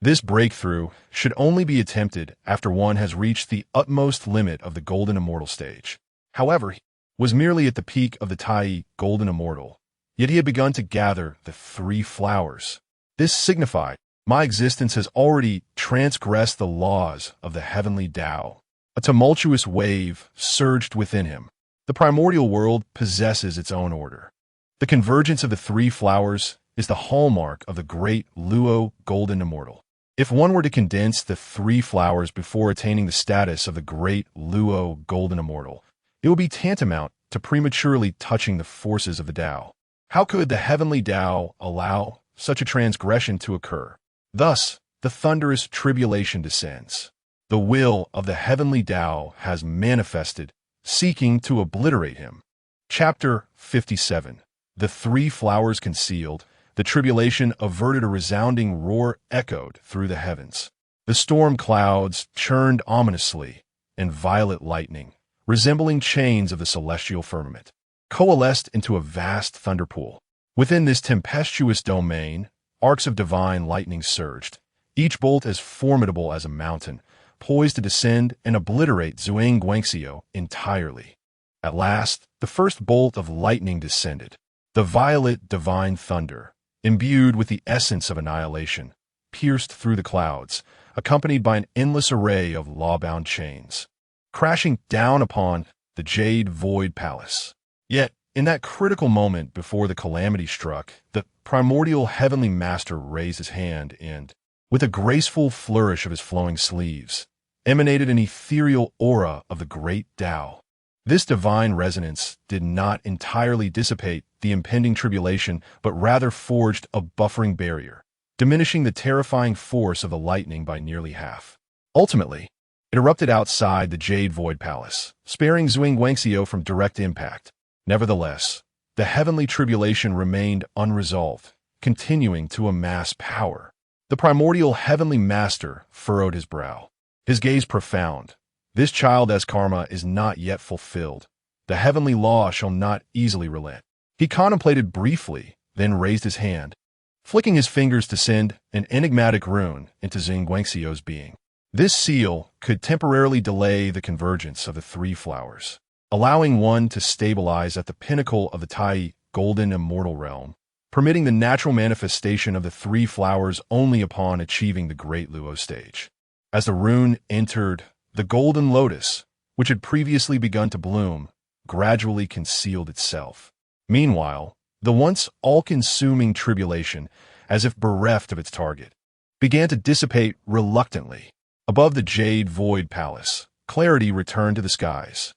this breakthrough should only be attempted after one has reached the utmost limit of the golden immortal stage. However, he was merely at the peak of the Tai, golden immortal, yet he had begun to gather the three flowers. This signified, my existence has already transgressed the laws of the heavenly Tao. A tumultuous wave surged within him. The primordial world possesses its own order. The convergence of the three flowers is the hallmark of the great Luo golden immortal. If one were to condense the three flowers before attaining the status of the great Luo golden immortal, it would be tantamount to prematurely touching the forces of the Tao. How could the heavenly Tao allow such a transgression to occur? Thus, the thunderous tribulation descends. The will of the heavenly Tao has manifested, seeking to obliterate him. Chapter 57. The three flowers concealed. The tribulation averted. A resounding roar echoed through the heavens. The storm clouds churned ominously, and violet lightning, resembling chains of the celestial firmament, coalesced into a vast thunderpool. Within this tempestuous domain, arcs of divine lightning surged, each bolt as formidable as a mountain, poised to descend and obliterate Zhuang Guangxiao entirely. At last, the first bolt of lightning descended. The violet divine thunder, imbued with the essence of annihilation, pierced through the clouds, accompanied by an endless array of law-bound chains, crashing down upon the Jade Void Palace. Yet, in that critical moment before the calamity struck, the primordial heavenly master raised his hand and, with a graceful flourish of his flowing sleeves, emanated an ethereal aura of the great Tao. This divine resonance did not entirely dissipate the impending tribulation, but rather forged a buffering barrier, diminishing the terrifying force of the lightning by nearly half. Ultimately, it erupted outside the Jade Void Palace, sparing Zhuang Guangxiao from direct impact. Nevertheless, the heavenly tribulation remained unresolved, continuing to amass power. The primordial heavenly master furrowed his brow, his gaze profound. This child as karma is not yet fulfilled. The heavenly law shall not easily relent. He contemplated briefly, then raised his hand, flicking his fingers to send an enigmatic rune into Zhuang Guangxiao's being. This seal could temporarily delay the convergence of the three flowers, allowing one to stabilize at the pinnacle of the Tai golden immortal realm, permitting the natural manifestation of the three flowers only upon achieving the great Luo stage. As the rune entered, the golden lotus, which had previously begun to bloom, gradually concealed itself. Meanwhile, the once all-consuming tribulation, as if bereft of its target, began to dissipate reluctantly. Above the jade void palace, clarity returned to the skies.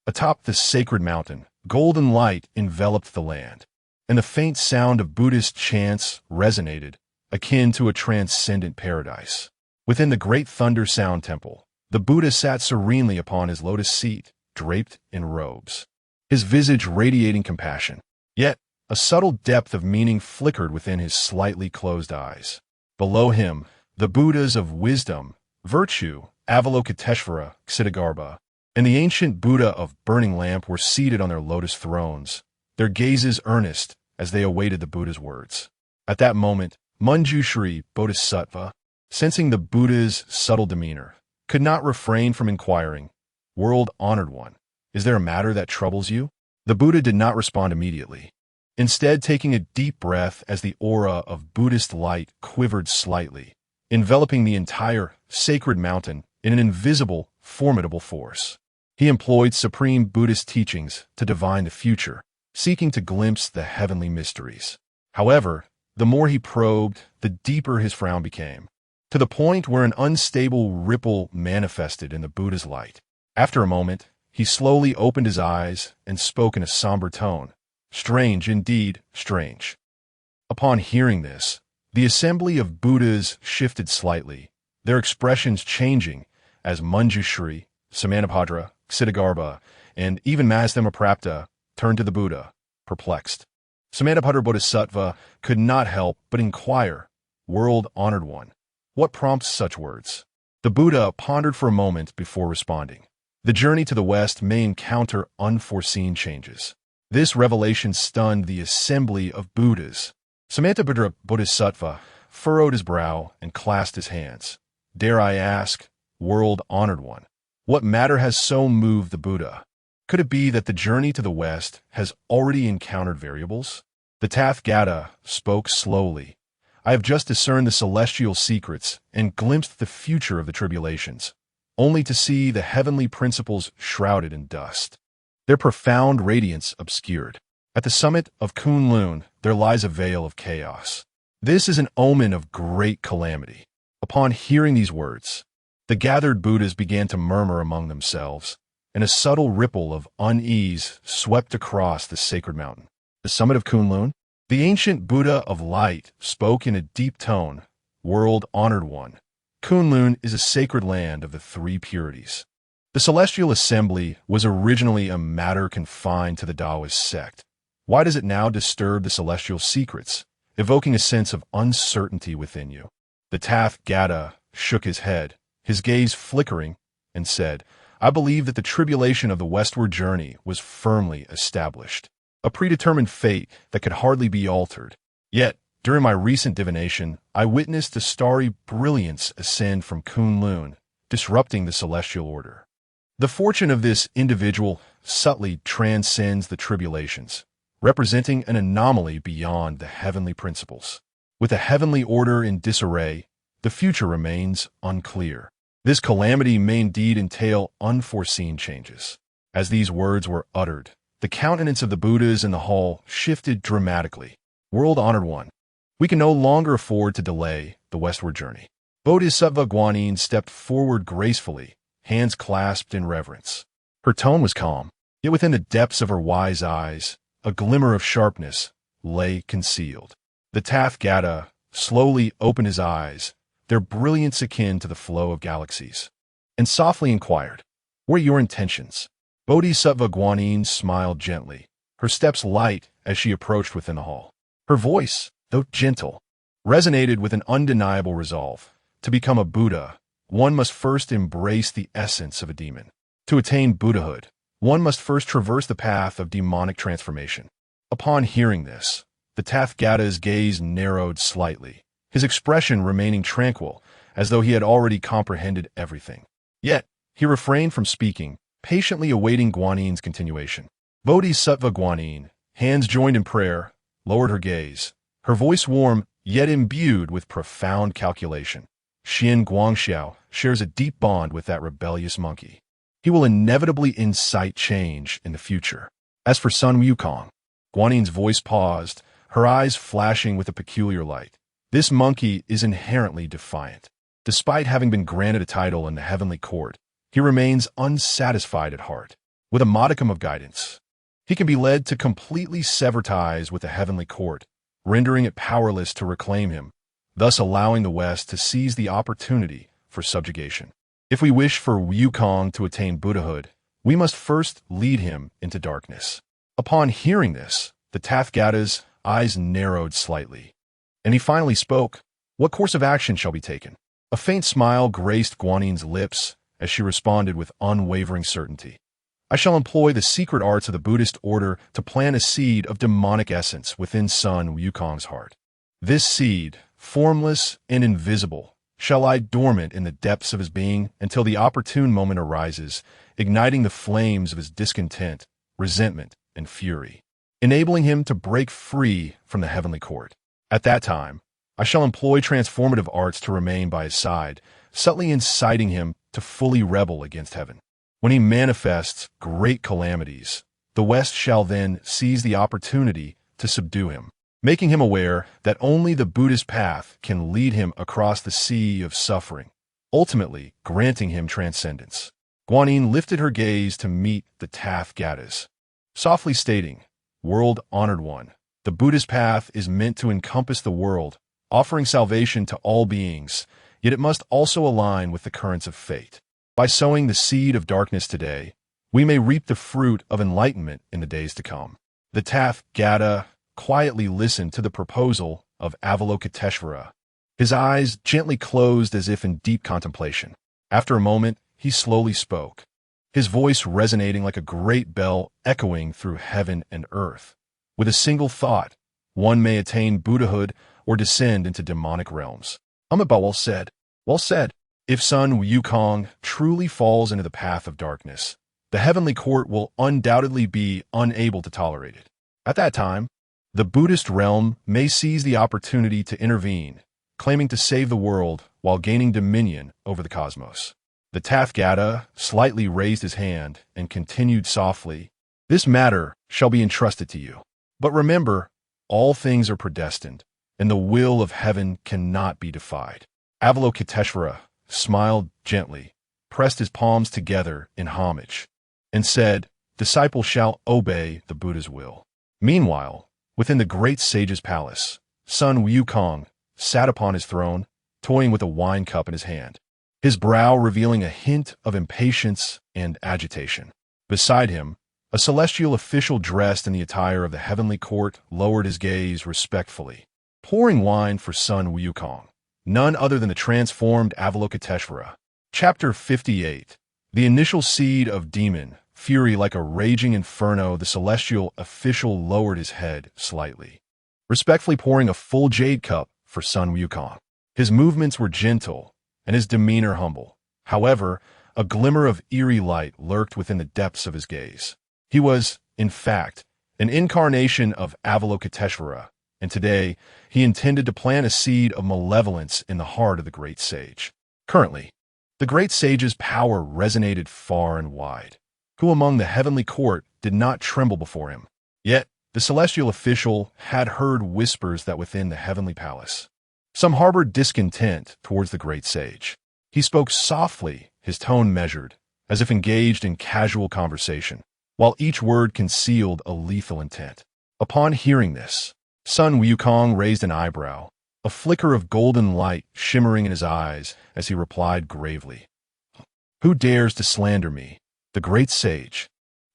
Atop the sacred mountain, golden light enveloped the land, and the faint sound of Buddhist chants resonated, akin to a transcendent paradise. Within the great thunder sound temple, the Buddha sat serenely upon his lotus seat, draped in robes, his visage radiating compassion. Yet, a subtle depth of meaning flickered within his slightly closed eyes. Below him, the Buddhas of wisdom, virtue, Avalokiteshvara, Ksitigarbha, and the ancient Buddha of burning lamp were seated on their lotus thrones, their gazes earnest as they awaited the Buddha's words. At that moment, Manjushri Bodhisattva, sensing the Buddha's subtle demeanor, could not refrain from inquiring, "World-honored one, is there a matter that troubles you?" The Buddha did not respond immediately, instead taking a deep breath as the aura of Buddhist light quivered slightly, enveloping the entire sacred mountain in an invisible, formidable force. He employed supreme Buddhist teachings to divine the future, seeking to glimpse the heavenly mysteries. However, the more he probed, the deeper his frown became, to the point where an unstable ripple manifested in the Buddha's light. After a moment, he slowly opened his eyes and spoke in a somber tone. "Strange, indeed, strange." Upon hearing this, the assembly of Buddhas shifted slightly, their expressions changing as Manjushri, Samantabhadra, Ksitigarbha, and even Masdamaprapta turned to the Buddha, perplexed. Samantabhadra Bodhisattva could not help but inquire, "World-honored one, what prompts such words?" The Buddha pondered for a moment before responding. The journey to the West may encounter unforeseen changes. This revelation stunned the assembly of Buddhas. Samantabhadra Bodhisattva furrowed his brow and clasped his hands. "Dare I ask, world-honored one, what matter has so moved the Buddha? Could it be that the journey to the West has already encountered variables?" The Tathagata spoke slowly. "I have just discerned the celestial secrets and glimpsed the future of the tribulations, only to see the heavenly principles shrouded in dust, their profound radiance obscured. At the summit of Kunlun there lies a veil of chaos. This is an omen of great calamity." Upon hearing these words, the gathered Buddhas began to murmur among themselves, and a subtle ripple of unease swept across the sacred mountain. The summit of Kunlun? The ancient Buddha of light spoke in a deep tone, "World-honored one, Kunlun is a sacred land of the three purities. The celestial assembly was originally a matter confined to the Taoist sect. Why does it now disturb the celestial secrets, evoking a sense of uncertainty within you?" The Tathagata shook his head, his gaze flickering, and said, "I believe that the tribulation of the westward journey was firmly established, a predetermined fate that could hardly be altered. Yet, during my recent divination, I witnessed a starry brilliance ascend from Kunlun, disrupting the celestial order. The fortune of this individual subtly transcends the tribulations, representing an anomaly beyond the heavenly principles. With the heavenly order in disarray, the future remains unclear. This calamity may indeed entail unforeseen changes." As these words were uttered, the countenance of the Buddhas in the hall shifted dramatically. "World-honored one, we can no longer afford to delay the westward journey." Bodhisattva Guanyin stepped forward gracefully, hands clasped in reverence. Her tone was calm, yet within the depths of her wise eyes, a glimmer of sharpness lay concealed. The Tathagata slowly opened his eyes, their brilliance akin to the flow of galaxies, and softly inquired, "What are your intentions?" Bodhisattva Guanyin smiled gently, her steps light as she approached within the hall. Her voice, though gentle, resonated with an undeniable resolve. To become a Buddha, one must first embrace the essence of a demon. To attain Buddhahood, one must first traverse the path of demonic transformation. Upon hearing this, the Tathagata's gaze narrowed slightly, his expression remaining tranquil, as though he had already comprehended everything. Yet, he refrained from speaking, patiently awaiting Guanyin's continuation. Bodhisattva Guanyin, hands joined in prayer, lowered her gaze, her voice warm, yet imbued with profound calculation. Xian Guangxiao shares a deep bond with that rebellious monkey. He will inevitably incite change in the future. As for Sun Wukong, Guanin's voice paused, her eyes flashing with a peculiar light. This monkey is inherently defiant. Despite having been granted a title in the heavenly court, he remains unsatisfied at heart. With a modicum of guidance, he can be led to completely sever ties with the heavenly court, rendering it powerless to reclaim him, thus allowing the West to seize the opportunity for subjugation. If we wish for Wukong to attain Buddhahood, we must first lead him into darkness. Upon hearing this, the Tathagata's eyes narrowed slightly, and he finally spoke. What course of action shall be taken? A faint smile graced Guanin's lips as she responded with unwavering certainty. I shall employ the secret arts of the Buddhist order to plant a seed of demonic essence within Sun Wukong's heart. This seed, formless and invisible, shall lie dormant in the depths of his being until the opportune moment arises, igniting the flames of his discontent, resentment, and fury, enabling him to break free from the heavenly court. At that time, I shall employ transformative arts to remain by his side, subtly inciting him to fully rebel against heaven. When he manifests great calamities, the West shall then seize the opportunity to subdue him, making him aware that only the Buddhist path can lead him across the sea of suffering, ultimately granting him transcendence. Guanin lifted her gaze to meet the Tathagata's, softly stating, "World-honored one, the Buddhist path is meant to encompass the world, offering salvation to all beings, yet it must also align with the currents of fate. By sowing the seed of darkness today, we may reap the fruit of enlightenment in the days to come." The Tathagata quietly listened to the proposal of Avalokiteshvara, his eyes gently closed as if in deep contemplation. After a moment, he slowly spoke, his voice resonating like a great bell echoing through heaven and earth. With a single thought, one may attain Buddhahood or descend into demonic realms. Amitabha well said. Well said. If Sun Wukong truly falls into the path of darkness, the heavenly court will undoubtedly be unable to tolerate it. At that time, the Buddhist realm may seize the opportunity to intervene, claiming to save the world while gaining dominion over the cosmos. The Tathagata slightly raised his hand and continued softly, "This matter shall be entrusted to you. But remember, all things are predestined, and the will of heaven cannot be defied." Avalokiteshvara smiled gently, pressed his palms together in homage, and said, "Disciples shall obey the Buddha's will." Meanwhile, within the great sage's palace, Sun Wukong sat upon his throne, toying with a wine cup in his hand, his brow revealing a hint of impatience and agitation. Beside him, a celestial official dressed in the attire of the heavenly court lowered his gaze respectfully, pouring wine for Sun Wukong, none other than the transformed Avalokiteshvara. Chapter 58. The initial seed of demon, fury like a raging inferno, the celestial official lowered his head slightly, respectfully pouring a full jade cup for Sun Wukong. His movements were gentle, and his demeanor humble. However, a glimmer of eerie light lurked within the depths of his gaze. He was, in fact, an incarnation of Avalokiteshvara, and today he intended to plant a seed of malevolence in the heart of the great sage. Currently, the great sage's power resonated far and wide. Who among the heavenly court did not tremble before him? Yet, the celestial official had heard whispers that within the heavenly palace, some harbored discontent towards the great sage. He spoke softly, his tone measured, as if engaged in casual conversation, while each word concealed a lethal intent. Upon hearing this, Sun Wukong raised an eyebrow, a flicker of golden light shimmering in his eyes as he replied gravely, "Who dares to slander me, the great sage,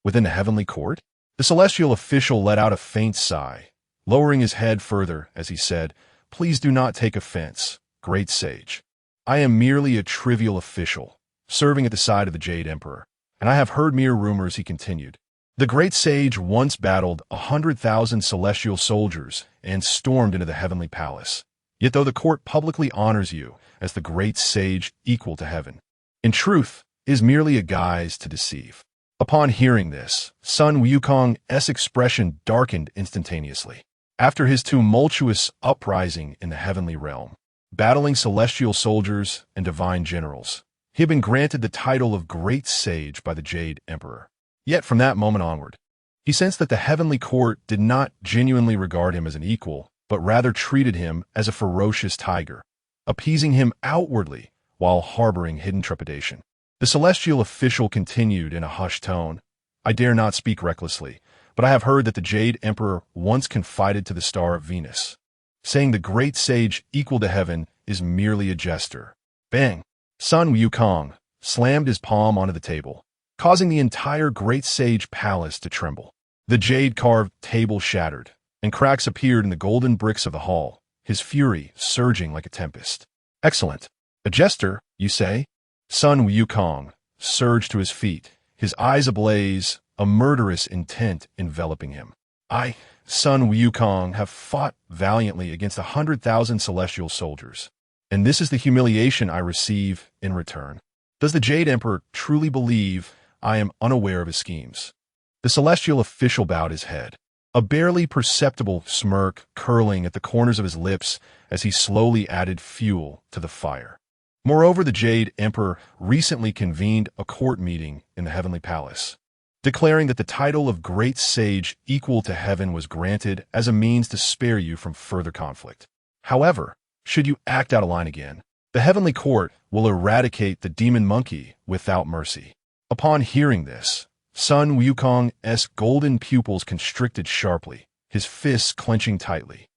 within the heavenly court?" The celestial official let out a faint sigh, lowering his head further as he said, "Please do not take offense, great sage. I am merely a trivial official, serving at the side of the Jade Emperor, and I have heard mere rumors," he continued. "The great sage once battled 100,000 celestial soldiers and stormed into the heavenly palace. Yet though the court publicly honors you as the great sage equal to heaven, in truth, is merely a guise to deceive." Upon hearing this, Sun Wukong's expression darkened instantaneously. After his tumultuous uprising in the heavenly realm, battling celestial soldiers and divine generals, He had been granted the title of Great Sage by the Jade Emperor. Yet from that moment onward, he sensed that the heavenly court did not genuinely regard him as an equal, but rather treated him as a ferocious tiger, appeasing him outwardly while harboring hidden trepidation. The celestial official continued in a hushed tone, "I dare not speak recklessly, but I have heard that the Jade Emperor once confided to the star Venus, saying the great sage equal to heaven is merely a jester." Bang! Sun Wukong slammed his palm onto the table, causing the entire great sage palace to tremble. The jade-carved table shattered, and cracks appeared in the golden bricks of the hall, his fury surging like a tempest. "Excellent. A jester, you say?" Sun Wukong surged to his feet, his eyes ablaze, a murderous intent enveloping him. "I, Sun Wukong, have fought valiantly against 100,000 celestial soldiers, and this is the humiliation I receive in return. Does the Jade Emperor truly believe I am unaware of his schemes?" The celestial official bowed his head, a barely perceptible smirk curling at the corners of his lips as he slowly added fuel to the fire. Moreover, the Jade Emperor recently convened a court meeting in the Heavenly Palace, declaring that the title of Great Sage equal to heaven was granted as a means to spare you from further conflict. However, should you act out of line again, the Heavenly Court will eradicate the demon monkey without mercy. Upon hearing this, Sun Wukong's golden pupils constricted sharply, his fists clenching tightly,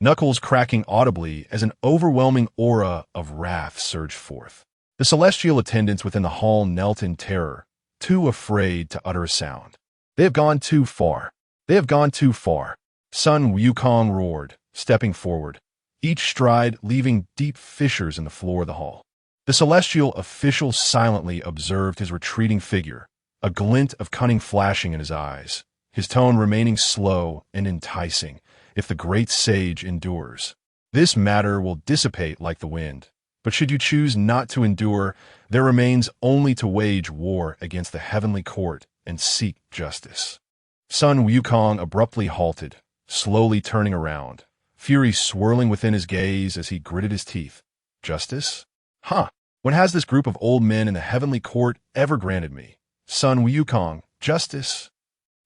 knuckles cracking audibly as an overwhelming aura of wrath surged forth. The celestial attendants within the hall knelt in terror, too afraid to utter a sound. "They have gone too far. They have gone too far," Sun Wukong roared, stepping forward, each stride leaving deep fissures in the floor of the hall. The celestial official silently observed his retreating figure, a glint of cunning flashing in his eyes, his tone remaining slow and enticing. "If the great sage endures, this matter will dissipate like the wind. But should you choose not to endure, there remains only to wage war against the heavenly court and seek justice." Sun Wukong abruptly halted, slowly turning around, fury swirling within his gaze as he gritted his teeth. "Justice? Huh! When has this group of old men in the heavenly court ever granted me, Sun Wukong, justice?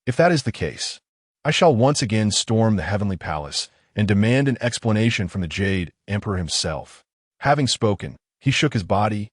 If that is the case, I shall once again storm the heavenly palace and demand an explanation from the Jade Emperor himself." Having spoken, he shook his body,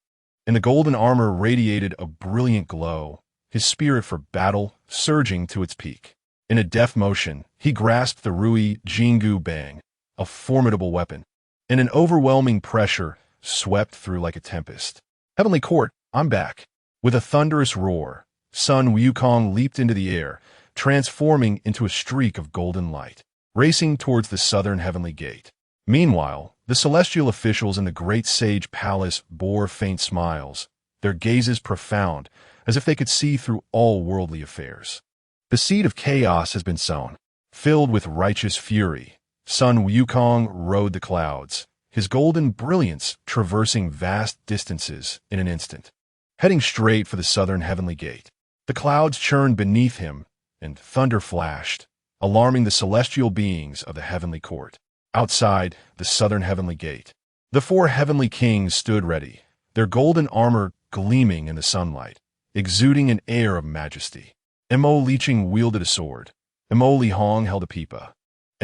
and the golden armor radiated a brilliant glow, his spirit for battle surging to its peak. In a deft motion, he grasped the Rui Jingu Bang, a formidable weapon, and an overwhelming pressure swept through like a tempest. "Heavenly Court, I'm back." With a thunderous roar, Sun Wukong leaped into the air, transforming into a streak of golden light, racing towards the southern heavenly gate. Meanwhile, the celestial officials in the great sage palace bore faint smiles, their gazes profound, as if they could see through all worldly affairs. The seed of chaos has been sown. Filled with righteous fury, Sun Wukong rode the clouds, his golden brilliance traversing vast distances in an instant. Heading straight for the southern heavenly gate, the clouds churned beneath him, and thunder flashed, alarming the celestial beings of the heavenly court. Outside the southern heavenly gate, the four heavenly kings stood ready, their golden armor gleaming in the sunlight, exuding an air of majesty. Mo Liqing wielded a sword, Mo Li Hong held a pipa,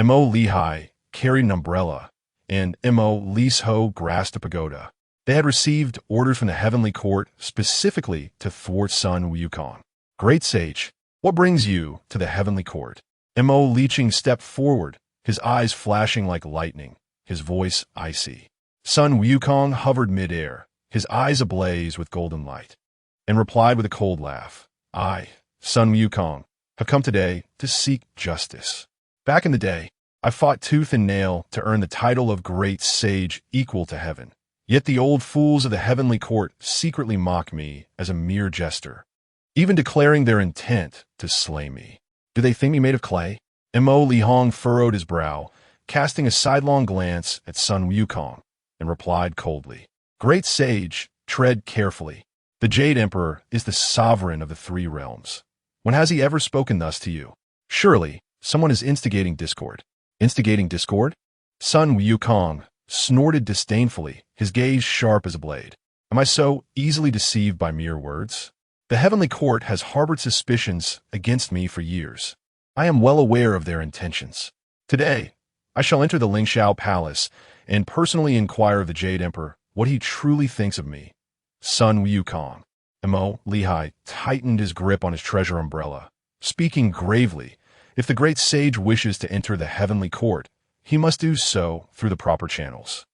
Mo Li Hai carried an umbrella, and Mo Li Ho grasped a pagoda. They had received orders from the heavenly court specifically to thwart Sun Wukong. "Great sage, what brings you to the heavenly court?" Mo Liqing stepped forward, his eyes flashing like lightning, his voice icy. Sun Wukong hovered midair, his eyes ablaze with golden light, and replied with a cold laugh. "I, Sun Wukong, have come today to seek justice. Back in the day, I fought tooth and nail to earn the title of Great Sage equal to heaven. Yet the old fools of the heavenly court secretly mock me as a mere jester, even declaring their intent to slay me. Do they think me made of clay?" Mo Li Hong furrowed his brow, casting a sidelong glance at Sun Wukong, and replied coldly, "Great sage, tread carefully. The Jade Emperor is the sovereign of the three realms. When has he ever spoken thus to you? Surely, someone is instigating discord." "Instigating discord?" Sun Wukong snorted disdainfully, his gaze sharp as a blade. Am I so easily deceived by mere words? The heavenly court has harbored suspicions against me for years. I am well aware of their intentions. Today, I shall enter the Lingxiao Palace and personally inquire of the Jade Emperor what he truly thinks of me. Sun Wukong. Mo Lihai tightened his grip on his treasure umbrella, speaking gravely. If the great sage wishes to enter the heavenly court, he must do so through the proper channels.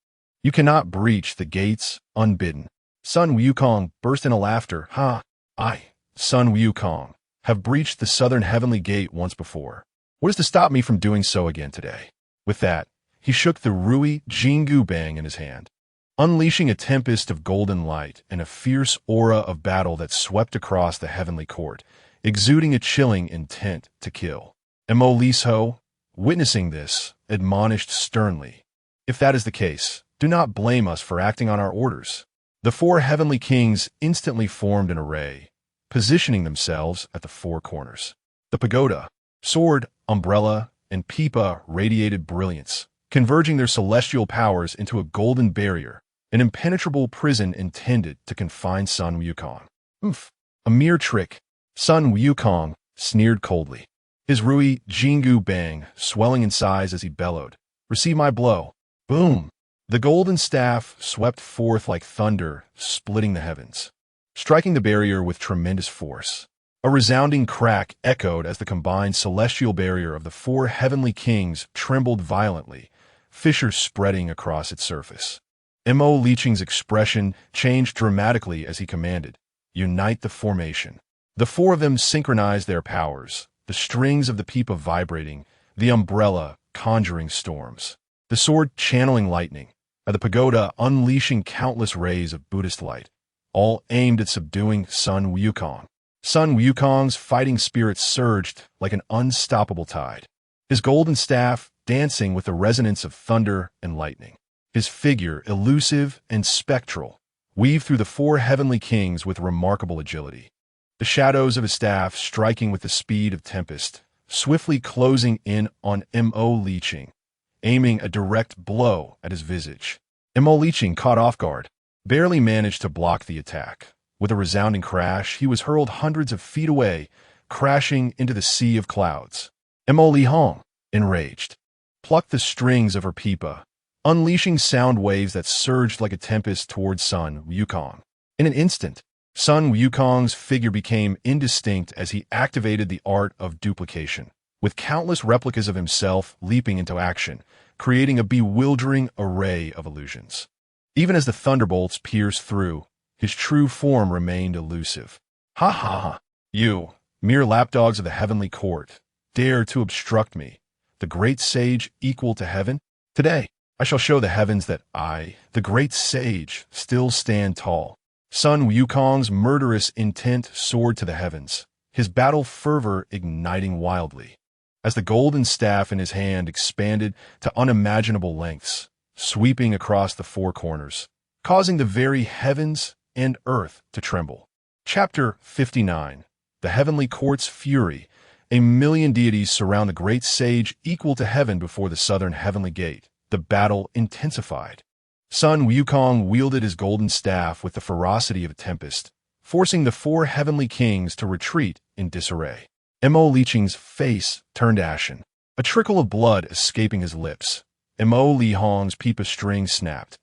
You cannot breach the gates unbidden. Sun Wukong burst into laughter. Ha! I, Sun Wukong, have breached the southern heavenly gate once before. What is to stop me from doing so again today? With that, he shook the Rui Jingu Bang in his hand, unleashing a tempest of golden light and a fierce aura of battle that swept across the heavenly court, exuding a chilling intent to kill. Mo Liso, witnessing this, admonished sternly, "If that is the case, do not blame us for acting on our orders." The four heavenly kings instantly formed an array, positioning themselves at the four corners. The pagoda, sword, umbrella, and pipa radiated brilliance, converging their celestial powers into a golden barrier, an impenetrable prison intended to confine Sun Wukong. "Oof, a mere trick," Sun Wukong sneered coldly. His Rui Jingu Bang, swelling in size as he bellowed, "Receive my blow." Boom! The golden staff swept forth like thunder, splitting the heavens, striking the barrier with tremendous force. A resounding crack echoed as the combined celestial barrier of the four heavenly kings trembled violently, fissures spreading across its surface. Mo Liqing's expression changed dramatically as he commanded, "Unite the formation." The four of them synchronized their powers, the strings of the pipa vibrating, the umbrella conjuring storms, the sword channeling lightning, and the pagoda unleashing countless rays of Buddhist light, all aimed at subduing Sun Wukong. Sun Wukong's fighting spirit surged like an unstoppable tide, his golden staff dancing with the resonance of thunder and lightning. His figure, elusive and spectral, weaved through the four heavenly kings with remarkable agility. The shadows of his staff striking with the speed of tempest, swiftly closing in on Mo Liqing, aiming a direct blow at his visage. Mo Liqing, caught off guard, barely managed to block the attack. With a resounding crash, he was hurled hundreds of feet away, crashing into the sea of clouds. Mo Lihong, enraged, plucked the strings of her pipa, unleashing sound waves that surged like a tempest towards Sun Wukong. In an instant, Sun Wukong's figure became indistinct as he activated the art of duplication, with countless replicas of himself leaping into action, creating a bewildering array of illusions. Even as the thunderbolts pierced through, his true form remained elusive. "Ha ha ha! You, mere lapdogs of the heavenly court, dare to obstruct me, the great sage equal to heaven? Today, I shall show the heavens that I, the great sage, still stand tall." Sun Wukong's murderous intent soared to the heavens, his battle fervor igniting wildly. As the golden staff in his hand expanded to unimaginable lengths, sweeping across the four corners, causing the very heavens and earth to tremble. Chapter 59. The Heavenly Court's Fury. A million deities surround the great sage equal to heaven before the southern heavenly gate. The battle intensified. Sun Wukong wielded his golden staff with the ferocity of a tempest, forcing the four heavenly kings to retreat in disarray. Mo Liqing's face turned ashen, a trickle of blood escaping his lips. Mo Lihong's pipa string snapped.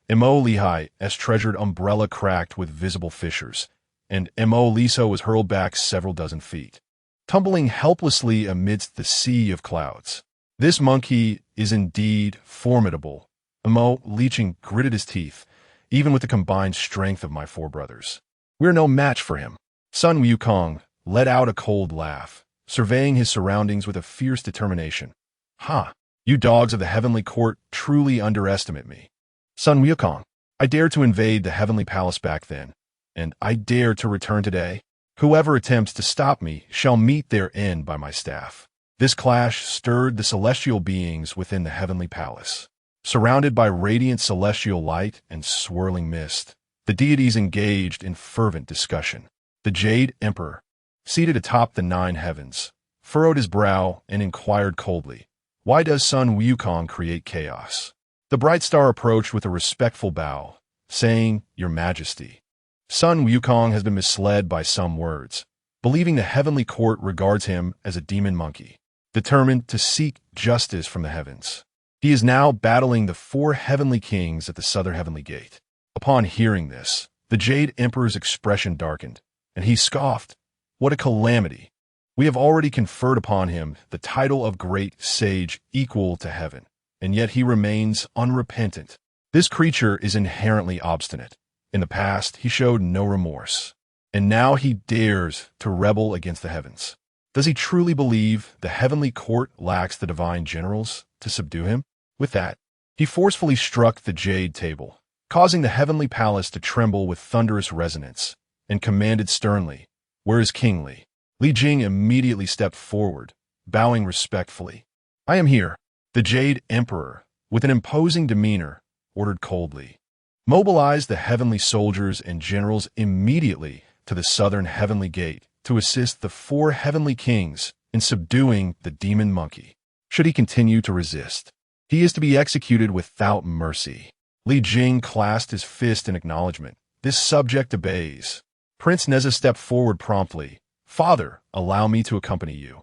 Mo Lihai's treasured umbrella cracked with visible fissures, and Mo Liso was hurled back several dozen feet, tumbling helplessly amidst the sea of clouds. "This monkey is indeed formidable." Mo Liqing gritted his teeth, "even with the combined strength of my four brothers. We're no match for him." Sun Wukong let out a cold laugh, surveying his surroundings with a fierce determination. "Ha! You dogs of the heavenly court truly underestimate me. Sun Wukong, I dared to invade the heavenly palace back then, and I dare to return today. Whoever attempts to stop me shall meet their end by my staff." This clash stirred the celestial beings within the heavenly palace. Surrounded by radiant celestial light and swirling mist, the deities engaged in fervent discussion. The Jade Emperor, seated atop the nine heavens, furrowed his brow and inquired coldly, "Why does Sun Wukong create chaos?" The bright star approached with a respectful bow, saying, "Your Majesty." Sun Wukong has been misled by some words, believing the heavenly court regards him as a demon monkey, determined to seek justice from the heavens. He is now battling the 4 heavenly kings at the southern heavenly gate. Upon hearing this, the Jade Emperor's expression darkened, and he scoffed. What a calamity! We have already conferred upon him the title of Great Sage equal to heaven, and yet he remains unrepentant. This creature is inherently obstinate. In the past, he showed no remorse, and now he dares to rebel against the heavens. Does he truly believe the heavenly court lacks the divine generals to subdue him? With that, he forcefully struck the jade table, causing the heavenly palace to tremble with thunderous resonance, and commanded sternly, "Where is King Li?" Li Jing immediately stepped forward, bowing respectfully. "I am here." The Jade Emperor, with an imposing demeanor, ordered coldly, "Mobilize the heavenly soldiers and generals immediately to the southern heavenly gate to assist the 4 heavenly kings in subduing the demon monkey. Should he continue to resist, he is to be executed without mercy." Li Jing clasped his fist in acknowledgement. This subject obeys. Prince Neza stepped forward promptly. "Father, allow me to accompany you.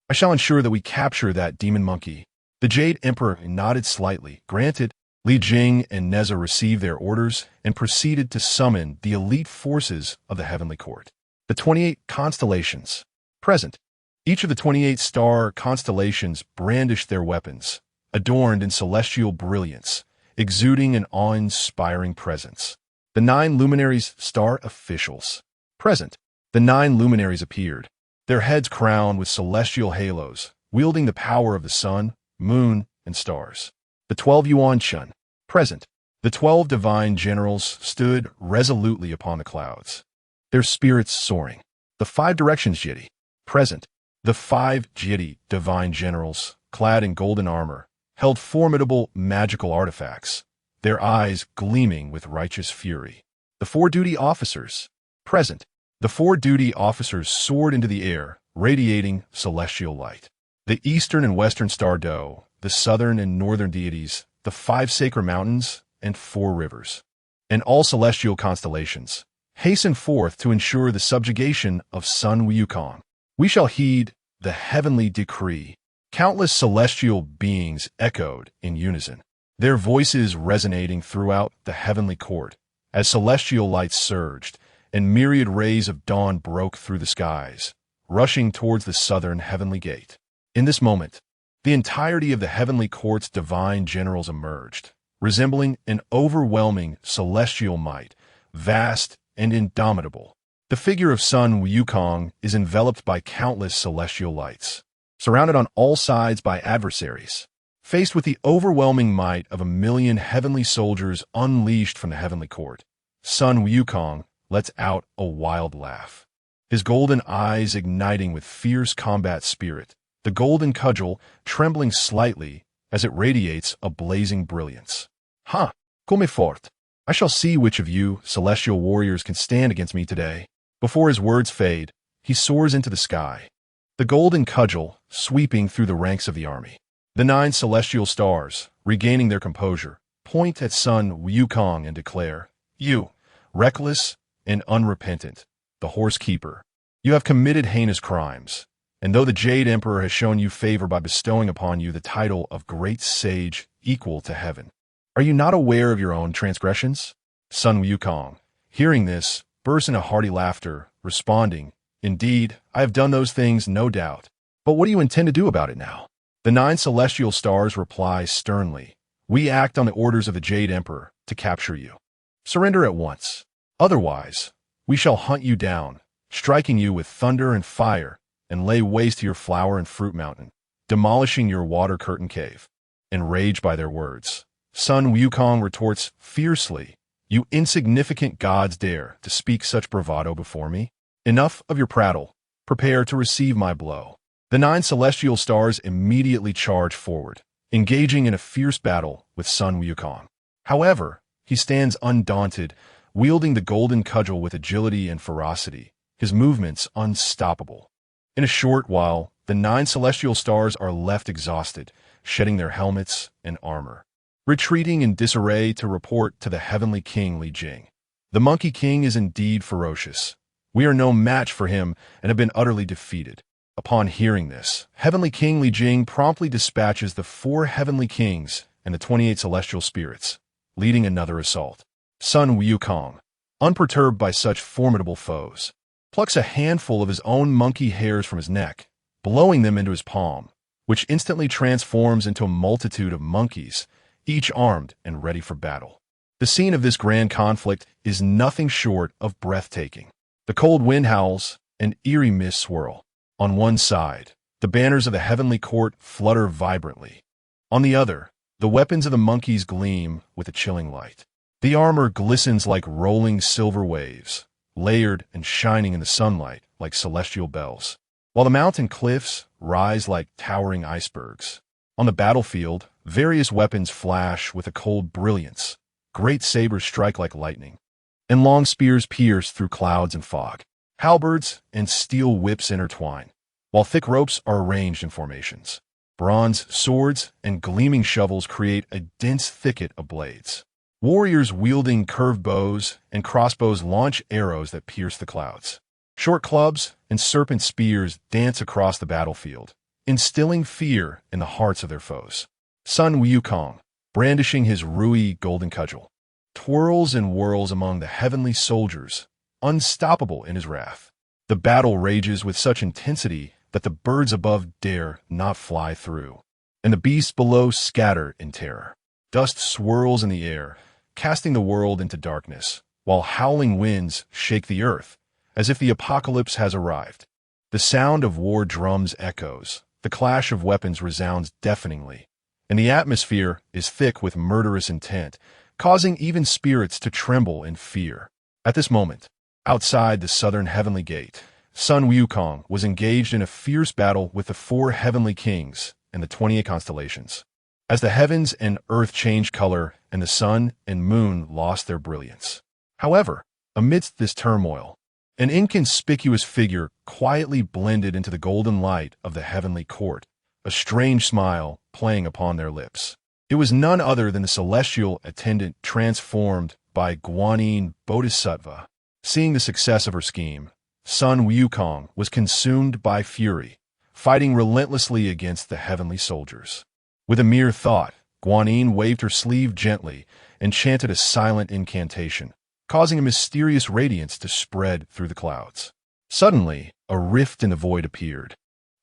I shall ensure that we capture that demon monkey." The Jade Emperor nodded slightly. Granted. Li Jing and Neza received their orders and proceeded to summon the elite forces of the heavenly court. The 28 constellations present. Each of the 28 star constellations brandished their weapons, adorned in celestial brilliance, exuding an awe-inspiring presence. The 9 luminaries, star officials present. The 9 luminaries appeared, their heads crowned with celestial halos, wielding the power of the sun, moon, and stars. The 12 Yuan Chun present. The 12 divine generals stood resolutely upon the clouds, their spirits soaring. The 5 directions Jiti present. The 5 Jiti divine generals, clad in golden armor, held formidable magical artifacts, their eyes gleaming with righteous fury. The 4 duty officers present. The 4 duty officers soared into the air, radiating celestial light. The eastern and western star doe, the southern and northern deities, the 5 sacred mountains, and 4 rivers, and all celestial constellations, hasten forth to ensure the subjugation of Sun Wukong. We shall heed the heavenly decree. Countless celestial beings echoed in unison, their voices resonating throughout the heavenly court, as celestial lights surged, and myriad rays of dawn broke through the skies, rushing towards the southern heavenly gate. In this moment, the entirety of the heavenly court's divine generals emerged, resembling an overwhelming celestial might, vast and indomitable. The figure of Sun Wukong is enveloped by countless celestial lights, surrounded on all sides by adversaries. Faced with the overwhelming might of 1,000,000 heavenly soldiers unleashed from the heavenly court, Sun Wukong lets out a wild laugh, his golden eyes igniting with fierce combat spirit, the golden cudgel trembling slightly as it radiates a blazing brilliance. "Ha! Come fort! I shall see which of you celestial warriors can stand against me today." Before his words fade, he soars into the sky, the golden cudgel sweeping through the ranks of the army. The 9 celestial stars, regaining their composure, point at Sun Wukong and declare, "You, reckless and unrepentant, the horse keeper, you have committed heinous crimes. And though the Jade Emperor has shown you favor by bestowing upon you the title of Great Sage equal to heaven, are you not aware of your own transgressions?" Sun Wukong, hearing this, burst into hearty laughter, responding, "Indeed, I have done those things, no doubt. But what do you intend to do about it now?" The 9 celestial stars reply sternly, "We act on the orders of the Jade Emperor to capture you. Surrender at once. Otherwise, we shall hunt you down, striking you with thunder and fire, and lay waste to your flower and fruit mountain, demolishing your water curtain cave." Enraged by their words, Sun Wukong retorts fiercely, "You insignificant gods dare to speak such bravado before me? Enough of your prattle. Prepare to receive my blow." The 9 celestial stars immediately charge forward, engaging in a fierce battle with Sun Wukong. However, he stands undaunted, wielding the golden cudgel with agility and ferocity, his movements unstoppable. In a short while, the 9 celestial stars are left exhausted, shedding their helmets and armor. retreating in disarray to report to the heavenly king Li Jing. The Monkey King is indeed ferocious. We are no match for him and have been utterly defeated. Upon hearing this, Heavenly King Li Jing promptly dispatches the 4 heavenly kings and the 28 celestial spirits, leading another assault. Sun Wukong, unperturbed by such formidable foes, plucks a handful of his own monkey hairs from his neck, blowing them into his palm, which instantly transforms into a multitude of monkeys, each armed and ready for battle. The scene of this grand conflict is nothing short of breathtaking. The cold wind howls, and eerie mists swirl. On one side, the banners of the heavenly court flutter vibrantly. On the other, the weapons of the monkeys gleam with a chilling light. The armor glistens like rolling silver waves, layered and shining in the sunlight like celestial bells, while the mountain cliffs rise like towering icebergs. On the battlefield, various weapons flash with a cold brilliance. Great sabers strike like lightning, and long spears pierce through clouds and fog. Halberds and steel whips intertwine, while thick ropes are arranged in formations. Bronze swords and gleaming shovels create a dense thicket of blades. Warriors wielding curved bows and crossbows launch arrows that pierce the clouds. Short clubs and serpent spears dance across the battlefield, instilling fear in the hearts of their foes. Sun Wukong, brandishing his Rui golden cudgel, twirls and whirls among the heavenly soldiers, unstoppable in his wrath. The battle rages with such intensity that the birds above dare not fly through, and the beasts below scatter in terror. Dust swirls in the air, casting the world into darkness, while howling winds shake the earth, as if the apocalypse has arrived. The sound of war drums echoes, the clash of weapons resounds deafeningly, and the atmosphere is thick with murderous intent, causing even spirits to tremble in fear. At this moment, outside the southern heavenly gate, Sun Wukong was engaged in a fierce battle with the 4 heavenly kings and the 28 constellations. As the heavens and earth changed color and the sun and moon lost their brilliance. However, amidst this turmoil, an inconspicuous figure quietly blended into the golden light of the heavenly court, a strange smile playing upon their lips. It was none other than the celestial attendant transformed by Guanyin Bodhisattva. Seeing the success of her scheme, Sun Wukong was consumed by fury, fighting relentlessly against the heavenly soldiers. With a mere thought, Guanyin waved her sleeve gently and chanted a silent incantation, causing a mysterious radiance to spread through the clouds. Suddenly, a rift in the void appeared,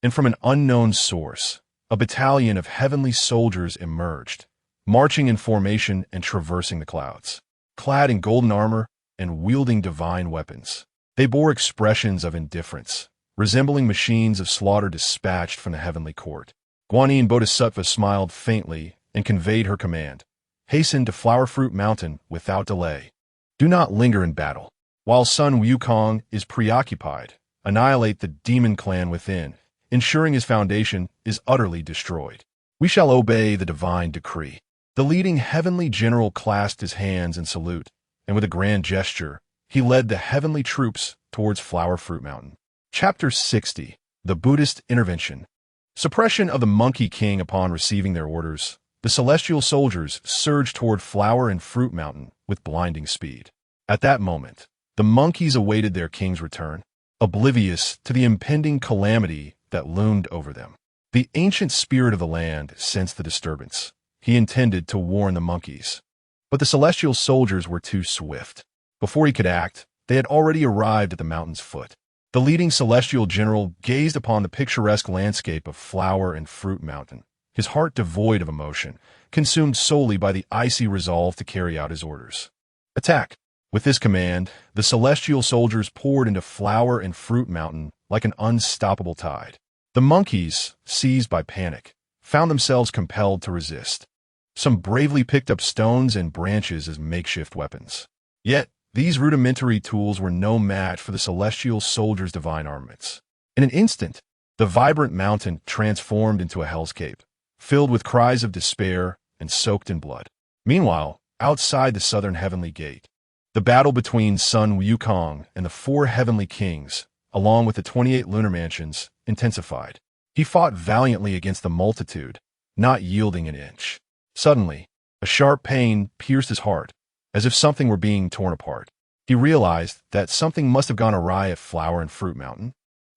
and from an unknown source, a battalion of heavenly soldiers emerged, marching in formation and traversing the clouds. Clad in golden armor and wielding divine weapons, they bore expressions of indifference, resembling machines of slaughter dispatched from the heavenly court. Guanyin Bodhisattva smiled faintly and conveyed her command. Hasten to Flower Fruit Mountain without delay. Do not linger in battle. While Sun Wukong is preoccupied, annihilate the demon clan within, ensuring his foundation is utterly destroyed. We shall obey the divine decree. The leading heavenly general clasped his hands in salute, and with a grand gesture, he led the heavenly troops towards Flower Fruit Mountain. Chapter 60. The Buddhist Intervention. Suppression of the Monkey King. Upon receiving their orders, the celestial soldiers surged toward Flower and Fruit Mountain with blinding speed. At that moment, the monkeys awaited their king's return, oblivious to the impending calamity that loomed over them. The ancient spirit of the land sensed the disturbance. He intended to warn the monkeys, but the celestial soldiers were too swift. Before he could act, they had already arrived at the mountain's foot. The leading celestial general gazed upon the picturesque landscape of Flower and Fruit Mountain, his heart devoid of emotion, consumed solely by the icy resolve to carry out his orders. Attack! With this command, the celestial soldiers poured into Flower and Fruit Mountain like an unstoppable tide. The monkeys, seized by panic, found themselves compelled to resist. Some bravely picked up stones and branches as makeshift weapons. Yet, these rudimentary tools were no match for the celestial soldiers' divine armaments. In an instant, the vibrant mountain transformed into a hellscape, filled with cries of despair and soaked in blood. Meanwhile, outside the southern heavenly gate, the battle between Sun Wukong and the 4 heavenly kings, along with the 28 lunar mansions, intensified. He fought valiantly against the multitude, not yielding an inch. Suddenly, A sharp pain pierced his heart, as if something were being torn apart. He realized that something must have gone awry at Flower and Fruit Mountain,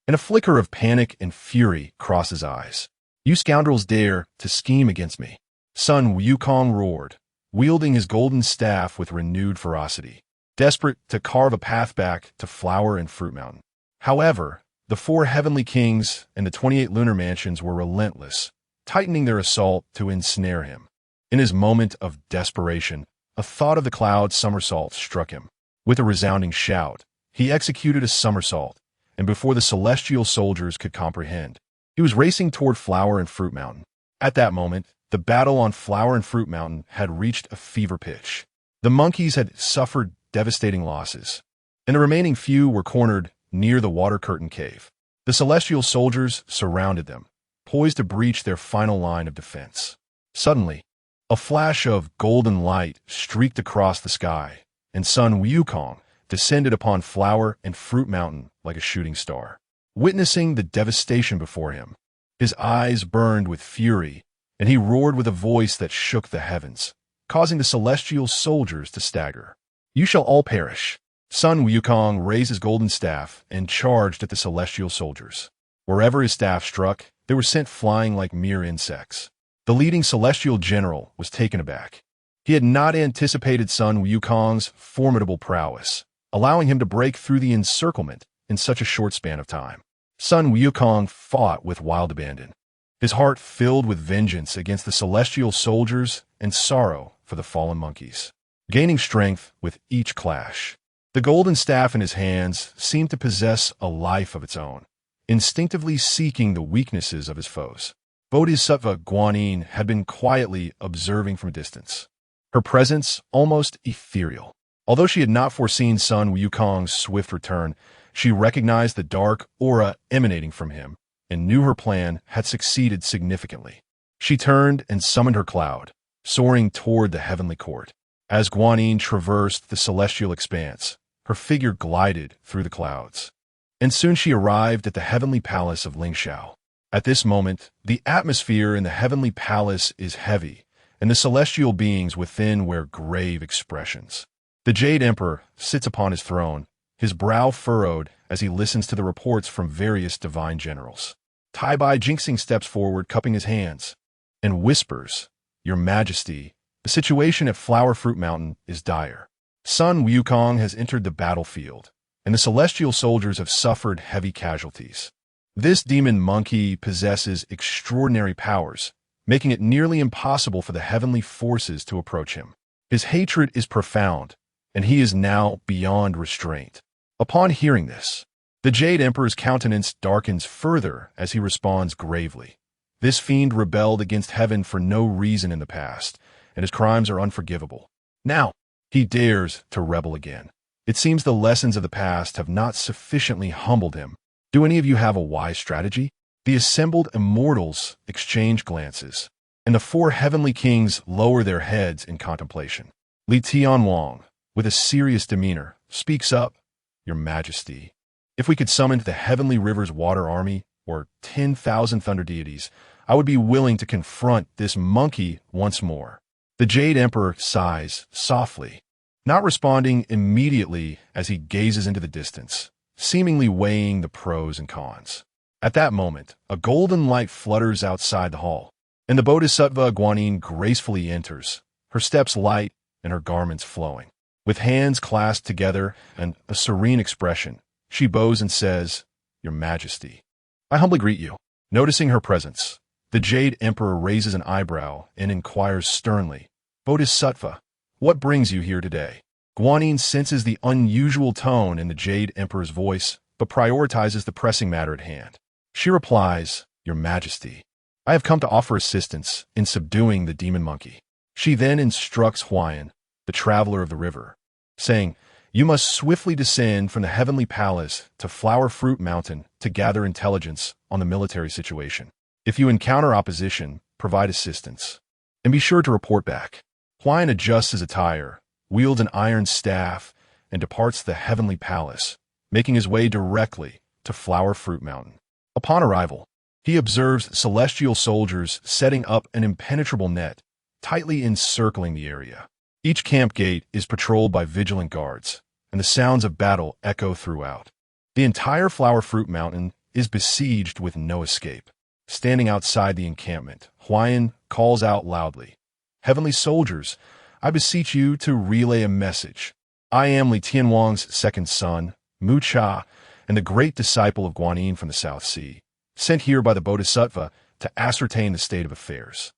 and a flicker of panic and fury crossed his eyes. "You scoundrels dare to scheme against me!" Sun Wukong roared, wielding his golden staff with renewed ferocity, desperate to carve a path back to Flower and Fruit Mountain. However, the 4 heavenly kings and the 28 lunar mansions were relentless, tightening their assault to ensnare him. In his moment of desperation, a thought of the cloud somersault struck him. With a resounding shout, he executed a somersault, and before the celestial soldiers could comprehend, he was racing toward Flower and Fruit Mountain. At that moment, the battle on Flower and Fruit Mountain had reached a fever pitch. The monkeys had suffered devastating losses, and the remaining few were cornered near the water curtain cave. The celestial soldiers surrounded them, poised to breach their final line of defense. Suddenly, a flash of golden light streaked across the sky, and Sun Wukong descended upon Flower and Fruit Mountain like a shooting star. Witnessing the devastation before him, his eyes burned with fury, and he roared with a voice that shook the heavens, causing the celestial soldiers to stagger. "You shall all perish." Sun Wukong raised his golden staff and charged at the celestial soldiers. Wherever his staff struck, they were sent flying like mere insects. The leading celestial general was taken aback. He had not anticipated Sun Wukong's formidable prowess, allowing him to break through the encirclement in such a short span of time. Sun Wukong fought with wild abandon, his heart filled with vengeance against the celestial soldiers and sorrow for the fallen monkeys. Gaining strength with each clash, the golden staff in his hands seemed to possess a life of its own, instinctively seeking the weaknesses of his foes. Bodhisattva Guanyin had been quietly observing from a distance, her presence almost ethereal. Although she had not foreseen Sun Wukong's swift return, she recognized the dark aura emanating from him and knew her plan had succeeded significantly. She turned and summoned her cloud, soaring toward the heavenly court. As Guanyin traversed the celestial expanse, her figure glided through the clouds, and soon she arrived at the heavenly palace of Lingxiao. At this moment, the atmosphere in the heavenly palace is heavy, and the celestial beings within wear grave expressions. The Jade Emperor sits upon his throne, his brow furrowed as he listens to the reports from various divine generals. Tai Bai Jinxing steps forward, cupping his hands, and whispers, "Your Majesty, the situation at Flower Fruit Mountain is dire. Sun Wukong has entered the battlefield, and the celestial soldiers have suffered heavy casualties. This demon monkey possesses extraordinary powers, making it nearly impossible for the heavenly forces to approach him. His hatred is profound, and he is now beyond restraint." Upon hearing this, the Jade Emperor's countenance darkens further as he responds gravely. This fiend rebelled against heaven for no reason in the past, and his crimes are unforgivable. Now, he dares to rebel again. It seems the lessons of the past have not sufficiently humbled him. Do any of you have a wise strategy? The assembled immortals exchange glances, and the 4 heavenly kings lower their heads in contemplation. Li Tianwang, with a serious demeanor, speaks up, "Your Majesty, if we could summon the heavenly river's water army, or 10,000 thunder deities, I would be willing to confront this monkey once more." The Jade Emperor sighs softly, not responding immediately as he gazes into the distance, seemingly weighing the pros and cons. At that moment, a golden light flutters outside the hall, and the Bodhisattva Guanyin gracefully enters, her steps light and her garments flowing. With hands clasped together and a serene expression, she bows and says, "Your Majesty, I humbly greet you." Noticing her presence, the Jade Emperor raises an eyebrow and inquires sternly, "Bodhisattva, what brings you here today?" Guanyin senses the unusual tone in the Jade Emperor's voice, but prioritizes the pressing matter at hand. She replies, "Your Majesty, I have come to offer assistance in subduing the demon monkey." She then instructs Huayan, the traveler of the river, saying, "You must swiftly descend from the heavenly palace to Flower Fruit Mountain to gather intelligence on the military situation. If you encounter opposition, provide assistance, and be sure to report back." Huayan adjusts his attire, wields an iron staff, and departs the heavenly palace, making his way directly to Flower Fruit Mountain. Upon arrival, he observes celestial soldiers setting up an impenetrable net, tightly encircling the area. Each camp gate is patrolled by vigilant guards, and the sounds of battle echo throughout. The entire Flower Fruit Mountain is besieged with no escape. Standing outside the encampment, Huayan calls out loudly, "Heavenly soldiers, I beseech you to relay a message. I am Li Tianwang's second son, Mu Cha, and the great disciple of Guanyin from the South Sea, sent here by the Bodhisattva to ascertain the state of affairs."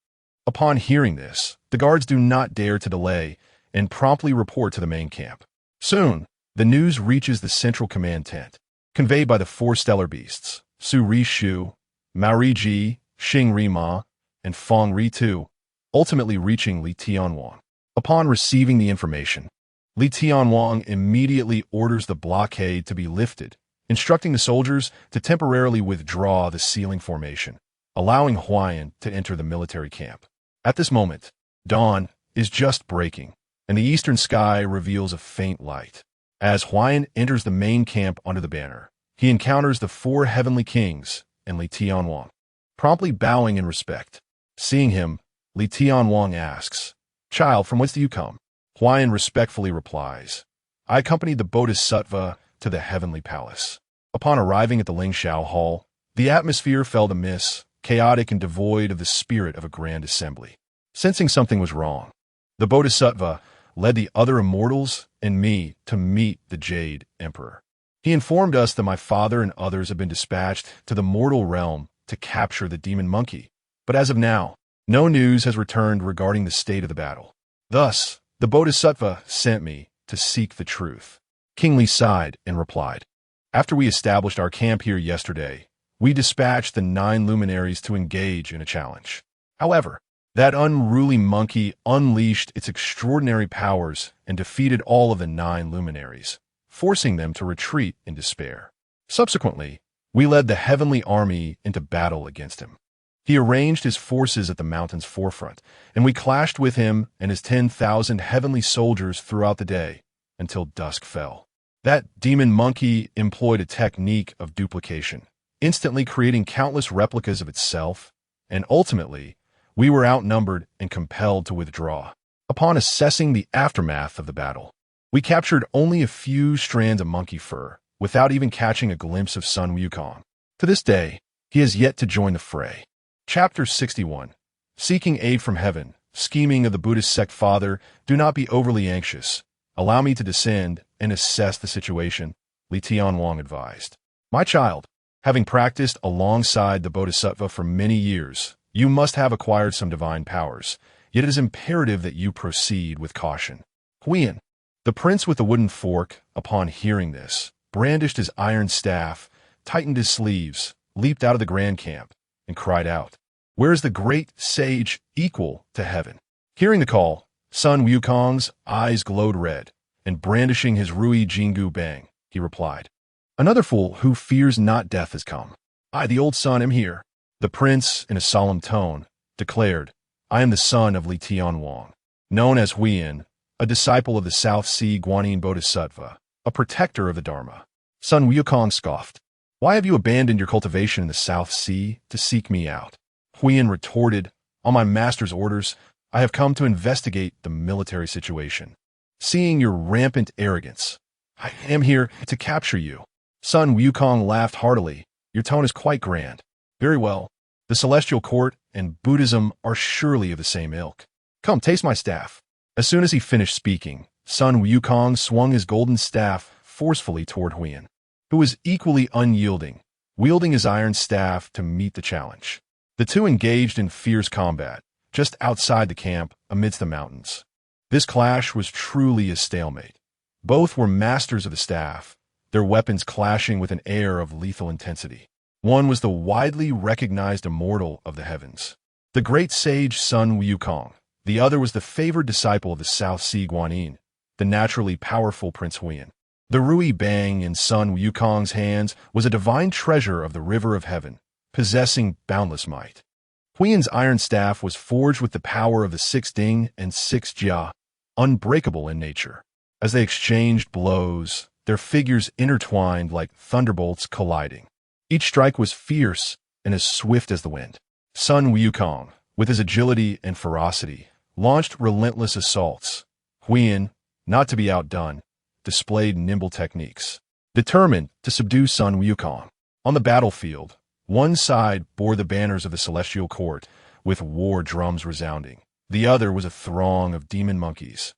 Upon hearing this, the guards do not dare to delay and promptly report to the main camp. Soon, the news reaches the central command tent, conveyed by the four stellar beasts, Su Ri Shu, Mao Ri Ji, Xing Ri Ma, and Feng Ri Tu, ultimately reaching Li Tianwang. Upon receiving the information, Li Tianwang immediately orders the blockade to be lifted, instructing the soldiers to temporarily withdraw the sealing formation, allowing Huayan to enter the military camp. At this moment, dawn is just breaking, and the eastern sky reveals a faint light. As Huayan enters the main camp under the banner, he encounters the four heavenly kings and Li Tianwang, promptly bowing in respect. Seeing him, Li Tianwang asks, "Child, from whence do you come?" Huayan respectfully replies, "I accompanied the Bodhisattva to the heavenly palace." Upon arriving at the Lingxiao Hall, the atmosphere felt amiss, chaotic and devoid of the spirit of a grand assembly. Sensing something was wrong, the Bodhisattva led the other immortals and me to meet the Jade Emperor. He informed us that my father and others have been dispatched to the mortal realm to capture the demon monkey, but as of now, no news has returned regarding the state of the battle. Thus, the Bodhisattva sent me to seek the truth. King Li sighed and replied, "After we established our camp here yesterday, we dispatched the 9 luminaries to engage in a challenge. However, that unruly monkey unleashed its extraordinary powers and defeated all of the 9 luminaries, forcing them to retreat in despair. Subsequently, we led the heavenly army into battle against him. He arranged his forces at the mountain's forefront, and we clashed with him and his 10,000 heavenly soldiers throughout the day until dusk fell. That demon monkey employed a technique of duplication, instantly creating countless replicas of itself, and ultimately, we were outnumbered and compelled to withdraw. Upon assessing the aftermath of the battle, we captured only a few strands of monkey fur, without even catching a glimpse of Sun Wukong. To this day, he has yet to join the fray." Chapter 61. Seeking aid from heaven, scheming of the Buddhist sect. Father, do not be overly anxious. Allow me to descend and assess the situation, Li Tianwang advised. "My child, having practiced alongside the Bodhisattva for many years, you must have acquired some divine powers, yet it is imperative that you proceed with caution." Huiyan, the prince with the wooden fork, upon hearing this, brandished his iron staff, tightened his sleeves, leaped out of the grand camp, and cried out, "Where is the great sage equal to heaven?" Hearing the call, Sun Wukong's eyes glowed red, and brandishing his Rui Jingu Bang, he replied, "Another fool who fears not death has come. I, the old sun, am here." The prince, in a solemn tone, declared, "I am the son of Li Tianwang, known as Huiyan, a disciple of the South Sea Guanyin Bodhisattva, a protector of the Dharma." Sun Wukong scoffed, "Why have you abandoned your cultivation in the South Sea to seek me out?" Huiyan retorted, "On my master's orders, I have come to investigate the military situation. Seeing your rampant arrogance, I am here to capture you." Sun Wukong laughed heartily. "Your tone is quite grand. Very well. The Celestial Court and Buddhism are surely of the same ilk. Come, taste my staff." As soon as he finished speaking, Sun Wukong swung his golden staff forcefully toward Huiyan, who was equally unyielding, wielding his iron staff to meet the challenge. The two engaged in fierce combat, just outside the camp, amidst the mountains. This clash was truly a stalemate. Both were masters of the staff, their weapons clashing with an air of lethal intensity. One was the widely recognized immortal of the heavens, the great sage Sun Wukong. The other was the favored disciple of the South Sea Guanyin, the naturally powerful Prince Huiyan. The Rui Bang in Sun Wukong's hands was a divine treasure of the river of heaven, possessing boundless might. Huiyan's iron staff was forged with the power of the 6 Ding and 6 Jia, unbreakable in nature. As they exchanged blows, their figures intertwined like thunderbolts colliding. Each strike was fierce and as swift as the wind. Sun Wukong, with his agility and ferocity, launched relentless assaults. Huyen, not to be outdone, displayed nimble techniques, determined to subdue Sun Wukong. On the battlefield, one side bore the banners of the celestial court, with war drums resounding. The other was a throng of demon monkeys,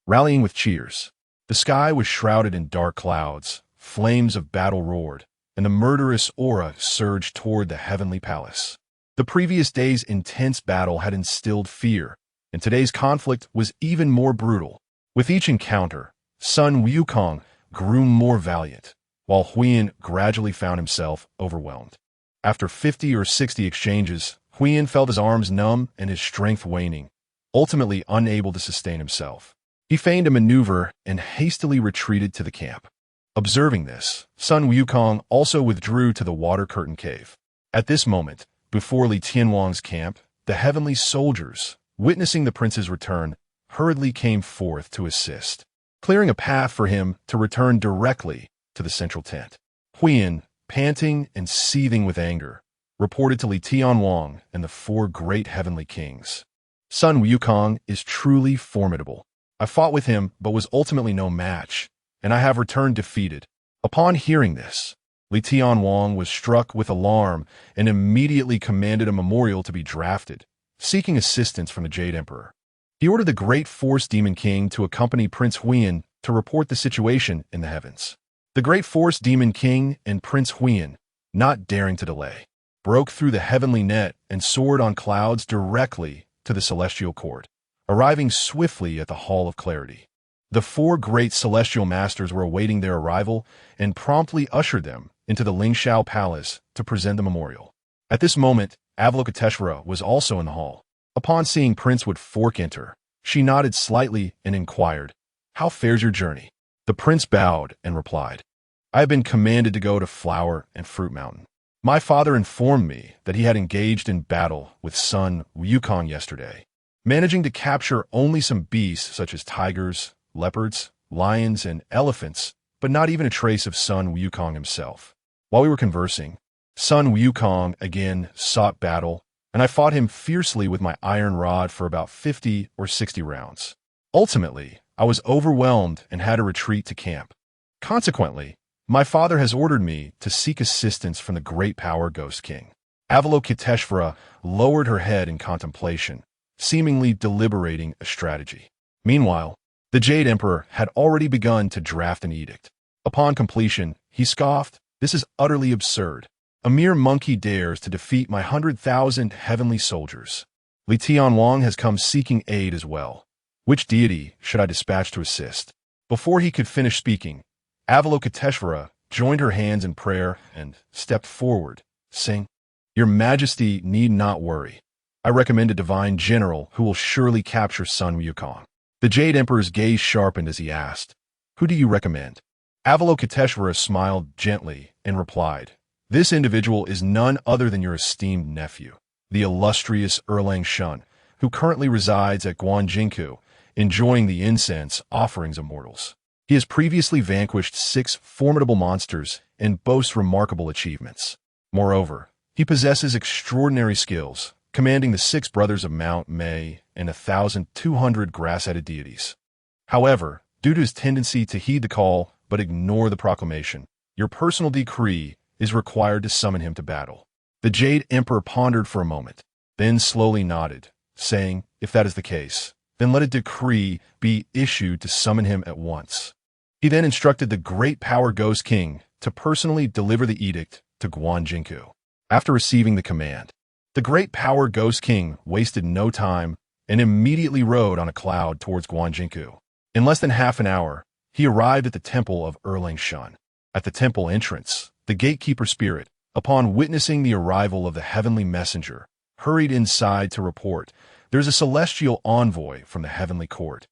rallying with cheers. The sky was shrouded in dark clouds, flames of battle roared, and the murderous aura surged toward the heavenly palace. The previous day's intense battle had instilled fear, and today's conflict was even more brutal. With each encounter, Sun Wukong grew more valiant, while Huyen gradually found himself overwhelmed. After 50 or 60 exchanges, Huyen felt his arms numb and his strength waning, ultimately unable to sustain himself. He feigned a maneuver and hastily retreated to the camp. Observing this, Sun Wukong also withdrew to the water curtain cave. At this moment, before Li Tianwang's camp, the heavenly soldiers, witnessing the prince's return, hurriedly came forth to assist, clearing a path for him to return directly to the central tent. Huyen, panting and seething with anger, reported to Li Tianwang and the four great heavenly kings. Sun Wukong is truly formidable. I fought with him but was ultimately no match, and I have returned defeated. Upon hearing this, Li Tianwang was struck with alarm and immediately commanded a memorial to be drafted, seeking assistance from the Jade Emperor. He ordered the Great Force Demon King to accompany Prince Huyen to report the situation in the heavens. The Great Force Demon King and Prince Huyen, not daring to delay, broke through the heavenly net and soared on clouds directly to the celestial court, arriving swiftly at the Hall of Clarity. The four great celestial masters were awaiting their arrival and promptly ushered them into the Lingshao Palace to present the memorial. At this moment, Avalokiteshvara was also in the hall. Upon seeing Prince Wood Fork enter, she nodded slightly and inquired, "How fares your journey?" The prince bowed and replied, "I have been commanded to go to Flower and Fruit Mountain. My father informed me that he had engaged in battle with Sun Wukong yesterday, managing to capture only some beasts such as tigers, leopards, lions, and elephants, but not even a trace of Sun Wukong himself. While we were conversing, Sun Wukong again sought battle, and I fought him fiercely with my iron rod for about 50 or 60 rounds. Ultimately, I was overwhelmed and had to retreat to camp. Consequently, my father has ordered me to seek assistance from the Great Power Ghost King." Avalokiteshvara lowered her head in contemplation, seemingly deliberating a strategy. Meanwhile, the Jade Emperor had already begun to draft an edict. Upon completion, he scoffed, "This is utterly absurd. A mere monkey dares to defeat my 100,000 heavenly soldiers. Li Tianwang has come seeking aid as well. Which deity should I dispatch to assist?" Before he could finish speaking, Avalokiteshvara joined her hands in prayer and stepped forward, saying, "Your Majesty need not worry. I recommend a divine general who will surely capture Sun Wukong." The Jade Emperor's gaze sharpened as he asked, "Who do you recommend?" Avalokiteshvara smiled gently and replied, "This individual is none other than your esteemed nephew, the illustrious Erlang Shun, who currently resides at Guanjinku, enjoying the incense offerings of mortals. He has previously vanquished 6 formidable monsters and boasts remarkable achievements. Moreover, he possesses extraordinary skills, commanding the 6 brothers of Mount Mei and 1,200 grass-headed deities. However, due to his tendency to heed the call but ignore the proclamation, your personal decree is required to summon him to battle." The Jade Emperor pondered for a moment, then slowly nodded, saying, "If that is the case, then let a decree be issued to summon him at once." He then instructed the Great Power Ghost King to personally deliver the edict to Guanjinku. After receiving the command, the Great Power Ghost King wasted no time and immediately rode on a cloud towards Guanjinku. In less than half an hour, he arrived at the temple of Erlang Shun. At the temple entrance, the gatekeeper spirit, upon witnessing the arrival of the heavenly messenger, hurried inside to report, "There's a celestial envoy from the heavenly court,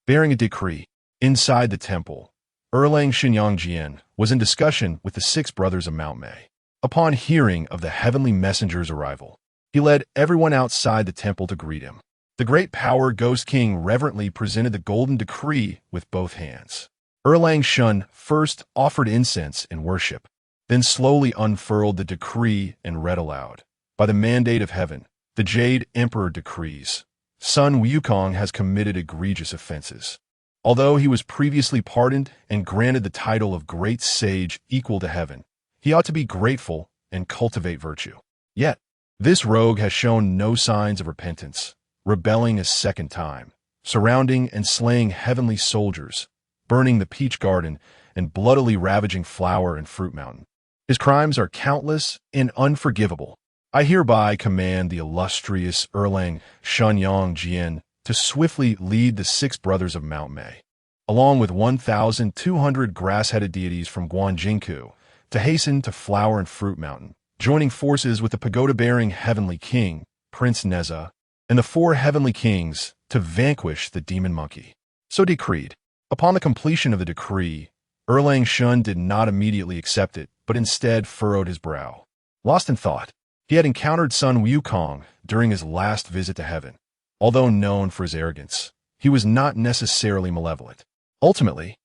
bearing a decree." Inside the temple, Erlang Shinyangjian was in discussion with the 6 brothers of Mount Mei. Upon hearing of the heavenly messenger's arrival, he led everyone outside the temple to greet him. The Great Power Ghost King reverently presented the golden decree with both hands. Erlang Shun first offered incense in worship, then slowly unfurled the decree and read aloud, "By the mandate of heaven, the Jade Emperor decrees, Sun Wukong has committed egregious offenses. Although he was previously pardoned and granted the title of Great Sage equal to heaven, he ought to be grateful and cultivate virtue. Yet, this rogue has shown no signs of repentance, rebelling a second time, surrounding and slaying heavenly soldiers, burning the Peach Garden, and bloodily ravaging Flower and Fruit Mountain. His crimes are countless and unforgivable. I hereby command the illustrious Erlang Shunyang Jian to swiftly lead the 6 brothers of Mount Mei, along with 1,200 grass-headed deities from Guanjingku, to hasten to Flower and Fruit Mountain, joining forces with the pagoda-bearing Heavenly King, Prince Neza, and the 4 Heavenly Kings to vanquish the demon monkey. So decreed. Upon the completion of the decree, Erlang Shun did not immediately accept it, but instead furrowed his brow. Lost in thought, he had encountered Sun Wukong during his last visit to heaven. Although known for his arrogance, he was not necessarily malevolent. Ultimately,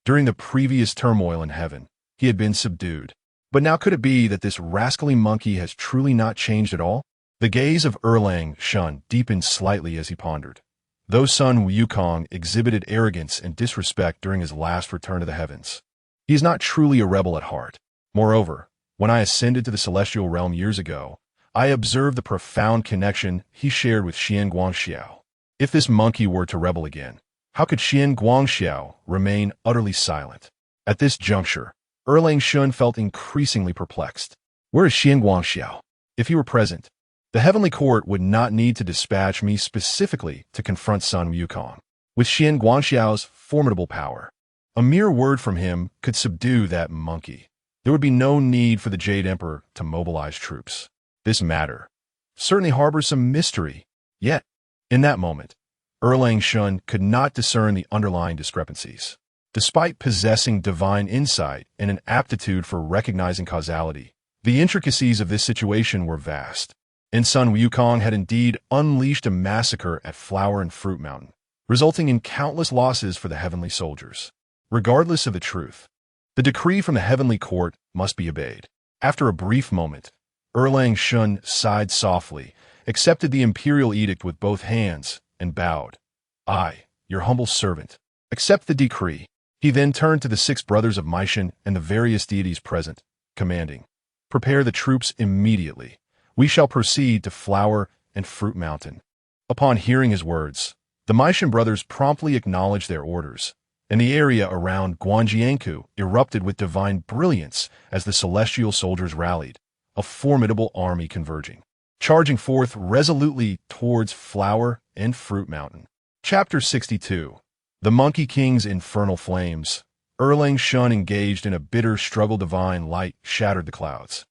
during the previous turmoil in heaven, he had been subdued. But now could it be that this rascally monkey has truly not changed at all? The gaze of Erlang Shun deepened slightly as he pondered. Though Sun Wukong exhibited arrogance and disrespect during his last return to the heavens, he is not truly a rebel at heart. Moreover, when I ascended to the celestial realm years ago, I observed the profound connection he shared with Xian Guangxiao. If this monkey were to rebel again, how could Xian Guangxiao remain utterly silent? At this juncture, Erlang Shun felt increasingly perplexed. Where is Xian Guangxiao? If he were present, the heavenly court would not need to dispatch me specifically to confront Sun Wukong. With Xian Guangxiao's formidable power, a mere word from him could subdue that monkey. There would be no need for the Jade Emperor to mobilize troops. This matter certainly harbors some mystery. Yet, in that moment, Erlang Shun could not discern the underlying discrepancies. Despite possessing divine insight and an aptitude for recognizing causality, the intricacies of this situation were vast. And Sun Wukong had indeed unleashed a massacre at Flower and Fruit Mountain, resulting in countless losses for the heavenly soldiers. Regardless of the truth, the decree from the heavenly court must be obeyed. After a brief moment, Erlang Shun sighed softly, accepted the imperial edict with both hands, and bowed. I, your humble servant, accept the decree. He then turned to the 6 brothers of Meishan and the various deities present, commanding, prepare the troops immediately. We shall proceed to Flower and Fruit Mountain. Upon hearing his words, the Meishan brothers promptly acknowledged their orders, and the area around Guanjiangku erupted with divine brilliance as the celestial soldiers rallied, a formidable army converging, charging forth resolutely towards Flower and Fruit Mountain. Chapter 62. The Monkey King's Infernal Flames. Erlang Shun engaged in a bitter struggle. Divine light shattered the clouds.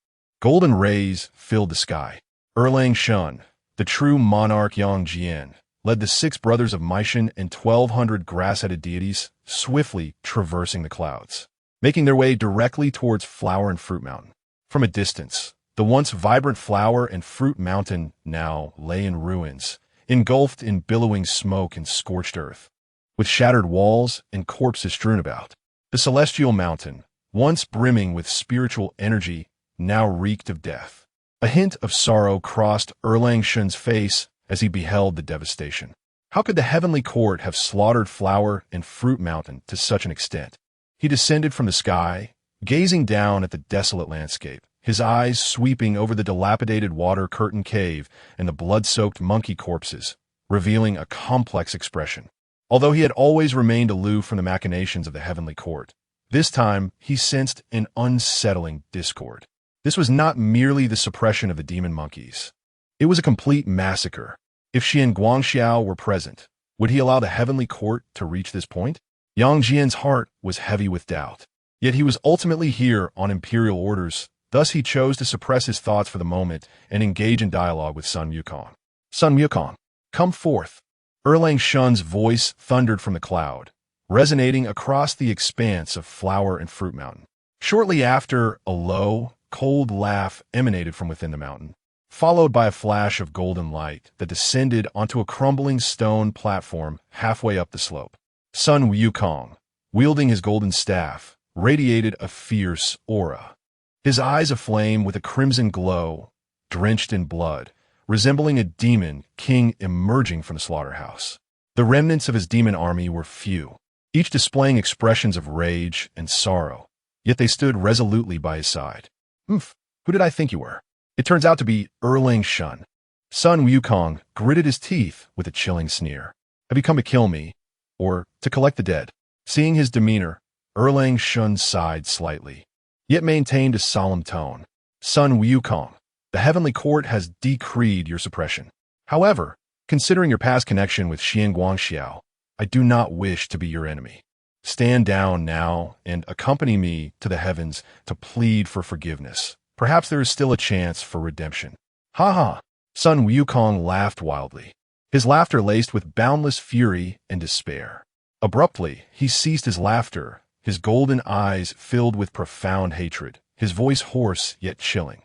Golden rays filled the sky. Erlang Shun, the true monarch Yang Jian, led the 6 brothers of Meishan and 1,200 grass-headed deities, swiftly traversing the clouds, making their way directly towards Flower and Fruit Mountain. From a distance, the once vibrant Flower and Fruit Mountain now lay in ruins, engulfed in billowing smoke and scorched earth, with shattered walls and corpses strewn about. The celestial mountain, once brimming with spiritual energy, now reeked of death. A hint of sorrow crossed Erlang Shun's face as he beheld the devastation. How could the heavenly court have slaughtered Flower and Fruit Mountain to such an extent? He descended from the sky, gazing down at the desolate landscape, his eyes sweeping over the dilapidated water-curtained cave and the blood-soaked monkey corpses, revealing a complex expression. Although he had always remained aloof from the machinations of the heavenly court, this time he sensed an unsettling discord. This was not merely the suppression of the demon monkeys. It was a complete massacre. If Xian Guangxiao were present, would he allow the heavenly court to reach this point? Yang Jian's heart was heavy with doubt. Yet he was ultimately here on imperial orders, thus he chose to suppress his thoughts for the moment and engage in dialogue with Sun Wukong. Sun Wukong, come forth. Erlang Shun's voice thundered from the cloud, resonating across the expanse of Flower and Fruit Mountain. Shortly after, a low, cold laugh emanated from within the mountain, followed by a flash of golden light that descended onto a crumbling stone platform halfway up the slope. Sun Wukong, wielding his golden staff, radiated a fierce aura. His eyes aflame with a crimson glow, drenched in blood, resembling a demon king emerging from the slaughterhouse. The remnants of his demon army were few, each displaying expressions of rage and sorrow, yet they stood resolutely by his side. Who did I think you were? It turns out to be Erlang Shun. Sun Wukong gritted his teeth with a chilling sneer. Have you come to kill me, or to collect the dead? Seeing his demeanor, Erlang Shun sighed slightly, yet maintained a solemn tone. Sun Wukong, the heavenly court has decreed your suppression. However, considering your past connection with Xian Guangxiao, I do not wish to be your enemy. Stand down now and accompany me to the heavens to plead for forgiveness. Perhaps there is still a chance for redemption. Ha ha! Sun Wukong laughed wildly, his laughter laced with boundless fury and despair. Abruptly, he ceased his laughter, his golden eyes filled with profound hatred, his voice hoarse yet chilling.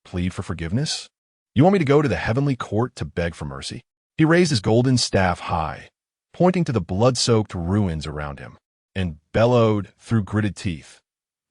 Plead for forgiveness? You want me to go to the heavenly court to beg for mercy? He raised his golden staff high, pointing to the blood-soaked ruins around him, and bellowed through gritted teeth.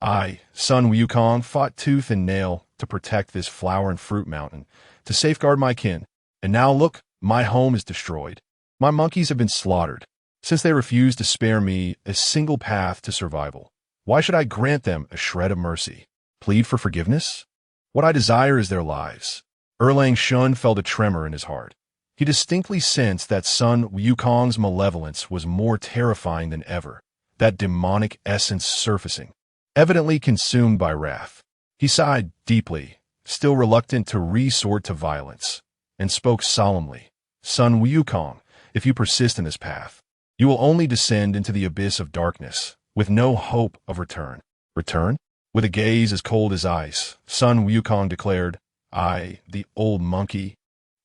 I, Sun Wukong, fought tooth and nail to protect this flower and fruit mountain, to safeguard my kin. And now look, my home is destroyed. My monkeys have been slaughtered, since they refuse to spare me a single path to survival. Why should I grant them a shred of mercy? Plead for forgiveness? What I desire is their lives. Erlang Shun felt a tremor in his heart. He distinctly sensed that Sun Wukong's malevolence was more terrifying than ever, that demonic essence surfacing, evidently consumed by wrath. He sighed deeply, still reluctant to resort to violence, and spoke solemnly. Sun Wukong, if you persist in this path, you will only descend into the abyss of darkness, with no hope of return. Return? With a gaze as cold as ice, Sun Wukong declared, I, the old monkey,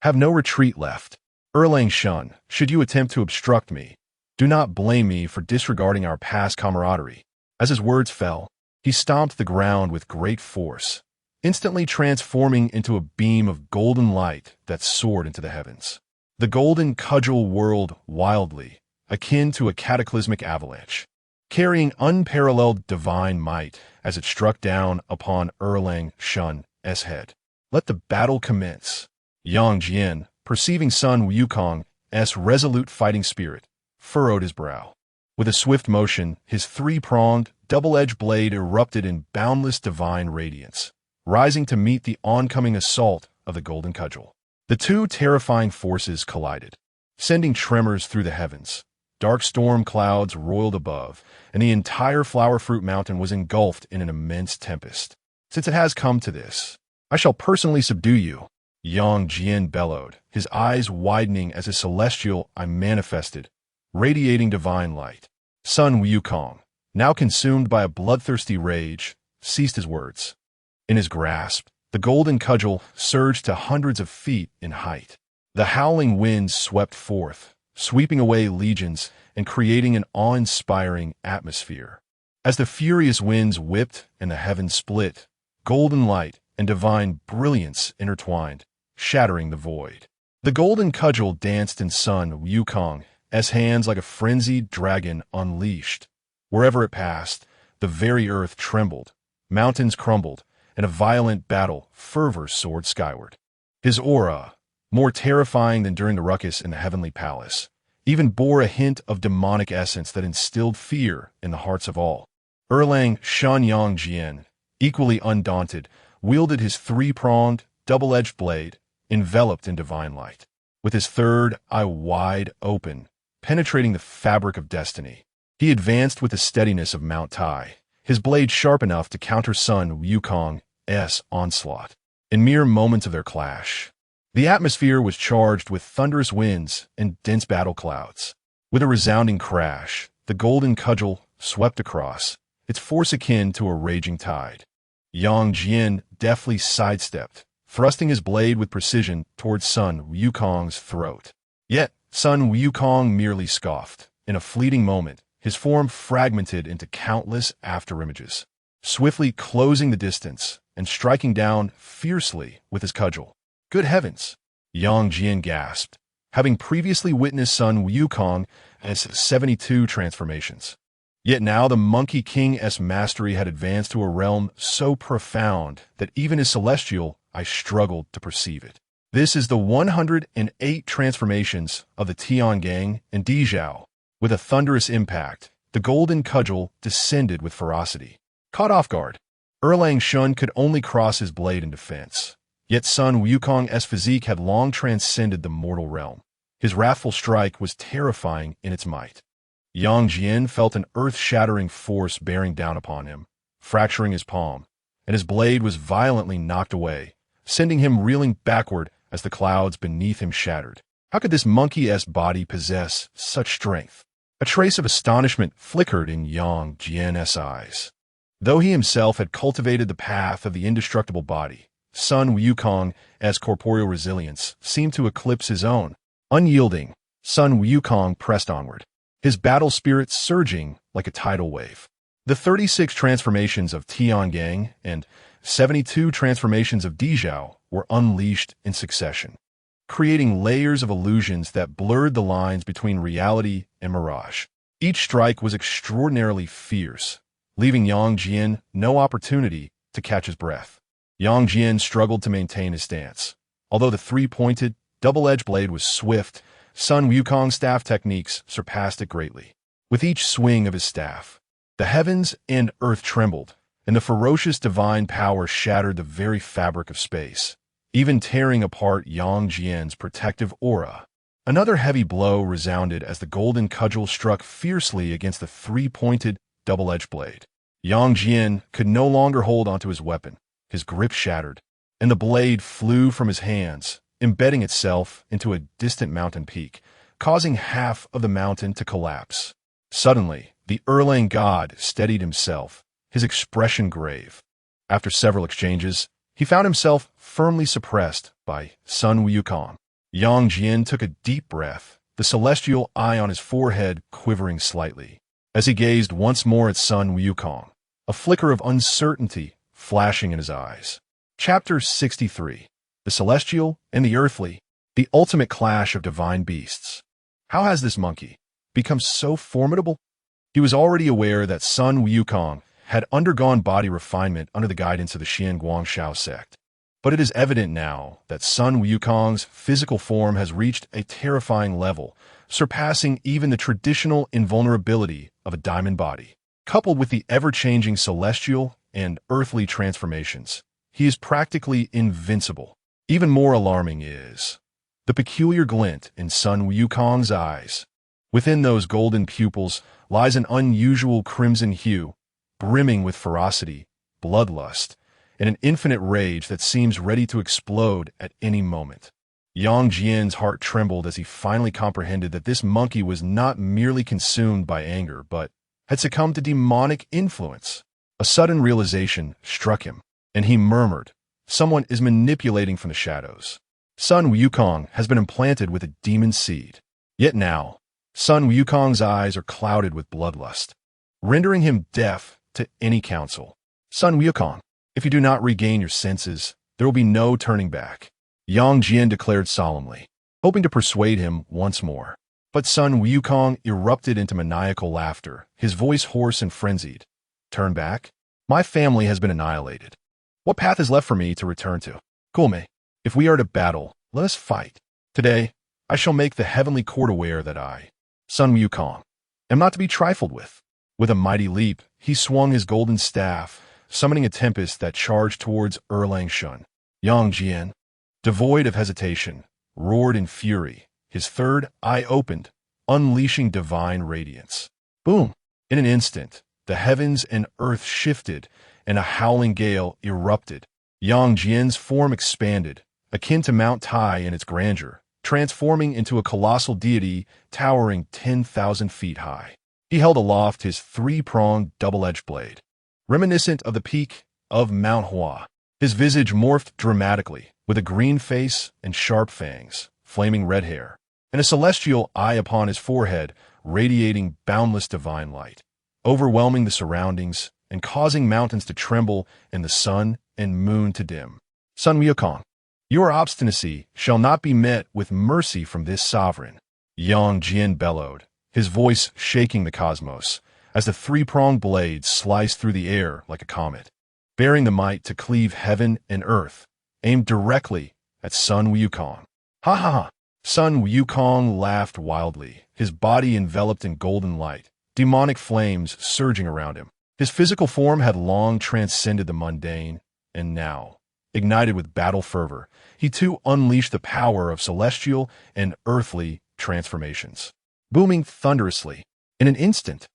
have no retreat left. Erlang Shun, should you attempt to obstruct me, do not blame me for disregarding our past camaraderie. As his words fell, he stomped the ground with great force, instantly transforming into a beam of golden light that soared into the heavens. The golden cudgel whirled wildly, akin to a cataclysmic avalanche, carrying unparalleled divine might as it struck down upon Erlang Shun's head. Let the battle commence. Yang Jian, perceiving Sun Wukong's resolute fighting spirit, furrowed his brow. With a swift motion, his three-pronged, double-edged blade erupted in boundless divine radiance, rising to meet the oncoming assault of the golden cudgel. The two terrifying forces collided, sending tremors through the heavens. Dark storm clouds roiled above, and the entire flower fruit mountain was engulfed in an immense tempest. Since it has come to this, I shall personally subdue you. Yang Jian bellowed, his eyes widening as a celestial eye manifested, radiating divine light. Sun Wukong, now consumed by a bloodthirsty rage, ceased his words. In his grasp, the golden cudgel surged to hundreds of feet in height. The howling winds swept forth, sweeping away legions and creating an awe-inspiring atmosphere. As the furious winds whipped and the heavens split, golden light and divine brilliance intertwined, shattering the void. The golden cudgel danced in Sun Wukong's hands like a frenzied dragon unleashed. Wherever it passed, the very earth trembled, mountains crumbled, and a violent battle fervor soared skyward. His aura, more terrifying than during the ruckus in the heavenly palace, even bore a hint of demonic essence that instilled fear in the hearts of all. Erlang Shun Yang Jian, equally undaunted, wielded his three-pronged, double-edged blade, enveloped in divine light. With his third eye wide open, penetrating the fabric of destiny, he advanced with the steadiness of Mount Tai, his blade sharp enough to counter Sun Wukong's onslaught. In mere moments of their clash, the atmosphere was charged with thunderous winds and dense battle clouds. With a resounding crash, the golden cudgel swept across, its force akin to a raging tide. Yang Jian deftly sidestepped, thrusting his blade with precision towards Sun Wukong's throat. Yet, Sun Wukong merely scoffed. In a fleeting moment, his form fragmented into countless afterimages, swiftly closing the distance and striking down fiercely with his cudgel. Good heavens! Yang Jian gasped, having previously witnessed Sun Wukong's 72 transformations. Yet now the Monkey King's mastery had advanced to a realm so profound that even as celestial, I struggled to perceive it. This is the 108 transformations of the Tiangang and Dijiao. With a thunderous impact, the golden cudgel descended with ferocity. Caught off guard, Erlang Shun could only cross his blade in defense. Yet Sun Wukong's physique had long transcended the mortal realm. His wrathful strike was terrifying in its might. Yang Jian felt an earth-shattering force bearing down upon him, fracturing his palm, and his blade was violently knocked away, sending him reeling backward as the clouds beneath him shattered. How could this monkey-esque body possess such strength? A trace of astonishment flickered in Yang Jian's eyes. Though he himself had cultivated the path of the indestructible body, Sun Wukong's corporeal resilience seemed to eclipse his own. Unyielding, Sun Wukong pressed onward, his battle spirit surging like a tidal wave. The 36 transformations of Tiangang and 72 transformations of Dijiao were unleashed in succession, creating layers of illusions that blurred the lines between reality and mirage. Each strike was extraordinarily fierce, leaving Yang Jian no opportunity to catch his breath. Yang Jian struggled to maintain his stance. Although the three-pointed, double-edged blade was swift, Sun Wukong's staff techniques surpassed it greatly. With each swing of his staff, the heavens and earth trembled, and the ferocious divine power shattered the very fabric of space, even tearing apart Yang Jian's protective aura. Another heavy blow resounded as the golden cudgel struck fiercely against the three-pointed, double-edged blade. Yang Jian could no longer hold onto his weapon. His grip shattered, and the blade flew from his hands, embedding itself into a distant mountain peak, causing half of the mountain to collapse. Suddenly, the Erlang god steadied himself, his expression grave. After several exchanges, he found himself firmly suppressed by Sun Wukong. Yang Jian took a deep breath, the celestial eye on his forehead quivering slightly. As he gazed once more at Sun Wukong, a flicker of uncertainty flashing in his eyes. Chapter 63. The Celestial and the Earthly, the ultimate clash of divine beasts. How has this monkey become so formidable? He was already aware that Sun Wukong had undergone body refinement under the guidance of the Xian Guangxiao sect. But it is evident now that Sun Wukong's physical form has reached a terrifying level, surpassing even the traditional invulnerability of a diamond body. Coupled with the ever-changing celestial and earthly transformations, he is practically invincible. Even more alarming is the peculiar glint in Sun Wukong's eyes. Within those golden pupils lies an unusual crimson hue, brimming with ferocity, bloodlust, and an infinite rage that seems ready to explode at any moment. Yang Jian's heart trembled as he finally comprehended that this monkey was not merely consumed by anger, but had succumbed to demonic influence. A sudden realization struck him, and he murmured, "Someone is manipulating from the shadows." Sun Wukong has been implanted with a demon seed. Yet now, Sun Wukong's eyes are clouded with bloodlust, rendering him deaf to any counsel. "Sun Wukong, if you do not regain your senses, there will be no turning back," Yang Jian declared solemnly, hoping to persuade him once more. But Sun Wukong erupted into maniacal laughter, his voice hoarse and frenzied. "Turn back? My family has been annihilated. What path is left for me to return to? Kulme, if we are to battle, let us fight. Today, I shall make the heavenly court aware that I, Sun Wukong, am not to be trifled with." With a mighty leap, he swung his golden staff, summoning a tempest that charged towards Erlang Shun. Yang Jian, devoid of hesitation, roared in fury, his third eye opened, unleashing divine radiance. Boom! In an instant, the heavens and earth shifted, and a howling gale erupted. Yang Jian's form expanded, akin to Mount Tai in its grandeur, transforming into a colossal deity towering 10,000 feet high. He held aloft his three-pronged double-edged blade, reminiscent of the peak of Mount Hua. His visage morphed dramatically, with a green face and sharp fangs, flaming red hair, and a celestial eye upon his forehead, radiating boundless divine light, overwhelming the surroundings and causing mountains to tremble and the sun and moon to dim. "Sun Wukong, your obstinacy shall not be met with mercy from this sovereign," Yang Jian bellowed, his voice shaking the cosmos, as the three-pronged blade sliced through the air like a comet, bearing the might to cleave heaven and earth, aimed directly at Sun Wukong. Ha ha ha! Sun Wukong laughed wildly, his body enveloped in golden light, demonic flames surging around him. His physical form had long transcended the mundane, and now, ignited with battle fervor, he too unleashed the power of celestial and earthly transformations. Booming thunderously, in an instant,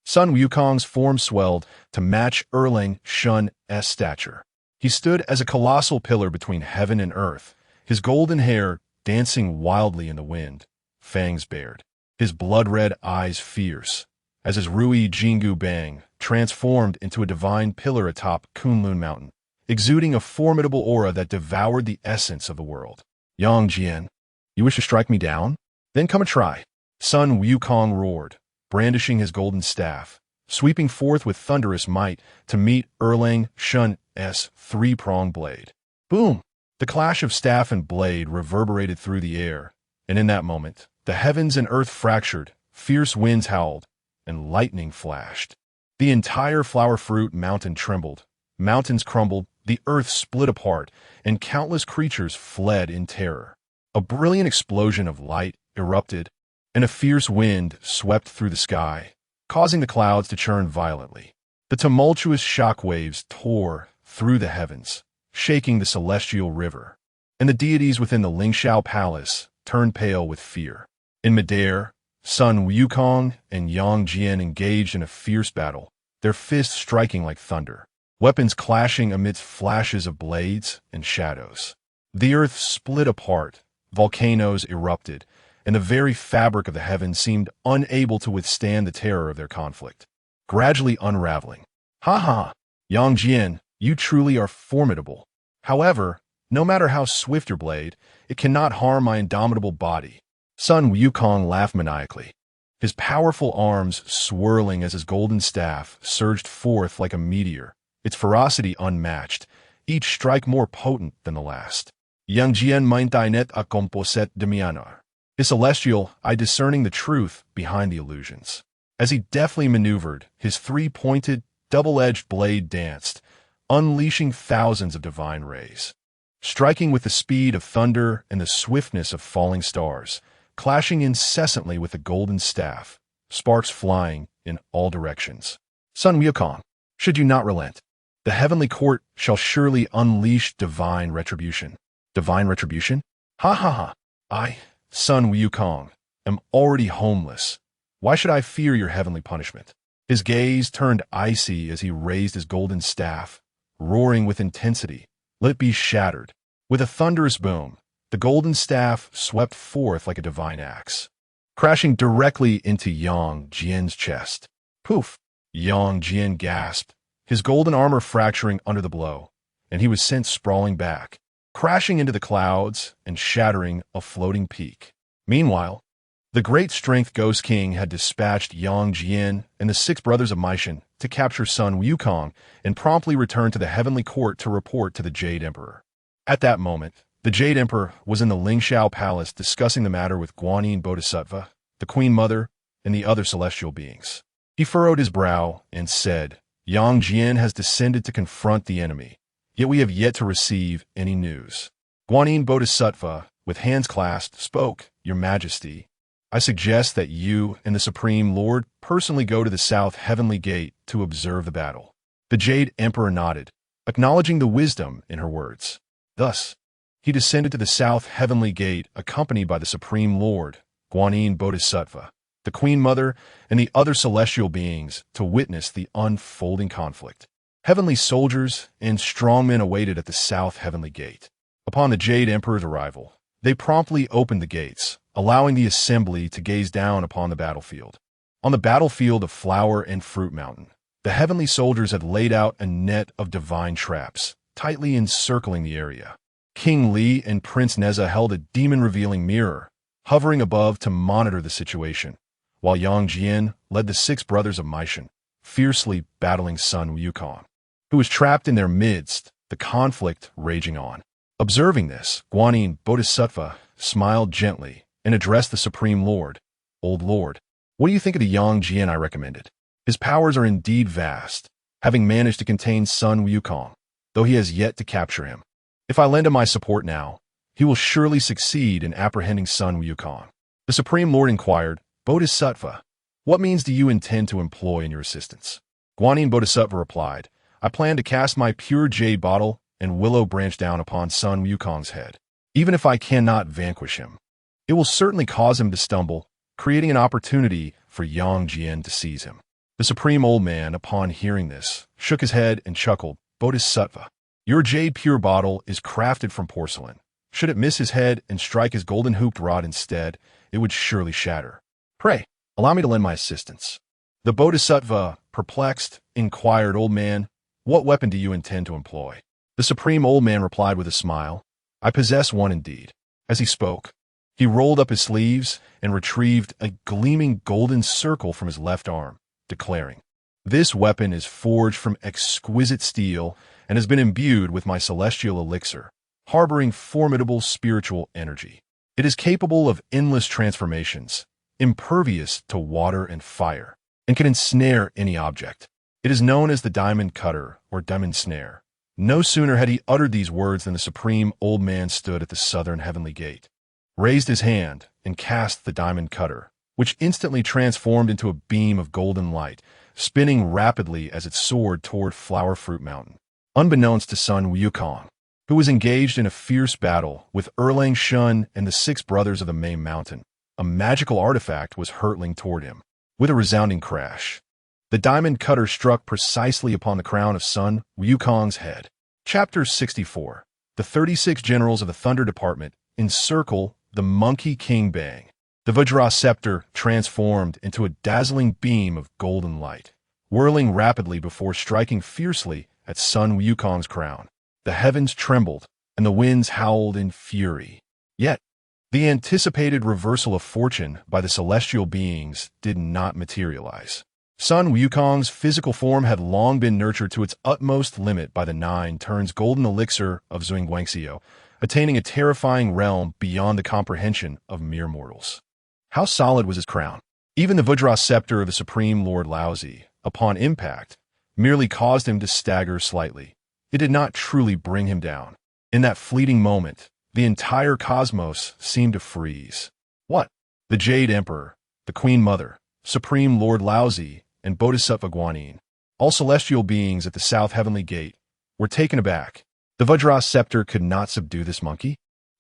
Sun Wukong's form swelled to match Erlang Shun's stature. He stood as a colossal pillar between heaven and earth, his golden hair dancing wildly in the wind, fangs bared, his blood-red eyes fierce, as his Rui Jingu Bang transformed into a divine pillar atop Kunlun Mountain, exuding a formidable aura that devoured the essence of the world. Yang Jian, you wish to strike me down? Then come and try. Sun Wukong roared, brandishing his golden staff, sweeping forth with thunderous might to meet Erlang Shun's three-pronged blade. Boom! The clash of staff and blade reverberated through the air, and in that moment, the heavens and earth fractured, fierce winds howled, and lightning flashed. The entire flower fruit mountain trembled, mountains crumbled, the earth split apart, and countless creatures fled in terror. A brilliant explosion of light erupted, and a fierce wind swept through the sky, causing the clouds to churn violently. The tumultuous shock waves tore through the heavens, shaking the celestial river, and the deities within the Lingxiao Palace turned pale with fear. In midair, Sun Wukong and Yang Jian engaged in a fierce battle, their fists striking like thunder, weapons clashing amidst flashes of blades and shadows. The earth split apart, volcanoes erupted, and the very fabric of the heavens seemed unable to withstand the terror of their conflict, gradually unraveling. Ha ha! Yang Jian, you truly are formidable. However, no matter how swift your blade, it cannot harm my indomitable body. Sun Wukong laughed maniacally, his powerful arms swirling as his golden staff surged forth like a meteor, its ferocity unmatched, each strike more potent than the last. Yang Jian maintinet a composet de mianar. His celestial eye discerning the truth behind the illusions. As he deftly maneuvered, his three-pointed, double-edged blade danced, unleashing thousands of divine rays, striking with the speed of thunder and the swiftness of falling stars, clashing incessantly with the golden staff, sparks flying in all directions. Sun Wukong, should you not relent, the heavenly court shall surely unleash divine retribution. Divine retribution? Ha ha ha! I, Sun Wukong, am already homeless. Why should I fear your heavenly punishment? His gaze turned icy as he raised his golden staff, roaring with intensity. Let it be shattered. With a thunderous boom, the golden staff swept forth like a divine axe, crashing directly into Yang Jian's chest. Poof! Yang Jian gasped, his golden armor fracturing under the blow, and he was sent sprawling back, crashing into the clouds and shattering a floating peak. Meanwhile, the great strength Ghost King had dispatched Yang Jian and the 6 brothers of Maishan to capture Sun Wukong and promptly return to the heavenly court to report to the Jade Emperor. At that moment, the Jade Emperor was in the Lingxiao Palace discussing the matter with Guanyin Bodhisattva, the Queen Mother, and the other celestial beings. He furrowed his brow and said, Yang Jian has descended to confront the enemy, yet we have yet to receive any news. Guanyin Bodhisattva, with hands clasped, spoke, Your Majesty, I suggest that you and the Supreme Lord personally go to the South Heavenly Gate to observe the battle. The Jade Emperor nodded, acknowledging the wisdom in her words. Thus, he descended to the South Heavenly Gate accompanied by the Supreme Lord, Guanyin Bodhisattva, the Queen Mother, and the other celestial beings to witness the unfolding conflict. Heavenly soldiers and strongmen awaited at the South Heavenly Gate. Upon the Jade Emperor's arrival, they promptly opened the gates, allowing the assembly to gaze down upon the battlefield. On the battlefield of Flower and Fruit Mountain, the heavenly soldiers had laid out a net of divine traps, tightly encircling the area. King Li and Prince Neza held a demon-revealing mirror, hovering above to monitor the situation, while Yang Jian led the 6 brothers of Maishan, fiercely battling Sun Wukong, who was trapped in their midst, the conflict raging on. Observing this, Guanyin Bodhisattva smiled gently and addressed the Supreme Lord. Old Lord, what do you think of the Yang Jian I recommended? His powers are indeed vast, having managed to contain Sun Wukong, though he has yet to capture him. If I lend him my support now, He will surely succeed in apprehending Sun Wukong. The Supreme Lord inquired, Bodhisattva, what means do you intend to employ in your assistance? Guanyin Bodhisattva replied, I plan to cast my pure jade bottle and willow branch down upon Sun Wukong's head. Even if I cannot vanquish him, it will certainly cause him to stumble, creating an opportunity for Yang Jian to seize him. The Supreme Old Man, upon hearing this, shook his head and chuckled, Bodhisattva, your jade pure bottle is crafted from porcelain. Should it miss his head and strike his golden-hooped rod instead, it would surely shatter. Pray, allow me to lend my assistance. The Bodhisattva, perplexed, inquired, Old Man, what weapon do you intend to employ? The Supreme Old Man replied with a smile, I possess one indeed. As he spoke, he rolled up his sleeves and retrieved a gleaming golden circle from his left arm, declaring, This weapon is forged from exquisite steel and has been imbued with my celestial elixir, harboring formidable spiritual energy. It is capable of endless transformations, impervious to water and fire, and can ensnare any object. It is known as the diamond cutter or diamond snare. No sooner had he uttered these words than the Supreme Old Man stood at the southern heavenly gate, raised his hand, and cast the diamond cutter, which instantly transformed into a beam of golden light, spinning rapidly as it soared toward Flower Fruit Mountain. Unbeknownst to Sun Wukong, who was engaged in a fierce battle with Erlang Shun and the 6 brothers of the Mei Mountain, a magical artifact was hurtling toward him. With a resounding crash, the diamond cutter struck precisely upon the crown of Sun Wukong's head. Chapter 64. The 36 generals of the Thunder Department encircle the Monkey King Bang. The Vajra scepter transformed into a dazzling beam of golden light, whirling rapidly before striking fiercely at Sun Wukong's crown. The heavens trembled, and the winds howled in fury. Yet, the anticipated reversal of fortune by the celestial beings did not materialize. Sun Wukong's physical form had long been nurtured to its utmost limit by the 9 turns golden elixir of Zhuangguangxiu, attaining a terrifying realm beyond the comprehension of mere mortals. How solid was his crown? Even the Vajra scepter of the Supreme Lord Laozi, upon impact, merely caused him to stagger slightly. It did not truly bring him down. In that fleeting moment, the entire cosmos seemed to freeze. What? The Jade Emperor, the Queen Mother, Supreme Lord Laozi, and Bodhisattva Guanyin, all celestial beings at the South Heavenly Gate, were taken aback. The Vajra scepter could not subdue this monkey.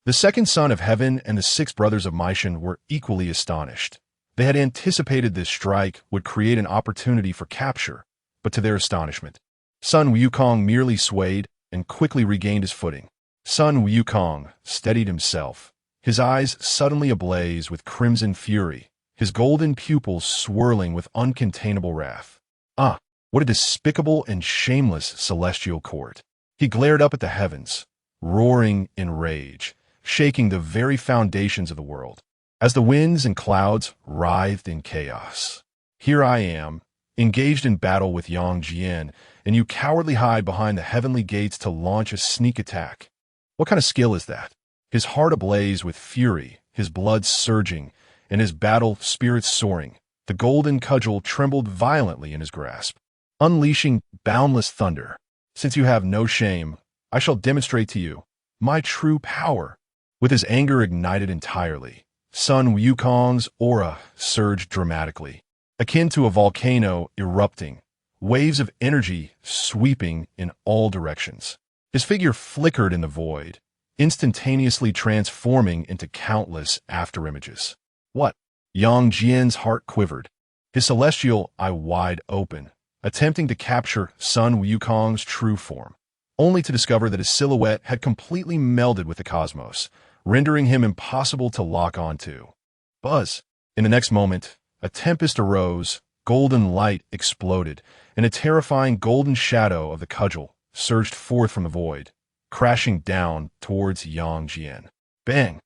The second son of heaven and the 6 brothers of Maishan were equally astonished. They had anticipated this strike would create an opportunity for capture, but to their astonishment, Sun Wukong merely swayed and quickly regained his footing. Sun Wukong steadied himself, his eyes suddenly ablaze with crimson fury, his golden pupils swirling with uncontainable wrath. Ah, what a despicable and shameless celestial court! He glared up at the heavens, roaring in rage, shaking the very foundations of the world, as the winds and clouds writhed in chaos. Here I am, engaged in battle with Yang Jian, and you cowardly hide behind the heavenly gates to launch a sneak attack. What kind of skill is that? His heart ablaze with fury, his blood surging, and his battle spirit soaring, the golden cudgel trembled violently in his grasp, unleashing boundless thunder. Since you have no shame, I shall demonstrate to you my true power. With his anger ignited entirely, Sun Wukong's aura surged dramatically, akin to a volcano erupting, waves of energy sweeping in all directions. His figure flickered in the void, instantaneously transforming into countless afterimages. What? Yang Jian's heart quivered, his celestial eye wide open, attempting to capture Sun Wukong's true form, only to discover that his silhouette had completely melded with the cosmos, rendering him impossible to lock onto. Buzz! In the next moment, a tempest arose, golden light exploded, and a terrifying golden shadow of the cudgel surged forth from the void, crashing down towards Yang Jian. Bang!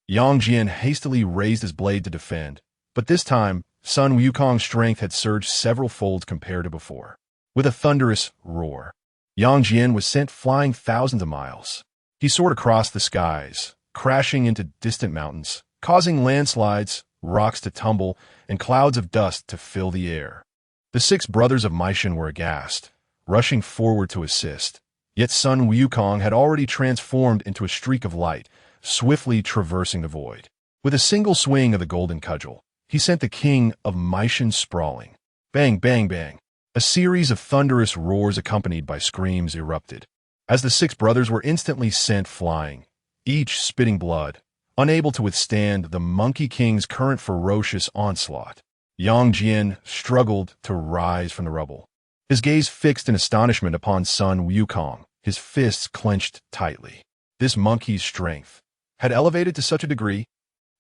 Yang Jian hastily raised his blade to defend, but this time, Sun Wukong's strength had surged several folds compared to before. With a thunderous roar, Yang Jian was sent flying thousands of miles. He soared across the skies, crashing into distant mountains, causing landslides, rocks to tumble, and clouds of dust to fill the air. The 6 brothers of Maishan were aghast, rushing forward to assist. Yet Sun Wukong had already transformed into a streak of light, swiftly traversing the void. With a single swing of the golden cudgel, he sent the king of Myshon sprawling. Bang, bang, bang. A series of thunderous roars accompanied by screams erupted, as the six brothers were instantly sent flying, each spitting blood, unable to withstand the Monkey King's current ferocious onslaught. Yang Jian struggled to rise from the rubble, his gaze fixed in astonishment upon Sun Wukong, his fists clenched tightly. This monkey's strength had elevated to such a degree,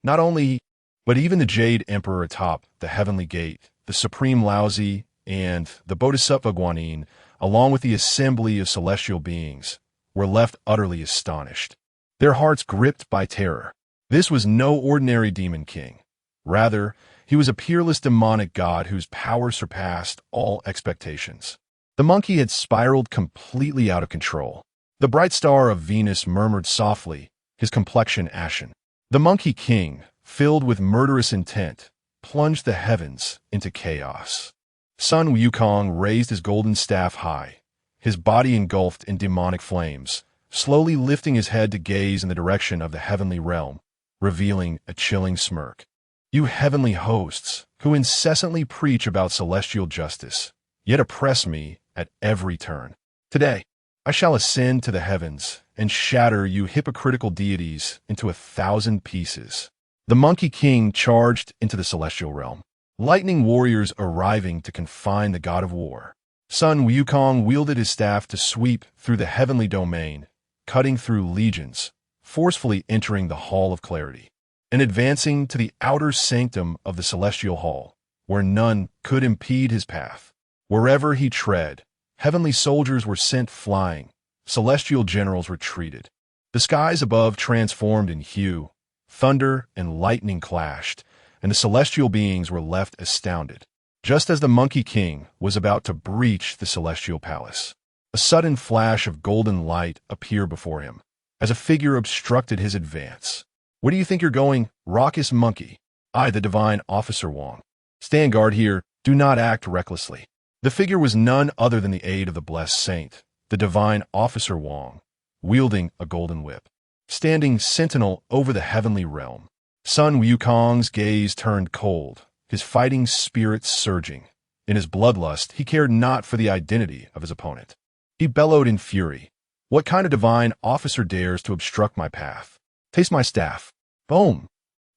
not only, but even the Jade Emperor atop the Heavenly Gate, the Supreme Laozi, and the Bodhisattva Guanyin, along with the assembly of celestial beings, were left utterly astonished, their hearts gripped by terror. This was no ordinary demon king. Rather, he was a peerless demonic god whose power surpassed all expectations. The monkey had spiraled completely out of control. The bright star of Venus murmured softly, his complexion ashen. The Monkey King, filled with murderous intent, plunged the heavens into chaos. Sun Wukong raised his golden staff high, his body engulfed in demonic flames, slowly lifting his head to gaze in the direction of the heavenly realm, revealing a chilling smirk. You heavenly hosts, who incessantly preach about celestial justice, yet oppress me at every turn. Today, I shall ascend to the heavens and shatter you hypocritical deities into 1,000 pieces. The Monkey King charged into the celestial realm, lightning warriors arriving to confine the god of war. Sun Wukong wielded his staff to sweep through the heavenly domain, cutting through legions, forcefully entering the Hall of Clarity, and advancing to the outer sanctum of the celestial hall, where none could impede his path. Wherever he tread, heavenly soldiers were sent flying, celestial generals retreated. The skies above transformed in hue, thunder and lightning clashed, and the celestial beings were left astounded. Just as the Monkey King was about to breach the celestial palace, a sudden flash of golden light appeared before him, as a figure obstructed his advance. Where do you think you're going, raucous monkey? I, the divine officer Wang. Stand guard here, do not act recklessly. The figure was none other than the aide of the blessed saint, the divine officer Wang, wielding a golden whip, standing sentinel over the heavenly realm. Sun Wukong's gaze turned cold, his fighting spirit surging. In his bloodlust, he cared not for the identity of his opponent. He bellowed in fury. What kind of divine officer dares to obstruct my path? Taste my staff. Boom!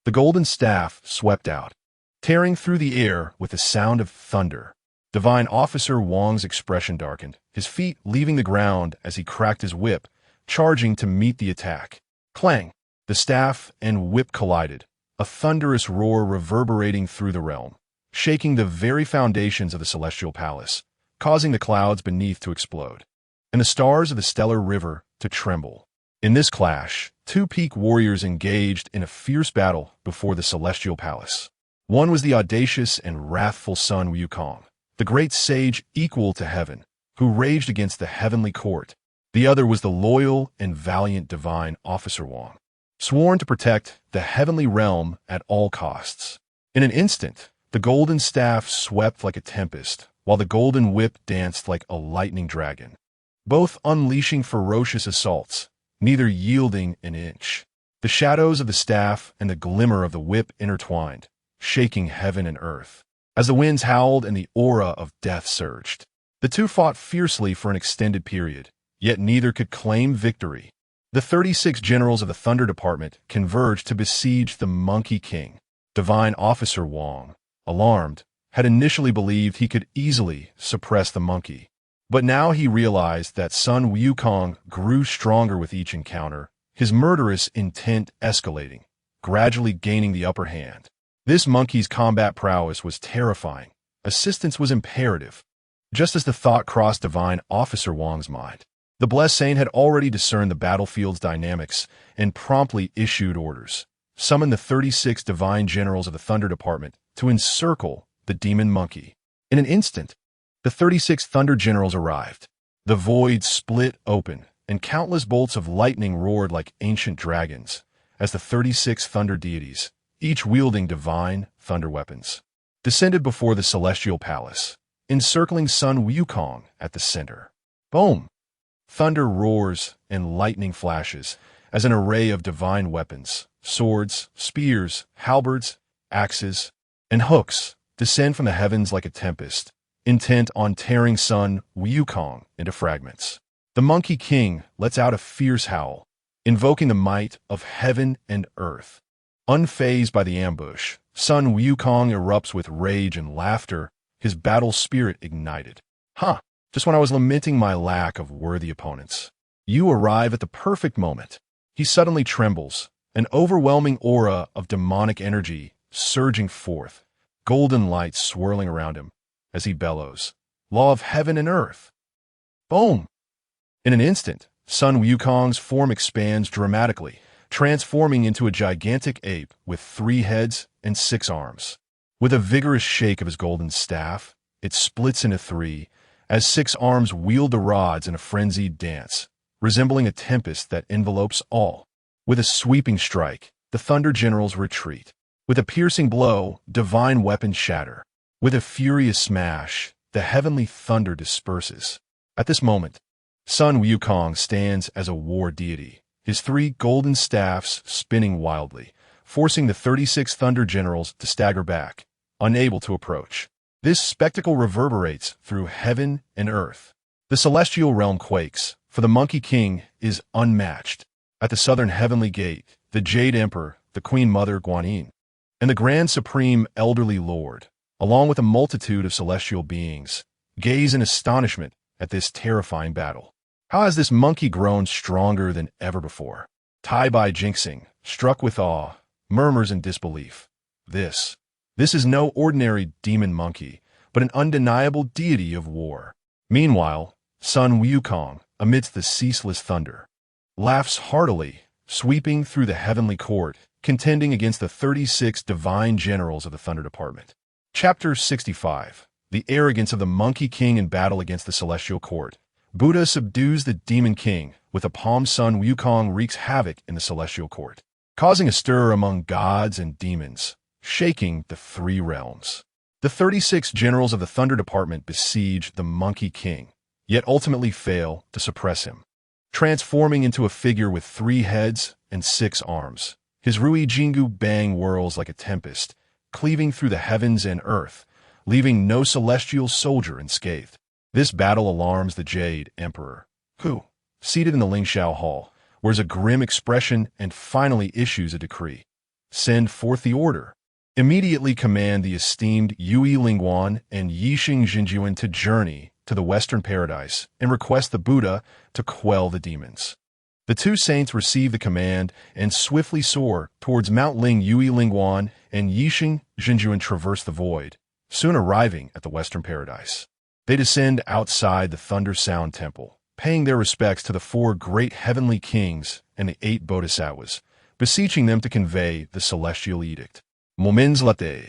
The golden staff swept out, tearing through the air with the sound of thunder. Divine Officer Wang's expression darkened, his feet leaving the ground as he cracked his whip, charging to meet the attack. Clang! The staff and whip collided, a thunderous roar reverberating through the realm, shaking the very foundations of the celestial palace, causing the clouds beneath to explode, and the stars of the stellar river to tremble. In this clash, two peak warriors engaged in a fierce battle before the celestial palace. One was the audacious and wrathful Sun Wukong, the great sage equal to heaven, who raged against the heavenly court. The other was the loyal and valiant divine officer Wang, sworn to protect the heavenly realm at all costs. In an instant, the golden staff swept like a tempest, while the golden whip danced like a lightning dragon, both unleashing ferocious assaults, neither yielding an inch. The shadows of the staff and the glimmer of the whip intertwined, shaking heaven and earth. As the winds howled and the aura of death surged, the two fought fiercely for an extended period, yet neither could claim victory. The 36 generals of the Thunder Department converged to besiege the Monkey King. Divine Officer Wang, alarmed, had initially believed he could easily suppress the monkey. But now he realized that Sun Wukong grew stronger with each encounter, his murderous intent escalating, gradually gaining the upper hand. This monkey's combat prowess was terrifying. Assistance was imperative. Just as the thought crossed Divine Officer Wang's mind, the blessed saint had already discerned the battlefield's dynamics and promptly issued orders. Summon the 36 divine generals of the Thunder Department to encircle the demon monkey. In an instant, the 36 Thunder Generals arrived. The void split open, and countless bolts of lightning roared like ancient dragons, as the 36 Thunder deities, each wielding divine thunder weapons, descended before the celestial palace, encircling Sun Wukong at the center. Boom! Thunder roars and lightning flashes, as an array of divine weapons, swords, spears, halberds, axes, and hooks descend from the heavens like a tempest, intent on tearing Sun Wukong into fragments. The Monkey King lets out a fierce howl, invoking the might of heaven and earth. Unfazed by the ambush, Sun Wukong erupts with rage and laughter, his battle spirit ignited. Just when I was lamenting my lack of worthy opponents, you arrive at the perfect moment. He suddenly trembles, an overwhelming aura of demonic energy surging forth, golden light swirling around him as he bellows, "Law of heaven and earth!" Boom! In an instant, Sun Wukong's form expands dramatically, transforming into a gigantic ape with 3 heads and 6 arms. With a vigorous shake of his golden staff, it splits into 3, as 6 arms wield the rods in a frenzied dance, resembling a tempest that envelopes all. With a sweeping strike, the Thunder Generals retreat. With a piercing blow, divine weapons shatter. With a furious smash, the heavenly thunder disperses. At this moment, Sun Wukong stands as a war deity, his 3 golden staffs spinning wildly, forcing the 36 Thunder Generals to stagger back, unable to approach. This spectacle reverberates through heaven and earth. The celestial realm quakes, for the Monkey King is unmatched. At the southern heavenly gate, the Jade Emperor, the Queen Mother Guanyin, and the Grand Supreme Elderly Lord, along with a multitude of celestial beings, gaze in astonishment at this terrifying battle. How has this monkey grown stronger than ever before? Tai Bai Jinxing, struck with awe, murmurs in disbelief. This is no ordinary demon monkey, but an undeniable deity of war. Meanwhile, Sun Wukong, amidst the ceaseless thunder, laughs heartily, sweeping through the heavenly court, contending against the 36 divine generals of the Thunder Department. Chapter 65. The arrogance of the Monkey King in battle against the celestial court. Buddha subdues the demon king, with a palm Sun Wukong wreaks havoc in the celestial court, causing a stir among gods and demons, shaking the 3 realms. The 36 generals of the Thunder Department besiege the Monkey King, yet ultimately fail to suppress him. Transforming into a figure with 3 heads and 6 arms, his Rui Jingu Bang whirls like a tempest, cleaving through the heavens and earth, leaving no celestial soldier unscathed. This battle alarms the Jade Emperor, who, seated in the Lingxiao Hall, wears a grim expression and finally issues a decree. Send forth the order. Immediately command the esteemed Yui Lingguan and Yixing Jinjuan to journey to the Western Paradise and request the Buddha to quell the demons. The 2 saints receive the command and swiftly soar towards Mount Ling. Yui Lingguan and Yixing Jinjuan traverse the void, soon arriving at the Western Paradise. They descend outside the Thunder Sound Temple, paying their respects to the 4 great heavenly kings and the 8 bodhisattvas, beseeching them to convey the celestial edict. Moments later,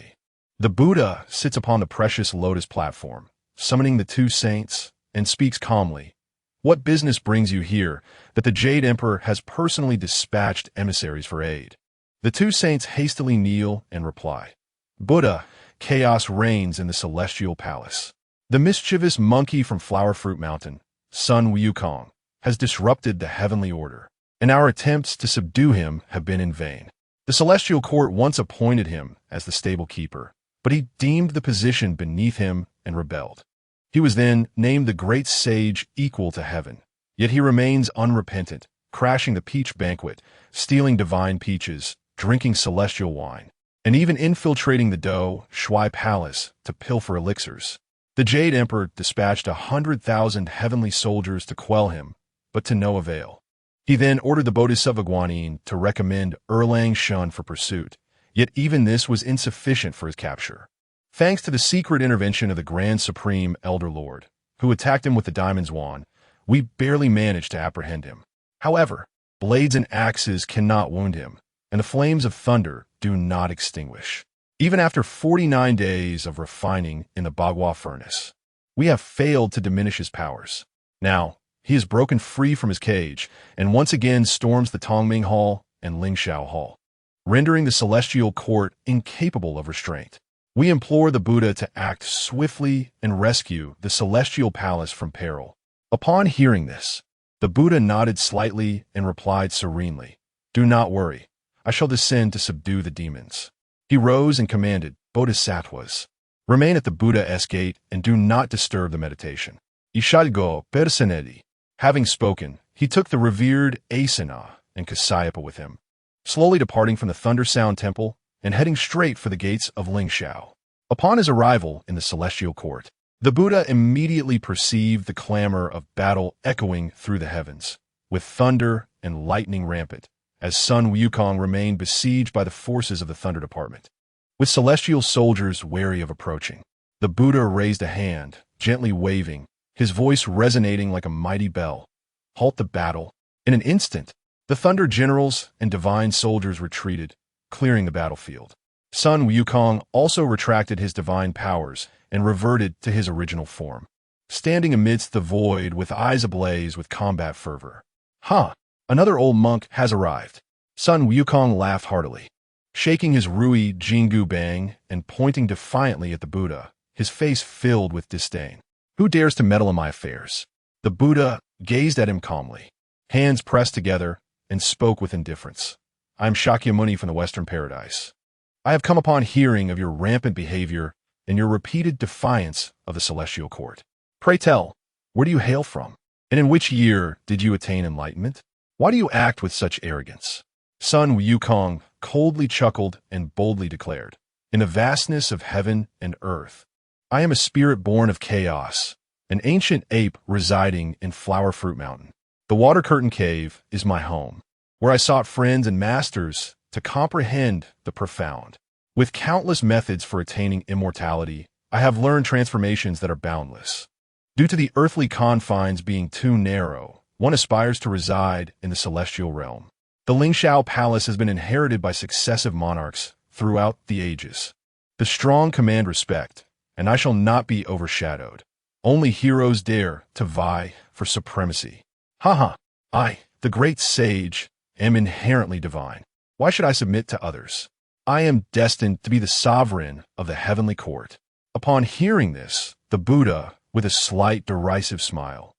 the Buddha sits upon the precious lotus platform, summoning the 2 saints, and speaks calmly. What business brings you here that the Jade Emperor has personally dispatched emissaries for aid? The 2 saints hastily kneel and reply, Buddha, chaos reigns in the celestial palace. The mischievous monkey from Flower Fruit Mountain, Sun Wukong, has disrupted the heavenly order, and our attempts to subdue him have been in vain. The celestial court once appointed him as the stable keeper, but he deemed the position beneath him and rebelled. He was then named the great sage equal to heaven, yet he remains unrepentant, crashing the peach banquet, stealing divine peaches, drinking celestial wine, and even infiltrating the Do Shui Palace to pilfer elixirs. The Jade Emperor dispatched 100,000 heavenly soldiers to quell him, but to no avail. He then ordered the Bodhisattva Guanyin to recommend Erlang Shun for pursuit, yet even this was insufficient for his capture. Thanks to the secret intervention of the Grand Supreme Elder Lord, who attacked him with the Diamond's Wand, we barely managed to apprehend him. However, blades and axes cannot wound him, and the flames of thunder do not extinguish. Even after 49 days of refining in the Bagua furnace, we have failed to diminish his powers. Now, he is broken free from his cage and once again storms the Tongming Hall and Lingxiao Hall, rendering the celestial court incapable of restraint. We implore the Buddha to act swiftly and rescue the celestial palace from peril. Upon hearing this, The Buddha nodded slightly and replied serenely, "Do not worry. I shall descend to subdue the demons." He rose and commanded, "Bodhisattvas, remain at the Buddha's gate and do not disturb the meditation." Ishadgo Persanedi. Having spoken, he took the revered Asana and Kasyapa with him, slowly departing from the Thunder Sound Temple and heading straight for the gates of Lingshao. Upon his arrival in the celestial court, the Buddha immediately perceived the clamor of battle echoing through the heavens, with thunder and lightning rampant, as Sun Wukong remained besieged by the forces of the Thunder Department. With celestial soldiers wary of approaching, the Buddha raised a hand, gently waving, his voice resonating like a mighty bell. "Halt the battle." In an instant, the Thunder generals and divine soldiers retreated, clearing the battlefield. Sun Wukong also retracted his divine powers and reverted to his original form, standing amidst the void with eyes ablaze with combat fervor. "Huh, another old monk has arrived." Sun Wukong laughed heartily, shaking his Rui Jingu Bang and pointing defiantly at the Buddha, his face filled with disdain. "Who dares to meddle in my affairs?" The Buddha gazed at him calmly, hands pressed together, and spoke with indifference. "I am Shakyamuni from the Western Paradise. I have come upon hearing of your rampant behavior and your repeated defiance of the celestial court. Pray tell, where do you hail from? And in which year did you attain enlightenment? Why do you act with such arrogance?" Sun Wukong coldly chuckled and boldly declared, "In the vastness of heaven and earth, I am a spirit born of chaos, an ancient ape residing in Flower Fruit Mountain. The Water Curtain Cave is my home, where I sought friends and masters to comprehend the profound. With countless methods for attaining immortality, I have learned transformations that are boundless. Due to the earthly confines being too narrow, one aspires to reside in the celestial realm. The Lingshao Palace has been inherited by successive monarchs throughout the ages. The strong command respect, and I shall not be overshadowed. Only heroes dare to vie for supremacy. Haha, I, the great sage, am inherently divine. Why should I submit to others? I am destined to be the sovereign of the heavenly court." Upon hearing this, the Buddha, with a slight derisive smile,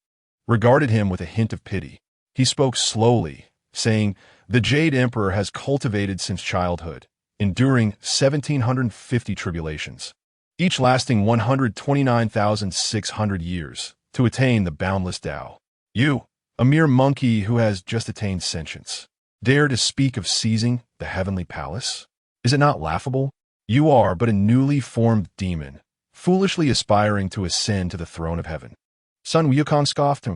regarded him with a hint of pity. He spoke slowly, saying, "The Jade Emperor has cultivated since childhood, enduring 1,750 tribulations, each lasting 129,600 years, to attain the boundless Tao. You, a mere monkey who has just attained sentience, dare to speak of seizing the heavenly palace? Is it not laughable? You are but a newly formed demon, foolishly aspiring to ascend to the throne of heaven." Sun Wukong scoffed.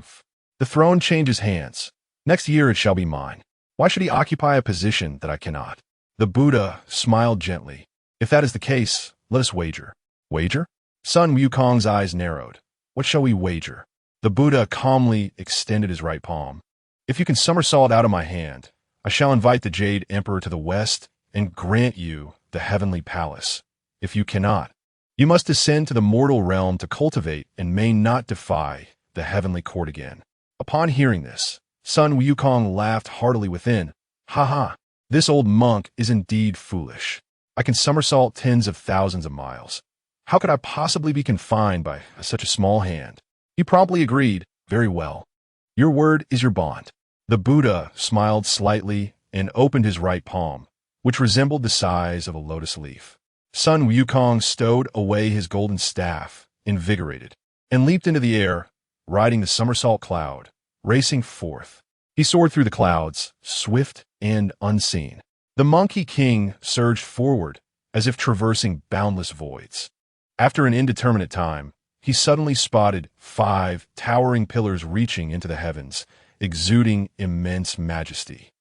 "The throne changes hands. Next year it shall be mine. Why should he occupy a position that I cannot?" The Buddha smiled gently. "If that is the case, let us wager." "Wager?" Sun Wukong's eyes narrowed. "What shall we wager?" The Buddha calmly extended his right palm. "If you can somersault out of my hand, I shall invite the Jade Emperor to the west and grant you the heavenly palace. If you cannot, you must descend to the mortal realm to cultivate and may not defy the heavenly court again." Upon hearing this, Sun Wukong laughed heartily within. "Ha ha, this old monk is indeed foolish. I can somersault tens of thousands of miles. How could I possibly be confined by such a small hand?" He promptly agreed, "Very well. Your word is your bond." The Buddha smiled slightly and opened his right palm, which resembled the size of a lotus leaf. Sun Wukong stowed away his golden staff, invigorated, and leaped into the air, riding the somersault cloud, racing forth. He soared through the clouds, swift and unseen. The Monkey King surged forward, as if traversing boundless voids. After an indeterminate time, he suddenly spotted 5 towering pillars reaching into the heavens, exuding immense majesty.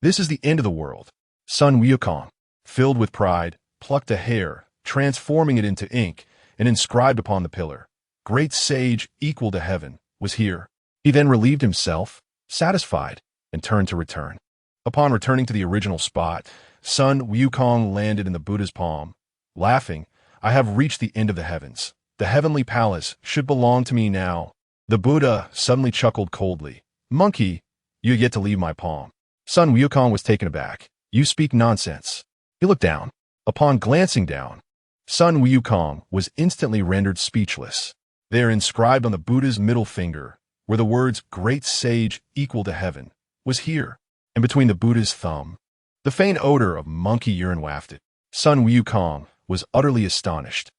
This is the end of the world." Sun Wukong, filled with pride, plucked a hair, transforming it into ink, and inscribed upon the pillar, "Great sage equal to heaven, was here." He then relieved himself, satisfied, and turned to return. Upon returning to the original spot, Sun Wukong landed in the Buddha's palm, laughing, "I have reached the end of the heavens. The heavenly palace should belong to me now." The Buddha suddenly chuckled coldly. "Monkey, you have yet to leave my palm." Sun Wukong was taken aback. "You speak nonsense." He looked down. Upon glancing down, Sun Wukong was instantly rendered speechless. There, inscribed on the Buddha's middle finger, where the words "great sage" equal to heaven, was here, and between the Buddha's thumb. The faint odor of monkey urine wafted. Sun Wukong was utterly astonished.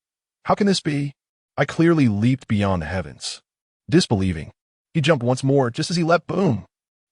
How can this be? I clearly leaped beyond the heavens. Disbelieving, he jumped once more just as he leapt boom.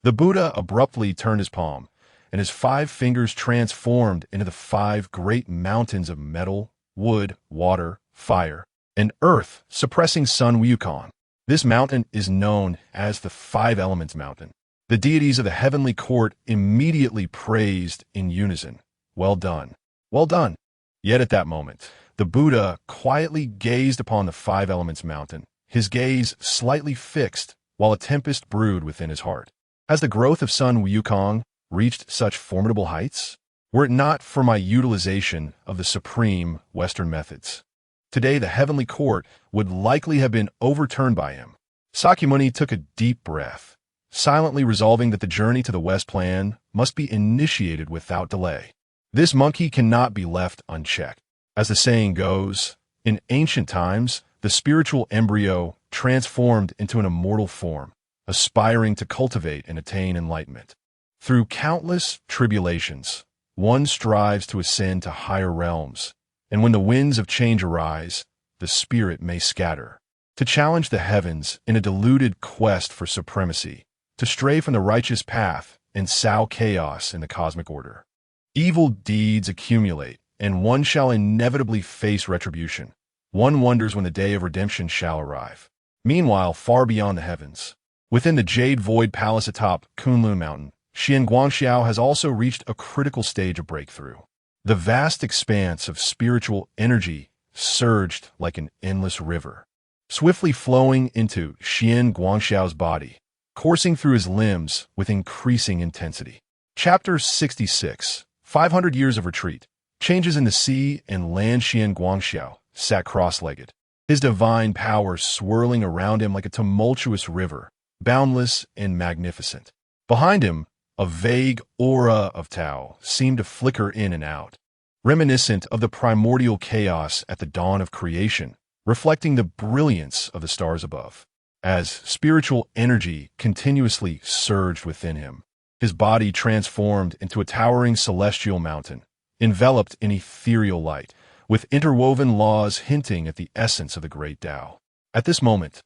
The Buddha abruptly turned his palm, and his 5 fingers transformed into the 5 great mountains of metal, wood, water, fire, and earth, suppressing Sun Wukong. This mountain is known as the 5 Elements Mountain. The deities of the heavenly court immediately praised in unison, "Well done, well done." Yet at that moment, the Buddha quietly gazed upon the 5 Elements Mountain, his gaze slightly fixed while a tempest brewed within his heart. Has the growth of Sun Wukong reached such formidable heights? Were it not for my utilization of the supreme Western methods, today the heavenly court would likely have been overturned by him. Sakyamuni took a deep breath, silently resolving that the journey to the West Plan must be initiated without delay. This monkey cannot be left unchecked. As the saying goes, in ancient times, the spiritual embryo transformed into an immortal form, aspiring to cultivate and attain enlightenment. Through countless tribulations, one strives to ascend to higher realms, and when the winds of change arise, the spirit may scatter. To challenge the heavens in a deluded quest for supremacy, to stray from the righteous path and sow chaos in the cosmic order. Evil deeds accumulate, and one shall inevitably face retribution. One wonders when the day of redemption shall arrive. Meanwhile, far beyond the heavens, within the Jade Void Palace atop Kunlun Mountain, Xian Guangxiao has also reached a critical stage of breakthrough. The vast expanse of spiritual energy surged like an endless river, swiftly flowing into Xian Guangxiao's body, coursing through his limbs with increasing intensity. Chapter 66, 500 Years of Retreat. Changes in the sea and land. Xian Guangxiao sat cross-legged, his divine power swirling around him like a tumultuous river, boundless and magnificent. Behind him, a vague aura of Tao seemed to flicker in and out, reminiscent of the primordial chaos at the dawn of creation, reflecting the brilliance of the stars above. As spiritual energy continuously surged within him, his body transformed into a towering celestial mountain, enveloped in ethereal light, with interwoven laws hinting at the essence of the great Tao. At this moment,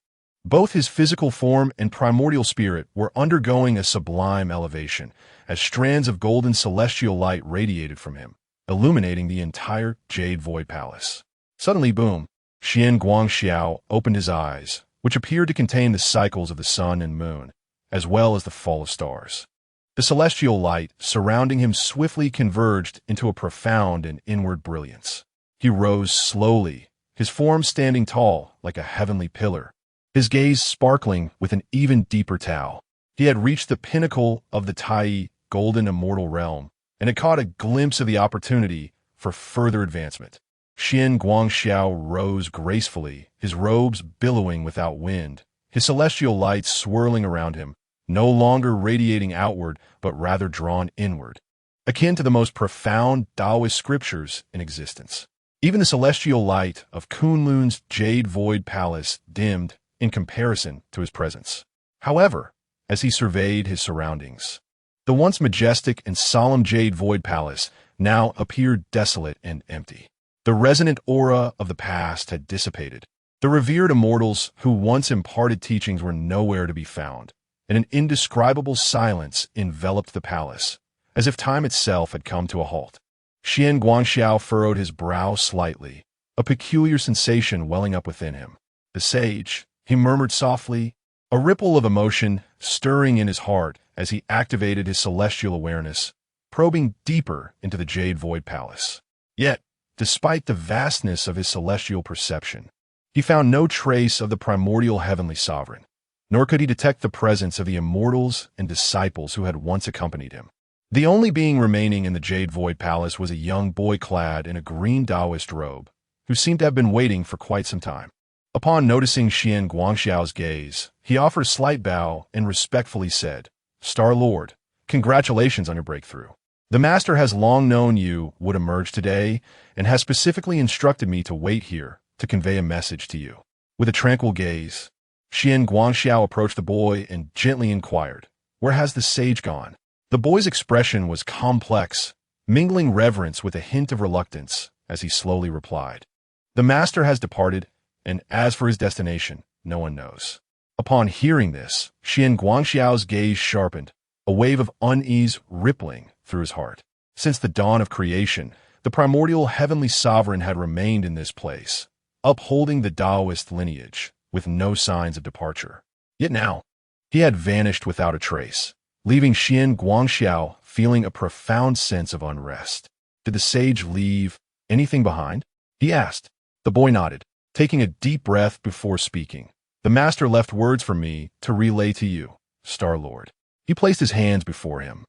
both his physical form and primordial spirit were undergoing a sublime elevation, as strands of golden celestial light radiated from him, illuminating the entire Jade Void Palace. Suddenly, boom, Xian Guangxiao opened his eyes, which appeared to contain the cycles of the sun and moon, as well as the fall of stars. The celestial light surrounding him swiftly converged into a profound and inward brilliance. He rose slowly, his form standing tall like a heavenly pillar, his gaze sparkling with an even deeper Tao. He had reached the pinnacle of the Tai golden immortal realm, and had caught a glimpse of the opportunity for further advancement. Xian Guangxiao rose gracefully, his robes billowing without wind, his celestial light swirling around him, no longer radiating outward, but rather drawn inward, akin to the most profound Taoist scriptures in existence. Even the celestial light of Kunlun's Jade Void Palace dimmed in comparison to his presence. However, as he surveyed his surroundings, the once majestic and solemn Jade Void Palace now appeared desolate and empty. The resonant aura of the past had dissipated. The revered immortals who once imparted teachings were nowhere to be found, and an indescribable silence enveloped the palace, as if time itself had come to a halt. Xian Guangxiao furrowed his brow slightly, a peculiar sensation welling up within him. The sage, he murmured softly, a ripple of emotion stirring in his heart as he activated his celestial awareness, probing deeper into the Jade Void Palace. Yet, despite the vastness of his celestial perception, he found no trace of the primordial heavenly sovereign, nor could he detect the presence of the immortals and disciples who had once accompanied him. The only being remaining in the Jade Void Palace was a young boy clad in a green Taoist robe, who seemed to have been waiting for quite some time. Upon noticing Xian Guangxiao's gaze, he offered a slight bow and respectfully said, "Star Lord, congratulations on your breakthrough. The Master has long known you would emerge today and has specifically instructed me to wait here to convey a message to you." With a tranquil gaze, Xian Guangxiao approached the boy and gently inquired, "Where has the sage gone?" The boy's expression was complex, mingling reverence with a hint of reluctance as he slowly replied, "The master has departed, and as for his destination, no one knows." Upon hearing this, Xian Guangxiao's gaze sharpened, a wave of unease rippling through his heart. Since the dawn of creation, the primordial heavenly sovereign had remained in this place, upholding the Taoist lineage, with no signs of departure. Yet now, he had vanished without a trace, leaving Xian Guangxiao feeling a profound sense of unrest. Did the sage leave anything behind? He asked. The boy nodded, taking a deep breath before speaking. "The master left words for me to relay to you, Star-Lord." He placed his hands before him,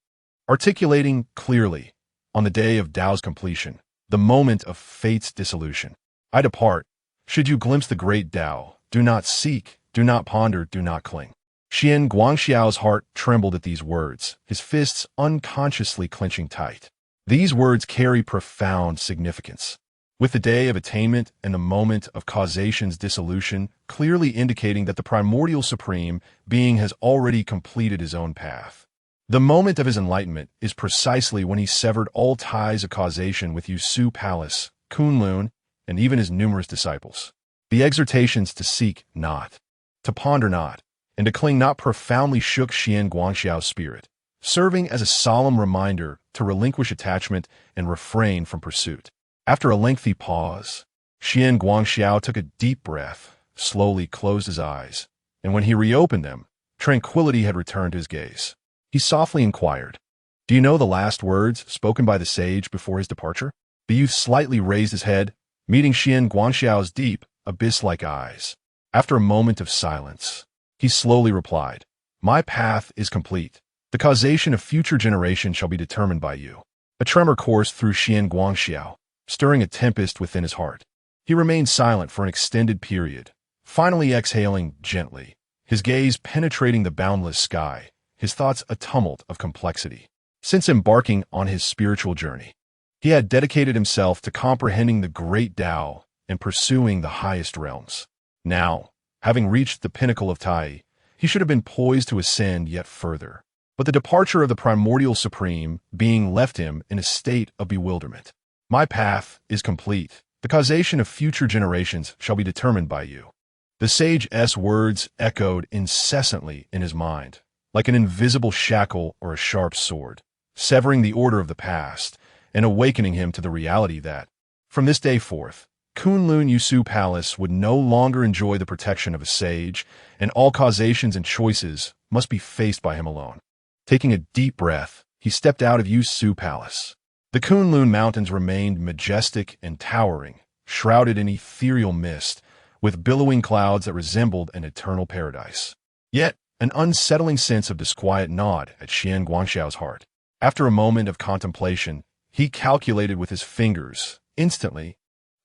articulating clearly, on the day of Tao's completion, the moment of fate's dissolution. "I depart. Should you glimpse the great Tao, do not seek, do not ponder, do not cling." Xian Guangxiao's heart trembled at these words, his fists unconsciously clenching tight. These words carry profound significance, with the day of attainment and the moment of causation's dissolution clearly indicating that the primordial supreme being has already completed his own path. The moment of his enlightenment is precisely when he severed all ties of causation with Yusu Palace, Kunlun, and even his numerous disciples. The exhortations to seek not, to ponder not, and to cling not profoundly shook Xian Guangxiao's spirit, serving as a solemn reminder to relinquish attachment and refrain from pursuit. After a lengthy pause, Xian Guangxiao took a deep breath, slowly closed his eyes, and when he reopened them, tranquility had returned to his gaze. He softly inquired, "Do you know the last words spoken by the sage before his departure?" The youth slightly raised his head, meeting Xian Guangxiao's deep, abyss-like eyes. After a moment of silence, he slowly replied, "My path is complete. The causation of future generations shall be determined by you." A tremor coursed through Xian Guangxiao, stirring a tempest within his heart. He remained silent for an extended period, finally exhaling gently, his gaze penetrating the boundless sky, his thoughts a tumult of complexity. Since embarking on his spiritual journey, he had dedicated himself to comprehending the great Tao and pursuing the highest realms. Now, having reached the pinnacle of Tai, he should have been poised to ascend yet further. But the departure of the primordial supreme being left him in a state of bewilderment. "My path is complete. The causation of future generations shall be determined by you." The sage's words echoed incessantly in his mind, like an invisible shackle or a sharp sword, severing the order of the past and awakening him to the reality that, from this day forth, Kunlun Yusu Palace would no longer enjoy the protection of a sage, and all causations and choices must be faced by him alone. Taking a deep breath, he stepped out of Yusu Palace. The Kunlun Mountains remained majestic and towering, shrouded in ethereal mist, with billowing clouds that resembled an eternal paradise. Yet, an unsettling sense of disquiet gnawed at Xian Guangxiao's heart. After a moment of contemplation, he calculated with his fingers. Instantly,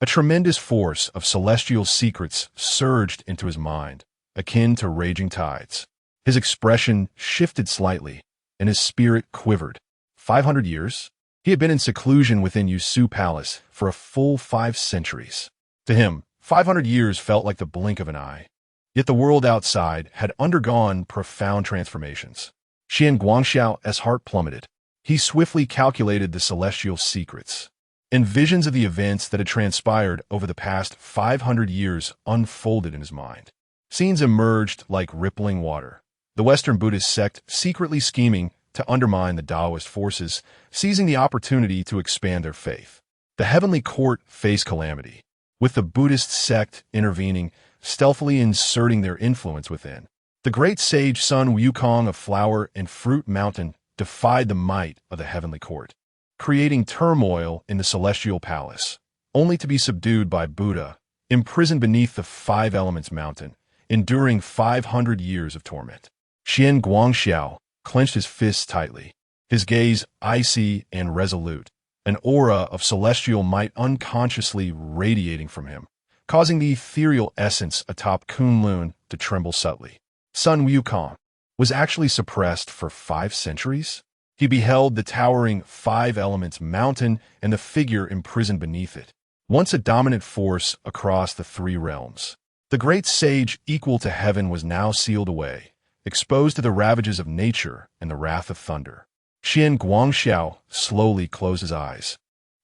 a tremendous force of celestial secrets surged into his mind, akin to raging tides. His expression shifted slightly, and his spirit quivered. 500 years? He had been in seclusion within Yusu Palace for a full 5 centuries. To him, 500 years felt like the blink of an eye. Yet the world outside had undergone profound transformations. Xian Guangxiao's heart plummeted. He swiftly calculated the celestial secrets, and visions of the events that had transpired over the past 500 years unfolded in his mind. Scenes emerged like rippling water. The Western Buddhist sect secretly scheming to undermine the Taoist forces, seizing the opportunity to expand their faith. The heavenly court faced calamity, with the Buddhist sect intervening, stealthily inserting their influence within. The great sage Sun Wukong of Flower and Fruit Mountain defied the might of the heavenly court, creating turmoil in the celestial palace, only to be subdued by Buddha, imprisoned beneath the 5 Elements Mountain, enduring 500 years of torment. Xian Guangxiao clenched his fists tightly, his gaze icy and resolute, an aura of celestial might unconsciously radiating from him, causing the ethereal essence atop Kunlun to tremble subtly. Sun Wukong was actually suppressed for 5 centuries? He beheld the towering 5 Elements Mountain and the figure imprisoned beneath it, once a dominant force across the 3 realms. The great sage equal to heaven was now sealed away, exposed to the ravages of nature and the wrath of thunder. Qian Guangxiao slowly closed his eyes,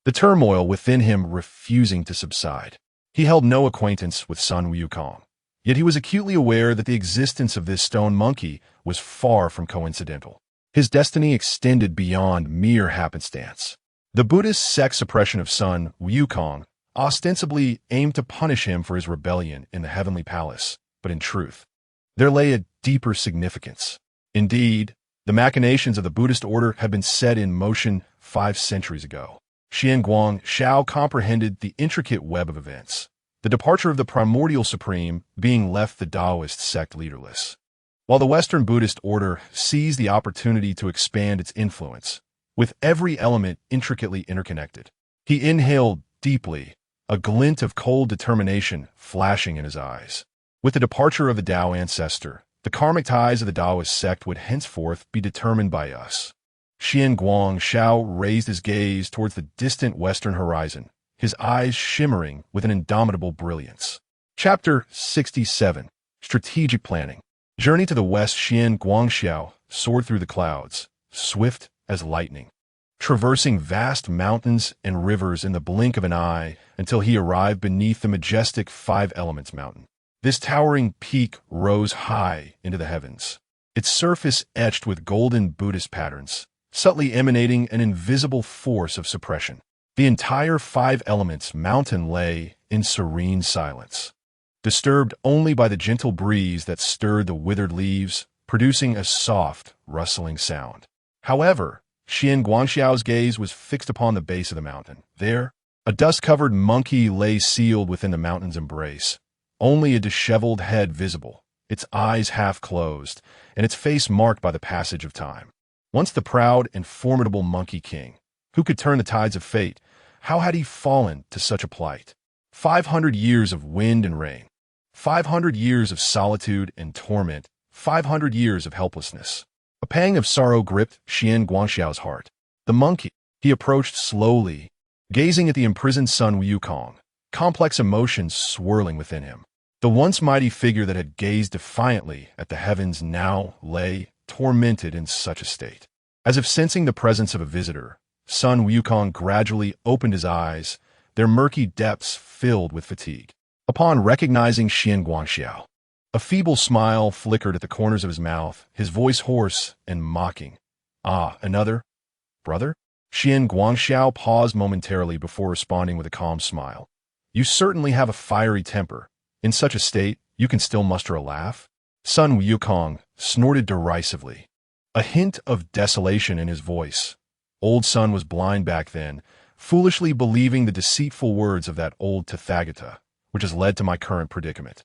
the turmoil within him refusing to subside. He held no acquaintance with Sun Wukong, yet he was acutely aware that the existence of this stone monkey was far from coincidental. His destiny extended beyond mere happenstance. The Buddhist sect suppression of Sun Wukong ostensibly aimed to punish him for his rebellion in the heavenly palace, but in truth, there lay a deeper significance. Indeed, the machinations of the Buddhist order had been set in motion 5 centuries ago. Qian Guangxiao comprehended the intricate web of events, the departure of the primordial supreme being left the Taoist sect leaderless, while the Western Buddhist order seized the opportunity to expand its influence, with every element intricately interconnected. He inhaled deeply, a glint of cold determination flashing in his eyes. With the departure of the Tao ancestor, the karmic ties of the Taoist sect would henceforth be determined by us. Qian Guangxiao raised his gaze towards the distant western horizon, his eyes shimmering with an indomitable brilliance. Chapter 67. Strategic Planning. Journey to the west. Qian Guangxiao soared through the clouds, swift as lightning, traversing vast mountains and rivers in the blink of an eye until he arrived beneath the majestic Five Elements Mountain. This towering peak rose high into the heavens, its surface etched with golden Buddhist patterns, subtly emanating an invisible force of suppression. The entire Five Elements Mountain lay in serene silence, disturbed only by the gentle breeze that stirred the withered leaves, producing a soft, rustling sound. However, Qian Guangxiao's gaze was fixed upon the base of the mountain. There, a dust-covered monkey lay sealed within the mountain's embrace, only a disheveled head visible, its eyes half closed, and its face marked by the passage of time. Once the proud and formidable Monkey King, who could turn the tides of fate, how had he fallen to such a plight? 500 years of wind and rain, 500 years of solitude and torment, 500 years of helplessness. A pang of sorrow gripped Qian Guangxiao's heart. The monkey, he approached slowly, gazing at the imprisoned Sun Wukong, complex emotions swirling within him. The once mighty figure that had gazed defiantly at the heavens now lay tormented in such a state. As if sensing the presence of a visitor, Sun Wukong gradually opened his eyes, their murky depths filled with fatigue. Upon recognizing Qian Guangxiao, a feeble smile flickered at the corners of his mouth, his voice hoarse and mocking. "Ah, another? Brother?" Qian Guangxiao paused momentarily before responding with a calm smile. "You certainly have a fiery temper. In such a state, you can still muster a laugh?" Sun Wukong snorted derisively, a hint of desolation in his voice. Old Sun was blind back then, foolishly believing the deceitful words of that old Tathagata, which has led to my current predicament.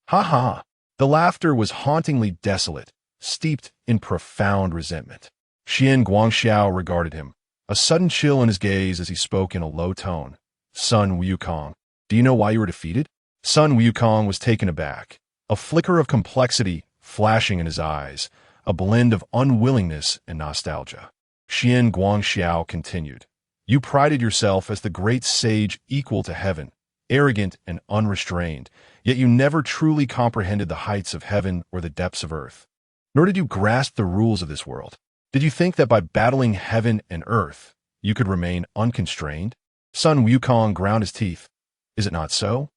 Ha ha! The laughter was hauntingly desolate, steeped in profound resentment. Qian Guangxiao regarded him, a sudden chill in his gaze as he spoke in a low tone. "Sun Wukong, do you know why you were defeated?" Sun Wukong was taken aback, a flicker of complexity flashing in his eyes, a blend of unwillingness and nostalgia. Qian Guangxiao continued, "You prided yourself as the great sage equal to heaven, arrogant and unrestrained, yet you never truly comprehended the heights of heaven or the depths of earth. Nor did you grasp the rules of this world. Did you think that by battling heaven and earth, you could remain unconstrained?" Sun Wukong ground his teeth. "Is it not so?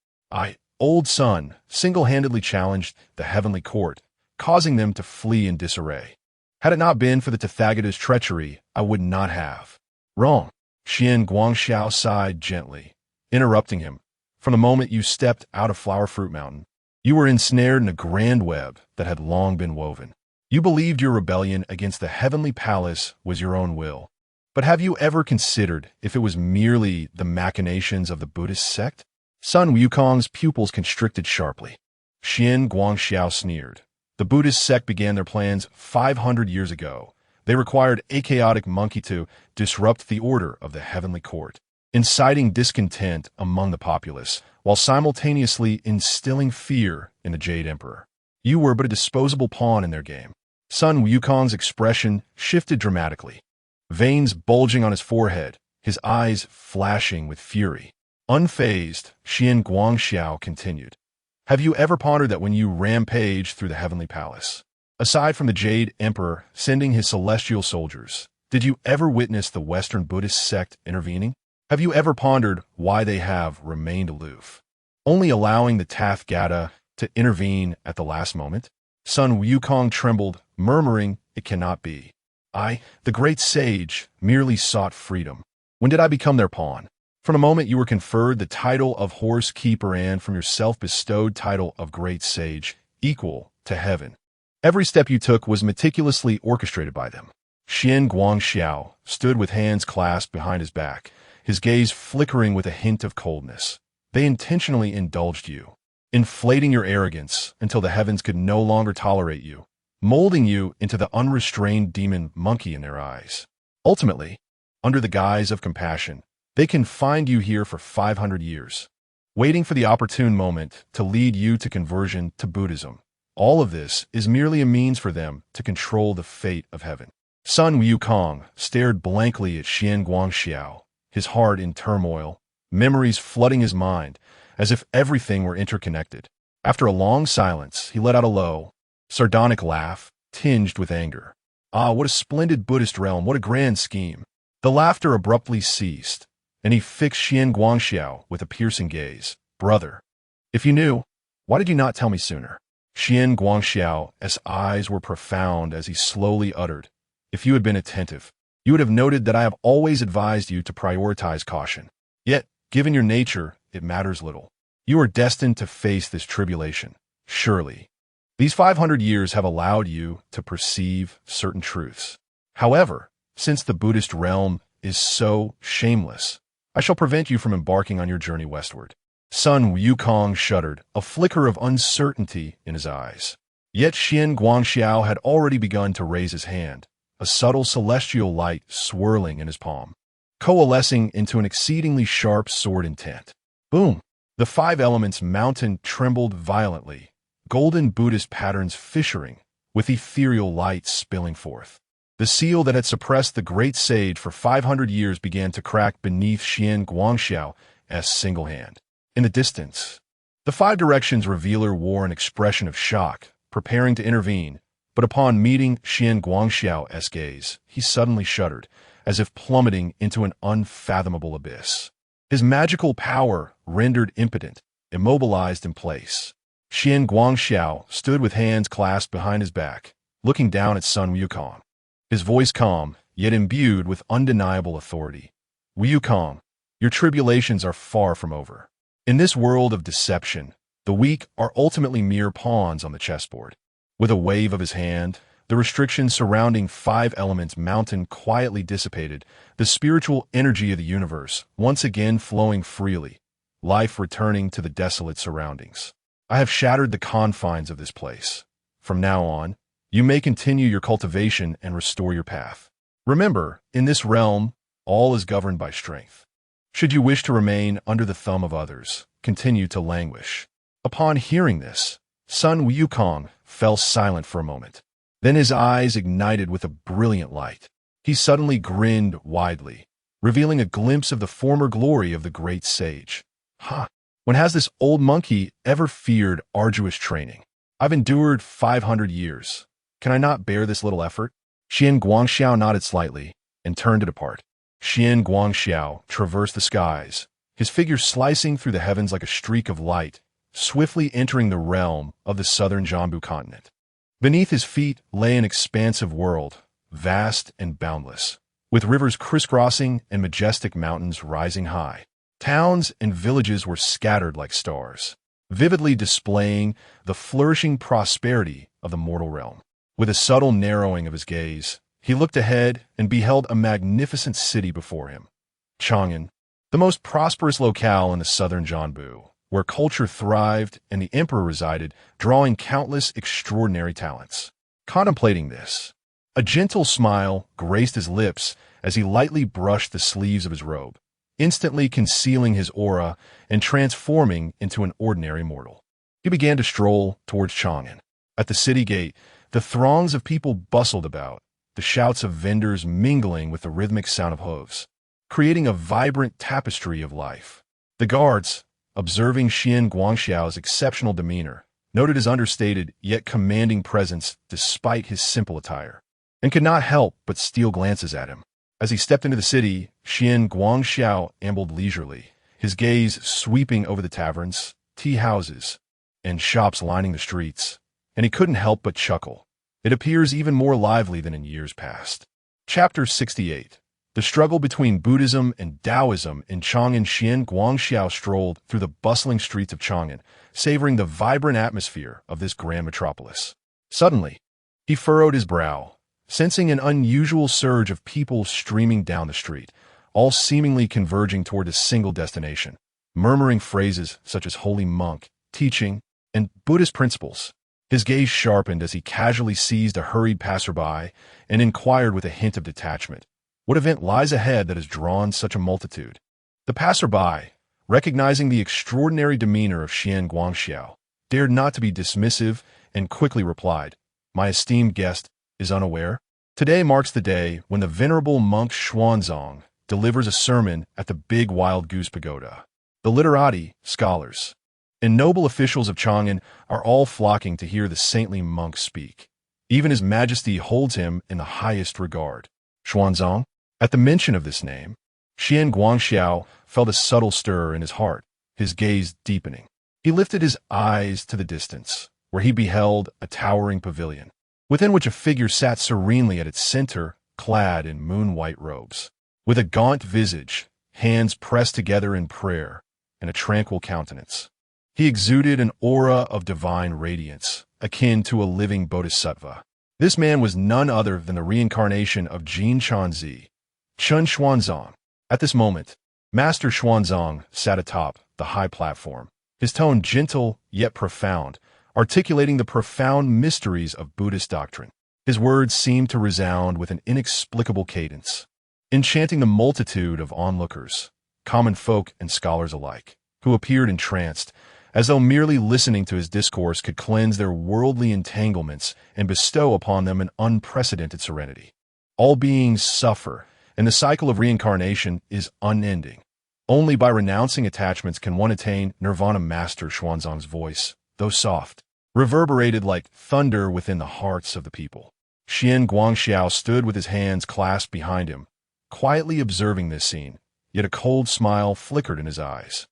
Old Sun, single-handedly challenged the heavenly court, causing them to flee in disarray. Had it not been for the Tathagata's treachery, I would not have." "Wrong." Qian Guangxiao sighed gently, interrupting him. "From the moment you stepped out of Flower Fruit Mountain, you were ensnared in a grand web that had long been woven. You believed your rebellion against the heavenly palace was your own will. But have you ever considered if it was merely the machinations of the Buddhist sect?" Sun Wukong's pupils constricted sharply. Qian Guangxiao sneered. "The Buddhist sect began their plans 500 years ago. They required a chaotic monkey to disrupt the order of the heavenly court, inciting discontent among the populace, while simultaneously instilling fear in the Jade Emperor. You were but a disposable pawn in their game." Sun Wukong's expression shifted dramatically, veins bulging on his forehead, his eyes flashing with fury. Unfazed, Qian Guangxiao continued, Have you ever pondered that when you rampage through the heavenly palace, aside from the Jade Emperor sending his celestial soldiers, did you ever witness the Western Buddhist sect intervening? Have you ever pondered why they have remained aloof, only allowing the Tathagata to intervene at the last moment? Sun Wukong trembled, murmuring, "It cannot be. I, the great sage, merely sought freedom. When did I become their pawn? From the moment you were conferred the title of Horse Keeper and from your self-bestowed title of Great Sage, equal to heaven. Every step you took was meticulously orchestrated by them." Xian Guangxiao stood with hands clasped behind his back, his gaze flickering with a hint of coldness. They intentionally indulged you, inflating your arrogance until the heavens could no longer tolerate you, molding you into the unrestrained demon monkey in their eyes. Ultimately, under the guise of compassion, they confined you here for 500 years, waiting for the opportune moment to lead you to conversion to Buddhism. All of this is merely a means for them to control the fate of heaven. Sun Wukong stared blankly at Xian Guangxiao, his heart in turmoil, memories flooding his mind, as if everything were interconnected. After a long silence, he let out a low, sardonic laugh, tinged with anger. "Ah, what a splendid Buddhist realm, what a grand scheme." The laughter abruptly ceased, and he fixed Xian Guangxiao with a piercing gaze. "Brother, if you knew, why did you not tell me sooner?" Xian Guangxiao's eyes were profound as he slowly uttered, "If you had been attentive, you would have noted that I have always advised you to prioritize caution. Yet, given your nature, it matters little. You are destined to face this tribulation, surely. These 500 years have allowed you to perceive certain truths. However, since the Buddhist realm is so shameless, I shall prevent you from embarking on your journey westward." Sun Wukong shuddered, a flicker of uncertainty in his eyes. Yet Xian Guangxiao had already begun to raise his hand, a subtle celestial light swirling in his palm, coalescing into an exceedingly sharp sword intent. Boom! The 5 elements mountain trembled violently, golden Buddhist patterns fissuring, with ethereal light spilling forth. The seal that had suppressed the great sage for 500 years began to crack beneath Xian Guangxiao's single hand. In the distance, the 5 directions revealer wore an expression of shock, preparing to intervene, but upon meeting Xian Guangxiao's gaze, he suddenly shuddered, as if plummeting into an unfathomable abyss. His magical power rendered impotent, immobilized in place. Xian Guangxiao stood with hands clasped behind his back, looking down at Sun Wukong. His voice calm, yet imbued with undeniable authority. "Wukong, your tribulations are far from over. In this world of deception, the weak are ultimately mere pawns on the chessboard." With a wave of his hand, the restrictions surrounding 5 elements mountain quietly dissipated, the spiritual energy of the universe once again flowing freely, life returning to the desolate surroundings. "I have shattered the confines of this place. From now on, you may continue your cultivation and restore your path. Remember, in this realm, all is governed by strength. Should you wish to remain under the thumb of others, continue to languish." Upon hearing this, Sun Wukong fell silent for a moment. Then his eyes ignited with a brilliant light. He suddenly grinned widely, revealing a glimpse of the former glory of the great sage. "Ha! When has this old monkey ever feared arduous training? I've endured 500 years. Can I not bear this little effort?" Xian Guangxiao nodded slightly and turned to depart. Xian Guangxiao traversed the skies, his figure slicing through the heavens like a streak of light, swiftly entering the realm of the southern Jambu continent. Beneath his feet lay an expansive world, vast and boundless, with rivers crisscrossing and majestic mountains rising high. Towns and villages were scattered like stars, vividly displaying the flourishing prosperity of the mortal realm. With a subtle narrowing of his gaze, he looked ahead and beheld a magnificent city before him. Chang'an, the most prosperous locale in the southern Jambu, where culture thrived and the emperor resided, drawing countless extraordinary talents. Contemplating this, a gentle smile graced his lips as he lightly brushed the sleeves of his robe, instantly concealing his aura and transforming into an ordinary mortal. He began to stroll towards Chang'an. At the city gate, the throngs of people bustled about, the shouts of vendors mingling with the rhythmic sound of hooves, creating a vibrant tapestry of life. The guards, observing Xian Guangxiao's exceptional demeanor, noted his understated yet commanding presence despite his simple attire, and could not help but steal glances at him. As he stepped into the city, Xian Guangxiao ambled leisurely, his gaze sweeping over the taverns, tea houses, and shops lining the streets, and he couldn't help but chuckle. It appears even more lively than in years past. Chapter 68. The struggle between Buddhism and Taoism in Chang'an. Xian Guangxiao strolled through the bustling streets of Chang'an, savoring the vibrant atmosphere of this grand metropolis. Suddenly, he furrowed his brow, sensing an unusual surge of people streaming down the street, all seemingly converging toward a single destination, murmuring phrases such as holy monk, teaching, and Buddhist principles. His gaze sharpened as he casually seized a hurried passerby and inquired with a hint of detachment, "What event lies ahead that has drawn such a multitude?" The passerby, recognizing the extraordinary demeanor of Xian Guangxiao, dared not to be dismissive and quickly replied, "My esteemed guest is unaware. Today marks the day when the venerable monk Xuanzang delivers a sermon at the Big Wild Goose Pagoda. The literati, scholars, and noble officials of Chang'an are all flocking to hear the saintly monk speak. Even His Majesty holds him in the highest regard." Xuanzang? At the mention of this name, Xian Guangxiao felt a subtle stir in his heart, his gaze deepening. He lifted his eyes to the distance, where he beheld a towering pavilion, within which a figure sat serenely at its center, clad in moon-white robes. With a gaunt visage, hands pressed together in prayer, and a tranquil countenance, he exuded an aura of divine radiance, akin to a living bodhisattva. This man was none other than the reincarnation of Jin Chanzi, Chun Xuanzang. At this moment, Master Xuanzang sat atop the high platform, his tone gentle yet profound, articulating the profound mysteries of Buddhist doctrine. His words seemed to resound with an inexplicable cadence, enchanting the multitude of onlookers, common folk and scholars alike, who appeared entranced, as though merely listening to his discourse could cleanse their worldly entanglements and bestow upon them an unprecedented serenity. All beings suffer, and the cycle of reincarnation is unending. Only by renouncing attachments can one attain nirvana. Master Xuanzang's voice, though soft, reverberated like thunder within the hearts of the people. Xian Guangxiao stood with his hands clasped behind him, quietly observing this scene, yet a cold smile flickered in his eyes.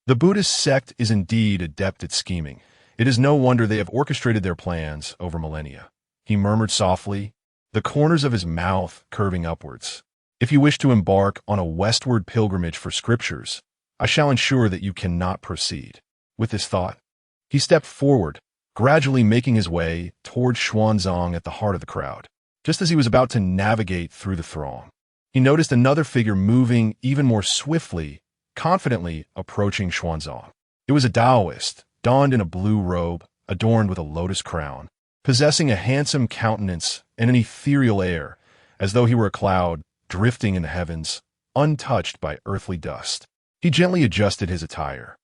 The Buddhist sect is indeed adept at scheming. It is no wonder they have orchestrated their plans over millennia. He murmured softly, the corners of his mouth curving upwards. "If you wish to embark on a westward pilgrimage for scriptures, I shall ensure that you cannot proceed." With this thought, he stepped forward, gradually making his way toward Xuanzang at the heart of the crowd. Just as he was about to navigate through the throng, he noticed another figure moving even more swiftly, confidently approaching Xuanzang. It was a Taoist, donned in a blue robe, adorned with a lotus crown, possessing a handsome countenance and an ethereal air, as though he were a cloud drifting in the heavens, untouched by earthly dust. He gently adjusted his attire,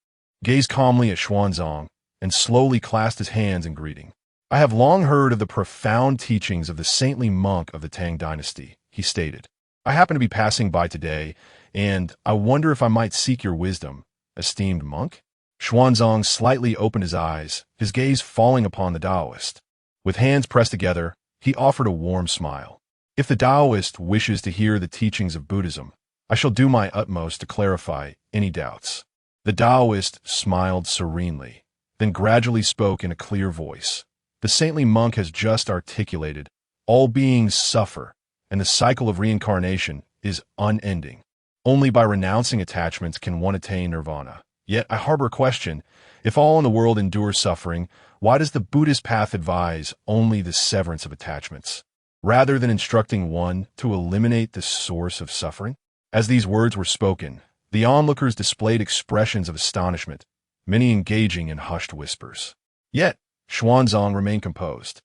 gazed calmly at Xuanzang, and slowly clasped his hands in greeting. "I have long heard of the profound teachings of the saintly monk of the Tang dynasty," he stated. "I happen to be passing by today, and I wonder if I might seek your wisdom, esteemed monk?" Xuanzang slightly opened his eyes, his gaze falling upon the Taoist. With hands pressed together, he offered a warm smile. "If the Taoist wishes to hear the teachings of Buddhism, I shall do my utmost to clarify any doubts." The Taoist smiled serenely, then gradually spoke in a clear voice. "The saintly monk has just articulated, all beings suffer, and the cycle of reincarnation is unending. Only by renouncing attachments can one attain nirvana. Yet I harbor a question. If all in the world endure suffering, why does the Buddhist path advise only the severance of attachments, rather than instructing one to eliminate the source of suffering?" As these words were spoken, the onlookers displayed expressions of astonishment, many engaging in hushed whispers. Yet, Xuanzang remained composed,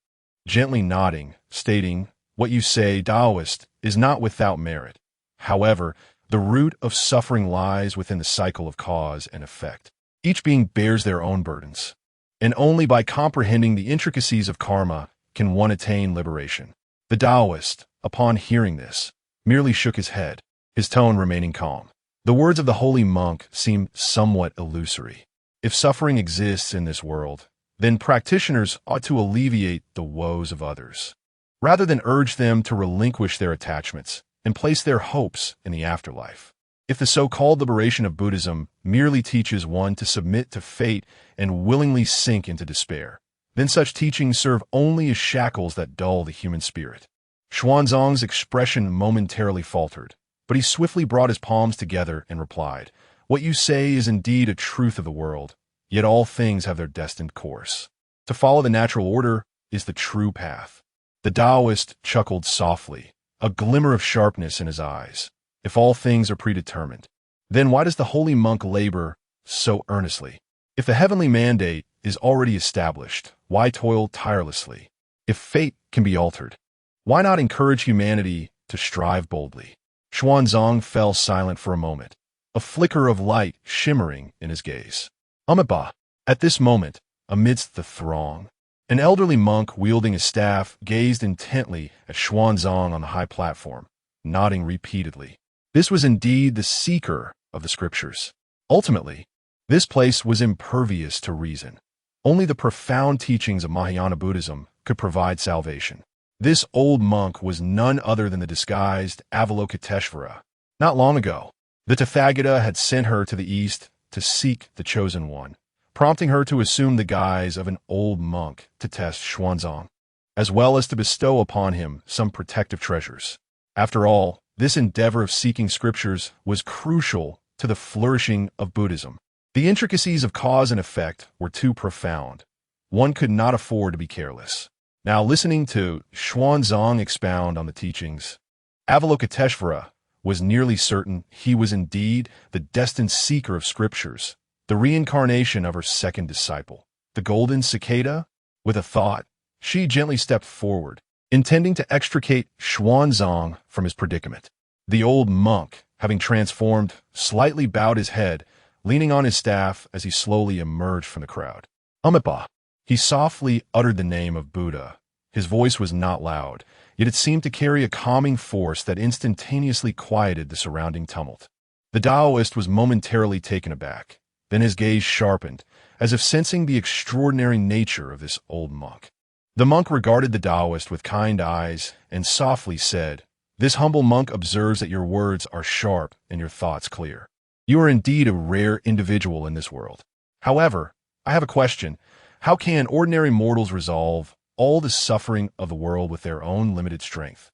gently nodding, stating, "What you say, Taoist, is not without merit. However, the root of suffering lies within the cycle of cause and effect. Each being bears their own burdens, and only by comprehending the intricacies of karma can one attain liberation." The Taoist, upon hearing this, merely shook his head, his tone remaining calm. The words of the holy monk seem somewhat illusory. If suffering exists in this world, then practitioners ought to alleviate the woes of others, rather than urge them to relinquish their attachments and place their hopes in the afterlife. If the so-called liberation of Buddhism merely teaches one to submit to fate and willingly sink into despair, then such teachings serve only as shackles that dull the human spirit. Xuanzang's expression momentarily faltered, but he swiftly brought his palms together and replied, "What you say is indeed a truth of the world, yet all things have their destined course. To follow the natural order is the true path." The Taoist chuckled softly, a glimmer of sharpness in his eyes. If all things are predetermined, then why does the holy monk labor so earnestly? If the heavenly mandate is already established, why toil tirelessly? If fate can be altered, why not encourage humanity to strive boldly? Xuanzang fell silent for a moment, a flicker of light shimmering in his gaze. Amitabha. At this moment, amidst the throng, an elderly monk wielding a staff gazed intently at Xuanzang on the high platform, nodding repeatedly. This was indeed the seeker of the scriptures. Ultimately, this place was impervious to reason. Only the profound teachings of Mahayana Buddhism could provide salvation. This old monk was none other than the disguised Avalokiteshvara. Not long ago, the Tathagata had sent her to the east to seek the chosen one, prompting her to assume the guise of an old monk to test Xuanzang, as well as to bestow upon him some protective treasures. After all, this endeavor of seeking scriptures was crucial to the flourishing of Buddhism. The intricacies of cause and effect were too profound. One could not afford to be careless. Now, listening to Xuanzang expound on the teachings, Avalokiteshvara was nearly certain he was indeed the destined seeker of scriptures, the reincarnation of her second disciple, the golden cicada. With a thought, she gently stepped forward, intending to extricate Xuanzang from his predicament. The old monk, having transformed, slightly bowed his head, leaning on his staff as he slowly emerged from the crowd. Amitabha. He softly uttered the name of Buddha. His voice was not loud, yet it seemed to carry a calming force that instantaneously quieted the surrounding tumult. The Taoist was momentarily taken aback. Then his gaze sharpened, as if sensing the extraordinary nature of this old monk. The monk regarded the Taoist with kind eyes and softly said, "This humble monk observes that your words are sharp and your thoughts clear. You are indeed a rare individual in this world. However, I have a question. How can ordinary mortals resolve all the suffering of the world with their own limited strength?"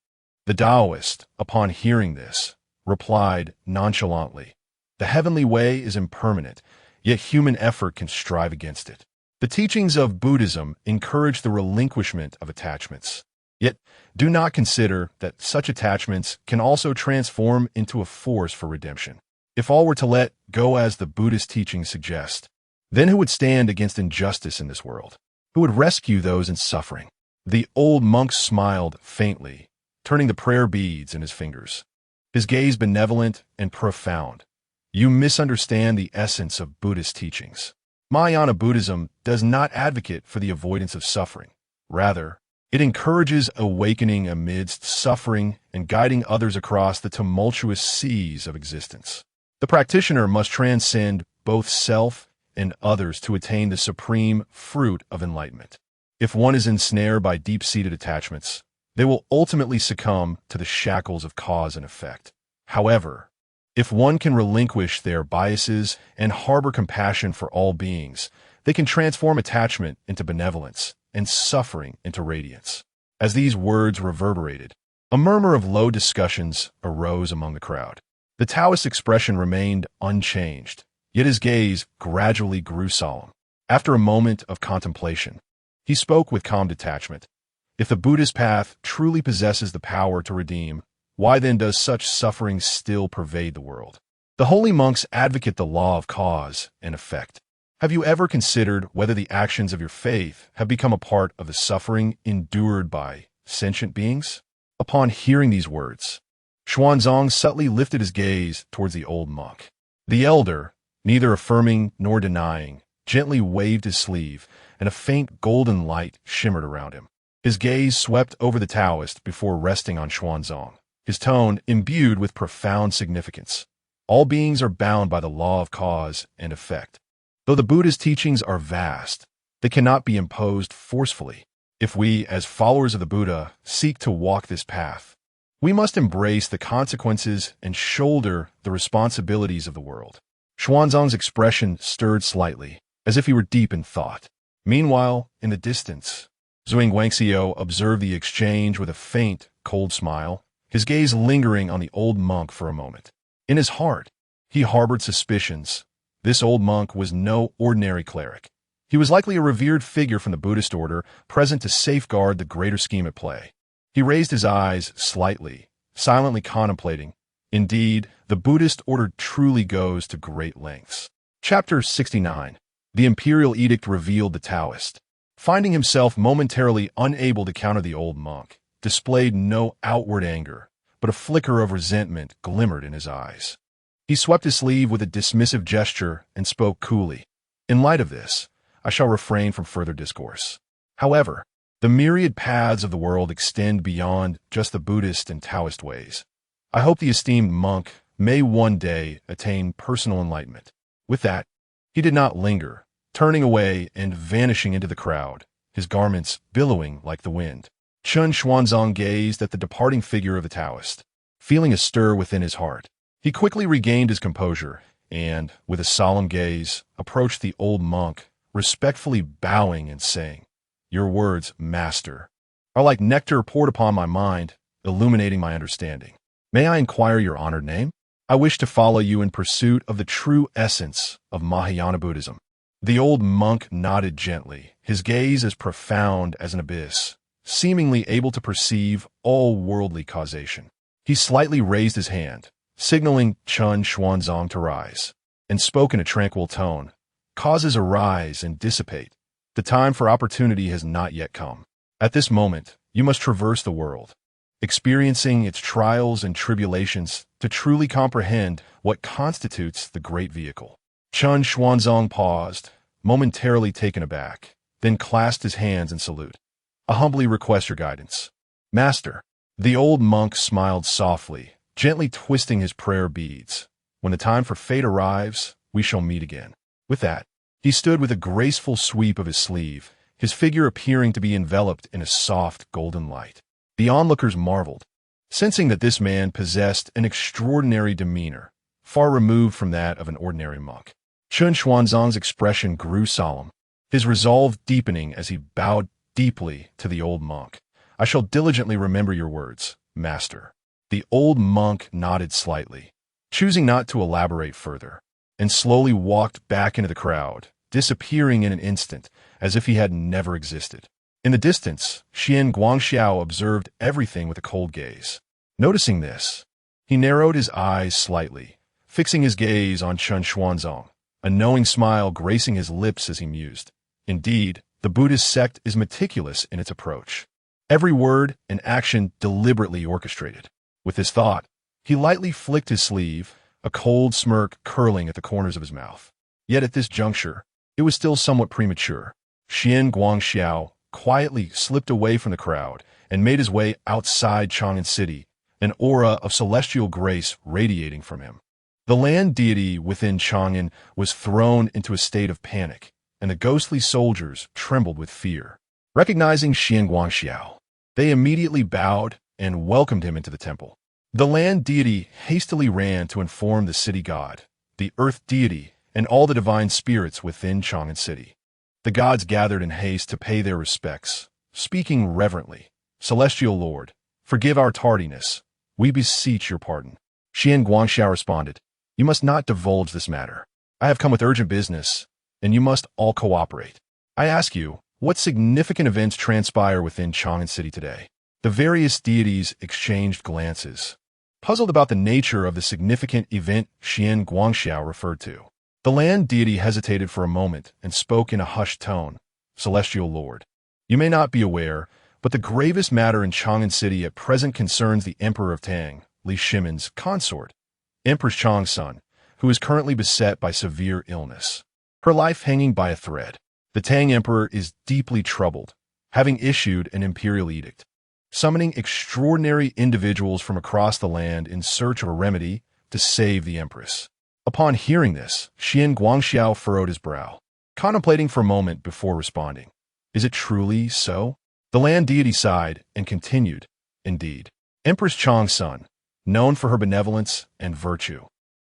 The Taoist, upon hearing this, replied nonchalantly, "The heavenly way is impermanent, yet human effort can strive against it. The teachings of Buddhism encourage the relinquishment of attachments. Yet, do not consider that such attachments can also transform into a force for redemption. If all were to let go as the Buddhist teachings suggest, then who would stand against injustice in this world? Who would rescue those in suffering?" The old monk smiled faintly, turning the prayer beads in his fingers, his gaze benevolent and profound. "You misunderstand the essence of Buddhist teachings. Mahayana Buddhism does not advocate for the avoidance of suffering. Rather, it encourages awakening amidst suffering and guiding others across the tumultuous seas of existence. The practitioner must transcend both self and others to attain the supreme fruit of enlightenment. If one is ensnared by deep-seated attachments, they will ultimately succumb to the shackles of cause and effect. However, if one can relinquish their biases and harbor compassion for all beings, they can transform attachment into benevolence and suffering into radiance." As these words reverberated, a murmur of low discussions arose among the crowd. The Taoist expression remained unchanged, yet his gaze gradually grew solemn. After a moment of contemplation, he spoke with calm detachment. "If the Buddhist path truly possesses the power to redeem, why then does such suffering still pervade the world? The holy monks advocate the law of cause and effect. Have you ever considered whether the actions of your faith have become a part of the suffering endured by sentient beings?" Upon hearing these words, Xuanzang subtly lifted his gaze towards the old monk. The elder, neither affirming nor denying, gently waved his sleeve, and a faint golden light shimmered around him. His gaze swept over the Taoist before resting on Xuanzang, his tone imbued with profound significance. All beings are bound by the law of cause and effect. Though the Buddha's teachings are vast, they cannot be imposed forcefully. If we, as followers of the Buddha, seek to walk this path, we must embrace the consequences and shoulder the responsibilities of the world. Xuanzang's expression stirred slightly, as if he were deep in thought. Meanwhile, in the distance, Zhuang Guangxiu observed the exchange with a faint, cold smile, his gaze lingering on the old monk for a moment. In his heart, he harbored suspicions. This old monk was no ordinary cleric. He was likely a revered figure from the Buddhist order, present to safeguard the greater scheme at play. He raised his eyes slightly, silently contemplating. Indeed, the Buddhist order truly goes to great lengths. Chapter 69. The Imperial Edict revealed the Taoist. Finding himself momentarily unable to counter the old monk, displayed no outward anger, but a flicker of resentment glimmered in his eyes. He swept his sleeve with a dismissive gesture and spoke coolly. In light of this, I shall refrain from further discourse. However, the myriad paths of the world extend beyond just the Buddhist and Taoist ways. I hope the esteemed monk may one day attain personal enlightenment. With that, he did not linger, turning away and vanishing into the crowd, his garments billowing like the wind. Chen Xuanzang gazed at the departing figure of the Taoist, feeling a stir within his heart. He quickly regained his composure and, with a solemn gaze, approached the old monk, respectfully bowing and saying, "Your words, master, are like nectar poured upon my mind, illuminating my understanding. May I inquire your honored name? I wish to follow you in pursuit of the true essence of Mahayana Buddhism." The old monk nodded gently, his gaze as profound as an abyss, seemingly able to perceive all worldly causation. He slightly raised his hand, signaling Chen Xuanzang to rise, and spoke in a tranquil tone. "Causes arise and dissipate. The time for opportunity has not yet come. At this moment, you must traverse the world, experiencing its trials and tribulations to truly comprehend what constitutes the great vehicle." Chen Xuanzang paused, momentarily taken aback, then clasped his hands in salute. "I humbly request your guidance, Master." The old monk smiled softly, gently twisting his prayer beads. "When the time for fate arrives, we shall meet again." With that, he stood with a graceful sweep of his sleeve, his figure appearing to be enveloped in a soft golden light. The onlookers marveled, sensing that this man possessed an extraordinary demeanor, far removed from that of an ordinary monk. Chen Xuanzang's expression grew solemn, his resolve deepening as he bowed deeply to the old monk. "I shall diligently remember your words, master." The old monk nodded slightly, choosing not to elaborate further, and slowly walked back into the crowd, disappearing in an instant, as if he had never existed. In the distance, Xian Guangxiao observed everything with a cold gaze. Noticing this, he narrowed his eyes slightly, fixing his gaze on Chen Xuanzang, a knowing smile gracing his lips as he mused. Indeed, the Buddhist sect is meticulous in its approach, every word and action deliberately orchestrated. With this thought, he lightly flicked his sleeve, a cold smirk curling at the corners of his mouth. Yet at this juncture, it was still somewhat premature. Xian Guangxiao quietly slipped away from the crowd and made his way outside Chang'an City, an aura of celestial grace radiating from him. The land deity within Chang'an was thrown into a state of panic, and the ghostly soldiers trembled with fear. Recognizing Xian Guangxiao, they immediately bowed and welcomed him into the temple. The land deity hastily ran to inform the city god, the earth deity, and all the divine spirits within Chang'an City. The gods gathered in haste to pay their respects, speaking reverently. "Celestial Lord, forgive our tardiness. We beseech your pardon." Xian Guangxiao responded, "You must not divulge this matter. I have come with urgent business, and you must all cooperate. I ask you, what significant events transpire within Chang'an City today?" The various deities exchanged glances, puzzled about the nature of the significant event Xian Guangxiao referred to. The land deity hesitated for a moment and spoke in a hushed tone. "Celestial Lord, you may not be aware, but the gravest matter in Chang'an City at present concerns the Emperor of Tang, Li Shimon's consort, Empress Chang's son, who is currently beset by severe illness, her life hanging by a thread. The Tang Emperor is deeply troubled, having issued an imperial edict, summoning extraordinary individuals from across the land in search of a remedy to save the empress. Upon hearing this, Xian Guangxiao furrowed his brow, contemplating for a moment before responding. Is it truly so? The land deity sighed and continued, indeed. Empress Chang's son, known for her benevolence and virtue,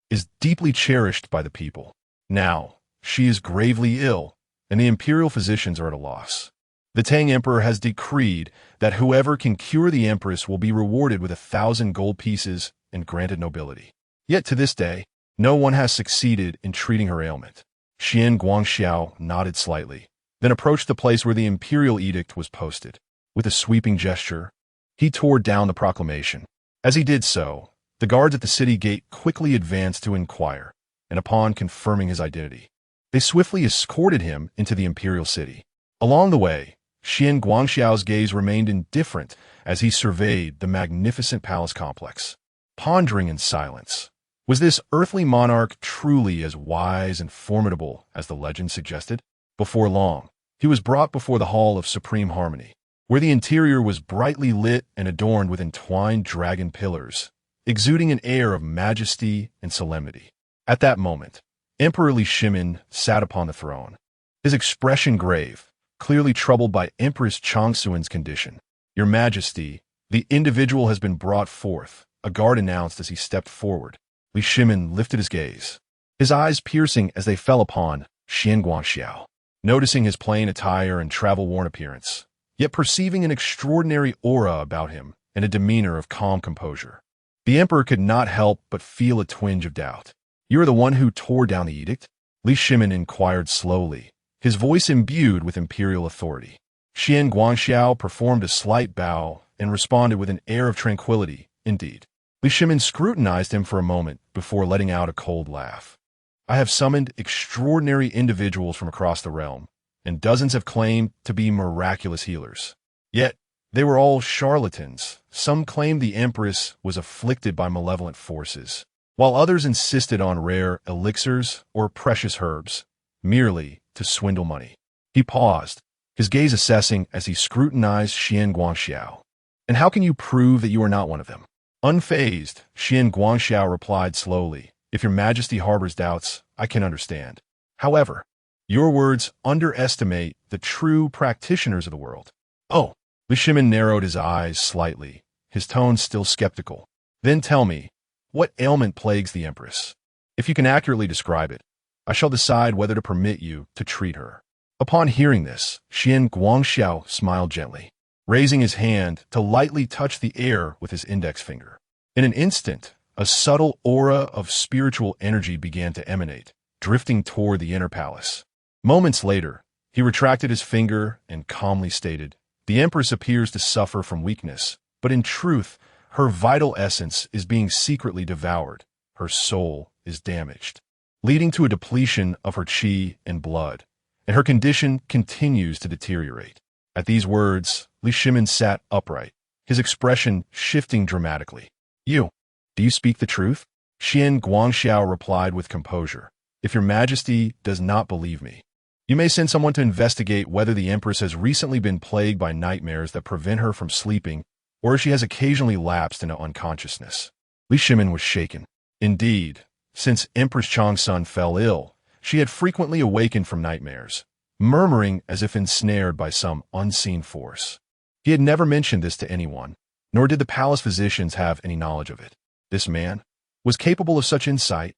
is deeply cherished by the people. Now, she is gravely ill, and the imperial physicians are at a loss. The Tang Emperor has decreed that whoever can cure the empress will be rewarded with 1,000 gold pieces and granted nobility. Yet to this day, no one has succeeded in treating her ailment. Xian Guangxiao nodded slightly, then approached the place where the imperial edict was posted. With a sweeping gesture, he tore down the proclamation. As he did so, the guards at the city gate quickly advanced to inquire, and upon confirming his identity, they swiftly escorted him into the imperial city. Along the way, Xian Guangxiao's gaze remained indifferent as he surveyed the magnificent palace complex, pondering in silence. Was this earthly monarch truly as wise and formidable as the legend suggested? Before long, he was brought before the Hall of Supreme Harmony, where the interior was brightly lit and adorned with entwined dragon pillars, exuding an air of majesty and solemnity. At that moment, Emperor Li Shimin sat upon the throne, his expression grave, clearly troubled by Empress Changsuan's condition. Your Majesty, the individual has been brought forth, a guard announced as he stepped forward. Li Shimin lifted his gaze, his eyes piercing as they fell upon Xian Guangxiao. Noticing his plain attire and travel-worn appearance, yet perceiving an extraordinary aura about him and a demeanor of calm composure, the emperor could not help but feel a twinge of doubt. You are the one who tore down the edict? Li Shimin inquired slowly, his voice imbued with imperial authority. Xian Guangxiao performed a slight bow and responded with an air of tranquility, indeed. Li Shimin scrutinized him for a moment before letting out a cold laugh. I have summoned extraordinary individuals from across the realm, and dozens have claimed to be miraculous healers. Yet, they were all charlatans. Some claimed the empress was afflicted by malevolent forces, while others insisted on rare elixirs or precious herbs, merely to swindle money. He paused, his gaze assessing as he scrutinized Xian Guangxiao. And how can you prove that you are not one of them? Unfazed, Xian Guangxiao replied slowly, If your Majesty harbors doubts, I can understand. However, your words underestimate the true practitioners of the world. Oh, Li Shimin narrowed his eyes slightly, his tone still skeptical. Then tell me, what ailment plagues the empress? If you can accurately describe it, I shall decide whether to permit you to treat her. Upon hearing this, Xian Guangxiao smiled gently, raising his hand to lightly touch the air with his index finger. In an instant, a subtle aura of spiritual energy began to emanate, drifting toward the inner palace. Moments later, he retracted his finger and calmly stated, The empress appears to suffer from weakness, but in truth, her vital essence is being secretly devoured. Her soul is damaged, leading to a depletion of her qi and blood, and her condition continues to deteriorate. At these words, Li Shimin sat upright, his expression shifting dramatically. Do you speak the truth? Xian Guangxiao replied with composure. If your Majesty does not believe me, you may send someone to investigate whether the empress has recently been plagued by nightmares that prevent her from sleeping, or if she has occasionally lapsed into unconsciousness. Li Shimin was shaken. Indeed, since Empress Changsun fell ill, she had frequently awakened from nightmares, murmuring as if ensnared by some unseen force. He had never mentioned this to anyone, nor did the palace physicians have any knowledge of it. This man was capable of such insight.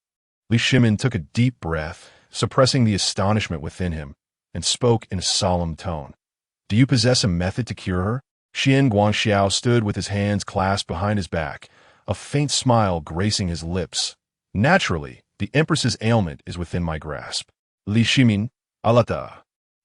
Li Shimin took a deep breath, suppressing the astonishment within him, and spoke in a solemn tone. Do you possess a method to cure her? Xian Guangxiao stood with his hands clasped behind his back, a faint smile gracing his lips. Naturally, the empress's ailment is within my grasp. Li Shimin, alata,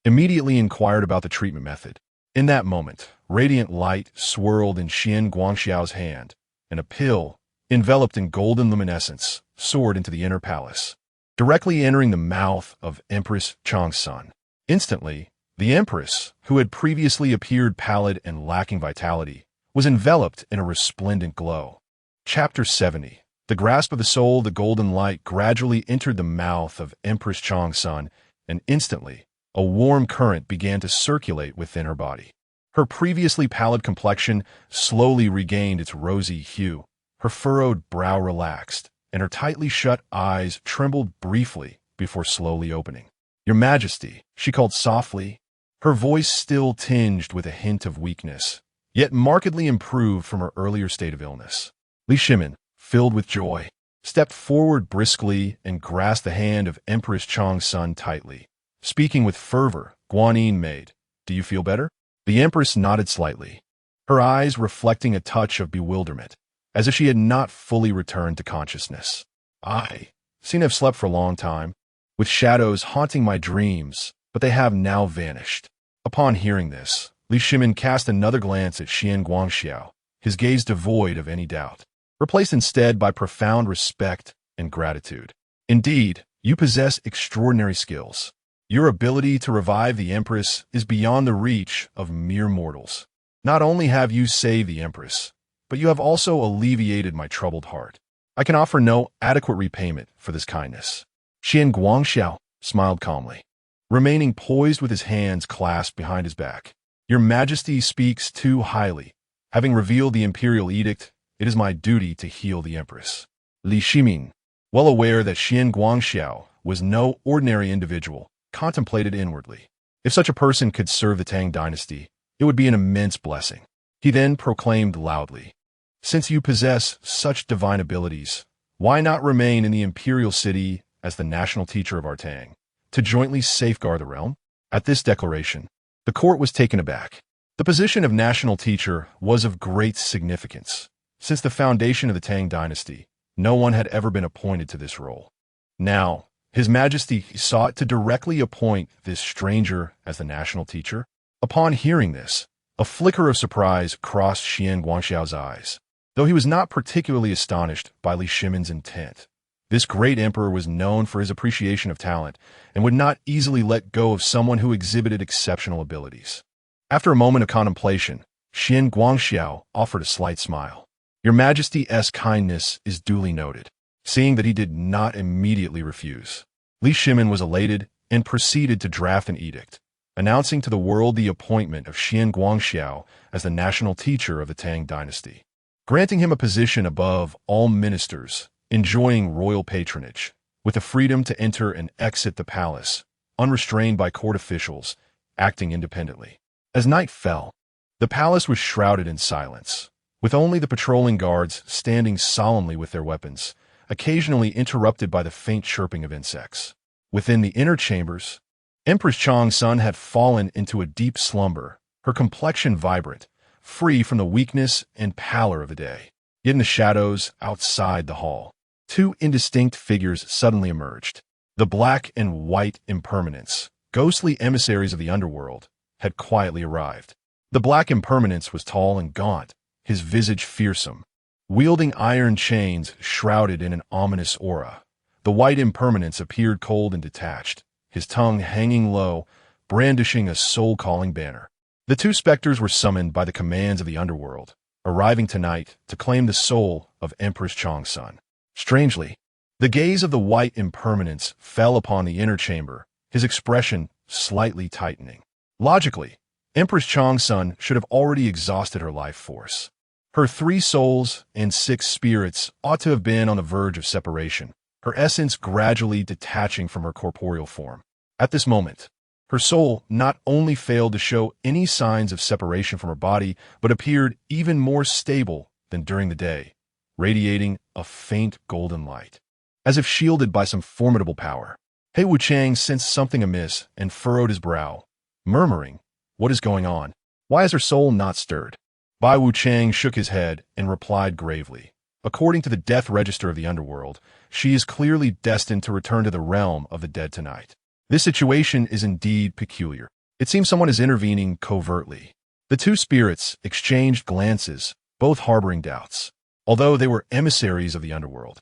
immediately inquired about the treatment method. In that moment, radiant light swirled in Xian Guangxiao's hand, and a pill, enveloped in golden luminescence, soared into the inner palace, directly entering the mouth of Empress Changsun. Instantly, the empress, who had previously appeared pallid and lacking vitality, was enveloped in a resplendent glow. Chapter 70. The grasp of the soul, the golden light gradually entered the mouth of Empress Changsun, and instantly, a warm current began to circulate within her body. Her previously pallid complexion slowly regained its rosy hue. Her furrowed brow relaxed, and her tightly shut eyes trembled briefly before slowly opening. "Your Majesty," she called softly, her voice still tinged with a hint of weakness, yet markedly improved from her earlier state of illness. Li Shimin, filled with joy, stepped forward briskly and grasped the hand of Empress Chang's son tightly. Speaking with fervor, Guanyin maid, "Do you feel better?" The Empress nodded slightly, her eyes reflecting a touch of bewilderment, as if she had not fully returned to consciousness. "I seem to have slept for a long time, with shadows haunting my dreams, but they have now vanished." Upon hearing this, Li Shimin cast another glance at Xian Guangxiao, his gaze devoid of any doubt, replaced instead by profound respect and gratitude. "Indeed, you possess extraordinary skills. Your ability to revive the Empress is beyond the reach of mere mortals. Not only have you saved the Empress, but you have also alleviated my troubled heart. I can offer no adequate repayment for this kindness." Xian Guangxiao smiled calmly, remaining poised with his hands clasped behind his back. "Your Majesty speaks too highly. Having revealed the imperial edict, it is my duty to heal the Empress." Li Shimin, well aware that Xian Guangxiao was no ordinary individual, contemplated inwardly. If such a person could serve the Tang dynasty, it would be an immense blessing. He then proclaimed loudly, "Since you possess such divine abilities, why not remain in the imperial city as the national teacher of our Tang, to jointly safeguard the realm?" At this declaration, the court was taken aback. The position of national teacher was of great significance. Since the foundation of the Tang dynasty, no one had ever been appointed to this role. Now, His Majesty sought to directly appoint this stranger as the national teacher. Upon hearing this, a flicker of surprise crossed Xian Guangxiao's eyes. Though he was not particularly astonished by Li Shimin's intent, this great emperor was known for his appreciation of talent and would not easily let go of someone who exhibited exceptional abilities. After a moment of contemplation, Xian Guangxiao offered a slight smile. "Your Majesty's kindness is duly noted." Seeing that he did not immediately refuse, Li Shimin was elated and proceeded to draft an edict, announcing to the world the appointment of Xian Guangxiao as the national teacher of the Tang dynasty, granting him a position above all ministers, enjoying royal patronage, with the freedom to enter and exit the palace, unrestrained by court officials, acting independently. As night fell, the palace was shrouded in silence, with only the patrolling guards standing solemnly with their weapons, occasionally interrupted by the faint chirping of insects. Within the inner chambers, Empress Chang's son had fallen into a deep slumber, her complexion vibrant, free from the weakness and pallor of the day. Yet in the shadows outside the hall, two indistinct figures suddenly emerged. The black and white impermanents, ghostly emissaries of the underworld, had quietly arrived. The black impermanence was tall and gaunt, his visage fearsome, wielding iron chains shrouded in an ominous aura. The white impermanence appeared cold and detached, his tongue hanging low, brandishing a soul-calling banner. The two specters were summoned by the commands of the underworld, arriving tonight to claim the soul of Empress Chang's son. Strangely, the gaze of the white impermanence fell upon the inner chamber, his expression slightly tightening. Logically, Empress Chang's son should have already exhausted her life force. Her 3 souls and 6 spirits ought to have been on the verge of separation, her essence gradually detaching from her corporeal form. At this moment, her soul not only failed to show any signs of separation from her body, but appeared even more stable than during the day, radiating a faint golden light, as if shielded by some formidable power. He Wuchang sensed something amiss and furrowed his brow, murmuring, "What is going on? Why has her soul not stirred?" Bai Wuchang shook his head and replied gravely, "According to the death register of the underworld, she is clearly destined to return to the realm of the dead tonight. This situation is indeed peculiar. It seems someone is intervening covertly." The two spirits exchanged glances, both harboring doubts. Although they were emissaries of the underworld,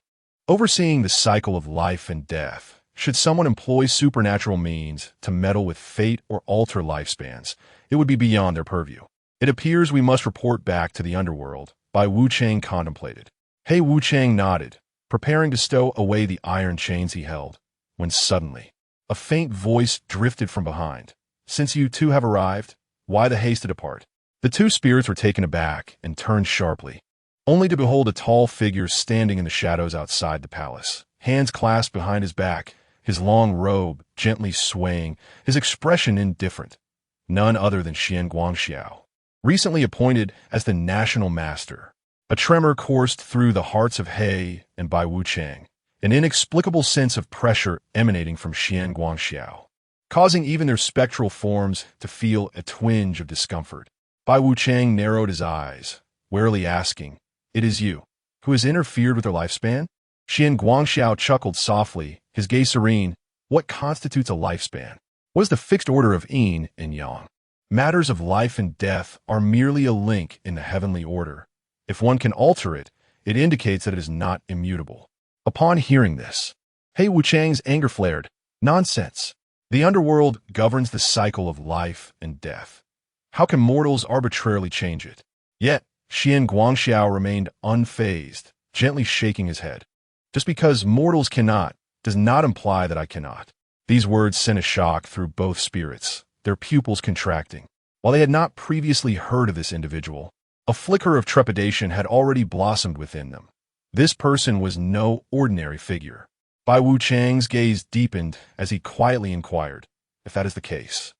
overseeing the cycle of life and death, should someone employ supernatural means to meddle with fate or alter lifespans, it would be beyond their purview. "It appears we must report back to the underworld," Bai Wuchang contemplated. He Wuchang nodded, preparing to stow away the iron chains he held, when suddenly, a faint voice drifted from behind. "Since you two have arrived, why the haste to depart?" The two spirits were taken aback and turned sharply, only to behold a tall figure standing in the shadows outside the palace, hands clasped behind his back, his long robe gently swaying, his expression indifferent. None other than Xian Guangxiao, recently appointed as the national master. A tremor coursed through the hearts of He and Bai Wuchang, an inexplicable sense of pressure emanating from Xian Guangxiao, causing even their spectral forms to feel a twinge of discomfort. Bai Wuchang narrowed his eyes, warily asking, "It is you who has interfered with their lifespan?" Xian Guangxiao chuckled softly, his gaze serene. What constitutes a lifespan? What is the fixed order of yin and yang? Matters of life and death are merely a link in the heavenly order. If one can alter it, it indicates that it is not immutable. Upon hearing this, He Wuchang's anger flared. Nonsense. The underworld governs the cycle of life and death. How can mortals arbitrarily change it? Yet, Xian Guangxiao remained unfazed, gently shaking his head. Just because mortals cannot does not imply that I cannot. These words sent a shock through both spirits, their pupils contracting. While they had not previously heard of this individual, a flicker of trepidation had already blossomed within them. This person was no ordinary figure. Bai Wuchang's gaze deepened as he quietly inquired, "If that is the case,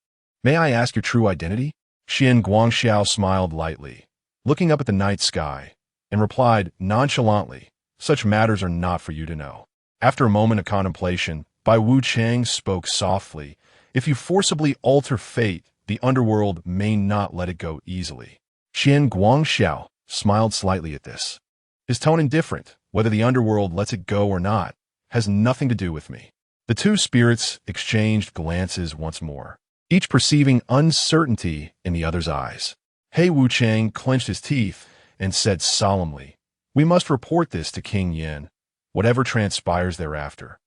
may I ask your true identity?" Xian Guangxiao smiled lightly, looking up at the night sky, and replied nonchalantly, "Such matters are not for you to know." After a moment of contemplation, Bai Wuchang spoke softly, "If you forcibly alter fate, the underworld may not let it go easily." Xian Guangxiao smiled slightly at this, his tone indifferent. Whether the underworld lets it go or not has nothing to do with me. The two spirits exchanged glances once more, each perceiving uncertainty in the other's eyes. He Wuchang clenched his teeth and said solemnly, "We must report this to King Yin, whatever transpires thereafter.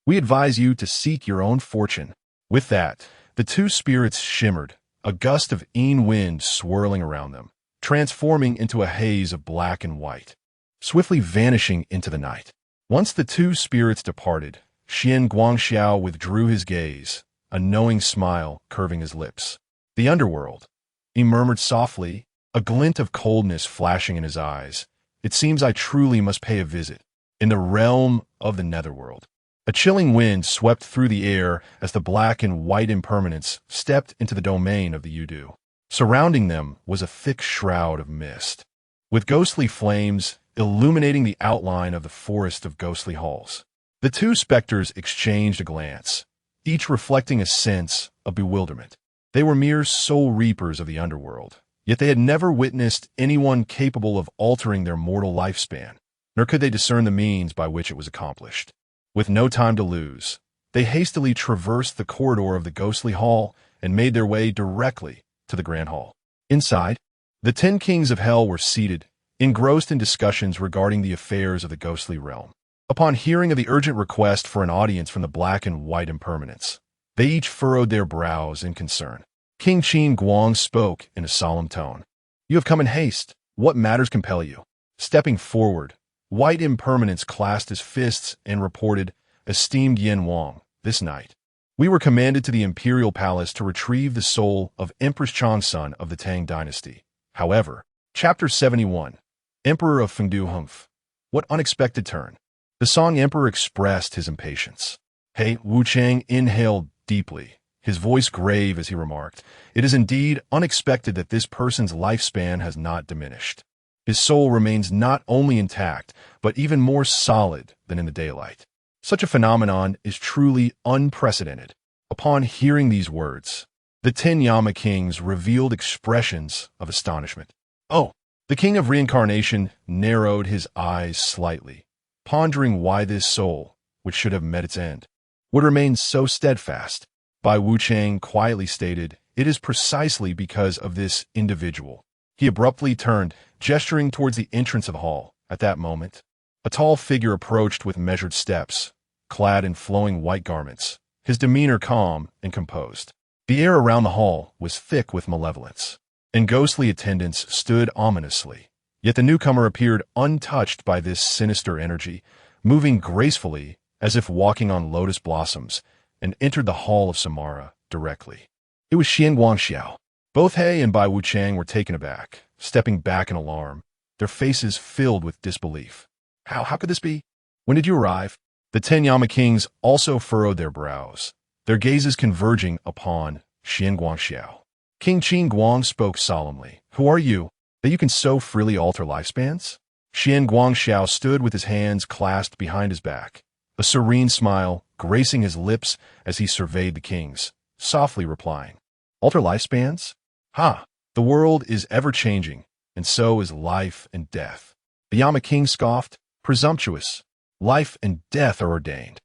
We advise you to seek your own fortune." With that, the two spirits shimmered, a gust of yin wind swirling around them, transforming into a haze of black and white, swiftly vanishing into the night. Once the two spirits departed, Xian Guangxiao withdrew his gaze, a knowing smile curving his lips. "The underworld," he murmured softly, a glint of coldness flashing in his eyes. "It seems I truly must pay a visit. In the realm of the netherworld." A chilling wind swept through the air as the black and white impermanents stepped into the domain of the Yudu. Surrounding them was a thick shroud of mist, with ghostly flames illuminating the outline of the forest of ghostly halls. The two specters exchanged a glance, each reflecting a sense of bewilderment. They were mere soul reapers of the underworld, yet they had never witnessed anyone capable of altering their mortal lifespan, nor could they discern the means by which it was accomplished. With no time to lose, they hastily traversed the corridor of the ghostly hall and made their way directly to the grand hall. Inside, the 10 kings of hell were seated, engrossed in discussions regarding the affairs of the ghostly realm. Upon hearing of the urgent request for an audience from the black and white impermanents, they each furrowed their brows in concern. King Qin Guang spoke in a solemn tone. "You have come in haste. What matters compel you?" Stepping forward, white impermanence clasped his fists and reported, "Esteemed Yin Wang, this night, we were commanded to the imperial palace to retrieve the soul of Empress Changsun of the Tang dynasty. However, Chapter 71, Emperor of Fengdu Humph. What unexpected turn." The Song Emperor expressed his impatience. He Wuchang inhaled deeply, his voice grave as he remarked, "It is indeed unexpected that this person's lifespan has not diminished. His soul remains not only intact, but even more solid than in the daylight. Such a phenomenon is truly unprecedented." Upon hearing these words, the 10 Yama kings revealed expressions of astonishment. "Oh!" The king of reincarnation narrowed his eyes slightly, pondering why this soul, which should have met its end, would remain so steadfast. Bai Wuchang quietly stated, "It is precisely because of this individual." He abruptly turned, gesturing towards the entrance of the hall. At that moment, a tall figure approached with measured steps, clad in flowing white garments, his demeanor calm and composed. The air around the hall was thick with malevolence, and ghostly attendants stood ominously. Yet the newcomer appeared untouched by this sinister energy, moving gracefully as if walking on lotus blossoms, and entered the hall of Samara directly. It was Xian Guangxiao. Both He and Bai Wuchang were taken aback, stepping back in alarm. their faces filled with disbelief. How could this be? When did you arrive? The 10 Yama kings also furrowed their brows, their gazes converging upon Xian Guangxiao. King Qin Guang spoke solemnly. Who are you, that you can so freely alter lifespans? Xian Guangxiao stood with his hands clasped behind his back, a serene smile gracing his lips as he surveyed the kings, softly replying, Alter lifespans? The world is ever-changing, and so is life and death. The Yama king scoffed, presumptuous. Life and death are ordained.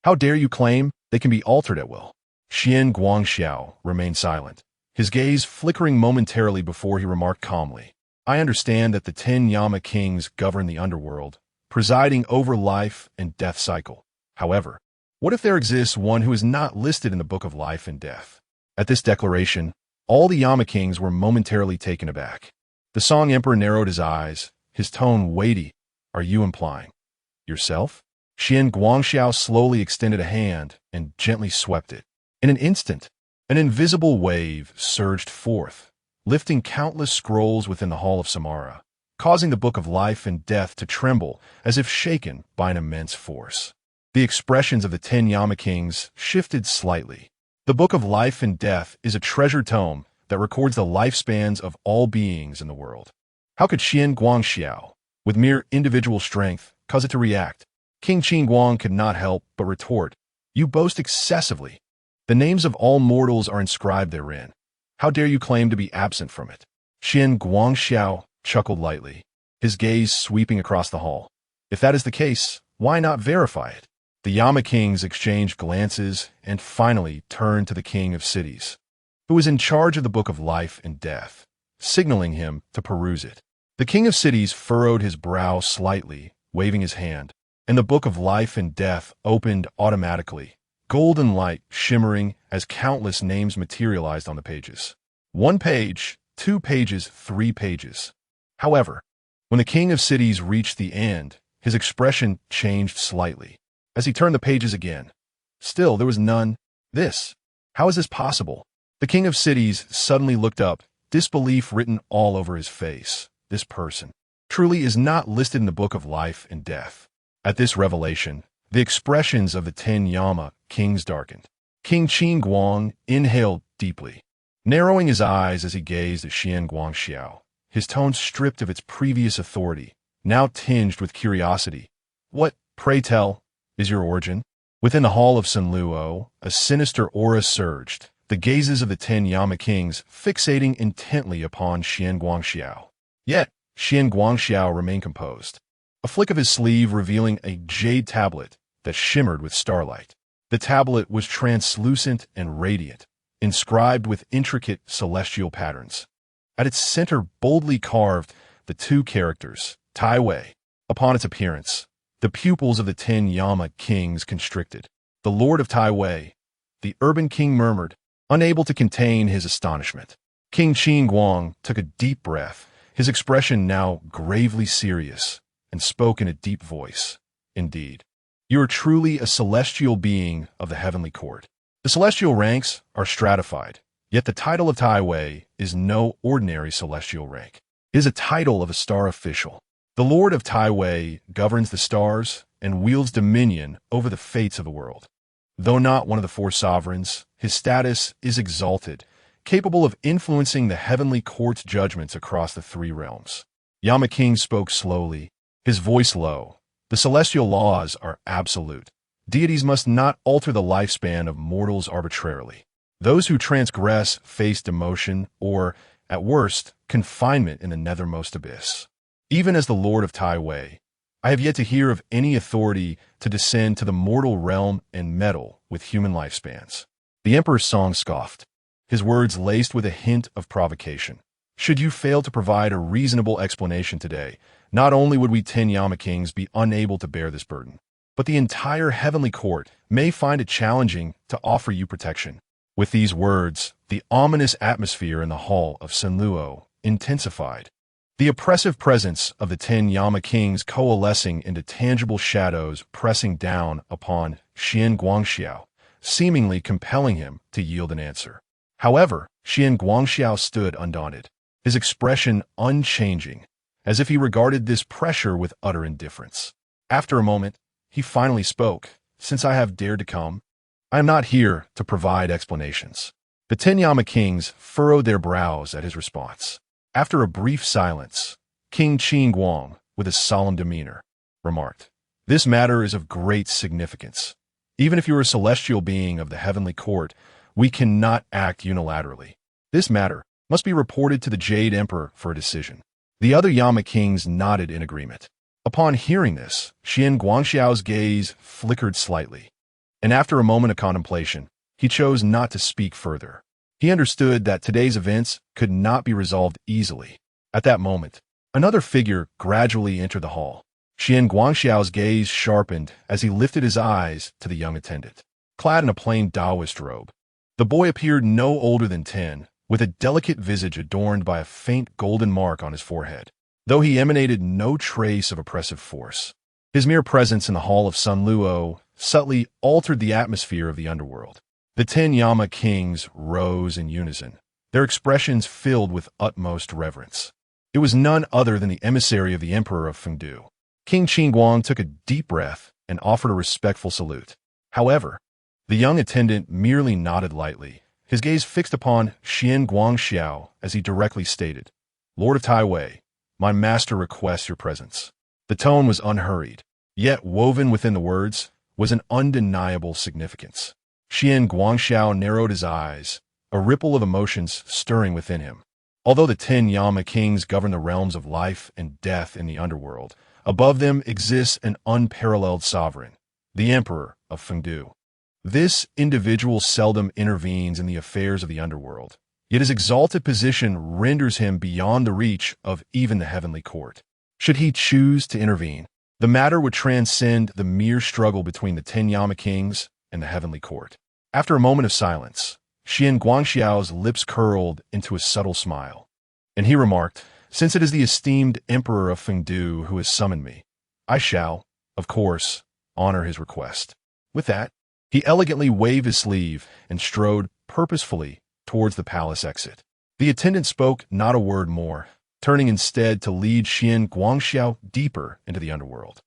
How dare you claim they can be altered at will? Xian Guangxiao remained silent, his gaze flickering momentarily before he remarked calmly, I understand that the 10 Yama kings govern the underworld, presiding over life and death cycle. However, what if there exists one who is not listed in the book of life and death? At this declaration, all the Yama kings were momentarily taken aback. The Song Emperor narrowed his eyes, his tone weighty. Are you implying yourself? Xian Guangxiao slowly extended a hand and gently swept it. In an instant, an invisible wave surged forth, lifting countless scrolls within the Hall of Samara, causing the Book of Life and Death to tremble as if shaken by an immense force. The expressions of the 10 Yama kings shifted slightly. The Book of Life and Death is a treasure tome that records the lifespans of all beings in the world. How could Xian Guangxiao, with mere individual strength, cause it to react? King Qin Guang could not help but retort, You boast excessively. The names of all mortals are inscribed therein. How dare you claim to be absent from it? Xian Guangxiao chuckled lightly, his gaze sweeping across the hall. If that is the case, why not verify it? The Yama kings exchanged glances and finally turned to the king of cities, who was in charge of the Book of Life and Death, signaling him to peruse it. The king of cities furrowed his brow slightly, waving his hand, and the Book of Life and Death opened automatically, golden light shimmering as countless names materialized on the pages. 1 page, 2 pages, 3 pages. However, when the king of cities reached the end, his expression changed slightly. As he turned the pages again, still there was none. How is this possible? The king of cities suddenly looked up, disbelief written all over his face. This person truly is not listed in the Book of Life and Death. At this revelation, the expressions of the 10 Yama kings darkened. King Qin Guang inhaled deeply, narrowing his eyes as he gazed at Xian Guangxiao, his tone stripped of its previous authority, now tinged with curiosity. What, pray tell, is your origin? Within the hall of Sanluo, a sinister aura surged, the gazes of the 10 Yama kings fixating intently upon Xian Guangxiao. Yet, Xian Guangxiao remained composed, a flick of his sleeve revealing a jade tablet that shimmered with starlight. The tablet was translucent and radiant, inscribed with intricate celestial patterns. At its center boldly carved the 2 characters, Tai Wei. Upon its appearance, the pupils of the 10 Yama kings constricted. The Lord of Tai Wei, the urban king murmured, unable to contain his astonishment. King Qin Guang took a deep breath, his expression now gravely serious, and spoke in a deep voice. Indeed, you are truly a celestial being of the heavenly court. The celestial ranks are stratified, yet the title of Tai Wei is no ordinary celestial rank. It is a title of a star official. The Lord of Tai Wei governs the stars and wields dominion over the fates of the world. Though not one of the 4 sovereigns, his status is exalted, capable of influencing the heavenly court's judgments across the 3 realms. Yama King spoke slowly, his voice low. The celestial laws are absolute. Deities must not alter the lifespan of mortals arbitrarily. Those who transgress face demotion or, at worst, confinement in the nethermost abyss. Even as the Lord of Tai Wei, I have yet to hear of any authority to descend to the mortal realm and meddle with human lifespans. The Emperor's song scoffed, his words laced with a hint of provocation. Should you fail to provide a reasonable explanation today, not only would we 10 Yama kings be unable to bear this burden, but the entire heavenly court may find it challenging to offer you protection. With these words, the ominous atmosphere in the hall of Sanluo intensified. The oppressive presence of the 10 Yama kings coalescing into tangible shadows pressing down upon Xian Guangxiao, seemingly compelling him to yield an answer. However, Xian Guangxiao stood undaunted, his expression unchanging, as if he regarded this pressure with utter indifference. After a moment, he finally spoke. Since I have dared to come, I am not here to provide explanations. The 10 Yama kings furrowed their brows at his response. After a brief silence, King Qin Guang, with a solemn demeanor, remarked, "This matter is of great significance. Even if you are a celestial being of the heavenly court, we cannot act unilaterally. This matter must be reported to the Jade Emperor for a decision." The other Yama kings nodded in agreement. Upon hearing this, Xian Guangxiao's gaze flickered slightly, and after a moment of contemplation, he chose not to speak further. He understood that today's events could not be resolved easily. At that moment, another figure gradually entered the hall. Xian Guangxiao's gaze sharpened as he lifted his eyes to the young attendant. Clad in a plain Taoist robe, the boy appeared no older than 10, with a delicate visage adorned by a faint golden mark on his forehead, though he emanated no trace of oppressive force. His mere presence in the hall of Sun Luo subtly altered the atmosphere of the underworld. The 10 Yama kings rose in unison, their expressions filled with utmost reverence. It was none other than the emissary of the Emperor of Fengdu. King Qingguang took a deep breath and offered a respectful salute. However, the young attendant merely nodded lightly, his gaze fixed upon Xian Guangxiao as he directly stated, "Lord of Taiwei, my master requests your presence." The tone was unhurried, yet woven within the words was an undeniable significance. Xian Guangxiao narrowed his eyes, a ripple of emotions stirring within him. Although the 10 Yama kings govern the realms of life and death in the underworld, above them exists an unparalleled sovereign, the Emperor of Fengdu. This individual seldom intervenes in the affairs of the underworld, yet his exalted position renders him beyond the reach of even the heavenly court. Should he choose to intervene, the matter would transcend the mere struggle between the 10 Yama kings and the heavenly court. After a moment of silence, Xian Guangxiao's lips curled into a subtle smile, and he remarked, "Since it is the esteemed Emperor of Fengdu who has summoned me, I shall, of course, honor his request." With that, he elegantly waved his sleeve and strode purposefully towards the palace exit. The attendant spoke not a word more, turning instead to lead Xian Guangxiao deeper into the underworld.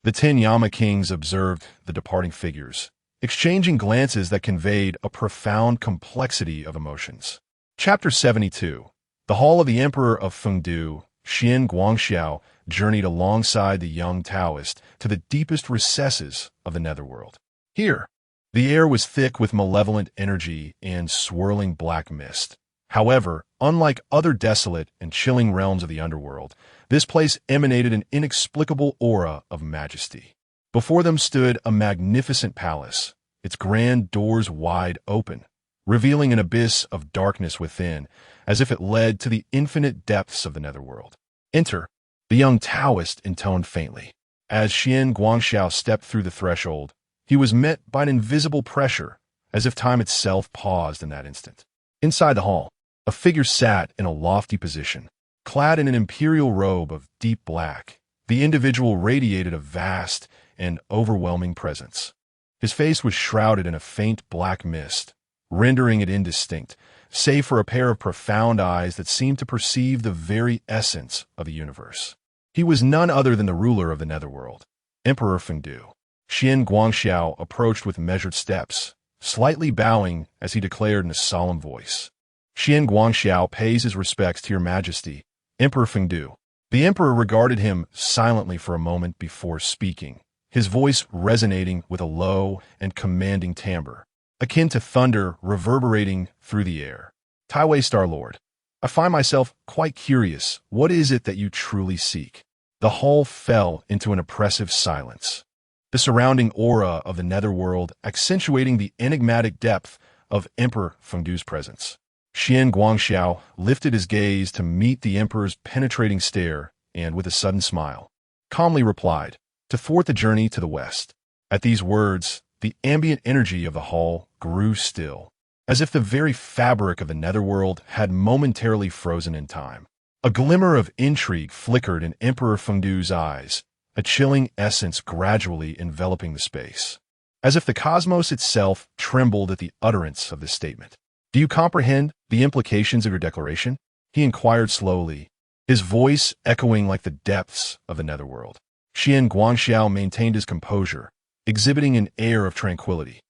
The 10 Yama kings observed the departing figures, exchanging glances that conveyed a profound complexity of emotions. Chapter 72. The Hall of the Emperor of Fengdu. Xian Guangxiao journeyed alongside the young Taoist to the deepest recesses of the netherworld. Here, the air was thick with malevolent energy and swirling black mist. However, unlike other desolate and chilling realms of the underworld, this place emanated an inexplicable aura of majesty. Before them stood a magnificent palace, its grand doors wide open, revealing an abyss of darkness within, as if it led to the infinite depths of the netherworld. "Enter," the young Taoist intoned faintly. As Xian Guangxiao stepped through the threshold, he was met by an invisible pressure, as if time itself paused in that instant. Inside the hall, a figure sat in a lofty position, clad in an imperial robe of deep black. The individual radiated a vast and overwhelming presence. His face was shrouded in a faint black mist, rendering it indistinct, save for a pair of profound eyes that seemed to perceive the very essence of the universe. He was none other than the ruler of the netherworld, Emperor Fengdu. Xian Guangxiao approached with measured steps, slightly bowing as he declared in a solemn voice, "Xian Guangxiao pays his respects to your majesty, Emperor Fengdu." The emperor regarded him silently for a moment before speaking, his voice resonating with a low and commanding timbre, akin to thunder reverberating through the air. "Taiwei Star Lord, I find myself quite curious. What is it that you truly seek?" The hall fell into an oppressive silence, the surrounding aura of the netherworld accentuating the enigmatic depth of Emperor Fengdu's presence. Xian Guangxiao lifted his gaze to meet the emperor's penetrating stare and, with a sudden smile, calmly replied, "To thwart the journey to the west." At these words, the ambient energy of the hall grew still, as if the very fabric of the netherworld had momentarily frozen in time. A glimmer of intrigue flickered in Emperor Fengdu's eyes, a chilling essence gradually enveloping the space, as if the cosmos itself trembled at the utterance of this statement. "Do you comprehend the implications of your declaration?" he inquired slowly, his voice echoing like the depths of the netherworld. Xian Guangxiao maintained his composure, exhibiting an air of tranquility.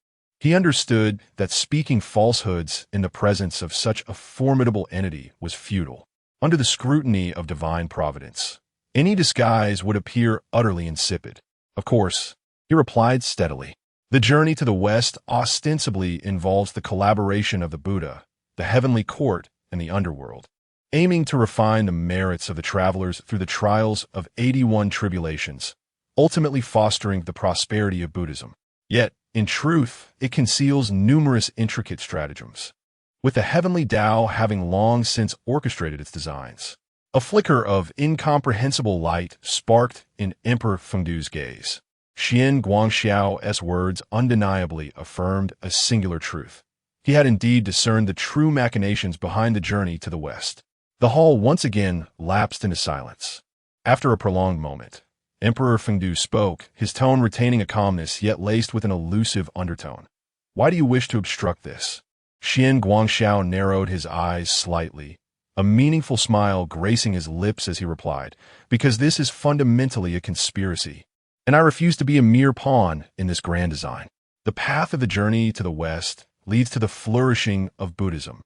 He understood that speaking falsehoods in the presence of such a formidable entity was futile. Under the scrutiny of divine providence, any disguise would appear utterly insipid. Of course, he replied steadily. The journey to the West ostensibly involves the collaboration of the Buddha, the heavenly court, and the underworld, aiming to refine the merits of the travelers through the trials of 81 tribulations, ultimately fostering the prosperity of Buddhism. Yet, in truth, it conceals numerous intricate stratagems, with the heavenly Tao having long since orchestrated its designs. A flicker of incomprehensible light sparked in Emperor Fengdu's gaze. Xian Guangxiao's words undeniably affirmed a singular truth. He had indeed discerned the true machinations behind the journey to the West. The hall once again lapsed into silence. After a prolonged moment, Emperor Fengdu spoke, his tone retaining a calmness yet laced with an elusive undertone. "Why do you wish to obstruct this?" Xian Guangxiao narrowed his eyes slightly, a meaningful smile gracing his lips as he replied, "Because this is fundamentally a conspiracy, and I refuse to be a mere pawn in this grand design. The path of the journey to the West leads to the flourishing of Buddhism,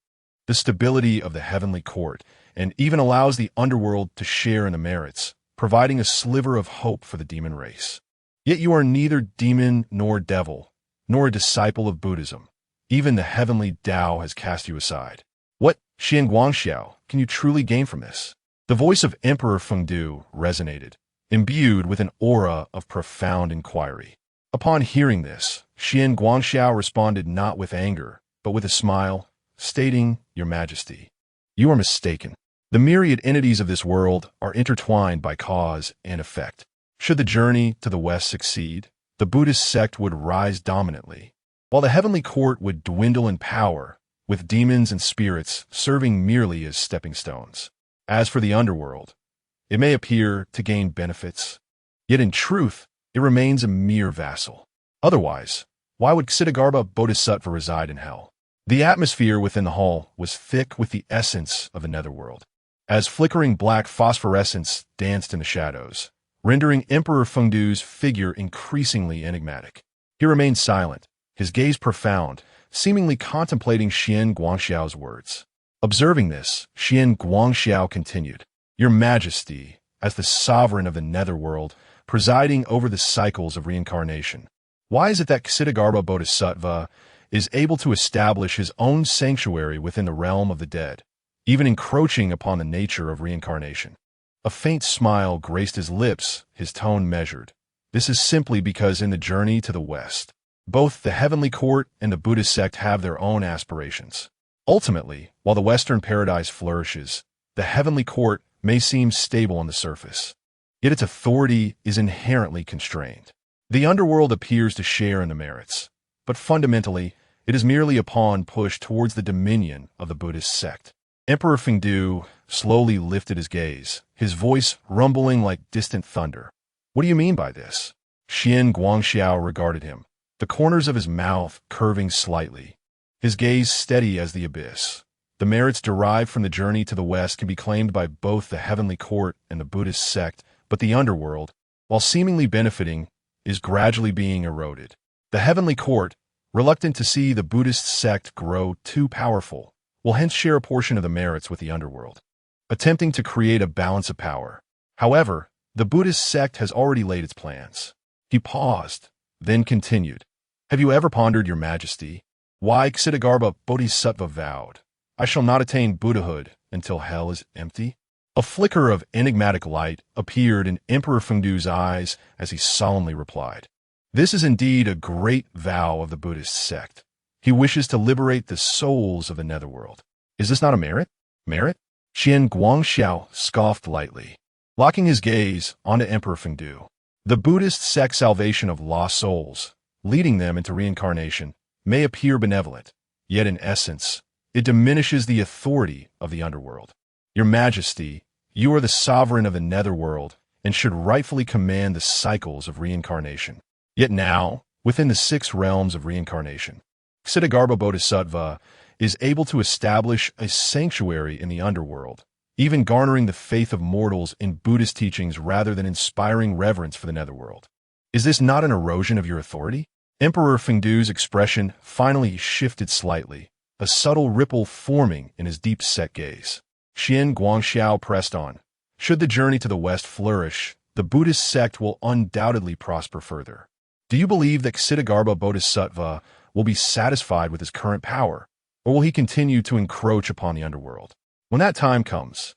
the stability of the heavenly court, and even allows the underworld to share in the merits, providing a sliver of hope for the demon race. Yet you are neither demon nor devil, nor a disciple of Buddhism. Even the heavenly Tao has cast you aside. What, Xian Guangxiao, can you truly gain from this?" The voice of Emperor Fengdu resonated, imbued with an aura of profound inquiry. Upon hearing this, Xian Guangxiao responded not with anger, but with a smile, stating, "Your Majesty, you are mistaken. The myriad entities of this world are intertwined by cause and effect. Should the journey to the West succeed, the Buddhist sect would rise dominantly, while the heavenly court would dwindle in power, with demons and spirits serving merely as stepping stones. As for the underworld, it may appear to gain benefits, yet in truth, it remains a mere vassal. Otherwise, why would Ksitigarbha Bodhisattva reside in hell?" The atmosphere within the hall was thick with the essence of the netherworld, as flickering black phosphorescence danced in the shadows, rendering Emperor Fengdu's figure increasingly enigmatic. He remained silent, his gaze profound, seemingly contemplating Xian Guangxiao's words. Observing this, Xian Guangxiao continued, "Your Majesty, as the sovereign of the netherworld, presiding over the cycles of reincarnation, why is it that Ksitigarbha Bodhisattva is able to establish his own sanctuary within the realm of the dead, even encroaching upon the nature of reincarnation?" A faint smile graced his lips, his tone measured. "This is simply because in the journey to the West, both the heavenly court and the Buddhist sect have their own aspirations. Ultimately, while the Western paradise flourishes, the heavenly court may seem stable on the surface, yet its authority is inherently constrained. The underworld appears to share in the merits, but fundamentally, it is merely a pawn pushed towards the dominion of the Buddhist sect." Emperor Fengdu slowly lifted his gaze, his voice rumbling like distant thunder. "What do you mean by this?" Xian Guangxiao regarded him, the corners of his mouth curving slightly, his gaze steady as the abyss. "The merits derived from the journey to the West can be claimed by both the heavenly court and the Buddhist sect, but the underworld, while seemingly benefiting, is gradually being eroded. The heavenly court, reluctant to see the Buddhist sect grow too powerful, will hence share a portion of the merits with the underworld, attempting to create a balance of power. However, the Buddhist sect has already laid its plans." He paused, then continued, "Have you ever pondered, Your Majesty, why Ksitigarbha Bodhisattva vowed, 'I shall not attain Buddhahood until hell is empty'?" A flicker of enigmatic light appeared in Emperor Fengdu's eyes as he solemnly replied, "This is indeed a great vow of the Buddhist sect. He wishes to liberate the souls of the netherworld. Is this not a merit?" "Merit?" Xian Guangxiao scoffed lightly, locking his gaze onto Emperor Fengdu. "The Buddhist sect's salvation of lost souls, leading them into reincarnation, may appear benevolent, yet in essence, it diminishes the authority of the underworld. Your Majesty, you are the sovereign of the netherworld and should rightfully command the cycles of reincarnation. Yet now, within the 6 realms of reincarnation, Ksitigarbha Bodhisattva is able to establish a sanctuary in the underworld, even garnering the faith of mortals in Buddhist teachings rather than inspiring reverence for the netherworld. Is this not an erosion of your authority? Emperor Fengdu's expression finally shifted slightly, a subtle ripple forming in his deep-set gaze. Qian Guangxiao pressed on. Should the journey to the west flourish, the Buddhist sect will undoubtedly prosper further. Do you believe that Ksitigarbha Bodhisattva will be satisfied with his current power, or will he continue to encroach upon the underworld? When that time comes,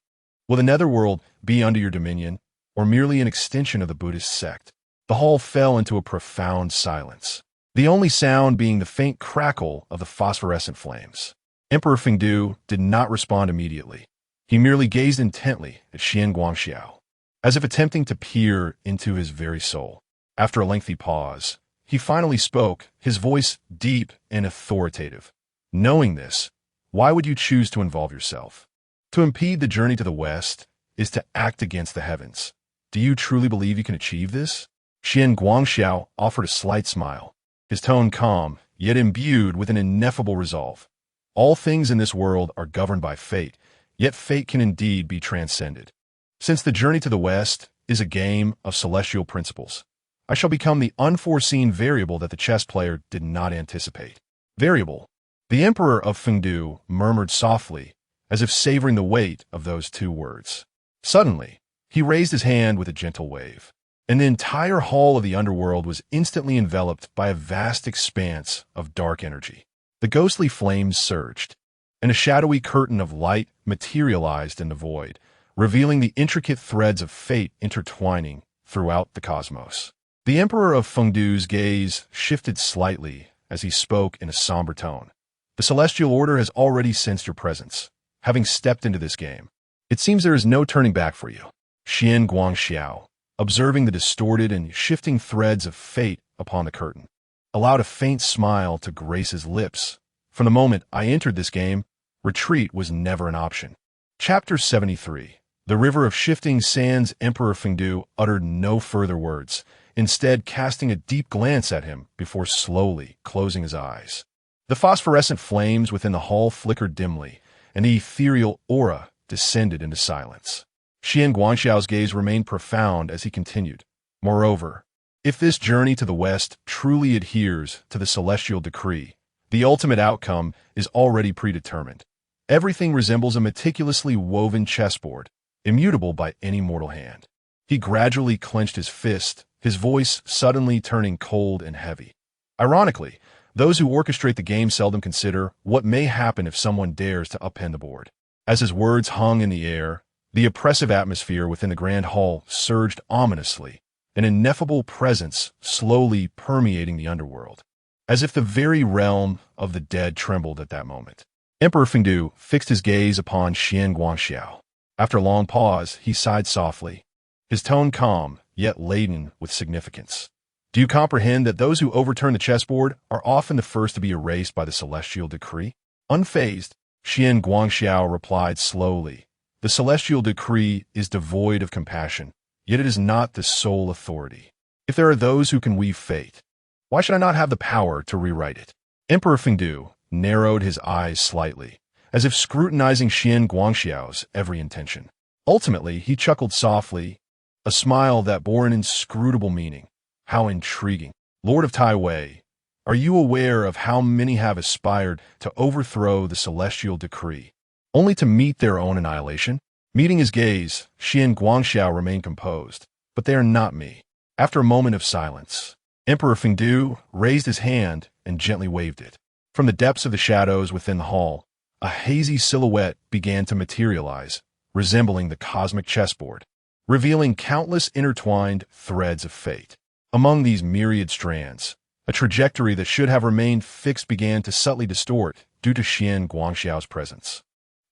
will the netherworld be under your dominion, or merely an extension of the Buddhist sect? The hall fell into a profound silence, the only sound being the faint crackle of the phosphorescent flames. Emperor Fengdu did not respond immediately. He merely gazed intently at Qian Guangxiao, as if attempting to peer into his very soul. After a lengthy pause, he finally spoke, his voice deep and authoritative. Knowing this, why would you choose to involve yourself? To impede the journey to the west is to act against the heavens. Do you truly believe you can achieve this? Qian Guangxiao offered a slight smile, his tone calm, yet imbued with an ineffable resolve. All things in this world are governed by fate, yet fate can indeed be transcended. Since the journey to the west is a game of celestial principles, I shall become the unforeseen variable that the chess player did not anticipate. Variable. The Emperor of Fengdu murmured softly, as if savoring the weight of those two words. Suddenly, he raised his hand with a gentle wave, and the entire hall of the underworld was instantly enveloped by a vast expanse of dark energy. The ghostly flames surged, and a shadowy curtain of light materialized in the void, revealing the intricate threads of fate intertwining throughout the cosmos. The Emperor of Fengdu's gaze shifted slightly as he spoke in a somber tone. The celestial order has already sensed your presence, having stepped into this game. It seems there is no turning back for you. Qian Guangxiao, observing the distorted and shifting threads of fate upon the curtain, allowed a faint smile to grace his lips. From the moment I entered this game, retreat was never an option. Chapter 73. The River of Shifting Sands. Emperor Fengdu uttered no further words, instead casting a deep glance at him before slowly closing his eyes. The phosphorescent flames within the hall flickered dimly, and the ethereal aura descended into silence. Qian Guangxiao's gaze remained profound as he continued. Moreover, if this journey to the west truly adheres to the celestial decree, the ultimate outcome is already predetermined. Everything resembles a meticulously woven chessboard, immutable by any mortal hand. He gradually clenched his fist, his voice suddenly turning cold and heavy. Ironically, those who orchestrate the game seldom consider what may happen if someone dares to upend the board. As his words hung in the air, the oppressive atmosphere within the grand hall surged ominously, an ineffable presence slowly permeating the underworld, as if the very realm of the dead trembled at that moment. Emperor Fengdu fixed his gaze upon Qian Guangxiao. After a long pause, he sighed softly, his tone calm, yet laden with significance. Do you comprehend that those who overturn the chessboard are often the first to be erased by the celestial decree? Unfazed, Qian Guangxiao replied slowly, the celestial decree is devoid of compassion, yet it is not the sole authority. If there are those who can weave fate, why should I not have the power to rewrite it? Emperor Fengdu narrowed his eyes slightly, as if scrutinizing Qian Guangxiao's every intention. Ultimately, he chuckled softly, a smile that bore an inscrutable meaning. How intriguing. Lord of Tai Wei, are you aware of how many have aspired to overthrow the celestial decree, only to meet their own annihilation? Meeting his gaze, Qian Guangxiao remained composed, but they are not me. After a moment of silence, Emperor Fengdu raised his hand and gently waved it. From the depths of the shadows within the hall, a hazy silhouette began to materialize, resembling the cosmic chessboard, revealing countless intertwined threads of fate. Among these myriad strands, a trajectory that should have remained fixed began to subtly distort due to Qian Guangxiao's presence.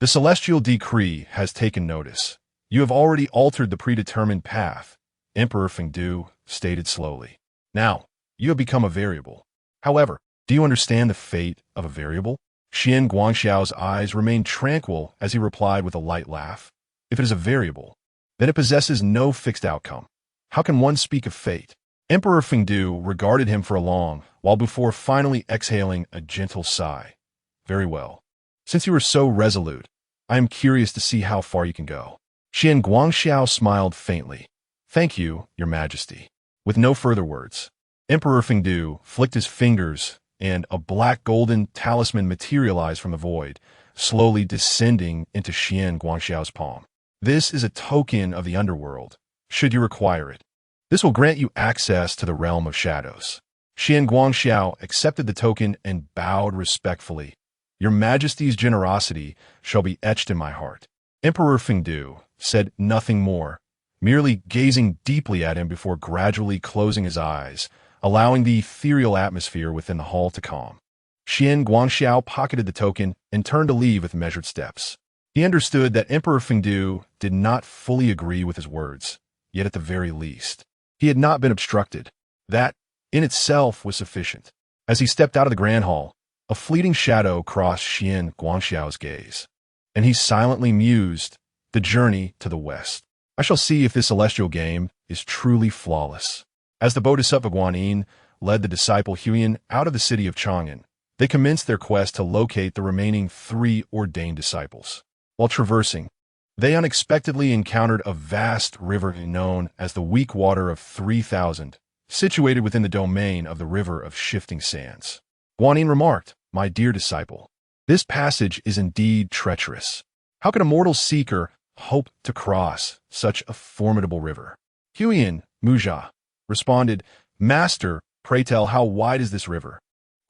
The celestial decree has taken notice. You have already altered the predetermined path, Emperor Fengdu stated slowly. Now, you have become a variable. However, do you understand the fate of a variable? Qian Guangxiao's eyes remained tranquil as he replied with a light laugh. If it is a variable, then it possesses no fixed outcome. How can one speak of fate? Emperor Fengdu regarded him for a long while before finally exhaling a gentle sigh. Very well. Since you are so resolute, I am curious to see how far you can go. Qian Guangxiao smiled faintly. Thank you, Your Majesty. With no further words, Emperor Fengdu flicked his fingers, and a black golden talisman materialized from the void, slowly descending into Qian Guangxiao's palm. This is a token of the underworld, should you require it. This will grant you access to the realm of shadows. Qian Guangxiao accepted the token and bowed respectfully. Your Majesty's generosity shall be etched in my heart. Emperor Fengdu said nothing more, merely gazing deeply at him before gradually closing his eyes, allowing the ethereal atmosphere within the hall to calm. Qian Guangxiao pocketed the token and turned to leave with measured steps. He understood that Emperor Fengdu did not fully agree with his words, yet at the very least, he had not been obstructed. That, in itself, was sufficient. As he stepped out of the grand hall, a fleeting shadow crossed Qian Guangxiao's gaze, and he silently mused, the journey to the west. I shall see if this celestial game is truly flawless. As the Bodhisattva Guanyin led the disciple Huyen out of the city of Chang'an, they commenced their quest to locate the remaining 3 ordained disciples. While traversing, they unexpectedly encountered a vast river known as the Weak Water of 3,000, situated within the domain of the River of Shifting Sands. Guanyin remarked, My dear disciple, this passage is indeed treacherous. How can a mortal seeker hope to cross such a formidable river? Huyen Muzha responded, Master, pray tell, how wide is this river?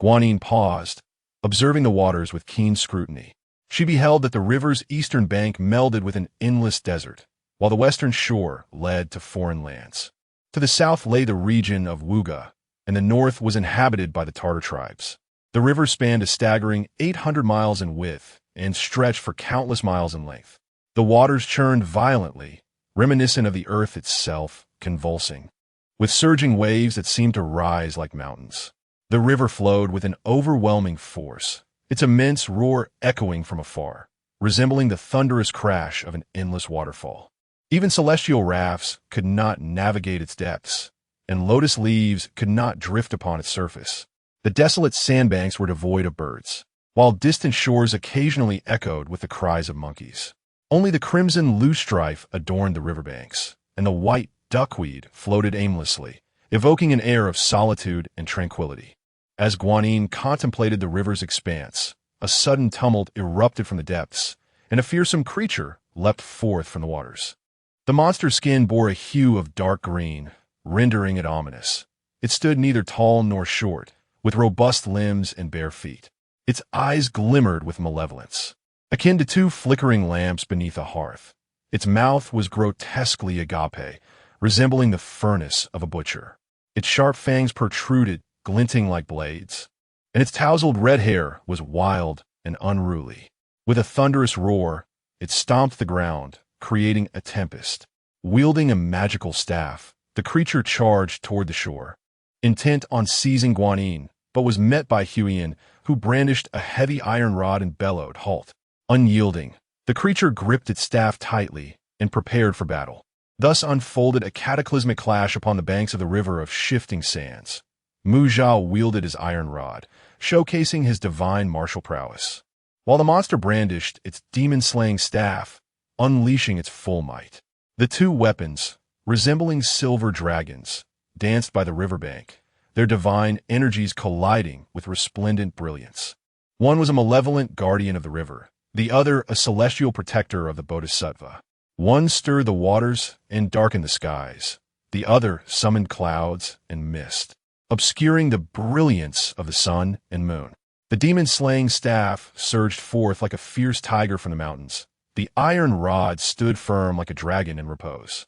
Guanyin paused, observing the waters with keen scrutiny. She beheld that the river's eastern bank melded with an endless desert, while the western shore led to foreign lands. To the south lay the region of Wuga, and the north was inhabited by the Tartar tribes. The river spanned a staggering 800 miles in width and stretched for countless miles in length. The waters churned violently, reminiscent of the earth itself, convulsing, with surging waves that seemed to rise like mountains. The river flowed with an overwhelming force, its immense roar echoing from afar, resembling the thunderous crash of an endless waterfall. Even celestial rafts could not navigate its depths, and lotus leaves could not drift upon its surface. The desolate sandbanks were devoid of birds, while distant shores occasionally echoed with the cries of monkeys. Only the crimson loosestrife adorned the riverbanks, and the white duckweed floated aimlessly, evoking an air of solitude and tranquility. As Guanyin contemplated the river's expanse, a sudden tumult erupted from the depths, and a fearsome creature leapt forth from the waters. The monster's skin bore a hue of dark green, rendering it ominous. It stood neither tall nor short, with robust limbs and bare feet. Its eyes glimmered with malevolence, akin to 2 flickering lamps beneath a hearth. Its mouth was grotesquely agape, resembling the furnace of a butcher. Its sharp fangs protruded, glinting like blades, and its tousled red hair was wild and unruly. With a thunderous roar, it stomped the ground, creating a tempest. Wielding a magical staff, the creature charged toward the shore, intent on seizing Guanyin, but was met by Huyen, who brandished a heavy iron rod and bellowed, Halt! Unyielding, the creature gripped its staff tightly and prepared for battle. Thus unfolded a cataclysmic clash upon the banks of the River of Shifting Sands. Muzha wielded his iron rod, showcasing his divine martial prowess, while the monster brandished its demon-slaying staff, unleashing its full might. The 2 weapons, resembling silver dragons, danced by the riverbank, their divine energies colliding with resplendent brilliance. One was a malevolent guardian of the river, the other a celestial protector of the Bodhisattva. One stirred the waters and darkened the skies, the other summoned clouds and mist, obscuring the brilliance of the sun and moon. The demon-slaying staff surged forth like a fierce tiger from the mountains. The iron rod stood firm like a dragon in repose.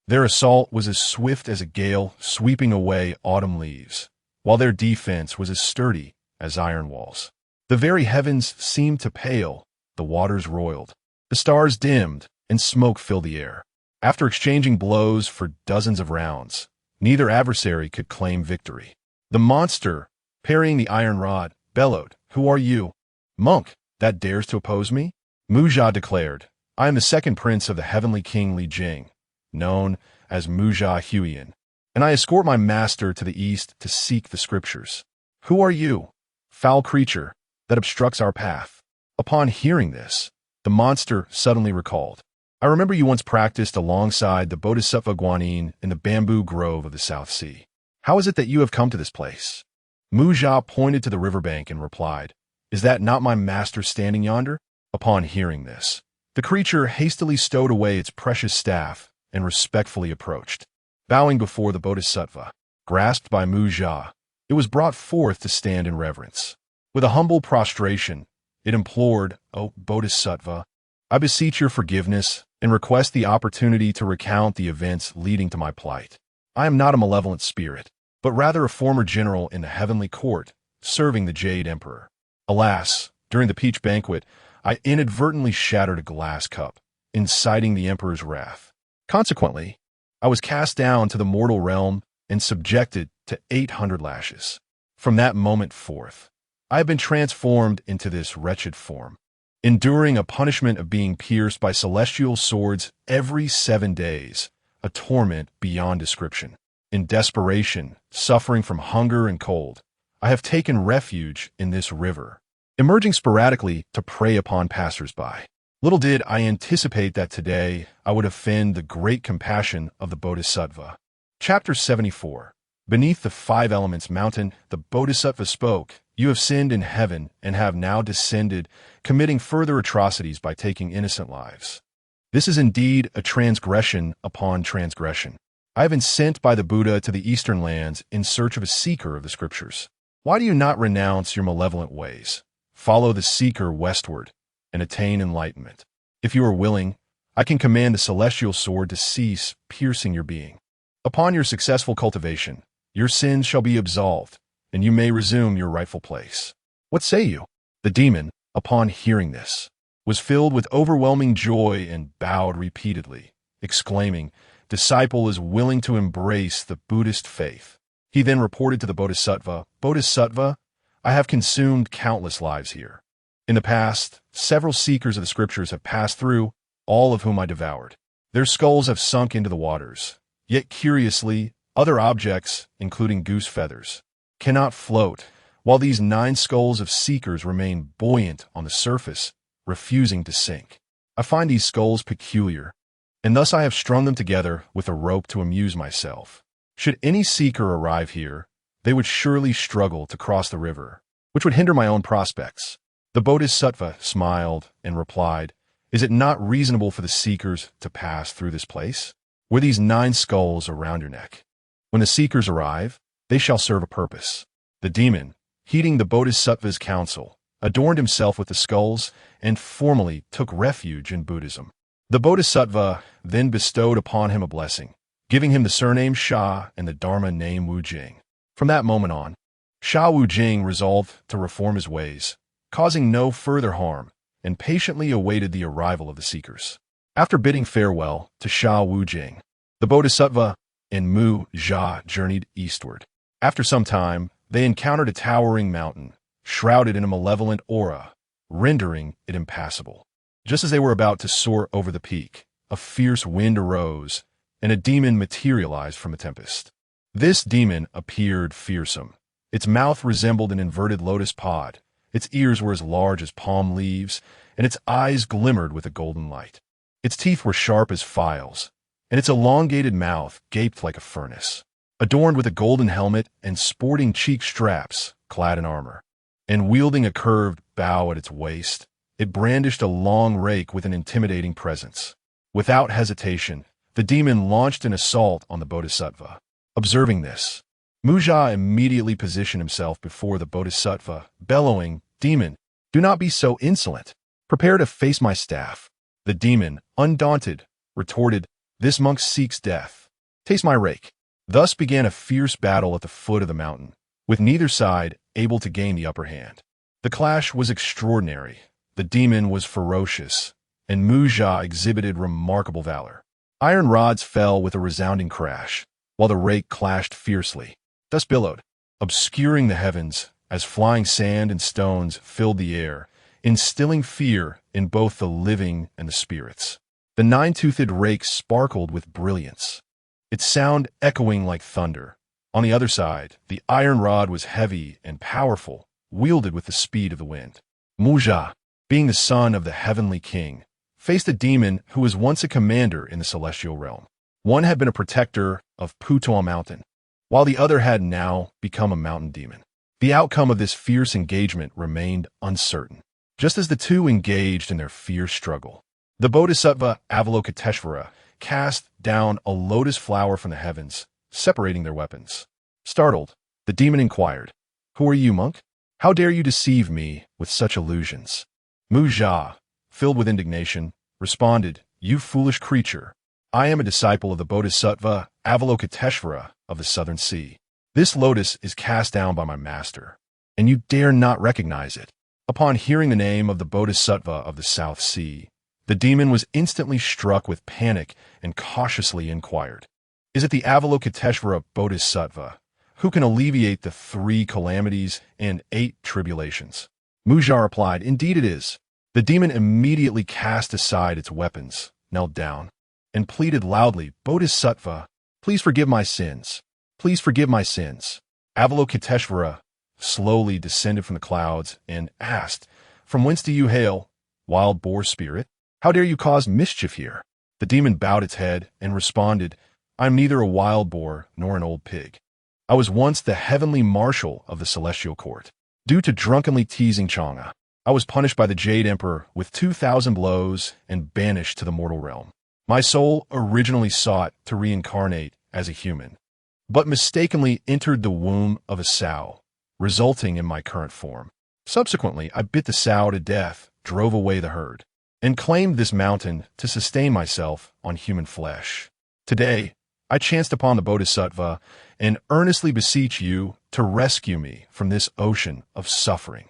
Their assault was as swift as a gale sweeping away autumn leaves, while their defense was as sturdy as iron walls. The very heavens seemed to pale, the waters roiled, the stars dimmed, and smoke filled the air. After exchanging blows for dozens of rounds, neither adversary could claim victory. The monster, parrying the iron rod, bellowed, Who are you? Monk, that dares to oppose me? Muzha declared, I am the second prince of the heavenly king Li Jing, known as Muzha Huyen, and I escort my master to the east to seek the scriptures. Who are you, foul creature, that obstructs our path? Upon hearing this, The monster suddenly recalled. I remember you once practiced alongside the Bodhisattva Guanyin in the bamboo grove of the South Sea. How is it that you have come to this place? Mu Jia pointed to the riverbank and replied, Is that not my master standing yonder? Upon hearing this, the creature hastily stowed away its precious staff and respectfully approached. Bowing before the Bodhisattva, grasped by Mu Jia, it was brought forth to stand in reverence. With a humble prostration, it implored, O Bodhisattva, I beseech your forgiveness and request the opportunity to recount the events leading to my plight. I am not a malevolent spirit, but rather a former general in the heavenly court, serving the Jade Emperor. Alas, during the peach banquet, I inadvertently shattered a glass cup, inciting the Emperor's wrath. Consequently, I was cast down to the mortal realm and subjected to 800 lashes. From that moment forth, I have been transformed into this wretched form, enduring a punishment of being pierced by celestial swords every 7 days, a torment beyond description. In desperation, suffering from hunger and cold, I have taken refuge in this river, emerging sporadically to prey upon passers-by. Little did I anticipate that today I would offend the great compassion of the Bodhisattva. Chapter 74. Beneath the 5 elements mountain, the Bodhisattva spoke, You have sinned in heaven and have now descended, committing further atrocities by taking innocent lives. This is indeed a transgression upon transgression. I have been sent by the Buddha to the eastern lands in search of a seeker of the scriptures. Why do you not renounce your malevolent ways? Follow the seeker westward and attain enlightenment. If you are willing, I can command the celestial sword to cease piercing your being. Upon your successful cultivation, your sins shall be absolved, and you may resume your rightful place. What say you? The demon, upon hearing this, was filled with overwhelming joy and bowed repeatedly, exclaiming, Disciple is willing to embrace the Buddhist faith. He then reported to the Bodhisattva, Bodhisattva, I have consumed countless lives here. In the past, several seekers of the scriptures have passed through, all of whom I devoured. Their skulls have sunk into the waters. Yet curiously, other objects, including goose feathers, cannot float, while these 9 skulls of seekers remain buoyant on the surface, refusing to sink. I find these skulls peculiar, and thus I have strung them together with a rope to amuse myself. Should any seeker arrive here, they would surely struggle to cross the river, which would hinder my own prospects. The Bodhisattva smiled and replied, Is it not reasonable for the seekers to pass through this place? Wear these 9 skulls around your neck. When the seekers arrive, they shall serve a purpose. The demon, heeding the Bodhisattva's counsel, adorned himself with the skulls and formally took refuge in Buddhism. The Bodhisattva then bestowed upon him a blessing, giving him the surname Sha and the Dharma name Wu Jing. From that moment on, Sha Wu Jing resolved to reform his ways, causing no further harm, and patiently awaited the arrival of the seekers. After bidding farewell to Sha Wu Jing, the Bodhisattva and Mu Jia journeyed eastward. After some time, they encountered a towering mountain, shrouded in a malevolent aura, rendering it impassable. Just as they were about to soar over the peak, a fierce wind arose, and a demon materialized from the tempest. This demon appeared fearsome. Its mouth resembled an inverted lotus pod, its ears were as large as palm leaves, and its eyes glimmered with a golden light. Its teeth were sharp as files, and its elongated mouth gaped like a furnace. Adorned with a golden helmet and sporting cheek straps, clad in armor, and wielding a curved bow at its waist, it brandished a long rake with an intimidating presence. Without hesitation, the demon launched an assault on the Bodhisattva. Observing this, Mu Jia immediately positioned himself before the Bodhisattva, bellowing, Demon, do not be so insolent. Prepare to face my staff. The demon, undaunted, retorted, This monk seeks death. Taste my rake. Thus began a fierce battle at the foot of the mountain, with neither side able to gain the upper hand. The clash was extraordinary. The demon was ferocious, and Mu Jia exhibited remarkable valor. Iron rods fell with a resounding crash, while the rake clashed fiercely. Thus billowed, obscuring the heavens, as flying sand and stones filled the air, instilling fear in both the living and the spirits. The 9-toothed rake sparkled with brilliance, its sound echoing like thunder. On the other side, the iron rod was heavy and powerful, wielded with the speed of the wind. Mu Jia, being the son of the heavenly king, faced a demon who was once a commander in the celestial realm. One had been a protector of Putuan Mountain, while the other had now become a mountain demon. The outcome of this fierce engagement remained uncertain. Just as the two engaged in their fierce struggle, the Bodhisattva Avalokiteshvara cast down a lotus flower from the heavens, separating their weapons. Startled, the demon inquired, "Who are you, monk? How dare you deceive me with such illusions?" Muja, filled with indignation, responded, "You foolish creature. I am a disciple of the Bodhisattva Avalokiteshvara of the Southern Sea. This lotus is cast down by my master, and you dare not recognize it." Upon hearing the name of the Bodhisattva of the South Sea, the demon was instantly struck with panic and cautiously inquired, "Is it the Avalokiteshvara Bodhisattva who can alleviate the 3 calamities and 8 tribulations?" Muja replied, "Indeed it is." The demon immediately cast aside its weapons, knelt down, and pleaded loudly, "Bodhisattva, please forgive my sins. Please forgive my sins." Avalokiteshvara slowly descended from the clouds and asked, "From whence do you hail, wild boar spirit? How dare you cause mischief here?" The demon bowed its head and responded, "I am neither a wild boar nor an old pig. I was once the heavenly marshal of the celestial court. Due to drunkenly teasing Chang'e, I was punished by the Jade Emperor with 2,000 blows and banished to the mortal realm. My soul originally sought to reincarnate as a human, but mistakenly entered the womb of a sow, resulting in my current form. Subsequently, I bit the sow to death, drove away the herd, and claimed this mountain to sustain myself on human flesh. Today, I chanced upon the Bodhisattva and earnestly beseech you to rescue me from this ocean of suffering."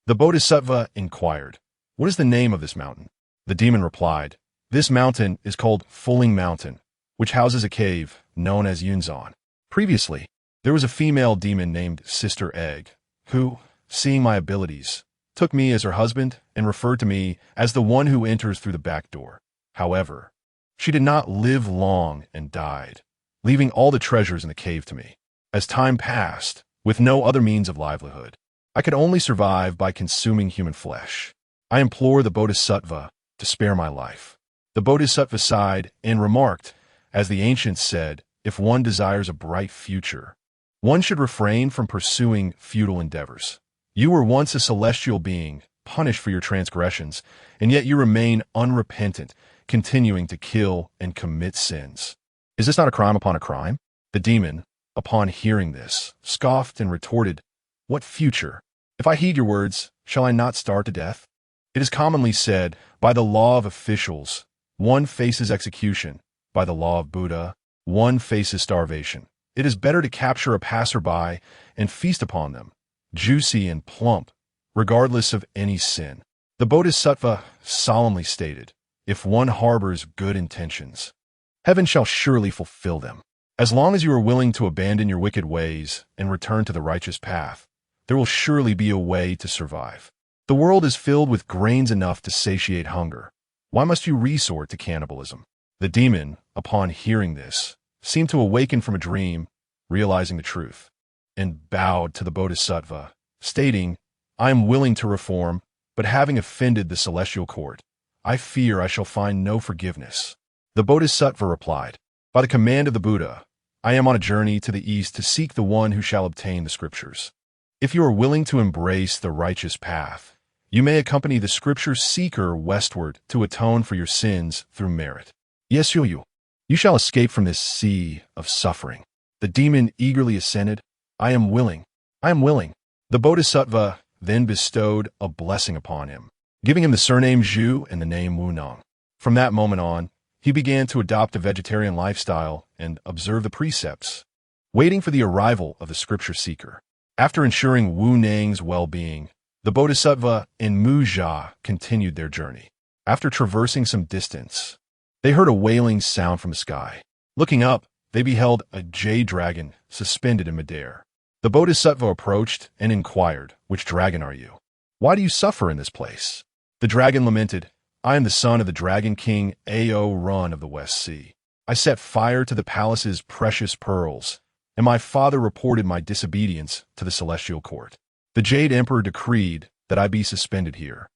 The Bodhisattva inquired, "What is the name of this mountain?" The demon replied, "This mountain is called Fulling Mountain, which houses a cave known as Yunzan. Previously, there was a female demon named Sister Egg, who, seeing my abilities, took me as her husband and referred to me as the one who enters through the back door. However, she did not live long and died, leaving all the treasures in the cave to me. As time passed, with no other means of livelihood, I could only survive by consuming human flesh. I implore the Bodhisattva to spare my life." The Bodhisattva sighed and remarked, "As the ancients said, if one desires a bright future, one should refrain from pursuing futile endeavors. You were once a celestial being, punished for your transgressions, and yet you remain unrepentant, continuing to kill and commit sins. Is this not a crime upon a crime?" The demon, upon hearing this, scoffed and retorted, "What future? If I heed your words, shall I not starve to death? It is commonly said, by the law of officials, one faces execution. By the law of Buddha, one faces starvation. It is better to capture a passerby and feast upon them, juicy and plump, regardless of any sin." The Bodhisattva solemnly stated, "If one harbors good intentions, heaven shall surely fulfill them. As long as you are willing to abandon your wicked ways and return to the righteous path, there will surely be a way to survive. The world is filled with grains enough to satiate hunger. Why must you resort to cannibalism?" The demon, upon hearing this, seemed to awaken from a dream, realizing the truth, and bowed to the Bodhisattva, stating, "I am willing to reform, but having offended the celestial court, I fear I shall find no forgiveness." The Bodhisattva replied, "By the command of the Buddha, I am on a journey to the east to seek the one who shall obtain the scriptures. If you are willing to embrace the righteous path, you may accompany the scripture seeker westward to atone for your sins through merit. Yes, you shall escape from this sea of suffering." The demon eagerly assented, "I am willing. I am willing." The Bodhisattva then bestowed a blessing upon him, giving him the surname Zhu and the name Wunong. From that moment on, he began to adopt a vegetarian lifestyle and observe the precepts, waiting for the arrival of the scripture seeker. After ensuring Wu Nang's well-being, the Bodhisattva and Muja continued their journey. After traversing some distance, they heard a wailing sound from the sky. Looking up, they beheld a jade dragon suspended in midair. The Bodhisattva approached and inquired, "Which dragon are you? Why do you suffer in this place?" The dragon lamented, "I am the son of the Dragon King Ao Run of the West Sea. I set fire to the palace's precious pearls, and my father reported my disobedience to the celestial court. The Jade Emperor decreed that I be suspended here.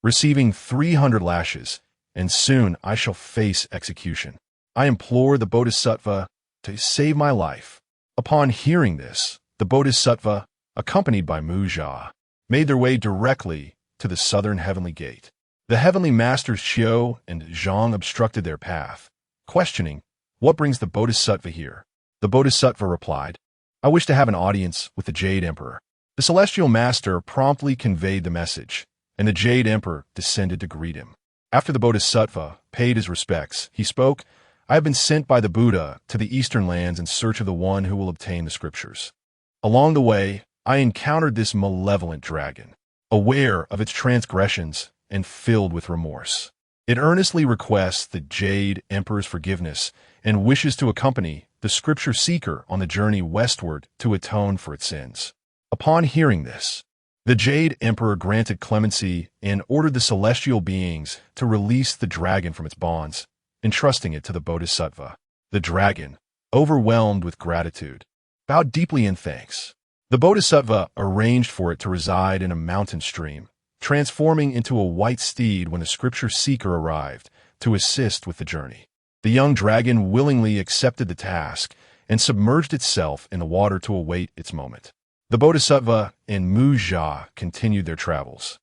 receiving 300 lashes, and soon I shall face execution. I implore the Bodhisattva to save my life." Upon hearing this, the Bodhisattva, accompanied by Muja, made their way directly to the southern heavenly gate. The heavenly masters Xiao and Zhang obstructed their path, questioning, "What brings the Bodhisattva here?" The Bodhisattva replied, "I wish to have an audience with the Jade Emperor." The celestial master promptly conveyed the message, and the Jade Emperor descended to greet him. After the Bodhisattva paid his respects, he spoke, "I have been sent by the Buddha to the eastern lands in search of the one who will obtain the scriptures. Along the way, I encountered this malevolent dragon, aware of its transgressions and filled with remorse. It earnestly requests the Jade Emperor's forgiveness and wishes to accompany the scripture seeker on the journey westward to atone for its sins." Upon hearing this, the Jade Emperor granted clemency and ordered the celestial beings to release the dragon from its bonds, entrusting it to the Bodhisattva. The dragon, overwhelmed with gratitude, bowed deeply in thanks. The Bodhisattva arranged for it to reside in a mountain stream, transforming into a white steed when the scripture seeker arrived to assist with the journey. The young dragon willingly accepted the task and submerged itself in the water to await its moment. The Bodhisattva and Muja continued their travels,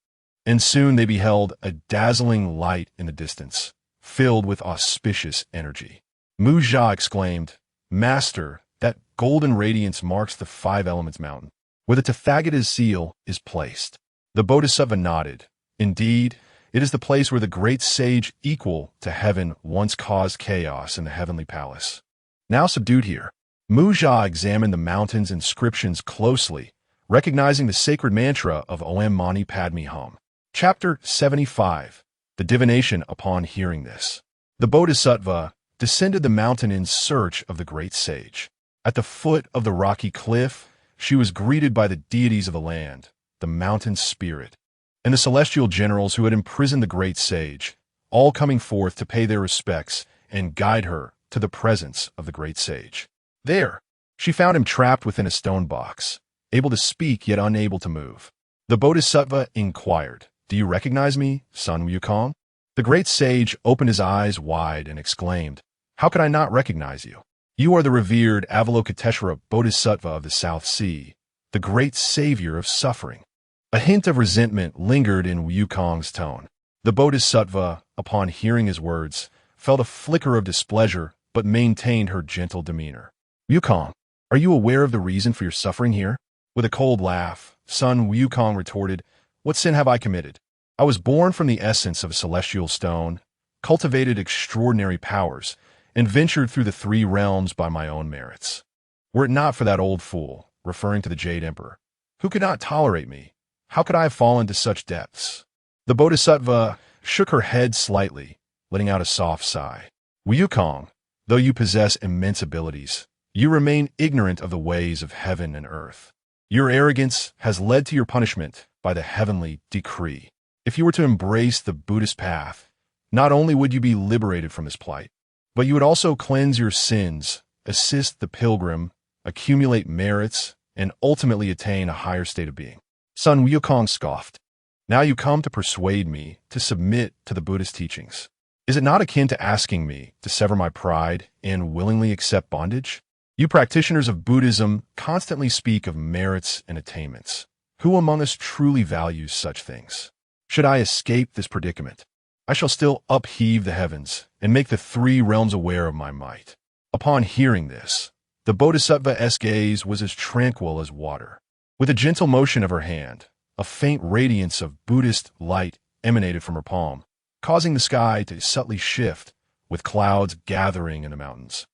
and soon they beheld a dazzling light in the distance, filled with auspicious energy. Muja exclaimed, "Master, that golden radiance marks the Five Elements Mountain, where the Tathagata's seal is placed." The Bodhisattva nodded. "Indeed, it is the place where the great sage equal to heaven once caused chaos in the heavenly palace. Now subdued here." Muja examined the mountain's inscriptions closely, recognizing the sacred mantra of Om Mani Padme Hum. Chapter 75. The Divination upon hearing this. The Bodhisattva descended the mountain in search of the great sage. At the foot of the rocky cliff, she was greeted by the deities of the land, the mountain spirit, and the celestial generals who had imprisoned the great sage, all coming forth to pay their respects and guide her to the presence of the great sage. There, she found him trapped within a stone box, able to speak yet unable to move. The Bodhisattva inquired, "Do you recognize me, Sun Wukong?" The great sage opened his eyes wide and exclaimed, "How could I not recognize you? You are the revered Avalokiteshvara Bodhisattva of the South Sea, the great savior of suffering." A hint of resentment lingered in Wukong's tone. The Bodhisattva, upon hearing his words, felt a flicker of displeasure but maintained her gentle demeanor. "Wukong, are you aware of the reason for your suffering here?" With a cold laugh, Sun Wukong retorted, "What sin have I committed? I was born from the essence of a celestial stone, cultivated extraordinary powers, and ventured through the three realms by my own merits. Were it not for that old fool," referring to the Jade Emperor, "who could not tolerate me, how could I have fallen to such depths?" The Bodhisattva shook her head slightly, letting out a soft sigh. "Wukong, though you possess immense abilities, you remain ignorant of the ways of heaven and earth. Your arrogance has led to your punishment by the heavenly decree. If you were to embrace the Buddhist path, not only would you be liberated from this plight, but you would also cleanse your sins, assist the pilgrim, accumulate merits, and ultimately attain a higher state of being." Sun Wukong scoffed. "Now you come to persuade me to submit to the Buddhist teachings. Is it not akin to asking me to sever my pride and willingly accept bondage? You practitioners of Buddhism constantly speak of merits and attainments. Who among us truly values such things? Should I escape this predicament, I shall still upheave the heavens and make the three realms aware of my might." Upon hearing this, the Bodhisattva's gaze was as tranquil as water. With a gentle motion of her hand, a faint radiance of Buddhist light emanated from her palm, causing the sky to subtly shift, with clouds gathering in the mountains.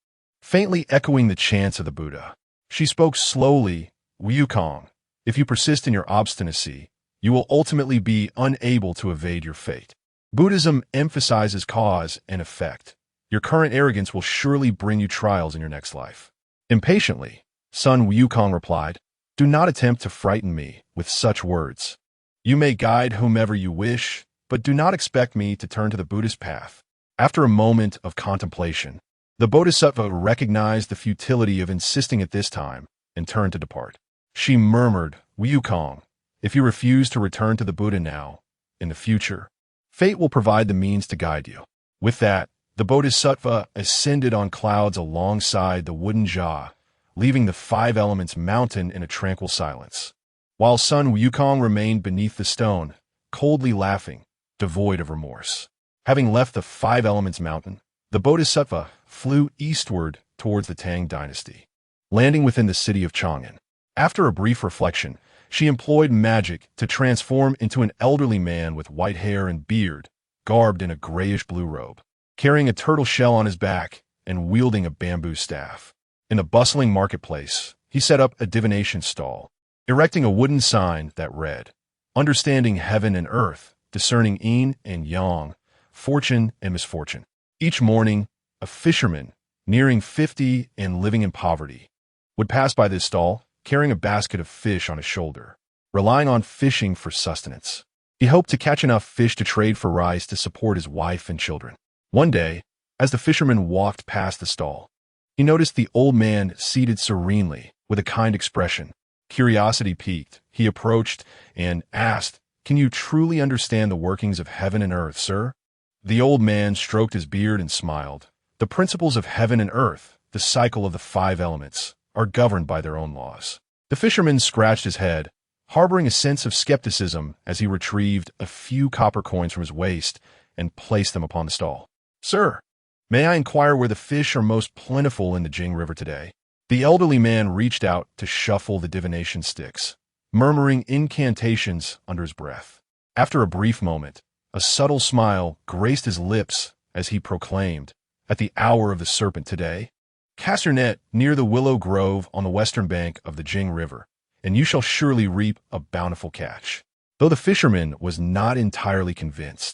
Faintly echoing the chants of the Buddha, she spoke slowly, "Wukong, if you persist in your obstinacy, you will ultimately be unable to evade your fate. Buddhism emphasizes cause and effect. Your current arrogance will surely bring you trials in your next life." Impatiently, Sun Wukong replied, "Do not attempt to frighten me with such words. You may guide whomever you wish, but do not expect me to turn to the Buddhist path." After a moment of contemplation, the Bodhisattva recognized the futility of insisting at this time and turned to depart. She murmured, "Wukong, if you refuse to return to the Buddha now, in the future, Fate will provide the means to guide you. With that, the Bodhisattva ascended on clouds alongside the wooden jaw, leaving the five elements mountain in a tranquil silence. While Sun Wukong remained beneath the stone, coldly laughing, devoid of remorse. Having left the five elements mountain, the Bodhisattva flew eastward towards the Tang dynasty, landing within the city of Chang'an. After a brief reflection, she employed magic to transform into an elderly man with white hair and beard, garbed in a grayish-blue robe, carrying a turtle shell on his back and wielding a bamboo staff. In the bustling marketplace, he set up a divination stall, erecting a wooden sign that read, "Understanding heaven and earth, discerning yin and yang, fortune and misfortune." Each morning, a fisherman, nearing 50 and living in poverty, would pass by this stall, carrying a basket of fish on his shoulder, relying on fishing for sustenance. He hoped to catch enough fish to trade for rice to support his wife and children. One day, as the fisherman walked past the stall, he noticed the old man seated serenely with a kind expression. Curiosity piqued, he approached and asked, "Can you truly understand the workings of heaven and earth, sir?" The old man stroked his beard and smiled. The principles of heaven and earth, the cycle of the five elements, are governed by their own laws. The fisherman scratched his head, harboring a sense of skepticism as he retrieved a few copper coins from his waist and placed them upon the stall. "Sir, may I inquire where the fish are most plentiful in the Jing River today?" The elderly man reached out to shuffle the divination sticks, murmuring incantations under his breath. After a brief moment, a subtle smile graced his lips as he proclaimed, "At the hour of the serpent today, cast your net near the willow grove on the western bank of the Jing River, and you shall surely reap a bountiful catch." Though the fisherman was not entirely convinced,